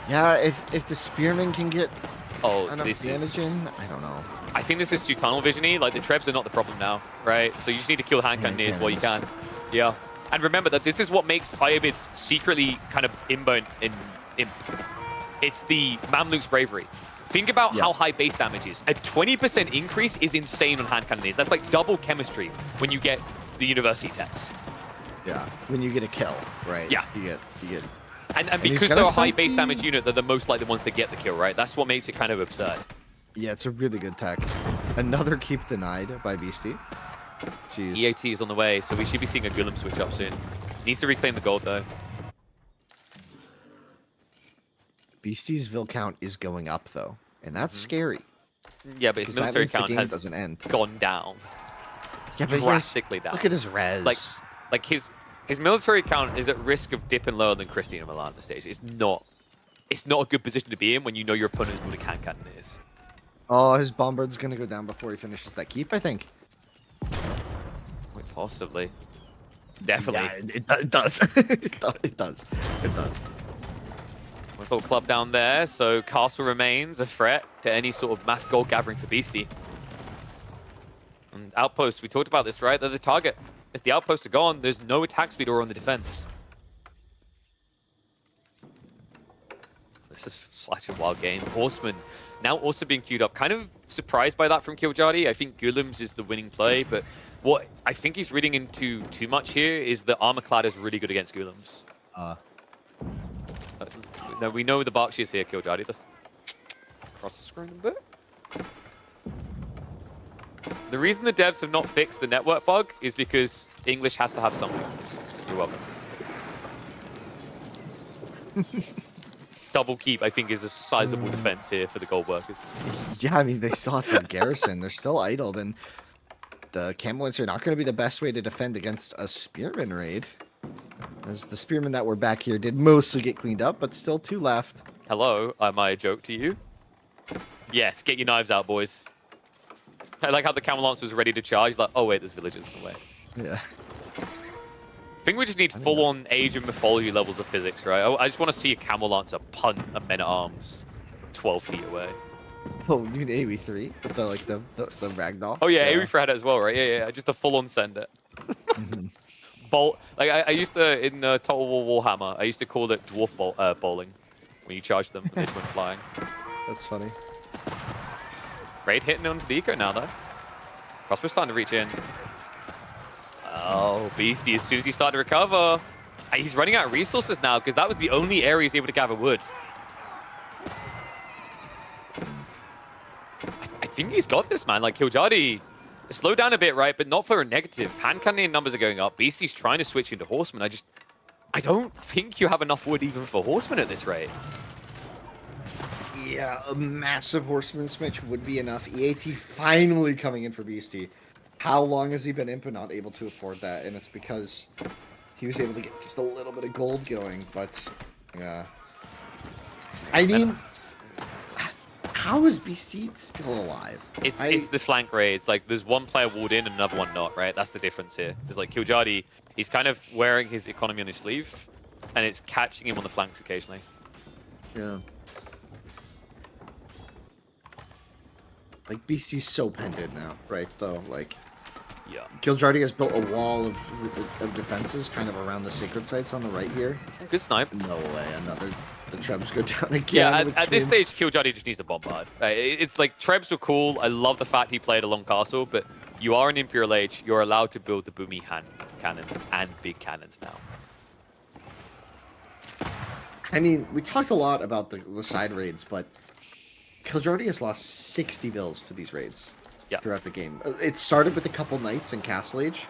Yeah, if the spearmen can get enough this damage in, I don't know. I think this is too tunnel vision-y. Like, the trebs are not the problem now, right? So you just need to kill hand cannoneers while you can. Yeah. And remember that this is what makes Iobid's secretly kind of imp. It's the Mamluk's bravery. Think about how high base damage is. A 20% increase is insane on hand cannoneers. That's like double chemistry when you get the university techs. Yeah. When you get a kill, right? Yeah. You get And because they're a high base damage unit, they're the most likely ones to get the kill, right? That's what makes it kind of absurd. Yeah, it's a really good tech. Another keep denied by Beastie. Jeez. EAT is on the way, so we should be seeing a Golem switch up soon. Needs to reclaim the gold, though. Beastie's vill count is going up, though. And that's scary. Yeah, but his military count has gone down. Yeah, but drastically down. Look at his res. Like his military count is at risk of dipping lower than Christina Milan at this stage. It's not a good position to be in when you know your opponent is building hand cannoneers. Oh, his bombard's gonna go down before he finishes that keep, I think. Wait, possibly. Definitely. Yeah, it does. It does. Nice little club down there, so castle remains a threat to any sort of mass gold gathering for Beastie. And outposts, we talked about this, right? They're the target. If the outposts are gone, there's no attack speed or on the defense. This is such a wild game. Horseman now also being queued up. Kind of surprised by that from Kiljardy. I think Gulems is the winning play, but what I think he's reading into too much here is that Armorclad is really good against Gulems. No, we know the Berkshire's here, Kiljardy. Let's cross the screen a bit. The reason the devs have not fixed the network bug is because English has to have something else. You're welcome. double keep, I think, is a sizable defense here for the gold workers. Yeah, I mean, they still have the garrison. They're still idled, and the Camelids are not going to be the best way to defend against a Spearman raid. As the Spearmen that were back here did mostly get cleaned up, but still 2 left. Hello, am I a joke to you? Yes, get your knives out, boys. I like how the Camelance was ready to charge. Like, oh wait, there's villagers in the way. Yeah. I think we just need full-on age and mythology levels of physics, right? I just want to see a Camel Lancer punt a men-at-arms 12 feet away. Oh, you mean AV3? The Ragdoll? Oh yeah, AV3 had it as well, right? Yeah. Just a full-on send it. Bolt. Like I used to in Total War Warhammer, I used to call it dwarf bowling when you charge them, they just went flying. That's funny. Raid hitting onto the eco now though. Crossbow's starting to reach in. Oh, Beastie, as soon as he started to recover, he's running out of resources now because that was the only area he's able to gather wood. I think he's got this, man. Like, Kiljadi, slow down a bit, right? But not for a negative. Hand cannon numbers are going up. Beastie's trying to switch into Horseman. I don't think you have enough wood even for Horseman at this rate. Yeah, a massive Horseman switch would be enough. EAT finally coming in for Beastie. How long has he been imp and not able to afford that? And it's because he was able to get just a little bit of gold going, but yeah. I mean, how is Beastie still alive? It's the flank raids. Like, there's one player walled in and another one not, right? That's the difference here. It's like Kiljadi, he's kind of wearing his economy on his sleeve, and it's catching him on the flanks occasionally. Yeah. Like, Beastie's so pended now, right, though? Like, yeah. Kiljardi has built a wall of defenses kind of around the sacred sites on the right here. Good snipe. No way, the Trebs go down again. Yeah, with at this twins. stage, Kiljadi just needs to bombard. It's like, Trebs were cool. I love the fact he played along castle, but you are in Imperial Age. You're allowed to build the boomy hand cannons and big cannons now. I mean, we talked a lot about the side raids, but Kiljardi has lost 60 vills to these raids throughout the game. It started with a couple knights in Castle Age.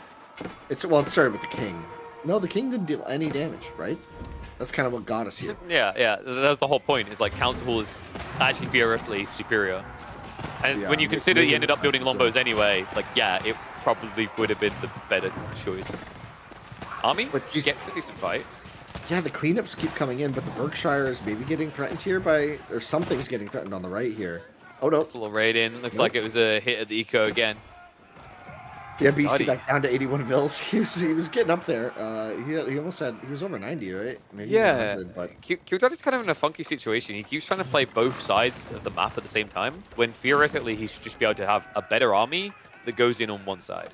It started with the king. No, the king didn't deal any damage, right? That's kind of what got us here. Yeah. That's the whole point. Is like Council Hall is actually theoretically superior, and when you consider he ended up building longbows anyway, like it probably would have been the better choice. Army gets a decent fight. Yeah, the cleanups keep coming in, but the Berkshire is maybe getting threatened here or something's getting threatened on the right here. Oh no. That's a little raid in. Looks like it was a hit at the eco again. Yeah, BC back down to 81 vills. He was getting up there. He almost had, he was over 90, right? Maybe 100, but Kiljadi's kind of in a funky situation. He keeps trying to play both sides of the map at the same time, when theoretically he should just be able to have a better army that goes in on one side.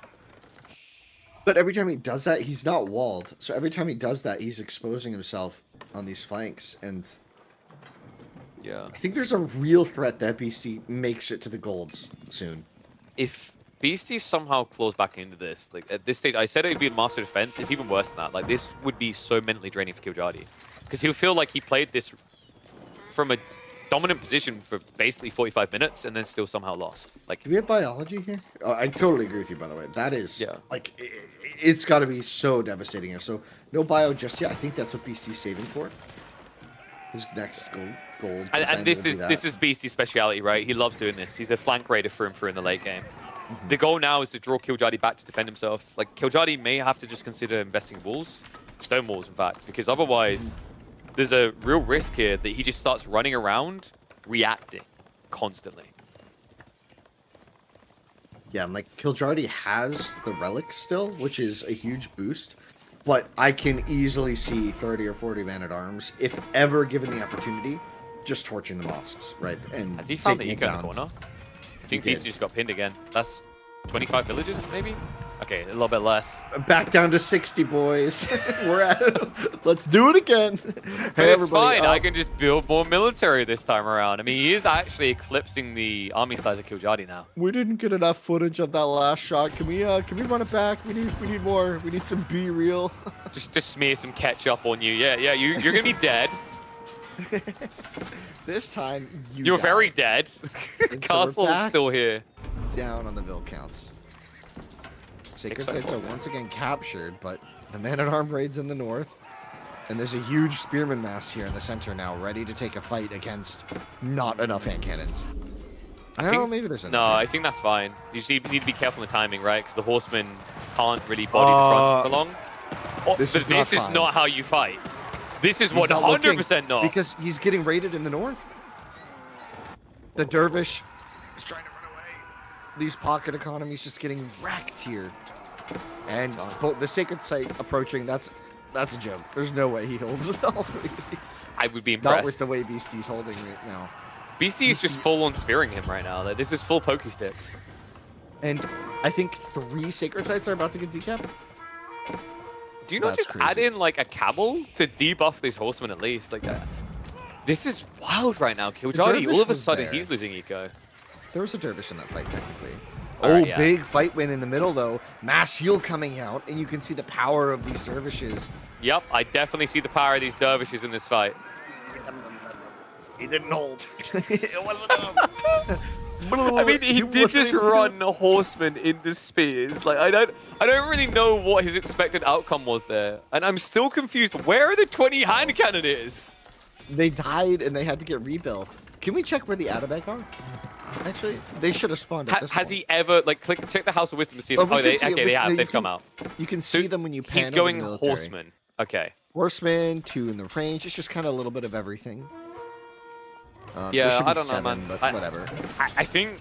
But every time he does that, he's not walled. So every time he does that, he's exposing himself on these flanks. And yeah, I think there's a real threat that BC makes it to the golds soon. If Beastie somehow claws back into this, like at this stage, I said it would be a master defense. It's even worse than that. Like, this would be so mentally draining for Kiljadi, because he'll feel like he played this from a dominant position for basically 45 minutes and then still somehow lost. Like, do we have biology here? Oh, I totally agree with you, by the way. That is, like, it's got to be so devastating here. So, no bio just yet. I think that's what BC's saving for. His next gold. And this is Beastie's speciality, right? He loves doing this. He's a flank raider through and through in the late game. The goal now is to draw Kiljadi back to defend himself. Like, Kiljadi may have to just consider investing walls, stone walls, in fact, because otherwise there's a real risk here that he just starts running around, reacting constantly. Yeah, I'm like, Kiljadi has the relics still, which is a huge boost, but I can easily see 30 or 40 man-at-arms, if ever given the opportunity, just torching the mosques, right? And has he found the eco in the corner? I think Beastie just got pinned again. That's 25 villages, maybe? Okay, a little bit less. Back down to 60, boys. We're at it. Let's do it again. Hey, it's fine. I can just build more military this time around. I mean, he is actually eclipsing the army size of Kiljadi now. We didn't get enough footage of that last shot. Can we run it back? We need more. We need some B-reel. just smear some ketchup on you. Yeah, you're gonna be dead. This time, you're very dead. Castle is still here. Down on the Vil counts. Sacred sites are once again captured, but the man-at-arm raids in the north. And there's a huge spearman mass here in the center now, ready to take a fight against not enough hand cannons. Maybe there's enough. No, I think that's fine. You just need to be careful on the timing, right? Because the horsemen can't really body the front for long. This is not how you fight. This is He's 100% not. Because he's getting raided in the north. The dervish is trying to run away. These pocket economies just getting wrecked here. And the sacred site approaching, that's a joke. There's no way he holds all three of these. I would be impressed. Not with the way Beastie's holding right now. Beastie is just full on spearing him right now. Like, this is full pokey sticks. And I think 3 sacred sites are about to get decapped. Do you not just add in like a camel to debuff this horseman at least? Like that? This is wild right now. Killjardy, all of a sudden, he's losing eco. There was a dervish in that fight, technically. Right, Big fight win in the middle, though. Mass heal coming out, and you can see the power of these dervishes. Yep, I definitely see the power of these dervishes in this fight. He didn't hold. It wasn't enough. I mean, he did just run a horseman into spears. Like, I don't really know what his expected outcome was there. And I'm still confused. Where are the 20 hand cannoneers? They died, and they had to get rebuilt. Can we check where the Adabek are? Actually, they should have spawned at this Has point. he ever, like, check the House of Wisdom to see if, they have. They've come out. You can see them when you pan He's going over the military. horseman. Okay. Horseman, 2 in the range. It's just kind of a little bit of everything. Yeah, there should be I don't know, 7, man. But whatever. I think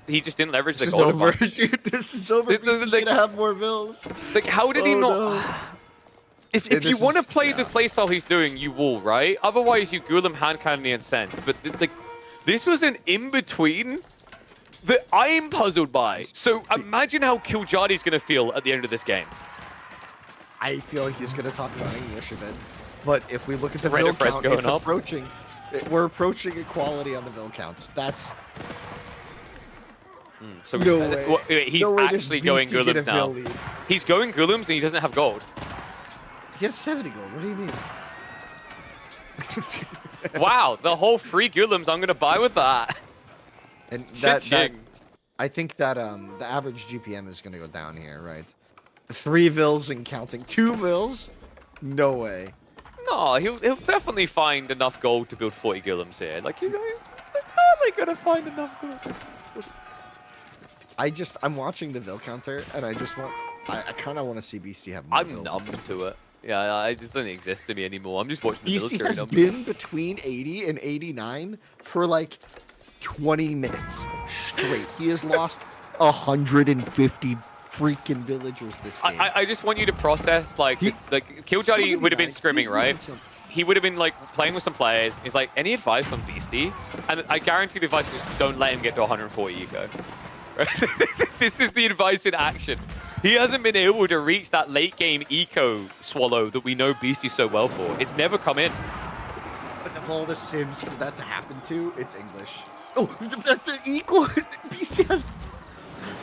he just didn't leverage This the is gold over, advantage. dude. This is over. He's like, gonna have more bills. Like, how did he not? No. If you want to play the playstyle he's doing, you will, right? Otherwise, you ghoul him, hand cannon, and send. But like, this was an in-between that I'm puzzled by. So imagine how Killjardy's going to feel at the end of this game. I feel like he's gonna talk about English a bit. But if we look at the Rate bill of threats count, going it's up. approaching. We're approaching equality on the bill counts. That's So no way. wait, he's No way does actually going VC get a Golems now. bill lead. He's going Golems and he doesn't have gold. He has 70 gold. What do you mean? Wow, the whole free Golems I'm going to buy with that. And that Cha-ching. I think that the average GPM is gonna go down here, right? 3 vills and counting. 2 vills? No way. No, he'll definitely find enough gold to build 40 Golems here. Like, you know, he's totally going to find enough gold. I'm watching the vill counter, and I kind of want to see BC have more I'm vills. numb to it. Yeah, it doesn't exist to me anymore. I'm just watching the BC military has numbers. been between 80 and 89 for like 20 minutes straight. He has lost 150 freaking villagers this game. I just want you to process, like Killjardy would have been scrimming, right? He would have been, like, playing with some players. He's like, any advice on Beastie? And I guarantee the advice is don't let him get to 140 eco. This is the advice in action. He hasn't been able to reach that late game eco swallow that we know Beastie so well for. It's never come in. But of all the sims for that to happen to, it's English. Oh, the equal BC has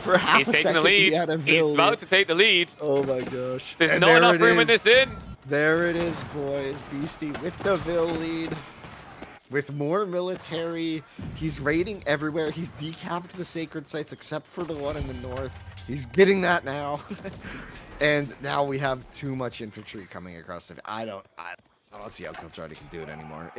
for half He's a taking second. the lead. He had a He's vill about lead. to take the lead. Oh my gosh. There's And not there enough it room in is. this inn. There it is, boys. Beastie with the vill lead. With more military. He's raiding everywhere. He's decapped the sacred sites except for the one in the north. He's getting that now. And now we have too much infantry coming across the... I don't see how Killjardy can do it anymore.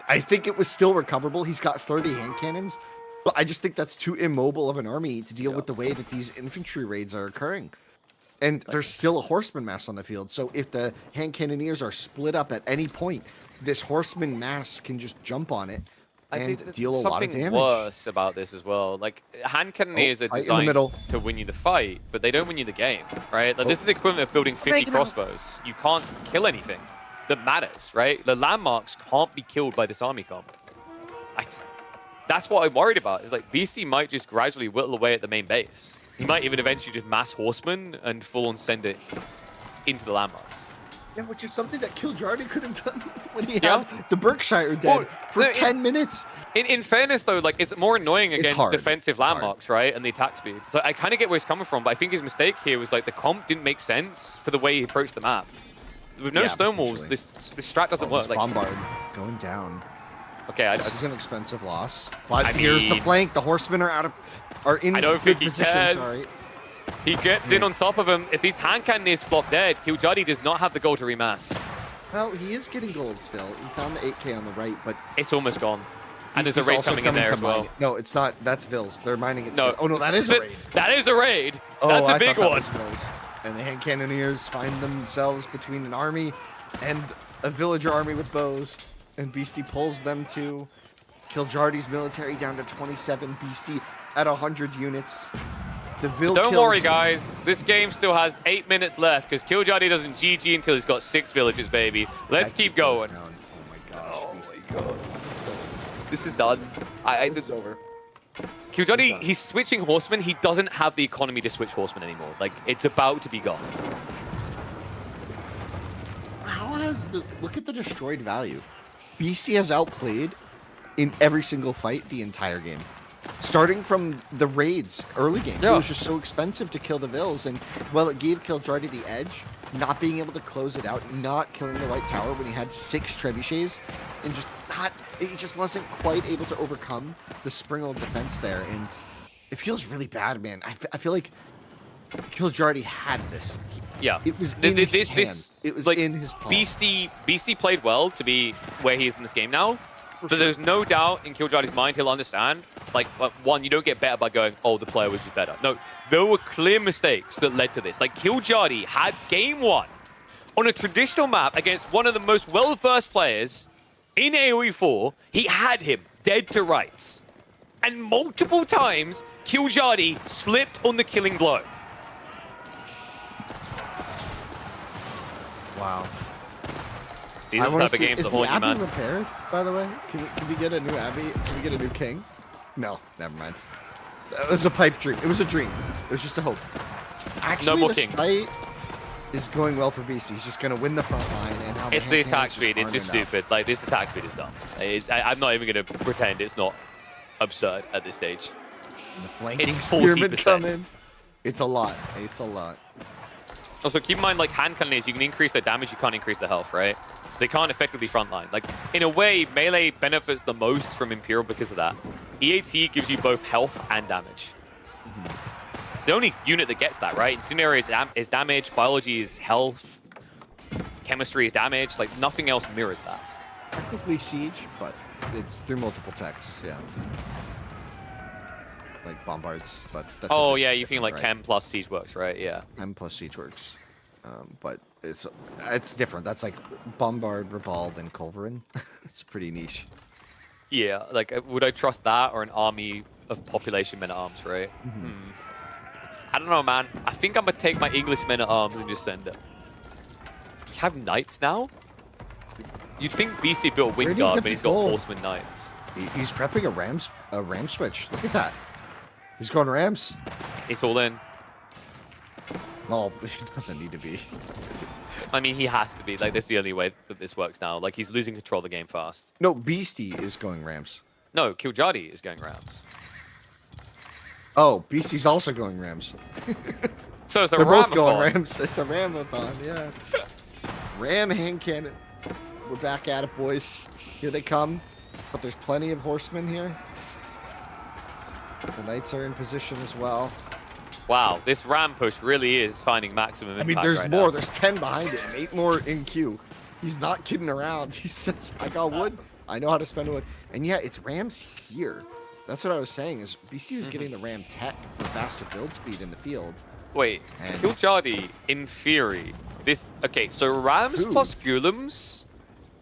I think it was still recoverable. He's got 30 hand cannons. But I just think that's too immobile of an army to deal with the way that these infantry raids are occurring. And there's still a horseman mass on the field. So if the hand cannoneers are split up at any point, this horseman mass can just jump on it and deal a lot of damage. Something worse about this as well. Like, hand cannoneers are fight in the designed middle. to win you the fight, but they don't win you the game, right? Like, this is the equivalent of building 50 crossbows. You can't kill anything that matters, right? The landmarks can't be killed by this army comp. That's what I'm worried about. Is like BC might just gradually whittle away at the main base. He might even eventually just mass horsemen and full on send it into the landmarks. Yeah, which is something that Killjardy could have done when he had the Berkshire dead for 10 minutes. In fairness, though, like, it's more annoying against hard. defensive landmarks, right? And the attack speed. So I kind of get where he's coming from, but I think his mistake here was, like, the comp didn't make sense for the way he approached the map. With no stone walls, this strat doesn't work. Like, Bombard going down. okay, This is an expensive loss. But I here's the mean- flank. The horsemen are in I don't good think he position. cares. Sorry. he gets in on top of him. If these hand cannoneers flop dead, Killjardy does not have the goal to remass. Well, he is getting gold still. He found the 8K on the right, but It's almost gone. And he's there's a raid also coming in there to as well. mine it. No, it's not. That's Vils. They're mining it. No. Still. Oh no, that is a raid. That is a raid. Oh, That's a I big thought that one. was Vils. And the hand cannoneers find themselves between an army and a villager army with bows, and Beastie pulls them to Kiljardi's military down to 27. Beastie at 100 units. The Vil Don't kills. worry, guys. This game still has 8 minutes left because Kiljardi doesn't GG until he's got 6 villages, baby. Let's keep going. Down. Oh my gosh. Oh Beastie. my god. This is done. It's over. Kiljardi, he's switching horsemen. He doesn't have the economy to switch horsemen anymore. Like, it's about to be gone. How has the look at the destroyed value? Beastie has outplayed in every single fight the entire game. Starting from the raids early game, it Yeah. was just so expensive to kill the Vils, and well, it gave Kiljardi the edge, not being able to close it out, not killing the White Tower when he had 6 trebuchets, and he just wasn't quite able to overcome the Springle defense there, and it feels really bad, man. I feel like Kiljardi had this. Yeah. It was in his hand. This, It was like, in his palm. Beastie played well to be where he is in this game now. But there's no doubt in Kiljardi's mind he'll understand. Like, one, you don't get better by going, oh, the player was just better. No, there were clear mistakes that led to this. Like, Kiljardi had game 1 on a traditional map against one of the most well-versed players in AoE 4. He had him dead to rights. And multiple times, Kiljardi slipped on the killing blow. Wow. These are the type of games is that the haunt you, Abbey man. repaired, by the way? Can we get a new Abbey? Can we get a new king? No, never mind. It was a pipe dream. It was a dream. It was just a hope. Actually, more this kings. fight is going well for Beastie. He's just going to win the front line. And how It's the hand attack cannons speed. It's aren't just enough. stupid. Like, this attack speed is dumb. I'm not even going to pretend it's not absurd at this stage. And the flanking It's spearmen 40%. come in. It's a lot. It's a lot. Also, keep in mind, like, hand cannons, you can increase their damage, you can't increase their health, right? So they can't effectively frontline. Like, in a way, melee benefits the most from Imperial because of that. EAT gives you both health and damage. It's the only unit that gets that, right? Incendiary is damage, biology is health, chemistry is damage. Like, nothing else mirrors that. Technically siege, but it's through multiple techs. Yeah. Like bombards, but that's Oh, a bit yeah, you think like different, chem plus siege works, right? Yeah. M plus siege works, but it's different. That's like bombard, Ribald, and Culverin. It's pretty niche. Yeah, like, would I trust that or an army of population men-at-arms, right? I don't know, man. I think I'm going to take my English men-at-arms and just send it. You have knights now? You'd think BC built Where do you Wingard, get but he's the got gold? horseman knights. He's prepping a ram switch. Look at that. He's going Rams. It's all in. Well, he doesn't need to be. I mean, he has to be. Like, that's the only way that this works now. Like, he's losing control of the game fast. No, Beastie is going Rams. No, Kiljardi is going Rams. Oh, Beastie's also going Rams. So it's a They're both going Ramathon. Rams. It's a Ramathon, yeah. Ram hand cannon. We're back at it, boys. Here they come. But there's plenty of horsemen here. The knights are in position as well. Wow, this ram push really is finding maximum I impact mean, there's right more. now. There's 10 behind it and 8 more in queue. He's not kidding around. He says, I got wood. I know how to spend wood. And yeah, it's Rams here. That's what I was saying is BC is getting the Ram tech for faster build speed in the field. Wait, And- Kiljardi, in theory, this... Okay, so Rams Food. plus Ghoulems,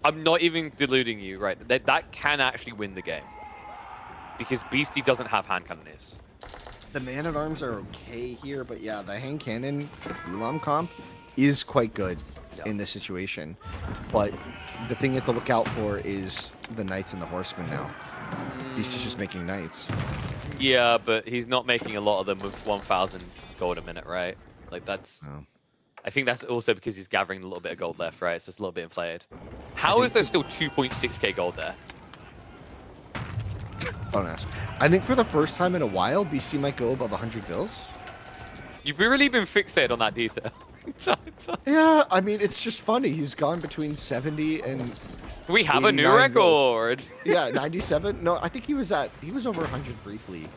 I'm not even deluding you, right? That can actually win the game. Because Beastie doesn't have hand cannoneers. The man-at-arms are okay here, but yeah, the hand cannon Ulam comp is quite good in this situation. But the thing you have to look out for is the knights and the horsemen now. Beastie's just making knights. Yeah, but he's not making a lot of them with 1,000 gold a minute, right? Like, that's... Oh. I think that's also because he's gathering a little bit of gold left, right? It's just a little bit inflated. How is there still 2.6k gold there? Don't ask. I think for the first time in a while, BC might go above 100 vills. You've really been fixated on that detail. Yeah, I mean, it's just funny. He's gone between 70 and We have a new 89 goals. record. yeah, 97. No, I think he was over 100 briefly.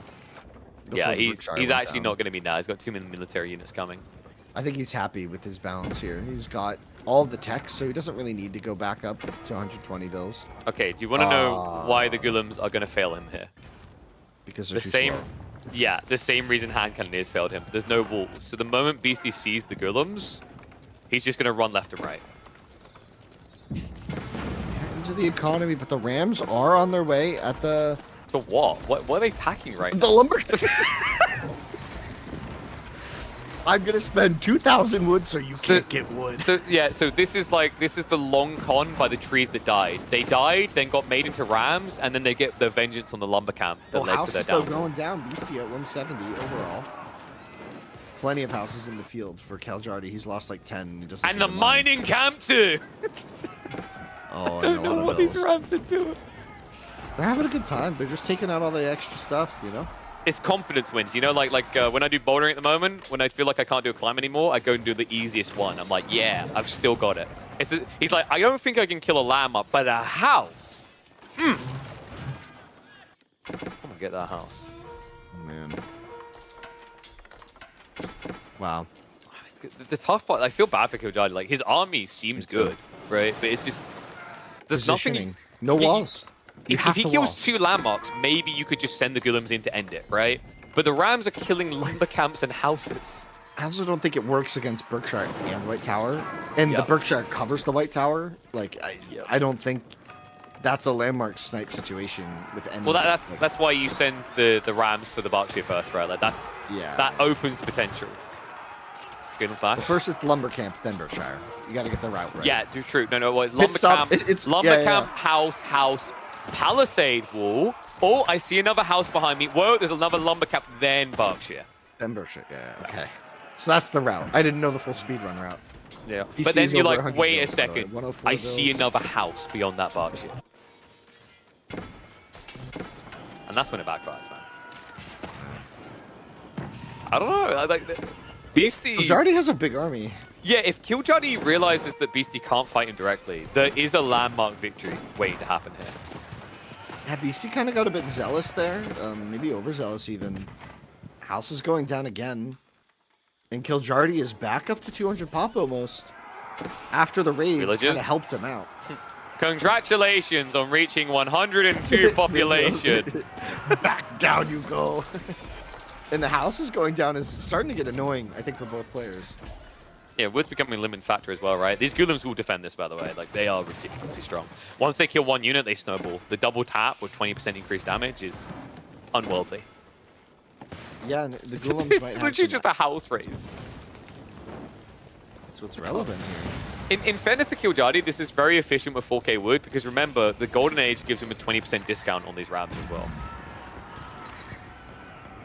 Yeah, before the he's Berkshire went actually down. not going to be now. He's got too many military units coming. I think he's happy with his balance here. He's got all of the tech, so he doesn't really need to go back up to 120 bills. Okay, do you want to know why the Golems are going to fail him here? Because they're The too same, slow. yeah, the same reason Hand Cannoneers failed him. There's no walls. So the moment Beastie sees the Golems, he's just going to run left and right. Into the economy, but the Rams are on their way at the... To what? What are they attacking right The now? lumber... I'm gonna spend 2,000 wood so you can't get wood. So yeah, so this is the long con by the trees that died. They died, then got made into rams, and then they get the vengeance on the lumber camp that led to house their is still downfall. going down. Beastie at 170 overall. Plenty of houses in the field for Kaljardi. He's lost like 10. And he doesn't And seem the to mind. mining camp too. Oh, I and don't a know lot what of these bills. rams are doing. They're having a good time. They're just taking out all the extra stuff, you know? It's confidence wins, you know, like when I do bouldering at the moment, when I feel like I can't do a climb anymore, I go and do the easiest one. I'm like, yeah, I've still got it. He's like, I don't think I can kill a llama, but a house. I'm gonna get that house. Man. Wow. The tough part, I feel bad for Kojadi. Like, his army seems good, right? But it's just, there's nothing. Positioning. No you- walls. You If have he to kills wall. 2 landmarks, maybe you could just send the Golems in to end it, right? But the Rams are killing lumber camps and houses. I also don't think it works against Berkshire and White Tower. And the Yep. Berkshire covers the White Tower. Like, Yep. I don't think that's a landmark snipe situation with any. Well, like, that's why you send the Rams for the Berkshire first, right? Like Yeah. that opens potential. Good and flash. Well, first it's Lumber Camp, then Berkshire. You got to get the route right. Yeah, true. No, well, lumber stop. camp, It's lumber yeah. camp, house, palisade wall. Oh, I see another house behind me. Whoa, there's another lumber camp, then Berkshire. Then Berkshire. Yeah. Okay. So that's the route. I didn't know the full speedrun route. Yeah. He But then sees you're over like, 100 wait a bills, by the way. second. 104 I see bills. another house beyond that Berkshire. And that's when it backfires, man. I don't know. Like, Beastie. Jardy has a big army. Yeah, if Killjardy realizes that Beastie can't fight him directly, there is a landmark victory waiting to happen here. Yeah, BC kind of got a bit zealous there. Maybe overzealous even. House is going down again. And Kiljardy is back up to 200 pop almost. After the raids kind Villages? of helped him out. Congratulations on reaching 102 population. Back down you go. And the house is going down is starting to get annoying, I think, for both players. Yeah, Wood's becoming a limiting factor as well, right? These Golems will defend this, by the way. Like, they are ridiculously strong. Once they kill one unit, they snowball. The double tap with 20% increased damage is unworldly. Yeah, and the Golems It's might have literally some- just a house race. That's what's relevant here. In fairness to Killjardy, this is very efficient with 4K Wood, because remember, the Golden Age gives him a 20% discount on these rams as well.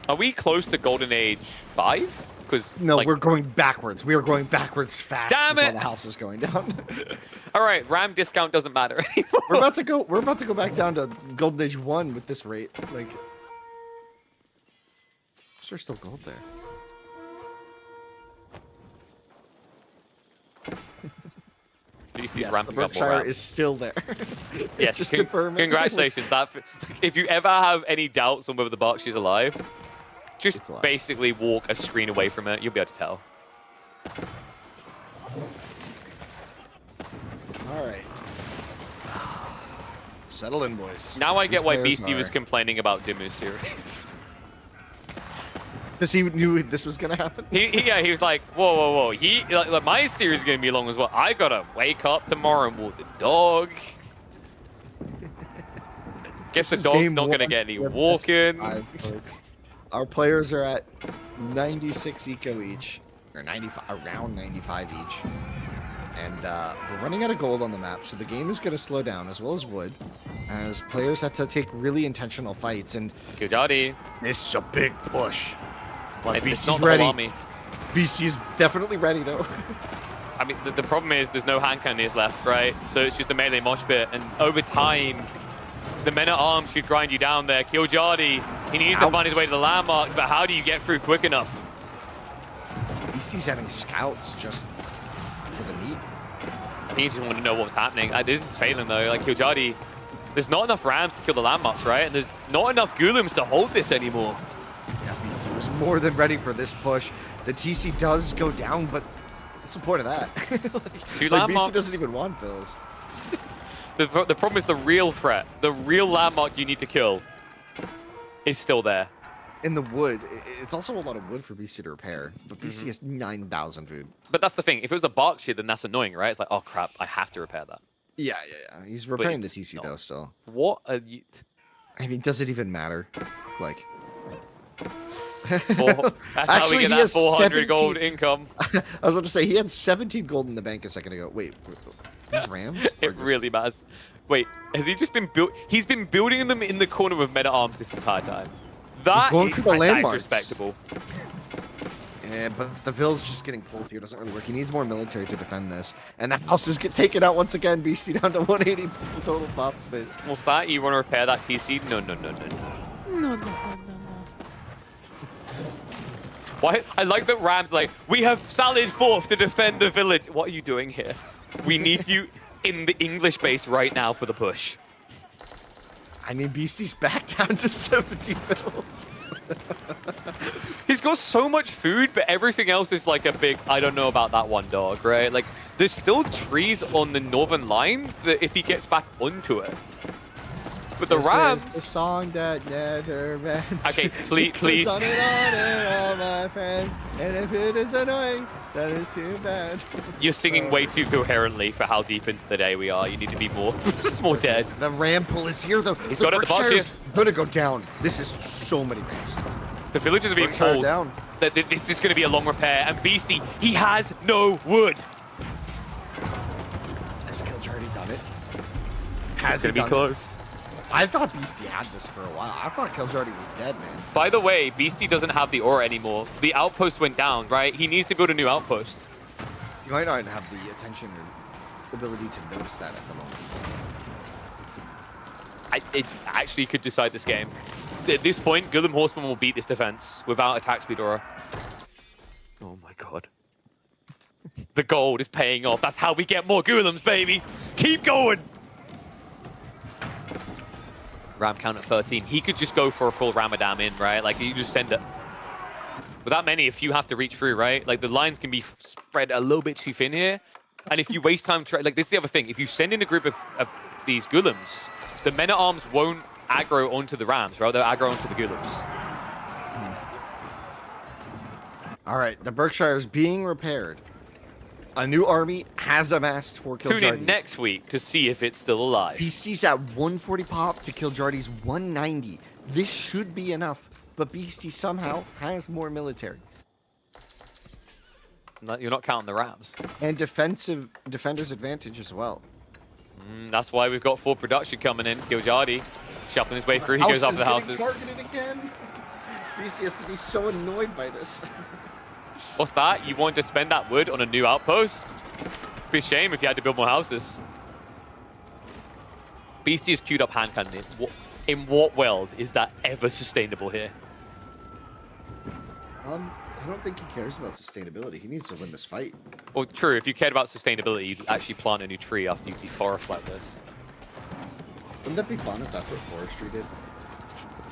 Are we close to Golden Age 5? Because No, we're going backwards. We are going backwards fast. Damn while it! The house is going down. all right, RAM discount doesn't matter anymore. We're about to go back down to Golden Age 1 with this rate. Like, is there still gold there? DC's Yes, the ramping up more Berkshire rams. is still there. Yes, just confirming. Congratulations. If you ever have any doubts on whether the Berkshire's alive, just It's alive. basically walk a screen away from it. You'll be able to tell. All right. Settle in, boys. Now I get These why players Beastie was are- complaining about Dimmu series. Because he knew this was gonna happen. he was like, whoa. Like, my series is going to be long as well. I got to wake up tomorrow and walk the dog. Guess the This is dog's game not going to one. get any We have walking. best 5 folks. Our players are at 96 eco each, or 95, around 95 each. And we're running out of gold on the map, so the game is going to slow down, as well as wood, as players have to take really intentional fights. And Killjardy. this is a big push. But It's Beastie's not the whole ready. army. Beastie is definitely ready, though. I mean, the problem is there's no hand cannons left, right? So it's just a melee mosh pit, and over time, the men-at-arms should grind you down there. Killjardy, he needs to find his way to the landmarks, but how do you get through quick enough? Beastie's having scouts just for the meat. He just wanted to know what was happening. This is failing, though. Like, Killjardy, there's not enough rams to kill the landmarks, right? And there's not enough Golems to hold this anymore. Yeah, BC was more than ready for this push. The TC does go down, but What's the point of that? Two like, BC landmarks. doesn't even want fills. The problem is the real threat, the real landmark you need to kill, is still there. In the wood, it's also a lot of wood for BC to repair, but BC has 9,000 food. But that's the thing. If it was a Berkshire, then that's annoying, right? It's like, oh crap, I have to repair that. Yeah. He's repairing the it's TC not. though still. What are you? I mean, does it even matter? Like, That's how we Actually, get he that has 400 gold 17 income. I was about to say he had 17 gold in the bank a second ago. Wait, these Rams? Or It just- really matters. Wait, has he just been built? He's been building them in the corner with meta arms this entire time. That going is, for the that is landmarks. respectable. Yeah, but the Ville's just getting pulled here. Doesn't really work. He needs more military to defend this. And the houses get taken out once again. BC down to 180 total pop space. What's that? You want to repair that TC? No. Why? I like that Rams like, we have sallied forth to defend the village. What are you doing here? We need you in the English base right now for the push. I mean, BC's back down to 70 Villes. He's got so much food, but everything else is like a big, I don't know about that one dog, right? Like, there's still trees on the northern line that if he gets back onto it. But the This Rams... is the song that never ends. Okay, please. On and all my friends. And if it is annoying, that is too bad. You're singing way too coherently for how deep into the day we are. You need to be more dead. The ram pull is here, though. He's got it at the box Berkshire's gonna go down. This is so many rams. The villagers are being Berkshire told down. that this is going to be a long repair. And Beastie, he has no wood. Has Killjardy done it? It's Has going to he be done close. it? I thought Beastie had this for a while. I thought Killjardy was dead, man. By the way, Beastie doesn't have the aura anymore. The outpost went down, right? He needs to build a new outpost. You might not have the attention or ability to notice that at the moment. It actually could decide this game. At this point, Golem Horseman will beat this defense without attack speed aura. Oh my god. The gold is paying off. That's how we get more Golems, baby. Keep going. Ram count at 13. He could just go for a full Ramadan in, right? Like, you just send it. With that many, if you have to reach through, right? Like, the lines can be spread a little bit too thin here. And if you waste time, like, this is the other thing. If you send in a group of these Golems, the men at arms won't aggro onto the Rams, right? They'll aggro onto the Golems. All right, the Berkshire is being repaired. A new army has amassed for Killjardy. Tune in next week to see if it's still alive. Beastie's at 140 pop to Killjardy's 190. This should be enough, but Beastie somehow has more military. You're not counting the Rams. And defender's advantage as well. That's why we've got full production coming in. Killjardy shuffling his way through. He goes after the houses. Targeted again. Beastie has to be so annoyed by this. What's that? You want to spend that wood on a new outpost? Be a shame if you had to build more houses. Beastie is queued up hand cannon. In what world is that ever sustainable here? I don't think he cares about sustainability. He needs to win this fight. Well, true. If you cared about sustainability, you'd actually plant a new tree after you deforest like this. Wouldn't that be fun if that's what forestry did?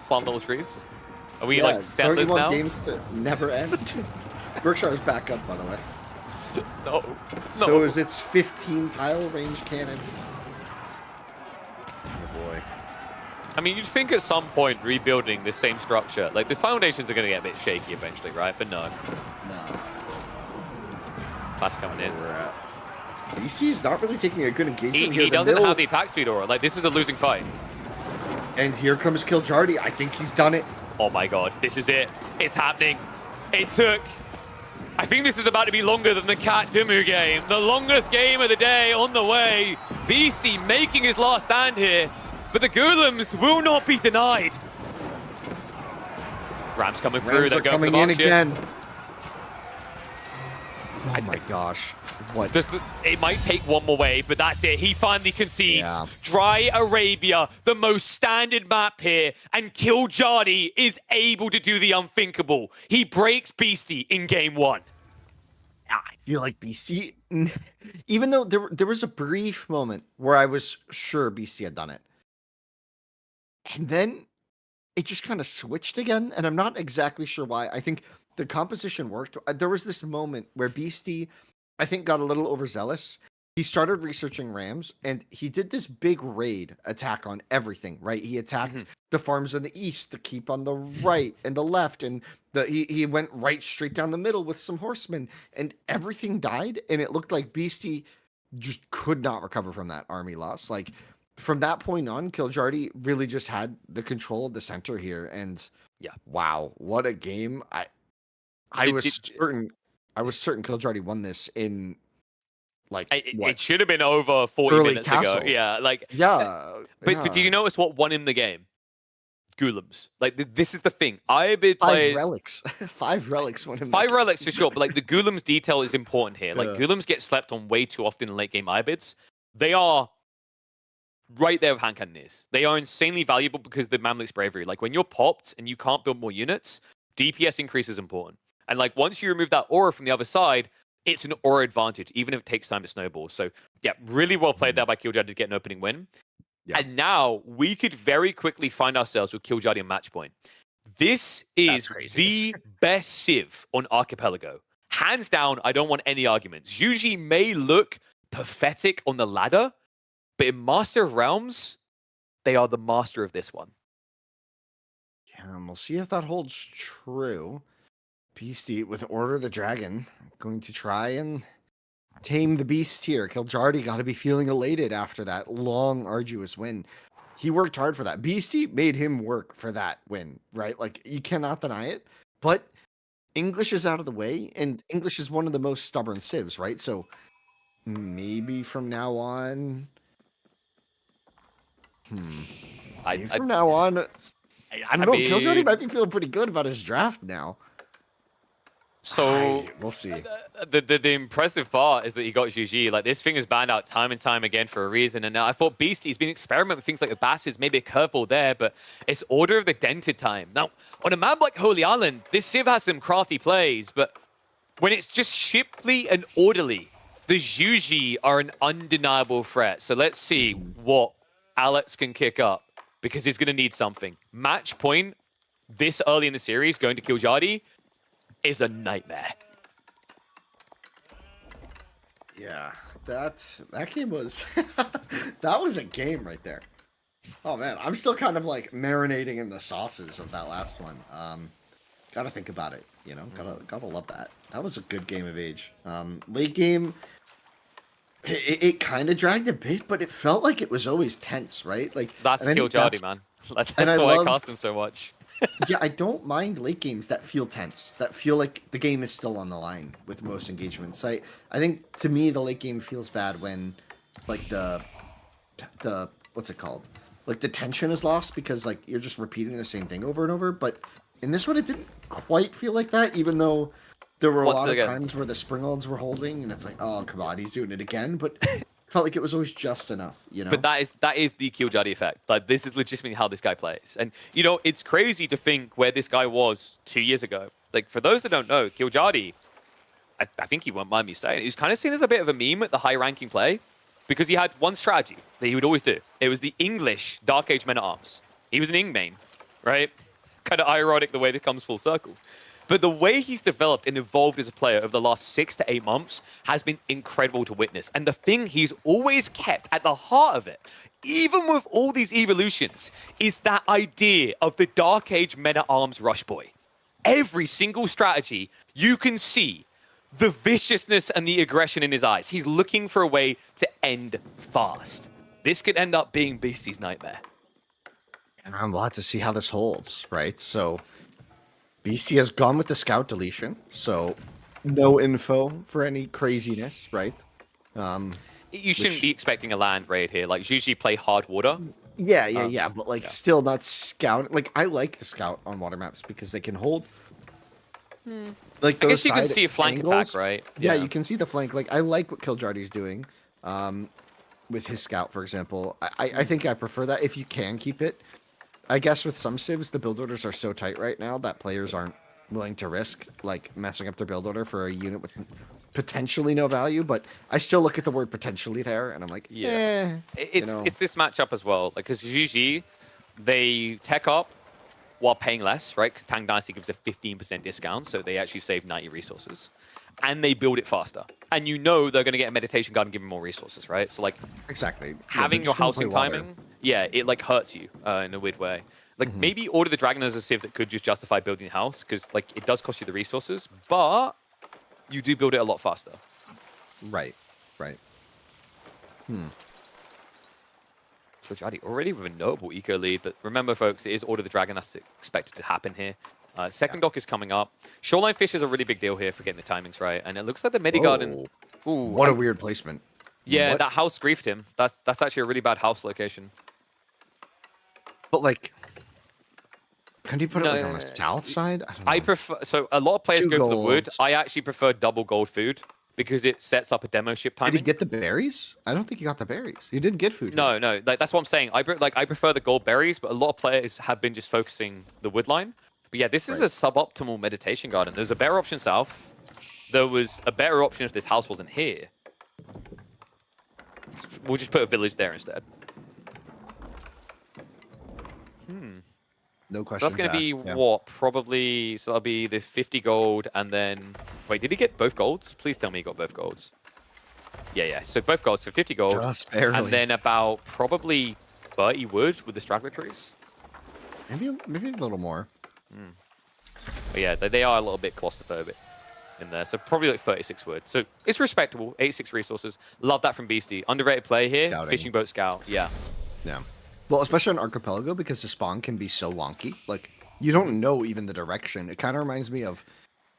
Plant little trees. Are we Yeah, like settlers 31 now? games to never end. Berkshire's back up, by the way. No. So is its 15 tile range cannon. Oh boy. I mean, you'd think at some point rebuilding the same structure, like the foundations are going to get a bit shaky eventually, right? But no. No. Flash coming in. We're at. BC's not really taking a good engagement here. He The doesn't middle- have the attack speed aura. Like, this is a losing fight. And here comes Killjardy. I think he's done it. Oh my god, this is it. It's happening. It took... I think this is about to be longer than the Cat Dumu game. The longest game of the day on the way. Beastie making his last stand here. But the Golems will not be denied. Rams coming through. Rams They're are going for the coming in box ship. again. Oh my gosh. What? It might take one more wave, but that's it. He finally concedes. Yeah. Dry Arabia, the most standard map here, and Killjardy is able to do the unthinkable. He breaks Beastie in game one. I feel like BC, even though there was a brief moment where I was sure BC had done it. And then it just kind of switched again, and I'm not exactly sure why. I think the composition worked. There was this moment where Beastie I think, got a little overzealous. He started researching Rams, and he did this big raid attack on everything, right? He attacked the farms in the east, the keep on the right and the left, and he went right straight down the middle with some horsemen, and everything died, and it looked like Beastie just could not recover from that army loss. Like, from that point on, Kiljardy really just had the control of the center here, and wow, what a game! I was certain Kiljardy won this in like it should have been over 40 Early minutes castle. ago. Yeah, like but do you notice what won him the game? Golems. Like this is the thing. Ibid plays 5 relics. 5 relics won him. 5 relics for sure, but like the Golems detail is important here. Like Golems get slept on way too often in late game Ibids. They are right there with hand cannoneers. They are insanely valuable because of the Mamluk's bravery. Like when you're popped and you can't build more units, DPS increase is important. And like once you remove that aura from the other side, it's an aura advantage, even if it takes time to snowball. So yeah, really well played there by Kiljardy to get an opening win. Yeah. And now we could very quickly find ourselves with Kiljardy and match point. This is the best Civ on Archipelago. Hands down, I don't want any arguments. Zhuji may look pathetic on the ladder, but in Master of Realms, they are the master of this one. Yeah, and we'll see if that holds true. Beastie with Order of the Dragon going to try and tame the beast here. Kiljardy got to be feeling elated after that long, arduous win. He worked hard for that. Beastie made him work for that win, right? Like, you cannot deny it. But English is out of the way, and English is one of the most stubborn civs, right? So maybe from now on... from now on... I don't know. Kiljardy might be feeling pretty good about his draft now. So we'll see. The impressive part is that he got GG. Like this thing is banned out time and time again for a reason. And I thought Beastie's been experimenting with things like the Bastards, maybe a curveball there, but it's Order of the Dented time. Now, on a map like Holy Island, this Civ has some crafty plays, but when it's just shiply and orderly, the Zhuji are an undeniable threat. So let's see what Alex can kick up, because he's going to need something. Match point this early in the series going to Kiljardy is a nightmare. Yeah, that game was that was a game right there. Oh man, I'm still kind of like marinating in the sauces of that last one. Gotta think about it, you know. Gotta love that. That was a good game of Age. Late game, it kind of dragged a bit, but it felt like it was always tense, right? Like that's Kiljardy, man. That's why I cast him so much. Yeah, I don't mind late games that feel tense, that feel like the game is still on the line with most engagements. I think to me the late game feels bad when like the what's it called? Like the tension is lost because like you're just repeating the same thing over and over. But in this one it didn't quite feel like that, even though there were a lot of times where the Springolds were holding and it's like, oh come on, he's doing it again. But felt like it was always just enough, you know. But that is the Kiljardy effect. Like this is legitimately how this guy plays, and you know it's crazy to think where this guy was 2 years ago. Like for those that don't know, Kiljardy, I think he won't mind me saying, he was kind of seen as a bit of a meme at the high-ranking play because he had one strategy that he would always do. It was the English Dark Age Men at Arms. He was an Ing main, right? Kind of ironic the way this comes full circle. But the way he's developed and evolved as a player over the last 6 to 8 months has been incredible to witness. And the thing he's always kept at the heart of it, even with all these evolutions, is that idea of the Dark Age Men-at-Arms Rush Boy. Every single strategy, you can see the viciousness and the aggression in his eyes. He's looking for a way to end fast. This could end up being Beastie's nightmare. And I'm glad to see how this holds, right? So... Beastie has gone with the scout deletion, so no info for any craziness, right? You shouldn't be expecting a land raid here. Like, usually play hard water. Yeah, but like still not scout. Like, I like the scout on water maps because they can hold. Like those I guess you can see a flank attack, right? Yeah, you can see the flank. Like, I like what Kiljardy's doing with his scout, for example. I think I prefer that if you can keep it. I guess with some civs, the build orders are so tight right now that players aren't willing to risk like messing up their build order for a unit with potentially no value. But I still look at the word potentially there, and I'm like, it's this matchup as well. Like, because usually they tech up while paying less, right? Because Tang Dynasty gives a 15% discount, so they actually save 90 resources. and they build it faster. And you know they're going to get a meditation guard and give them more resources, right? So like Exactly. Yeah, having they're your just gonna housing play water. timing, yeah, it like hurts you in a weird way. Like maybe Order the Dragon as a civ that could just justify building a house because like it does cost you the resources, but you do build it a lot faster. Right. Right. Killjoy already with a notable eco lead, but remember, folks, it is Order the Dragon that's expected to happen here. Second dock is coming up. Shoreline Fish is a really big deal here for getting the timings right, and it looks like the Medi Garden. Whoa. Ooh, What a weird placement. yeah, What? that house griefed him. That's actually a really bad house location. But like, can you put it like No, on the south side? I don't know. I prefer. So a lot of players Two go for the wood. golds. I actually prefer double gold food because it sets up a demo ship Did timing. he get the berries? I don't think he got the berries. He didn't get food. No, no, like that's what I'm saying. I prefer the gold berries, but a lot of players have been just focusing the wood line. But yeah, this is a suboptimal meditation garden. There's a better option south. There was a better option if this house wasn't here. We'll just put a village there instead. No So questions that's going to be asked, yeah. what? Probably, so that'll be the 50 gold and then... Wait, did he get both golds? Please tell me he got both golds. Yeah. So both golds for 50 gold. Just barely. And then about probably 30 wood with the straggler trees. Maybe a little more. But yeah, they are a little bit claustrophobic in there. So probably like 36 wood. So it's respectable. 86 resources. Love that from Beastie. Underrated play here. Scouting. Fishing boat scout. Yeah. Yeah. Well, especially on Archipelago because the spawn can be so wonky. Like, you don't know even the direction. It kind of reminds me of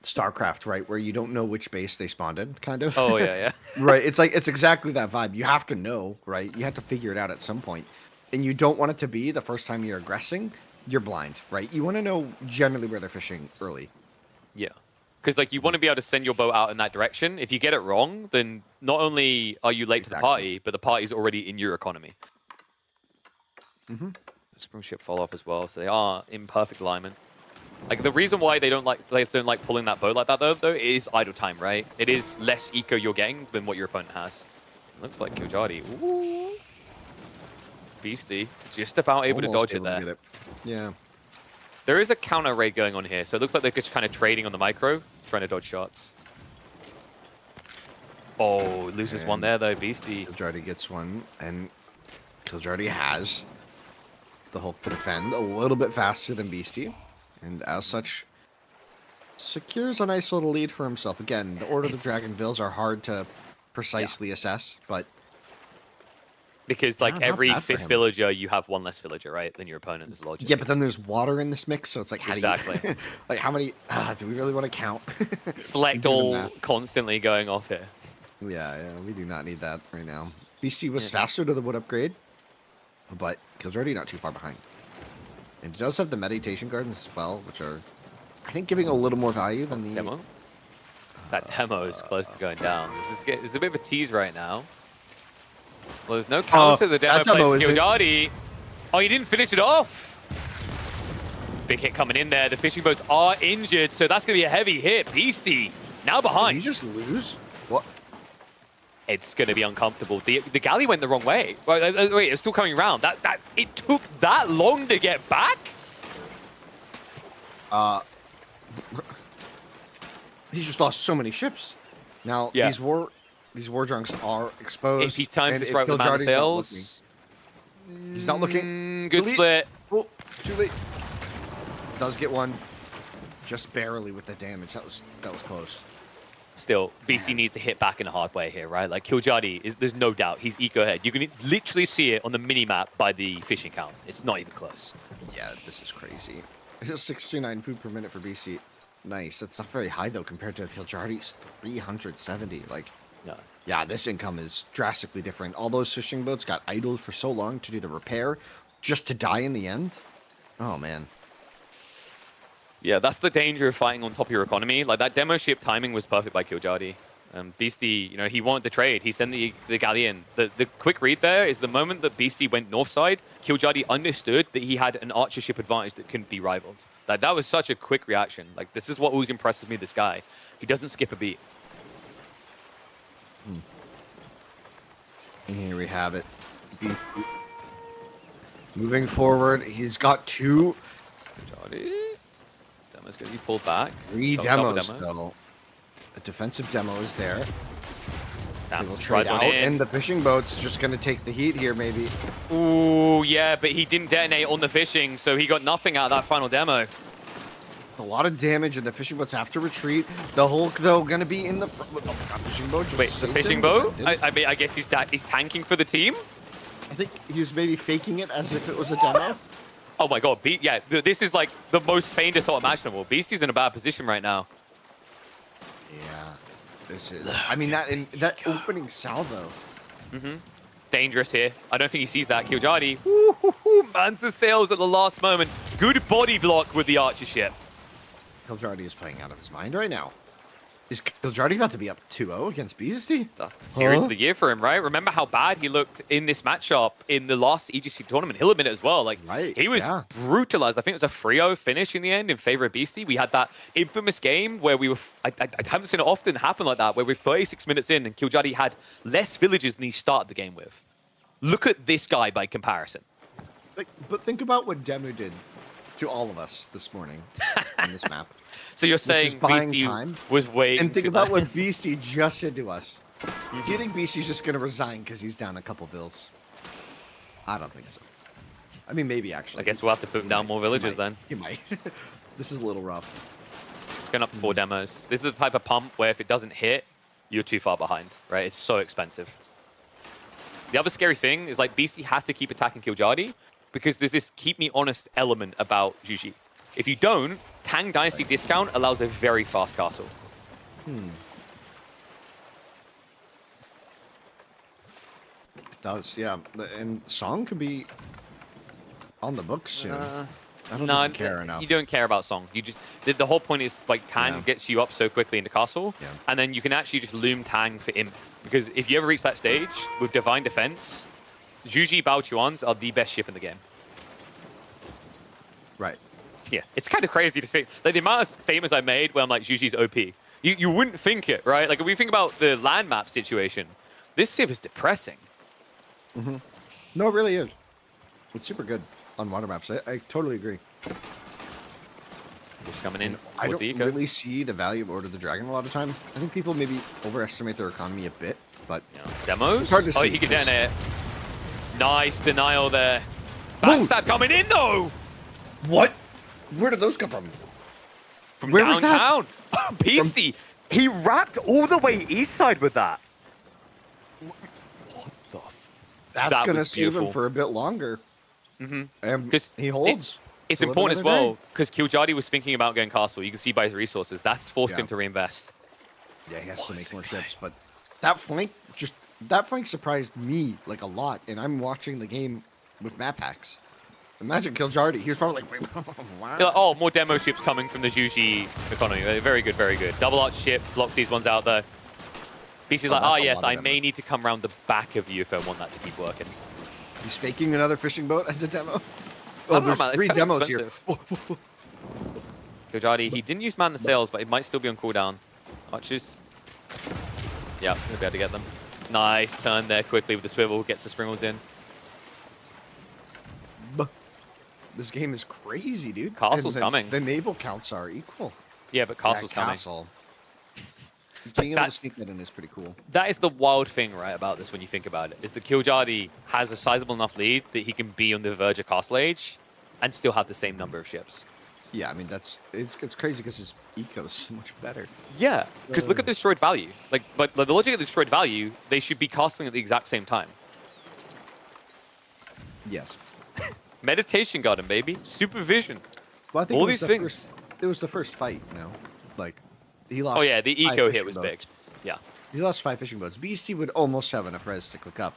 StarCraft, right? Where you don't know which base they spawned in, kind of. Oh, yeah. Right. It's like, it's exactly that vibe. You have to know, right? You have to figure it out at some point. And you don't want it to be the first time you're aggressing, you're blind, right? You want to know generally where they're fishing early. Yeah. Because like you want to be able to send your boat out in that direction. If you get it wrong, then not only are you late to the party, but the party's already in your economy. Spring ship follow up as well, so they are in perfect alignment. Like the reason why they don't like pulling that boat like that though is idle time, right? It is less eco you're getting than what your opponent has. Looks like Killjardy. Ooh. Beastie just about able to Almost dodge it able to there. get it. Yeah. There is a counter raid going on here, so it looks like they're just kind of trading on the micro, trying to dodge shots. Oh, loses one And there though, Beastie. Killjardy gets one, and Killjardy has the Hulk to defend a little bit faster than Beastie, and as such, secures a nice little lead for himself. Again, the Order of the Dragon vills are hard to precisely assess, but Because like not every bad for fifth him. villager, you have one less villager, right, than your opponent. Is logic. yeah, but then there's water in this mix, so it's like, how do Exactly. you, like, how many, do we really want to count? Select Given all that. constantly going off here. Yeah, we do not need that right now. BC was faster to the wood upgrade, but Killjardy not too far behind. And it does have the meditation gardens as well, which are, I think, giving a little more value than the... Demo? That demo is close to going down. This is a bit of a tease right now. Well, there's no counter to the demo that play demo from is it. Killjardy. Oh, he didn't finish it off. Big hit coming in there. The fishing boats are injured, so that's going to be a heavy hit. Beastie now Did behind. you just lose? What? It's going to be uncomfortable. The galley went the wrong way. Wait, it's still coming around. It took that long to get back? He just lost so many ships. Now, Yeah. these war drunks are exposed. If he times and this if right with the mana Killjardy's not sales. looking- He's not looking. Good Delete. split. Oh, too late. Does get one. Just barely with the damage. That was close. Still, BC needs to hit back in a hard way here, right? Like Killjardy, there's no doubt he's eco ahead. You can literally see it on the mini-map by the fishing count. It's not even close. Yeah, this is crazy. It's 69 food per minute for BC. Nice. That's not very high though compared to Killjardy's 370. Like, No. yeah, this income is drastically different. All those fishing boats got idled for so long to do the repair, just to die in the end. Oh man. Yeah, that's the danger of fighting on top of your economy. Like that demo ship timing was perfect by Killjardy. Beastie, you know, he wanted the trade. He sent the galleon. The quick read there is the moment that Beastie went north side, Killjardy understood that he had an archer ship advantage that couldn't be rivaled. Like that was such a quick reaction. Like this is what always impresses me. This guy, he doesn't skip a beat. And here we have it. Moving forward, he's got two. Killjardy, demo's gonna be pulled back. Three Double demos, demo. though. A defensive demo is there. They Damn, will tried trade one out, in. and the fishing boat's just going to take the heat here, maybe. Ooh, yeah, but he didn't detonate on the fishing, so he got nothing out of that final demo. It's a lot of damage, and the fishing boats have to retreat. The Hulk, though, going to be in the fishing boat. Just Wait, the saved fishing him, boat? but that I mean, I guess he's tanking for the team? I think he was maybe faking it as if it was a demo. Oh my god, yeah, this is like the most feigned assault imaginable. Beastie's in a bad position right now. Yeah, this is. I mean, that opening salvo. Dangerous here. I don't think he sees that. Killjardy, mans the sails at the last moment. Good body block with the archer ship. Killjardy is playing out of his mind right now. Is Killjardy about to be up 2-0 against Beastie? The series of the year for him, right? Remember how bad he looked in this matchup in the last EGC tournament. He'll admit it as well. Like, Right, he was yeah. brutalized. I think it was a 3-0 finish in the end in favor of Beastie. We had that infamous game where we were... I haven't seen it often happen like that, where we're 36 minutes in and Killjardy had less villages than he started the game with. Look at this guy by comparison. But think about what Demu did to all of us this morning on this map. So you're is saying buying Beastie time. was waiting And think to- about what Beastie just did to us. Do you think Beastie's just going to resign because he's down a couple vills? I don't think so. I mean, maybe actually. I guess we'll have to put him down more villages then. He might. This is a little rough. It's going up to 4 demos. This is the type of pump where if it doesn't hit, you're too far behind, right? It's so expensive. The other scary thing is like Beastie has to keep attacking Killjardy because there's this keep me honest element about Juji. If you don't, Tang Dynasty discount allows a very fast castle. It does, yeah. And Song could be on the books soon. I don't even care enough. You don't care about Song. You just the whole point is like Tang Yeah. gets you up so quickly into castle, Yeah. and then you can actually just loom Tang for Imp. Because if you ever reach that stage with Divine Defense, Juji Bao Chuans are the best ship in the game. Right. Yeah, it's kind of crazy to think. Like the amount of statements I made where I'm like, Juji's OP. You wouldn't think it, right? Like if we think about the land map situation, this civ is depressing. No, it really is. It's super good on water maps. I totally agree. Just coming in I towards don't the eco. really see the value of Order of the Dragon a lot of time. I think people maybe overestimate their economy a bit, but Yeah. Demos? It's hard to Oh, see he can because- detonate it. Nice denial there. Backstab coming in though! what? Where did those come from? From Where was that? downtown. Beastie. He wrapped all the way east side with that. That's That gonna was save him beautiful. for a bit longer. And 'Cause he holds. It's to live important as another well, day. because Killjardy was thinking about going castle. You can see by his resources. That's forced Yeah. him to reinvest. Yeah, he has to What make a more guy. ships, but that flank surprised me like a lot, and I'm watching the game with map hacks. Imagine Killjardy. He was probably like, wait, wow. You're like, oh, more demo ships coming from the Juji economy. Very good, very good. Double arch ship, blocks these ones out there. Beastie's Oh, like, that's a yes, lot of I demo. may need to come around the back of you if I want that to keep working. He's faking another fishing boat as a demo. I Oh, don't know, there's man, it's 3 kinda demos here. expensive. Killjardy, he didn't use man the sails, but it might still be on cooldown. Archers. Yeah, he'll be able to get them. Nice turn there quickly with the swivel, gets the springles in. This game is crazy, dude. Castle's And coming. The naval counts are equal. Yeah, but Castle's That coming. castle. Being able to That's- sneak that in is pretty cool. That is the wild thing, right, about this when you think about it, is that Killjardy has a sizable enough lead that he can be on the verge of Castle Age and still have the same number of ships. Yeah, I mean it's crazy because his eco is so much better. Yeah, because look at the destroyed value. Like, but the logic of the destroyed value, they should be castling at the exact same time. Yes. Meditation Garden, baby. Supervision. Well, I think All it was these the things. It was the first fight, you know? Like, he lost. Oh yeah, the 5 eco hit fishing was boats. big. Yeah. He lost 5 fishing boats. Beastie would almost have enough res to click up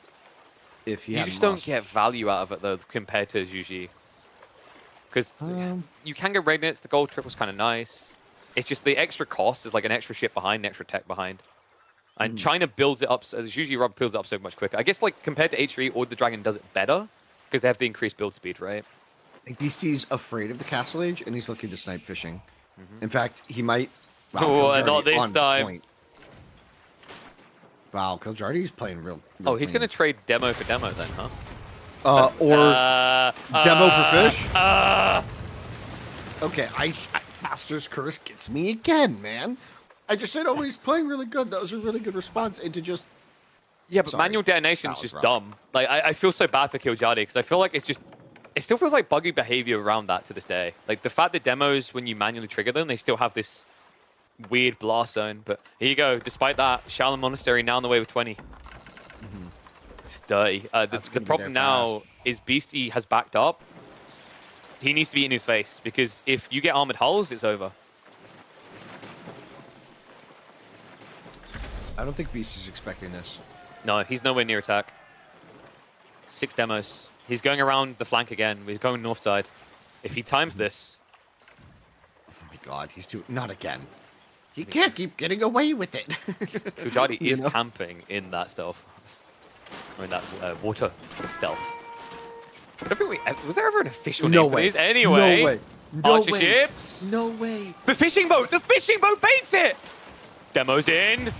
if he You hadn't just don't lost. get value out of it though compared to Juji. Because you can get raid nets, the gold triple's kind of nice. It's just the extra cost is like an extra ship behind, an extra tech behind. And China builds it up, Juji Rob builds it up so much quicker. I guess like compared to H3, or the Dragon does it better because they have the increased build speed, right? I think Beastie's afraid of the Castle Age, and he's looking to snipe fishing. In fact, he might. Wow, Oh, Killjardy not this on time. point. Wow, Killjardy's playing real Oh, he's clean. going to trade demo for demo then, huh? Or demo for fish. Uh, Okay, Master's Curse gets me again, man. I just said, oh, he's playing really good. That was a really good response. Into just Yeah, but Sorry. manual detonation is That was just rough. dumb. Like, I feel so bad for Killjadi because I feel like it still feels like buggy behavior around that to this day. Like the fact that demos, when you manually trigger them, they still have this weird blast zone. But here you go. Despite that, Shaolin Monastery now on the way with 20. It's dirty. The problem now is Beastie has backed up. He needs to be in his face because if you get armored hulls, it's over. I don't think Beast is expecting this. No, he's nowhere near attack. 6 demos. He's going around the flank again. We're going north side. If he times this... Oh my god, he's doing... Not again. He can't keep getting away with it. Killjadi You is know? camping in that stealth. Or in that water stealth. I don't think was there ever an official No name for way. these? Anyway, No way. No Archer way. ships. No way. The fishing boat! The fishing boat baits it! Demos in.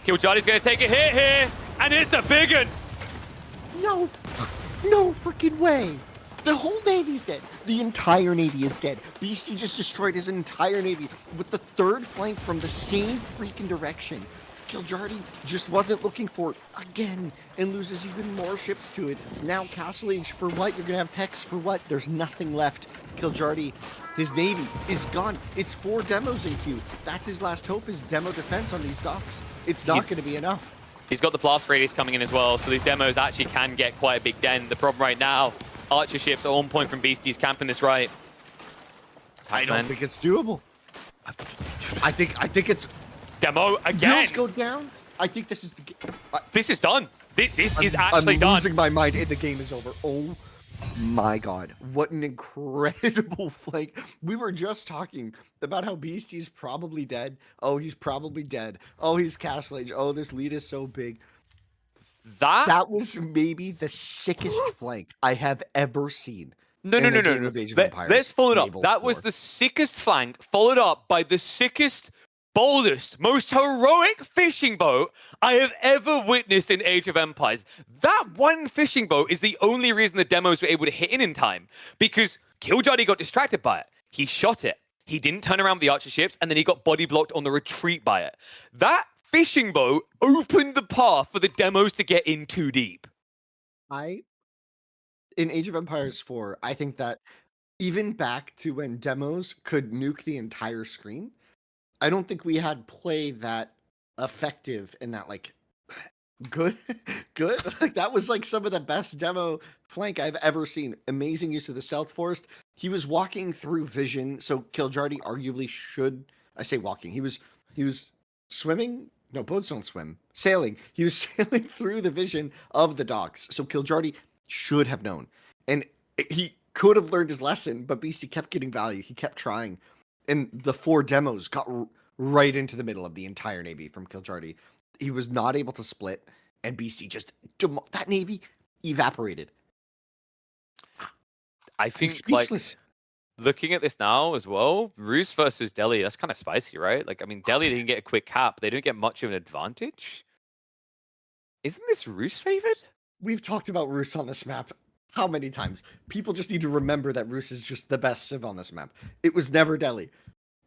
Killjadi's going to take a hit here. And it's a big one. No. No freaking way. The whole Navy's dead. The entire Navy is dead. Beastie just destroyed his entire Navy with the third flank from the same freaking direction. Killjadi just wasn't looking for it again and loses even more ships to it. Now Castle Age for what? You're going to have techs for what? There's nothing left. Killjadi, his Navy is gone. It's 4 demos in queue. That's his last hope is demo defense on these docks. It's not going to be enough. He's got the blast radius coming in as well, so these demos actually can get quite a big den. The problem right now, Archer ships are on point from Beastie's camping this right. I don't think it's doable. I think it's... Demo again. Wheels go down. I think this is the... This is done. This is actually I'm done. losing my mind. The game is over. Oh my god. What an incredible flank. We were just talking about how Beastie's probably dead. Oh, he's probably dead. Oh, he's Castle Age. Oh, this lead is so big. That was maybe the sickest flank I have ever seen. No. Let's follow it up. That was the sickest flank, followed up by the sickest, boldest, most heroic fishing boat I have ever witnessed in Age of Empires. That one fishing boat is the only reason the demos were able to hit in time, because Killjadi got distracted by it. He shot it. He didn't turn around with the Archer ships, and then he got body blocked on the retreat by it. That fishing boat opened the path for the demos to get in too deep. In Age of Empires 4, I think that even back to when demos could nuke the entire screen, I don't think we had play that effective and that like good. Like that was like some of the best demo flank I've ever seen. Amazing use of the stealth forest. He was walking through vision, so Killjadi arguably should. I say walking. He was swimming. No, boats don't swim. Sailing. He was sailing through the vision of the docks. So Killjadi should have known, and he could have learned his lesson. But Beastie kept getting value. He kept trying. And the 4 demos got right into the middle of the entire Navy from Killjadi. He was not able to split, and Beastie just... that Navy evaporated. I think, speechless. Like, looking at this now as well, Roos versus Delhi, that's kind of spicy, right? Like, I mean, Delhi didn't get a quick cap. They didn't get much of an advantage. Isn't this Roos favored? We've talked about Roos on this map how many times? People just need to remember that Roos is just the best Civ on this map. It was never Delhi.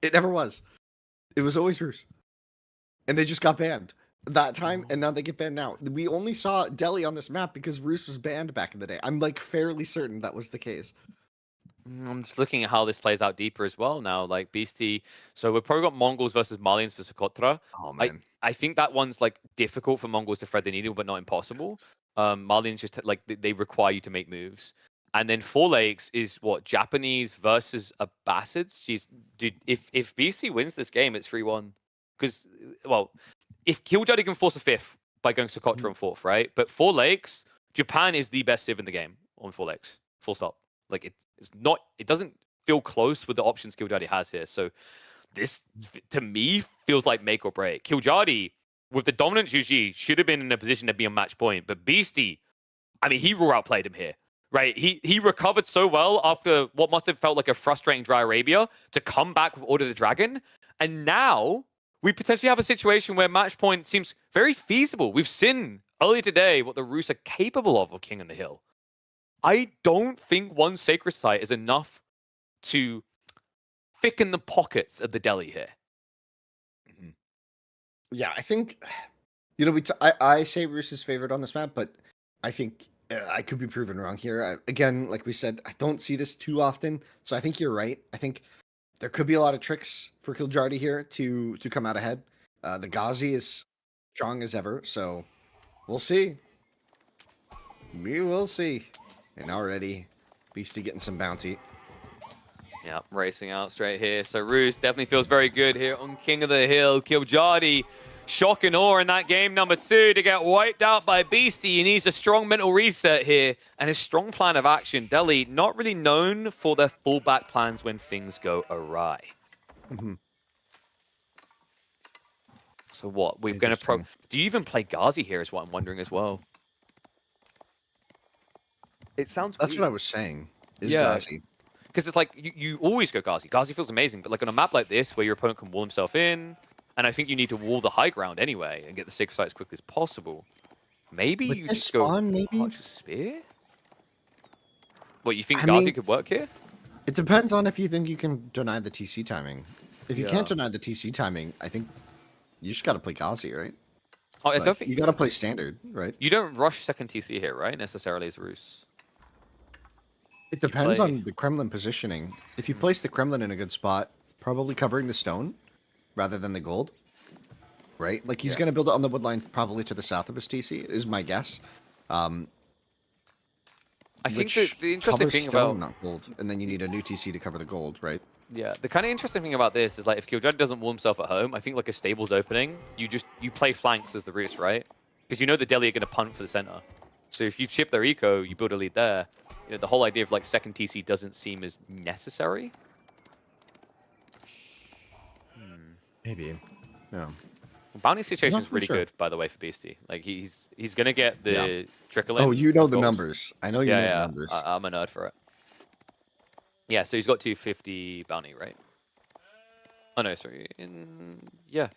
It never was. It was always Roos. And they just got banned that time, and now they get banned now. We only saw Delhi on this map because Roos was banned back in the day. I'm like fairly certain that was the case. I'm just looking at how this plays out deeper as well now. Like Beastie, so we've probably got Mongols versus Malians for Socotra. Oh man, I think that one's like difficult for Mongols to thread the needle, but not impossible. Malians just like they require you to make moves. And then Four Lakes is what, Japanese versus Abbasids? Jeez, dude, if BC wins this game, it's 3-1. Because, well, if Killjadi can force a 5th by going Socotra on 4th, right? But Four Lakes, Japan is the best Civ in the game on Four Lakes. Full stop. Like, it doesn't feel close with the options Killjadi has here. So this, to me, feels like make or break. Killjadi, with the dominant Juji, should have been in a position to be on match point. But Beastie, I mean, he raw outplayed him here. Right, he recovered so well after what must have felt like a frustrating Dry Arabia to come back with Order of the Dragon. And now we potentially have a situation where match point seems very feasible. We've seen earlier today what the Roos are capable of King on the Hill. I don't think one Sacred Site is enough to thicken the pockets of the Delhi here. Yeah, I think I say Roos is favored on this map, but I think I could be proven wrong here. Again, like we said, I don't see this too often, so I think you're right. I think there could be a lot of tricks for Kiljardi here to come out ahead. The Ghazi is strong as ever, so we'll see. We will see. And already, Beastie getting some bounty. Yeah, racing out straight here. So Roos definitely feels very good here on King of the Hill. Kiljardi, shock and awe in that game number 2 to get wiped out by Beastie. He needs a strong mental reset here and a strong plan of action. Delhi, not really known for their fallback plans when things go awry. Mm-hmm. So what? We're going to do you even play Ghazi here is what I'm wondering as well. It sounds That's weird. what I was saying. Is Yeah. Ghazi. Because it's like, you always go Ghazi. Ghazi feels amazing, but like on a map like this, where your opponent can wall himself in, and I think you need to wall the high ground anyway, and get the sacred site as quickly as possible. Maybe With you this just go spawn, maybe? Archer Spear? What, you think I Ghazi mean- could work here? It depends on if you think you can deny the TC timing. If you Yeah. can't deny the TC timing, I think you just got to play Ghazi, right? Oh, I Like, don't think you got to play standard, right? you don't rush second TC here, right? Necessarily as Roos. It depends play- on the Kremlin positioning. If you place the Kremlin in a good spot, probably covering the stone rather than the gold, right? Like he's Yeah. going to build it on the wood line probably to the south of his TC, is my guess. I think Which the interesting covers thing stone, about not gold, and then you need a new TC to cover the gold, right? yeah, the kind of interesting thing about this is like if Kiljardi doesn't wall himself at home, I think like a stables opening, you play flanks as the Roos, right? Because you know the Delhi are going to punt for the center. So if you chip their eco, you build a lead there. You know, the whole idea of like second TC doesn't seem as necessary. Maybe. Yeah. Bounty situation Not is really sure. good, by the way, for Beastie. Like he's gonna get the Yeah. trickle in. Oh, you know of the goals. numbers. I know you know the Yeah, numbers. I'm a nerd for it. Yeah, so he's got 250 bounty, right? Oh no, sorry. Yeah,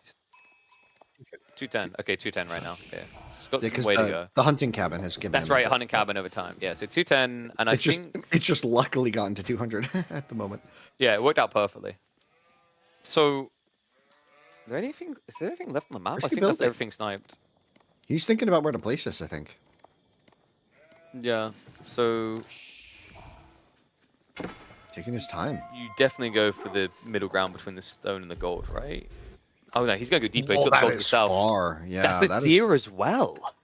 210. Okay, 210 right now. Yeah, he's got some Because way to go. the hunting cabin has given That's him a right, bit. hunting cabin over time. Yeah, so 210, and I It's think just luckily gotten to 200 at the moment. yeah, it worked out perfectly. So, is there anything left on the map? Where's I he think that's building? everything sniped. He's thinking about where to place this, I think. Yeah, so Taking his time. you definitely go for the middle ground between the stone and the gold, right? Oh no, he's gonna go deeper. He's Oh, got the that gold to the is south. far. Yeah, That's the that is- deer as well.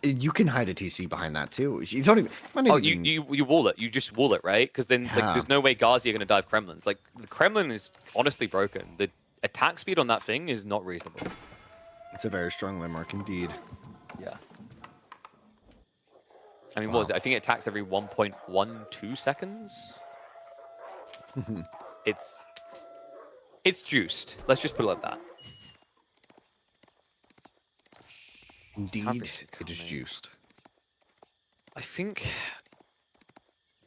You can hide a TC behind that too. You don't even. might not Oh, even- you wall it. You just wall it, right? Because then like, Yeah. there's no way Ghazi are going to dive Kremlins. Like, the Kremlin is honestly broken. The attack speed on that thing is not reasonable. It's a very strong landmark indeed. Yeah. I mean, what is it? I think it attacks every 1.12 seconds. It's juiced. Let's just put it like that. Indeed, Average it is coming. juiced. I think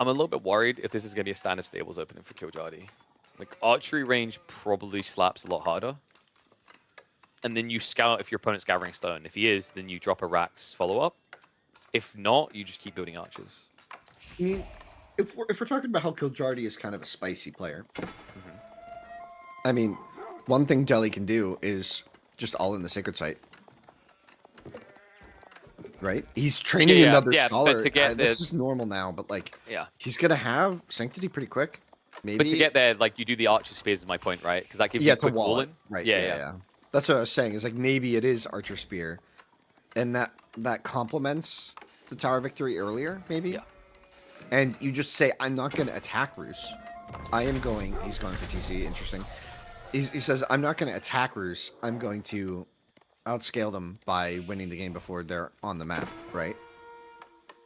I'm a little bit worried if this is going to be a standard stables opening for Kiljardi. Like, archery range probably slaps a lot harder. And then you scout if your opponent's gathering stone. If he is, then you drop a Rax follow-up. If not, you just keep building archers. I mean, if we're talking about how Kiljardi is kind of a spicy player, I mean, one thing Delhi can do is just all in the sacred site. Right? He's training Yeah, another yeah, but scholar. to get This the- is normal now, but like, Yeah. he's gonna have sanctity pretty quick. Maybe. But to get there, like, you do the archer spears is my point, right? Because that gives yeah, you to quick wall it. walling. Right. Yeah. That's what I was saying. Is like maybe it is Archer Spear, and that complements the Tower Victory earlier. Maybe. Yeah. And you just say, I'm not going to attack Roos. I am going. He's going for TC. Interesting. He says, I'm not going to attack Roos. I'm going to outscale them by winning the game before they're on the map. Right.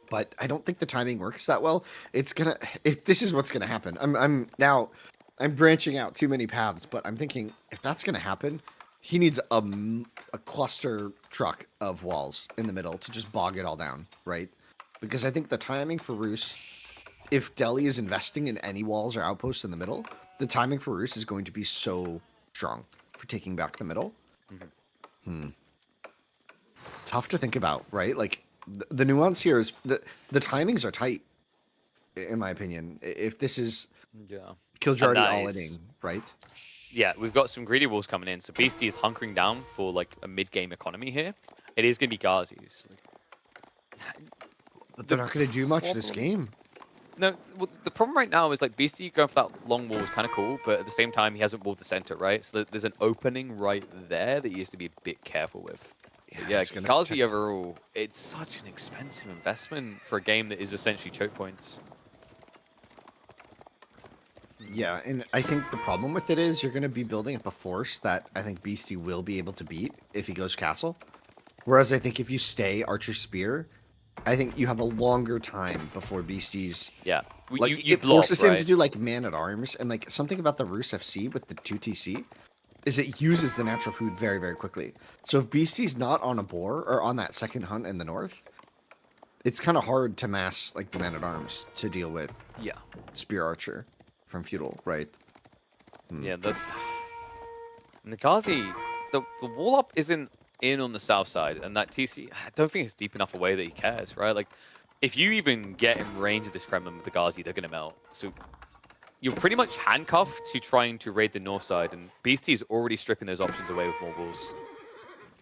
But I don't think the timing works that well. It's gonna. If this is what's gonna happen, I'm branching out too many paths, but I'm thinking if that's going to happen, he needs a cluster truck of walls in the middle to just bog it all down, right? Because I think the timing for Roos, if Delhi is investing in any walls or outposts in the middle, the timing for Roos is going to be so strong for taking back the middle. Tough to think about, right? Like the nuance here is the timings are tight, in my opinion. If this is Yeah. Kiljardi And that all is- in, right? yeah, we've got some greedy walls coming in. So Beastie is hunkering down for like a mid-game economy here. It is going to be Ghazi's. But they're not going to do much this problem- game. No, well, the problem right now is like Beastie going for that long wall is kind of cool, but at the same time he hasn't walled the center, right? So there's an opening right there that he has to be a bit careful with. Yeah, he's gonna Ghazi overall, it's such an expensive investment for a game that is essentially choke points. Yeah, and I think the problem with it is you're going to be building up a force that I think Beastie will be able to beat if he goes castle. Whereas I think if you stay Archer Spear, I think you have a longer time before Beastie's... Yeah, Like, you it forces him right? to do, like, Man-at-Arms, and, like, something about the Rus FC with the 2TC is it uses the natural food very, very quickly. So if Beastie's not on a boar, or on that second hunt in the north, it's kind of hard to mass, like, the Man-at-Arms to deal with Yeah. Spear Archer from Feudal, right? Yeah, and the Ghazi, the wall up isn't in on the south side, and that TC, I don't think it's deep enough away that he cares, right? Like, if you even get in range of this Kremlin with the Ghazi, they're going to melt. So you're pretty much handcuffed to trying to raid the north side, and Beastie is already stripping those options away with more walls.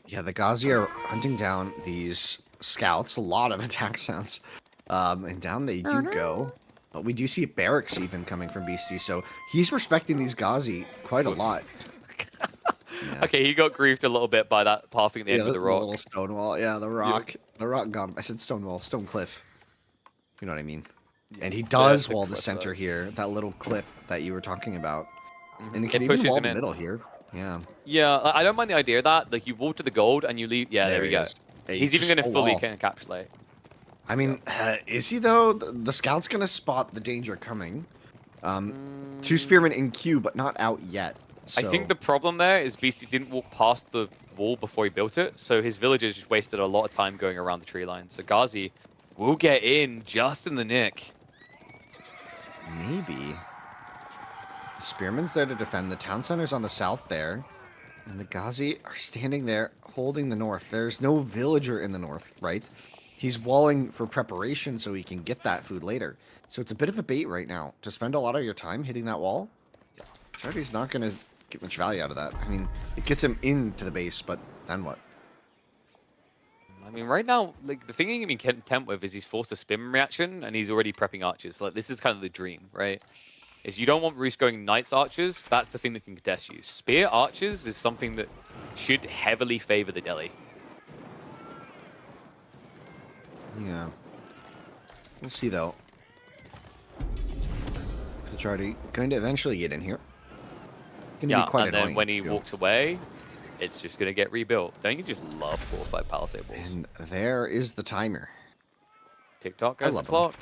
Yeah, the Ghazi are hunting down these scouts, a lot of attack sounds, and down they do go. But we do see barracks even coming from Beastie, so he's respecting these Ghazi quite a lot. Yeah. Okay, he got griefed a little bit by that pathing at the end of the rock. little stone wall. Yeah, the rock. The rock gone. I said stone wall, stone cliff. You know what I mean? And he does the wall the cliff center does. here, that little clip that you were talking about. And he It can even pushes wall him the in. middle here. Yeah. Yeah, I don't mind the idea of that. Like, you wall to the gold and you leave. Yeah, there we he go. is. Hey, He's even just going to full fully wall. encapsulate. I mean, is he though? The scout's gonna spot the danger coming. Two spearmen in queue, but not out yet. I So, think the problem there is Beastie didn't walk past the wall before he built it, so his villagers just wasted a lot of time going around the tree line. So Ghazi will get in just in the nick. maybe the spearman's there to defend. The town center's on the south there, and the Ghazi are standing there holding the north. There's no villager in the north, right? He's walling for preparation so he can get that food later. So it's a bit of a bait right now to spend a lot of your time hitting that wall. Chardy's not going to get much value out of that. I mean, it gets him into the base, but then what? I mean, right now, like the thing he can be content with is he's forced a spin reaction and he's already prepping archers. Like, this is kind of the dream, right? Is you don't want Roos going knights archers. That's the thing that can contest you. Spear archers is something that should heavily favor the Delhi. Yeah. We'll see, though. Chardy going to eventually get in here. Gonna Yeah, be quite and then annoying, when he too. walks away, it's just going to get rebuilt. Don't you just love 4 or 5 palisade walls? And there is the timer. TikTok I goes the love 'em. clock.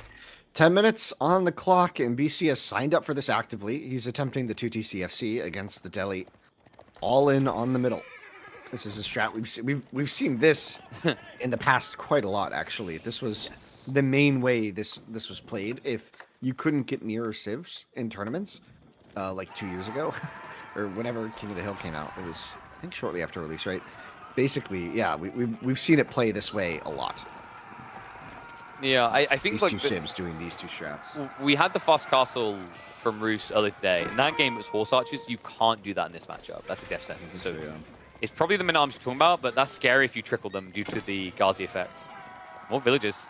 10 minutes on the clock, and BC has signed up for this actively. He's attempting the 2TCFC against the Delhi. All in on the middle. This is a strat. We've seen this in the past quite a lot, actually. This was the main way this was played. If you couldn't get mirror civs in tournaments, like 2 years ago, or whenever King of the Hill came out, it was, I think, shortly after release, right? Basically, yeah, we've seen it play this way a lot. Yeah, I think These like two civs doing these two strats. we had the fast castle from Roos earlier today. In that game, it was horse archers. You can't do that in this matchup. That's a death sentence. So yeah. it's probably the min arms you're talking about, but that's scary if you trickle them due to the Ghazi effect. More villagers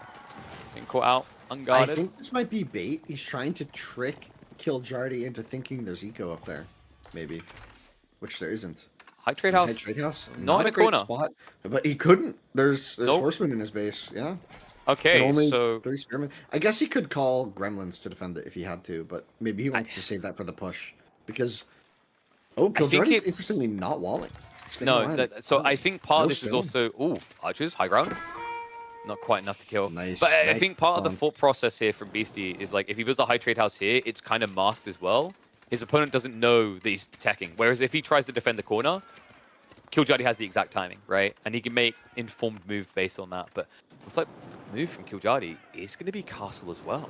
getting caught out unguarded. I think this might be bait. He's trying to trick Killjardy into thinking there's eco up there, maybe, which there isn't. High trade house. High trade house, Not in a a great corner. spot, but he couldn't. There's Nope. horsemen in his base. Yeah, Okay, and only so 3 spearmen. I guess he could call gremlins to defend it if he had to, but maybe he wants to save that for the push because think Killjardy's it's- interestingly not walling. no. So I think part No of this is stone. also archers high ground. Not quite enough to kill. Nice, But I nice think part of the response. thought process here from Beastie is like if he builds a high trade house here, it's kind of masked as well. His opponent doesn't know that he's attacking. Whereas if he tries to defend the corner, Killjardy has the exact timing, right? And he can make informed moves based on that. But it's like the move from Killjardy is going to be castle as well.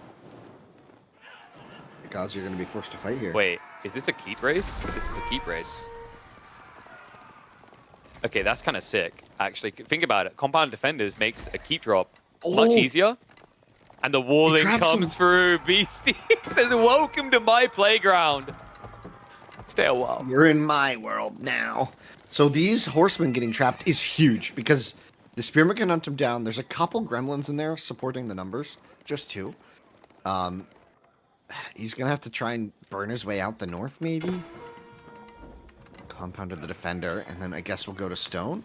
The gods are going to be forced to fight here. Wait, is this a keep race? This is a keep race. Okay, that's kind of sick. Actually, think about it. Compound defenders makes a keep drop much Oh! easier. And the walling traps comes him. through. Beastie says, "Welcome to my playground." Stay a while. You're in my world now. So these horsemen getting trapped is huge because the spearman can hunt them down. There's a couple gremlins in there supporting the numbers, just 2. He's gonna have to try and burn his way out the north, maybe. Compounded the defender, and then I guess we'll go to stone.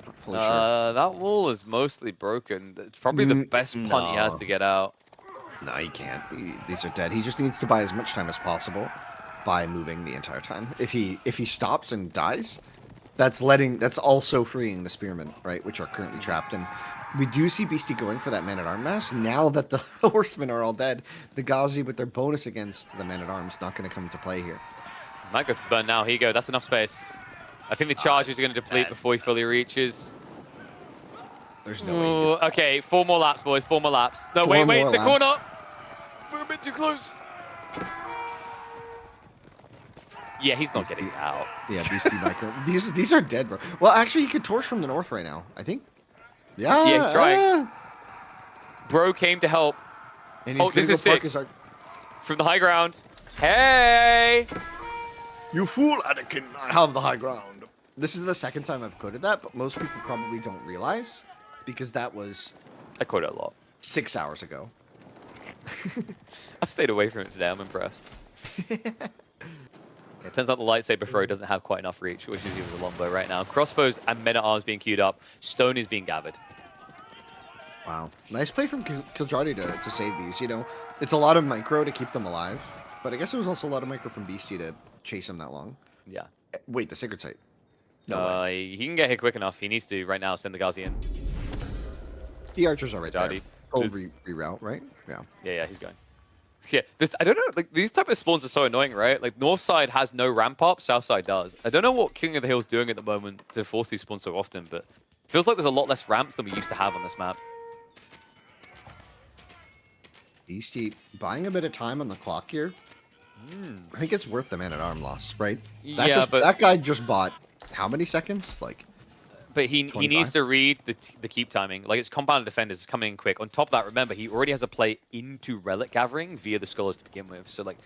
Not fully sure. That wall is mostly broken. It's probably the best punt he has no. to get out. No, he can't. These are dead. He just needs to buy as much time as possible by moving the entire time. If he stops and dies, that's also freeing the spearmen, right, which are currently trapped. And we do see Beastie going for that man-at-arm mass. Now that the horsemen are all dead, the Ghazi with their bonus against the man-at-arms not going to come into play here. Might go for burn now. Here you go. That's enough space. I think the charges are going to deplete before he fully reaches. There's no way. He gets... Okay, 4 more laps, boys. 4 more laps. No, 4 wait, more the laps. corner. We're a bit too close. Yeah, he's not getting out. Yeah, Beastie Micro. These are dead, bro. Well, actually, he could torch from the north right now, I think. Yeah, Yeah, he's trying. Bro came to help. And he's this is sick. his From the high ground. Hey! You fool, Anakin! I have the high ground. This is the second time I've quoted that, but most people probably don't realize because that was I quote it a lot. 6 hours ago. I've stayed away from it today. I'm impressed. It turns out the lightsaber throw doesn't have quite enough reach, which is using the longbow right now. Crossbows and men-at-arms being queued up. Stone is being gathered. Wow. Nice play from Kiljardi to save these. You know, it's a lot of micro to keep them alive, but I guess it was also a lot of micro from Beastie to chase him that long. Yeah. Wait, the Sacred Site. No way. He can get hit quick enough. He needs to right now send the Ghazi in. The archers are right there. Kiljardi. Oh, reroute, right? Yeah. Yeah, he's going. Yeah, I don't know, like, these type of spawns are so annoying, right? Like, north side has no ramp up, south side does. I don't know what King of the Hill's doing at the moment to force these spawns so often, but it feels like there's a lot less ramps than we used to have on this map. Beastie buying a bit of time on the clock here. I think it's worth the man-at-arm loss, right? That guy just bought how many seconds? Like, but he 25? needs to read the keep timing. Like, it's compounded defenders coming in quick. On top of that, remember, he already has a play into relic gathering via the scholars to begin with. So, like,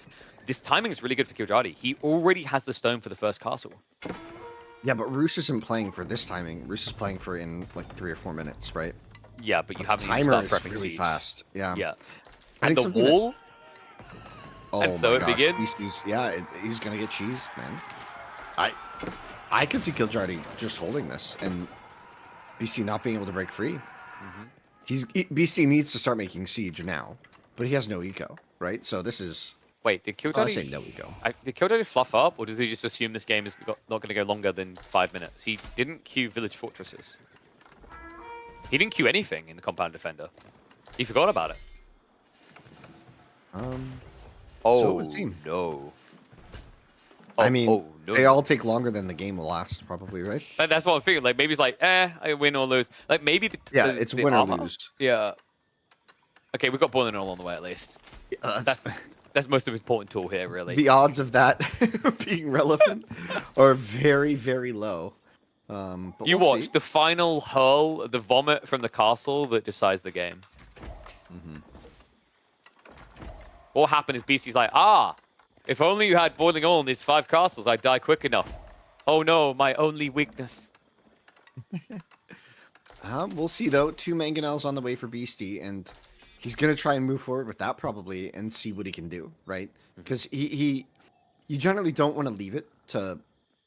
this timing is really good for Kiljardi. He already has the stone for the first castle. yeah, but Roos isn't playing for this timing. Roos is playing for in like 3 or 4 minutes, right? Yeah, but you The haven't even timer started is prepping really siege. fast. Yeah. Yeah. I And think the something wall? Oh And so my it gosh, begins? Beastie's, he's gonna get cheesed, man. I could see Kiljardi just holding this and Beastie not being able to break free. Beastie needs to start making siege now, but he has no eco, right? So this is. Wait, did I say Kiljardi... no eco. Did Kiljardi fluff up, or does he just assume this game is not going to go longer than 5 minutes? He didn't queue village fortresses. He didn't queue anything in the compound defender. He forgot about it. So it would seem. No. I mean, No. they all take longer than the game will last, probably, right? That's what I'm thinking. Like, maybe it's like, I win or lose. Like, maybe It's the win or armor- lose. Yeah. Okay, we've got boiling all on the way at least. That's most important tool here, really. The odds of that being relevant are very, very low. But You we'll watch see. the final hurl, the vomit from the castle that decides the game. What happened is Beastie's like, if only you had boiling oil in these 5 castles, I'd die quick enough. Oh no, my only weakness. We'll see though. 2 mangonels on the way for Beastie, and he's gonna try and move forward with that probably and see what he can do, right? Because you generally don't want to leave it to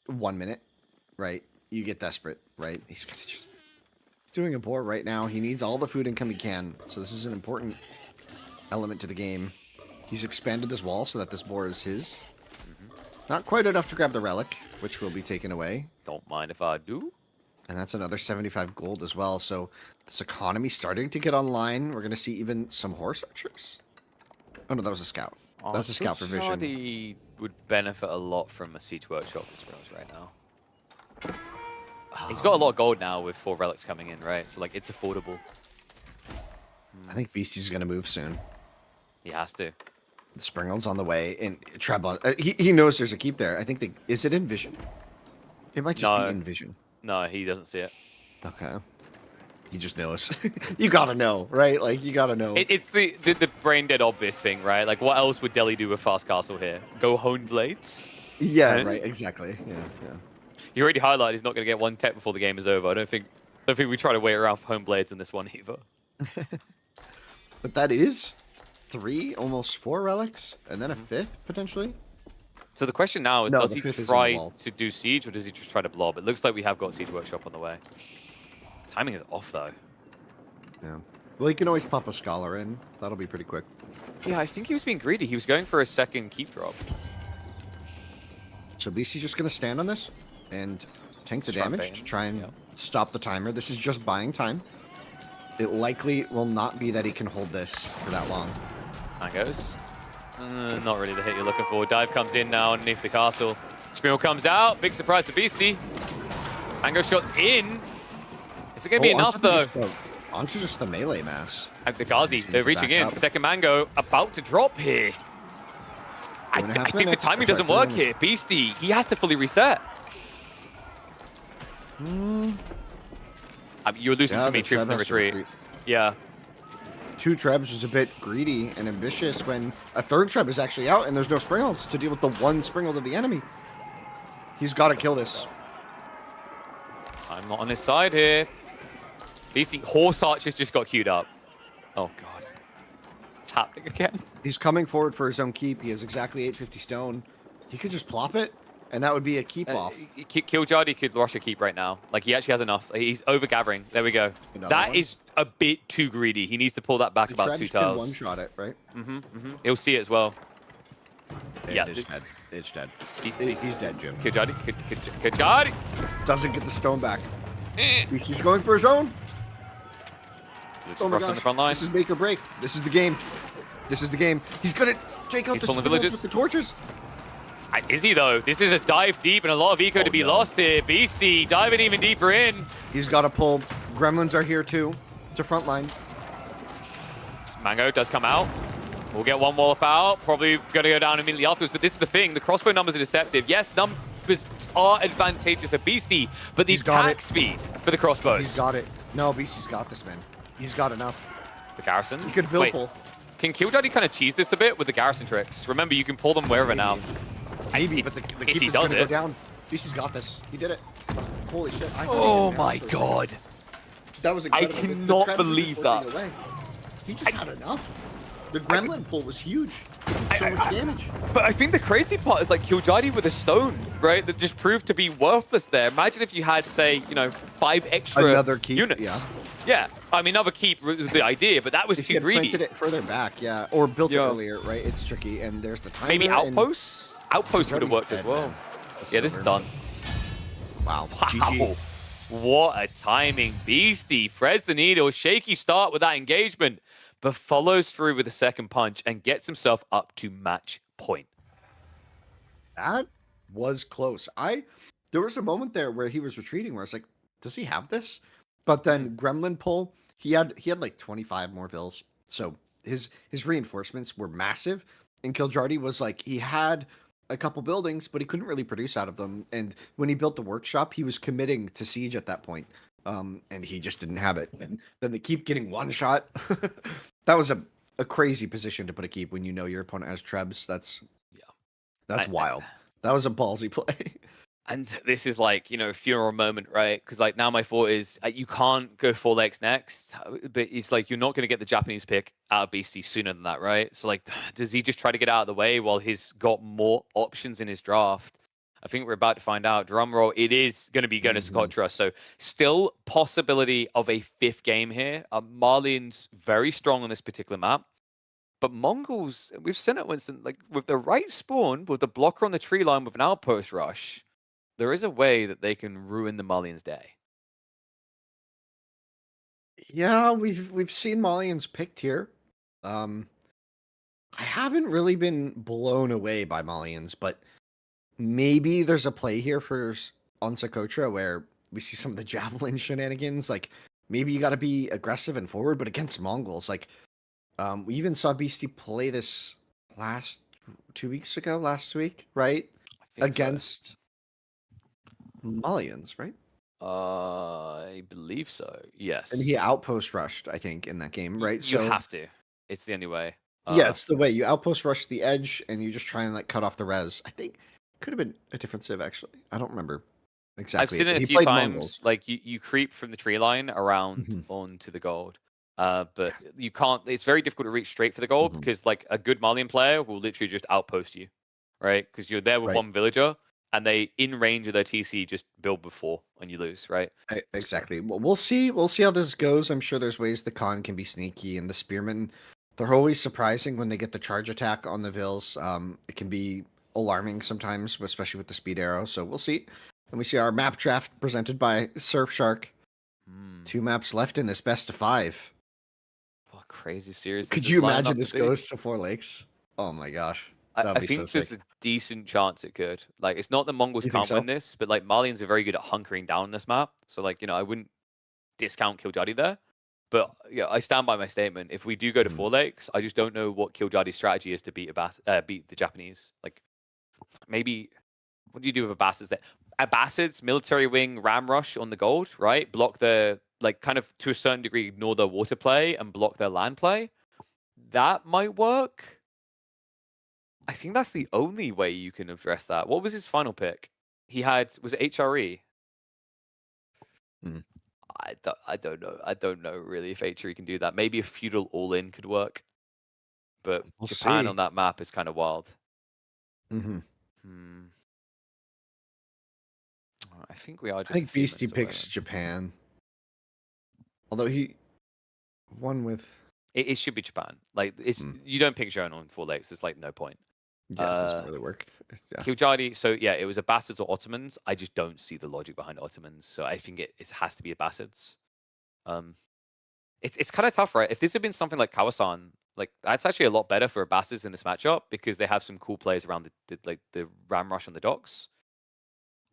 1 minute, right? You get desperate, right? He's doing a boar right now. He needs all the food income he can, so this is an important element to the game. He's expanded this wall so that this boar is his. Not quite enough to grab the relic, which will be taken away. Don't mind if I do. And that's another 75 gold as well. So this economy starting to get online. We're going to see even some horse archers. Oh, no, that was a scout. That was a scout for vision. Surfshark would benefit a lot from a siege workshop as well right now. He's got a lot of gold now with 4 relics coming in, right? So, like, it's affordable. I think Beastie's going to move soon. He has to. The Springald's on the way. And Trebon, he knows there's a keep there. I think is it in vision? It might just be in vision. No, he doesn't see it. Okay. He just knows. You gotta know, right? Like, you gotta know. It's the brain dead obvious thing, right? Like, what else would Delhi do with Fast Castle here? Go hone blades? Yeah, Right? right. Exactly. Yeah, yeah. You already highlighted he's not going to get one tech before the game is over. I don't think we try to wait around for home blades in this one either. But that is 3, almost 4 relics, and then a 5th potentially. So the question now is, No, does the he fifth is in the try wall. to do siege, or does he just try to blob? It looks like we have got siege workshop on the way. Timing is off though. Yeah. Well, you can always pop a scholar in. That'll be pretty quick. Yeah, I think he was being greedy. He was going for a second keep drop. So BC's just gonna stand on this and tank the Just try and damage bait to him. try and Yeah. stop the timer. This is just buying time. It likely will not be that he can hold this for that long. Mangoes. Not really the hit you're looking for. Dive comes in now underneath the castle. Screamer comes out. Big surprise for Beastie. Mango shots in. Is it going to be enough, though? Onto just the melee mass. The Ghazi, Seems they're to reaching back in. up. Second Mango about to drop here. I 2.5 think the minutes. timing That's doesn't right, work 2 here. minutes. Beastie, he has to fully reset. You're losing Yeah, too many the troops in the Treb has to retreat. Yeah. 2 Trebs is a bit greedy and ambitious when a 3rd Treb is actually out and there's no Springholds to deal with the 1 Springhold of the enemy. He's got to kill this. I'm not on his side here. Beastie, Horse Archers just got queued up. Oh, God. It's happening again. He's coming forward for his own keep. He has exactly 850 stone. He could just plop it, and that would be a keep off. Killjardy could rush a keep right now. Like, he actually has enough. He's over-gathering. There we go. Another That one. is a bit too greedy. He needs to pull that back The about 2 Trebs can tiles. one-shot it, right? He'll see it as well. Yeah, It's dead. It's dead. He- He's dead, Jim. Killjardy. Killjardy. Doesn't get the stone back. Eh. He's going for his own. Oh my Frost on the gosh. front line. This is make or break. This is the game. This is the game. He's gonna take out He's the pulling Springholds villages. with the torches. Is he, though? This is a dive deep and a lot of eco to be lost here. Beastie diving even deeper in. He's got to pull. Gremlins are here too. To front line. Mango does come out. We'll get one wallop out. Probably going to go down immediately afterwards. But this is the thing. The crossbow numbers are deceptive. Yes, numbers are advantageous for Beastie, but the He's got attack it. speed for the crossbows. He's got it. No, BC's got this, man. He's got enough. The garrison. He could Wait, pull. can Killjardy kind of cheese this a bit with the garrison tricks? Remember, you can pull them wherever now. Maybe, but the if he keep is does gonna it. go down. BC's got this. He did it. Holy shit. I thought he Oh did my that. god. That was I incredible. The cannot Trebs were just believe working that. away. He just had enough. The gremlin pull was huge. It did so much damage. But I think the crazy part is like Killjardy with a stone, right? That just proved to be worthless there. Imagine if you had, say, 5 extra Another keep, units. yeah. Yeah. I mean, another keep was the idea, but that was If he too had greedy. planted it further back, yeah, or built it Yeah. earlier, right? It's tricky, and there's the timer. Maybe and outposts? Outposts would have Killjardy's worked as dead, well. man. That's Yeah, so this is very done. Wow. Wow. GG. What a timing. Beastie threads the needle. Shaky start with that engagement, but follows through with a second punch and gets himself up to match point. That was close. There was a moment there where he was retreating where I was like, does he have this? But then Gremlin pull, he had like 25 more vills. So his reinforcements were massive. And Killjardy was like, he had a couple buildings, but he couldn't really produce out of them. And when he built the workshop, he was committing to siege at that point. And he just didn't have it. And then they keep getting one shot. That was a crazy position to put a keep when you know your opponent has Trebs. That's wild. That was a ballsy play. And this is like, a funeral moment, right? Because like now my thought is you can't go 4x next, but it's like you're not going to get the Japanese pick out of Beastie sooner than that, right? So like, does he just try to get out of the way while he's got more options in his draft? I think we're about to find out. Drum roll, it is going to be going to Socotra. So still possibility of a 5th game here. Marlian's very strong on this particular map. But Mongols, we've seen it, Winston, like with the right spawn, with the blocker on the tree line with an outpost rush, there is a way that they can ruin the Malians' day. Yeah, we've seen Malians picked here. I haven't really been blown away by Malians, but maybe there's a play here on Socotra where we see some of the javelin shenanigans. Like maybe you got to be aggressive and forward, but against Mongols, like we even saw Beastie play this last week, right? I think Against Malians, right? I believe so. Yes. And he outpost rushed, I think, in that game, right? You have to. It's the only way. Yeah, it's the way you outpost rush the edge and you just try and like cut off the res. I think could have been a different civ actually. I don't remember I've exactly. seen it a He few played times. Mongols. Like you creep from the tree line around Mhm. onto the gold. But you can't. It's very difficult to reach straight for the gold Mhm. because like a good Malian player will literally just outpost you, right? Because you're there with Right. one villager and they in range of their TC just build before and you lose, right? Exactly. Well, we'll see. We'll see how this goes. I'm sure there's ways the con can be sneaky, and the spearmen, they're always surprising when they get the charge attack on the vills. It can be alarming sometimes, especially with the speed arrow. So we'll see. And we see our map draft presented by Surfshark. Hmm. 2 maps left in this best of 5. What a crazy series. Could this is you lining imagine up to this be. goes to 4 lakes? Oh my gosh, that'd I be so think sick. there's a decent chance it could. Like, it's not that Mongols You think can't win so? this, but like Malians are very good at hunkering down on this map. So like, I wouldn't discount Killjoy there. But yeah, I stand by my statement. If we do go to Mhm. 4 lakes, I just don't know what Killjoy's strategy is to beat beat the Japanese. Like, maybe what do you do with Abbasids there? Abbasids, military wing, ram rush on the gold, right? Block their like kind of to a certain degree ignore their water play and block their land play. That might work. I think that's the only way you can address that. What was his final pick? Was it HRE? Hmm. I don't know. I don't know really if HRE can do that. Maybe a feudal all-in could work, but We'll Japan see. on that map is kind of wild. Hmm. Hmm. I think we are I just a think few Beastie minutes away, picks man. Japan, although he won with. It should be Japan. Like Hmm. you don't pick Joan on 4 lakes. There's like no point. Yeah, it doesn't really work. Yeah. Kiljadi, so yeah, it was Abbasids or Ottomans. I just don't see the logic behind Ottomans, so I think it has to be Abbasids. It's kind of tough, right? If this had been something like Kawasan, like that's actually a lot better for Abbasids in this matchup because they have some cool plays around the ram rush on the docks.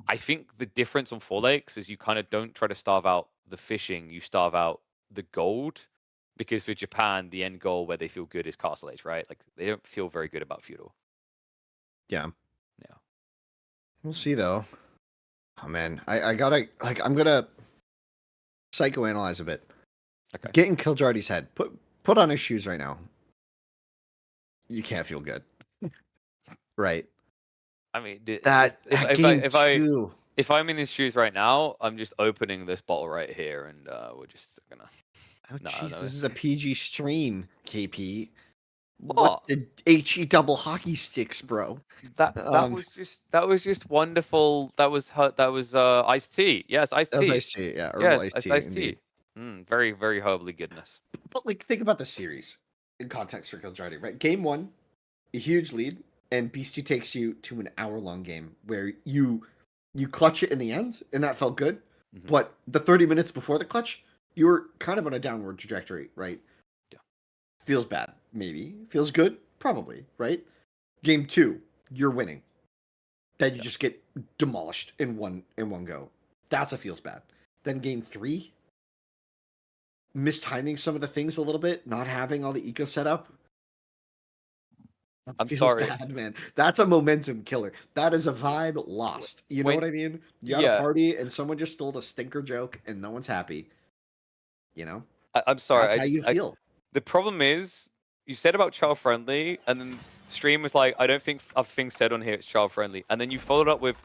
I think the difference on 4 lakes is you kind of don't try to starve out the fishing, you starve out the gold. Because for Japan, the end goal where they feel good is Castle Age, right? Like they don't feel very good about feudal. Yeah. Yeah. We'll see though. Oh man, I gotta like I'm gonna psychoanalyze a bit. Okay. Get in Kiljardi's head. Put on his shoes right now. You can't feel good. Right. I mean, That game two. if I'm in his shoes right now, I'm just opening this bottle right here, and we're just gonna. Oh No, jeez, no. this is a PG stream, KP. What? What the HE double hockey sticks, bro? That was just wonderful. That was iced tea. Yes, iced That was tea. iced tea, yeah. Herbal Yes, iced it's tea, iced indeed. tea. Very, very herbally goodness. But like, think about the series in context for Kiljardi, right? Game 1, a huge lead, and Beastie takes you to an hour-long game where you clutch it in the end, and that felt good. Mhm. But the 30 minutes before the clutch, you were kind of on a downward trajectory, right? Yeah. Feels bad, maybe. Feels good, probably, right? Game 2, you're winning. Then you just get demolished in one go. That's a feels bad. Then game 3, mistiming some of the things a little bit, not having all the eco set up. I'm Feels sorry. bad, man. That's a momentum killer. That is a vibe lost. You know what I mean? You had a party and someone just stole the stinker joke and no one's happy. You know? I'm sorry. That's how you feel. The problem is, you said about child friendly, and then the stream was like, I don't think other things said on here it's child friendly, and then you followed up with,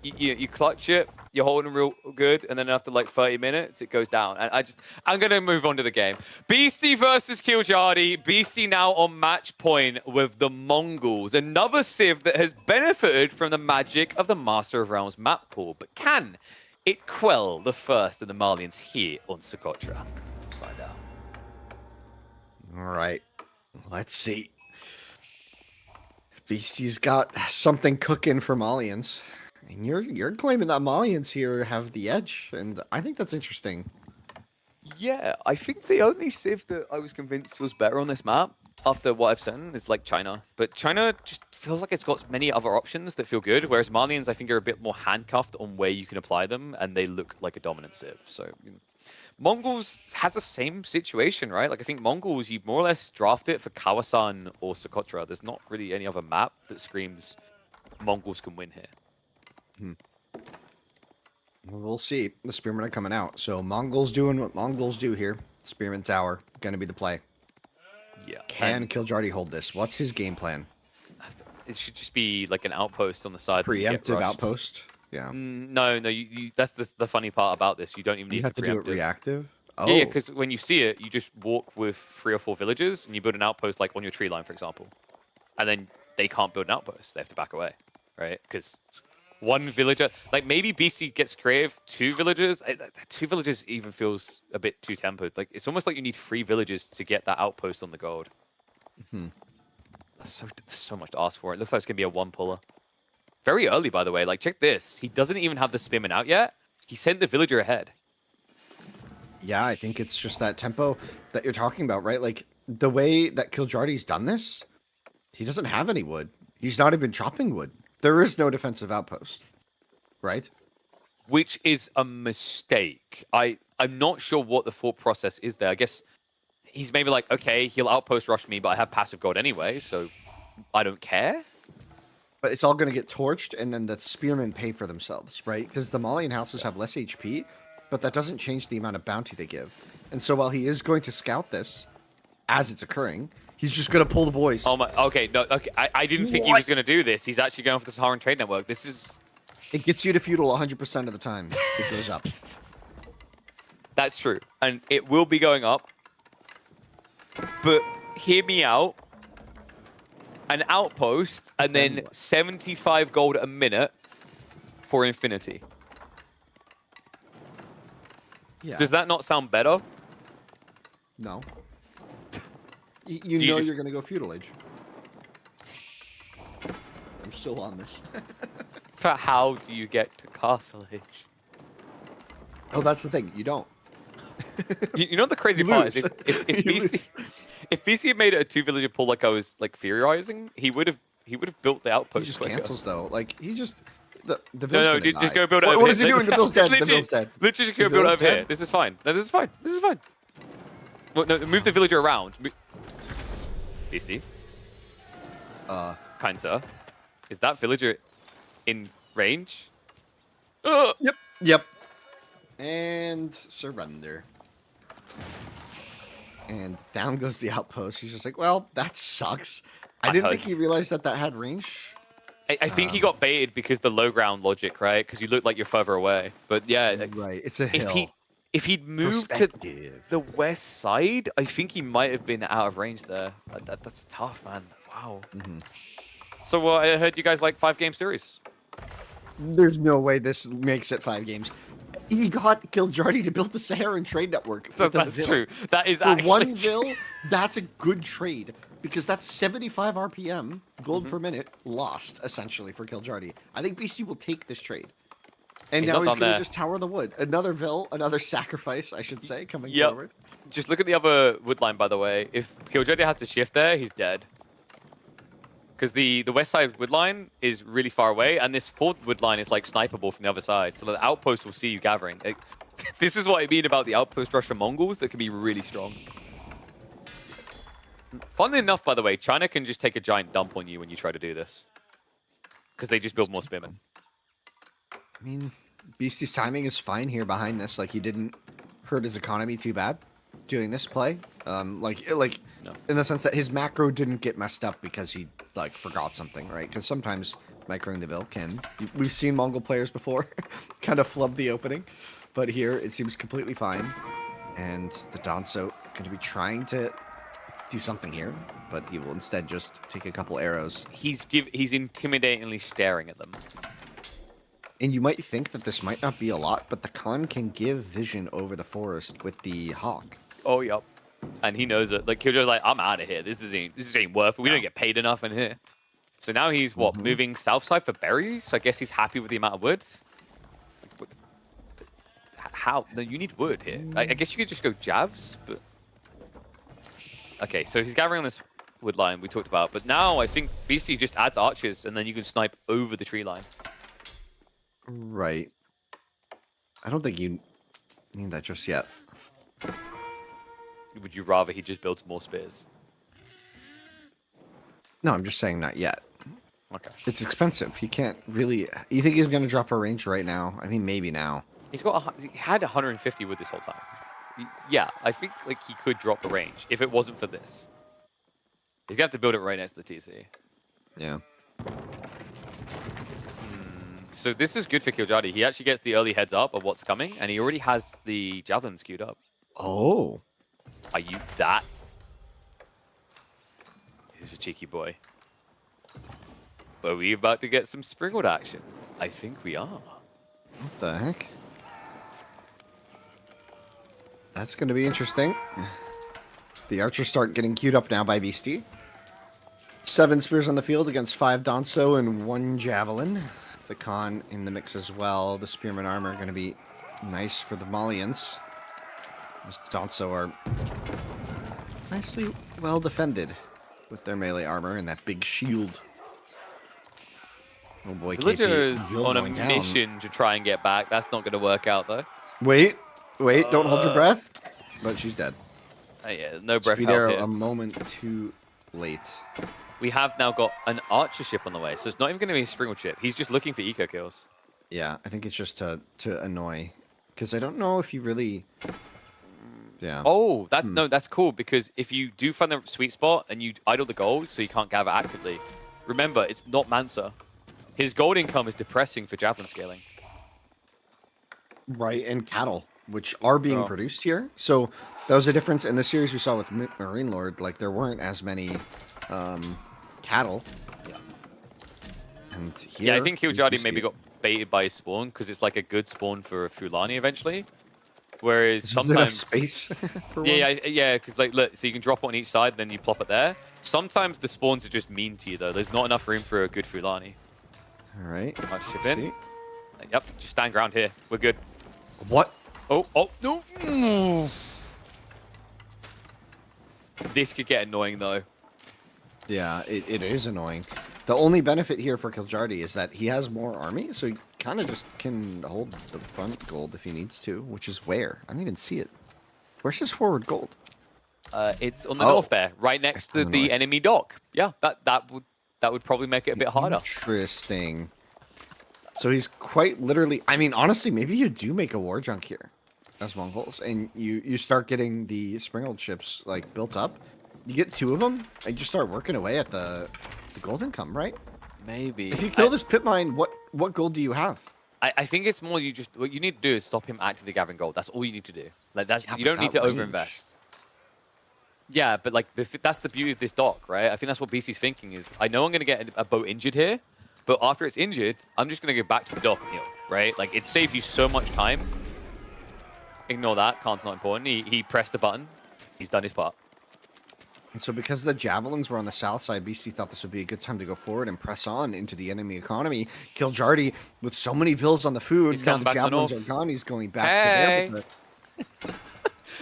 you clutch it, you're holding real good, and then after like 30 minutes, it goes down. And I'm gonna move on to the game. Beastie versus Kiljardi. Beastie now on match point with the Mongols, another civ that has benefited from the magic of the Master of Realms map pool, but can it quell the first of the Malians here on Socotra? Let's find out. All right. Let's see. Beastie's got something cooking for Malians. And you're claiming that Malians here have the edge, and I think that's interesting. Yeah, I think the only civ that I was convinced was better on this map after what I've seen is like China. But China just feels like it's got many other options that feel good, whereas Malians I think are a bit more handcuffed on where you can apply them, and they look like a dominant civ. So Mongols has the same situation, right? Like I think Mongols, you more or less draft it for Kawasan or Socotra. There's not really any other map that screams Mongols can win here. Well, we'll see. The Spearmen are coming out. So Mongols doing what Mongols do here. Spearman Tower, gonna be the play. Yeah. Can Kiljardi hold this? What's his game plan? It should just be like an outpost on the side. that you get Preemptive rushed. outpost. Yeah. No, that's the funny part about this. You don't even You need have to do it preemptive. reactive. Oh. Yeah, because when you see it, you just walk with 3 or 4 villagers and you build an outpost like on your tree line, for example. And then they can't build an outpost. They have to back away, right? Because one villager, like maybe BC gets creative, 2 villagers. 2 villagers even feels a bit too tempered. Like it's almost like you need 3 villagers to get that outpost on the gold. There's so much to ask for. It looks like it's gonna be a 1-puller. Very early, by the way. Like check this. He doesn't even have the spearman out yet. He sent the villager ahead. Yeah, I think it's just that tempo that you're talking about, right? Like the way that Kiljardi's done this, he doesn't have any wood. He's not even chopping wood. There is no defensive outpost, right? Which is a mistake. I'm not sure what the thought process is there. I guess he's maybe like, okay, he'll outpost rush me, but I have passive gold anyway, so I don't care. But it's all going to get torched, and then the spearmen pay for themselves, right? Because the Malian houses have less HP, but that doesn't change the amount of bounty they give. And so while he is going to scout this as it's occurring, he's just going to pull the boys. Oh my, okay, no, okay. I didn't think he was going to do this. He's actually going for the Saharan trade network. This is... It gets you to feudal 100% of the time. It goes up. That's true. And it will be going up. But hear me out. An outpost and then 75 gold a minute for infinity. Yeah. Does that not sound better? No. You you know just- you're going to go feudal age. I'm still on this. But how do you get to Castle Age? Oh, that's the thing. You don't. You know the crazy You part is lose. if You BC if BC had made it a 2 villager pull like I was like theorizing, he would have built the outpost. He just quicker. cancels though. Like he just the No, bill's no, gonna dude, just die. go build it What over is he here. doing? The bill's dead. The Literally- bill's dead. Literally just The go build it bill's over here. dead? This is fine. No, this is fine. This is fine. Well, no, move the villager around. BC, kind sir, is that villager in range? Yep. Yep. And surrender. And down goes the outpost. He's just like, well, that sucks. I didn't think hug. he realized that that had range. I think he got baited because the low ground logic, right? Because you look like you're further away. But yeah, like, Right. It's a hill. if he'd moved to Perspective. the west side, I think he might have been out of range there. That's tough, man. Wow. So I heard you guys like 5-game series. There's no way this makes it 5 games. He got Kiljardi to build the Saharan trade network. So with a that's Zil. true. That is For actually one Zil, that's a good trade because that's 75 RPM, gold per minute, lost essentially for Kiljardi. I think BC will take this trade. And He's now not he's done going there. to just tower the wood. Another Vil, another sacrifice, I should say, coming Yep. forward. Just look at the other wood line, by the way. If Killjoy has to shift there, he's dead. Because the west side wood line is really far away, and this fourth wood line is like sniperable from the other side. So the outpost will see you gathering. Like, this is what I mean about the outpost rush for Mongols that can be really strong. Funnily enough, by the way, China can just take a giant dump on you when you try to do this. Because they just build more spearmen. I mean, BC's timing is fine here behind this. Like, he didn't hurt his economy too bad doing this play. Like No. in the sense that his macro didn't get messed up because he, like, forgot something, right? Because sometimes microing the Vil can. We've seen Mongol players before kind of flub the opening. But here, it seems completely fine. And the Danso going to be trying to do something here. But he will instead just take a couple arrows. He's intimidatingly staring at them. And you might think that this might not be a lot, but the Khan can give vision over the forest with the hawk. Oh, yup. And he knows it. Like, Killjoy's like, I'm out of here. This ain't worth it. We don't get paid enough in here. So now he's, what, moving south side for berries? I guess he's happy with the amount of wood. How? No, you need wood here. I guess you could just go javs, but... Okay, so he's gathering on this wood line we talked about. But now I think BC just adds archers, and then you can snipe over the tree line. Right. I don't think you need that just yet. Would you rather he just builds more spears? No, I'm just saying not yet. Okay. It's expensive. He can't really... You think he's going to drop a range right now? I mean, maybe now. He had 150 wood this whole time. Yeah, I think like he could drop a range if it wasn't for this. He's gonna have to build it right next to the TC. Yeah. So this is good for Killjardy. He actually gets the early heads up of what's coming, and he already has the javelins queued up. Oh. Are you that? Who's a cheeky boy? Are we about to get some Springwood action? I think we are. What the heck? That's going to be interesting. The archers start getting queued up now by Beastie. 7 spears on the field against 5 Danso and 1 javelin. The Khan in the mix as well. The spearman armor going to be nice for the Malians. As the Danso are nicely well defended with their melee armor and that big shield. Oh boy, Villagers KP, Vil on a going down. mission to try and get back. That's not going to work out, though. Wait, don't hold your breath. But she's dead. Yeah, no Just breath be help there here. a moment too late. We have now got an archer ship on the way, so it's not even going to be a Springwood ship. He's just looking for eco kills. Yeah, I think it's just to annoy, because I don't know if you really. Yeah. Oh, no, that's cool, because if you do find the sweet spot and you idle the gold so you can't gather actively, remember, it's not Mansa. His gold income is depressing for javelin scaling. Right, and cattle, which are being Oh. produced here. So that was a difference in the series we saw with Marine Lord. Like there weren't as many cattle. Yeah. And here, Yeah, I think we Killjardy do maybe see- got baited by his spawn because it's like a good spawn for Fulani eventually. Whereas Is there enough sometimes space for Yeah, once? yeah, because like look, so you can drop it on each side, then you plop it there. Sometimes the spawns are just mean to you though. There's not enough room for a good Fulani. All right. I'll ship let's in. see. Yep, just stand ground here. We're good. What? Oh, no. This could get annoying though. Yeah, it is annoying. The only benefit here for Killjardy is that he has more army, so he kind of just can hold the front gold if he needs to, which is where? I don't even see it. Where's his forward gold? It's on the Oh. north there, right next to On the the north. enemy dock. Yeah, that would probably make it a bit harder. Interesting. So he's quite literally. I mean, honestly, maybe you do make a war junk here as Mongols, and you start getting the Springald ships like built up. You get 2 of them, and you start working away at the gold income, right? Maybe. If you kill this pit mine, what gold do you have? I think it's more what you need to do is stop him actively gathering gold. That's all you need to do. Like that's Yeah, you but don't need to that range. overinvest. Yeah, but like that's the beauty of this dock, right? I think that's what BC's thinking is. I know I'm going to get a boat injured here, but after it's injured, I'm just going to go back to the dock and heal, right? Like it saves you so much time. Ignore that. Khan's not important. He pressed the button. He's done his part. And so because the javelins were on the south side, BC thought this would be a good time to go forward and press on into the enemy economy. Killjardy, with so many vills on the food, He's now coming the back to the javelins are north. gone. He's going back Hey. to there.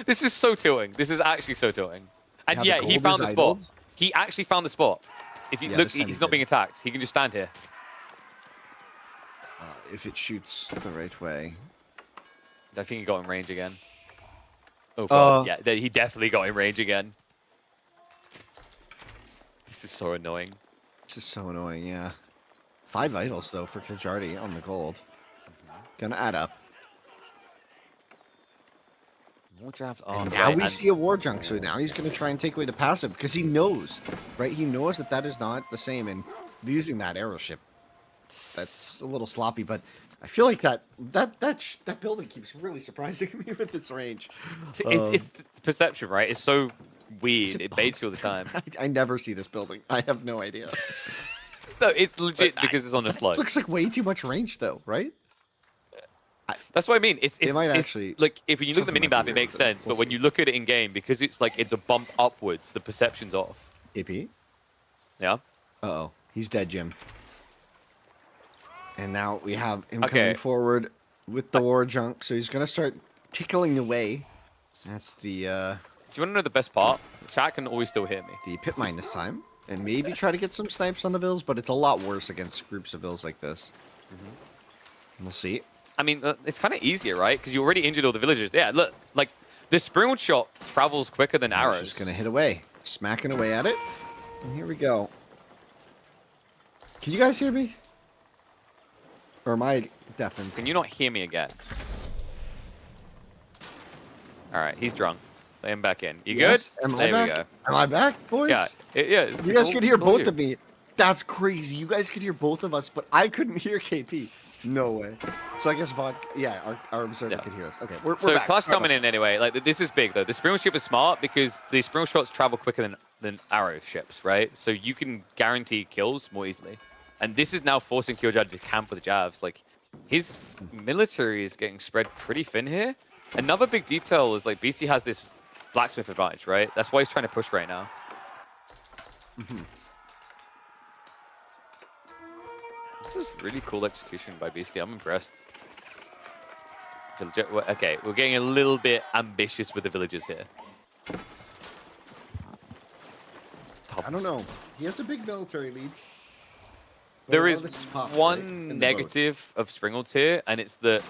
This is so tilting. This is actually so tilting. And Now the yeah, he gold found is the spot. idled. He actually found the spot. If you Yeah, look, this time he's he not did. being attacked. He can just stand here. If it shoots the right way. I think he got in range again. Oh god, Uh, yeah, he definitely got in range again. This is so annoying. It's just so annoying, yeah. 5 idols, though, for Killjardy on the gold. Gonna add up. More drafts. Oh, And now right, we and- see a war junk, so now he's gonna try and take away the passive, because he knows, right? He knows that that is not the same, and using that arrow ship, that's a little sloppy, but I feel like that building keeps really surprising me with its range. It's the perception, right? It's so weird. Is it It baits you all the time. I never see this building. I have no idea. No, it's legit But because it's on a That slope. looks like way too much range, though, right? That's what I mean. It's might it's actually- like if you look at the something mini might map, be it weird makes with it. sense. We'll But when see. you look at it in game, because it's like it's a bump upwards, the perception's off. AP? Yeah. Uh-oh. He's dead, Jim. And now we have him Okay. coming forward with the war junk, so he's gonna start tickling away. That's the Do you want to know the best part? Chat can always still hear me. pit mine this time. And maybe try to get some snipes on the vills, but it's a lot worse against groups of vills like this. We'll see. I mean, it's kind of easier, right? Because you already injured all the villagers. Yeah, look, like the Springwood shot travels quicker than Now he's arrows. just gonna hit away. Smacking away at it. And here we go. Can you guys hear me? Or am I deafened? Can you not hear me again? All right, he's drunk. Let him back in. You Yes? good? Am I there we back? go. Am I back, boys? Yeah, yeah. You guys could hear both of me. That's crazy. You guys could hear both of us, but I couldn't hear KP. No way. So I guess our observer could hear us. Okay, we're So back. Clash Sorry coming about in anyway. Like this is big though. The Springle ship is smart because the Springle shots travel quicker than arrow ships, right? So you can guarantee kills more easily. And this is now forcing Killjoy to camp with jabs. Like his military is getting spread pretty thin here. Another big detail is like BC has this blacksmith advantage, right? That's why he's trying to push right now. This is really cool execution by BC. I'm impressed. Okay, we're getting a little bit ambitious with the villagers here. I don't know. He has a big military lead. But There a is lot of this popped, one right, in the boat. negative of Springles here, and it's that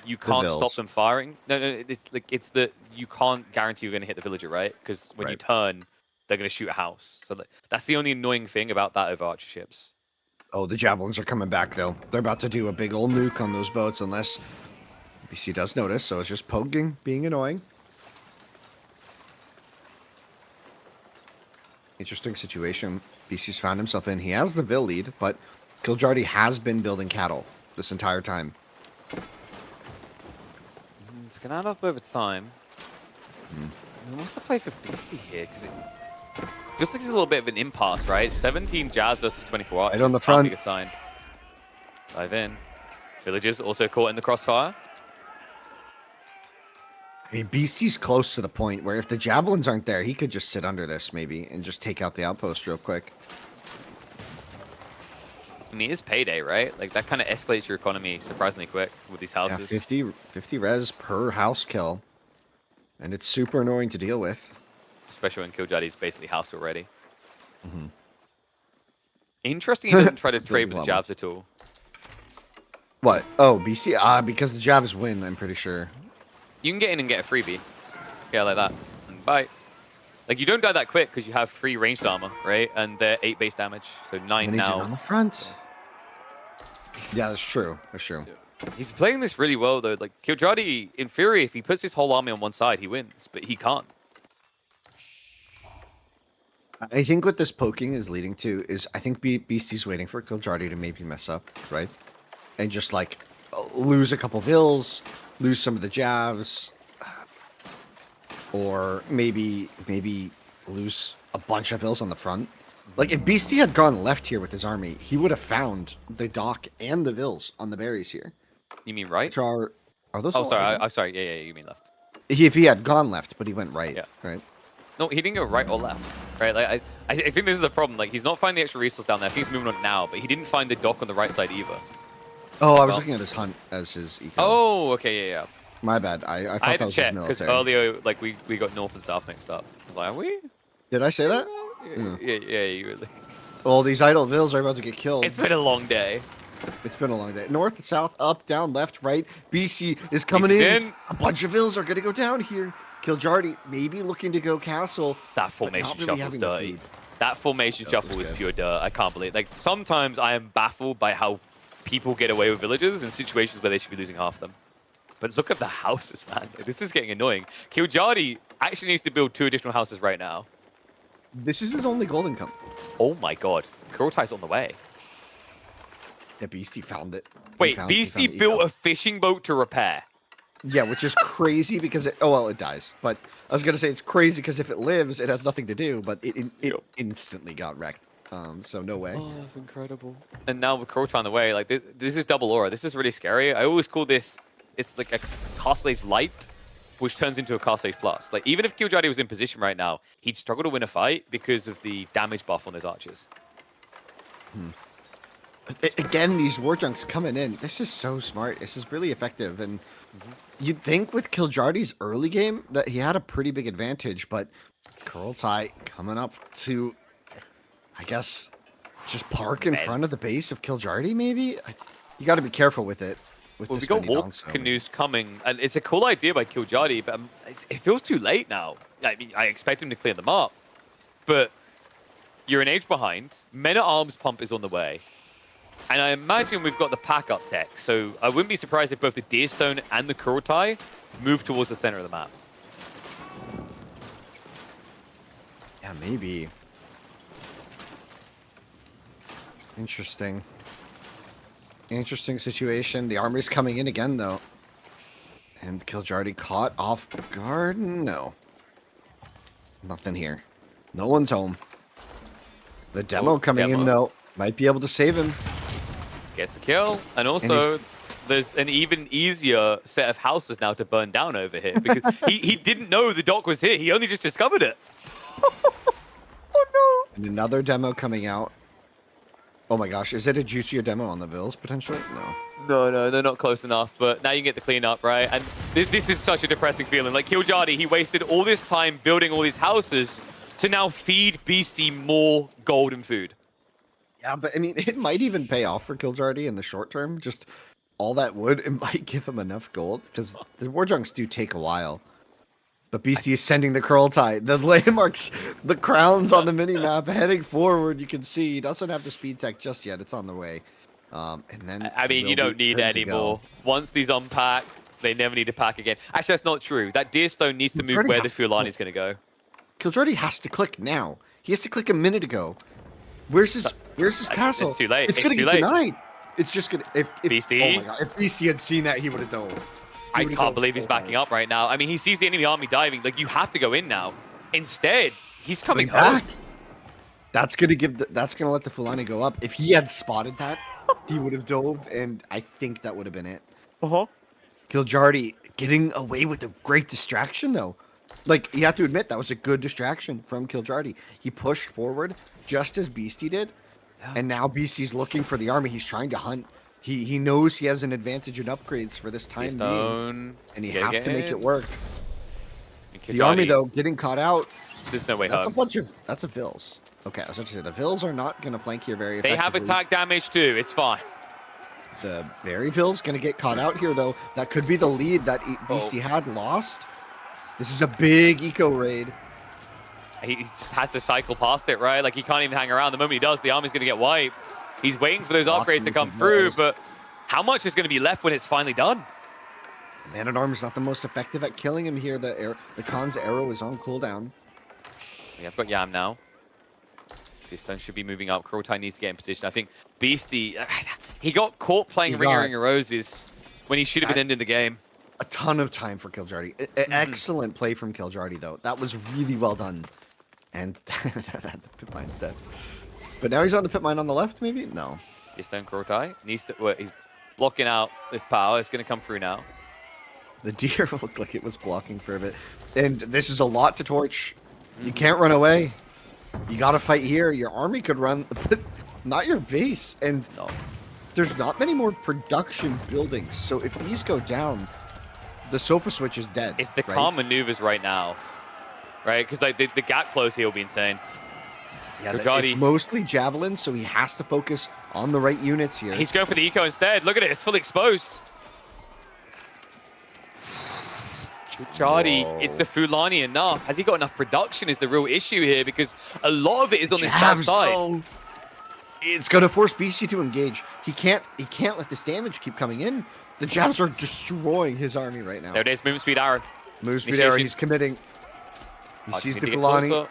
you can't stop vills. them firing. No, it's that you can't guarantee you're going to hit the villager, right? Because when you turn, they're going to shoot a house. So that's the only annoying thing about that over archer ships. Oh, the javelins are coming back though. They're about to do a big old nuke on those boats unless BC does notice. So it's just poking, being annoying. Interesting situation BC's found himself in. He has the Vil lead, but Kiljardy has been building cattle this entire time. It's going to add up over time. What's the play for Beastie here? Because it feels like it's a little bit of an impasse, right? 17 jabs versus 24 archers. Right on the front. Can't be a sign. Dive in. Villagers also caught in the crossfire. I mean, Beastie's close to the point where if the javelins aren't there, he could just sit under this maybe and just take out the outpost real quick. I mean, it's payday, right? Like, that kind of escalates your economy surprisingly quick with these Yeah, houses. 50 res per house kill. And it's super annoying to deal with. Especially when Kiljardy's basically housed already. Interesting he doesn't try to trade with the jabs at all. What? Oh, BC? Because the jabs win, I'm pretty sure. You can get in and get a freebie. Yeah, like that. And bye. Like, you don't die that quick because you have 3 ranged armor, right? And they're 8 base damage, so 9 And he's in now. on the front. Yeah, that's true. That's true. He's playing this really well, though. Like, Kiljardy, in theory, if he puts his whole army on one side, he wins. But he can't. I think what this poking is leading to is I think Beastie's waiting for Kiljardy to maybe mess up, right? And just, like, lose a couple Vils, lose some of the jabs, or maybe lose a bunch of Vils on the front. Like, if Beastie had gone left here with his army, he would have found the dock and the Vils on the berries here. You mean right? Which are those Oh, all sorry. items? I'm sorry. Yeah, you mean left. If he had gone left, but he went right, Yeah. right? No, he didn't go right or left, right? Like, I think this is the problem. Like, he's not finding the extra resource down there. I think he's moving on now, but he didn't find the dock on the right side either. Oh, I was Well- looking at his hunt as his eco. Oh, okay, yeah. My bad. I I thought had that to was check his because military. earlier, like, we got north and south mixed up. I was like, are we? Did I say that? Yeah, you really. Well, these idle Vils are about to get killed. It's been a long day. It's been a long day. North, south, up, down, left, right. BC is coming BC's in. in. A bunch of Vils are going to go down here. Kiljardy maybe looking to go castle. That but formation not really shuffle was having the dirty. food. That formation shuffle was pure dirt. I can't believe. Like, sometimes I am baffled by how people get away with villagers in situations where they should be losing half them. But look at the houses, man. This is getting annoying. Kiljardy actually needs to build 2 additional houses right now. This is his only golden come. Oh my god. Kurotai's on the way. Yeah, Beastie found it. Wait, Beastie built a fishing boat to repair. Yeah, which is crazy because it. Oh well, it dies. But I was gonna say it's crazy because if it lives, it has nothing to do. But it instantly got wrecked. So no way. Oh, that's incredible. And now with Kurotai on the way, like this is double aura. This is really scary. I always call this. It's like a Castle Age light, which turns into a Castle Age plus. Like even if Kiljardy was in position right now, he'd struggle to win a fight because of the damage buff on those archers. Again, these war junks coming in. This is so smart. This is really effective. And you'd think with Kiljardy's early game that he had a pretty big advantage, but Kurultai coming up to, I guess, just park in front of the base of Kiljardy, maybe? You got to be careful with it. Well, we got war canoes coming, and it's a cool idea by Kiljardy, but it feels too late now. I mean, I expect him to clear them up, but you're an age behind. Men-at-Arms pump is on the way. And I imagine we've got the pack-up tech, so I wouldn't be surprised if both the Deerstone and the Kurotai move towards the center of the map. Yeah, maybe. Interesting. Interesting situation. The army's coming in again, though. And Kiljardi caught off guard? No. Nothing here. No one's home. The demo coming in, though, might be able to save him. Gets the kill. And also, there's an even easier set of houses now to burn down over here. Because he didn't know the dock was here. He only just discovered it. Oh, no. And another demo coming out. Oh, my gosh. Is it a juicier demo on the Vills, potentially? No. No, they're not close enough, but now you can get the cleanup, right? And this is such a depressing feeling. Like, Kiljardi, he wasted all this time building all these houses to now feed Beastie more gold and food. Yeah, but I mean, it might even pay off for Kiljardi in the short term. Just all that wood, it might give him enough gold, because the war junks do take a while. But Beastie is sending the curl tie. The landmarks, the crowns on the mini-map heading forward. You can see he doesn't have the speed tech just yet. It's on the way. And then I mean, you don't need any more. Once these unpack, they never need to pack again. Actually, that's not true. That Deerstone needs to move where the Fulani's going to go. Kiljardi has to click now. He has to click a minute ago. Where's his castle? It's too late. It's gonna get denied. It's just gonna if Beastie. Oh my god! If Beastie had seen that, he would have dove. I can't believe he's backing up right now. I mean, he sees the enemy army diving. Like, you have to go in now. Instead, he's coming back. That's gonna that's gonna let the Fulani go up. If he had spotted that, he would have dove, and I think that would have been it. Kiljardi getting away with a great distraction, though. Like, you have to admit, that was a good distraction from Kiljardi. He pushed forward just as Beastie did, and now Beastie's looking for the army. He's trying to hunt. He knows he has an advantage in upgrades for this time being, and he has to make it work. The army, though, getting caught out. There's no way home. That's a Vills. Okay, I was about to say, the Vills are not going to flank here very effectively. They have attack damage, too. It's fine. The very Vills going to get caught out here, though. That could be the lead that Beastie had lost. This is a big eco raid. He just has to cycle past it, right? Like, he can't even hang around. The moment he does, the army's going to get wiped. He's waiting for those upgrades to come through, but how much is going to be left when it's finally done? Man-at-Arms not the most effective at killing him here. The Khan's arrow is on cooldown. Yeah, I've got Yam now. Deerstone should be moving up. Kurultai needs to get in position. I think Beastie, he got caught playing Ring of Roses when he should have been ending the game. A ton of time for Kiljardi. Excellent play from Kiljardi, though. That was really well done. And the pit mine's dead. But now he's on the pit mine on the left, maybe? No. Deerstone Kurultai needs to. Well, he's blocking out the power. It's going to come through now. The deer looked like it was blocking for a bit. And this is a lot to torch. You can't run away. You got to fight here. Your army could run, but not your base. And there's not many more production buildings. So if these go down, the sofa switch is dead. If the Khan maneuvers right now, right? Because like the gap close here will be insane. Yeah, it's mostly javelins, so he has to focus on the right units here. He's going for the eco instead. Look at it. It's fully exposed. Kiljardi, is the Fulani enough? Has he got enough production is the real issue here, because a lot of it is on this south side. Though, it's going to force Beastie to engage. He can't let this damage keep coming in. The Javs are destroying his army right now. There it is. Movement speed arrow. Movement speed arrow. He's committing. He sees the Fulani.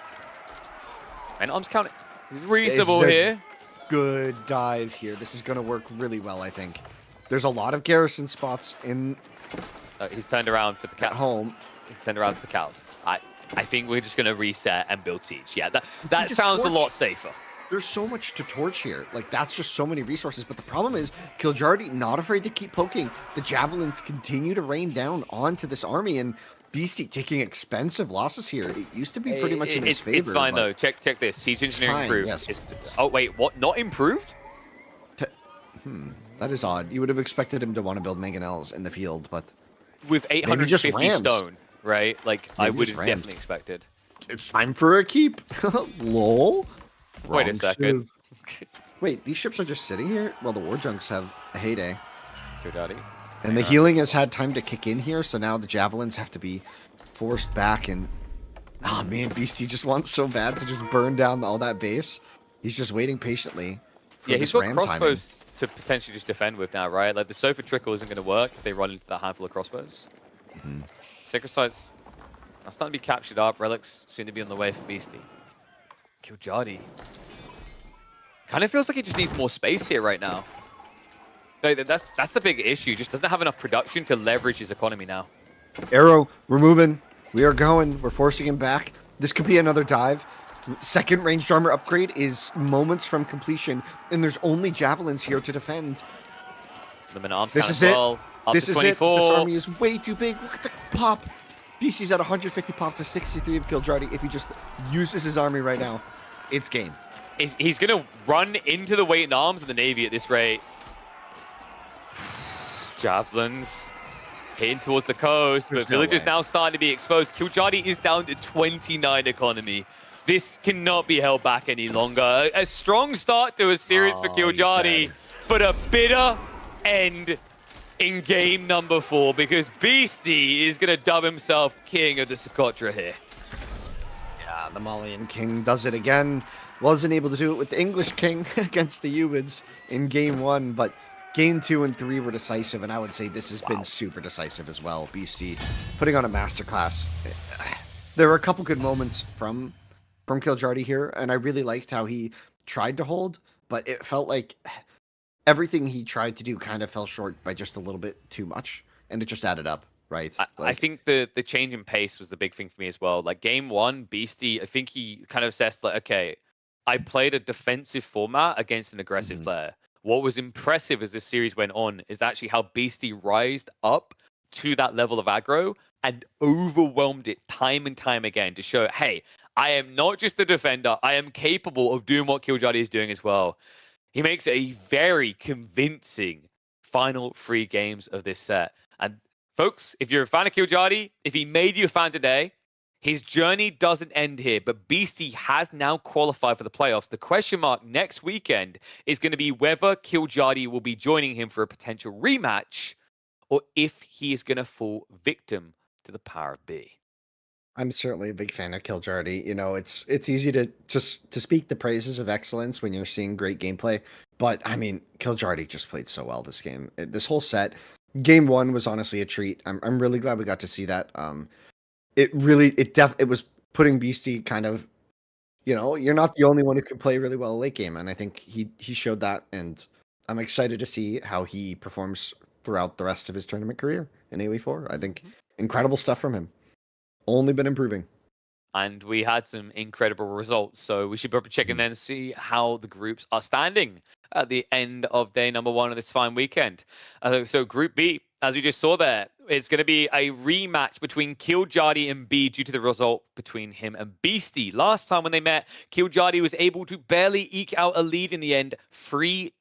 And arms counting. He's reasonable here. Good dive here. This is going to work really well, I think. There's a lot of garrison spots in. He's turned around for the cows. At home. He's turned around for the cows. I think we're just going to reset and build siege. Yeah, that sounds a lot safer. There's so much to torch here. Like, that's just so many resources. But the problem is, Kiljardi not afraid to keep poking. The javelins continue to rain down onto this army, and Beastie taking expensive losses here. It used to be pretty much in his favor. It's fine, though. Check this. Siege engineering improved. Yes, oh, wait, what? Not improved? That is odd. You would have expected him to want to build mangonels in the field, but... With 850 stone, right? Like, maybe I would have definitely expected. It's time for a keep. Lol. Wait a second. Wait, these ships are just sitting here? Well, the war junks have a heyday. Kiljardi. And the healing has had time to kick in here, so now the javelins have to be forced back. And oh man, Beastie just wants so bad to just burn down all that base. He's just waiting patiently. For he's got crossbows to potentially just defend with now, right? Like the Sofa Trickle isn't going to work if they run into that handful of crossbows. Sacred Sites are starting to be captured up. Relics soon to be on the way for Beastie. Kiljardi Kind of feels like he just needs more space here right now. That's the big issue. Just doesn't have enough production to leverage his economy now. Arrow, we're moving. We are going. We're forcing him back. This could be another dive. Second ranged armor upgrade is moments from completion, and there's only javelins here to defend. Limit arms This count is as it. well. Up This to is 24. it. This army is way too big. Look at the pop. BC's at 150 pop to 63 of Killjardy. If he just uses his army right now, it's game. If he's going to run into the weight and arms of the Navy at this rate. Javelins heading towards the coast, There's but no Village is way. now starting to be exposed. Killjardy is down to 29 economy. This cannot be held back any longer. A strong start to a series for Oh, Killjardy, he's dead. but a bitter end in game number 4 because Beastie is going to dub himself king of the Socotra here. Yeah, the Malian king does it again. Wasn't able to do it with the English king against the humans in game 1, but game 2 and 3 were decisive, and I would say this has been super decisive as well. Beastie putting on a masterclass. There were a couple good moments from Killjardy here, and I really liked how he tried to hold, but it felt like everything he tried to do kind of fell short by just a little bit too much, and it just added up, right? I think the change in pace was the big thing for me as well. Like game 1, Beastie, I think he kind of assessed like, okay, I played a defensive format against an aggressive player. What was impressive as this series went on is actually how Beastie rised up to that level of aggro and overwhelmed it time and time again to show, hey, I am not just a defender. I am capable of doing what Killjardy is doing as well. He makes a very convincing final 3 games of this set. And folks, if you're a fan of Killjardy, if he made you a fan today, his journey doesn't end here, but Beastie has now qualified for the playoffs. The question mark next weekend is going to be whether Killjardy will be joining him for a potential rematch or if he is going to fall victim to the power of B. I'm certainly a big fan of Killjardy. You know, it's easy to speak the praises of excellence when you're seeing great gameplay, but I mean, Killjardy just played so well this game. This whole set, game 1 was honestly a treat. I'm really glad we got to see that. It was putting Beastie kind of, you know, you're not the only one who can play really well late game, and I think he showed that, and I'm excited to see how he performs throughout the rest of his tournament career in AoE4. I think incredible stuff from him. Only been improving. And we had some incredible results, so we should probably check in then and see how the groups are standing at the end of day number 1 of this fine weekend. So Group B, as we just saw there, it's going to be a rematch between Killjardy and B due to the result between him and Beastie. Last time when they met, Killjardy was able to barely eke out a lead in the end, 3-2,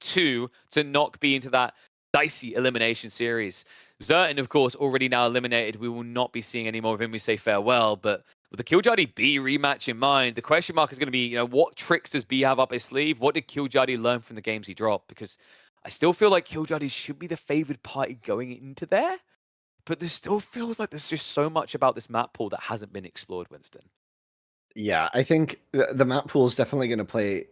to knock B into that dicey elimination series. Zertin, of course, already now eliminated. We will not be seeing any more of him. We say farewell, but with the Killjardy B rematch in mind, the question mark is going to be, you know, what tricks does B have up his sleeve? What did Killjardy learn from the games he dropped? Because I still feel like Killjardy should be the favored party going into there, but there still feels like there's just so much about this map pool that hasn't been explored, Winston. Yeah, I think the map pool is definitely going to play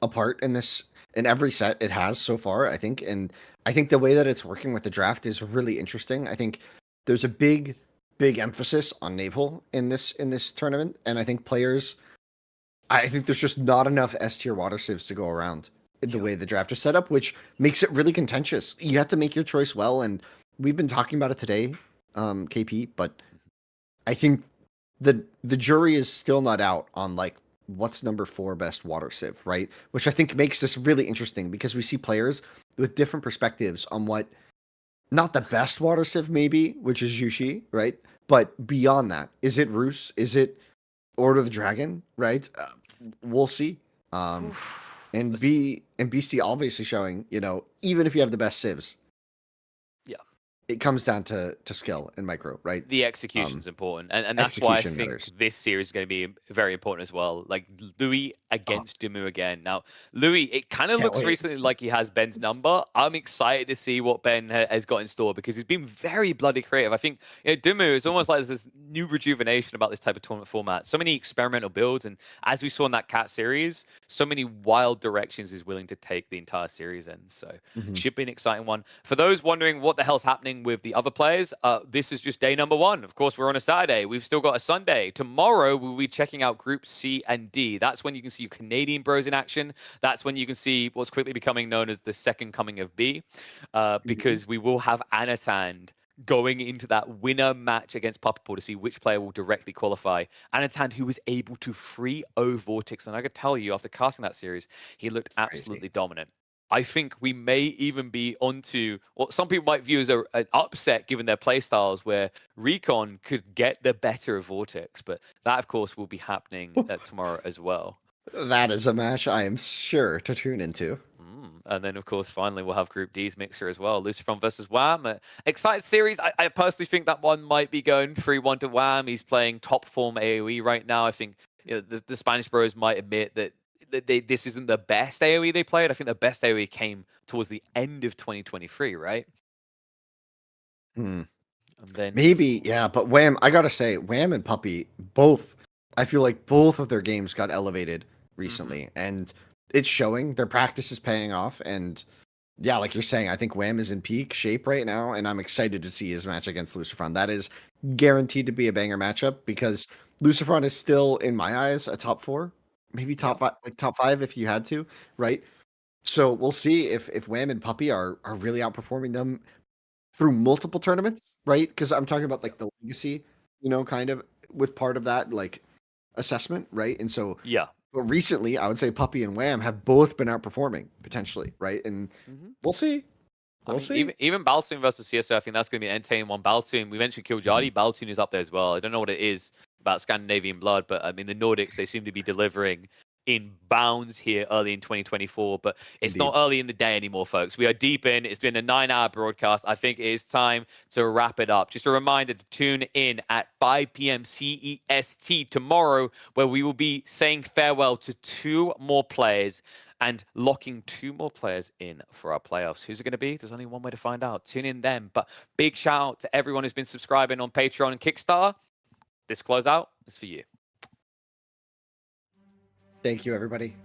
a part in this, in every set it has so far, I think. And I think the way that it's working with the draft is really interesting. I think there's a big emphasis on naval in this tournament. And I think I think there's just not enough S tier water civs to go around in the way the draft is set up, which makes it really contentious. You have to make your choice well. And we've been talking about it today, KP, but I think the jury is still not out on like what's number 4 best water civ, right? Which I think makes this really interesting because we see players with different perspectives on what, not the best water civ maybe, which is Jushi, right? But beyond that, is it Rus? Is it Order of the Dragon, right? We'll see. And Beastie obviously showing, you know, even if you have the best civs, it comes down to skill and micro, right? The execution's important. And that's why I think matters. this series is going to be very important as well. Like Louis against Dimu again. Now, Louis, it kind of looks recently like he has Ben's number. I'm excited to see what Ben has got in store because he's been very bloody creative. I think, you know, Dimu is almost like there's this new rejuvenation about this type of tournament format. So many experimental builds. And as we saw in that Cat series, so many wild directions he's willing to take the entire series in. So should be an exciting one. For those wondering what the hell's happening happening with the other players. This is just day number 1. Of course, we're on a Saturday. We've still got a Sunday. Tomorrow, we'll be checking out Group C and D. That's when you can see your Canadian bros in action. That's when you can see what's quickly becoming known as the second coming of B, because we will have Anatand going into that winner match against Puppy to see which player will directly qualify. Anatand, who was able to 3-0 Vortex. And I could tell you, after casting that series, he looked absolutely dominant. I think we may even be onto what some people might view as an upset given their playstyles, where Recon could get the better of Vortex. But that, of course, will be happening tomorrow as well. That is a match I am sure to tune into. And then, of course, finally, we'll have Group D's mixer as well. Lucifron versus Wham. Excited series. I personally think that one might be going 3-1 to Wham. He's playing top form AoE right now. I think the Spanish bros might admit that this isn't the best AoE they played. I think the best AoE came towards the end of 2023, right? And then maybe, yeah, but Wham, I gotta say, Wham and Puppy, both, I feel like both of their games got elevated recently, and it's showing. Their practice is paying off, and yeah, like you're saying, I think Wham is in peak shape right now, and I'm excited to see his match against Lucifron. That is guaranteed to be a banger matchup, because Lucifron is still, in my eyes, a top 4, maybe top 5, like top 5 if you had to, right? So we'll see if Wham and Puppy are really outperforming them through multiple tournaments, right? Because I'm talking about like the legacy, kind of with part of that like assessment, right? And so but recently, I would say Puppy and Wham have both been outperforming potentially, right? And we'll see. We'll see. Even Baltoon versus CSO, I think that's going to be an entertaining one. Baltoon, we mentioned Killjadi. Baltoon is up there as well. I don't know what it is about Scandinavian blood, but I mean, the Nordics, they seem to be delivering in bounds here early in 2024, but it's not early in the day anymore, folks. We are deep in. It's been a 9-hour broadcast. I think it is time to wrap it up. Just a reminder to tune in at 5 p.m. CEST tomorrow, where we will be saying farewell to 2 more players and locking 2 more players in for our playoffs. Who's it going to be? There's only one way to find out. Tune in then. But big shout out to everyone who's been subscribing on Patreon and Kickstarter. This closeout is for you. Thank you, everybody.